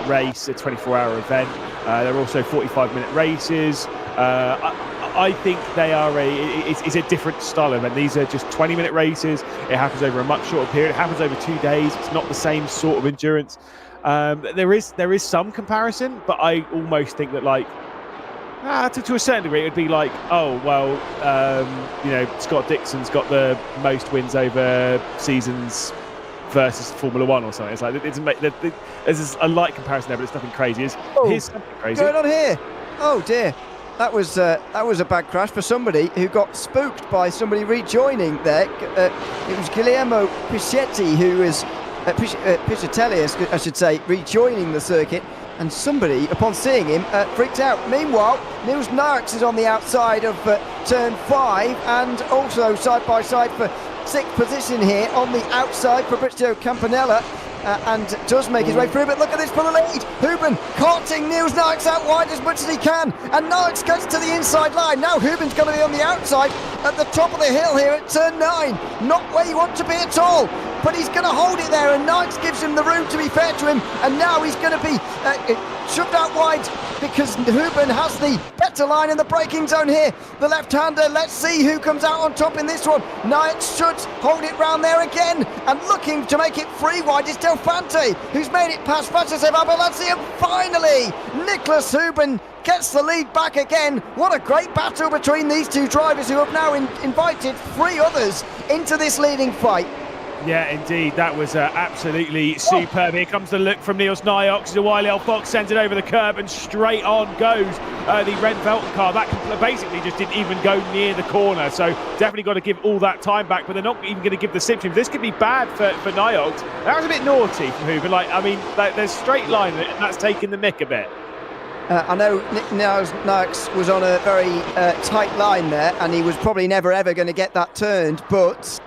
race, a 24-hour event. There are also 45-minute races. I think they are it's a different style of event. These are just 20-minute races. It happens over a much shorter period. It happens over 2 days. It's not the same sort of endurance. There is some comparison, but I almost think that to a certain degree, it would be like, oh, well, Scott Dixon's got the most wins over seasons versus Formula One or something. It's like, there's a light comparison there, but it's nothing crazy. Here's something crazy. Going on here? Oh, dear. That was a bad crash for somebody who got spooked by somebody rejoining there. It was Guillermo Pichetti who was, Pichetelli, I should say, rejoining the circuit. And somebody, upon seeing him, freaked out. Meanwhile, Niels Narks is on the outside of turn 5 and also side by side for 6th position here on the outside for Fabrizio Campanella. And does make his way through, but look at this for the lead. Huben carting Niels Narks out wide as much as he can, and Narks gets to the inside line. Now Huben's going to be on the outside at the top of the hill here at turn 9. Not where you want to be at all, but he's going to hold it there, and Narks gives him the room, to be fair to him, and now he's going to be shoved out wide because Huben has the better line in the braking zone here. The left-hander, let's see who comes out on top in this one. Narks should hold it round there again, and looking to make it free wide is Del Fante, who's made it past Vacilav Abeladze, and finally Nicholas Huben gets the lead back again. What a great battle between these two drivers, who have now invited 3 others into this leading fight. Yeah, indeed, that was absolutely superb. Here comes the look from Niels Nyox. The Wiley Fox sends it over the curb, and straight on goes the Red Velton car. That basically just didn't even go near the corner, so definitely got to give all that time back, but they're not even going to give the slipstream. This could be bad for Nyox. That was a bit naughty from Huber. There's straight line, and that's taking the mick a bit. I know Niels Narks was on a very tight line there, and he was probably never ever going to get that turned, but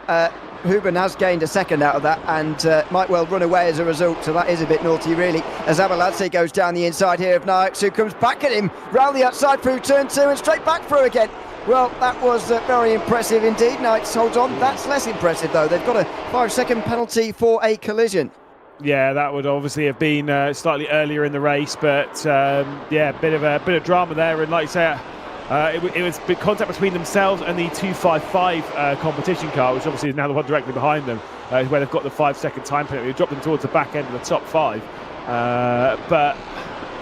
Huben has gained a second out of that and might well run away as a result, so that is a bit naughty really, as Abeladze goes down the inside here of Narks, who comes back at him round the outside through turn 2 and straight back through again. Well, that was very impressive indeed. Narks holds on. That's less impressive though. They've got a 5-second penalty for a collision. Yeah, that would obviously have been slightly earlier in the race, but bit of drama there, and like you say, it was big contact between themselves and the 255 competition car, which obviously is now the one directly behind them, where they've got the 5-second time penalty. They dropped them towards the back end of the top 5. But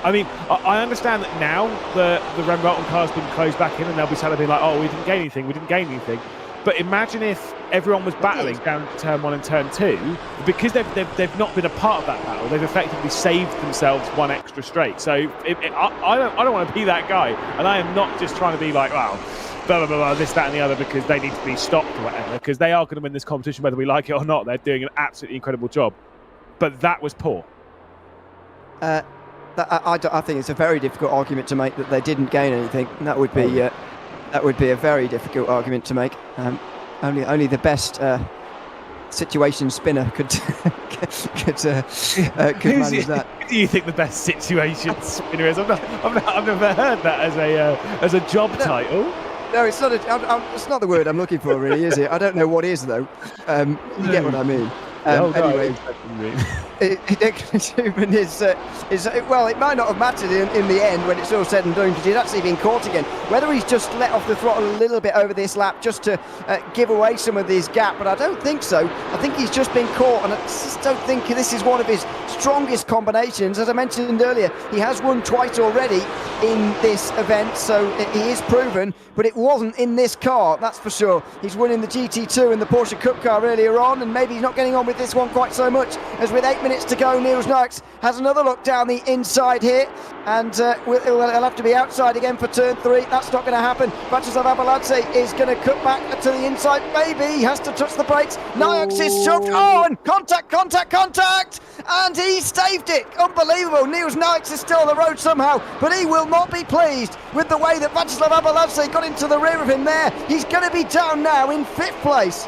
I understand that now the Rembrandton car's been closed back in, and they'll be being like, oh, we didn't gain anything. But imagine if everyone was battling down turn 1 and turn 2, because they've not been a part of that battle. They've effectively saved themselves one extra straight. So I don't want to be that guy, and I am not just trying to be like, wow, blah, blah, blah, this, that, and the other, because they need to be stopped or whatever, because they are going to win this competition whether we like it or not. They're doing an absolutely incredible job. But that was poor. I think it's a very difficult argument to make that they didn't gain anything. That would be a very difficult argument to make. Only the best situation spinner could manage that. Who do you think the best situation spinner is? I've never heard that as a job title. No, it's not. It's not the word I'm looking for, really, is it? I don't know what is though. You get what I mean. Anyway, Nicholas Huben is well, it might not have mattered in the end when it's all said and done, because he's actually been caught again. Whether he's just let off the throttle a little bit over this lap just to give away some of this gap, but I don't think so. I think he's just been caught, and I just don't think this is one of his strongest combinations. As I mentioned earlier, he has won twice already in this event, so he is proven, but it wasn't in this car, that's for sure. He's won in the GT2 and the Porsche Cup car earlier on, and maybe he's not getting on with with this one quite so much, as with 8 minutes to go, Niels Naix has another look down the inside here, and he'll have to be outside again for turn 3. That's not going to happen. Václav Abeladze is going to cut back to the inside. Maybe he has to touch the brakes. Naix is shoved. Oh, and contact! And he staved it. Unbelievable. Niels Naix is still on the road somehow, but he will not be pleased with the way that Václav Abeladze got into the rear of him there. He's going to be down now in 5th place.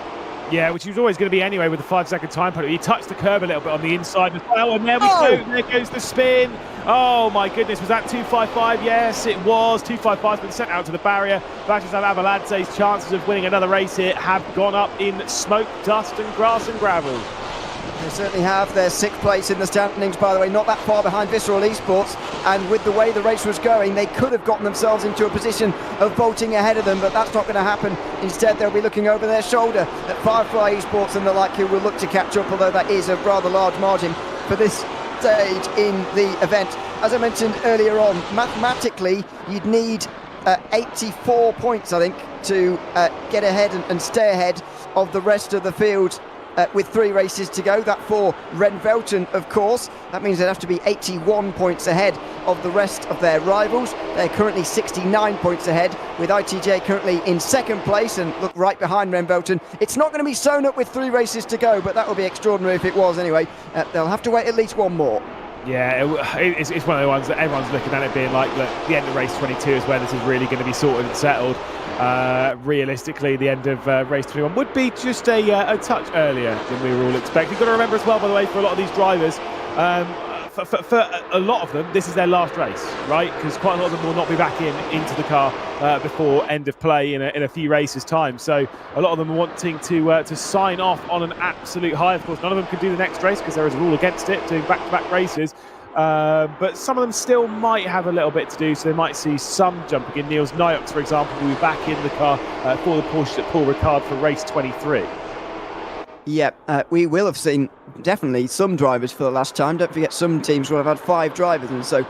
Yeah, which he was always going to be anyway with the 5-second time penalty. He touched the curb a little bit on the inside as well, and there we go. There goes the spin. Oh my goodness, was that 2.55? Yes, it was. 2.55's been sent out to the barrier. Václav Abeladze's chances of winning another race here have gone up in smoke, dust and grass and gravel. They certainly have. Their 6th place in the standings, by the way, not that far behind Visceral Esports. And with the way the race was going, they could have gotten themselves into a position of bolting ahead of them, but that's not going to happen. Instead, they'll be looking over their shoulder at Firefly Esports and the like, who will look to catch up, although that is a rather large margin for this stage in the event. As I mentioned earlier on, mathematically, you'd need 84 points, I think, to get ahead and stay ahead of the rest of the field. With 3 races to go, that for Ren Velten, of course. That means they'd have to be 81 points ahead of the rest of their rivals. They're currently 69 points ahead, with ITJ currently in 2nd place and look right behind Ren Velten. It's not going to be sewn up with 3 races to go, but that would be extraordinary if it was anyway. They'll have to wait at least one more. Yeah, it's one of the ones that everyone's looking at it being like, look, the end of race 22 is where this is really going to be sorted and settled. Realistically, the end of race 21 would be just a touch earlier than we were all expecting. You've got to remember as well, by the way, for a lot of these drivers, for a lot of them, this is their last race, right? Because quite a lot of them will not be back into the car before end of play in a few races' time. So a lot of them are wanting to sign off on an absolute high. Of course, none of them can do the next race because there is a rule against it, doing back-to-back races. But some of them still might have a little bit to do, so they might see some jumping in. Niels Naix, for example, will be back in the car for the Porsche at Paul Ricard for race 23. Yeah, we will have seen definitely some drivers for the last time. Don't forget, some teams will have had 5 drivers, and so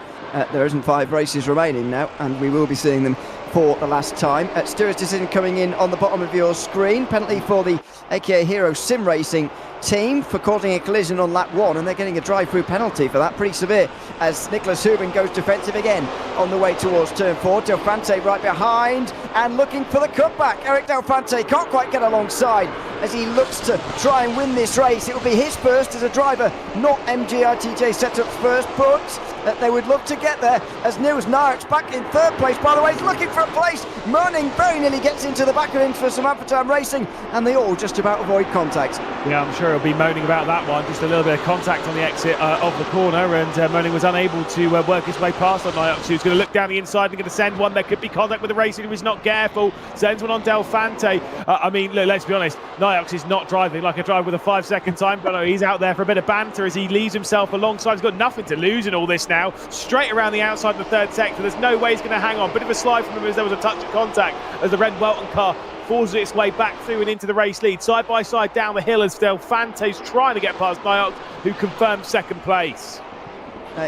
there isn't 5 races remaining now, and we will be seeing them for the last time. Stewards' decision coming in on the bottom of your screen. Penalty for the AKA Hero Sim Racing team for causing a collision on lap 1, and they're getting a drive-through penalty for that, pretty severe, as Nicholas Hubin goes defensive again on the way towards turn 4. Del Fante right behind and looking for the cutback. Eric Del Fante can't quite get alongside as he looks to try and win this race. It will be his first as a driver, not MGITJ Setup's first, but they would love to get there, as Niels Naix back in 3rd place, by the way, is looking for a place. Merning very nearly gets into the back of him for some time racing, and they all just about avoid contact. Yeah, I'm sure he'll be moaning about that one. Just a little bit of contact on the exit of the corner, and Merning was unable to work his way past on Naix, who's going to look down the inside and going to send one. There could be contact with the racer who is not careful. Sends one on Del Fante. I mean, look, let's be honest, Naix is not driving like a driver with a 5-second time, but he's out there for a bit of banter as he leaves himself alongside. He's got nothing to lose in all this now. Straight around the outside of the 3rd sector. There's no way he's going to hang on. Bit of a slide from him as there was a touch of contact as the Ren Velten car forces its way back through and into the race lead. Side by side down the hill as Del Fante's trying to get past Naix, who confirmed 2nd place.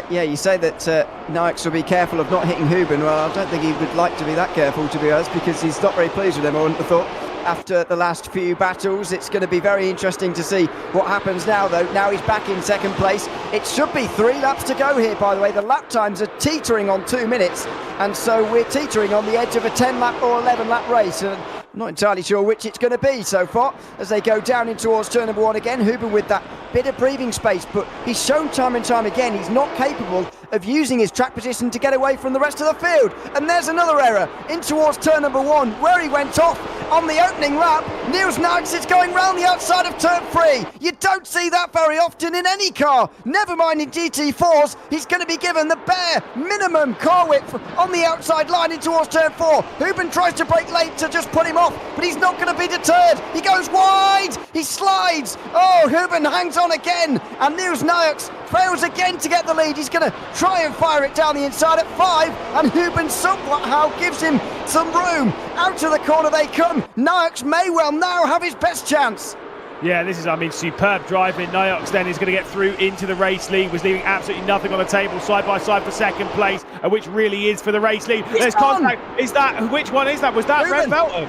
Yeah, you say that Naix will be careful of not hitting Hubin. Well, I don't think he would like to be that careful, to be honest, because he's not very pleased with him, I wouldn't have thought. After the last few battles, it's going to be very interesting to see what happens now, though. Now he's back in 2nd place. It should be 3 laps to go here, by the way. The lap times are teetering on 2 minutes, and so we're teetering on the edge of a 10-lap or 11-lap race. And I'm not entirely sure which it's going to be so far as they go down in towards turn number 1 again. Hubin with that bit of breathing space, but he's shown time and time again he's not capable of using his track position to get away from the rest of the field. And there's another error in towards turn number 1 where he went off on the opening lap. Niels Naix is going round the outside of turn 3. You don't see that very often in any car, never mind in GT4s. He's going to be given the bare minimum car width on the outside line in towards turn 4. Hubin tries to brake late to just put him off, but he's not going to be deterred. He goes wide, he slides. Oh, Hubin hangs on again, and Niels Naix fails again to get the lead. He's going to try and fire it down the inside at 5, and Hubin somehow gives him some room. Out of the corner they come. Naix may well now have his best chance. Yeah, this is, I mean, superb driving. Naix then is going to get through into the race lead, was leaving absolutely nothing on the table, side by side for 2nd place, which really is for the race lead. There's contact. Is that, which one is that? Was that Ren Velten?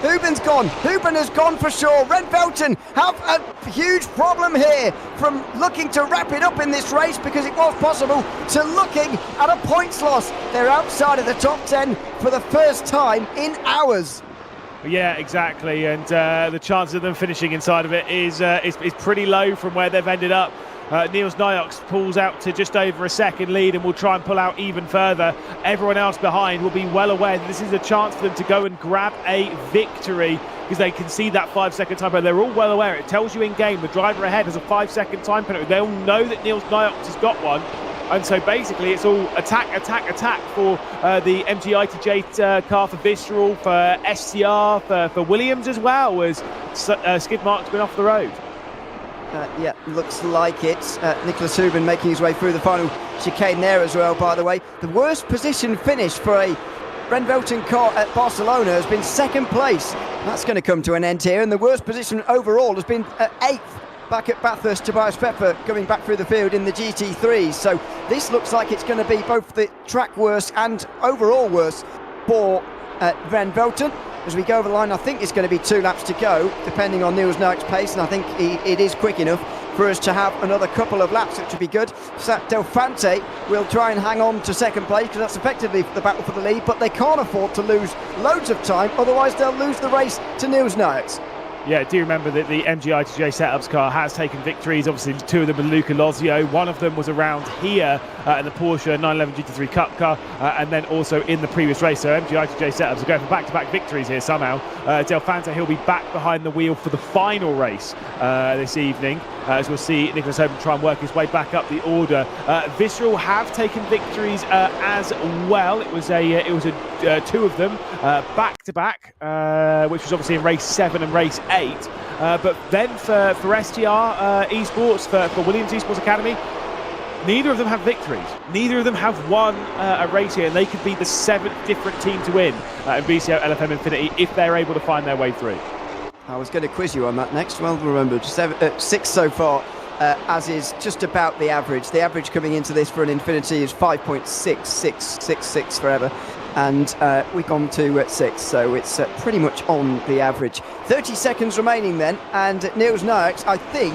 Hubin's gone. Hubin has gone for sure. Red Velton have a huge problem here from looking to wrap it up in this race, because it was possible, to looking at a points loss. They're outside of the top 10 for the first time in hours. Yeah, exactly, and the chances of them finishing inside of it is pretty low from where they've ended up. Niels Nyox pulls out to just over a second lead and will try and pull out even further. Everyone else behind will be well aware that this is a chance for them to go and grab a victory, because they can see that 5-second time penalty. They're all well aware. It tells you in game the driver ahead has a 5-second time penalty. They'll know that Niels Nyox has got one. And so basically it's all attack for the MG ITJ car, for Visceral, for STR, for Williams as well, as skid mark's been off the road. Yeah, looks like it. Nicholas Hubin making his way through the final chicane there as well, by the way. The worst position finish for a Ren Velton car at Barcelona has been second place. That's going to come to an end here, and the worst position overall has been 8th back at Bathurst. Tobias Pepper coming back through the field in the GT3. So this looks like it's going to be both the track worst and overall worst for Ren Velton. As we go over the line, I think it's going to be 2 laps to go, depending on Niels Nyox's pace, and I think it is quick enough for us to have another couple of laps, which would be good. Del Fante will try and hang on to second place, because that's effectively the battle for the lead, but they can't afford to lose loads of time, otherwise they'll lose the race to Niels Nyox. Yeah, do remember that the MG ITJ Setups car has taken victories. Obviously, 2 of them with Luca Lozio. One of them was around here in the Porsche 911 GT3 Cup car, and then also in the previous race. So MG ITJ Setups are going for back-to-back victories here somehow. Del Fante, he'll be back behind the wheel for the final race this evening, as we'll see Nicholas Hobin try and work his way back up the order. Visceral have taken victories as well. It was 2 of them back-to-back, which was obviously in race 7 and race 8. But then for STR Esports, for Williams Esports Academy, neither of them have victories. Neither of them have won a race here, and they could be the 7th different team to win in VCOxLFM Infinity if they're able to find their way through. I was going to quiz you on that next. Well remembered. 6 so far, as is just about the average. The average coming into this for an Infinity is 5.6666 forever. And we've gone to 6, so it's pretty much on the average. 30 seconds remaining then, and Niels Nyox, I think,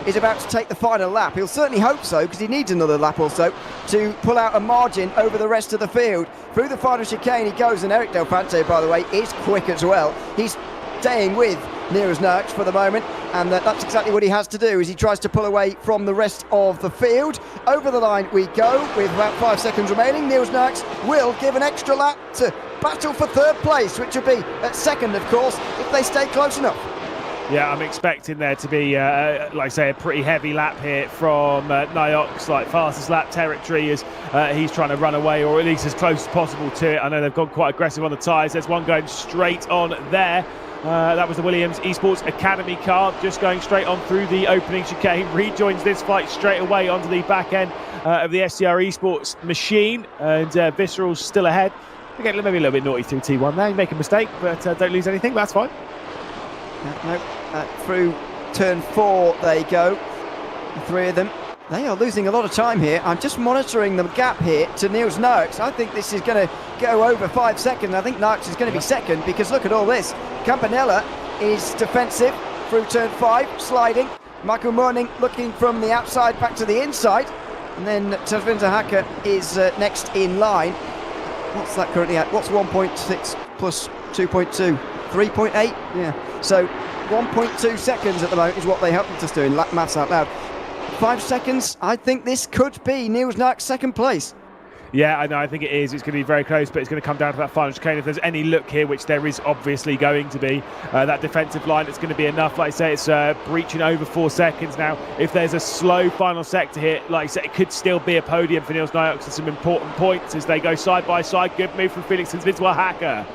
is about to take the final lap. He'll certainly hope so, because he needs another lap or so to pull out a margin over the rest of the field. Through the final chicane he goes, and Eric Del Fante, by the way, is quick as well. He's staying with Niels Nyox for the moment, and that's exactly what he has to do as he tries to pull away from the rest of the field. Over the line we go with about 5 seconds remaining. Niels Nyox will give an extra lap to battle for 3rd place, which would be at 2nd, of course, if they stay close enough. Yeah, I'm expecting there to be, like I say, a pretty heavy lap here from Nyox, like fastest lap territory, as he's trying to run away, or at least as close as possible to it. I know they've gone quite aggressive on the tyres. There's one going straight on there. That was the Williams Esports Academy car, just going straight on through the opening chicane. Rejoins this fight straight away onto the back end of the STR Esports machine, and Visceral's still ahead. Again, maybe a little bit naughty through T1 there. You make a mistake, but don't lose anything. That's fine. Through turn 4 they go. The 3 of them. They are losing a lot of time here. I'm just monitoring the gap here to Niels Nyox. I think this is going to go over 5 seconds. I think Nyox is going to be 2nd, because look at all this. Campanella is defensive through turn 5, sliding. Michael Morning looking from the outside back to the inside. And then Tasvinta Hacker is next in line. What's that currently at? What's 1.6 plus 2.2? 3.8? Yeah. So 1.2 seconds at the moment is what they helped us do in maths out loud. 5 seconds. I think this could be Niels Nyox 2nd place. Yeah, I know. I think it is. It's going to be very close, but it's going to come down to that final chicane. If there's any look here, which there is obviously going to be, that defensive line, it's going to be enough. Like I say, it's breaching over 4 seconds now. If there's a slow final sector here, like I say, it could still be a podium for Niels Nyox and some important points as they go side by side. Good move from Felix and Vince Hacker.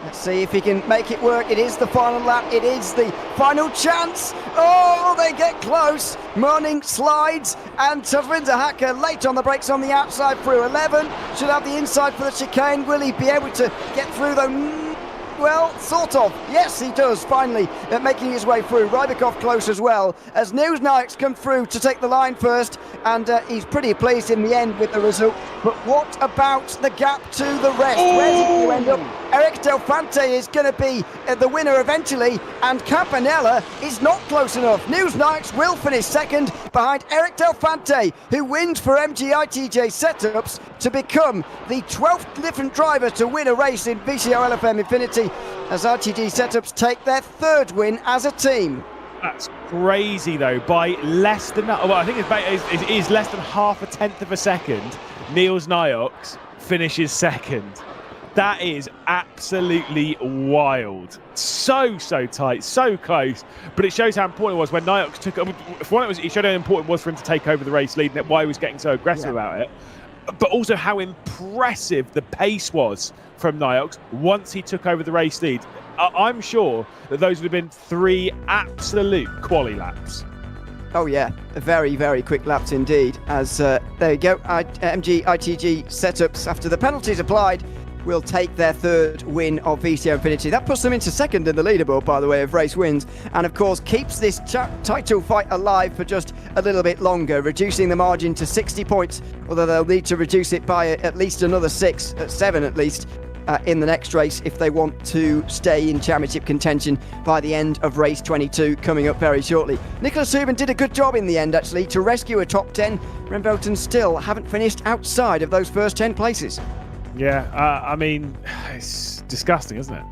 Let's see if he can make it work. It is the final lap. It is the final chance. Oh, they get close. Morning slides, and Tasvinta Hacker late on the brakes on the outside through 11. Should have the inside for the chicane. Will he be able to get through though? Well, sort of. Yes, he does, finally, making his way through. Rybakov close as well, as Nils Naix come through to take the line first, and he's pretty pleased in the end with the result. But what about the gap to the rest? Where's he going to end up? Eric Del Fante is going to be the winner eventually, and Campanella is not close enough. Nils Naix will finish second behind Eric Del Fante, who wins for MGITJ Setups to become the 12th different driver to win a race in VCOxLFM Infinity, as RTG Setups take their 3rd win as a team. That's crazy, though. By less than that, well, I think it is less than half a tenth of a second. Nils Naix finishes second. That is absolutely wild. So tight, so close. But it shows how important it was when Naix took. For one, it showed how important it was for him to take over the race lead, and why he was getting so aggressive about it. But also how impressive the pace was from Naix once he took over the race lead. I'm sure that those would have been 3 absolute quali laps. Oh yeah, very, very quick laps indeed. As there you go, MG ITG Setups, after the penalties applied, will take their 3rd win of VCO Infinity. That puts them into 2nd in the leaderboard, by the way, of race wins, and of course keeps this title fight alive for just a little bit longer, reducing the margin to 60 points, although they'll need to reduce it by at least another 7 at least, in the next race if they want to stay in championship contention by the end of race 22 coming up very shortly. Nicholas Subin did a good job in the end, actually, to rescue a top 10. Rembolton still haven't finished outside of those first 10 places. Yeah, I mean, it's disgusting, isn't it?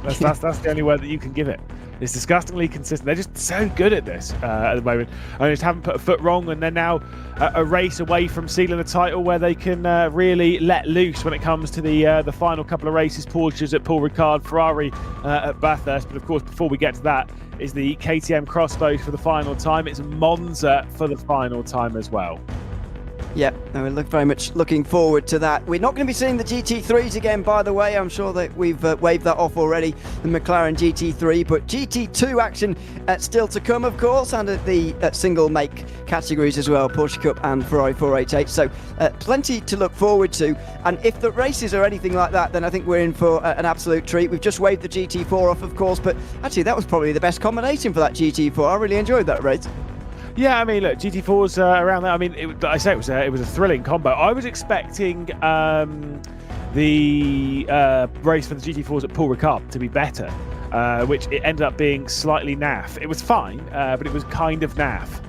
That's the only word that you can give it. It's disgustingly consistent. They're just so good at this at the moment. I just haven't put a foot wrong, and they're now a race away from sealing the title where they can really let loose when it comes to the final couple of races. Porsches at Paul Ricard, Ferrari at Bathurst. But of course, before we get to that, is the KTM X-Bow for the final time. It's Monza for the final time as well. Yep, and we look very much looking forward to that. We're not going to be seeing the GT3s again, by the way. I'm sure that we've waved that off already, the McLaren GT3, but GT2 action still to come, of course, and at the single make categories as well, Porsche Cup and Ferrari 488. So plenty to look forward to. And if the races are anything like that, then I think we're in for an absolute treat. We've just waved the GT4 off, of course, but actually that was probably the best combination for that GT4. I really enjoyed that race. Yeah, I mean, look, GT4's around that. I mean, it was a thrilling combo. I was expecting the race for the GT4s at Paul Ricard to be better, which it ended up being slightly naff. It was fine, but it was kind of naff.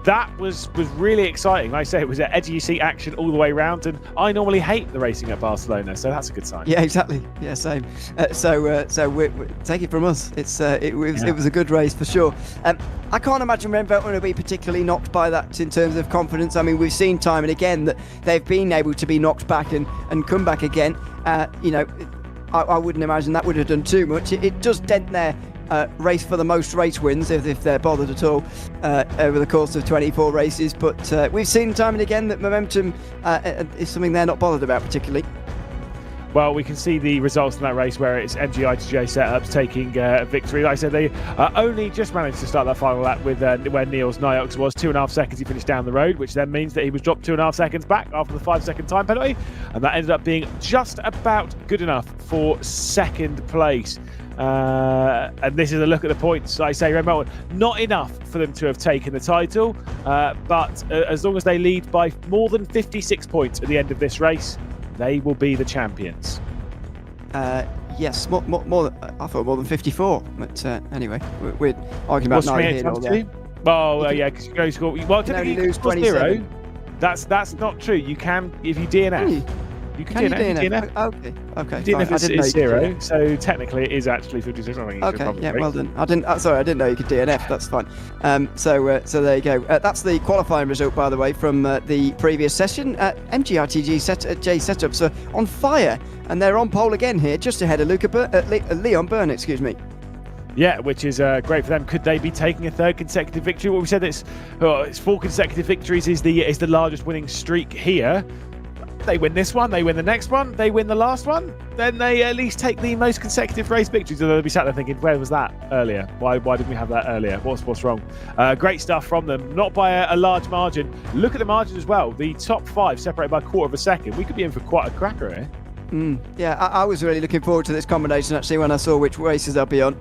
That was really exciting. Like I say, it was an edgy seat action all the way around, and I normally hate the racing at Barcelona, so that's a good sign. Yeah, exactly. Yeah, same. So we take it from us. It was a good race for sure. I can't imagine Rembolton will be particularly knocked by that in terms of confidence. I mean, we've seen time and again that they've been able to be knocked back and come back again. I wouldn't imagine that would have done too much. It does dent their race for the most race wins, if they're bothered at all, over the course of 24 races. But we've seen time and again that momentum is something they're not bothered about particularly. Well, we can see the results in that race where it's MGITJ Setups taking victory. Like I said, they only just managed to start that final lap with where Nils Naix was 2.5 seconds. He finished down the road, which then means that he was dropped 2.5 seconds back after the 5-second time penalty, and that ended up being just about good enough for second place. And this is a look at the points. Like I say, Rembolton, not enough for them to have taken the title, but as long as they lead by more than 56 points at the end of this race, they will be the champions. Yes, more than, I thought more than 54. But anyway, we're arguing about 9 here or there. Well, yeah, because you go score. Well, typically you lose 0. That's not true. You can if you DNF. You can DNF. Okay. DNF is 0, so technically it is actually 56. Okay, yeah, well done. I didn't know you could DNF. That's fine. So there you go. That's the qualifying result, by the way, from the previous session. MGITJ Setups are on fire, and they're on pole again here, just ahead of Leon Byrne. Excuse me. Yeah, which is great for them. Could they be taking a 3rd consecutive victory? Well, we said it's 4 consecutive victories is the largest winning streak here. They win this one, they win the next one, they win the last one, then they at least take the most consecutive race victories. They'll be sat there thinking, where was that earlier? Why didn't we have that earlier? What's wrong? Great stuff from them, not by a large margin. Look at the margin as well. The top 5 separated by 1/4 of a second. We could be in for quite a cracker here. Yeah, I was really looking forward to this combination actually when I saw which races they'll be on.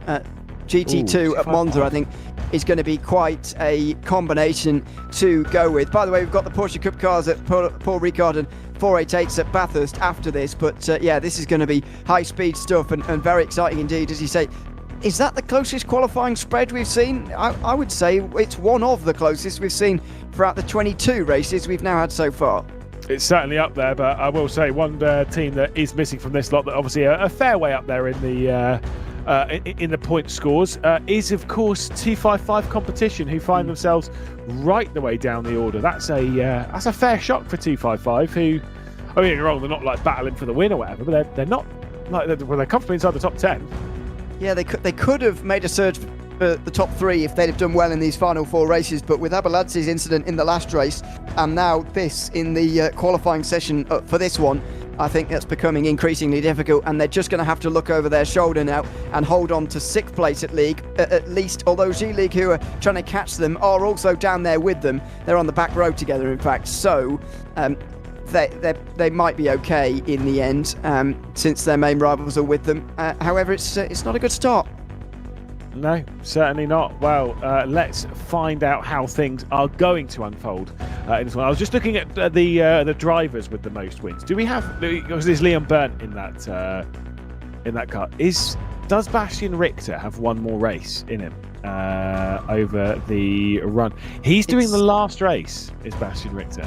GT2 at Monza, I think, is going to be quite a combination to go with. By the way, we've got the Porsche Cup cars at Paul Ricard and 488s at Bathurst after this, but yeah, this is going to be high-speed stuff and very exciting indeed, as you say. Is that the closest qualifying spread we've seen? I would say it's one of the closest we've seen throughout the 22 races we've now had so far. It's certainly up there, but I will say one team that is missing from this lot, that obviously a fair way up there in the point scores, is of course 255 Competition, who find themselves right the way down the order. That's a fair shock for 255, who, I mean, you're wrong, they're not like battling for the win or whatever, but they're not like they're comfortably inside the top 10. Yeah, they could have made a surge for the top 3 if they'd have done well in these final 4 races, but with Abeladzi's incident in the last race and now this in the qualifying session for this one, I think that's becoming increasingly difficult, and they're just going to have to look over their shoulder now and hold on to 6th place at least, although G-League, who are trying to catch them, are also down there with them. They're on the back row together, in fact, so they might be okay in the end, since their main rivals are with them. However, it's not a good start. No, certainly not. Well, let's find out how things are going to unfold in this one. I was just looking at the drivers with the most wins. Do we have? Because there's Leon Burnt in that car. Does Bastian Richter have one more race in him over the run? He's doing the last race. Is Bastian Richter?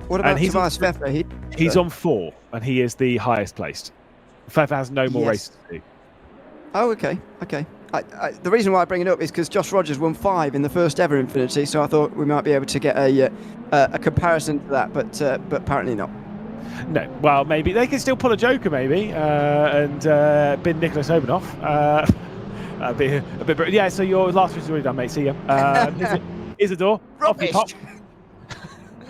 What about Tobias Pfeffer? He's on 4, and he is the highest placed. Pfeffer has no more races to do. Oh, okay. The reason why I bring it up is because Josh Rogers won 5 in the first ever Infinity, so I thought we might be able to get a comparison to that, but apparently not. No, well, maybe they can still pull a joker, maybe, and bin Nicholas Obanoff. Yeah. So your last race is already done, mate. See ya. Isidore, off you pop.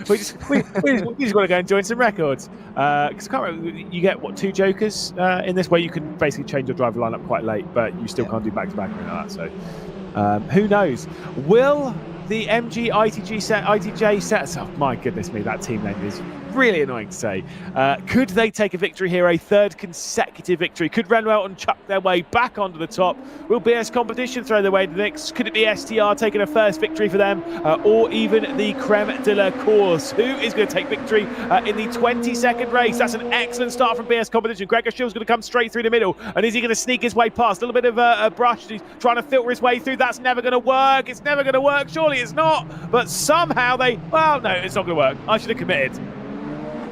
we just want to go and join some records, because I can't remember, you get 2 jokers in this, where you can basically change your driver lineup quite late, but you still can't do back-to-back or anything like that. So who knows? Will the MG ITJ sets up? My goodness me, that team name is really annoying to say. Could they take a victory here, a 3rd consecutive victory? Could Renwelton chuck their way back onto the top? Will BS Competition throw their way to the next? Could it be STR taking a first victory for them, or even the Creme de la Course? Who is going to take victory in the 22nd race? That's an excellent start from BS Competition. Gregor Schill's going to come straight through the middle, and is he going to sneak his way past? A little bit of a brush. He's trying to filter his way through. That's never going to work. It's never going to work. Surely it's not. But somehow well, no, it's not going to work. I should have committed.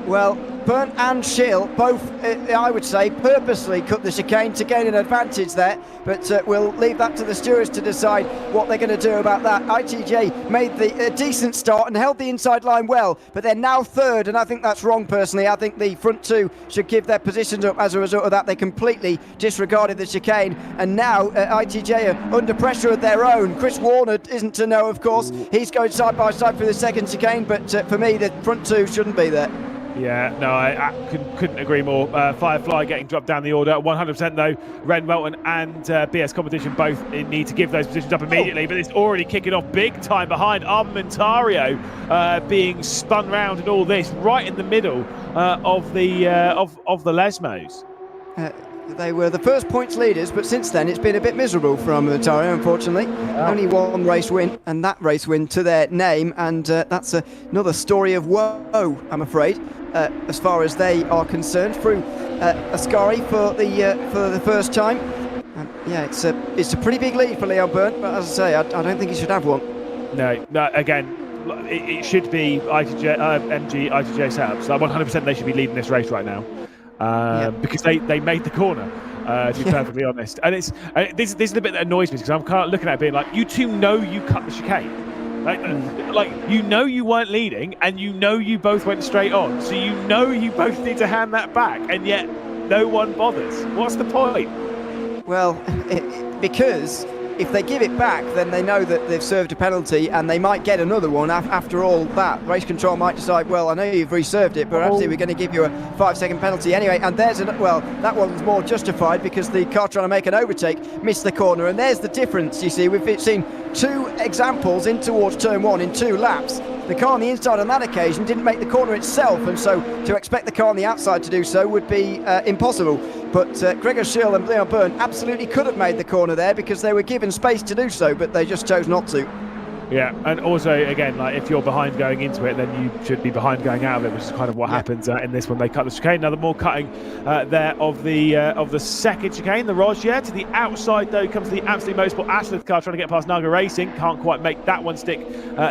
Well, Burnt and Schill both, I would say, purposely cut the chicane to gain an advantage there, but we'll leave that to the stewards to decide what they're going to do about that. ITJ made the decent start and held the inside line well, but they're now 3rd, and I think that's wrong personally. I think the front 2 should give their positions up. As a result of that, they completely disregarded the chicane, and now ITJ are under pressure of their own. Chris Warner isn't to know, of course. He's going side by side for the 2nd chicane, but for me, the front 2 shouldn't be there. Yeah, no, I couldn't agree more. Firefly getting dropped down the order. 100% though, Renwelton and BS Competition both need to give those positions up immediately, but it's already kicking off big time behind. Armamentario being spun round and all this right in the middle of the Lesmos. They were the first points leaders, but since then it's been a bit miserable for Armamentario, unfortunately. Only 1 race win, and that race win to their name, and that's another story of woe, I'm afraid, as far as they are concerned. Through Ascari for the first time. Yeah, it's a pretty big lead for Leon Burnt, but as I say, I don't think he should have one. No, again, it should be MG ITJ setups. Like 100% they should be leading this race right now. Because they made the corner, to be perfectly honest. And this is the bit that annoys me, because I'm kind of looking at it being like, you two know you cut the chicane. Like you know you weren't leading, and you know you both went straight on, so you know you both need to hand that back, and yet no one bothers. What's the point? Well, because if they give it back, then they know that they've served a penalty, and they might get another one after all that. Race control might decide, well, I know you've reserved it, but actually we're going to give you a 5-second penalty anyway. And there's that one's more justified, because the car trying to make an overtake missed the corner, and there's the difference. You see, we've seen 2 examples in towards turn 1 in 2 laps. the car on the inside on that occasion didn't make the corner itself, and so to expect the car on the outside to do so would be impossible. But Gregor Schill and Leon Byrne absolutely could have made the corner there because they were given space to do so, but they just chose not to. Yeah, and also, again, like if you're behind going into it, then you should be behind going out of it, which is kind of what happens in this one. They cut the chicane. Now, the more cutting there of the second chicane, the Rogier. To the outside, though, comes the Absolute Motorsport Ashley car trying to get past Naga Racing. Can't quite make that one stick,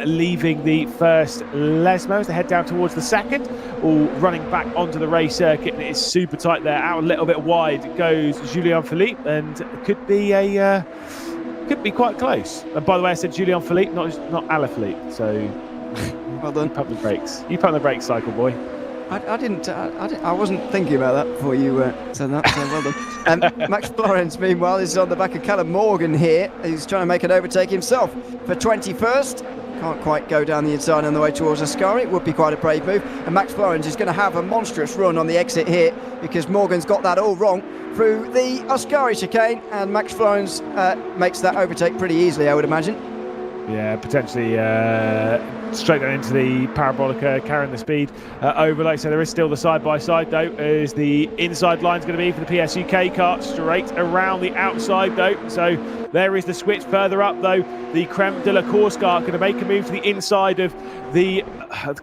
leaving the first Lesmo as they head down towards the second. All running back onto the race circuit, and it is super tight there. Out a little bit wide goes Julien Philippe, and could be a... could be quite close. And by the way, I said Julien Philippe, not Alaphilippe. So, well done. You pump the brakes. You pump the brakes, cycle boy. I wasn't thinking about that before you said that. So well done. Max Florence, meanwhile, is on the back of Callum Morgan here. He's trying to make an overtake himself for 21st. Can't quite go down the inside on the way towards Ascari. It would be quite a brave move. And Max Florence is going to have a monstrous run on the exit here because Morgan's got that all wrong through the Ascari chicane, and Max Florence makes that overtake pretty easily, I would imagine. Yeah, potentially straight down into the parabolica, carrying the speed over. Like I said, there is still the side-by-side, though, as the inside line's going to be for the PSUK car, straight around the outside, though. So there is the switch. Further up, though, the Creme de la Course car going to make a move to the inside of the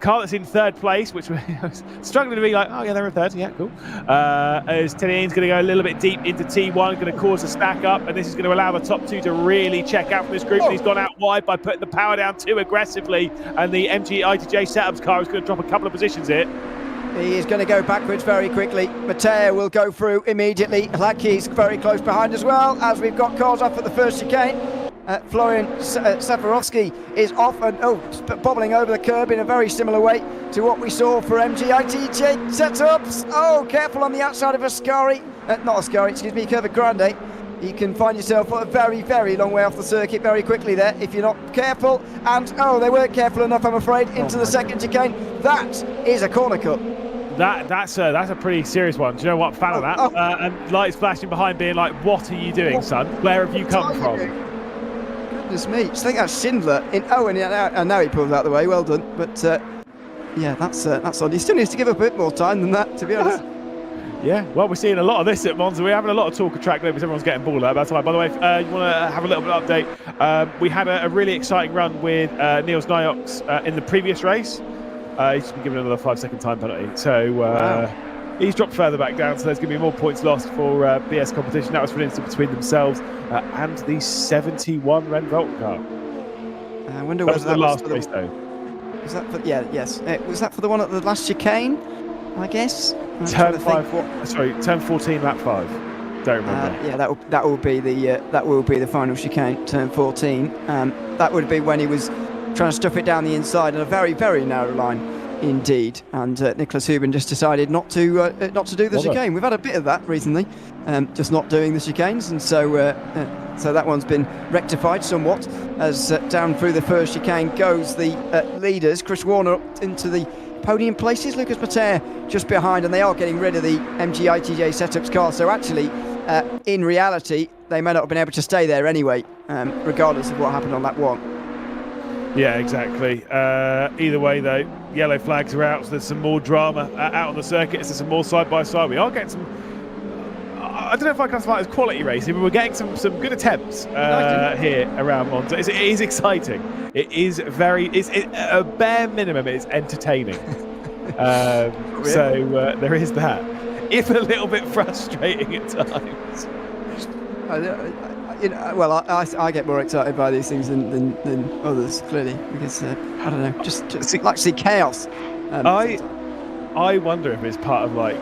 car that's in third place, which was struggling to be like, oh yeah, they're in third, yeah, cool. As Tenian's going to go a little bit deep into T1, going to cause a stack up, and this is going to allow the top two to really check out from this group. And he's gone out wide by putting the power down too aggressively, and the MG ITJ setups car is going to drop a couple of positions here. He is going to go backwards very quickly. Mateo will go through immediately. Lackey's very close behind as well, as we've got cars off at the first chicane. Florian Safarovsky is off and bobbling over the curb in a very similar way to what we saw for MGITJ setups. Oh, careful on the outside of Ascari. Not Ascari, excuse me, Curva Grande. You can find yourself a very, very long way off the circuit very quickly there if you're not careful. And, they weren't careful enough, I'm afraid, into the second chicane. That is a corner cut. That's a pretty serious one. Do you know what? Fan of that. And lights flashing behind, being like, "What are you doing, son? Where have you come from?" Goodness me! Just think that's Schindler. And now he pulls out the way. Well done. But yeah, that's odd. He still needs to give up a bit more time than that, to be honest. Yeah, well, we're seeing a lot of this at Monza. We're having a lot of talk of track limits. Everyone's getting balled out about time. By the way, if you want to have a little bit of update, we had a really exciting run with Niels Nyox in the previous race. He's been given another 5-second time penalty. So wow. He's dropped further back down, so there's going to be more points lost for BS competition. That was, for instance, between themselves and the 71 Renvolt car. I wonder that whether was the last race, though. Was that for, yes. Was that for the one at the last chicane, I guess? Turn 14, lap 5. Don't remember. Yeah, that will be the final chicane, turn 14. That would be when he was trying to stuff it down the inside on a very, very narrow line indeed. And Nicholas Huben just decided not to do the chicane. We've had a bit of that recently, just not doing the chicanes, and so that one's been rectified somewhat. As down through the first chicane goes the leaders. Chris Warner up into the podium places. Lucas Pater just behind, and they are getting rid of the MG ITJ setups car. So actually, in reality, they may not have been able to stay there anyway, regardless of what happened on lap 1. Yeah, exactly. Either way, though, yellow flags are out, so there's some more drama out on the circuit. There's some more side-by-side. We are getting some... I don't know if I classify it as quality racing, but we're getting some good attempts here around Monza. It is exciting. It is it's a bare minimum, it's entertaining. So there is that. If a little bit frustrating at times. I get more excited by these things than others, clearly, because I don't know, just like to see chaos. I wonder if it's part of like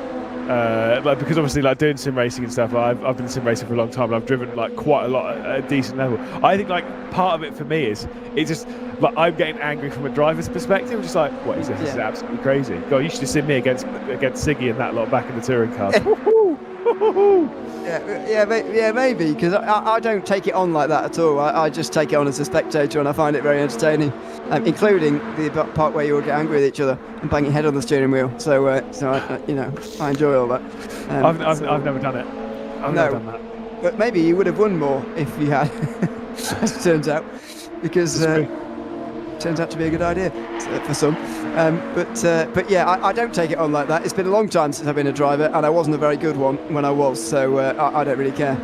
because obviously like doing sim racing and stuff. I've been sim racing for a long time, and I've driven like quite a lot at a decent level. I think like part of it for me is it's just like I'm getting angry from a driver's perspective. I'm just like, what is this? This is absolutely crazy. God, you should have seen me against Siggy and that lot back in the touring cars. Yeah, maybe, because I don't take it on like that at all. I just take it on as a spectator, and I find it very entertaining, including the part where you all get angry with each other and bang your head on the steering wheel. So I enjoy all that. I've never done it. I've never done that. But maybe you would have won more if you had, as it turns out, because turns out to be a good idea for some. But yeah, I don't take it on like that. It's been a long time since I've been a driver, and I wasn't a very good one when I was, so I don't really care.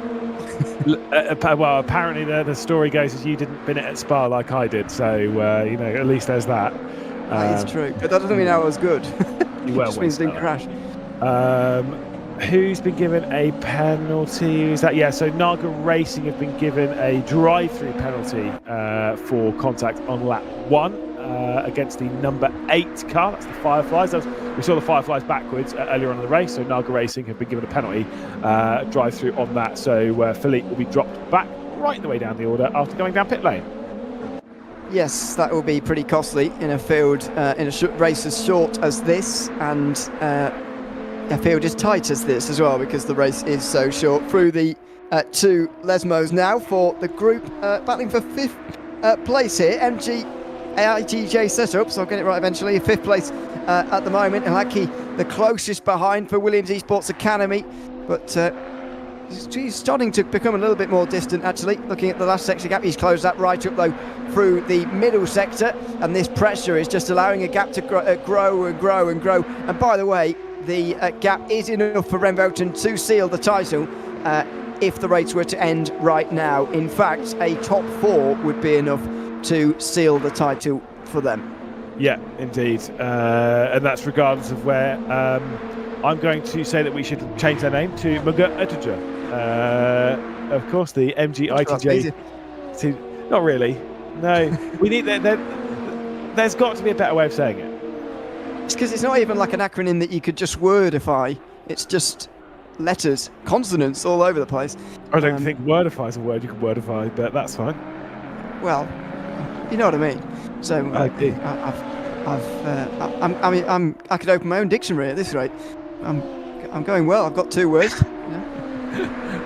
Well, apparently the story goes as you didn't bin it at Spa like I did, so at least there's that. That is true, but that doesn't mean I was good. You well just means I didn't crash. Who's been given a penalty? Is that so Naga Racing have been given a drive-through penalty for contact on lap 1 against the number 8 car. That's the Fireflies. We saw the Fireflies backwards earlier on in the race, so Naga Racing have been given a penalty drive-through on that. So Philippe will be dropped back right the way down the order after going down pit lane. Yes, that will be pretty costly in a field in a race as short as this, and a field as tight as this as well, because the race is so short. Through the 2 Lesmos now for the group, battling for 5th place here. MG ITJ setups, I'll get it right eventually. 5th place at the moment. Ilaki the closest behind for Williams Esports Academy, but he's starting to become a little bit more distant actually. Looking at the last sector gap, he's closed that right up though through the middle sector, and this pressure is just allowing a gap to grow and grow and grow. And by the way, the gap is enough for Remvoten to seal the title if the race were to end right now. In fact, a top 4 would be enough to seal the title for them. Yeah, indeed. And that's regardless of where. I'm going to say that we should change their name to Muga Atuja. Of course, the MG ITJ. Not really. No. We need there's got to be a better way of saying it. It's because it's not even like an acronym that you could just wordify. It's just letters, consonants all over the place. I don't think wordify is a word you can wordify, but that's fine. Well, you know what I mean. So I do. I could open my own dictionary at this rate. I'm going well. I've got 2 words.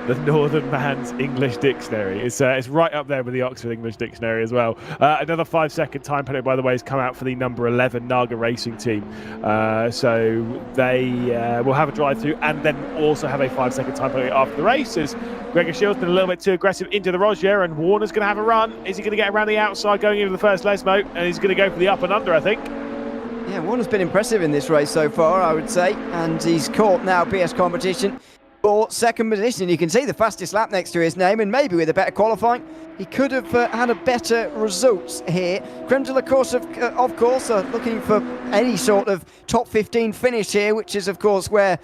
The Northern Man's English Dictionary. It's right up there with the Oxford English Dictionary as well. Another 5-second time penalty, by the way, has come out for the number 11 Naga Racing team. So they will have a drive-through and then also have a 5-second time penalty after the race, as Gregor Shield's been a little bit too aggressive into the Rogier, and Warner's going to have a run. Is he going to get around the outside going into the first Lesmo? And he's going to go for the up and under, I think. Yeah, Warner's been impressive in this race so far, I would say, and he's caught now BS competition for 2nd position. You can see the fastest lap next to his name, and maybe with a better qualifying, he could have had a better results here. Creme de la course, of course, are looking for any sort of top 15 finish here, which is, of course, where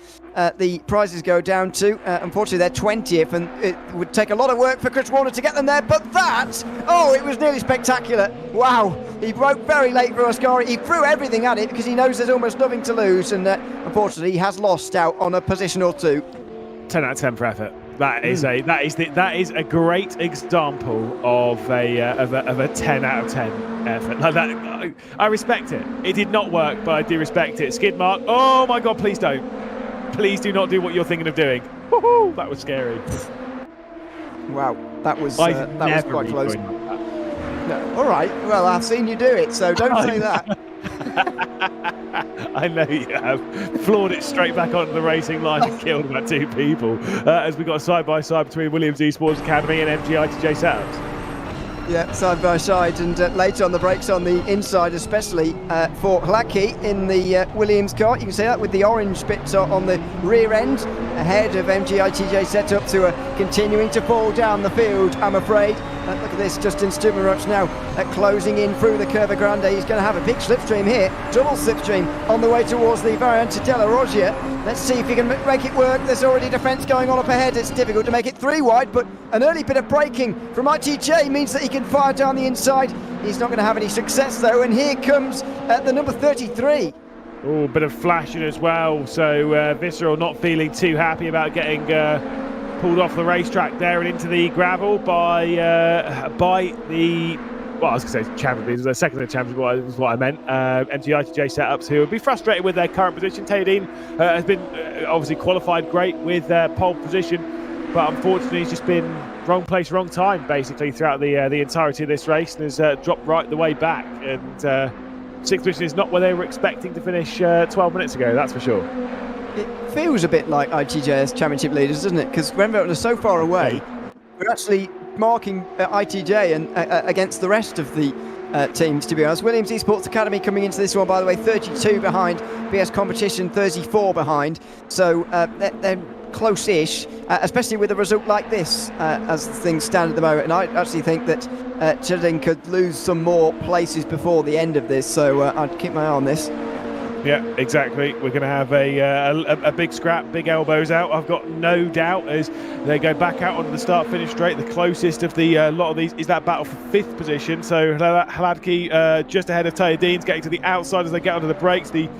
the prizes go down to. Unfortunately, they're 20th, and it would take a lot of work for Chris Warner to get them there, but it was nearly spectacular. Wow, he broke very late for Ascari. He threw everything at it because he knows there's almost nothing to lose, and unfortunately, he has lost out on a position or 2. 10 out of 10 for effort. That is a great example of a 10 out of 10 effort. Like that, I respect it. It did not work, but I do respect it. Skid mark. Oh my God! Please don't. Please do not do what you're thinking of doing. Woohoo! That was scary. Wow, that was quite close. No, all right. Well, I've seen you do it, so don't say that. I know you have. Floored it straight back onto the racing line and killed about 2 people as we got side by side between Williams Esports Academy and MG ITJ setups. Yeah, side by side, and later on the brakes on the inside, especially for Hlaki in the Williams car. You can see that with the orange bits on the rear end, ahead of MG ITJ setups, who are continuing to fall down the field, I'm afraid. Look at this, Justin Stubenruch now closing in through the Curva Grande. He's going to have a big slipstream here, double slipstream on the way towards the Variante della Roggia. Let's see if he can make it work. There's already defence going on up ahead. It's difficult to make it 3 wide, but an early bit of braking from ITJ means that he can fire down the inside. He's not going to have any success though, and here comes the number 33. Oh, a bit of flashing as well, so Visceral not feeling too happy about getting pulled off the racetrack there and into the gravel by the, well, I was going to say champions, the second of the champions was what I meant. MG ITJ setups, who would be frustrated with their current position. Teodine has been obviously qualified great with pole position, but unfortunately he's just been wrong place, wrong time basically throughout the entirety of this race, and has dropped right the way back. And 6th position is not where they were expecting to finish 12 minutes ago, that's for sure. It feels a bit like ITJ as championship leaders, doesn't it? Because Renville are so far away, we're actually marking ITJ and against the rest of the teams, to be honest. Williams Esports Academy coming into this one, by the way, 32 behind. BS Competition 34 behind. So they're close-ish, especially with a result like this as things stand at the moment. And I actually think that Chilling could lose some more places before the end of this, so I'd keep my eye on this. Yeah, exactly. We're going to have a big scrap, big elbows out. I've got no doubt as they go back out onto the start-finish straight. The closest of the lot of these is that battle for 5th position. So Hladky just ahead of Taylor Dean's, getting to the outside as they get onto the brakes. The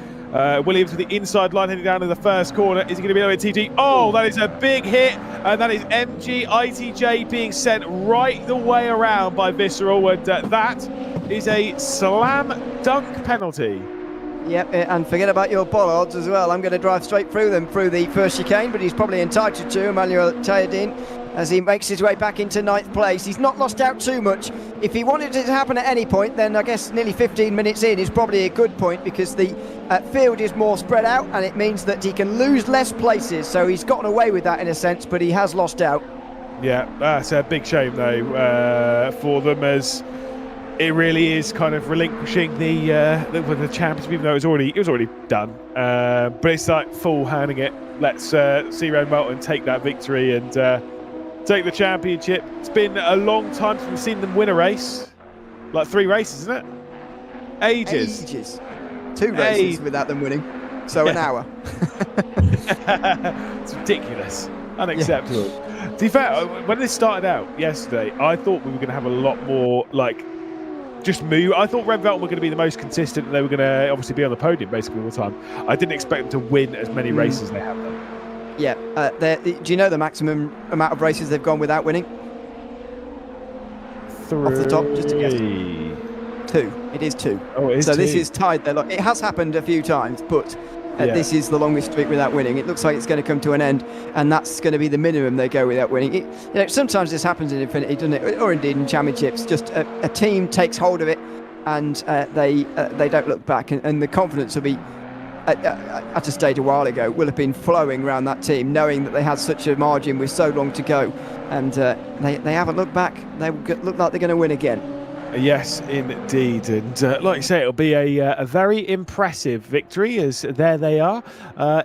Williams with the inside line heading down to the first corner. Is he going to be able to TG? Oh, that is a big hit. And that is MG ITJ being sent right the way around by Visceral. And that is a slam dunk penalty. Yep, and forget about your bollards as well. I'm going to drive straight through them through the first chicane, but he's probably entitled to, Emmanuel Tayadin, as he makes his way back into 9th place. He's not lost out too much. If he wanted it to happen at any point, then I guess nearly 15 minutes in is probably a good point, because the field is more spread out, and it means that he can lose less places. So he's gotten away with that in a sense, but he has lost out. Yeah, that's a big shame though for them, as it really is kind of relinquishing the championship, even though it was already done. But it's like full handing it. Let's see Ray Melton take that victory and take the championship. It's been a long time since we've seen them win a race. Like 3 races, isn't it? Ages. 2 races without them winning. So an hour. It's ridiculous. Unacceptable. Yeah. To be fair, when this started out yesterday, I thought we were going to have a lot more just move. I thought Red Velvet were going to be the most consistent, and they were going to obviously be on the podium basically all the time. I didn't expect them to win as many races as they have done. Yeah. Do you know the maximum amount of races they've gone without winning? 3. Off the top, just to guess. 2. It is 2. Oh, it is so 2. This is tied there. It has happened a few times, but this is the longest streak without winning. It looks like it's going to come to an end, and that's going to be the minimum they go without winning. Sometimes this happens in Infinity, doesn't it? Or indeed in championships. Just a team takes hold of it, and they don't look back, and the confidence will be, at a stage a while ago, will have been flowing around that team, knowing that they had such a margin with so long to go, and they haven't looked back. They look like they're going to win again. Yes, indeed. And like you say, it'll be a very impressive victory, as there they are.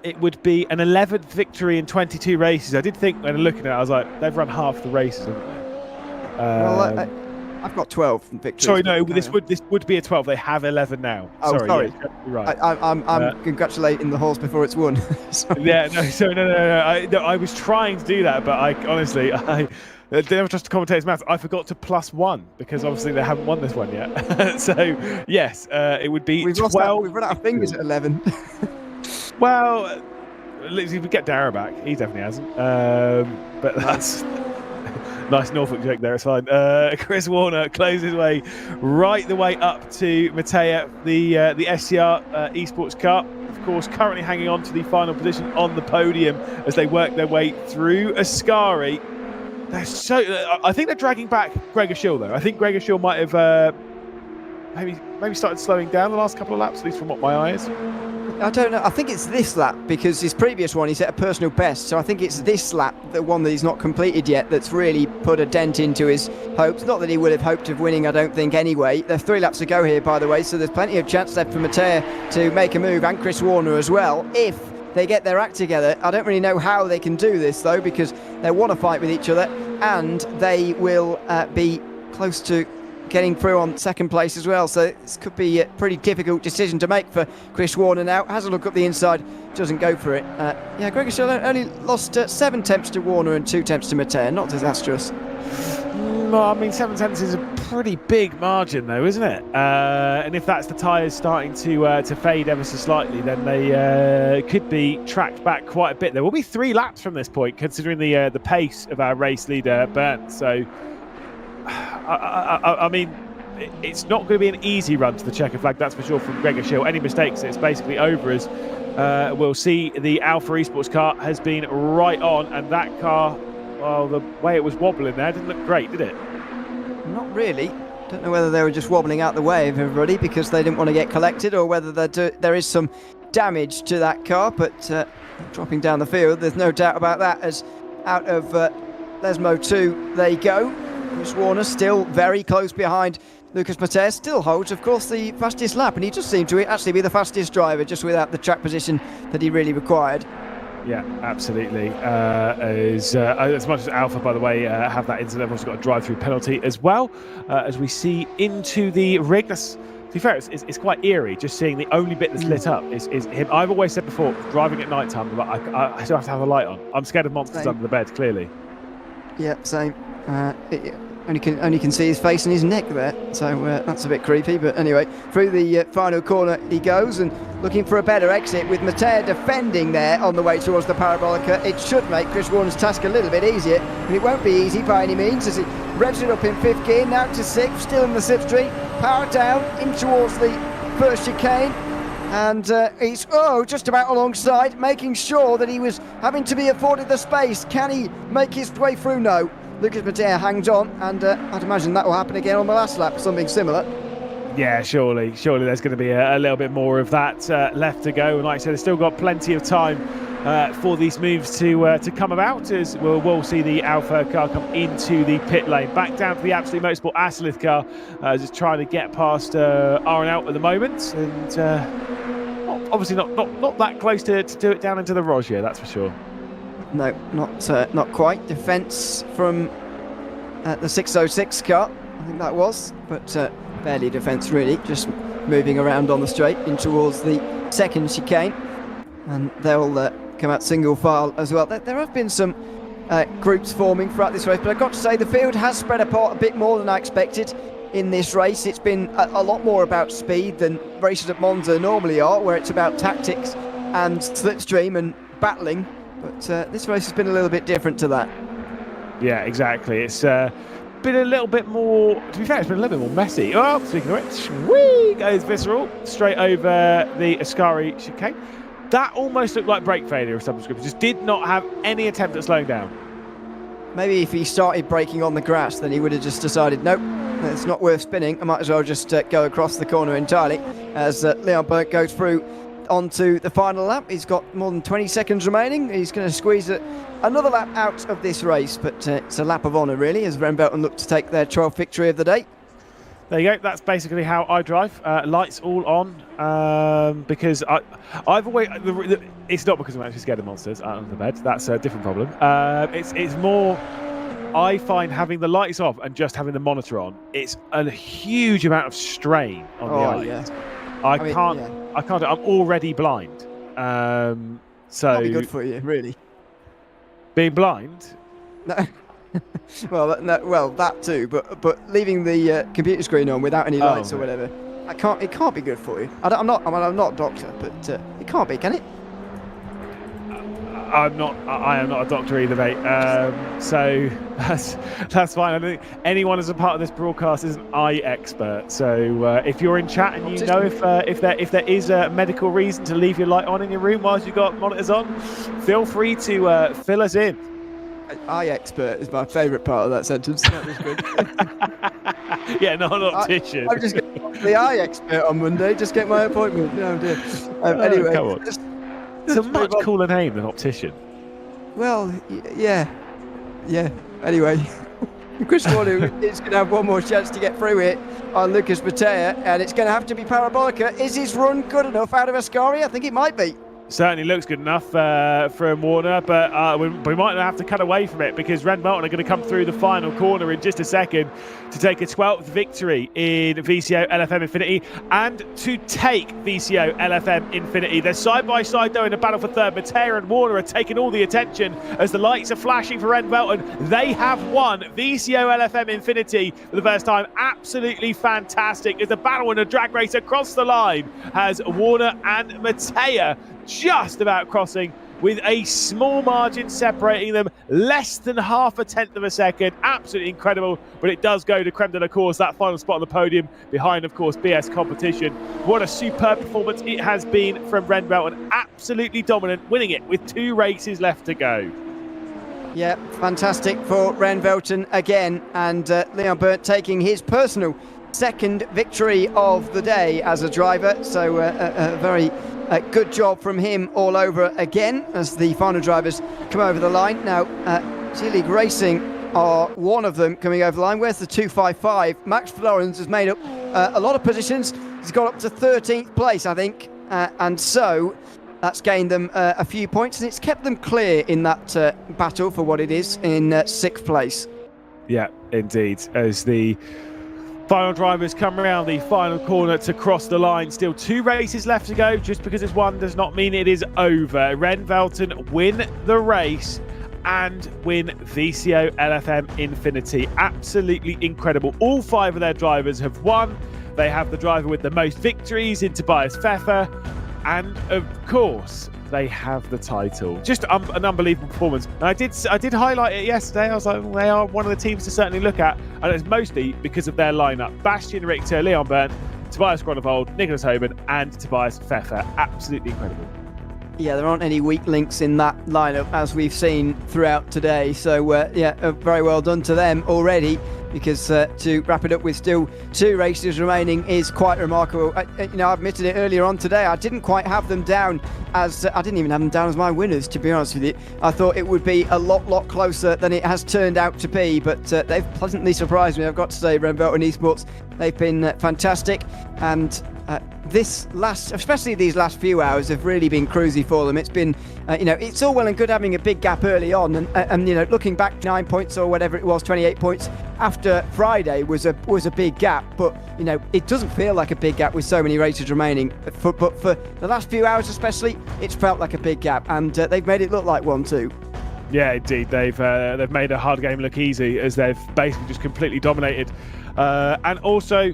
It would be an 11th victory in 22 races. I did think when looking at it, I was like, they've run half the races, haven't they? Well, I've got 12 victories. Sorry, no, this would be a 12. They have 11 now. Oh, sorry. Yeah, you're right. I'm congratulating the horse before it's won. Yeah, no. I was trying to do that, but I honestly, never trust the commentator's maths. I forgot to +1 because obviously they haven't won this one yet. So yes, it would be 12. We've run out of fingers at 11. Well, if we get Dara back, he definitely hasn't. But that's nice Norfolk joke there. It's fine. Chris Warner closes his way right the way up to Mattea, the SCR Esports Cup. Of course, currently hanging on to the final position on the podium as they work their way through Ascari. I think they're dragging back Gregor Schill though. I think Gregor Schill might have maybe started slowing down the last couple of laps, at least from what my eye is. I don't know. I think it's this lap, because his previous one he set a personal best. So I think it's this lap, the one that he's not completed yet, that's really put a dent into his hopes. Not that he would have hoped of winning, I don't think, anyway. There's 3 laps to go here, by the way, so there's plenty of chance left for Mattea to make a move, and Chris Warner as well, if they get their act together. I don't really know how they can do this though, because they want to fight with each other, and they will be close to getting through on 2nd place as well. So this could be a pretty difficult decision to make for Chris Warner now. Has a look up the inside, doesn't go for it. Gregor Schill only lost 7 tenths to Warner and 2 tenths to Mattea. Not disastrous. Well, I mean, 7 tenths is a pretty big margin, though, isn't it? And if that's the tyres starting to fade ever so slightly, then they could be tracked back quite a bit. There will be 3 laps from this point, considering the pace of our race leader, Bernd. So, I mean, it's not going to be an easy run to the checker flag, that's for sure, from Gregor Schill. Any mistakes, it's basically over, as we'll see the Alpha Esports car has been right on, and that car, well, the way it was wobbling there didn't look great, did it? Not really. Don't know whether they were just wobbling out the way of everybody because they didn't want to get collected, or whether there is some damage to that car, but dropping down the field, there's no doubt about that, as out of Lesmo 2 they go. Chris Warner still very close behind Lucas Mateo still holds, of course, the fastest lap, and he just seemed to actually be the fastest driver, just without the track position that he really required. Yeah, absolutely. As much as Alpha, by the way, have that incident, they've also got a drive-through penalty as well, as we see into the rig. That's, to be fair, it's quite eerie just seeing the only bit that's lit up is him. I've always said before, driving at night time, I still have to have a light on. I'm scared of monsters under the bed, clearly. Yeah, same. Only can see his face and his neck there, so that's a bit creepy. But anyway, through the final corner he goes, and looking for a better exit with Mateo defending there on the way towards the Parabolica. It should make Chris Warner's task a little bit easier, and it won't be easy by any means, as he revs it up in 5th gear, now to 6th, still in the slipstream, power down in towards the first chicane. And he's just about alongside, making sure that he was having to be afforded the space. Can he make his way through? No. Lucas Mateo hangs on, and I'd imagine that will happen again on the last lap, something similar. Yeah, surely there's going to be a little bit more of that left to go. And like I said, they've still got plenty of time for these moves to come about, as we'll see the Alpha car come into the pit lane. Back down to the Absolute Motorsport Assetto car, just trying to get past R and out at the moment. And obviously not that close to do it down into the Rogier, that's for sure. No, not quite. Defence from the 606 car, I think that was, but barely defence really, just moving around on the straight in towards the second chicane, and they'll come out single file as well. There have been some groups forming throughout this race, but I've got to say the field has spread apart a bit more than I expected in this race. It's been a lot more about speed than races at Monza normally are, where it's about tactics and slipstream and battling. But this race has been a little bit different to that. Yeah, exactly. It's been a little bit more, to be fair, it's been a little bit more messy. Oh, speaking of which, whee goes Visceral straight over the Ascari chicane. That almost looked like brake failure of some description. Just did not have any attempt at slowing down. Maybe if he started braking on the grass, then he would have just decided, nope, it's not worth spinning. I might as well just go across the corner entirely, as Leon Burke goes through onto the final lap. He's got more than 20 seconds remaining. He's going to squeeze another lap out of this race, but it's a lap of honour really, as Ren Belton look to take their 12th victory of the day. There you go. That's basically how I drive. Lights all on, because I've always. It's not because I'm actually scared of monsters out of the bed. That's a different problem. It's more. I find having the lights off and just having the monitor on, it's a huge amount of strain on the eyes. Yeah. I can't. I'm already blind. So that'll be good for you, really. Being blind. No. well, that too. But leaving the computer screen on without any lights or whatever, it can't be good for you. I'm not a doctor, but it can't be, can it? I am not a doctor either, mate. So that's fine. I don't think anyone as a part of this broadcast is an eye expert. So if you're in chat and you know if there is a medical reason to leave your light on in your room whilst you've got monitors on, feel free to fill us in. Eye expert is my favourite part of that sentence. That was good. Yeah, not an optician. I'm just going to the eye expert on Monday. Just get my appointment. No, dear. Anyway, come on. It's a much cooler name than optician. Well, yeah. Anyway, Chris Warner is going to have one more chance to get through it on Lucas Mateo, and it's going to have to be Parabolica. Is his run good enough out of Ascari? I think it might be. Certainly looks good enough from Warner, but we might have to cut away from it, because Ren Belton are going to come through the final corner in just a second to take a 12th victory in VCOxLFM Infinity and to take VCOxLFM Infinity. They're side by side though in a battle for third. Mateo and Warner are taking all the attention as the lights are flashing for Ren Belton. They have won VCOxLFM Infinity for the first time. Absolutely fantastic as the battle in a drag race across the line has Warner and Mateo just about crossing with a small margin separating them, less than half a tenth of a second. Absolutely incredible, but it does go to creme de la course, that final spot on the podium behind, of course, BS Competition. What a superb performance it has been from Ren Belton. Absolutely dominant, winning it with 2 races left to go. Yeah, fantastic for Ren Belton again, and Leon Burt taking his personal 2nd victory of the day as a driver. So a very good job from him all over again as the final drivers come over the line. Now, G-League Racing are one of them coming over the line. Where's the 255? Max Florence has made up a lot of positions. He's got up to 13th place, I think. And so that's gained them a few points, and it's kept them clear in that battle for what it is in 6th place. Yeah, indeed. As the final drivers come around the final corner to cross the line. Still 2 races left to go. Just because it's one does not mean it is over. Ren Velton win the race and win VCOxLFM Infinity. Absolutely incredible. All 5 of their drivers have won. They have the driver with the most victories in Tobias Pfeffer. And of course, they have the title. Just an unbelievable performance. And I did highlight it yesterday. I was like, well, they are one of the teams to certainly look at. And it's mostly because of their lineup. Bastian Richter, Leon Berndt, Tobias Gronewold, Nicholas Hoban, and Tobias Pfeffer. Absolutely incredible. Yeah, there aren't any weak links in that lineup, as we've seen throughout today. So, very well done to them already, because to wrap it up with still 2 races remaining is quite remarkable. I admitted it earlier on today. I didn't quite have them down as I didn't even have them down as my winners, to be honest with you. I thought it would be a lot closer than it has turned out to be, but they've pleasantly surprised me. I've got to say, Ren Velton Esports, they've been fantastic, and especially these last few hours have really been cruisy for them. It's been, it's all well and good having a big gap early on, and looking back 9 points or whatever it was, 28 points after Friday was a big gap. But it doesn't feel like a big gap with so many races remaining. But for the last few hours especially, it's felt like a big gap, and they've made it look like one too. Yeah, indeed, they've made a hard game look easy, as they've basically just completely dominated, and also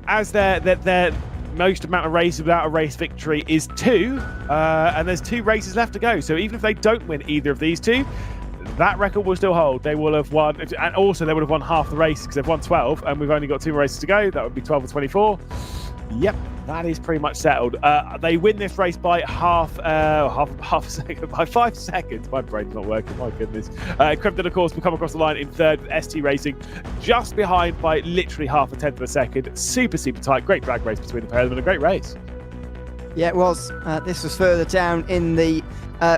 as their most amount of races without a race victory is 2, and there's 2 races left to go. So even if they don't win either of these 2, that record will still hold. They will have won, and also they would have won half the race because they've won 12, and we've only got 2 more races to go. That would be 12 or 24. Yep, that is pretty much settled. They win this race by half a second, by 5 seconds. My brain's not working, my goodness. Kremden, of course, will come across the line in 3rd with ST Racing, just behind by literally half a tenth of a second. Super tight. Great drag race between the pair of them, and a great race. Yeah, it was. This was further down in the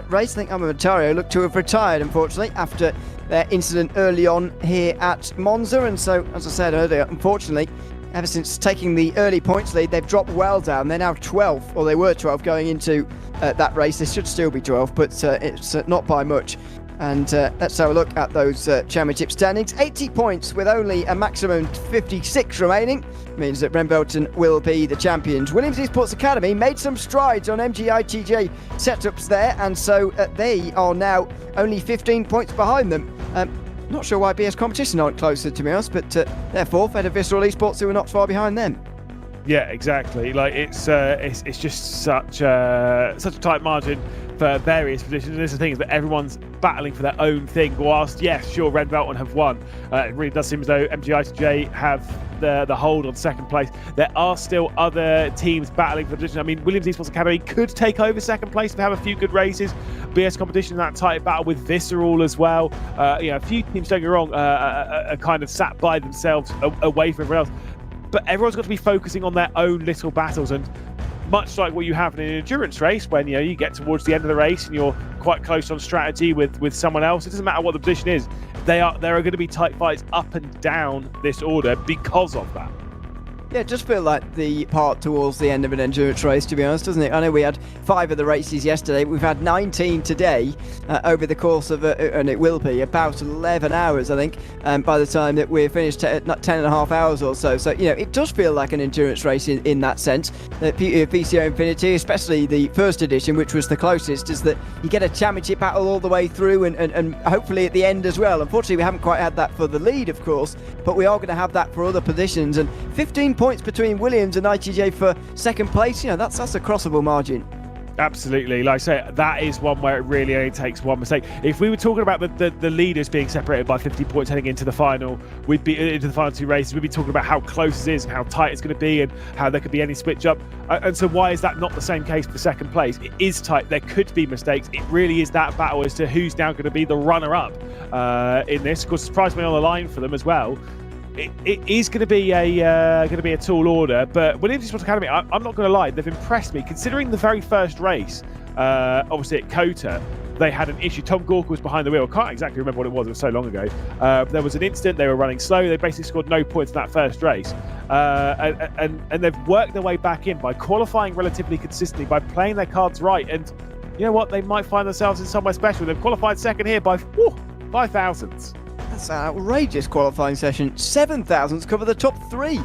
race. I think Amamatario looked to have retired, unfortunately, after their incident early on here at Monza. And so, as I said earlier, unfortunately, ever since taking the early points lead, they've dropped well down. They're now 12th, or they were 12 going into that race. They should still be 12, but it's not by much. And let's have a look at those championship standings. 80 points with only a maximum 56 remaining means that Ren Velton will be the champions. Williams Esports Academy made some strides on MGITJ setups there, and so they are now only 15 points behind them. Not sure why BS Competition aren't closer, to be honest, but they're 4th, ahead of Visceral Esports, who are not far behind them. Yeah, exactly. Like it's just such a tight margin for various positions. And this is the thing, is that everyone's battling for their own thing. Whilst yes, sure, Ren Velton have won, it really does seem as though MGITJ have the hold on 2nd place. There are still other teams battling for the position. I mean, Williams Esports Academy could take over 2nd place if they have a few good races. BS Competition in that tight battle with Visceral as well. A few teams, don't get me wrong, are kind of sat by themselves away from everyone else. But everyone's got to be focusing on their own little battles, and much like what you have in an endurance race, when you get towards the end of the race and you're quite close on strategy with someone else, it doesn't matter what the position is. There are going to be tight fights up and down this order because of that. Yeah, it just feel like the part towards the end of an endurance race, to be honest, doesn't it? I know we had 5 of the races yesterday. We've had 19 today over the course of, and it will be about 11 hours, I think, by the time that we're finished, 10 and a half hours or so. So, it does feel like an endurance race in that sense. The beauty of VCO Infinity, especially the 1st edition, which was the closest, is that you get a championship battle all the way through and hopefully at the end as well. Unfortunately, we haven't quite had that for the lead, of course, but we are going to have that for other positions. And 15 points between Williams and ITJ for 2nd place, that's a crossable margin. Absolutely. Like I say, that is one where it really only takes one mistake. If we were talking about the leaders being separated by 50 points heading into the final, we'd be into the final 2 races, we'd be talking about how close it is and how tight it's going to be and how there could be any switch up. And so why is that not the same case for 2nd place? It is tight. There could be mistakes. It really is that battle as to who's now going to be the runner-up in this. Of course, surprise me on the line for them as well. It is going to be a tall order, but Williams Esports Academy, I'm not going to lie, they've impressed me considering the very first race, obviously at COTA. they had an issue. Tom Gorka was behind the wheel. I can't exactly remember what it was so long ago. There was an incident, they were running slow, they basically scored no points in that first race. And they've worked their way back in by qualifying relatively consistently, by playing their cards right. And you know what? They might find themselves in somewhere special. They've qualified second here by 5 thousandths. That's an outrageous qualifying session. 7 thousandths cover the top 3.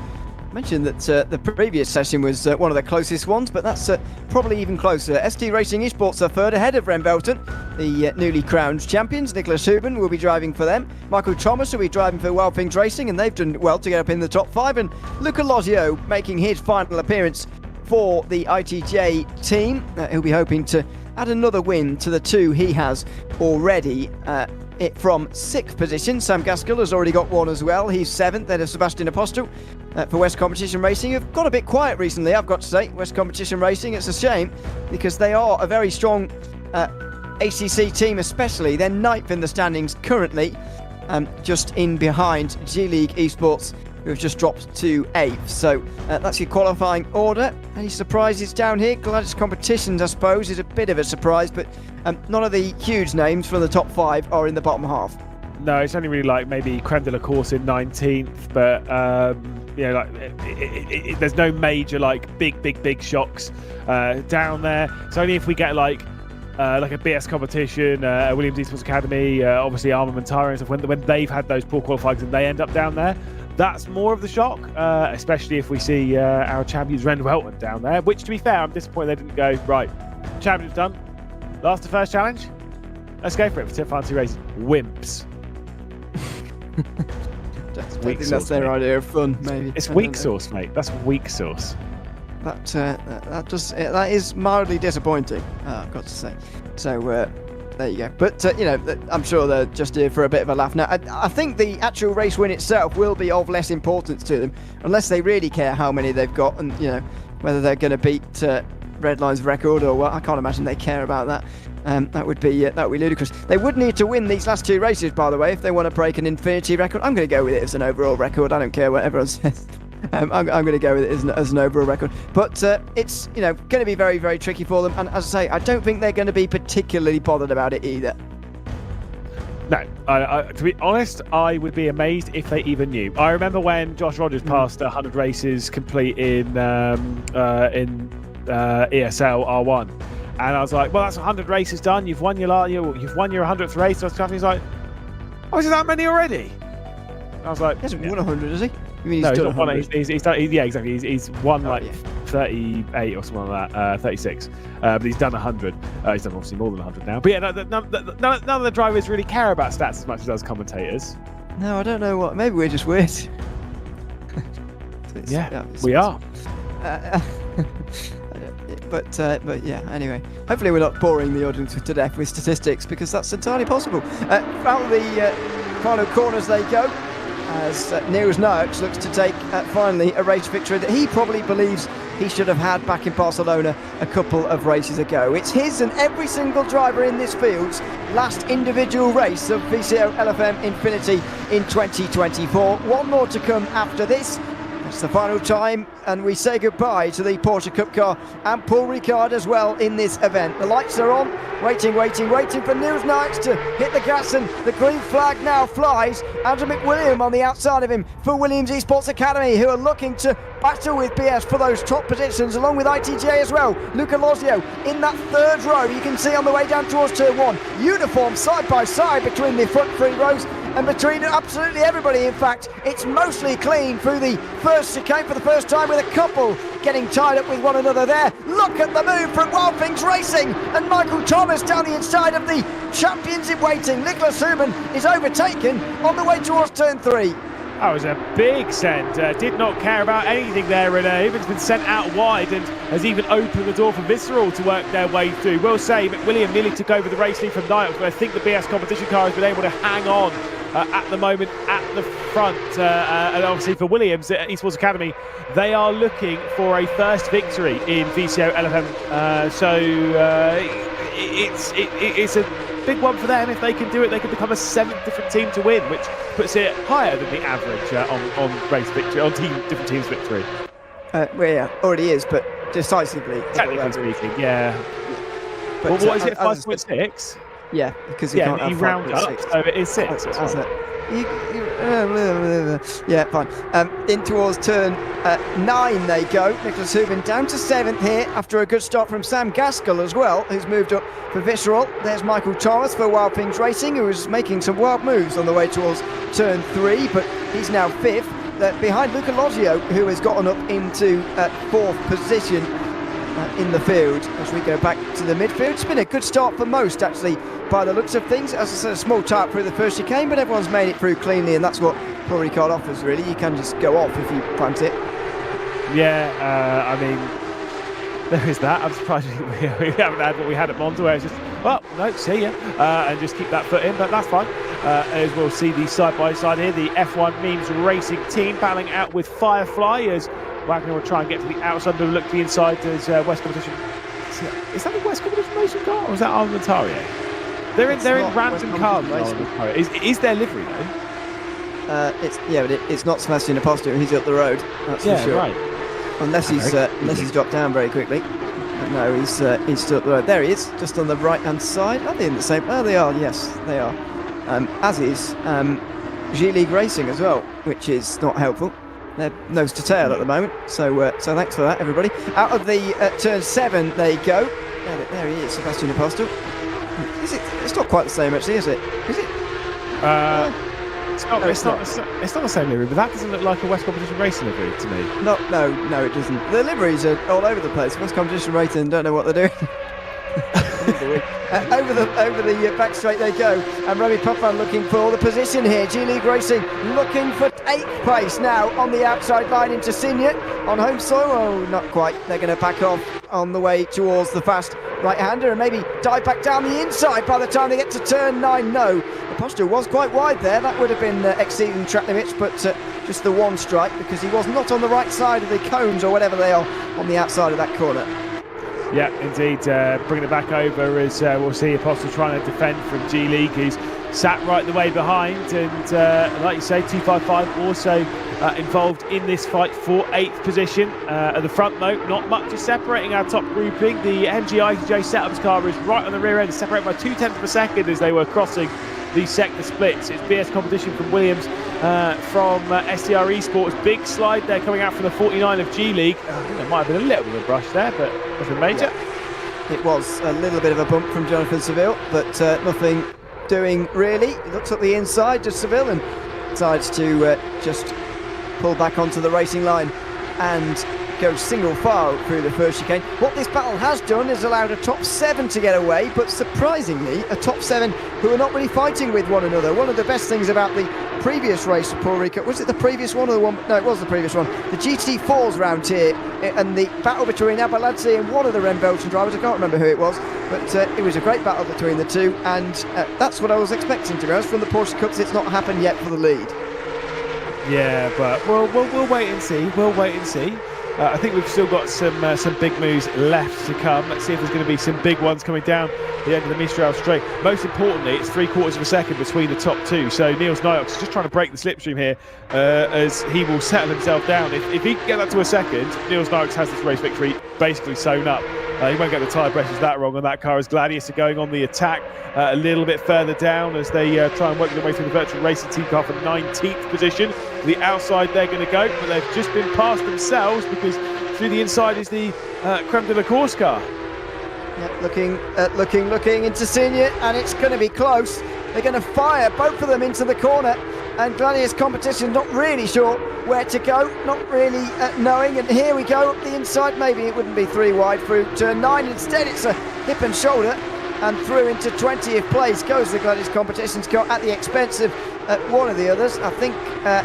Mentioned that the previous session was one of the closest ones, but that's probably even closer. ST Racing Esports are third ahead of Remvelton. The newly crowned champions, Nicholas Huben, will be driving for them. Michael Thomas will be driving for Wildpings Racing, and they've done well to get up in the top 5. And Luca Lozio making his final appearance for the ITJ team. He'll be hoping to add another win to the 2 he has already. From 6th position, Sam Gaskell has already got one as well. He's 7th. Then Sebastian Apostel for West Competition Racing, who've got a bit quiet recently, I've got to say. West Competition Racing, it's a shame because they are a very strong ACC team, especially. They're 9th in the standings currently, just in behind G League Esports, who have just dropped to 8th. So that's your qualifying order. Any surprises down here? Gladys Competitions, I suppose, is a bit of a surprise, but none of the huge names from the top 5 are in the bottom half. No, it's only really like maybe Creme de la Course in 19th, but you know, like there's no major like big shocks down there. It's only if we get like a BS competition, Williams Esports Academy, obviously Armamentari and stuff, when they've had those poor qualifyings and they end up down there, that's more of the shock, especially if we see our champions Ren Welton down there, which, to be fair, I'm disappointed they didn't go, right, champions done, last to first challenge, let's go for it for Tip Fancy Races. Wimps. I think that's their idea of fun, maybe. It's weak sauce, mate. That's weak sauce. That is mildly disappointing, I've got to say. So there you go. But you know, I'm sure they're just here for a bit of a laugh. Now, I think the actual race win itself will be of less importance to them, unless they really care how many they've got, and you know whether they're going to beat Redline's record or what. I can't imagine they care about that. That would be ludicrous. They would need to win these last 2 races, by the way, if they want to break an Infinity record. I'm going to go with it as an overall record. I don't care what everyone says. I'm going to go with it as an overall record. But it's going to be very, very tricky for them. And as I say, I don't think they're going to be particularly bothered about it either. No, to be honest, I would be amazed if they even knew. I remember when Josh Rogers passed 100 races complete in ESL R1. And I was like, well, that's 100 races done. You've won your 100th race. And he's like, oh, is it that many already? And I was like, he hasn't won 100, has he? You mean no, he's he's done not 100? He's done, yeah, exactly. He's won 38 or something like that, 36. But he's done 100. He's done obviously more than 100 now. But yeah, none of the drivers really care about stats as much as us commentators. No, I don't know what. Maybe we're just weird. We are. But yeah, anyway. Hopefully we're not boring the audience to death with statistics, because that's entirely possible. Out the final corners they go, as Niels Naerts looks to take finally a race victory that he probably believes he should have had back in Barcelona a couple of races ago. It's his and every single driver in this field's last individual race of VCOxLFM Infinity in 2024. One more to come after this. It's the final time, and we say goodbye to the Porsche Cup car and Paul Ricard as well in this event. The lights are on, waiting for Niels Naerts to hit the gas, and the green flag now flies. Andrew McWilliam on the outside of him for Williams Esports Academy, who are looking to battle with BS for those top positions, along with ITJ as well. Luca Lozio in that 3rd row, you can see on the way down towards turn 1. Uniform side by side between the front 3 rows, and between absolutely everybody. In fact, it's mostly clean through the first chicane for the first time, with a couple getting tied up with one another there. Look at the move from Wildpings Racing, and Michael Thomas down the inside of the champions in waiting. Nicholas Huben is overtaken on the way towards turn 3. That was a big send. Did not care about anything there, and Huben's been sent out wide and has even opened the door for Visceral to work their way through. We'll say McWilliam nearly took over the race lead from Niles, but I think the BS competition car has been able to hang on at the moment at the front. And obviously for Williams at Esports Academy, they are looking for a first victory in VCOxLFM. So it's a big one for them. If they can do it, they can become a 7th different team to win, which puts it higher than the average on race victory, on different teams' victory. Well, yeah, already is, but decisively. Technically speaking, yeah. But what is it, 5.6? Yeah, because he can't have he rounds up, 5.6. so it is 6. That's fine. Yeah, fine. In towards turn 9 they go. Nicholas Hubin down to 7th here after a good start from Sam Gaskell as well, who's moved up for Visceral. There's Michael Thomas for Wild Pings Racing, who was making some wild moves on the way towards turn 3, but he's now 5th. Behind Luca Loggio, who has gotten up into 4th position in the field as we go back to the midfield. It's been a good start for most, actually, by the looks of things. As I said, a small tap through the first chicane, but everyone's made it through cleanly, and that's what Paul Ricard offers, really. You can just go off if you fancy it. Yeah, I mean, there is that. I'm surprised we haven't had what we had at Monza, where it's just, well, no, see ya, and just keep that foot in, but that's fine. As we'll see the side-by-side here, the F1 Memes Racing team battling out with Firefly as Wagner will try and get to the outside and look to the inside as West Competition. Is that the West Competition racing car, or is that Armentario? They're in random cars. Is their livery though? But it's not Sebastian Apostol. He's up the road. That's for sure. Right. Unless he's dropped down very quickly. No, he's still up the road. There he is, just on the right-hand side. Are they in the same? Oh, they are. Yes, they are. As is G League Racing as well, which is not helpful. They're nose to tail at the moment. So thanks for that, everybody. Out of the turn 7 they go. There he is, Sebastian Apostol. Is it? It's not quite the same, actually, is it? Is it? It's not the same livery, but that doesn't look like a West Competition Racing livery to me. No, it doesn't. The liveries are all over the place. West Competition Racing don't know what they're doing. Over the back straight they go, and Remy Puffin looking for the position here. G League Racing looking for 8th place now on the outside line into Signet on home soil. Oh, not quite. They're going to back off on the way towards the fast right-hander and maybe dive back down the inside by the time they get to turn 9. No, the posture was quite wide there. That would have been exceeding track limits, but just the one strike because he was not on the right side of the cones or whatever they are on the outside of that corner. Yeah, indeed. Bringing it back over as we'll see Apostle trying to defend from G League. He's sat right the way behind, and like you say, 255 also involved in this fight for 8th position. At the front, though, not much is separating our top grouping. The MG ITJ Setups car is right on the rear end, separated by 0.2 of a second as they were crossing the sector splits. It's BS Competition from Williams from STR Esports. Big slide there coming out from the 49 of G League. I think there might have been a little bit of a brush there, but nothing major. Yeah. It was a little bit of a bump from Jonathan Seville, but nothing doing really. He looks at the inside to Seville and decides to just pull back onto the racing line and go single file through the first chicane. What this battle has done is allowed a top 7 to get away, but surprisingly a top 7 who are not really fighting with one another. One of the best things about the previous race for Paul Ricard, was it the previous one or the one? No, it was the previous one. The GT4s round here, and the battle between Abaladze and one of the Ren Belgian drivers, I can't remember who it was, but it was a great battle between the two, and that's what I was expecting, to be honest. From the Porsche Cups, it's not happened yet for the lead. Yeah, but we'll wait and see. We'll wait and see. I think we've still got some big moves left to come. Let's see if there's going to be some big ones coming down the end of the Mistral straight. Most importantly, it's 3/4 of a second between the top two. So Niels Niox is just trying to break the slipstream here as he will settle himself down. If he can get that to a second, Niels Niox has this race victory basically sewn up. He won't get the tyre pressures that wrong on that car as Gladius are going on the attack a little bit further down as they try and work their way through the virtual racing team car for 19th position. The outside they're going to go, but they've just been past themselves because through the inside is the Creme de la Course car. Yeah, looking into Signet, and it's going to be close. They're going to fire both of them into the corner, and Gladius Competition not really sure where to go, not really knowing, and here we go up the inside. Maybe it wouldn't be 3 wide through turn 9, instead it's a hip and shoulder, and through into 20th place goes the Gladius Competition's car at the expense of one of the others. I think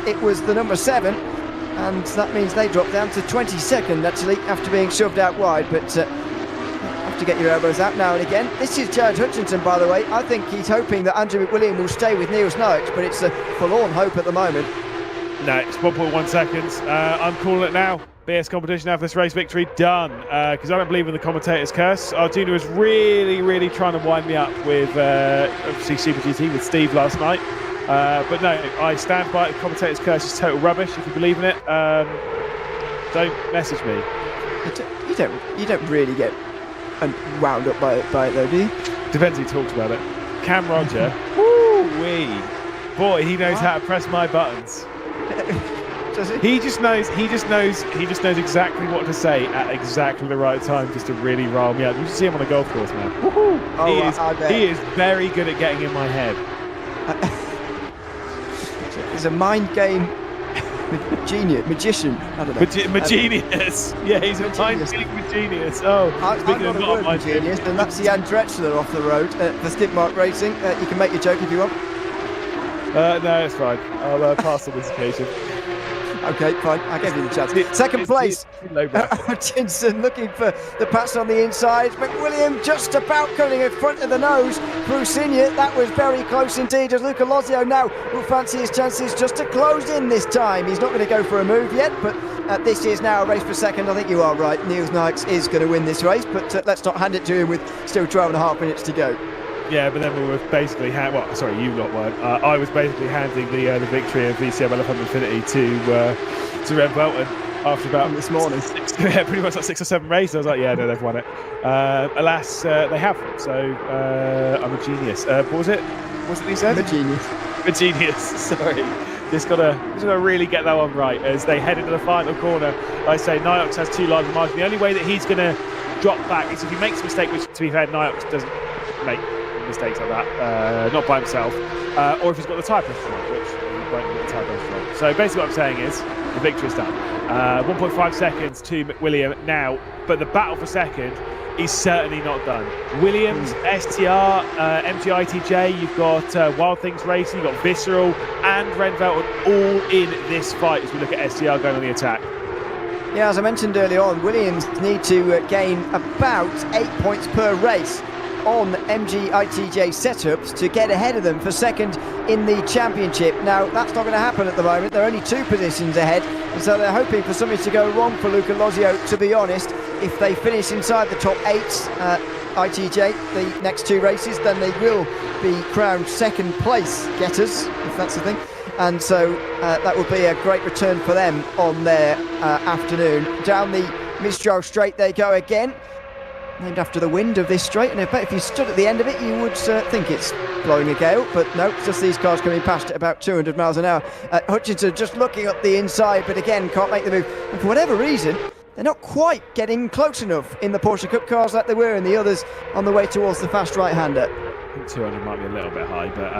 it was the number 7, and that means they drop down to 22nd actually after being shoved out wide, but have to get your elbows out now and again. This is Jared Hutchinson, by the way. I think he's hoping that Andrew McWilliam will stay with Niels Niox, but it's a forlorn hope at the moment. No, it's 1.1 seconds. I'm calling it now. BS Competition have this race victory done because I don't believe in the commentator's curse. Arjuna was really trying to wind me up with obviously Super GT with Steve last night, but no, I stand by it. The commentator's curse is total rubbish. If you believe in it, don't message me. You don't really get wound up by it though, do you? Depends who talks about it. Cam Roger. Woo-wee. Boy, he knows how to press my buttons. He just knows exactly what to say at exactly the right time just to really rile me out. You should see him on a golf course, man. He is very good at getting in my head. He's a mind game magician. I don't know. Magenius. Yeah, he's a mind game genius. Oh, speaking of not mind genius, and that's Jan Drechsler off the road for Skip Mark Racing. You can make your joke if you want. No, it's fine. I'll pass on this occasion. Okay, fine. I gave you the chance. Second place. Hutchinson looking for the pass on the inside. McWilliam just about coming in front of the nose through Senior. That was very close indeed, as Luca Lozio now will fancy his chances just to close in this time. He's not going to go for a move yet, but this is now a race for second. I think you are right. Niels Nikes is going to win this race, but let's not hand it to him with still 12.5 minutes to go. Yeah, but then we were basically you lot weren't. I was basically handing the victory of VCOxLFM INFINITY to Red Belton after about this morning. Pretty much like 6 or 7 races. I was like, yeah, no, they've won it. Alas, they have. So I'm a genius. What was it? What was it he said? A genius. A genius. Sorry. Just gotta really get that one right as they head into the final corner. I say Niox has 2 lines of margin. The only way that he's gonna drop back is if he makes a mistake, which to be fair, Niox doesn't make mistakes like that, not by himself, or if he's got the tyre pressure wrong, which he won't get the tyre pressure wrong. So basically what I'm saying is the victory's done. 1.5 seconds to McWilliam now, but the battle for second is certainly not done. Williams, STR, MGITJ, you've got Wild Things Racing, you've got Visceral and Ren Velton all in this fight as we look at STR going on the attack. Yeah, as I mentioned earlier on, Williams need to gain about 8 points per race on MG ITJ setups to get ahead of them for second in the championship. Now, that's not going to happen at the moment. They're only 2 positions ahead, and so they're hoping for something to go wrong for Luca Lozio, to be honest. If they finish inside the top 8 ITJ, the next 2 races, then they will be crowned second place getters, if that's the thing. And so that will be a great return for them on their afternoon. Down the Mistral Straight they go again, named after the wind of this straight, and I bet if you stood at the end of it you would think it's blowing a gale, but no, it's just these cars coming past at about 200 miles an hour. Hutchinson just looking up the inside, but again can't make the move, and for whatever reason they're not quite getting close enough in the Porsche Cup cars like they were in the others on the way towards the fast right-hander. I think 200 might be a little bit high, but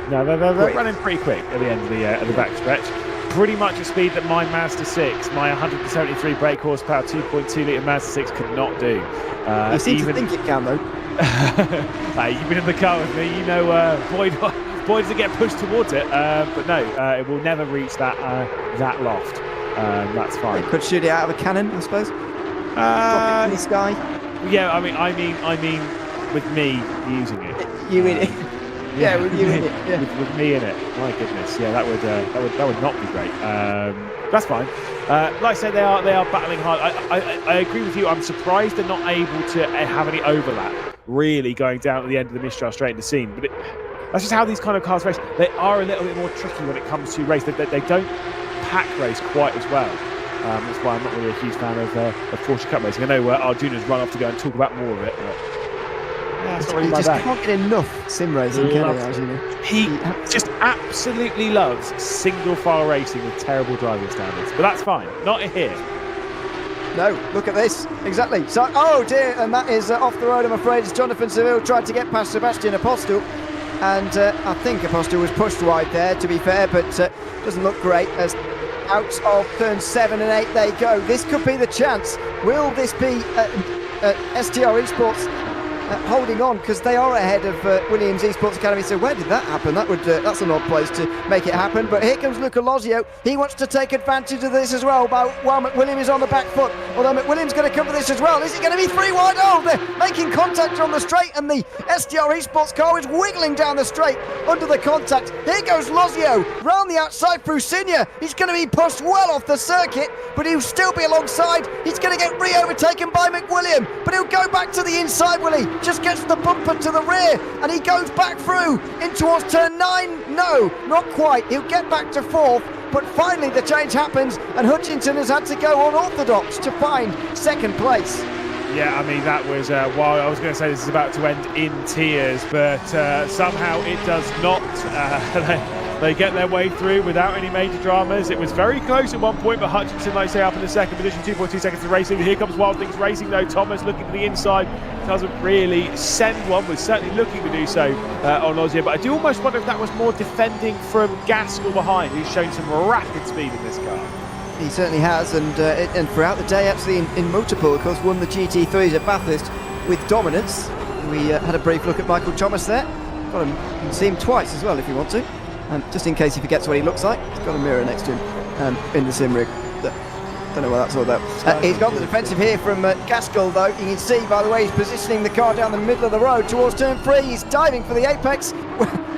no, they're running pretty quick at the end of the back stretch. Pretty much a speed that my Mazda 6, my 173 brake horsepower, 2.2 litre Mazda 6 could not do. You seem to think it can, though. You've been in the car with me, you know, boy does it get pushed towards it, but no, it will never reach that loft. That's fine. It could shoot it out of a cannon, I suppose. Drop it in the sky. Yeah, I mean, with me using it. You in it. Yeah, with you in it. Yeah. With me in it. My goodness, yeah, that would not be great. That's fine. Like I said, they are battling hard. I agree with you. I'm surprised they're not able to have any overlap really going down at the end of the Mistral Straight into scene. But that's just how these kind of cars race. They are a little bit more tricky when it comes to race. They don't pack race quite as well. That's why I'm not really a huge fan of Porsche Cup racing. I know Arjuna's run off to go and talk about more of it. But he just can't get enough sim racing, can he? He just absolutely loves single file racing with terrible driving standards. But that's fine. Not here. No, look at this. Exactly. So, oh dear, and that is off the road, I'm afraid. It's Jonathan Seville tried to get past Sebastian Apostel. And I think Apostel was pushed wide there, to be fair, but doesn't look great as out of turn 7 and 8 they go. This could be the chance. Will this be STR Esports holding on, because they are ahead of Williams Esports Academy? So where did that happen? That's an odd place to make it happen. But here comes Luca Lozio. He wants to take advantage of this as well, while McWilliam is on the back foot. Although McWilliam's going to come for this as well. Is it going to be 3 wide? Oh, they're making contact on the straight, and the STR Esports car is wiggling down the straight under the contact. Here goes Lozio round the outside through Senior. He's going to be pushed well off the circuit, but he'll still be alongside. He's going to get re-overtaken by McWilliam, but he'll go back to the inside, will he? Just gets the bumper to the rear, and he goes back through in towards turn 9. No, not quite. He'll get back to 4th, but finally the change happens, and Hutchinson has had to go unorthodox to find second place. Yeah, I mean, that was wild. I was going to say this is about to end in tears, but somehow it does not. They get their way through without any major dramas. It was very close at one point, but Hutchinson, like I say, up in the second position, 2.2 seconds to racing. Here comes Wild Things Racing, though. Thomas looking for the inside, doesn't really send one, was certainly looking to do so on Ozzy. But I do almost wonder if that was more defending from Gaskell behind, who's shown some rapid speed in this car. He certainly has, and throughout the day, actually, in Motorsport, of course, won the GT3s at Bathurst with dominance. We had a brief look at Michael Thomas there. Got him, you can see him twice as well if you want to. Just in case he forgets what he looks like, he's got a mirror next to him in the sim rig. Don't know what that's all about. He's got the defensive here from Gaskell, though. You can see, by the way, he's positioning the car down the middle of the road towards turn 3. He's diving for the apex.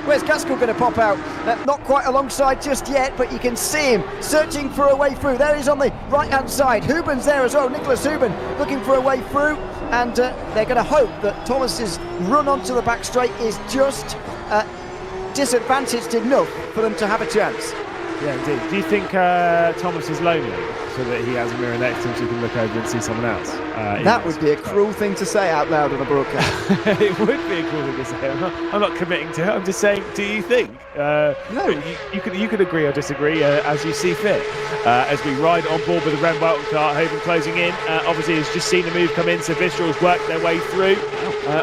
Where's Gaskell going to pop out? Not quite alongside just yet, but you can see him searching for a way through. There he's on the right-hand side. Huben's there as well. Nicholas Huben looking for a way through, and they're going to hope that Thomas's run onto the back straight is just disadvantaged enough for them to have a chance. Yeah, indeed. Do you think Thomas is lonely so that he has a mirror next to him so he can look over and see someone else? That would be a cruel thing to say out loud on a broadcast. It would be a cruel thing to say. I'm not committing to it. I'm just saying, do you think? No. You could agree or disagree as you see fit. As we ride on board with the Ren Welton car, Haven closing in. Obviously, has just seen the move come in, so Visceral's worked their way through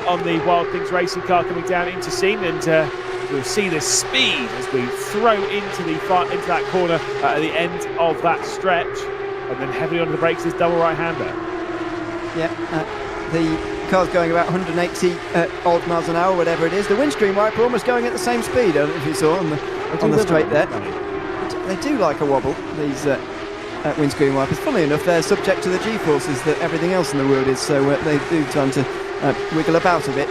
on the Wild Things Racing car coming down into scene, and we'll see the speed as we throw into that corner at the end of that stretch, and then heavily onto the brakes this double right-hander. Yeah, the car's going about 180 odd miles an hour, whatever it is. The windscreen wiper almost going at the same speed. I don't know if you saw on the straight there. They do like a wobble, these windscreen wipers. Funnily enough, they're subject to the G-forces that everything else in the world is, so they do tend to wiggle about a bit.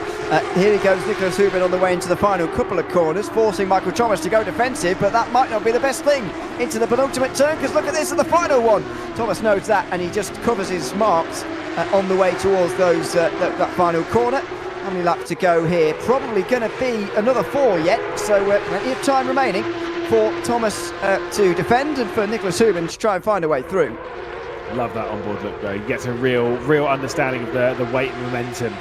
Here he goes, Nicholas Huben on the way into the final couple of corners, forcing Michael Thomas to go defensive, but that might not be the best thing into the penultimate turn, because look at this in the final one. Thomas knows that, and he just covers his marks on the way towards those that final corner. How many laps to go here? Probably going to be another 4 yet, so plenty of time remaining for Thomas to defend and for Nicholas Huben to try and find a way through. Love that onboard look, though. You get a real understanding of the weight and momentum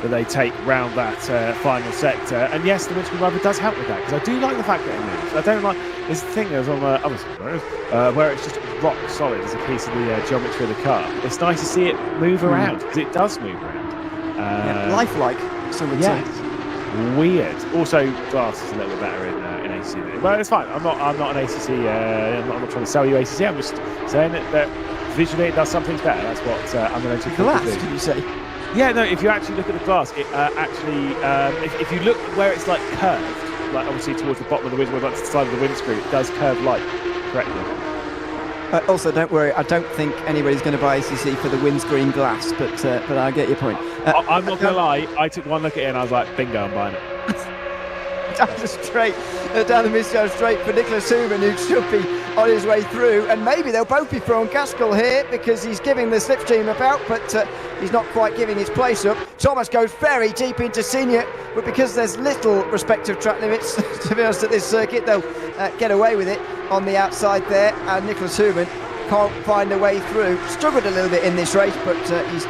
that they take round that final sector. And yes, the windscreen wiper does help with that, because I do like the fact that it moves. I don't like this thing that was on the other side, where it's just rock solid as a piece of the geometry of the car. It's nice to see it move around, because it does move around. Lifelike, some would say. Weird. Also, glass is a little bit better in ACC. Well, it's fine. I'm not an ACC. I'm not trying to sell you ACC. I'm just saying that visually it does some things better. That's what I'm going to do. Glass, did you say? Yeah, no, if you actually look at the glass, it if you look where it's like curved, like obviously towards the bottom of the windscreen, like to the side of the windscreen, it does curve light correctly. Also, don't worry, I don't think anybody's going to buy ACC for the windscreen glass, but I get your point. I'm not going to lie, I took one look at it and I was like, bingo, I'm buying it. Down the mid-show straight for Nicholas Huben, who should be on his way through, and maybe they'll both be throwing Gaskell here because he's giving the slipstream about, but he's not quite giving his place up. Thomas goes very deep into senior, but because there's little respective track limits, to be honest, at this circuit, they'll get away with it on the outside there, and Nicholas Huben can't find a way through. Struggled a little bit in this race, but he's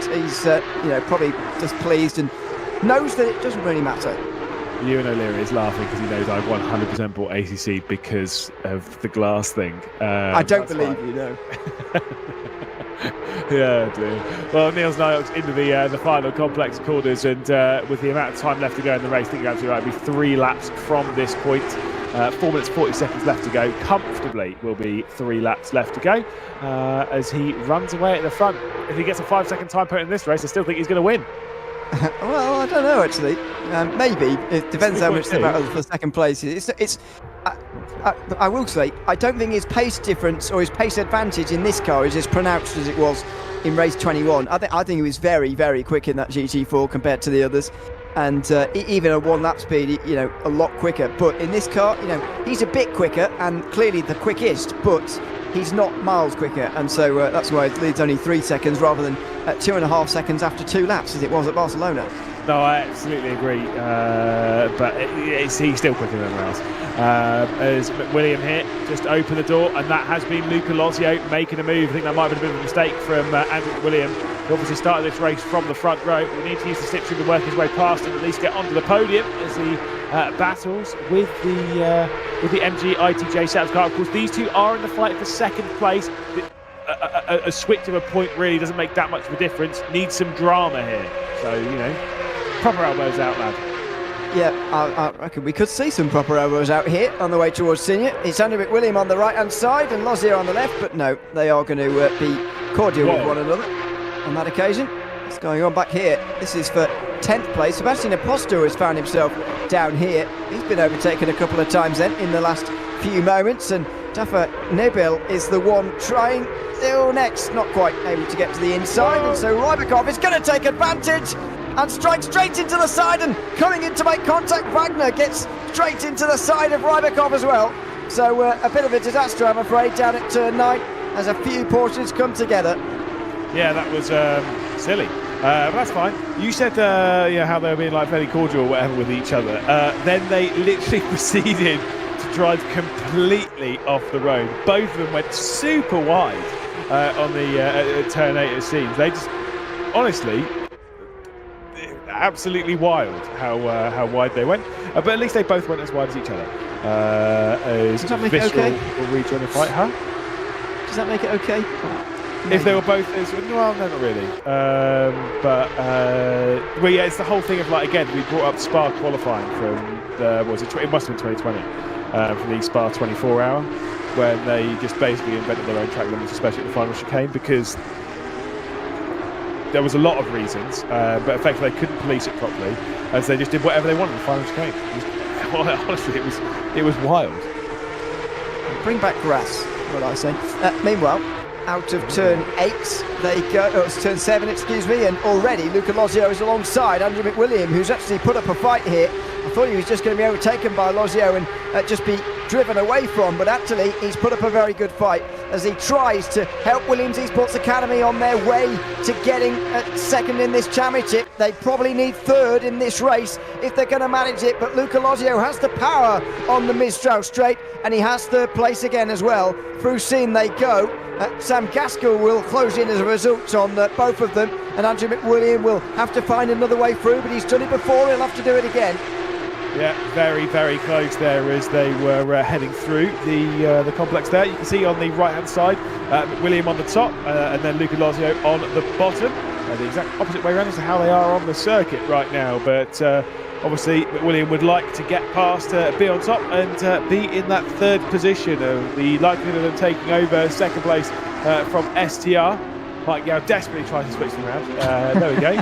probably just pleased and knows that it doesn't really matter. Ewan O'Leary is laughing because he knows I 100% bought ACC because of the glass thing. I don't believe you, no. Yeah, dear. Well, Niels Nyhawks into the final complex corners, and with the amount of time left to go in the race, I think you're absolutely right. It'll be 3 laps from this point. 4 minutes 40 seconds left to go. Comfortably will be 3 laps left to go as he runs away at the front. If he gets a 5-second time point in this race, I still think he's going to win. Well, I don't know actually. Maybe it depends how much the battle for second place is. I will say I don't think his pace difference or his pace advantage in this car is as pronounced as it was in race 21. I think he was very, very quick in that GT4 compared to the others, and even at 1 lap speed, a lot quicker. But in this car, he's a bit quicker and clearly the quickest, but he's not miles quicker, and so that's why it leads only 3 seconds rather than 2.5 seconds after 2 laps as it was at Barcelona. No, I absolutely agree, but he's still quicker than everyone else. As McWilliam here just opened the door, and that has been Luca Lozio making a move. I think that might have been a bit of a mistake from Andrew McWilliam. He obviously started this race from the front row. We need to use the slipstream to work his way past and at least get onto the podium as he battles with the MG ITJ Setup car. Of course, these two are in the fight for second place. A switch of a point really doesn't make that much of a difference. Needs some drama here. So, you know, proper elbows out, lad. Yeah, I reckon we could see some proper elbows out here on the way towards Senior. It's Andrew McWilliam on the right-hand side and Lozier on the left, but no, they are going to be cordial with one another on that occasion. What's going on back here? This is for 10th place. Sebastian Aposto has found himself down here. He's been overtaken a couple of times then in the last few moments, and Tafa Nebil is the one trying next, not quite able to get to the inside, and so Rybakov is going to take advantage and strike straight into the side, and coming in to make contact, Wagner gets straight into the side of Rybakov as well. So a bit of a disaster, I'm afraid, down at turn 9 as a few Porsches come together. Yeah, that was silly. But that's fine. You said how they were being like very cordial or whatever with each other. Then they literally proceeded to drive completely off the road. Both of them went super wide on the turn 8 it seems. They just, honestly, absolutely wild how wide they went. But at least they both went as wide as each other. Does that make it okay? Will rejoin the fight, huh? Does that make it okay? If they were both as well, no, not really. Well, yeah, it's the whole thing of like, again, we brought up Spa qualifying from it must have been 2020 from the Spa 24 hour, when they just basically invented their own track limits, especially at the final chicane, because there was a lot of reasons, but effectively they couldn't police it properly, as they just did whatever they wanted in the final chicane. Honestly, it was wild. Bring back grass, what I say. Meanwhile, out of turn 8 they go, it's turn 7, excuse me, and already Luca Lozio is alongside Andrew McWilliam, who's actually put up a fight here. I thought he was just going to be overtaken by Lozio and just be driven away from, but actually he's put up a very good fight as he tries to help Williams Esports Academy on their way to getting second in this championship. They probably need third in this race if they're going to manage it, but Luca Lozio has the power on the Mistral straight, and he has third place again as well. Through Sin they go. Sam Gaskell will close in as a result on both of them, and Andrew McWilliam will have to find another way through, but he's done it before, he'll have to do it again. Yeah, very, very close there as they were heading through the complex there. You can see on the right-hand side, McWilliam on the top, and then Luca Lozio on the bottom. The exact opposite way around as to how they are on the circuit right now, but obviously McWilliam would like to get past, be on top, and be in that third position. The likelihood of them taking over second place from STR. Mike Yao desperately tries to switch them around. There we go.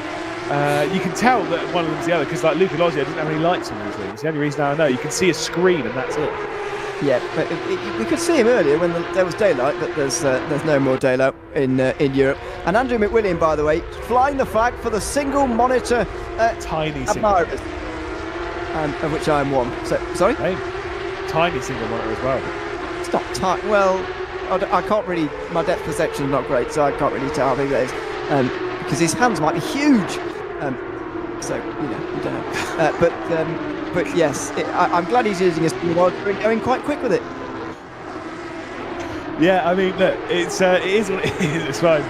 You can tell that one of them's the other, because like Luca Lozio doesn't have any lights on his wings. It's the only reason I know. You can see a screen and that's it. Yeah, but we could see him earlier when there was daylight, but there's no more daylight in Europe. And Andrew McWilliam, by the way, flying the flag for the single monitor tiny admirers, of which I am one. So sorry, hey, tiny single monitor as well. It's not tiny. Well, I can't really. My depth perception is not great, so I can't really tell how big that is. Because his hands might be huge. So you don't know. But yes, I'm glad he's using his keyboard and going quite quick with it. Yeah, I mean, look, it is what it is. It's fine.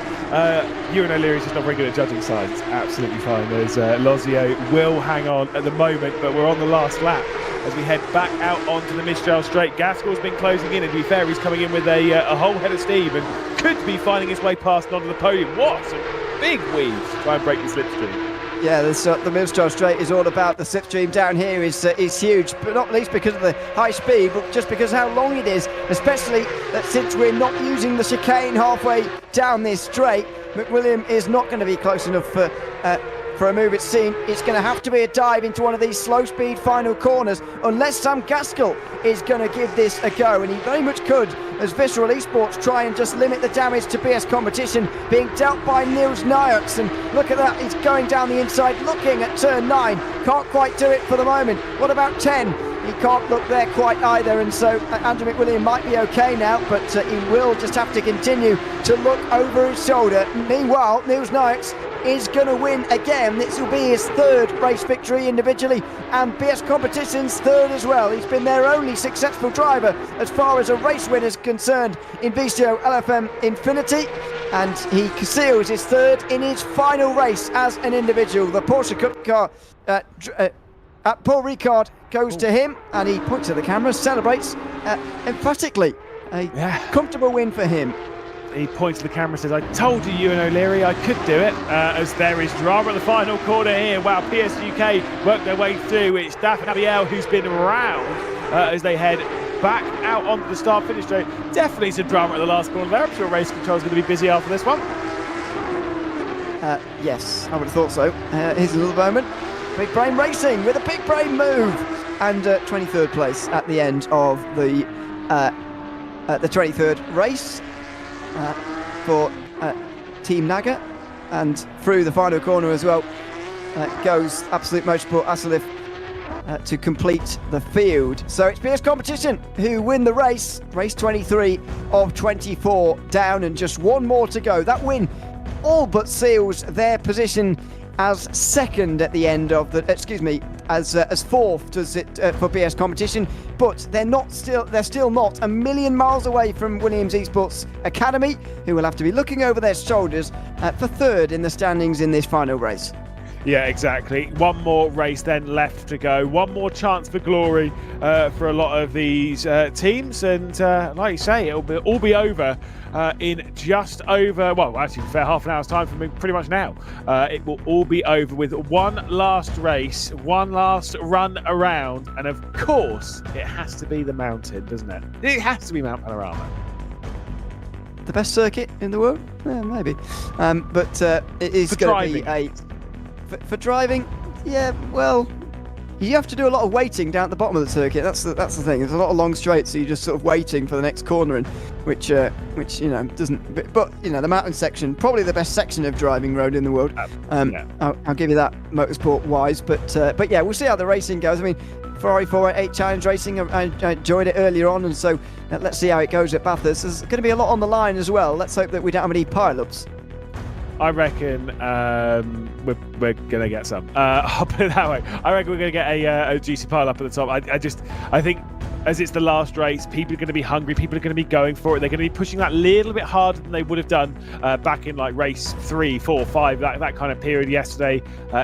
Ewan O'Leary's just not very good at judging sides. It's absolutely fine. There's Lozio will hang on at the moment, but we're on the last lap as we head back out onto the Mistral straight. Gaskell's been closing in, and to be fair, he's coming in with a whole head of steam and could be finding his way past onto the podium. What some big weaves to try and break the slipstream. Yeah, the Mistral straight is all about the slipstream down here is huge, but not least because of the high speed, but just because how long it is, especially that since we're not using the chicane halfway down this straight. McWilliam is not going to be close enough for a move. It's going to have to be a dive into one of these slow speed final corners, unless Sam Gaskell is going to give this a go, and he very much could, as Visceral Esports try and just limit the damage to BS Competition, being dealt by Niels Nuyts. And look at that, he's going down the inside, looking at turn 9, can't quite do it for the moment. What about 10? He can't look there quite either, and so Andrew McWilliam might be okay now, but he will just have to continue to look over his shoulder. Meanwhile, Niels Nuyts is going to win again. This will be his third race victory individually, and BS Competition's third as well. He's been their only successful driver as far as a race win is concerned in VCOxLFM INFINITY. and he seals his third in his final race as an individual. The Porsche Cup car, Paul Ricard goes to him, and he points at the camera, celebrates emphatically. A comfortable win for him. He points to the camera and says, I told you, Ewan O'Leary, I could do it. As there is drama at the final corner here. Wow, PSUK work their way through. It's Daphne Abiel who's been around as they head back out onto the start-finish straight. Definitely some drama at the last corner there. I'm sure race control is going to be busy after this one. Yes, I would have thought so. Here's a little moment. Big Brain Racing with a big brain move. And 23rd place at the end of the 23rd race for Team Naga. And through the final corner as well goes Absolute Motorsport Asselif to complete the field. So it's PS Competition who win the race. Race 23 of 24 down and just one more to go. That win all but seals their position as second at the end of the, as fourth does it for PS Competition, but they're still not a million miles away from Williams Esports Academy, who will have to be looking over their shoulders for third in the standings in this final race. Yeah, exactly. One more race then left to go. One more chance for glory for a lot of these teams. And like you say, it'll all be over in just over, well, actually, fair half an hour's time from pretty much now. It will all be over with one last race, one last run around. And of course, it has to be the mountain, doesn't it? It has to be Mount Panorama. The best circuit in the world? Yeah, maybe. But it is going to be a... For driving, yeah, well, you have to do a lot of waiting down at the bottom of the circuit. That's the thing. There's a lot of long straights, so you're just sort of waiting for the next corner, and which doesn't. But the mountain section, probably the best section of driving road in the world. I'll give you that motorsport wise. But yeah, we'll see how the racing goes. I mean, Ferrari 488 Challenge Racing, I enjoyed it earlier on, and so let's see how it goes at Bathurst. There's going to be a lot on the line as well. Let's hope that we don't have any pile-ups. I reckon we're going to get some. I'll put it that way. I reckon we're going to get a juicy pile up at the top. I think as it's the last race, people are going to be hungry. People are going to be going for it. They're going to be pushing that little bit harder than they would have done back in like race 3, 4, 5, that kind of period yesterday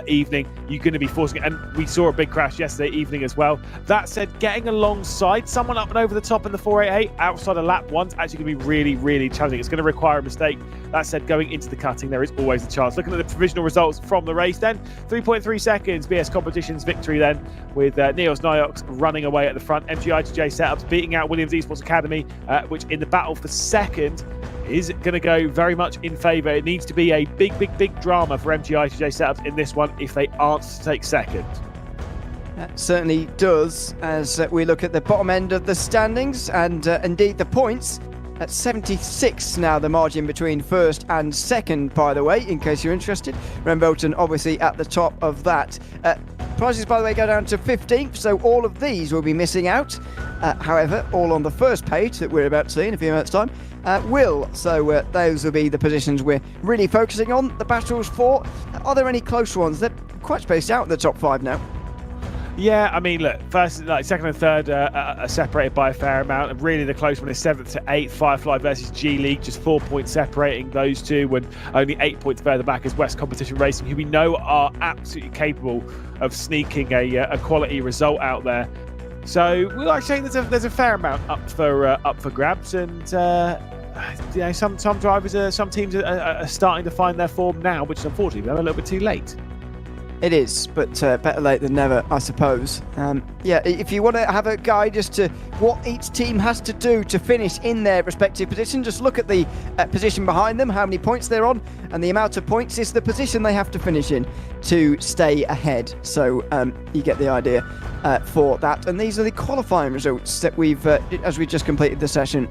evening. You're going to be forcing it. And we saw a big crash yesterday evening as well. That said, getting alongside someone up and over the top in the 488 outside of lap 1's actually going to be really, really challenging. It's going to require a mistake. That said, going into the cutting, there is always a chance. Looking at the provisional results from the race then, 3.3 seconds, BS Competition's victory then, with Neos Niox running away at the front. MGI2J Setups beating out Williams Esports Academy, which in the battle for second is going to go very much in favour. It needs to be a big drama for MGI2J Setups in this one if they aren't to take second. That certainly does, as we look at the bottom end of the standings, and indeed the points. At 76 now, the margin between first and second, by the way, in case you're interested. Rembolton obviously at the top of that. Prizes, by the way, go down to 15th, so all of these will be missing out. However, all on the first page that we're about to see in a few minutes' time will. So those will be the positions we're really focusing on. The battles for, are there any close ones? They're quite spaced out in the top 5 now. Yeah, I mean, look, second and third are separated by a fair amount. And really, the close one is 7th to 8th. Firefly versus G League, just 4 points separating those two, when only 8 points further back is West Competition Racing, who we know are absolutely capable of sneaking a quality result out there. So we like saying there's a fair amount up for grabs, and some drivers, some teams are starting to find their form now, which is unfortunately they're a little bit too late. It is, but better late than never, I suppose. If you want to have a guide as to what each team has to do to finish in their respective position, just look at the position behind them, how many points they're on, and the amount of points is the position they have to finish in to stay ahead. So you get the idea for that. And these are the qualifying results that we've, as we just completed the session.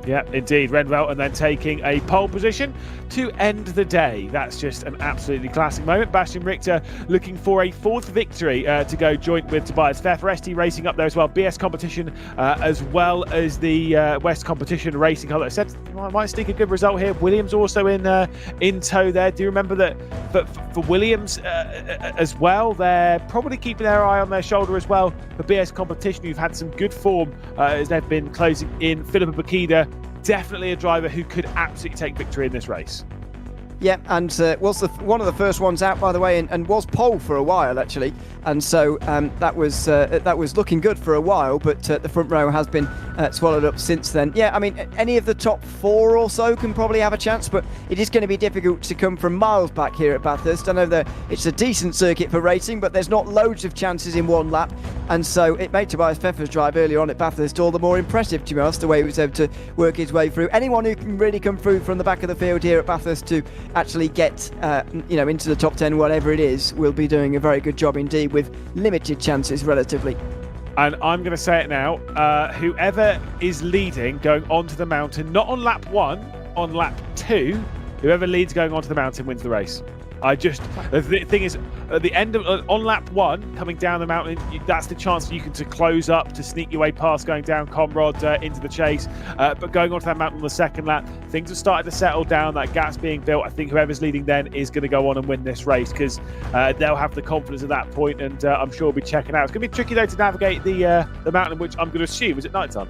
Yeah, indeed. Renwell, and then taking a pole position to end the day. That's just an absolutely classic moment. Bastian Richter looking for a 4th victory to go joint with Tobias Pfeffer. ST Racing up there as well. BS Competition as well as the West Competition Racing. Like I said, might sneak a good result here. Williams also in tow there. Do you remember that for Williams as well, they're probably keeping their eye on their shoulder as well. For BS Competition, who've had some good form as they've been closing in. Philippa Bakida definitely a driver who could absolutely take victory in this race. Yeah, and was one of the first ones out, by the way, and was pole for a while actually, and so that was looking good for a while, but the front row has been swallowed up since then. Yeah, I mean, any of the top 4 or so can probably have a chance, but it is going to be difficult to come from miles back here at Bathurst. I know that it's a decent circuit for racing, but there's not loads of chances in one lap, and so it made Tobias Pfeffer's drive earlier on at Bathurst all the more impressive, to be honest, the way he was able to work his way through. Anyone who can really come through from the back of the field here at Bathurst to actually get into the top 10, whatever it is, will be doing a very good job indeed, with limited chances relatively. And I'm going to say it now, whoever is leading going onto the mountain, not on lap 1, on lap 2, whoever leads going onto the mountain wins the race. The thing is, at the end of on lap 1, coming down the mountain, that's the chance you can to close up, to sneak your way past going down Conrod into the chase. But going onto that mountain on the second lap, things have started to settle down. That gap's being built. I think whoever's leading then is going to go on and win this race, because they'll have the confidence at that point, and I'm sure we'll be checking out. It's going to be tricky though to navigate the mountain, which I'm going to assume is at night time.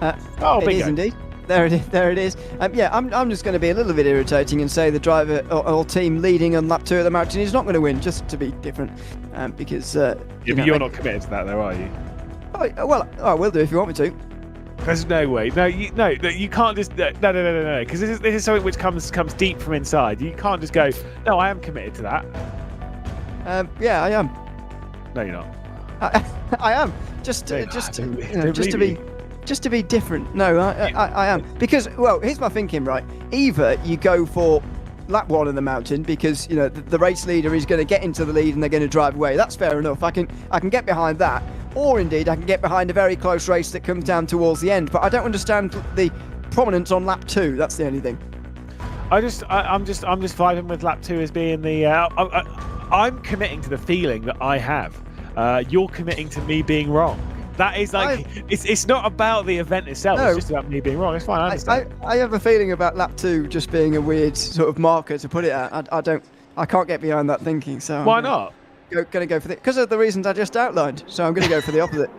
It is indeed. There it is. Yeah, I'm just going to be a little bit irritating and say the driver or team leading on lap 2 at the mountain is not going to win, just to be different, because... but you're not committed to that though, are you? Well, I will do if you want me to. There's no way. No, you can't just... No, because this is something which comes deep from inside. You can't just go, no, I am committed to that. Yeah, I am. No, you're not. I am. Just to be different. No, I am. Because, well, here's my thinking, right? Either you go for lap 1 in the mountain because, the race leader is going to get into the lead and they're going to drive away. That's fair enough. I can get behind that. Or indeed, I can get behind a very close race that comes down towards the end. But I don't understand the prominence on lap 2. That's the only thing. I'm just vibing with lap 2 as being the... I'm committing to the feeling that I have. You're committing to me being wrong. That is it's not about the event itself, no, it's just about me being wrong. It's fine, I understand. I have a feeling about lap 2 just being a weird sort of marker to put it at. I can't get behind that thinking, so... Why not? Going to go for the... Because of the reasons I just outlined, so I'm going to go for the opposite.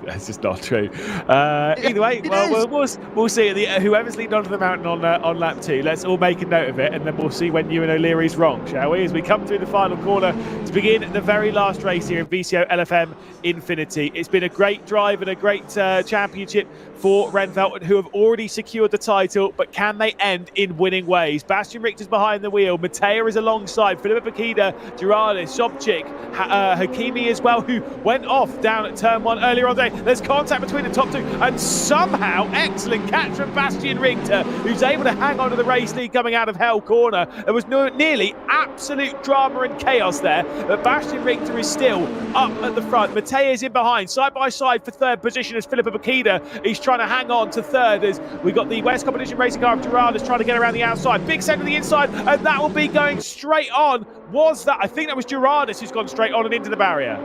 That's just not true. Either way, we'll see. Whoever's leading onto the mountain on lap 2, let's all make a note of it, and then we'll see when Ewan O'Leary's wrong, shall we? As we come through the final corner to begin the very last race here in VCOxLFM Infinity. It's been a great drive and a great championship for Renfelt, who have already secured the title, but can they end in winning ways? Bastian Richter's behind the wheel, Mattea is alongside, Filippo Bacchida, Girardis, Sobchik, Hakimi as well, who went off down at turn 1 earlier on today. There's contact between the top 2, and somehow excellent catch from Bastian Richter, who's able to hang on to the race lead coming out of Hell Corner. There was nearly absolute drama and chaos there, but Bastian Richter is still up at the front. Mattea is in behind, side by side for third position as Filippo Bacchida. He's trying to hang on to third as we got the West Competition racing car of Girardis trying to get around the outside. Big set to the inside, and that will be going straight on. I think that was Girardis who's gone straight on and into the barrier.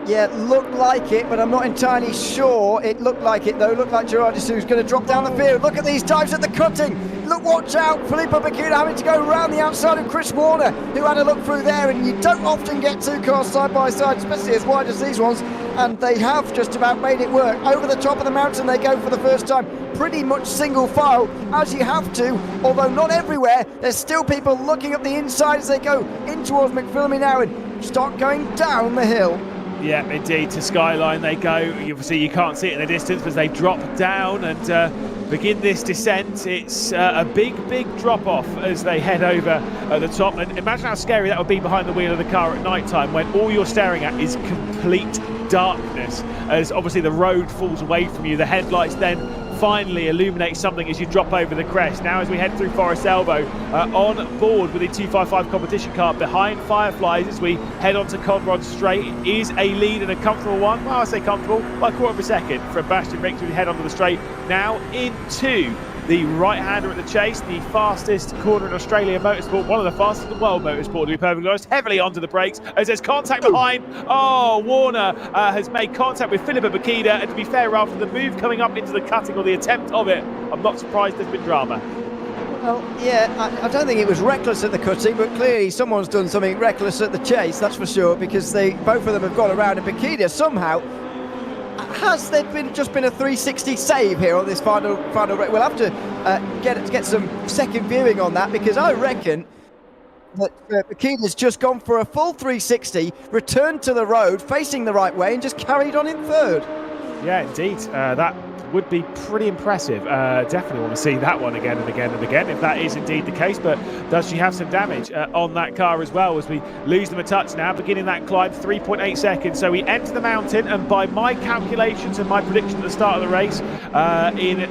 Yeah, looked like it, but I'm not entirely sure. It looked like it, though. Looked like Girardis who's going to drop down the field. Look at these dives at the cutting. Look, watch out. Filippo Bacchida having to go around the outside of Chris Warner, who had a look through there. And you don't often get 2 cars side by side, especially as wide as these ones. And they have just about made it work. Over the top of the mountain they go for the first time. Pretty much single file, as you have to, although not everywhere. There's still people looking up the inside as they go in towards McPhillamy now and start going down the hill. Yeah, indeed, to Skyline they go. Obviously you can't see it in the distance as they drop down and begin this descent. It's a big drop off as they head over at the top. And imagine how scary that would be behind the wheel of the car at night time, when all you're staring at is complete darkness, as obviously the road falls away from you. The headlights then finally illuminate something as you drop over the crest. Now as we head through Forest Elbow, on board with the 255 competition car behind Fireflies as we head on to Conrod Straight, is a lead and a comfortable one. Well, I say comfortable, by a quarter of a second from Bastian Richter. We head onto the straight now into the right-hander at the chase, the fastest corner in Australia Motorsport, one of the fastest in the world Motorsport, to be perfectly honest, heavily onto the brakes as there's contact behind. Oh, Warner has made contact with Filippo Bacchida, and to be fair, after the move coming up into the cutting, or the attempt of it, I'm not surprised there's been drama. Well, yeah, I don't think it was reckless at the cutting, but clearly someone's done something reckless at the chase, that's for sure, because both of them have gone around, and Bacchida somehow has there just been a 360 save here on this final race? We'll have to get some second viewing on that, because I reckon that Bakida's just gone for a full 360, returned to the road, facing the right way, and just carried on in third. Yeah, indeed. That would be pretty impressive. Definitely want to see that one again and again and again, if that is indeed the case. But does she have some damage on that car as well, as we lose them a touch now, beginning that climb, 3.8 seconds. So we enter the mountain, and by my calculations and my prediction at the start of the race, in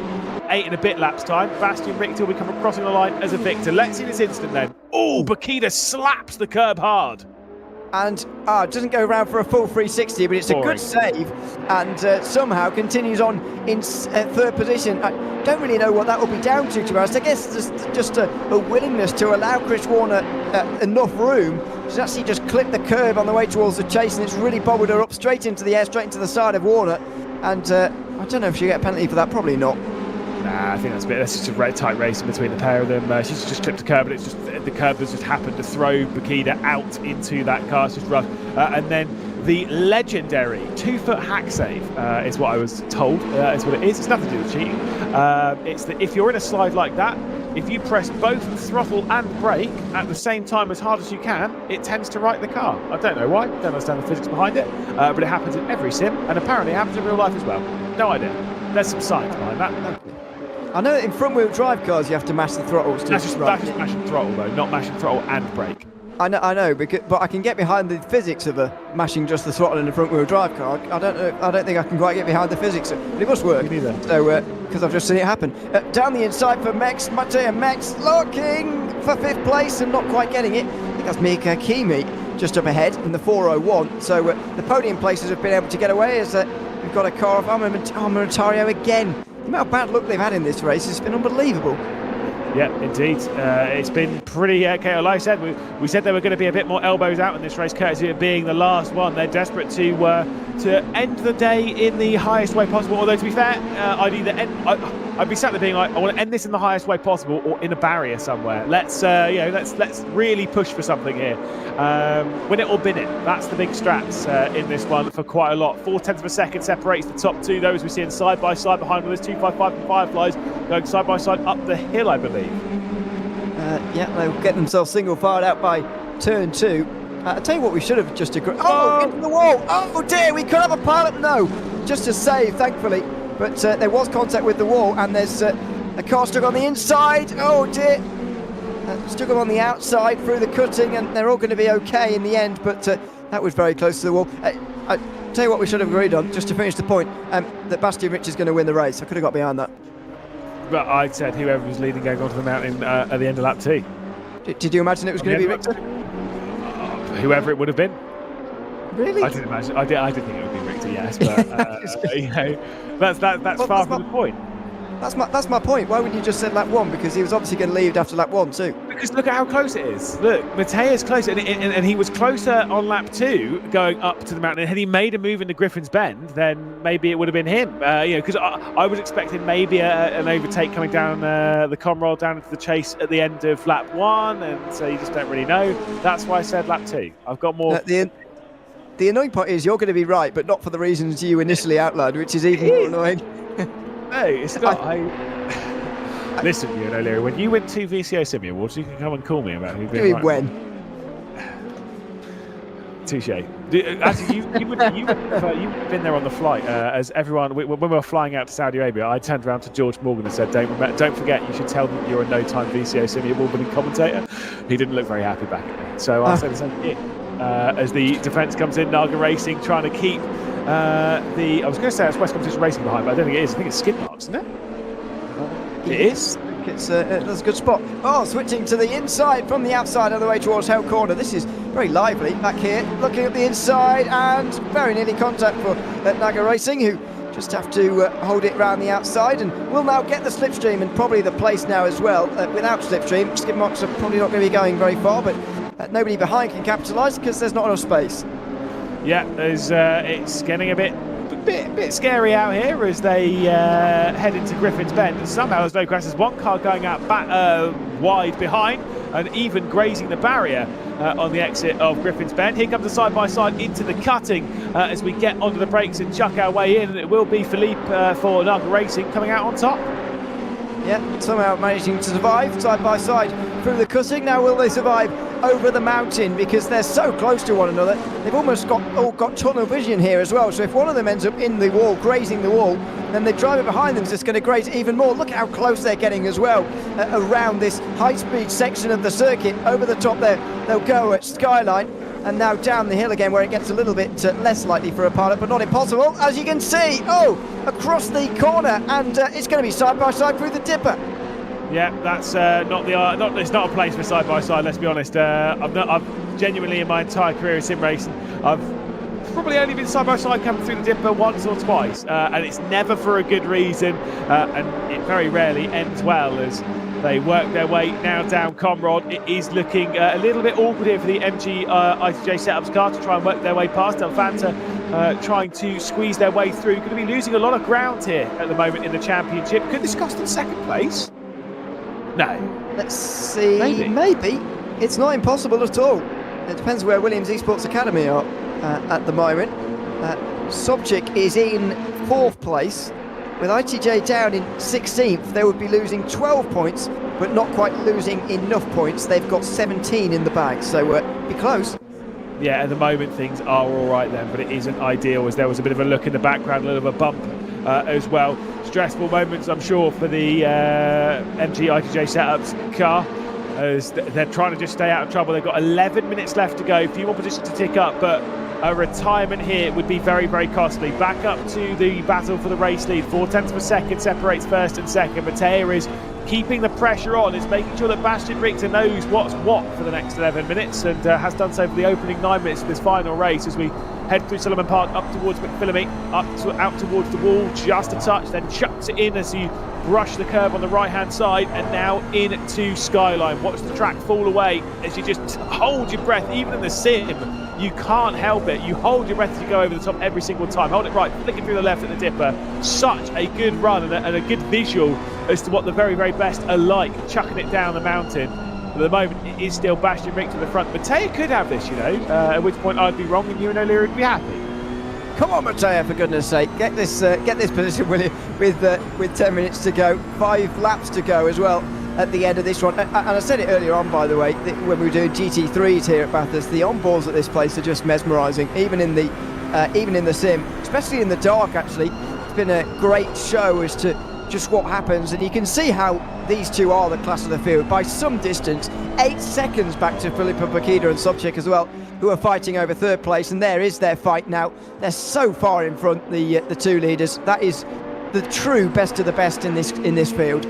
8 and a bit laps time, Bastian Richter will be coming crossing the line as a victor. Let's see this instant then. Oh, Bakida slaps the curb hard. And doesn't go around for a full 360, but it's Boring. a good save, and somehow continues on in third position. I don't really know what that will be down to be honest. I guess just a willingness to allow Chris Warner enough room. She's actually just clipped the curb on the way towards the chase, and it's really bobbled her up straight into the air, straight into the side of Warner. And I don't know if she'll get a penalty for that, probably not. Nah, I think that's just a tight race in between the pair of them. She's just clipped the curb, but it's just the curb has just happened to throw Bakida out into that car. It's just rough. And then the legendary 2-foot hack save is what I was told. Is what it is. It's nothing to do with cheating. It's that if you're in a slide like that, if you press both throttle and brake at the same time as hard as you can, it tends to right the car. I don't know why. Don't understand the physics behind it. But it happens in every sim, and apparently it happens in real life as well. No idea. There's some science behind that. I know that in front-wheel drive cars you have to mash the throttles to That's just mashing throttle though, not mashing throttle and brake. I know, but I can get behind the physics of mashing just the throttle in a front-wheel drive car. I don't think I can quite get behind the physics, but it must work. Me neither. So, because I've just seen it happen. Down the inside for Mex, Matej Mex looking for 5th place and not quite getting it. I think that's Mika Kimi just up ahead in the 401. So the podium places have been able to get away as we've got a car of Armamentario again. The amount of bad luck they've had in this race has been unbelievable. Yeah, indeed. It's been pretty chaotic. Like I said, we said there were going to be a bit more elbows out in this race, courtesy of being the last one. They're desperate to end the day in the highest way possible. Although, to be fair, I'd be sat there being like, I want to end this in the highest way possible, or in a barrier somewhere. Let's really push for something here. Win it or bin it. That's the big straps in this one for quite a lot. 0.4 of a second separates the top two. Those we're seeing side by side behind with those 255 and Fireflies going side by side up the hill, I believe. Yeah, they'll get themselves single fired out by turn 2. I'll tell you what, we should have just agreed. Oh, into the wall! Oh dear, we could have a pilot. No, just a save, thankfully. But there was contact with the wall, and there's a car stuck on the inside. Oh dear, stuck on the outside through the cutting, and they're all going to be okay in the end. But that was very close to the wall. I tell you what, we should have agreed on, just to finish the point, that Bastian Richter is going to win the race. I could have got behind that. But I said whoever was leading going onto the mountain at the end of lap 2. Did you imagine it was going to be Richter? Whoever it would have been. Really? I did imagine. I did think it would be Richter, yes, but that's far from the point. That's my point. Why wouldn't you just said lap 1? Because he was obviously going to leave after lap 1 too. Because look at how close it is. Look, Matea's closer, and he was closer on lap 2 going up to the mountain. And had he made a move into Griffin's Bend, then maybe it would have been him. Because I was expecting maybe an overtake coming down the Conroll down into the chase at the end of lap 1, and so you just don't really know. That's why I said lap 2. I've got more. The annoying part is you're going to be right, but not for the reasons you initially outlined, which is even more annoying. No, it's not. Listen, you know, Larry, when you win 2 VCO Simi Awards, you can come and call me about who been right. When? Touche. Actually, you've been there on the flight. As everyone, when we were flying out to Saudi Arabia, I turned around to George Morgan and said, "Don't forget, you should tell them you're a no-time VCO Simi Award-winning commentator." He didn't look very happy back at me, so I said the same thing. As the defence comes in, Naga Racing trying to keep I was going to say it's West Competition Racing behind, but I don't think it is. I think it's skid marks, isn't it? It is. That's a good spot. Oh, switching to the inside from the outside on the way towards Hell Corner. This is very lively back here. Looking at the inside and very nearly contact for Naga Racing, who just have to hold it round the outside, and will now get the slipstream and probably the place now as well. Without slipstream, skid marks are probably not going to be going very far, but nobody behind can capitalise because there's not enough space. Yeah, it's getting a bit scary out here as they head into Griffin's Bend. And somehow there's no crashes. One car going out back wide behind. and even grazing the barrier on the exit of Griffin's Bend. Here comes the side-by-side into the cutting as we get onto the brakes and chuck our way in, and it will be Philippe for Naga Racing coming out on top. Yeah, somehow managing to survive side by side through the cutting. Now will they survive over the mountain, because they're so close to one another? They've almost got tunnel vision here as well, so if one of them ends up in the wall, grazing the wall, then the driver behind them is just going to graze even more. Look at how close they're getting as well around this high-speed section of the circuit. Over the top there, they'll go at Skyline, and now down the hill again, where it gets a little bit less likely for a pilot, but not impossible, as you can see. Across the corner, and it's going to be side by side through the dipper. Yeah, that's it's not a place for side by side. Let's be honest. I've genuinely, in my entire career in sim racing, I've probably only been side by side coming through the dipper once or twice, and it's never for a good reason, and it very rarely ends well as they work their way now down Comrod. It is looking a little bit awkward here for the MG ITJ Setups car to try and work their way past. Alfanta trying to squeeze their way through. Going to be losing a lot of ground here at the moment in the championship. Could this cost them second place? No. Let's see. Maybe. It's not impossible at all. It depends where Williams Esports Academy are at the moment. Sobchik is in 4th place. With ITJ down in 16th, they would be losing 12 points, but not quite losing enough points. They've got 17 in the bag, so be close. Yeah, at the moment things are all right then, but it isn't ideal, as there was a bit of a look in the background, a little bit of a bump as well. Stressful moments, I'm sure, for the MG ITJ Setups car, as they're trying to just stay out of trouble. They've got 11 minutes left to go, a few more positions to tick up, but a retirement here would be very, very costly. Back up to the battle for the race lead. 0.4 of a second separates first and second. Mattea is keeping the pressure on. It's making sure that Bastian Richter knows what's what for the next 11 minutes, and has done so for the opening 9 minutes of this final race, as we head through Solomon Park up towards McPhillamy, out towards the wall, just a touch, then chucks it in as you brush the curve on the right-hand side, and now into Skyline. Watch the track fall away as you just hold your breath. Even in the sim, you can't help it. You hold your breath as you go over the top every single time. Hold it right, flick it through the left at the dipper. Such a good run and a good visual as to what the very, very best are like, chucking it down the mountain. At the moment, it is still Bastian Richter to the front. Mattea could have this, at which point I'd be wrong and you and O'Leary would be happy. Come on, Mattea, for goodness sake, get this position, will you? With 10 minutes to go, 5 laps to go as well at the end of this one. And I said it earlier on, by the way, when we were doing GT3s here at Bathurst, the onboards at this place are just mesmerising, even in the sim, especially in the dark. Actually, it's been a great show as to just what happens, and you can see how these two are the class of the field by some distance. 8 seconds back to Filippo Bakida and Sobchik as well, who are fighting over 3rd place, and there is their fight now. They're so far in front, the two leaders. That is the true best of the best in this field.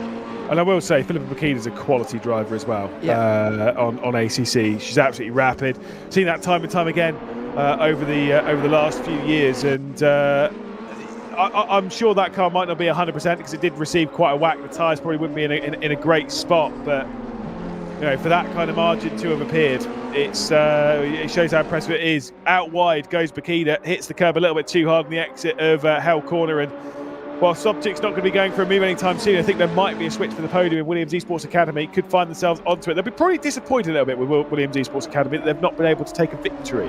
And I will say, Filippo Bakida is a quality driver as well. Yeah. On ACC, she's absolutely rapid. Seen that time and time again over the last few years, and I'm sure that car might not be 100% because it did receive quite a whack. The tyres probably wouldn't be in a great spot, but for that kind of margin to have appeared, it shows how impressive it is. Out wide goes Bakida, hits the curb a little bit too hard on the exit of Hell Corner, and while Sobchik's not going to be going for a move anytime soon, I think there might be a switch for the podium in Williams Esports Academy. Could find themselves onto it. They'll be probably disappointed a little bit with Williams Esports Academy that they've not been able to take a victory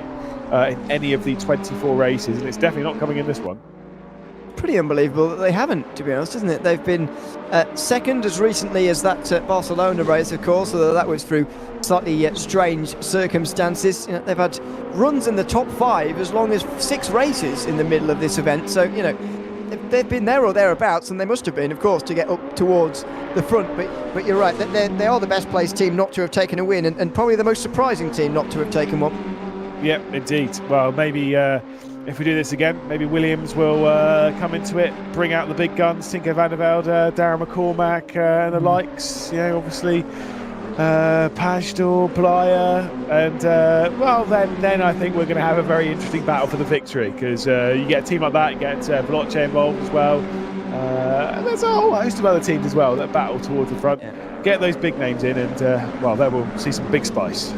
in any of the 24 races, and it's definitely not coming in this one. Pretty unbelievable that they haven't, to be honest, isn't it? They've been second as recently as that Barcelona race, of course, although that was through slightly strange circumstances. They've had runs in the top 5 as long as 6 races in the middle of this event, so they've been there or thereabouts, and they must have been, of course, to get up towards the front. But you're right, they are the best placed team not to have taken a win, and probably the most surprising team not to have taken one. Yeah, indeed. Well, maybe if we do this again, maybe Williams will come into it, bring out the big guns, Tinko van der Velde, Darren McCormack and the likes. Obviously Pajtor, Playa, and then I think we're going to have a very interesting battle for the victory, because you get a team like that, you get Veloce involved as well, and there's a whole host of other teams as well that battle towards the front. Yeah. Get those big names in, and then we'll see some big spice.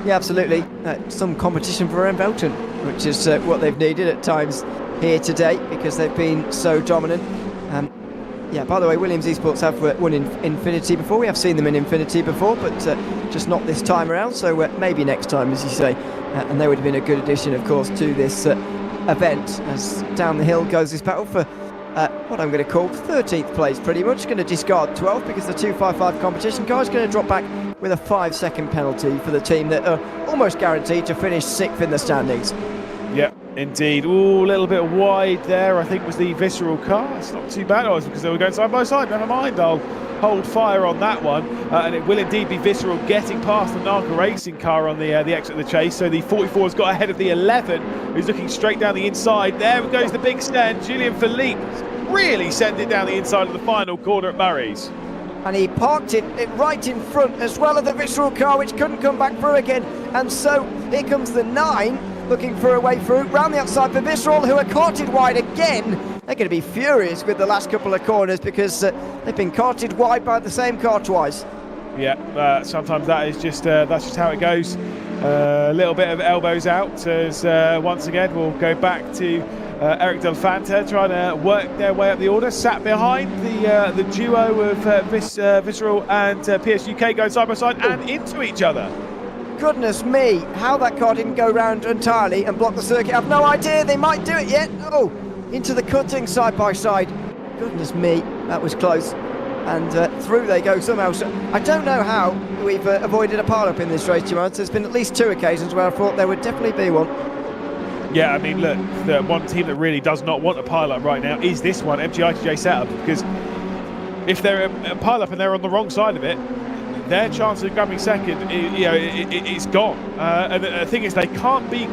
Yeah, absolutely. Some competition for Van Velten, which is what they've needed at times here today, because they've been so dominant. Yeah, by the way, Williams Esports have won in Infinity before. We have seen them in Infinity before, but just not this time around. So maybe next time, as you say. And they would have been a good addition, of course, to this event. As down the hill goes this battle for what I'm going to call 13th place, pretty much. Going to discard 12th because the 255 competition car is going to drop back with a 5-second penalty for the team that are almost guaranteed to finish 6th in the standings. Yeah, indeed. Ooh, a little bit wide there, I think, was the Visceral car. It's not too bad. Oh, it's because they were going side by side. Never mind, I'll hold fire on that one. And it will indeed be Visceral getting past the Naga Racing car on the exit of the chase. So the 44 has got ahead of the 11, who's looking straight down the inside. There goes the big stand. Julian Philippe really sent it down the inside of the final corner at Murray's. And he parked it right in front as well as the Visceral car, which couldn't come back through again. And so here comes the 9, looking for a way through, round the outside for Visceral, who are carted wide again. They're going to be furious with the last couple of corners because they've been carted wide by the same car twice. Yeah, sometimes that is just that's just how it goes. A little bit of elbows out as once again we'll go back to Eric Del Fanta trying to work their way up the order, sat behind the duo of Visceral and PS UK going side by side and into each other. Goodness me, how that car didn't go round entirely and block the circuit, I've no idea. They might do it yet. Oh, into the cutting side by side. Goodness me, that was close. And through they go somehow. So I don't know how we've avoided a pile-up in this race, Jemima. There's been at least 2 occasions where I thought there would definitely be one. Yeah, I mean, look, the one team that really does not want a pile-up right now is this one, MG setup, because if they're a pile-up and they're on the wrong side of it, their chance of grabbing second, it's gone. And the thing is, they can't be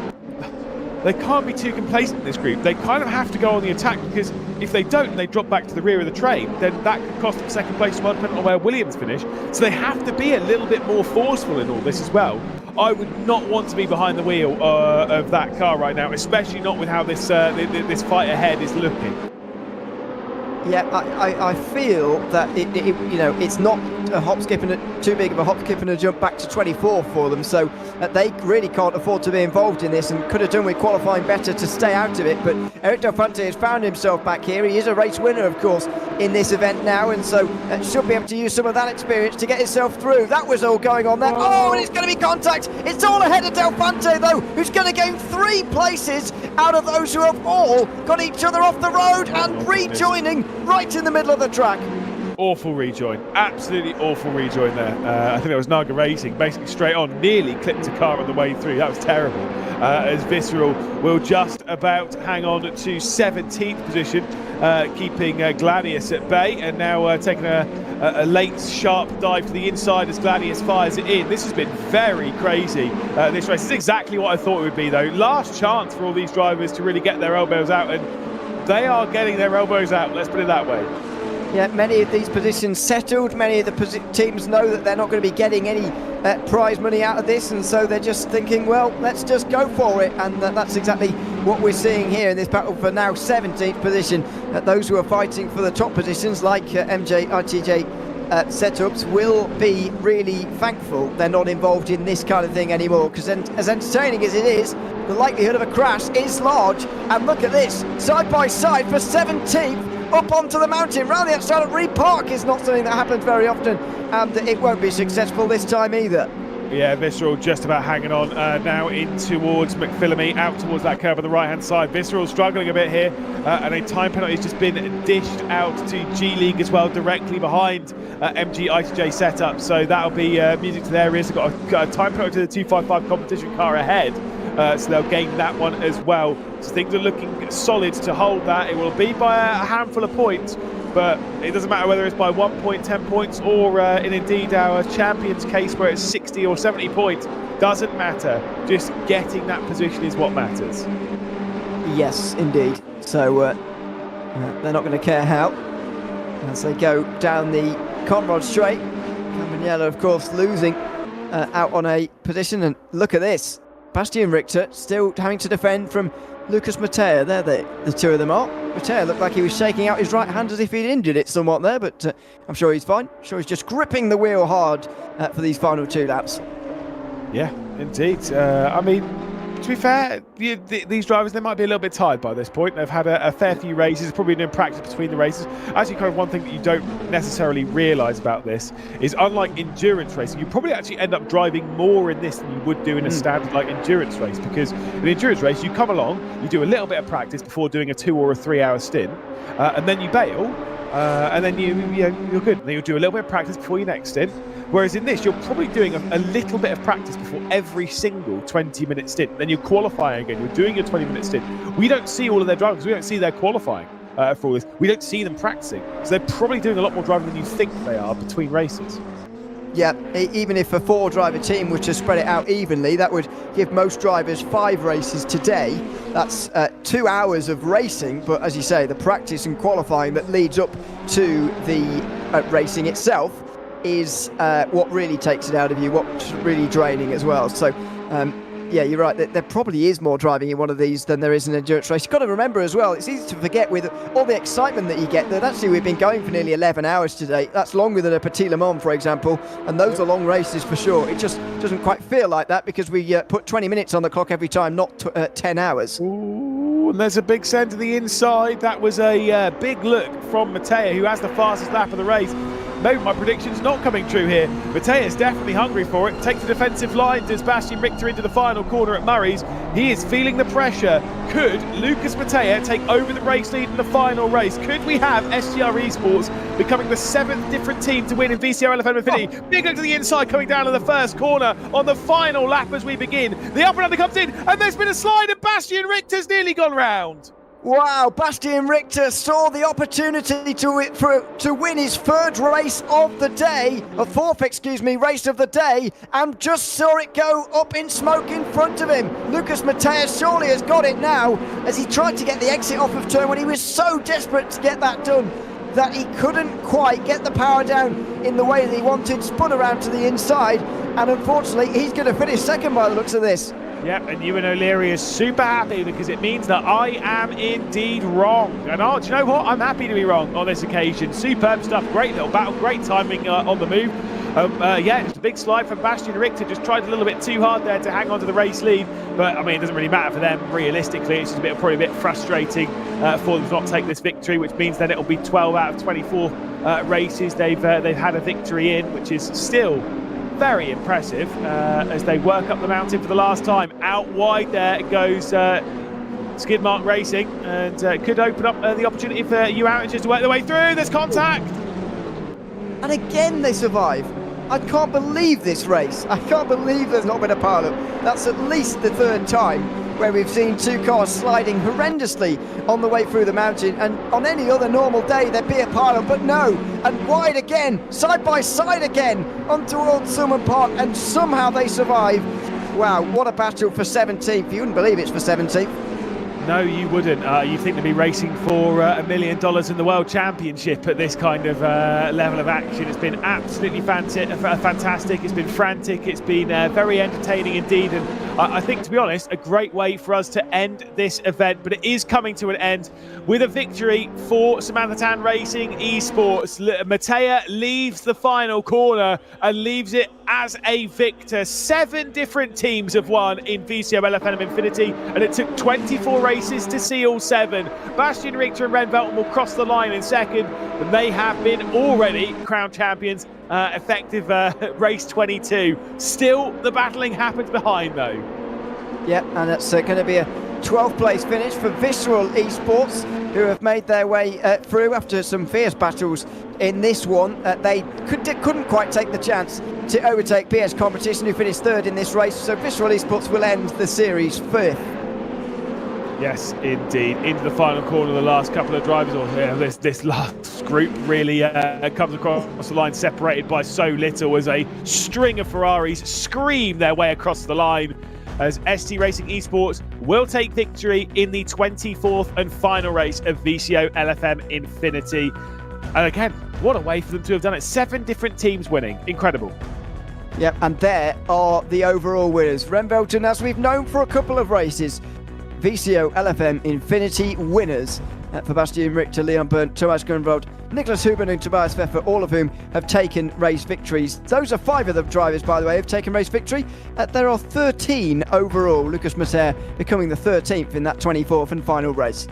too complacent in this group. They kind of have to go on the attack, because if they don't and they drop back to the rear of the train, then that could cost them second place, depending on where Williams finish. So they have to be a little bit more forceful in all this as well. I would not want to be behind the wheel of that car right now, especially not with how this this fight ahead is looking. Yeah, I feel that it's not a hop, skip and too big of a hop, skip and a jump back to 24 for them, so they really can't afford to be involved in this and could have done with qualifying better to stay out of it. But Eric Del Fante has found himself back here. He is a race winner, of course, in this event now, and so should be able to use some of that experience to get himself through. That was all going on there. Oh, and it's going to be contact. It's all ahead of Del Fante, though, who's going to gain 3 places out of those who have all got each other off the road and rejoining right in the middle of the track. Awful rejoin, absolutely awful rejoin there. I think it was Naga Racing, basically straight on, nearly clipped a car on the way through. That was terrible. As Visceral will just about hang on to 17th position, keeping Gladius at bay, and now taking a late sharp dive to the inside as Gladius fires it in. This has been very crazy, this race. This is exactly what I thought it would be, though. Last chance for all these drivers to really get their elbows out, and they are getting their elbows out, let's put it that way. Yeah, many of these positions settled. Many of the teams know that they're not going to be getting any prize money out of this, and so they're just thinking, well, let's just go for it. And that's exactly what we're seeing here in this battle for now 17th position. Those who are fighting for the top positions, like MJ, ITJ setups, will be really thankful they're not involved in this kind of thing anymore, because as entertaining as it is, the likelihood of a crash is large. And look at this, side by side for 17th. Up onto the mountain, round the outside of Repark is not something that happens very often, and it won't be successful this time either. Yeah, Visceral just about hanging on now in towards McPhillamy, out towards that curve on the right-hand side. Visceral struggling a bit here, and a time penalty has just been dished out to G-League as well, directly behind MG ITJ setup, so that'll be music to their ears. They've got a time penalty to the 255 competition car ahead. So they'll gain that one as well. So things are looking solid to hold that. It will be by a handful of points, but it doesn't matter whether it's by 1 point, 10 points, or in indeed our champion's case where it's 60 or 70 points. Doesn't matter. Just getting that position is what matters. Yes, indeed. So they're not going to care how as they go down the Conrod Straight. Campagnella, of course, losing out on a position. And look at this. Bastian Richter still having to defend from Lucas Mattea. There the two of them are. Mattea looked like he was shaking out his right hand as if he'd injured it somewhat there, but I'm sure he's fine. I'm sure he's just gripping the wheel hard for these final 2 laps. Yeah, indeed. I mean, to be fair, these drivers, they might be a little bit tired by this point. They've had a fair few races, probably been in practice between the races. Actually, kind of one thing that you don't necessarily realise about this is, unlike endurance racing, you probably actually end up driving more in this than you would do in a standard like endurance race, because in an endurance race, you come along, you do a little bit of practice before doing a 2 or a 3 hour stint, and then you bail, and then you're good. Then you'll do a little bit of practice before your next stint. Whereas in this, you're probably doing a little bit of practice before every single 20-minute stint. Then you're qualifying again. You're doing your 20-minute stint. We don't see all of their driving because we don't see their qualifying for all this. We don't see them practicing. So they're probably doing a lot more driving than you think they are between races. Yeah, even if a 4-driver team were to spread it out evenly, that would give most drivers 5 races today. That's 2 hours of racing, but as you say, the practice and qualifying that leads up to the racing itself is what really takes it out of you, what's really draining as well. So, yeah, you're right. There probably is more driving in one of these than there is in an endurance race. You've got to remember as well, it's easy to forget with all the excitement that you get, that actually we've been going for nearly 11 hours today. That's longer than a Petit Le Mans, for example, and those are long races for sure. It just doesn't quite feel like that because we put 20 minutes on the clock every time, not 10 hours. Ooh, and there's a big send to the inside. That was a big look from Mattia, who has the fastest lap of the race. Maybe my prediction's not coming true here. Mattea's definitely hungry for it. Takes the defensive line, does Bastian Richter into the final corner at Murray's. He is feeling the pressure. Could Lucas Mattia take over the race lead in the final race? Could we have SGR Esports becoming the 7th different team to win in VCOxLFM Infinity? Big look to the inside, coming down to the first corner on the final lap as we begin. The up and under comes in, and there's been a slide, and Bastian Richter's nearly gone round. Wow, Bastian Richter saw the opportunity to win his 3rd race of the day, a 4th, race of the day, and just saw it go up in smoke in front of him. Lucas Mattia surely has got it now, as he tried to get the exit off of turn when he was so desperate to get that done that he couldn't quite get the power down in the way that he wanted, spun around to the inside, and unfortunately he's going to finish 2nd by the looks of this. Yep, and Ewan O'Leary is super happy because it means that I am indeed wrong. And do you know what? I'm happy to be wrong on this occasion. Superb stuff, great little battle, great timing on the move. Yeah, just a big slide from Bastian Richter. Just tried a little bit too hard there to hang on to the race lead. But, I mean, it doesn't really matter for them, realistically. It's just probably a bit frustrating for them to not take this victory, which means then it'll be 12 out of 24 races they've had a victory in, which is still very impressive as they work up the mountain for the last time. Out wide there goes Skidmark Racing, and could open up the opportunity for you outages to work their way through. There's contact, and again they survive. I can't believe this race. I can't believe there's not been a pilot. That's at least the 3rd time where we've seen 2 cars sliding horrendously on the way through the mountain, and on any other normal day there'd be a pilot, but no. And wide again, side by side again onto Old Summon Park, and somehow they survive. Wow, what a battle for 17th. You wouldn't believe it's for 17th. No, you wouldn't. You think they'd be racing for $1 million in the World Championship at this kind of level of action. It's been absolutely fantastic. It's been frantic. It's been very entertaining indeed. And I think, to be honest, a great way for us to end this event. But it is coming to an end with a victory for Samantha Tan Racing Esports. Mattia leaves the final corner and leaves it as a victor. 7 different teams have won in VCOxLFM Infinity, and it took 24 races to see all 7. Bastian Richter and Ren Velton will cross the line in 2nd, and they have been already crowned champions effective race 22. Still, the battling happens behind, though. Yeah, and it's going to be a 12th place finish for Visceral Esports, who have made their way through after some fierce battles in this one. They couldn't quite take the chance to overtake PS Competition, who finished 3rd in this race, so Visceral Esports will end the series 5th. Yes, indeed. Into the final corner, the last couple of drivers, or this last group really comes across the line separated by so little as a string of Ferraris scream their way across the line, as ST Racing Esports will take victory in the 24th and final race of VCOxLFM Infinity. And again, what a way for them to have done it. 7 different teams winning. Incredible. Yep, and there are the overall winners. Ren Velton, as we've known for a couple of races, VCOxLFM Infinity winners. for Bastian Richter, Leon Berndt, Thomas Grunwald, Nicholas Huben and Tobias Pfeffer, all of whom have taken race victories. Those are 5 of the drivers, by the way, who've taken race victory. There are 13 overall, Lucas Mater becoming the 13th in that 24th and final race.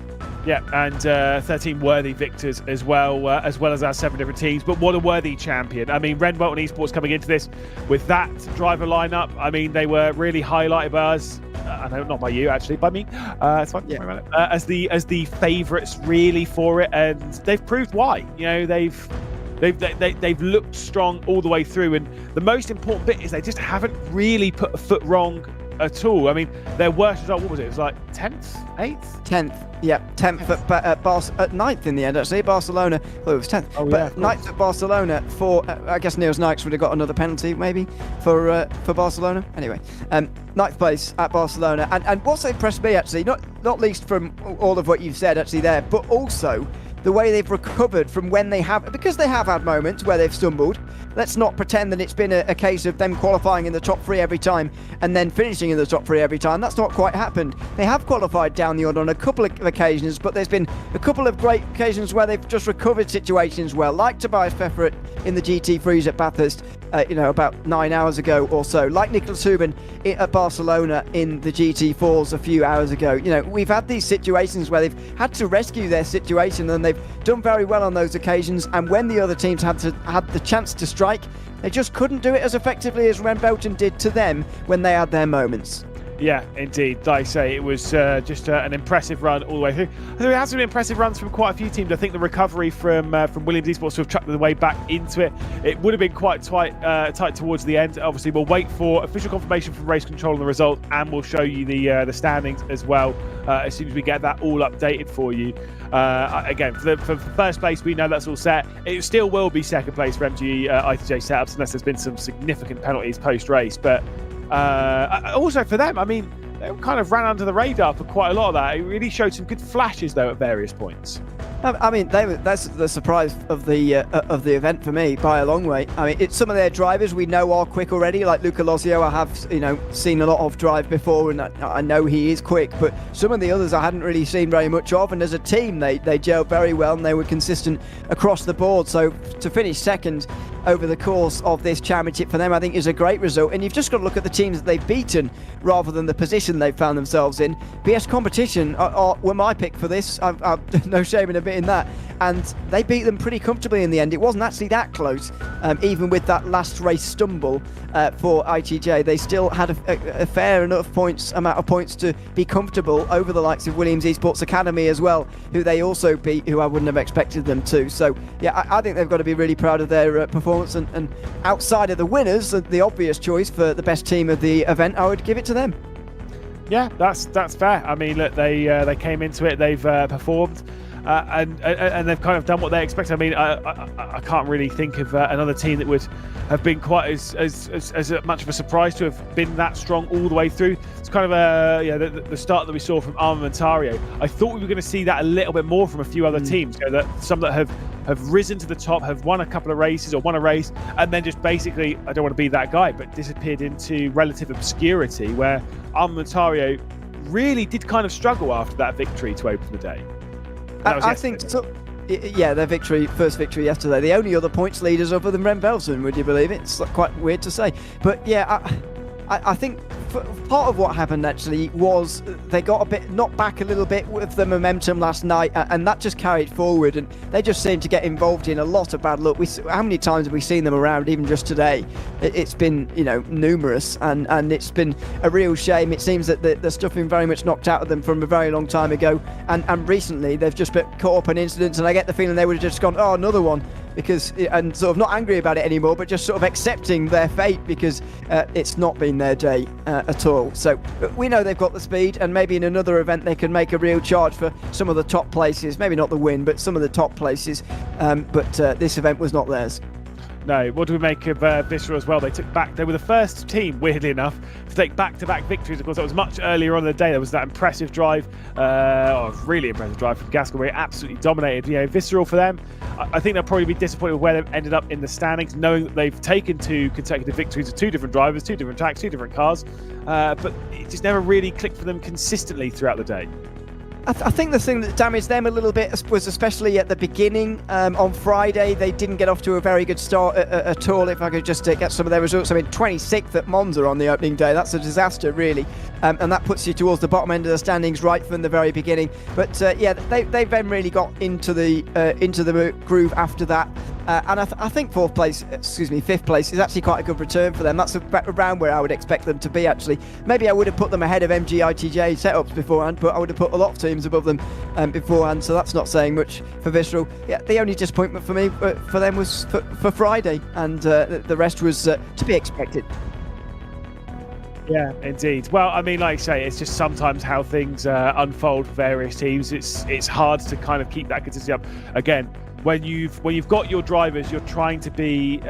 Yeah, and 13 worthy victors as well as our 7 different teams. But what a worthy champion. I mean, Rennbolt and Esports coming into this with that driver lineup, I mean, they were really highlighted by us. I know, not by you, actually, by me. It's fine. Yeah. As the favourites, really, for it. And they've proved why. You know, they've looked strong all the way through. And the most important bit is they just haven't really put a foot wrong at all. I mean, their worst result, what was it? It was like 10th? 8th? 10th. Yeah, 10th at 9th in the end, actually. Barcelona. Well, it was 10th. Oh, but yeah, 9th at Barcelona for, I guess Niels Nikes would have got another penalty, maybe, for Barcelona. Anyway, 9th place at Barcelona. And what's impressed me, actually, not least from all of what you've said, actually, there, but also the way they've recovered from when they have, because they have had moments where they've stumbled. Let's not pretend that it's been a case of them qualifying in the top 3 every time and then finishing in the top 3 every time. That's not quite happened. They have qualified down the order on a couple of occasions, but there's been a couple of great occasions where they've just recovered situations well, like Tobias Pfeffer in the GT3s at Bathurst, about 9 hours ago or so, like Nicholas Huben at Barcelona in the GT4s a few hours ago. You know, we've had these situations where they've had to rescue their situation, and they've done very well on those occasions, and when the other teams had the chance to strike, they just couldn't do it as effectively as Rennbolt did to them when they had their moments. Yeah, indeed. Like I say, it was just an impressive run all the way through. There has been impressive runs from quite a few teams. I think the recovery from Williams Esports to have chucked their way back into it, it would have been quite tight towards the end. Obviously, we'll wait for official confirmation from Race Control on the result, and we'll show you the standings as well as soon as we get that all updated for you. Again, for first place, we know that's all set. It still will be second place for MG ITJ setups unless there's been some significant penalties post-race. But also for them, I mean, they kind of ran under the radar for quite a lot of that. It really showed some good flashes, though, at various points. I mean, that's the surprise of the event for me by a long way. I mean, it's some of their drivers we know are quick already, like Luca Lozio. I have seen a lot of drive before, and I know he is quick. But some of the others I hadn't really seen very much of. And as a team, they gelled very well, and they were consistent across the board. So to finish second over the course of this championship for them, I think is a great result. And you've just got to look at the teams that they've beaten rather than the position they've found themselves in. VS Competition were my pick for this. I've no shame in admitting that, and they beat them pretty comfortably in the end. It wasn't actually that close, even with that last race stumble for ITJ. They still had a fair enough amount of points to be comfortable over the likes of Williams Esports Academy as well, who they also beat, who I wouldn't have expected them to. So yeah, I think they've got to be really proud of their performance, and outside of the winners, the obvious choice for the best team of the event, I would give it to them. Yeah, that's fair. I mean, look, they came into it, they've performed, and they've kind of done what they expected. I mean, I can't really think of another team that would have been quite as much of a surprise to have been that strong all the way through. It's kind of the start that we saw from Armamentario. I thought we were going to see that a little bit more from a few other teams, that some that have risen to the top, have won a couple of races or won a race, and then just basically, I don't want to be that guy, but disappeared into relative obscurity, where Armamentario really did kind of struggle after that victory to open the day. I think so. Yeah, their first victory yesterday. The only other points leaders other than Rennbolt, would you believe it? It's quite weird to say. But yeah, I think part of what happened actually was they got a bit knocked back a little bit with the momentum last night, and that just carried forward, and they just seemed to get involved in a lot of bad luck. How many times have we seen them around, even just today? It's been numerous, and it's been a real shame. It seems that the stuff been very much knocked out of them from a very long time ago, and recently they've just been caught up in incidents, and I get the feeling they would have just gone, oh, another one, and sort of not angry about it anymore, but just sort of accepting their fate, because it's not been their day at all. So we know they've got the speed, and maybe in another event they can make a real charge for some of the top places, maybe not the win, but some of the top places, but this event was not theirs. No, what do we make of Viscera as well? They were the first team, weirdly enough, to take back-to-back victories. Of course, that was much earlier on in the day. There was that impressive drive, really impressive drive from Gascon, where it absolutely dominated. Visceral for them, I think they'll probably be disappointed with where they've ended up in the standings, knowing that they've taken 2 consecutive victories with 2 different drivers, 2 different tracks, 2 different cars, but it just never really clicked for them consistently throughout the day. I think the thing that damaged them a little bit was especially at the beginning. On Friday, they didn't get off to a very good start at all. If I could just get some of their results. I mean, 26th at Monza on the opening day. That's a disaster, really. And that puts you towards the bottom end of the standings right from the very beginning. But yeah, they then really got into the groove after that. And I think fifth place is actually quite a good return for them. That's around where I would expect them to be, actually. Maybe I would have put them ahead of MGITJ setups beforehand, but I would have put a lot of teams above them beforehand, so that's not saying much for Visceral. Yeah, the only disappointment for me, for them, was for Friday, and the rest was to be expected. Yeah, indeed. Well, I mean, like I say, it's just sometimes how things unfold for various teams. It's hard to kind of keep that consistency up. Again, when you've got your drivers, you're trying to be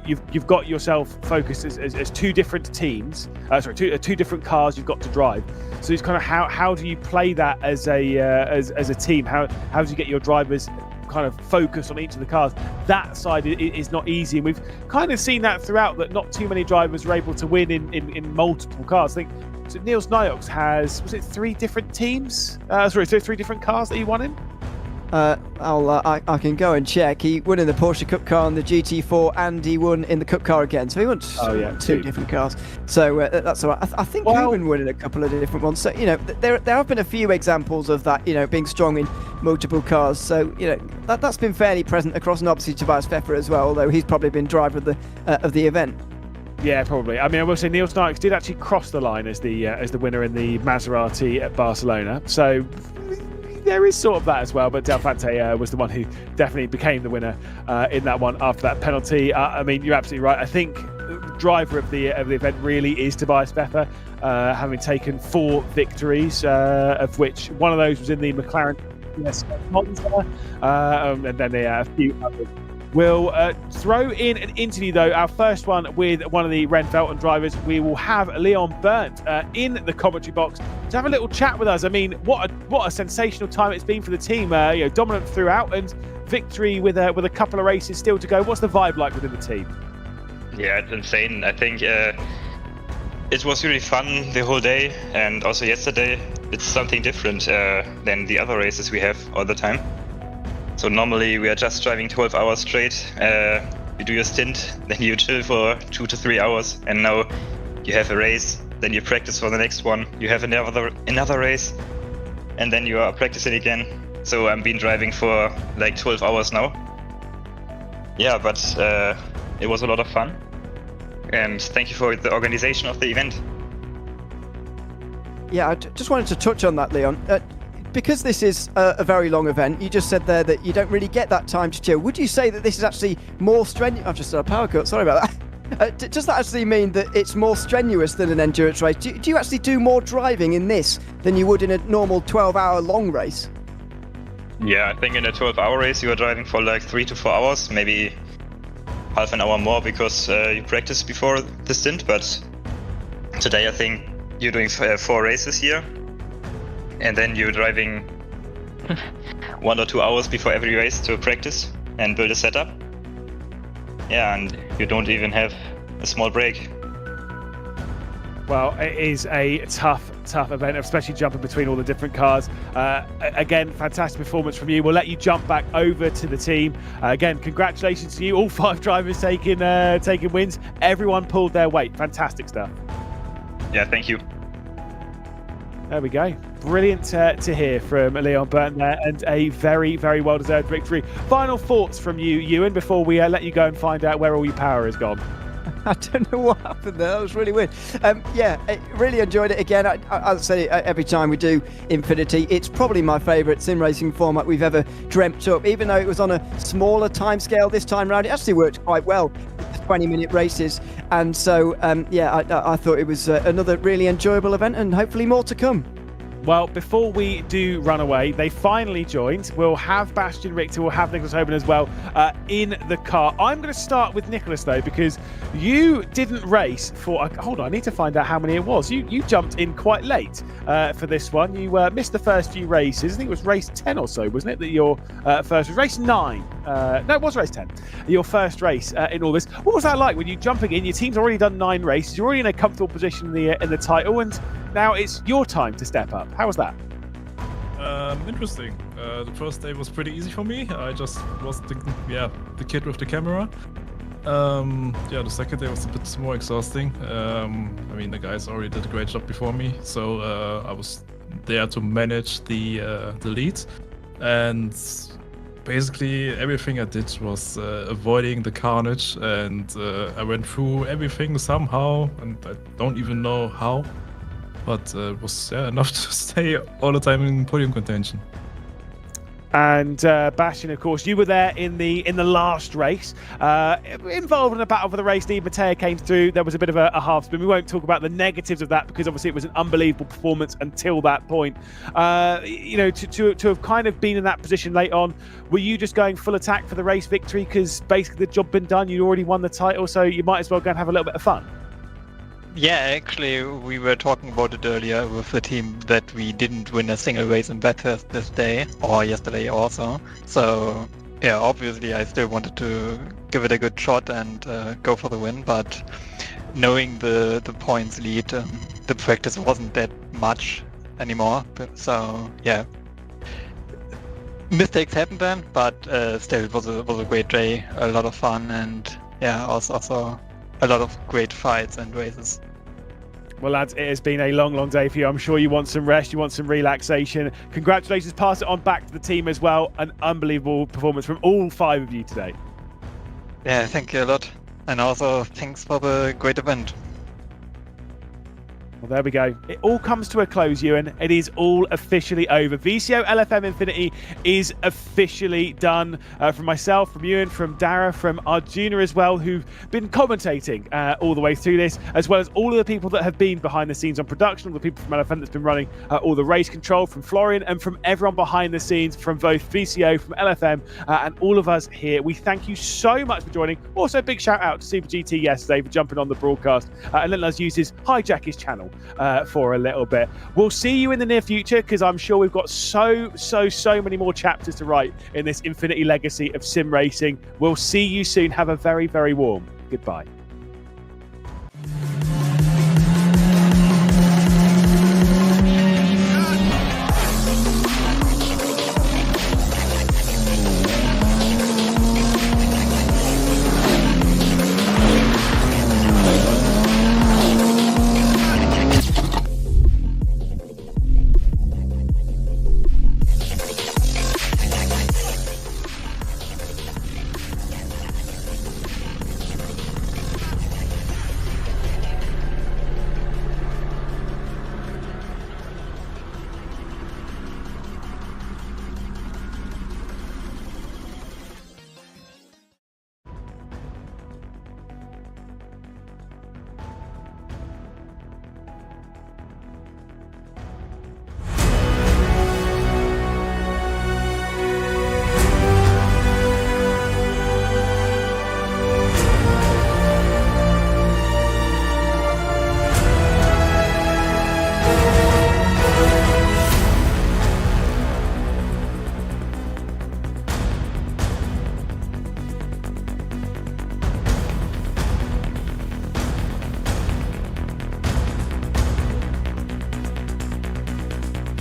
you've got yourself focused as two different teams. Two different cars you've got to drive. So it's kind of how do you play that as a team? How do you get your drivers kind of focused on each of the cars? That side is not easy, and we've kind of seen that throughout, that not too many drivers are able to win in multiple cars. I think so Niels Nyox has, was it 3 different teams? So 3 different cars that he won in? I can go and check. He won in the Porsche Cup car and the GT4, and he won in the Cup car again. So he won two different cars. So that's all right. I think Ruben won in a couple of different ones. So there have been a few examples of that. Being strong in multiple cars. So that's been fairly present across, and obviously Tobias Pfeffer as well. Although he's probably been driver of the event. Yeah, probably. I mean, I will say Niels Nyox did actually cross the line as the winner in the Maserati at Barcelona. So there is sort of that as well, but Del Fante was the one who definitely became the winner in that one after that penalty. I mean, you're absolutely right. I think driver of the event really is Tobias Pfeffer, having taken 4 victories, of which one of those was in the McLaren Monza, and then a few others. We'll throw in an interview, though, our first one with one of the Renfelten drivers. We will have Leon Burnt in the commentary box to have a little chat with us. I mean, what a sensational time it's been for the team. Dominant throughout, and victory with a couple of races still to go. What's the vibe like within the team? Yeah, it's insane. I think it was really fun the whole day, and also yesterday. It's something different than the other races we have all the time. So normally we are just driving 12 hours straight. You do your stint, then you chill for 2 to 3 hours, and now you have a race, then you practice for the next one. You have another race, and then you are practicing again. So I've been driving for like 12 hours now. Yeah, but it was a lot of fun. And thank you for the organization of the event. Yeah, I just wanted to touch on that, Leon. Because this is a very long event, you just said there that you don't really get that time to chill. Would you say that this is actually more strenuous? I've just done a power cut, sorry about that. Does that actually mean that it's more strenuous than an endurance race? Do you actually do more driving in this than you would in a normal 12-hour long race? Yeah, I think in a 12-hour race you are driving for like 3 to 4 hours, maybe half an hour more because you practice before the stint. But today I think you're doing 4 races here. And then you're driving 1 or 2 hours before every race to practice and build a setup. Yeah, and you don't even have a small break. Well, it is a tough event, especially jumping between all the different cars. Again, fantastic performance from you. We'll let you jump back over to the team. Again, congratulations to you. All 5 drivers taking wins. Everyone pulled their weight. Fantastic stuff. Yeah, thank you. There we go. Brilliant to hear from Leon Burton there, and a very, very well-deserved victory. Final thoughts from you, Ewan, before we let you go and find out where all your power has gone. I don't know what happened there. That was really weird. Yeah, I really enjoyed it again. I'll say every time we do Infinity, it's probably my favourite sim racing format we've ever dreamt up. Even though it was on a smaller timescale this time round, it actually worked quite well. 20-minute races, and so yeah, I thought it was another really enjoyable event, and hopefully more to come. Well, before we do run away, they finally joined. We'll have Bastian Richter, we'll have Nicholas Hoban as well in the car. I'm going to start with Nicholas, though, because you didn't race for... hold on, I need to find out how many it was. You jumped in quite late for this one. You missed the first few races. I think it was race 10 or so, wasn't it, that your first was race 9. No, it was race 10. Your first race in all this. What was that like when you jumping in? Your team's already done 9 races. You're already in a comfortable position in the title, and now it's your time to step up. How was that? Interesting. The first day was pretty easy for me. I just was the kid with the camera. The second day was a bit more exhausting. I mean, the guys already did a great job before me, so I was there to manage the lead, and basically everything I did was avoiding the carnage, and I went through everything somehow, and I don't even know how, but it was enough to stay all the time in podium contention. And Bastian, of course, you were there in the last race, involved in a battle for the race lead. Mattea came through. There was a bit of a half spin. We won't talk about the negatives of that because obviously it was an unbelievable performance until that point. To have kind of been in that position late on, were you just going full attack for the race victory because basically the job been done? You'd already won the title, so you might as well go and have a little bit of fun. Yeah, actually, we were talking about it earlier with the team that we didn't win a single race in Bathurst this day, or yesterday also. So, yeah, obviously I still wanted to give it a good shot and go for the win, but knowing the points lead, the practice wasn't that much anymore. So, yeah, mistakes happen then, but still it was a great day, a lot of fun, and yeah, also a lot of great fights and races. Well, lads, it has been a long, long day for you. I'm sure you want some rest, you want some relaxation. Congratulations, pass it on back to the team as well. An unbelievable performance from all 5 of you today. Yeah, thank you a lot. And also, thanks for the great event. Well, there we go. It all comes to a close, Ewan. It is all officially over. VCOxLFM Infinity is officially done. From myself, from Ewan, from Dara, from Arjuna as well, who've been commentating all the way through this, as well as all of the people that have been behind the scenes on production, all the people from LFM that's been running all the race control, from Florian, and from everyone behind the scenes, from both VCO, from LFM, and all of us here. We thank you so much for joining. Also, big shout out to Super GT yesterday for jumping on the broadcast and letting us hijack his channel for a little bit. We'll see you in the near future because I'm sure we've got so many more chapters to write in this Infinity legacy of sim racing. We'll see you soon. Have a very, very warm goodbye.